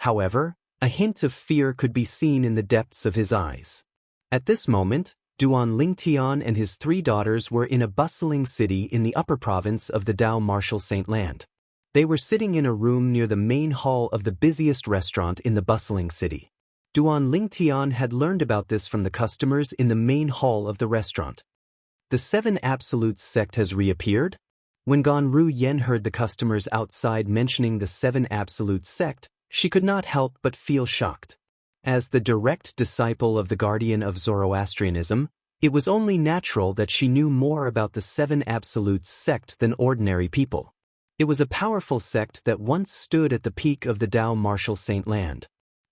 However, a hint of fear could be seen in the depths of his eyes. At this moment, Duan Ling Tian and his 3 daughters were in a bustling city in the upper province of the Dao Martial Saint Land. They were sitting in a room near the main hall of the busiest restaurant in the bustling city. Duan Ling Tian had learned about this from the customers in the main hall of the restaurant. The 7 Absolutes sect has reappeared? When Gan Ru Yen heard the customers outside mentioning the 7 Absolutes sect, she could not help but feel shocked. As the direct disciple of the guardian of Zoroastrianism, it was only natural that she knew more about the 7 Absolutes sect than ordinary people. It was a powerful sect that once stood at the peak of the Dao Martial Saint Land.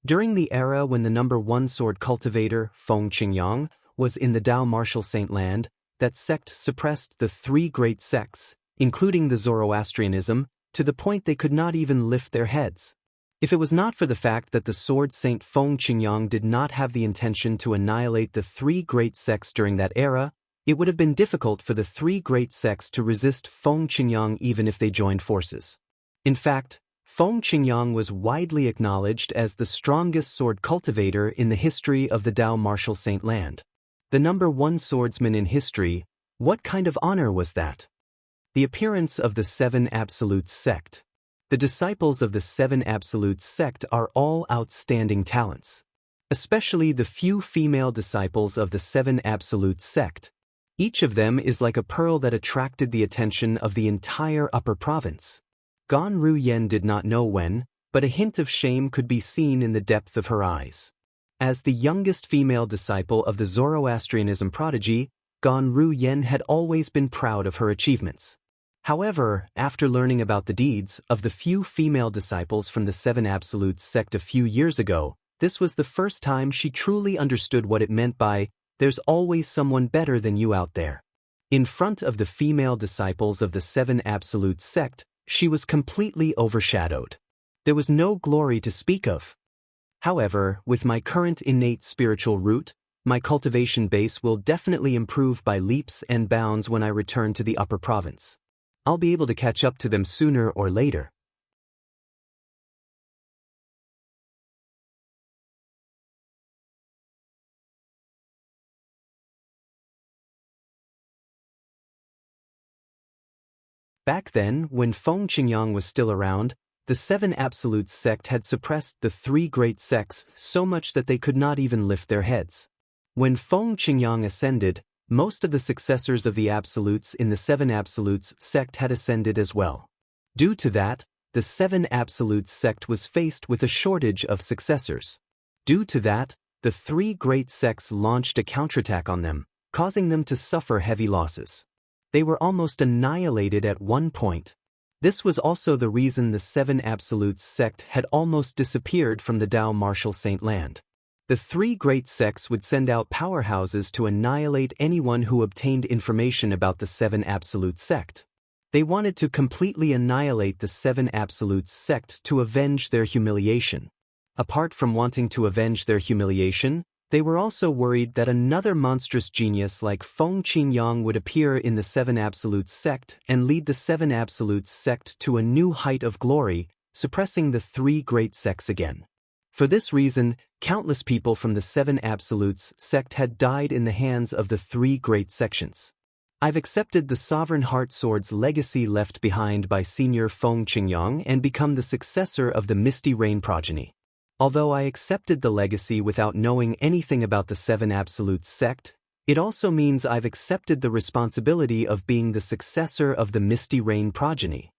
During the era when the number 1 sword cultivator, Feng Qingyang, was in the Dao Martial Saint Land, that sect suppressed the 3 great sects, including the Zoroastrianism, to the point they could not even lift their heads. If it was not for the fact that the sword saint Feng Qingyang did not have the intention to annihilate the 3 great sects during that era, it would have been difficult for the 3 great sects to resist Feng Qingyang even if they joined forces. In fact, Feng Qingyang was widely acknowledged as the strongest sword cultivator in the history of the Dao Martial Saint Land. The number 1 swordsman in history, what kind of honor was that? The appearance of the 7 Absolutes sect. The disciples of the 7 Absolutes sect are all outstanding talents. Especially the few female disciples of the 7 Absolutes sect. Each of them is like a pearl that attracted the attention of the entire upper province. Gan Ru Yen did not know when, but a hint of shame could be seen in the depth of her eyes. As the youngest female disciple of the Zoroastrianism prodigy, Gan Ru Yen had always been proud of her achievements. However, after learning about the deeds of the few female disciples from the 7 Absolutes sect a few years ago, this was the first time she truly understood what it meant by, "There's always someone better than you out there." In front of the female disciples of the 7 Absolutes sect, she was completely overshadowed. There was no glory to speak of. However, with my current innate spiritual root, my cultivation base will definitely improve by leaps and bounds when I return to the upper province. I'll be able to catch up to them sooner or later. Back then, when Feng Qingyang was still around, the 7 Absolutes sect had suppressed the 3 great sects so much that they could not even lift their heads. When Feng Qingyang ascended, most of the successors of the Absolutes in the 7 Absolutes sect had ascended as well. Due to that, the 7 Absolutes sect was faced with a shortage of successors. Due to that, the 3 great sects launched a counterattack on them, causing them to suffer heavy losses. They were almost annihilated at one point. This was also the reason the Seven Absolutes sect had almost disappeared from the Tao Martial Saint Land. The three great sects would send out powerhouses to annihilate anyone who obtained information about the Seven Absolutes sect. They wanted to completely annihilate the Seven Absolutes sect to avenge their humiliation. Apart from wanting to avenge their humiliation, they were also worried that another monstrous genius like Feng Qingyang would appear in the Seven Absolutes sect and lead the Seven Absolutes sect to a new height of glory, suppressing the three great sects again. For this reason, countless people from the Seven Absolutes sect had died in the hands of the three great sections. I've accepted the Sovereign Heart Sword's legacy left behind by Senior Feng Qingyang and become the successor of the Misty Rain progeny. Although I accepted the legacy without knowing anything about the Seven Absolutes sect, it also means I've accepted the responsibility of being the successor of the Misty Rain progeny.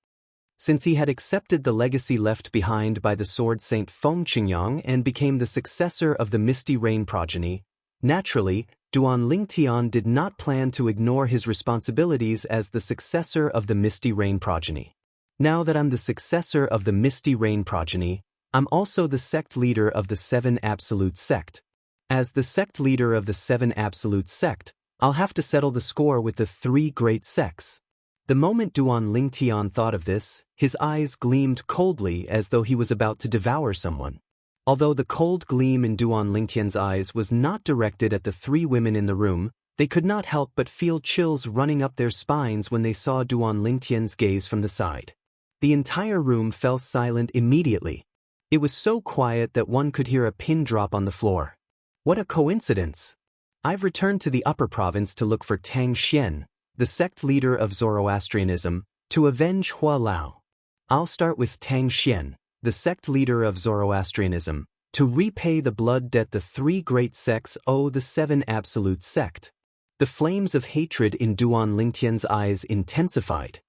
Since he had accepted the legacy left behind by the Sword Saint Feng Qingyang and became the successor of the Misty Rain progeny, naturally, Duan Lingtian did not plan to ignore his responsibilities as the successor of the Misty Rain progeny. Now that I'm the successor of the Misty Rain progeny, I'm also the sect leader of the Seven Absolute sect. As the sect leader of the Seven Absolute sect, I'll have to settle the score with the three great sects. The moment Duan Lingtian thought of this, his eyes gleamed coldly as though he was about to devour someone. Although the cold gleam in Duan Lingtian's eyes was not directed at the three women in the room, they could not help but feel chills running up their spines when they saw Duan Lingtian's gaze from the side. The entire room fell silent immediately. It was so quiet that one could hear a pin drop on the floor. What a coincidence! I've returned to the upper province to look for Tang Xian, the sect leader of Zoroastrianism, to avenge Hua Lao. I'll start with Tang Xian, the sect leader of Zoroastrianism, to repay the blood debt the three great sects owe the Seven Absolute sect. The flames of hatred in Duan Lingtian's eyes intensified.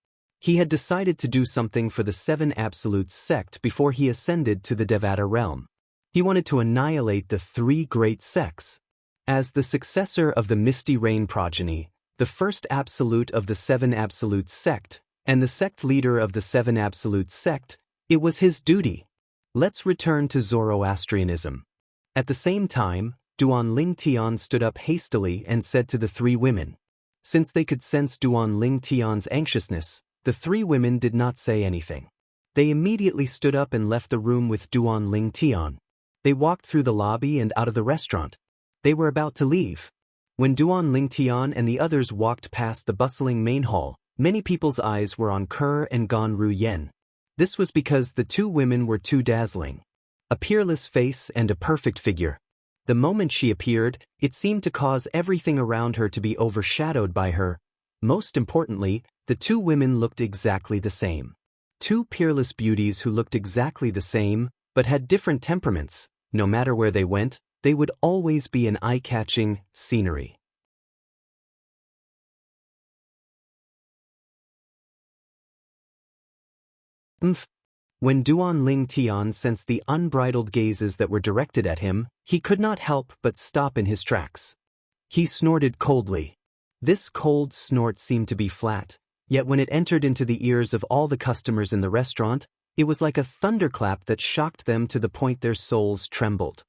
He had decided to do something for the Seven Absolute sect before he ascended to the Devata realm. He wanted to annihilate the three great sects. As the successor of the Misty Rain progeny, the first absolute of the Seven Absolute sect, and the sect leader of the Seven Absolute sect, it was his duty. Let's return to Zoroastrianism. At the same time, Duan Lingtian stood up hastily and said to the three women. Since they could sense Duan Lingtian's anxiousness, the three women did not say anything. They immediately stood up and left the room with Duan Lingtian. They walked through the lobby and out of the restaurant. They were about to leave. When Duan Lingtian and the others walked past the bustling main hall, many people's eyes were on Kerr and Gan Ruyen. This was because the two women were too dazzling. A peerless face and a perfect figure. The moment she appeared, it seemed to cause everything around her to be overshadowed by her. Most importantly, the two women looked exactly the same. Two peerless beauties who looked exactly the same, but had different temperaments. No matter where they went, they would always be an eye-catching scenery. When Duan Lingtian sensed the unbridled gazes that were directed at him, he could not help but stop in his tracks. He snorted coldly. This cold snort seemed to be flat, yet when it entered into the ears of all the customers in the restaurant, it was like a thunderclap that shocked them to the point their souls trembled.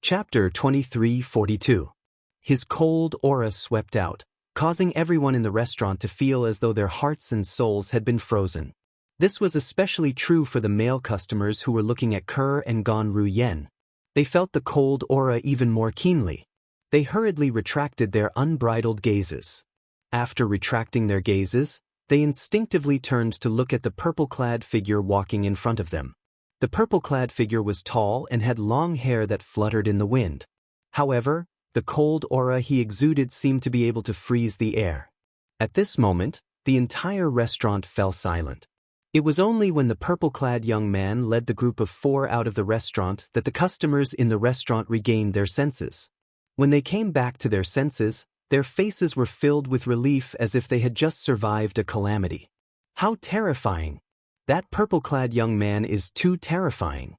Chapter 2342. His cold aura swept out, causing everyone in the restaurant to feel as though their hearts and souls had been frozen. This was especially true for the male customers who were looking at Kerr and Gan Ruyen. They felt the cold aura even more keenly. They hurriedly retracted their unbridled gazes. After retracting their gazes, they instinctively turned to look at the purple-clad figure walking in front of them. The purple-clad figure was tall and had long hair that fluttered in the wind. However, the cold aura he exuded seemed to be able to freeze the air. At this moment, the entire restaurant fell silent. It was only when the purple-clad young man led the group of 4 out of the restaurant that the customers in the restaurant regained their senses. When they came back to their senses, Their faces were filled with relief as if they had just survived a calamity. How terrifying! That purple-clad young man is too terrifying.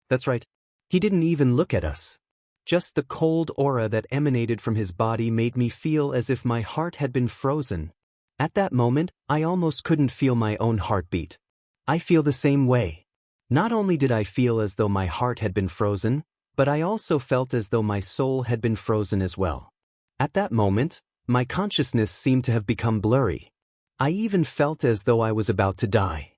That's right. He didn't even look at us. Just the cold aura that emanated from his body made me feel as if my heart had been frozen. At that moment, I almost couldn't feel my own heartbeat. I feel the same way. Not only did I feel as though my heart had been frozen, but I also felt as though my soul had been frozen as well. At that moment, my consciousness seemed to have become blurry. I even felt as though I was about to die.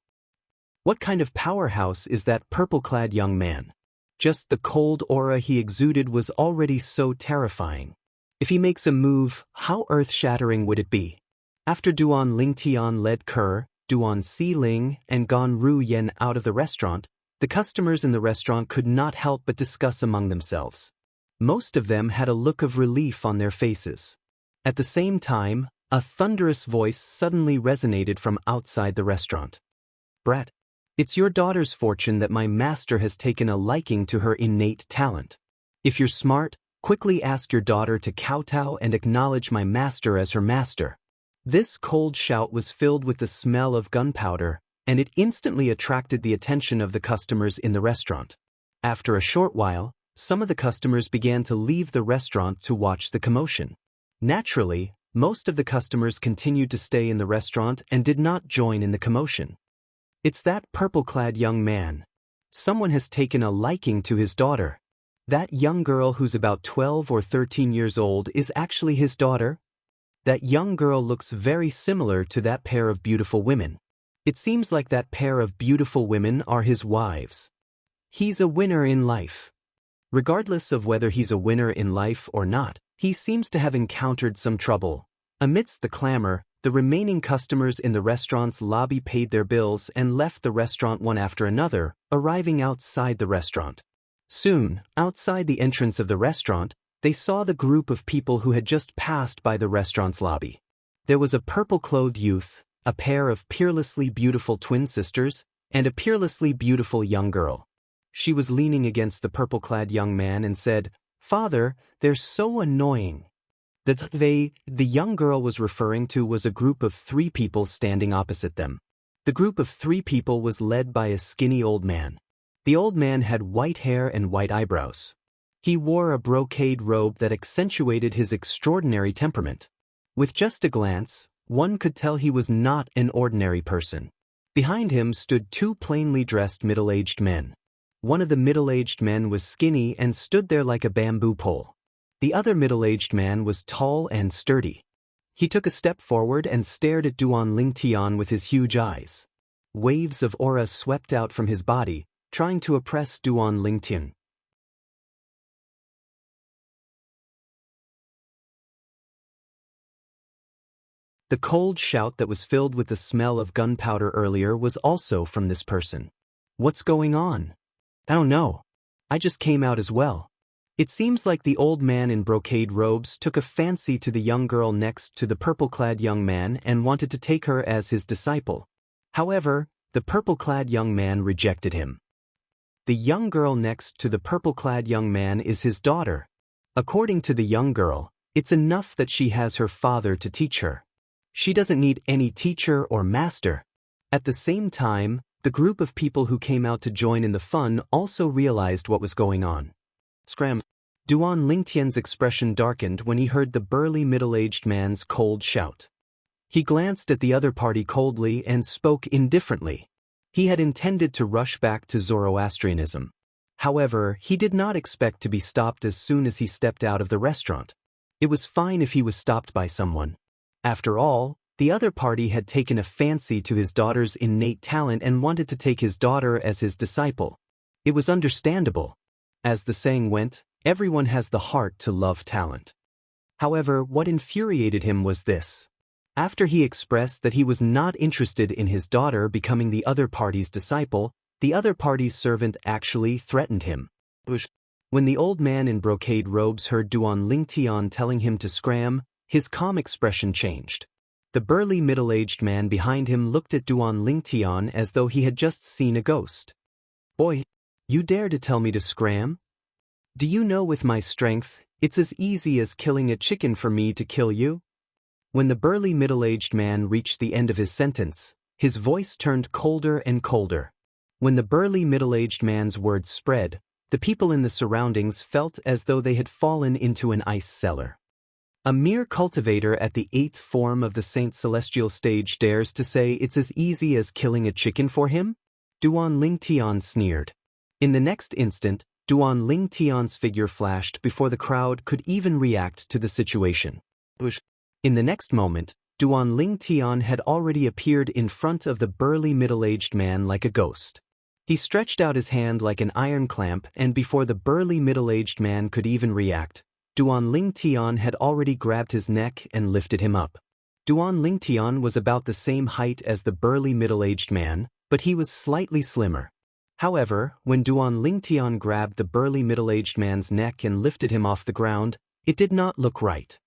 What kind of powerhouse is that purple-clad young man? Just the cold aura he exuded was already so terrifying. If he makes a move, how earth-shattering would it be? After Duan Lingtian led Ke, Duan Xiling, and Gan Ru Yen out of the restaurant, the customers in the restaurant could not help but discuss among themselves. Most of them had a look of relief on their faces. At the same time, a thunderous voice suddenly resonated from outside the restaurant. "Brat, it's your daughter's fortune that my master has taken a liking to her innate talent. If you're smart, quickly ask your daughter to kowtow and acknowledge my master as her master." This cold shout was filled with the smell of gunpowder, and it instantly attracted the attention of the customers in the restaurant. After a short while, some of the customers began to leave the restaurant to watch the commotion. Naturally, most of the customers continued to stay in the restaurant and did not join in the commotion. It's that purple-clad young man. Someone has taken a liking to his daughter. That young girl who's about 12 or 13 years old is actually his daughter. That young girl looks very similar to that pair of beautiful women. It seems like that pair of beautiful women are his wives. He's a winner in life. Regardless of whether he's a winner in life or not, he seems to have encountered some trouble. Amidst the clamor, the remaining customers in the restaurant's lobby paid their bills and left the restaurant one after another, arriving outside the restaurant. Soon, outside the entrance of the restaurant, they saw the group of people who had just passed by the restaurant's lobby. There was a purple-clothed youth, a pair of peerlessly beautiful twin sisters, and a peerlessly beautiful young girl. She was leaning against the purple-clad young man and said, "Father, they're so annoying." The young girl was referring to was a group of 3 people standing opposite them. The group of 3 people was led by a skinny old man. The old man had white hair and white eyebrows. He wore a brocade robe that accentuated his extraordinary temperament. With just a glance, one could tell he was not an ordinary person. Behind him stood 2 plainly dressed middle-aged men. One of the middle-aged men was skinny and stood there like a bamboo pole. The other middle-aged man was tall and sturdy. He took a step forward and stared at Duan Lingtian with his huge eyes. Waves of aura swept out from his body, trying to oppress Duan Lingtian. The cold shout that was filled with the smell of gunpowder earlier was also from this person. What's going on? I don't know. I just came out as well. It seems like the old man in brocade robes took a fancy to the young girl next to the purple-clad young man and wanted to take her as his disciple. However, the purple-clad young man rejected him. The young girl next to the purple-clad young man is his daughter. According to the young girl, it's enough that she has her father to teach her. She doesn't need any teacher or master. At the same time, the group of people who came out to join in the fun also realized what was going on. Scram. Duan Lingtian's expression darkened when he heard the burly middle-aged man's cold shout. He glanced at the other party coldly and spoke indifferently. He had intended to rush back to Zoroastrianism. However, he did not expect to be stopped as soon as he stepped out of the restaurant. It was fine if he was stopped by someone. After all, the other party had taken a fancy to his daughter's innate talent and wanted to take his daughter as his disciple. It was understandable. As the saying went, everyone has the heart to love talent. However, what infuriated him was this. After he expressed that he was not interested in his daughter becoming the other party's disciple, the other party's servant actually threatened him. When the old man in brocade robes heard Duan Lingtian telling him to scram, his calm expression changed. The burly middle-aged man behind him looked at Duan Lingtian as though he had just seen a ghost. "Boy, you dare to tell me to scram? Do you know with my strength, It's as easy as killing a chicken for me to kill you." When the burly middle-aged man reached the end of his sentence, his voice turned colder and colder. When the burly middle-aged man's words spread, the people in the surroundings felt as though they had fallen into an ice cellar. A mere cultivator at the 8th form of the Saint Celestial stage dares to say it's as easy as killing a chicken for him? Duan Lingtian sneered. In the next instant, Duan Lingtian's figure flashed before the crowd could even react to the situation. In the next moment, Duan Lingtian had already appeared in front of the burly middle-aged man like a ghost. He stretched out his hand like an iron clamp, and before the burly middle-aged man could even react, Duan Lingtian had already grabbed his neck and lifted him up. Duan Lingtian was about the same height as the burly middle-aged man, but he was slightly slimmer. However, when Duan Lingtian grabbed the burly middle-aged man's neck and lifted him off the ground, it did not look right.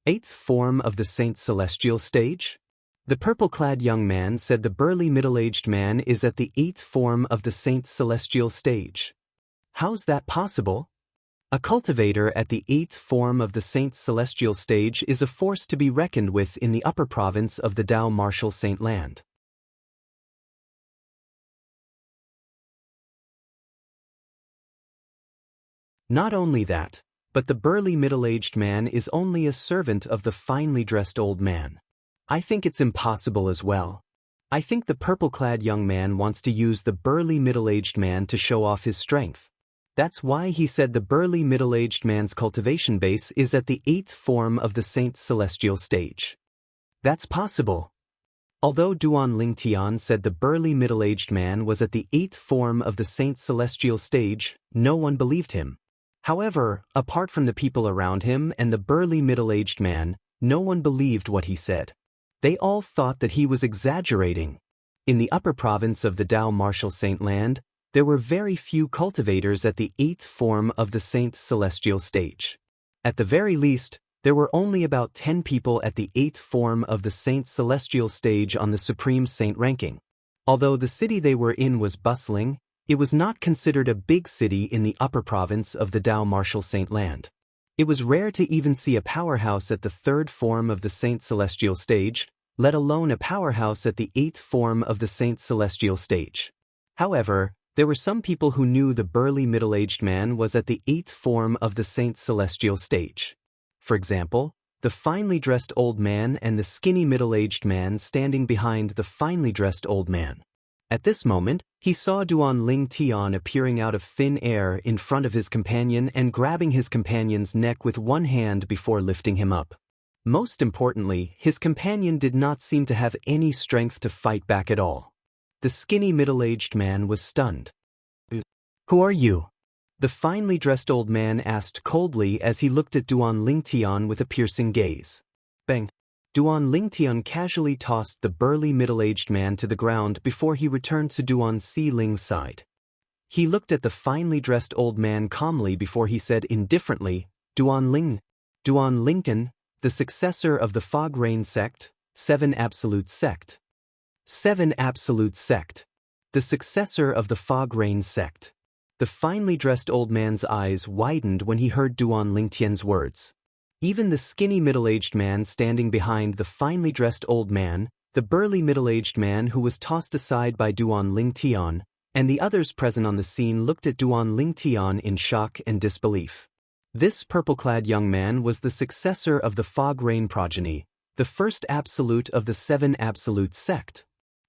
8th form of the Saint Celestial stage? The purple-clad young man said the burly middle-aged man is at the 8th form of the Saint Celestial stage. How's that possible? A cultivator at the 8th form of the Saint Celestial stage is a force to be reckoned with in the upper province of the Dao Martial Saint Land. Not only that, but the burly middle-aged man is only a servant of the finely dressed old man. I think it's impossible as well. I think the purple-clad young man wants to use the burly middle-aged man to show off his strength. That's why he said the burly middle-aged man's cultivation base is at the 8th form of the Saint Celestial stage. That's possible. Although Duan Lingtian said the burly middle-aged man was at the 8th form of the Saint Celestial stage, no one believed him. However, apart from the people around him and the burly middle-aged man, no one believed what he said. They all thought that he was exaggerating. In the upper province of the Dao Martial Saint Land, there were very few cultivators at the 8th form of the Saint Celestial stage. At the very least, there were only about 10 people at the 8th form of the Saint Celestial stage on the Supreme Saint ranking. Although the city they were in was bustling, it was not considered a big city in the upper province of the Dao Martial Saint Land. It was rare to even see a powerhouse at the 3rd form of the Saint Celestial stage, let alone a powerhouse at the 8th form of the Saint Celestial stage. However, there were some people who knew the burly middle-aged man was at the 8th form of the Saint Celestial stage. For example, the finely dressed old man and the skinny middle-aged man standing behind the finely dressed old man. At this moment, he saw Duan Lingtian appearing out of thin air in front of his companion and grabbing his companion's neck with one hand before lifting him up. Most importantly, his companion did not seem to have any strength to fight back at all. The skinny middle-aged man was stunned. "Who are you?" the finely dressed old man asked coldly as he looked at Duan Lingtian with a piercing gaze. Bang! Duan Lingtian casually tossed the burly middle-aged man to the ground before he returned to Duan Si Ling's side. He looked at the finely dressed old man calmly before he said indifferently, Duan Lincoln, the successor of the Fog Rain sect, 7 Absolute sect. 7 Absolute sect. The successor of the Fog Rain sect. The finely dressed old man's eyes widened when he heard Duan Lingtian's words. Even the skinny middle-aged man standing behind the finely dressed old man, the burly middle-aged man who was tossed aside by Duan Lingtian, and the others present on the scene looked at Duan Lingtian in shock and disbelief. This purple-clad young man was the successor of the Fog Rain progeny, the first absolute of the 7 Absolute sect.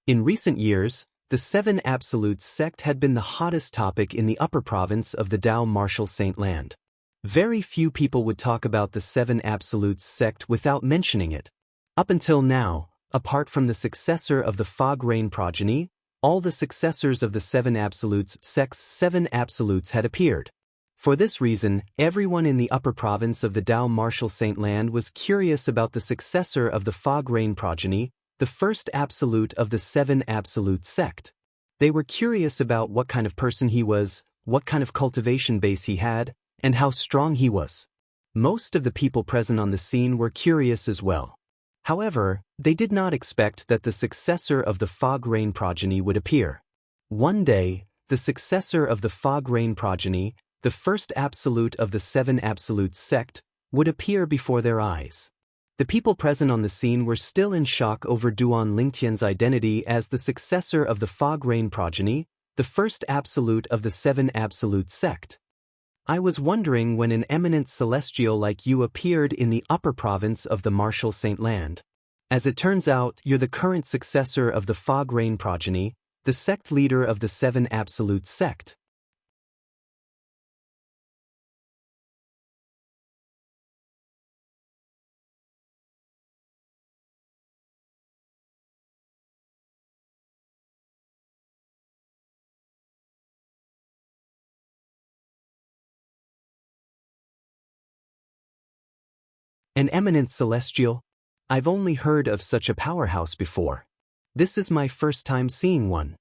In recent years, the 7 Absolute sect had been the hottest topic in the upper province of the Dao Martial Saint Land. Very few people would talk about the 7 Absolutes sect without mentioning it. Up until now, apart from the successor of the Fog Rain progeny, all the successors of the 7 Absolutes sect's 7 Absolutes had appeared. For this reason, everyone in the upper province of the Dao Martial Saint Land was curious about the successor of the Fog Rain progeny, the first absolute of the 7 Absolute sect. They were curious about what kind of person he was, what kind of cultivation base he had, and how strong he was. Most of the people present on the scene were curious as well. However, they did not expect that the successor of the Fog Rain progeny would appear. One day, the successor of the Fog Rain progeny, the first absolute of the seven absolutes sect, would appear before their eyes. The people present on the scene were still in shock over Duan Lingtian's identity as the successor of the Fog Rain progeny, the first absolute of the seven absolute sect. I was wondering when an eminent celestial like you appeared in the upper province of the Martial Saint Land. As it turns out, you're the current successor of the Fog Rain progeny, the sect leader of the seven absolute sect. An eminent celestial? I've only heard of such a powerhouse before. This is my first time seeing one.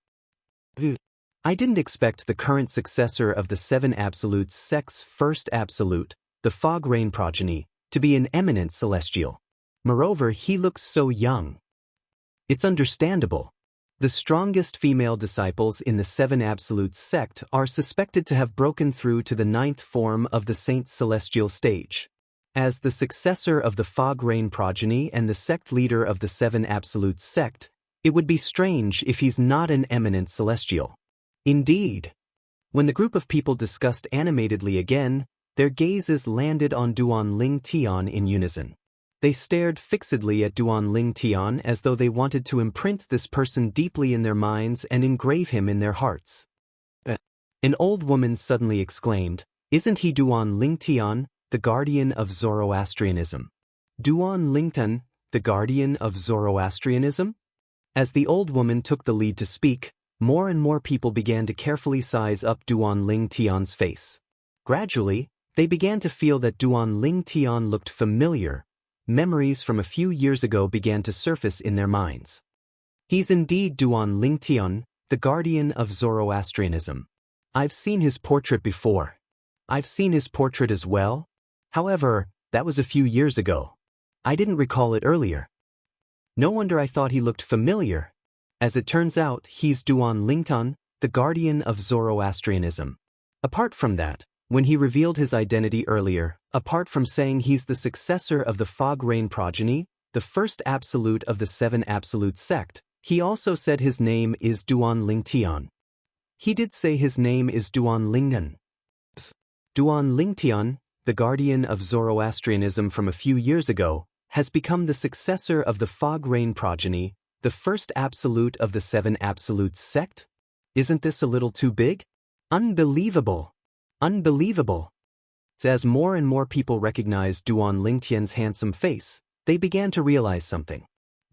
I didn't expect the current successor of the seven absolutes sect's first absolute, the Fog Rain progeny, to be an eminent celestial. Moreover, he looks so young. It's understandable. The strongest female disciples in the seven absolutes sect are suspected to have broken through to the ninth form of the Saint's celestial stage. As the successor of the Fog Rain progeny and the sect leader of the seven absolutes sect, it would be strange if he's not an eminent celestial. Indeed. When the group of people discussed animatedly again, their gazes landed on Duan Lingtian in unison. They stared fixedly at Duan Lingtian as though they wanted to imprint this person deeply in their minds and engrave him in their hearts. An old woman suddenly exclaimed, "Isn't he Duan Lingtian, the guardian of Zoroastrianism?" Duan Lingtian, the guardian of Zoroastrianism? As the old woman took the lead to speak, more and more people began to carefully size up Duan Lingtian's face. Gradually, they began to feel that Duan Lingtian looked familiar. Memories from a few years ago began to surface in their minds. He's indeed Duan Lingtian, the guardian of Zoroastrianism. I've seen his portrait before. I've seen his portrait as well. However, that was a few years ago. I didn't recall it earlier. No wonder I thought he looked familiar. As it turns out, he's Duan Lingtian, the guardian of Zoroastrianism. Apart from that, when he revealed his identity earlier, apart from saying he's the successor of the Fog Rain progeny, the first absolute of the seven absolute sect, he also said his name is Duan Lingtian. He did say his name is Duan Lingtian. Duan Lingtian, the guardian of Zoroastrianism from a few years ago, has become the successor of the Fog Rain progeny, the first absolute of the seven absolutes sect? Isn't this a little too big? Unbelievable! Unbelievable! As more and more people recognized Duan Lingtian's handsome face, they began to realize something.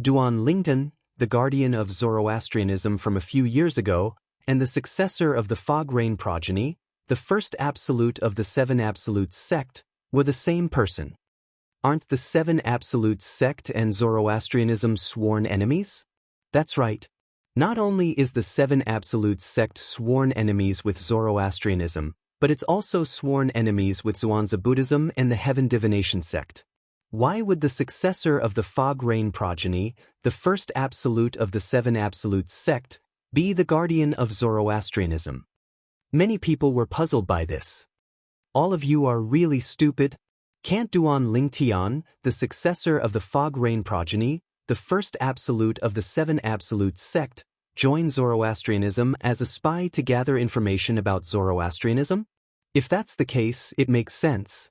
Duan Lingtian, the guardian of Zoroastrianism from a few years ago, and the successor of the Fog Rain progeny, the first absolute of the seven absolutes sect, were the same person. Aren't the seven absolutes sect and Zoroastrianism sworn enemies? That's right. Not only is the seven absolutes sect sworn enemies with Zoroastrianism, but it's also sworn enemies with Zhuangzi Buddhism and the Heaven Divination sect. Why would the successor of the Fog Rain progeny, the first absolute of the seven absolutes sect, be the guardian of Zoroastrianism? Many people were puzzled by this. All of you are really stupid. Can't Duan Lingtian, the successor of the Fog Rain progeny, the first absolute of the seven absolutes sect, join Zoroastrianism as a spy to gather information about Zoroastrianism? If that's the case, it makes sense.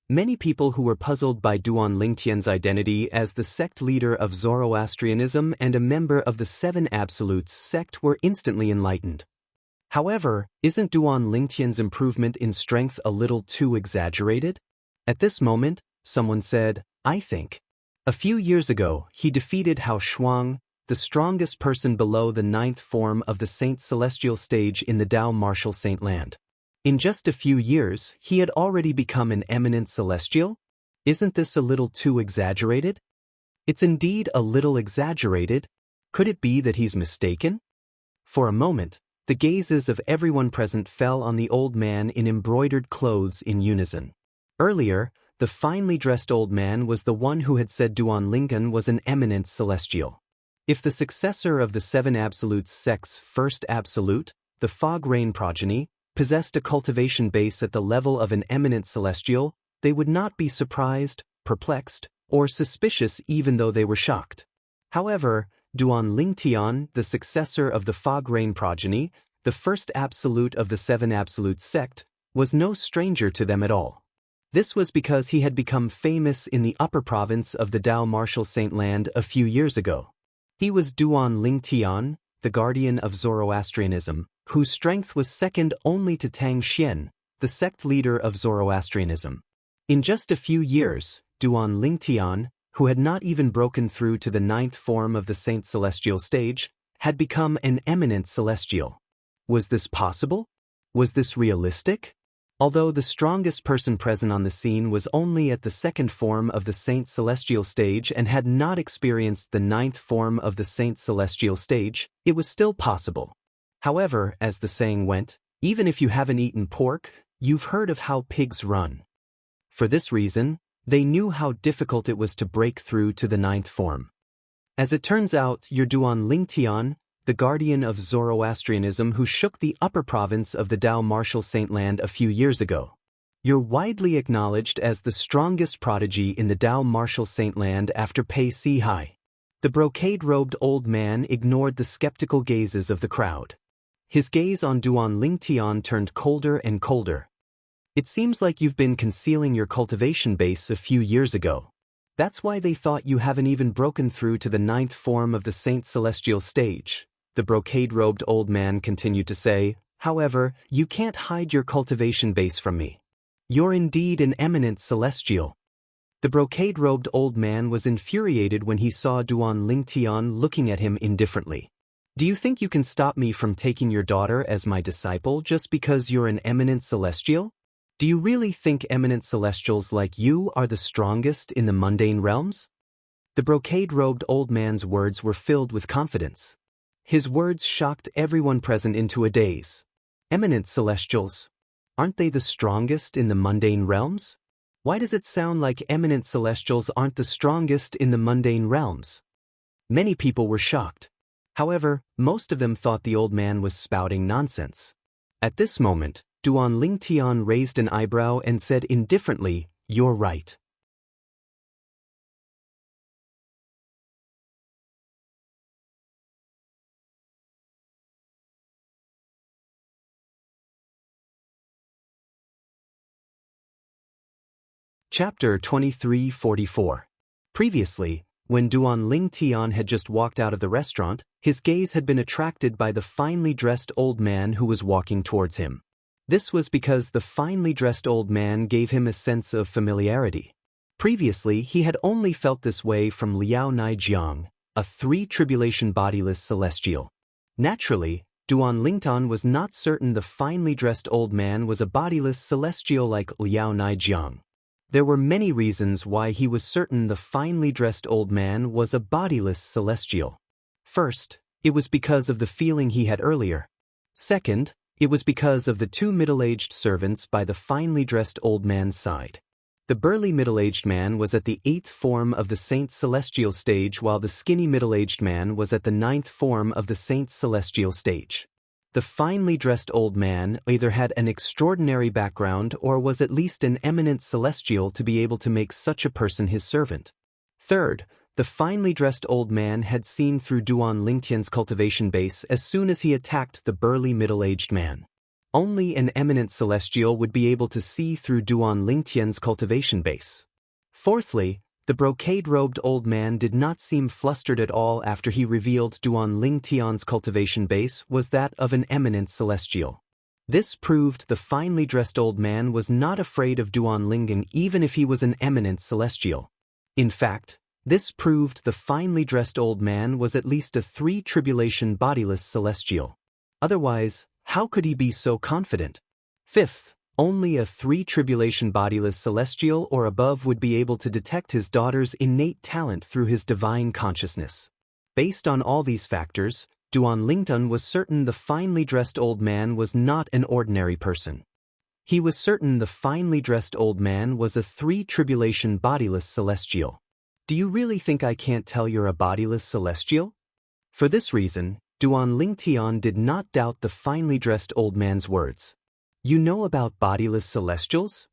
Many people who were puzzled by Duan Lingtian's identity as the sect leader of Zoroastrianism and a member of the Seven Absolutes sect were instantly enlightened. However, isn't Duan Lingtian's improvement in strength a little too exaggerated? At this moment, someone said, I think. A few years ago, he defeated Hao Shuang, the strongest person below the ninth form of the Saint's celestial stage in the Dao Martial Saint Land. In just a few years, he had already become an eminent celestial? Isn't this a little too exaggerated? It's indeed a little exaggerated. Could it be that he's mistaken? For a moment, the gazes of everyone present fell on the old man in embroidered clothes in unison. Earlier, the finely dressed old man was the one who had said Duan Lingtian was an eminent celestial. If the successor of the seven absolutes sect's first absolute, the fog rain progeny, possessed a cultivation base at the level of an eminent celestial, they would not be surprised, perplexed, or suspicious even though they were shocked. However, Duan Lingtian, the successor of the fog rain progeny, the first absolute of the seven absolutes sect, was no stranger to them at all. This was because he had become famous in the upper province of the Dao Martial Saint Land a few years ago. He was Duan Lingtian, the guardian of Zoroastrianism, whose strength was second only to Tang Xian, the sect leader of Zoroastrianism. In just a few years, Duan Lingtian, who had not even broken through to the ninth form of the Saint Celestial stage, had become an eminent celestial. Was this possible? Was this realistic? Although the strongest person present on the scene was only at the second form of the Saint Celestial stage and had not experienced the ninth form of the Saint Celestial stage, it was still possible. However, as the saying went, even if you haven't eaten pork, you've heard of how pigs run. For this reason, they knew how difficult it was to break through to the ninth form. As it turns out, your Duan Lingtian, the guardian of Zoroastrianism who shook the upper province of the Dao Martial Saint Land a few years ago. You're widely acknowledged as the strongest prodigy in the Dao Martial Saint Land after Pei Si Hai. The brocade-robed old man ignored the skeptical gazes of the crowd. His gaze on Duan Lingtian turned colder and colder. It seems like you've been concealing your cultivation base a few years ago. That's why they thought you haven't even broken through to the ninth form of the Saint Celestial stage. The brocade-robed old man continued to say, however, you can't hide your cultivation base from me. You're indeed an eminent celestial. The brocade-robed old man was infuriated when he saw Duan Lingtian looking at him indifferently. Do you think you can stop me from taking your daughter as my disciple just because you're an eminent celestial? Do you really think eminent celestials like you are the strongest in the mundane realms? The brocade-robed old man's words were filled with confidence. His words shocked everyone present into a daze. Eminent celestials, aren't they the strongest in the mundane realms? Why does it sound like eminent celestials aren't the strongest in the mundane realms? Many people were shocked. However, most of them thought the old man was spouting nonsense. At this moment, Duan Lingtian raised an eyebrow and said indifferently, "You're right." Chapter 2344. Previously, when Duan Lingtian had just walked out of the restaurant, his gaze had been attracted by the finely dressed old man who was walking towards him. This was because the finely dressed old man gave him a sense of familiarity. Previously, he had only felt this way from Liao Naijiang, a three-tribulation bodiless celestial. Naturally, Duan Lingtian was not certain the finely dressed old man was a bodiless celestial like Liao Naijiang. There were many reasons why he was certain the finely dressed old man was a bodiless celestial. First, it was because of the feeling he had earlier. Second, it was because of the two middle-aged servants by the finely dressed old man's side. The burly middle-aged man was at the 8th form of the Saint Celestial stage while the skinny middle-aged man was at the 9th form of the Saint Celestial stage. The finely dressed old man either had an extraordinary background or was at least an eminent celestial to be able to make such a person his servant. Third, the finely dressed old man had seen through Duan Lingtian's cultivation base as soon as he attacked the burly middle-aged man. Only an eminent celestial would be able to see through Duan Lingtian's cultivation base. Fourthly, the brocade-robed old man did not seem flustered at all after he revealed Duan Lingtian's cultivation base was that of an eminent celestial. This proved the finely dressed old man was not afraid of Duan Lingtian even if he was an eminent celestial. In fact, this proved the finely dressed old man was at least a three-tribulation bodiless celestial. Otherwise, how could he be so confident? Fifth, only a three-tribulation bodiless celestial or above would be able to detect his daughter's innate talent through his divine consciousness. Based on all these factors, Duan Lingtian was certain the finely dressed old man was not an ordinary person. He was certain the finely dressed old man was a three-tribulation bodiless celestial. Do you really think I can't tell you're a bodiless celestial? For this reason, Duan Lingtian did not doubt the finely dressed old man's words. You know about bodiless celestials?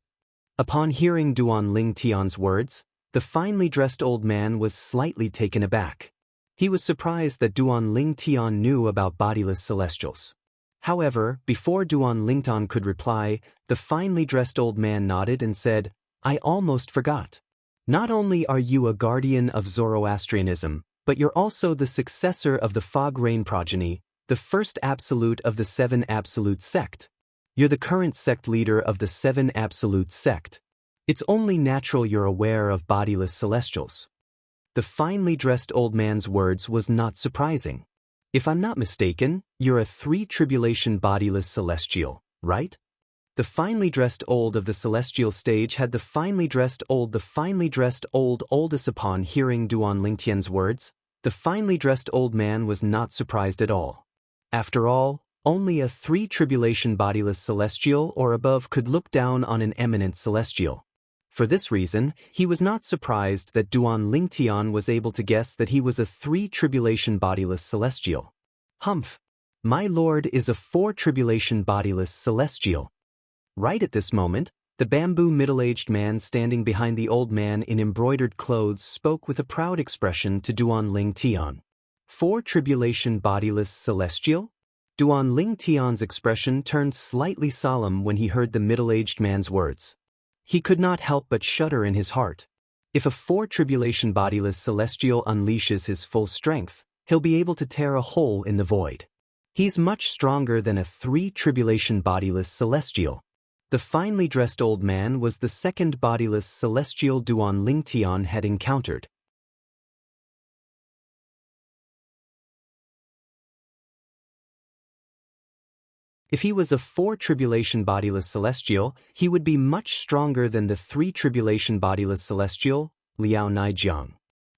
Upon hearing Duan Lingtian's words, the finely dressed old man was slightly taken aback. He was surprised that Duan Lingtian knew about bodiless celestials. However, before Duan Lingtian could reply, the finely dressed old man nodded and said, I almost forgot. Not only are you a guardian of Zoroastrianism, but you're also the successor of the Fog Rain progeny, the first absolute of the Seven Absolute sect. You're the current sect leader of the Seven Absolute sect. It's only natural you're aware of bodiless celestials. The finely dressed old man's words was not surprising. If I'm not mistaken, you're a three-tribulation bodiless celestial, right? The finely dressed old of the celestial stage had the finely dressed old oldest. Upon hearing Duan Lingtian's words, the finely dressed old man was not surprised at all. After all, only a three-tribulation bodiless celestial or above could look down on an eminent celestial. For this reason, he was not surprised that Duan Lingtian was able to guess that he was a three-tribulation bodiless celestial. Humph! My lord is a four-tribulation bodiless celestial. Right at this moment, the bamboo middle-aged man standing behind the old man in embroidered clothes spoke with a proud expression to Duan Lingtian. Four-tribulation bodiless celestial? Duan Lingtian's expression turned slightly solemn when he heard the middle-aged man's words. He could not help but shudder in his heart. If a four-tribulation bodiless celestial unleashes his full strength, he'll be able to tear a hole in the void. He's much stronger than a three-tribulation bodiless celestial. The finely dressed old man was the second bodiless celestial Duan Lingtian had encountered. If he was a four-tribulation bodiless celestial, he would be much stronger than the three-tribulation bodiless celestial, Liao Naijiang.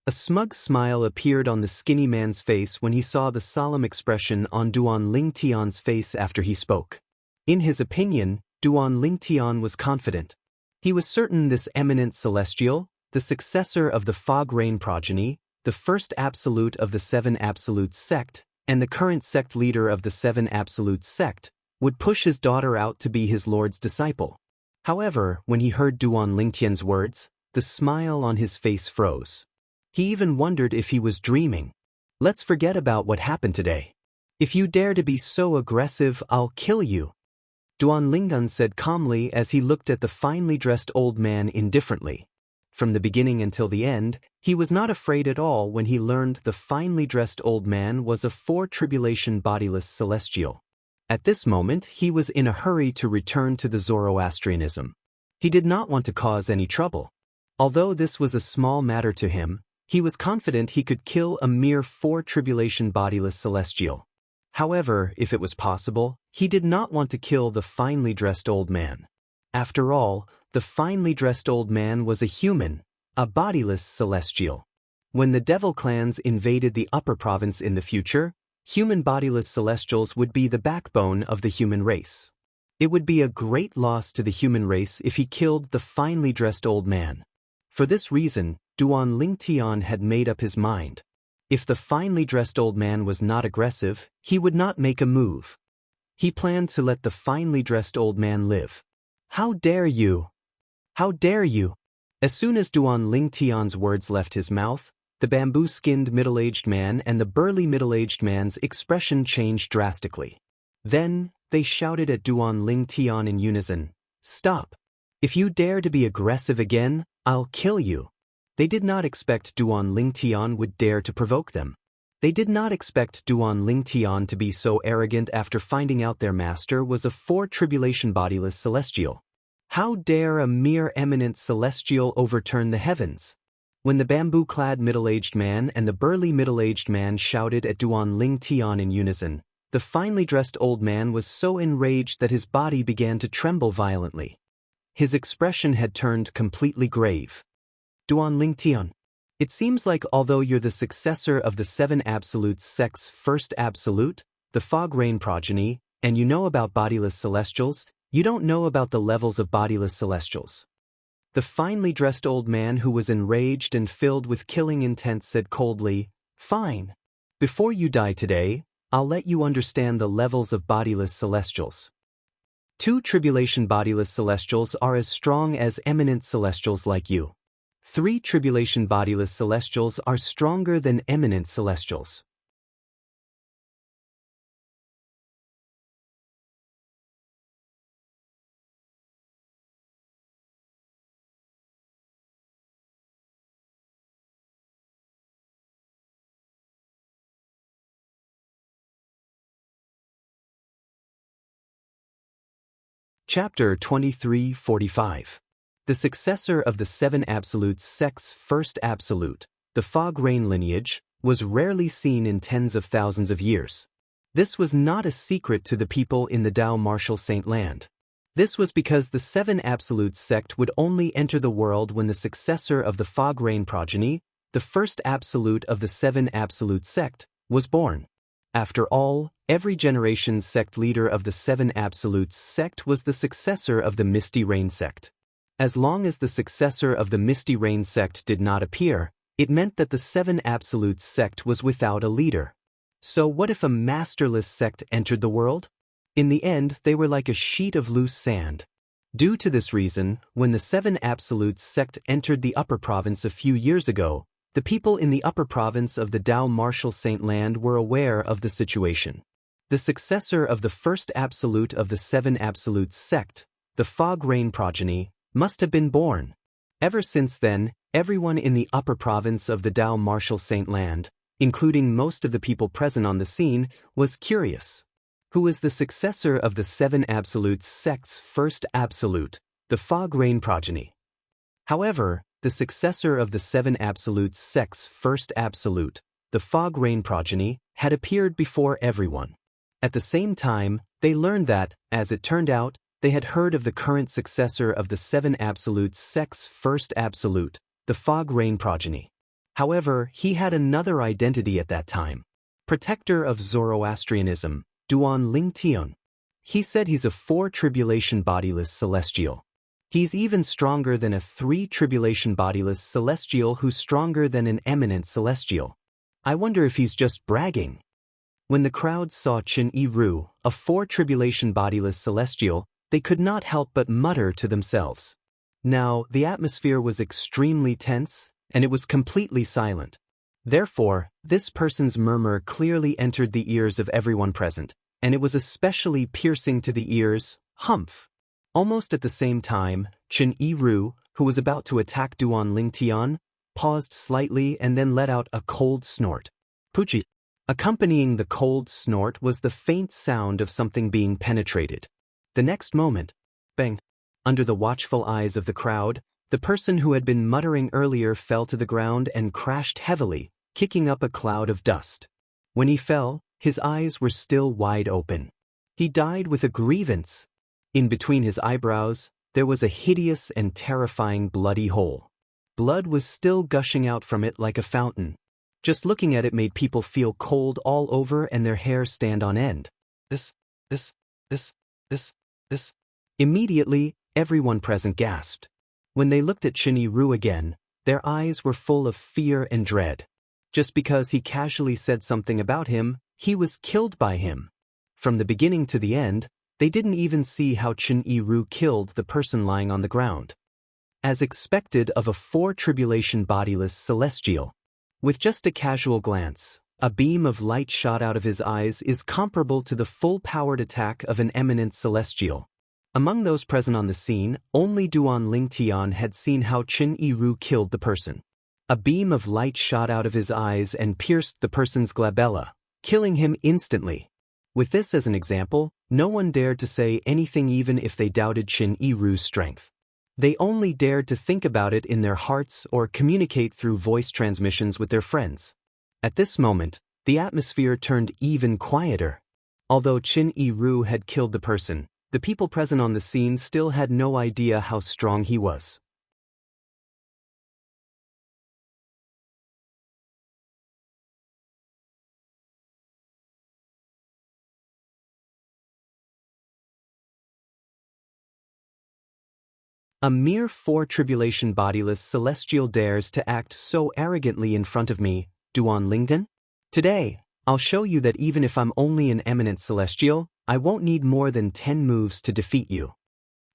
A smug smile appeared on the skinny man's face when he saw the solemn expression on Duan Lingtian's face after he spoke. In his opinion, Duan Lingtian was confident. He was certain this eminent celestial, the successor of the Fog Rain progeny, the first absolute of the Seven Absolute sect, and the current sect leader of the Seven Absolute sect, would push his daughter out to be his lord's disciple. However, when he heard Duan Lingtian's words, the smile on his face froze. He even wondered if he was dreaming. Let's forget about what happened today. If you dare to be so aggressive, I'll kill you. Duan Lingtian said calmly as he looked at the finely dressed old man indifferently. From the beginning until the end, he was not afraid at all when he learned the finely dressed old man was a four-tribulation bodiless celestial. At this moment, he was in a hurry to return to the Zoroastrianism. He did not want to cause any trouble. Although this was a small matter to him, he was confident he could kill a mere four-tribulation bodiless celestial. However, if it was possible, he did not want to kill the finely dressed old man. After all, the finely dressed old man was a human, a bodiless celestial. When the devil clans invaded the upper province in the future, human bodiless celestials would be the backbone of the human race. It would be a great loss to the human race if he killed the finely dressed old man. For this reason, Duan Lingtian had made up his mind. If the finely dressed old man was not aggressive, he would not make a move. He planned to let the finely dressed old man live. How dare you! How dare you! As soon as Duan Lingtian's words left his mouth, the bamboo-skinned middle-aged man and the burly middle-aged man's expression changed drastically. Then, they shouted at Duan Lingtian in unison, "Stop! If you dare to be aggressive again, I'll kill you." They did not expect Duan Lingtian would dare to provoke them. They did not expect Duan Lingtian to be so arrogant after finding out their master was a four-tribulation bodiless celestial. How dare a mere eminent celestial overturn the heavens? When the bamboo-clad middle-aged man and the burly middle-aged man shouted at Duan Lingtian in unison, the finely dressed old man was so enraged that his body began to tremble violently. His expression had turned completely grave. Duan Lingtian, it seems like although you're the successor of the Seven Absolute sect's first absolute, the Fog Rain progeny, and you know about bodiless celestials, you don't know about the levels of bodiless celestials. The finely dressed old man who was enraged and filled with killing intent said coldly, "Fine. Before you die today, I'll let you understand the levels of bodiless celestials. 2 tribulation bodiless celestials are as strong as eminent celestials like you. 3 tribulation bodiless celestials are stronger than eminent celestials. Chapter 23:45. The successor of the 7 absolutes sect's first absolute, the fog rain lineage, was rarely seen in tens of thousands of years. This was not a secret to the people in the Dao Martial Saint Land. This was because the 7 absolutes sect would only enter the world when the successor of the fog rain progeny, the first absolute of the 7 absolute sect, was born. After all, every generation's sect leader of the 7 absolutes sect was the successor of the Misty Rain sect. As long as the successor of the Misty Rain sect did not appear, it meant that the 7 absolutes sect was without a leader. So what if a masterless sect entered the world? In the end, they were like a sheet of loose sand. Due to this reason, when the 7 absolutes sect entered the upper province a few years ago, the people in the upper province of the Dao Martial Saint Land were aware of the situation. The successor of the first absolute of the 7 absolutes sect, the fog rain progeny, must have been born. Ever since then, everyone in the upper province of the Dao Martial Saint Land, including most of the people present on the scene, was curious. Who is the successor of the 7 absolutes sect's first absolute, the fog rain progeny? However, the successor of the 7 absolutes sect's first absolute, the fog rain progeny, had appeared before everyone. At the same time, they learned that, as it turned out, they had heard of the current successor of the 7 absolutes sect's first absolute, the fog rain progeny. However, he had another identity at that time. Protector of Zoroastrianism, Duan Lingtian. He said he's a 4 tribulation bodiless celestial. He's even stronger than a 3 tribulation bodiless celestial who's stronger than an eminent celestial. I wonder if he's just bragging. When the crowd saw Chen Yiru, a 4 tribulation bodiless celestial, they could not help but mutter to themselves. Now, the atmosphere was extremely tense, and it was completely silent. Therefore, this person's murmur clearly entered the ears of everyone present, and it was especially piercing to the ears. Humph! Almost at the same time, Chen Yiru, who was about to attack Duan Lingtian, paused slightly and then let out a cold snort. Puchi. Accompanying the cold snort was the faint sound of something being penetrated. The next moment, bang! Under the watchful eyes of the crowd, the person who had been muttering earlier fell to the ground and crashed heavily, kicking up a cloud of dust. When he fell, his eyes were still wide open. He died with a grievance. In between his eyebrows, there was a hideous and terrifying bloody hole. Blood was still gushing out from it like a fountain. Just looking at it made people feel cold all over and their hair stand on end. This. Immediately, everyone present gasped. When they looked at Chen Yiru again, their eyes were full of fear and dread. Just because he casually said something about him, he was killed by him. From the beginning to the end, they didn't even see how Chen Yiru killed the person lying on the ground. As expected of a 4 tribulation bodiless celestial. With just a casual glance, a beam of light shot out of his eyes is comparable to the full-powered attack of an eminent celestial. Among those present on the scene, only Duan Lingtian had seen how Chen Yiru killed the person. A beam of light shot out of his eyes and pierced the person's glabella, killing him instantly. With this as an example, no one dared to say anything even if they doubted Chen Yiru's strength. They only dared to think about it in their hearts or communicate through voice transmissions with their friends. At this moment, the atmosphere turned even quieter. Although Chen Yiru had killed the person, the people present on the scene still had no idea how strong he was. A mere 4 tribulation bodiless celestial dares to act so arrogantly in front of me, Duan Lingdan? Today, I'll show you that even if I'm only an eminent celestial, I won't need more than 10 moves to defeat you."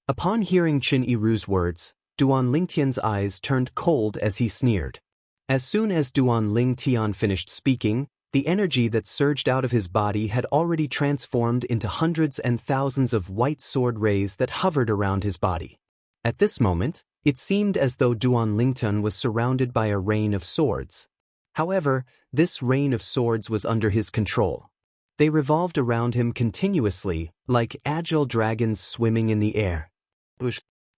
Upon hearing Qin Yiru's words, Duan Lingtian's eyes turned cold as he sneered. As soon as Duan Lingtian finished speaking, the energy that surged out of his body had already transformed into hundreds and thousands of white sword rays that hovered around his body. At this moment, it seemed as though Duan Lingtian was surrounded by a rain of swords. However, this rain of swords was under his control. They revolved around him continuously, like agile dragons swimming in the air.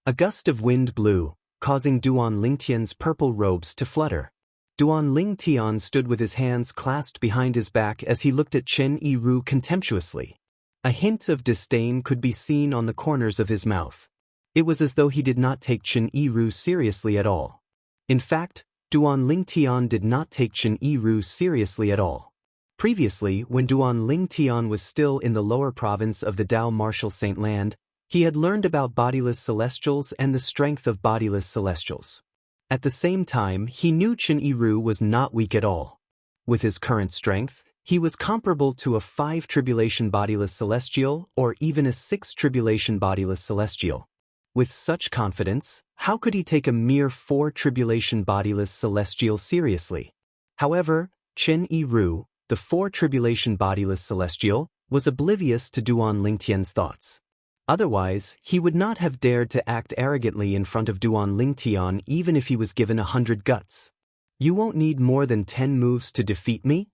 A gust of wind blew, causing Duan Lingtian's purple robes to flutter. Duan Lingtian stood with his hands clasped behind his back as he looked at Qin Yiru contemptuously. A hint of disdain could be seen on the corners of his mouth. It was as though he did not take Qin Yiru seriously at all. In fact, Duan Lingtian did not take Qin Yiru seriously at all. Previously, when Duan Lingtian was still in the lower province of the Dao Martial Saint Land, he had learned about bodiless celestials and the strength of bodiless celestials. At the same time, he knew Qin Yiru was not weak at all. With his current strength, he was comparable to a 5 tribulation bodiless celestial or even a 6 tribulation bodiless celestial. With such confidence, how could he take a mere 4 tribulation bodiless celestial seriously? However, Qin Yiru, the 4 tribulation bodiless celestial, was oblivious to Duan Lingtian's thoughts. Otherwise, he would not have dared to act arrogantly in front of Duan Lingtian even if he was given 100 guts. "You won't need more than 10 moves to defeat me?"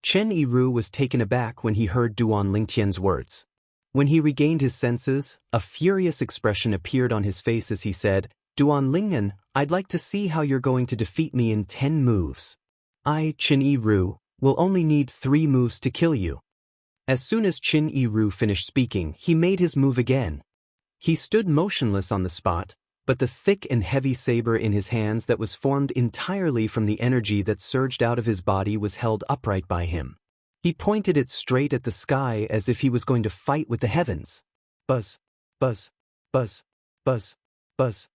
Qin Yiru was taken aback when he heard Duan Lingtian's words. When he regained his senses, a furious expression appeared on his face as he said, "Duan Lingtian, I'd like to see how you're going to defeat me in 10 moves. I, Qin Yiru, will only need 3 moves to kill you." As soon as Qin Yiru finished speaking, he made his move again. He stood motionless on the spot, but the thick and heavy saber in his hands that was formed entirely from the energy that surged out of his body was held upright by him. He pointed it straight at the sky as if he was going to fight with the heavens. Buzz, buzz, buzz, buzz, buzz.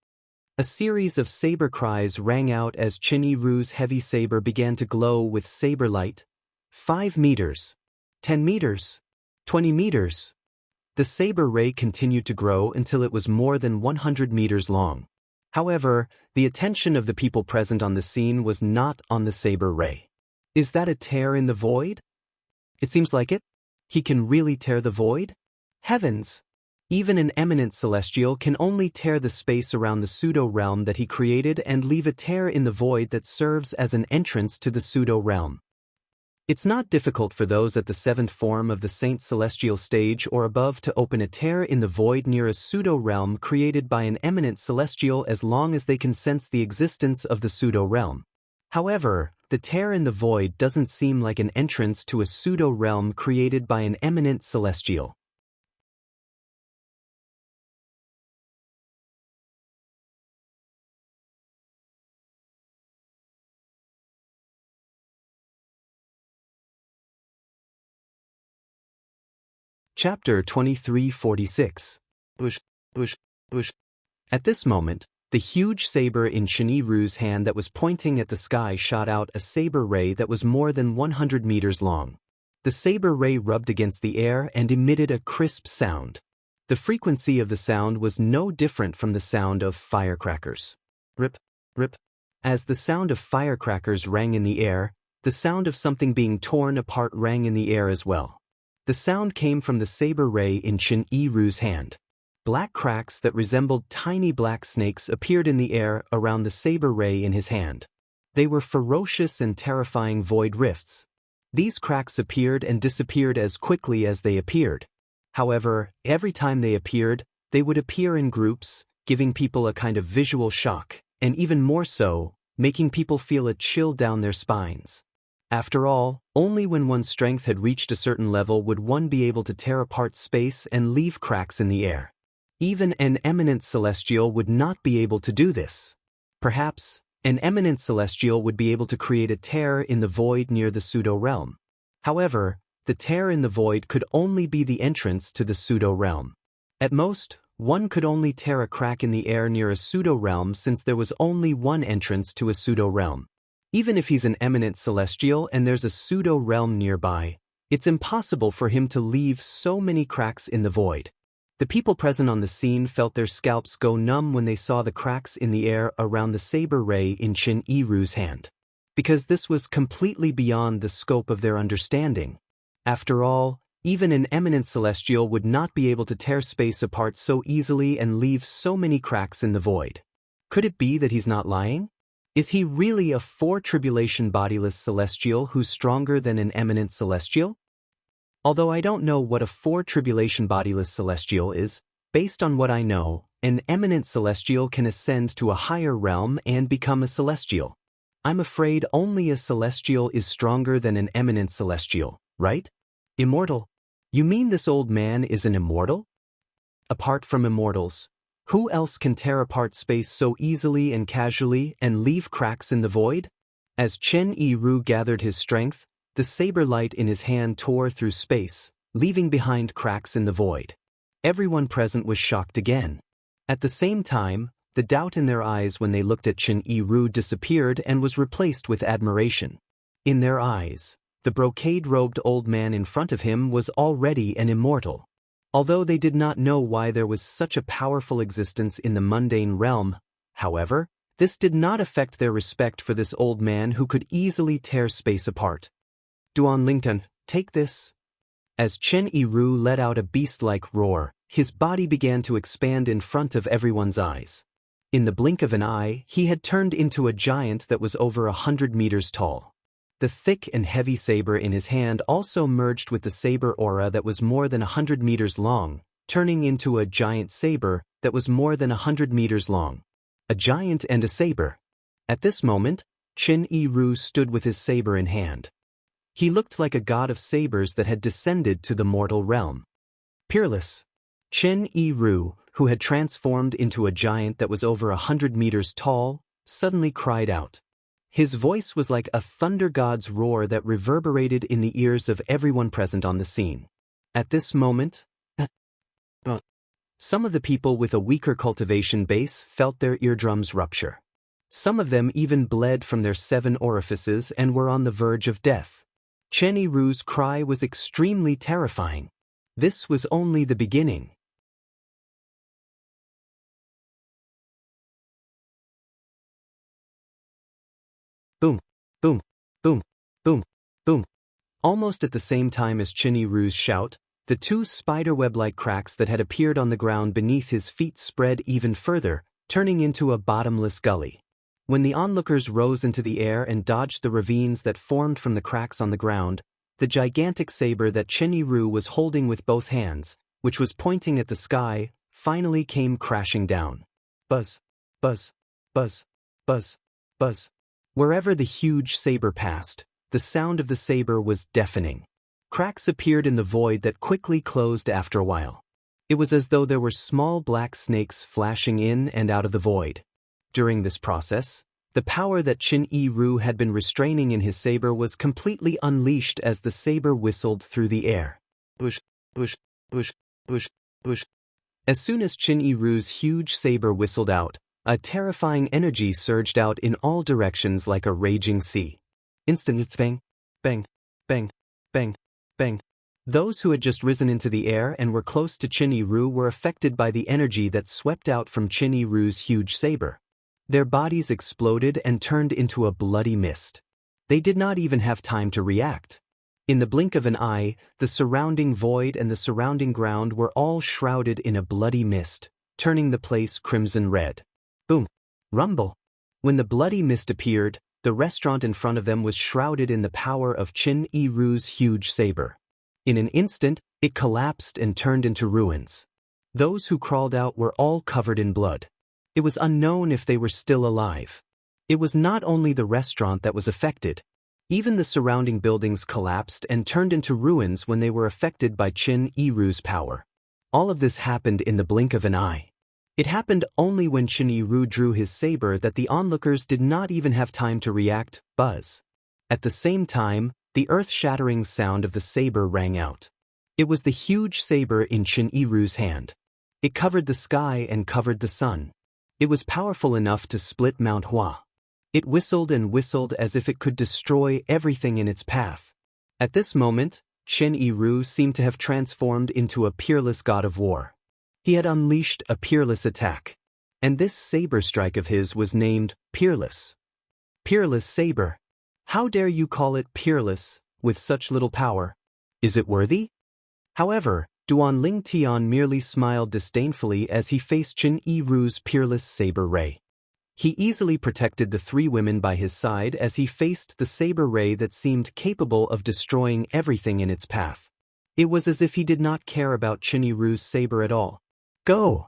A series of saber cries rang out as Qin Yiru's heavy saber began to glow with saber light. 5 meters. 10 meters, 20 meters. The saber ray continued to grow until it was more than 100 meters long. However, the attention of the people present on the scene was not on the saber ray. Is that a tear in the void? It seems like it. He can really tear the void? Heavens! Even an eminent celestial can only tear the space around the pseudo-realm that he created and leave a tear in the void that serves as an entrance to the pseudo-realm. It's not difficult for those at the 7th form of the Saint Celestial stage or above to open a tear in the void near a pseudo-realm created by an eminent celestial as long as they can sense the existence of the pseudo-realm. However, the tear in the void doesn't seem like an entrance to a pseudo-realm created by an eminent celestial. Chapter 2346. At this moment, the huge saber in Qin Yiru's hand that was pointing at the sky shot out a saber ray that was more than 100 meters long. The saber ray rubbed against the air and emitted a crisp sound. The frequency of the sound was no different from the sound of firecrackers. Rip, rip. As the sound of firecrackers rang in the air, the sound of something being torn apart rang in the air as well. The sound came from the saber ray in Qin Yiru's hand. Black cracks that resembled tiny black snakes appeared in the air around the saber ray in his hand. They were ferocious and terrifying void rifts. These cracks appeared and disappeared as quickly as they appeared. However, every time they appeared, they would appear in groups, giving people a kind of visual shock, and even more so, making people feel a chill down their spines. After all, only when one's strength had reached a certain level would one be able to tear apart space and leave cracks in the air. Even an eminent celestial would not be able to do this. Perhaps, an eminent celestial would be able to create a tear in the void near the pseudo-realm. However, the tear in the void could only be the entrance to the pseudo-realm. At most, one could only tear a crack in the air near a pseudo-realm since there was only one entrance to a pseudo-realm. Even if he's an eminent celestial and there's a pseudo-realm nearby, it's impossible for him to leave so many cracks in the void. The people present on the scene felt their scalps go numb when they saw the cracks in the air around the saber ray in Qin Yiru's hand. Because this was completely beyond the scope of their understanding. After all, even an eminent celestial would not be able to tear space apart so easily and leave so many cracks in the void. Could it be that he's not lying? Is he really a four-tribulation bodiless celestial who's stronger than an eminent celestial? Although I don't know what a four-tribulation bodiless celestial is, based on what I know, an eminent celestial can ascend to a higher realm and become a celestial. I'm afraid only a celestial is stronger than an eminent celestial, right? Immortal? You mean this old man is an immortal? Apart from immortals, who else can tear apart space so easily and casually and leave cracks in the void? As Qin Yiru gathered his strength, the saber light in his hand tore through space, leaving behind cracks in the void. Everyone present was shocked again. At the same time, the doubt in their eyes when they looked at Qin Yiru disappeared and was replaced with admiration. In their eyes, the brocade-robed old man in front of him was already an immortal. Although they did not know why there was such a powerful existence in the mundane realm, however, this did not affect their respect for this old man who could easily tear space apart. Duan Lincoln, take this. As Qin Yiru let out a beast-like roar, his body began to expand in front of everyone's eyes. In the blink of an eye, he had turned into a giant that was over 100 meters tall. The thick and heavy saber in his hand also merged with the saber aura that was more than 100 meters long, turning into a giant saber that was more than 100 meters long. A giant and a saber. At this moment, Qin Yiru stood with his saber in hand. He looked like a god of sabers that had descended to the mortal realm. Peerless. Qin Yiru, who had transformed into a giant that was over 100 meters tall, suddenly cried out. His voice was like a thunder god's roar that reverberated in the ears of everyone present on the scene. At this moment, some of the people with a weaker cultivation base felt their eardrums rupture. Some of them even bled from their 7 orifices and were on the verge of death. Qin Yiru's cry was extremely terrifying. This was only the beginning. Boom, boom, boom, boom, boom. Almost at the same time as Qin Yiru's shout, the 2 spiderweb-like cracks that had appeared on the ground beneath his feet spread even further, turning into a bottomless gully. When the onlookers rose into the air and dodged the ravines that formed from the cracks on the ground, the gigantic saber that Qin Yiru was holding with both hands, which was pointing at the sky, finally came crashing down. Buzz, buzz, buzz, buzz, buzz. Wherever the huge saber passed, the sound of the saber was deafening. Cracks appeared in the void that quickly closed after a while. It was as though there were small black snakes flashing in and out of the void. During this process, the power that Qin Yiru had been restraining in his saber was completely unleashed as the saber whistled through the air. Bush, bush, bush, bush, bush. As soon as Qin Yiru's huge saber whistled out, a terrifying energy surged out in all directions like a raging sea. Instantly bang, bang, bang, bang, bang. Those who had just risen into the air and were close to Qin Yiru were affected by the energy that swept out from Qin Yiru's huge saber. Their bodies exploded and turned into a bloody mist. They did not even have time to react. In the blink of an eye, the surrounding void and the surrounding ground were all shrouded in a bloody mist, turning the place crimson red. Boom. Rumble. When the bloody mist appeared, the restaurant in front of them was shrouded in the power of Qin Yiru's huge saber. In an instant, it collapsed and turned into ruins. Those who crawled out were all covered in blood. It was unknown if they were still alive. It was not only the restaurant that was affected. Even the surrounding buildings collapsed and turned into ruins when they were affected by Qin Yiru's power. All of this happened in the blink of an eye. It happened only when Qin Yiru drew his saber that the onlookers did not even have time to react. Buzz. At the same time, the earth-shattering sound of the saber rang out. It was the huge saber in Qin Yiru's hand. It covered the sky and covered the sun. It was powerful enough to split Mount Hua. It whistled and whistled as if it could destroy everything in its path. At this moment, Chen Yiru seemed to have transformed into a peerless god of war. He had unleashed a peerless attack. And this saber strike of his was named Peerless. Peerless saber. How dare you call it peerless, with such little power? Is it worthy? However, Duan Ling Tian merely smiled disdainfully as he faced Chen Yiru's peerless saber ray. He easily protected the three women by his side as he faced the saber ray that seemed capable of destroying everything in its path. It was as if he did not care about Chen Yiru's saber at all. Go!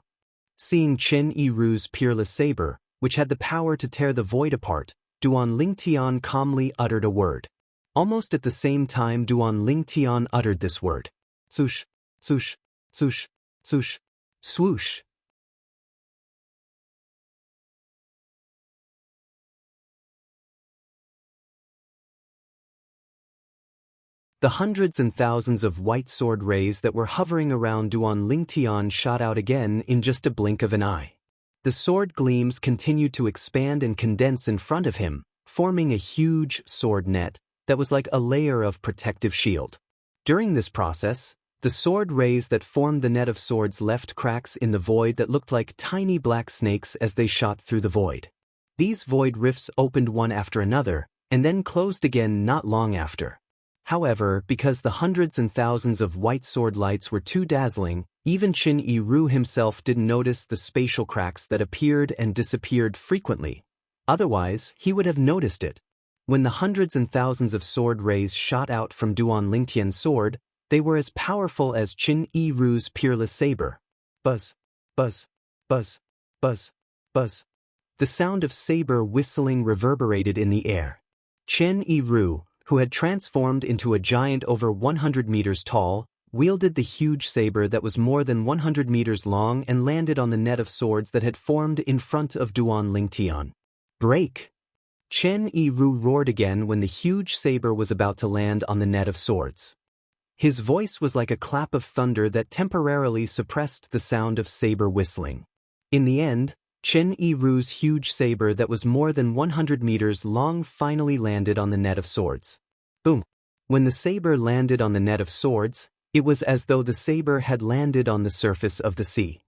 Seeing Chen Yiru's peerless saber, which had the power to tear the void apart, Duan Ling Tian calmly uttered a word. Almost at the same time Duan Ling Tian uttered this word. Swoosh, swoosh, swoosh, swoosh, swoosh. The hundreds and thousands of white sword rays that were hovering around Duan Ling Tian shot out again in just a blink of an eye. The sword gleams continued to expand and condense in front of him, forming a huge sword net that was like a layer of protective shield. During this process, the sword rays that formed the net of swords left cracks in the void that looked like tiny black snakes as they shot through the void. These void rifts opened one after another, and then closed again not long after. However, because the hundreds and thousands of white sword lights were too dazzling, even Chen Yiru himself didn't notice the spatial cracks that appeared and disappeared frequently. Otherwise, he would have noticed it. When the hundreds and thousands of sword rays shot out from Duan Lingtian's sword, they were as powerful as Chen Yiru's peerless saber. Buzz, buzz, buzz, buzz, buzz. The sound of saber whistling reverberated in the air. Chen Yiru, who had transformed into a giant over 100 meters tall, wielded the huge saber that was more than 100 meters long and landed on the net of swords that had formed in front of Duan Lingtian. Break! Chen Yiru roared again when the huge saber was about to land on the net of swords. His voice was like a clap of thunder that temporarily suppressed the sound of saber whistling. In the end, Chen Yiru's huge saber that was more than 100 meters long finally landed on the net of swords. Boom! When the saber landed on the net of swords, it was as though the saber had landed on the surface of the sea.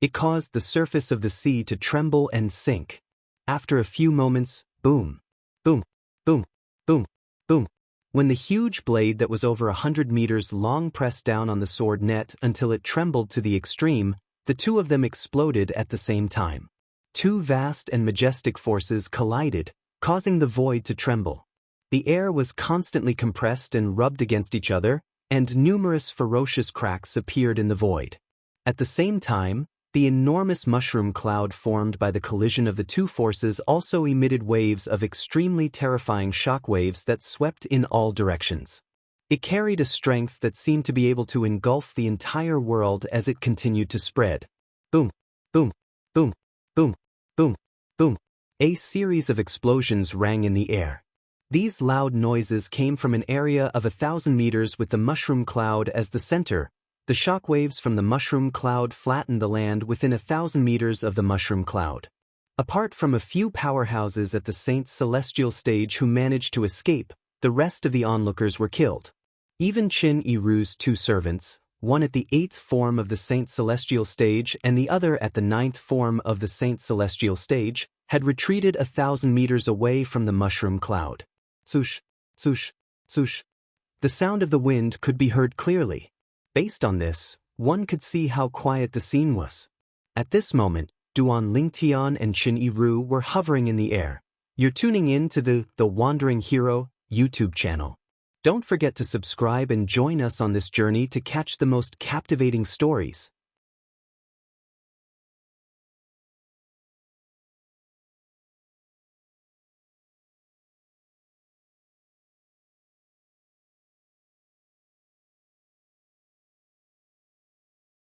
It caused the surface of the sea to tremble and sink. After a few moments, boom! Boom! Boom! Boom! Boom! When the huge blade that was over 100 meters long pressed down on the sword net until it trembled to the extreme, the two of them exploded at the same time. Two vast and majestic forces collided, causing the void to tremble. The air was constantly compressed and rubbed against each other, and numerous ferocious cracks appeared in the void. At the same time, the enormous mushroom cloud formed by the collision of the two forces also emitted waves of extremely terrifying shock waves that swept in all directions. It carried a strength that seemed to be able to engulf the entire world as it continued to spread. Boom! Boom! Boom! Boom! Boom! Boom! A series of explosions rang in the air. These loud noises came from an area of 1,000 meters with the mushroom cloud as the center. The shock waves from the mushroom cloud flattened the land within 1,000 meters of the mushroom cloud. Apart from a few powerhouses at the Saint's celestial stage who managed to escape, the rest of the onlookers were killed. Even Chen Yiru's two servants, one at the 8th form of the Saint's celestial stage and the other at the 9th form of the Saint's celestial stage, had retreated 1,000 meters away from the mushroom cloud. Swoosh, swoosh, swoosh. The sound of the wind could be heard clearly. Based on this, one could see how quiet the scene was. At this moment, Duan Lingtian and Chen Yiru were hovering in the air. You're tuning in to the Wandering Hero YouTube channel. Don't forget to subscribe and join us on this journey to catch the most captivating stories.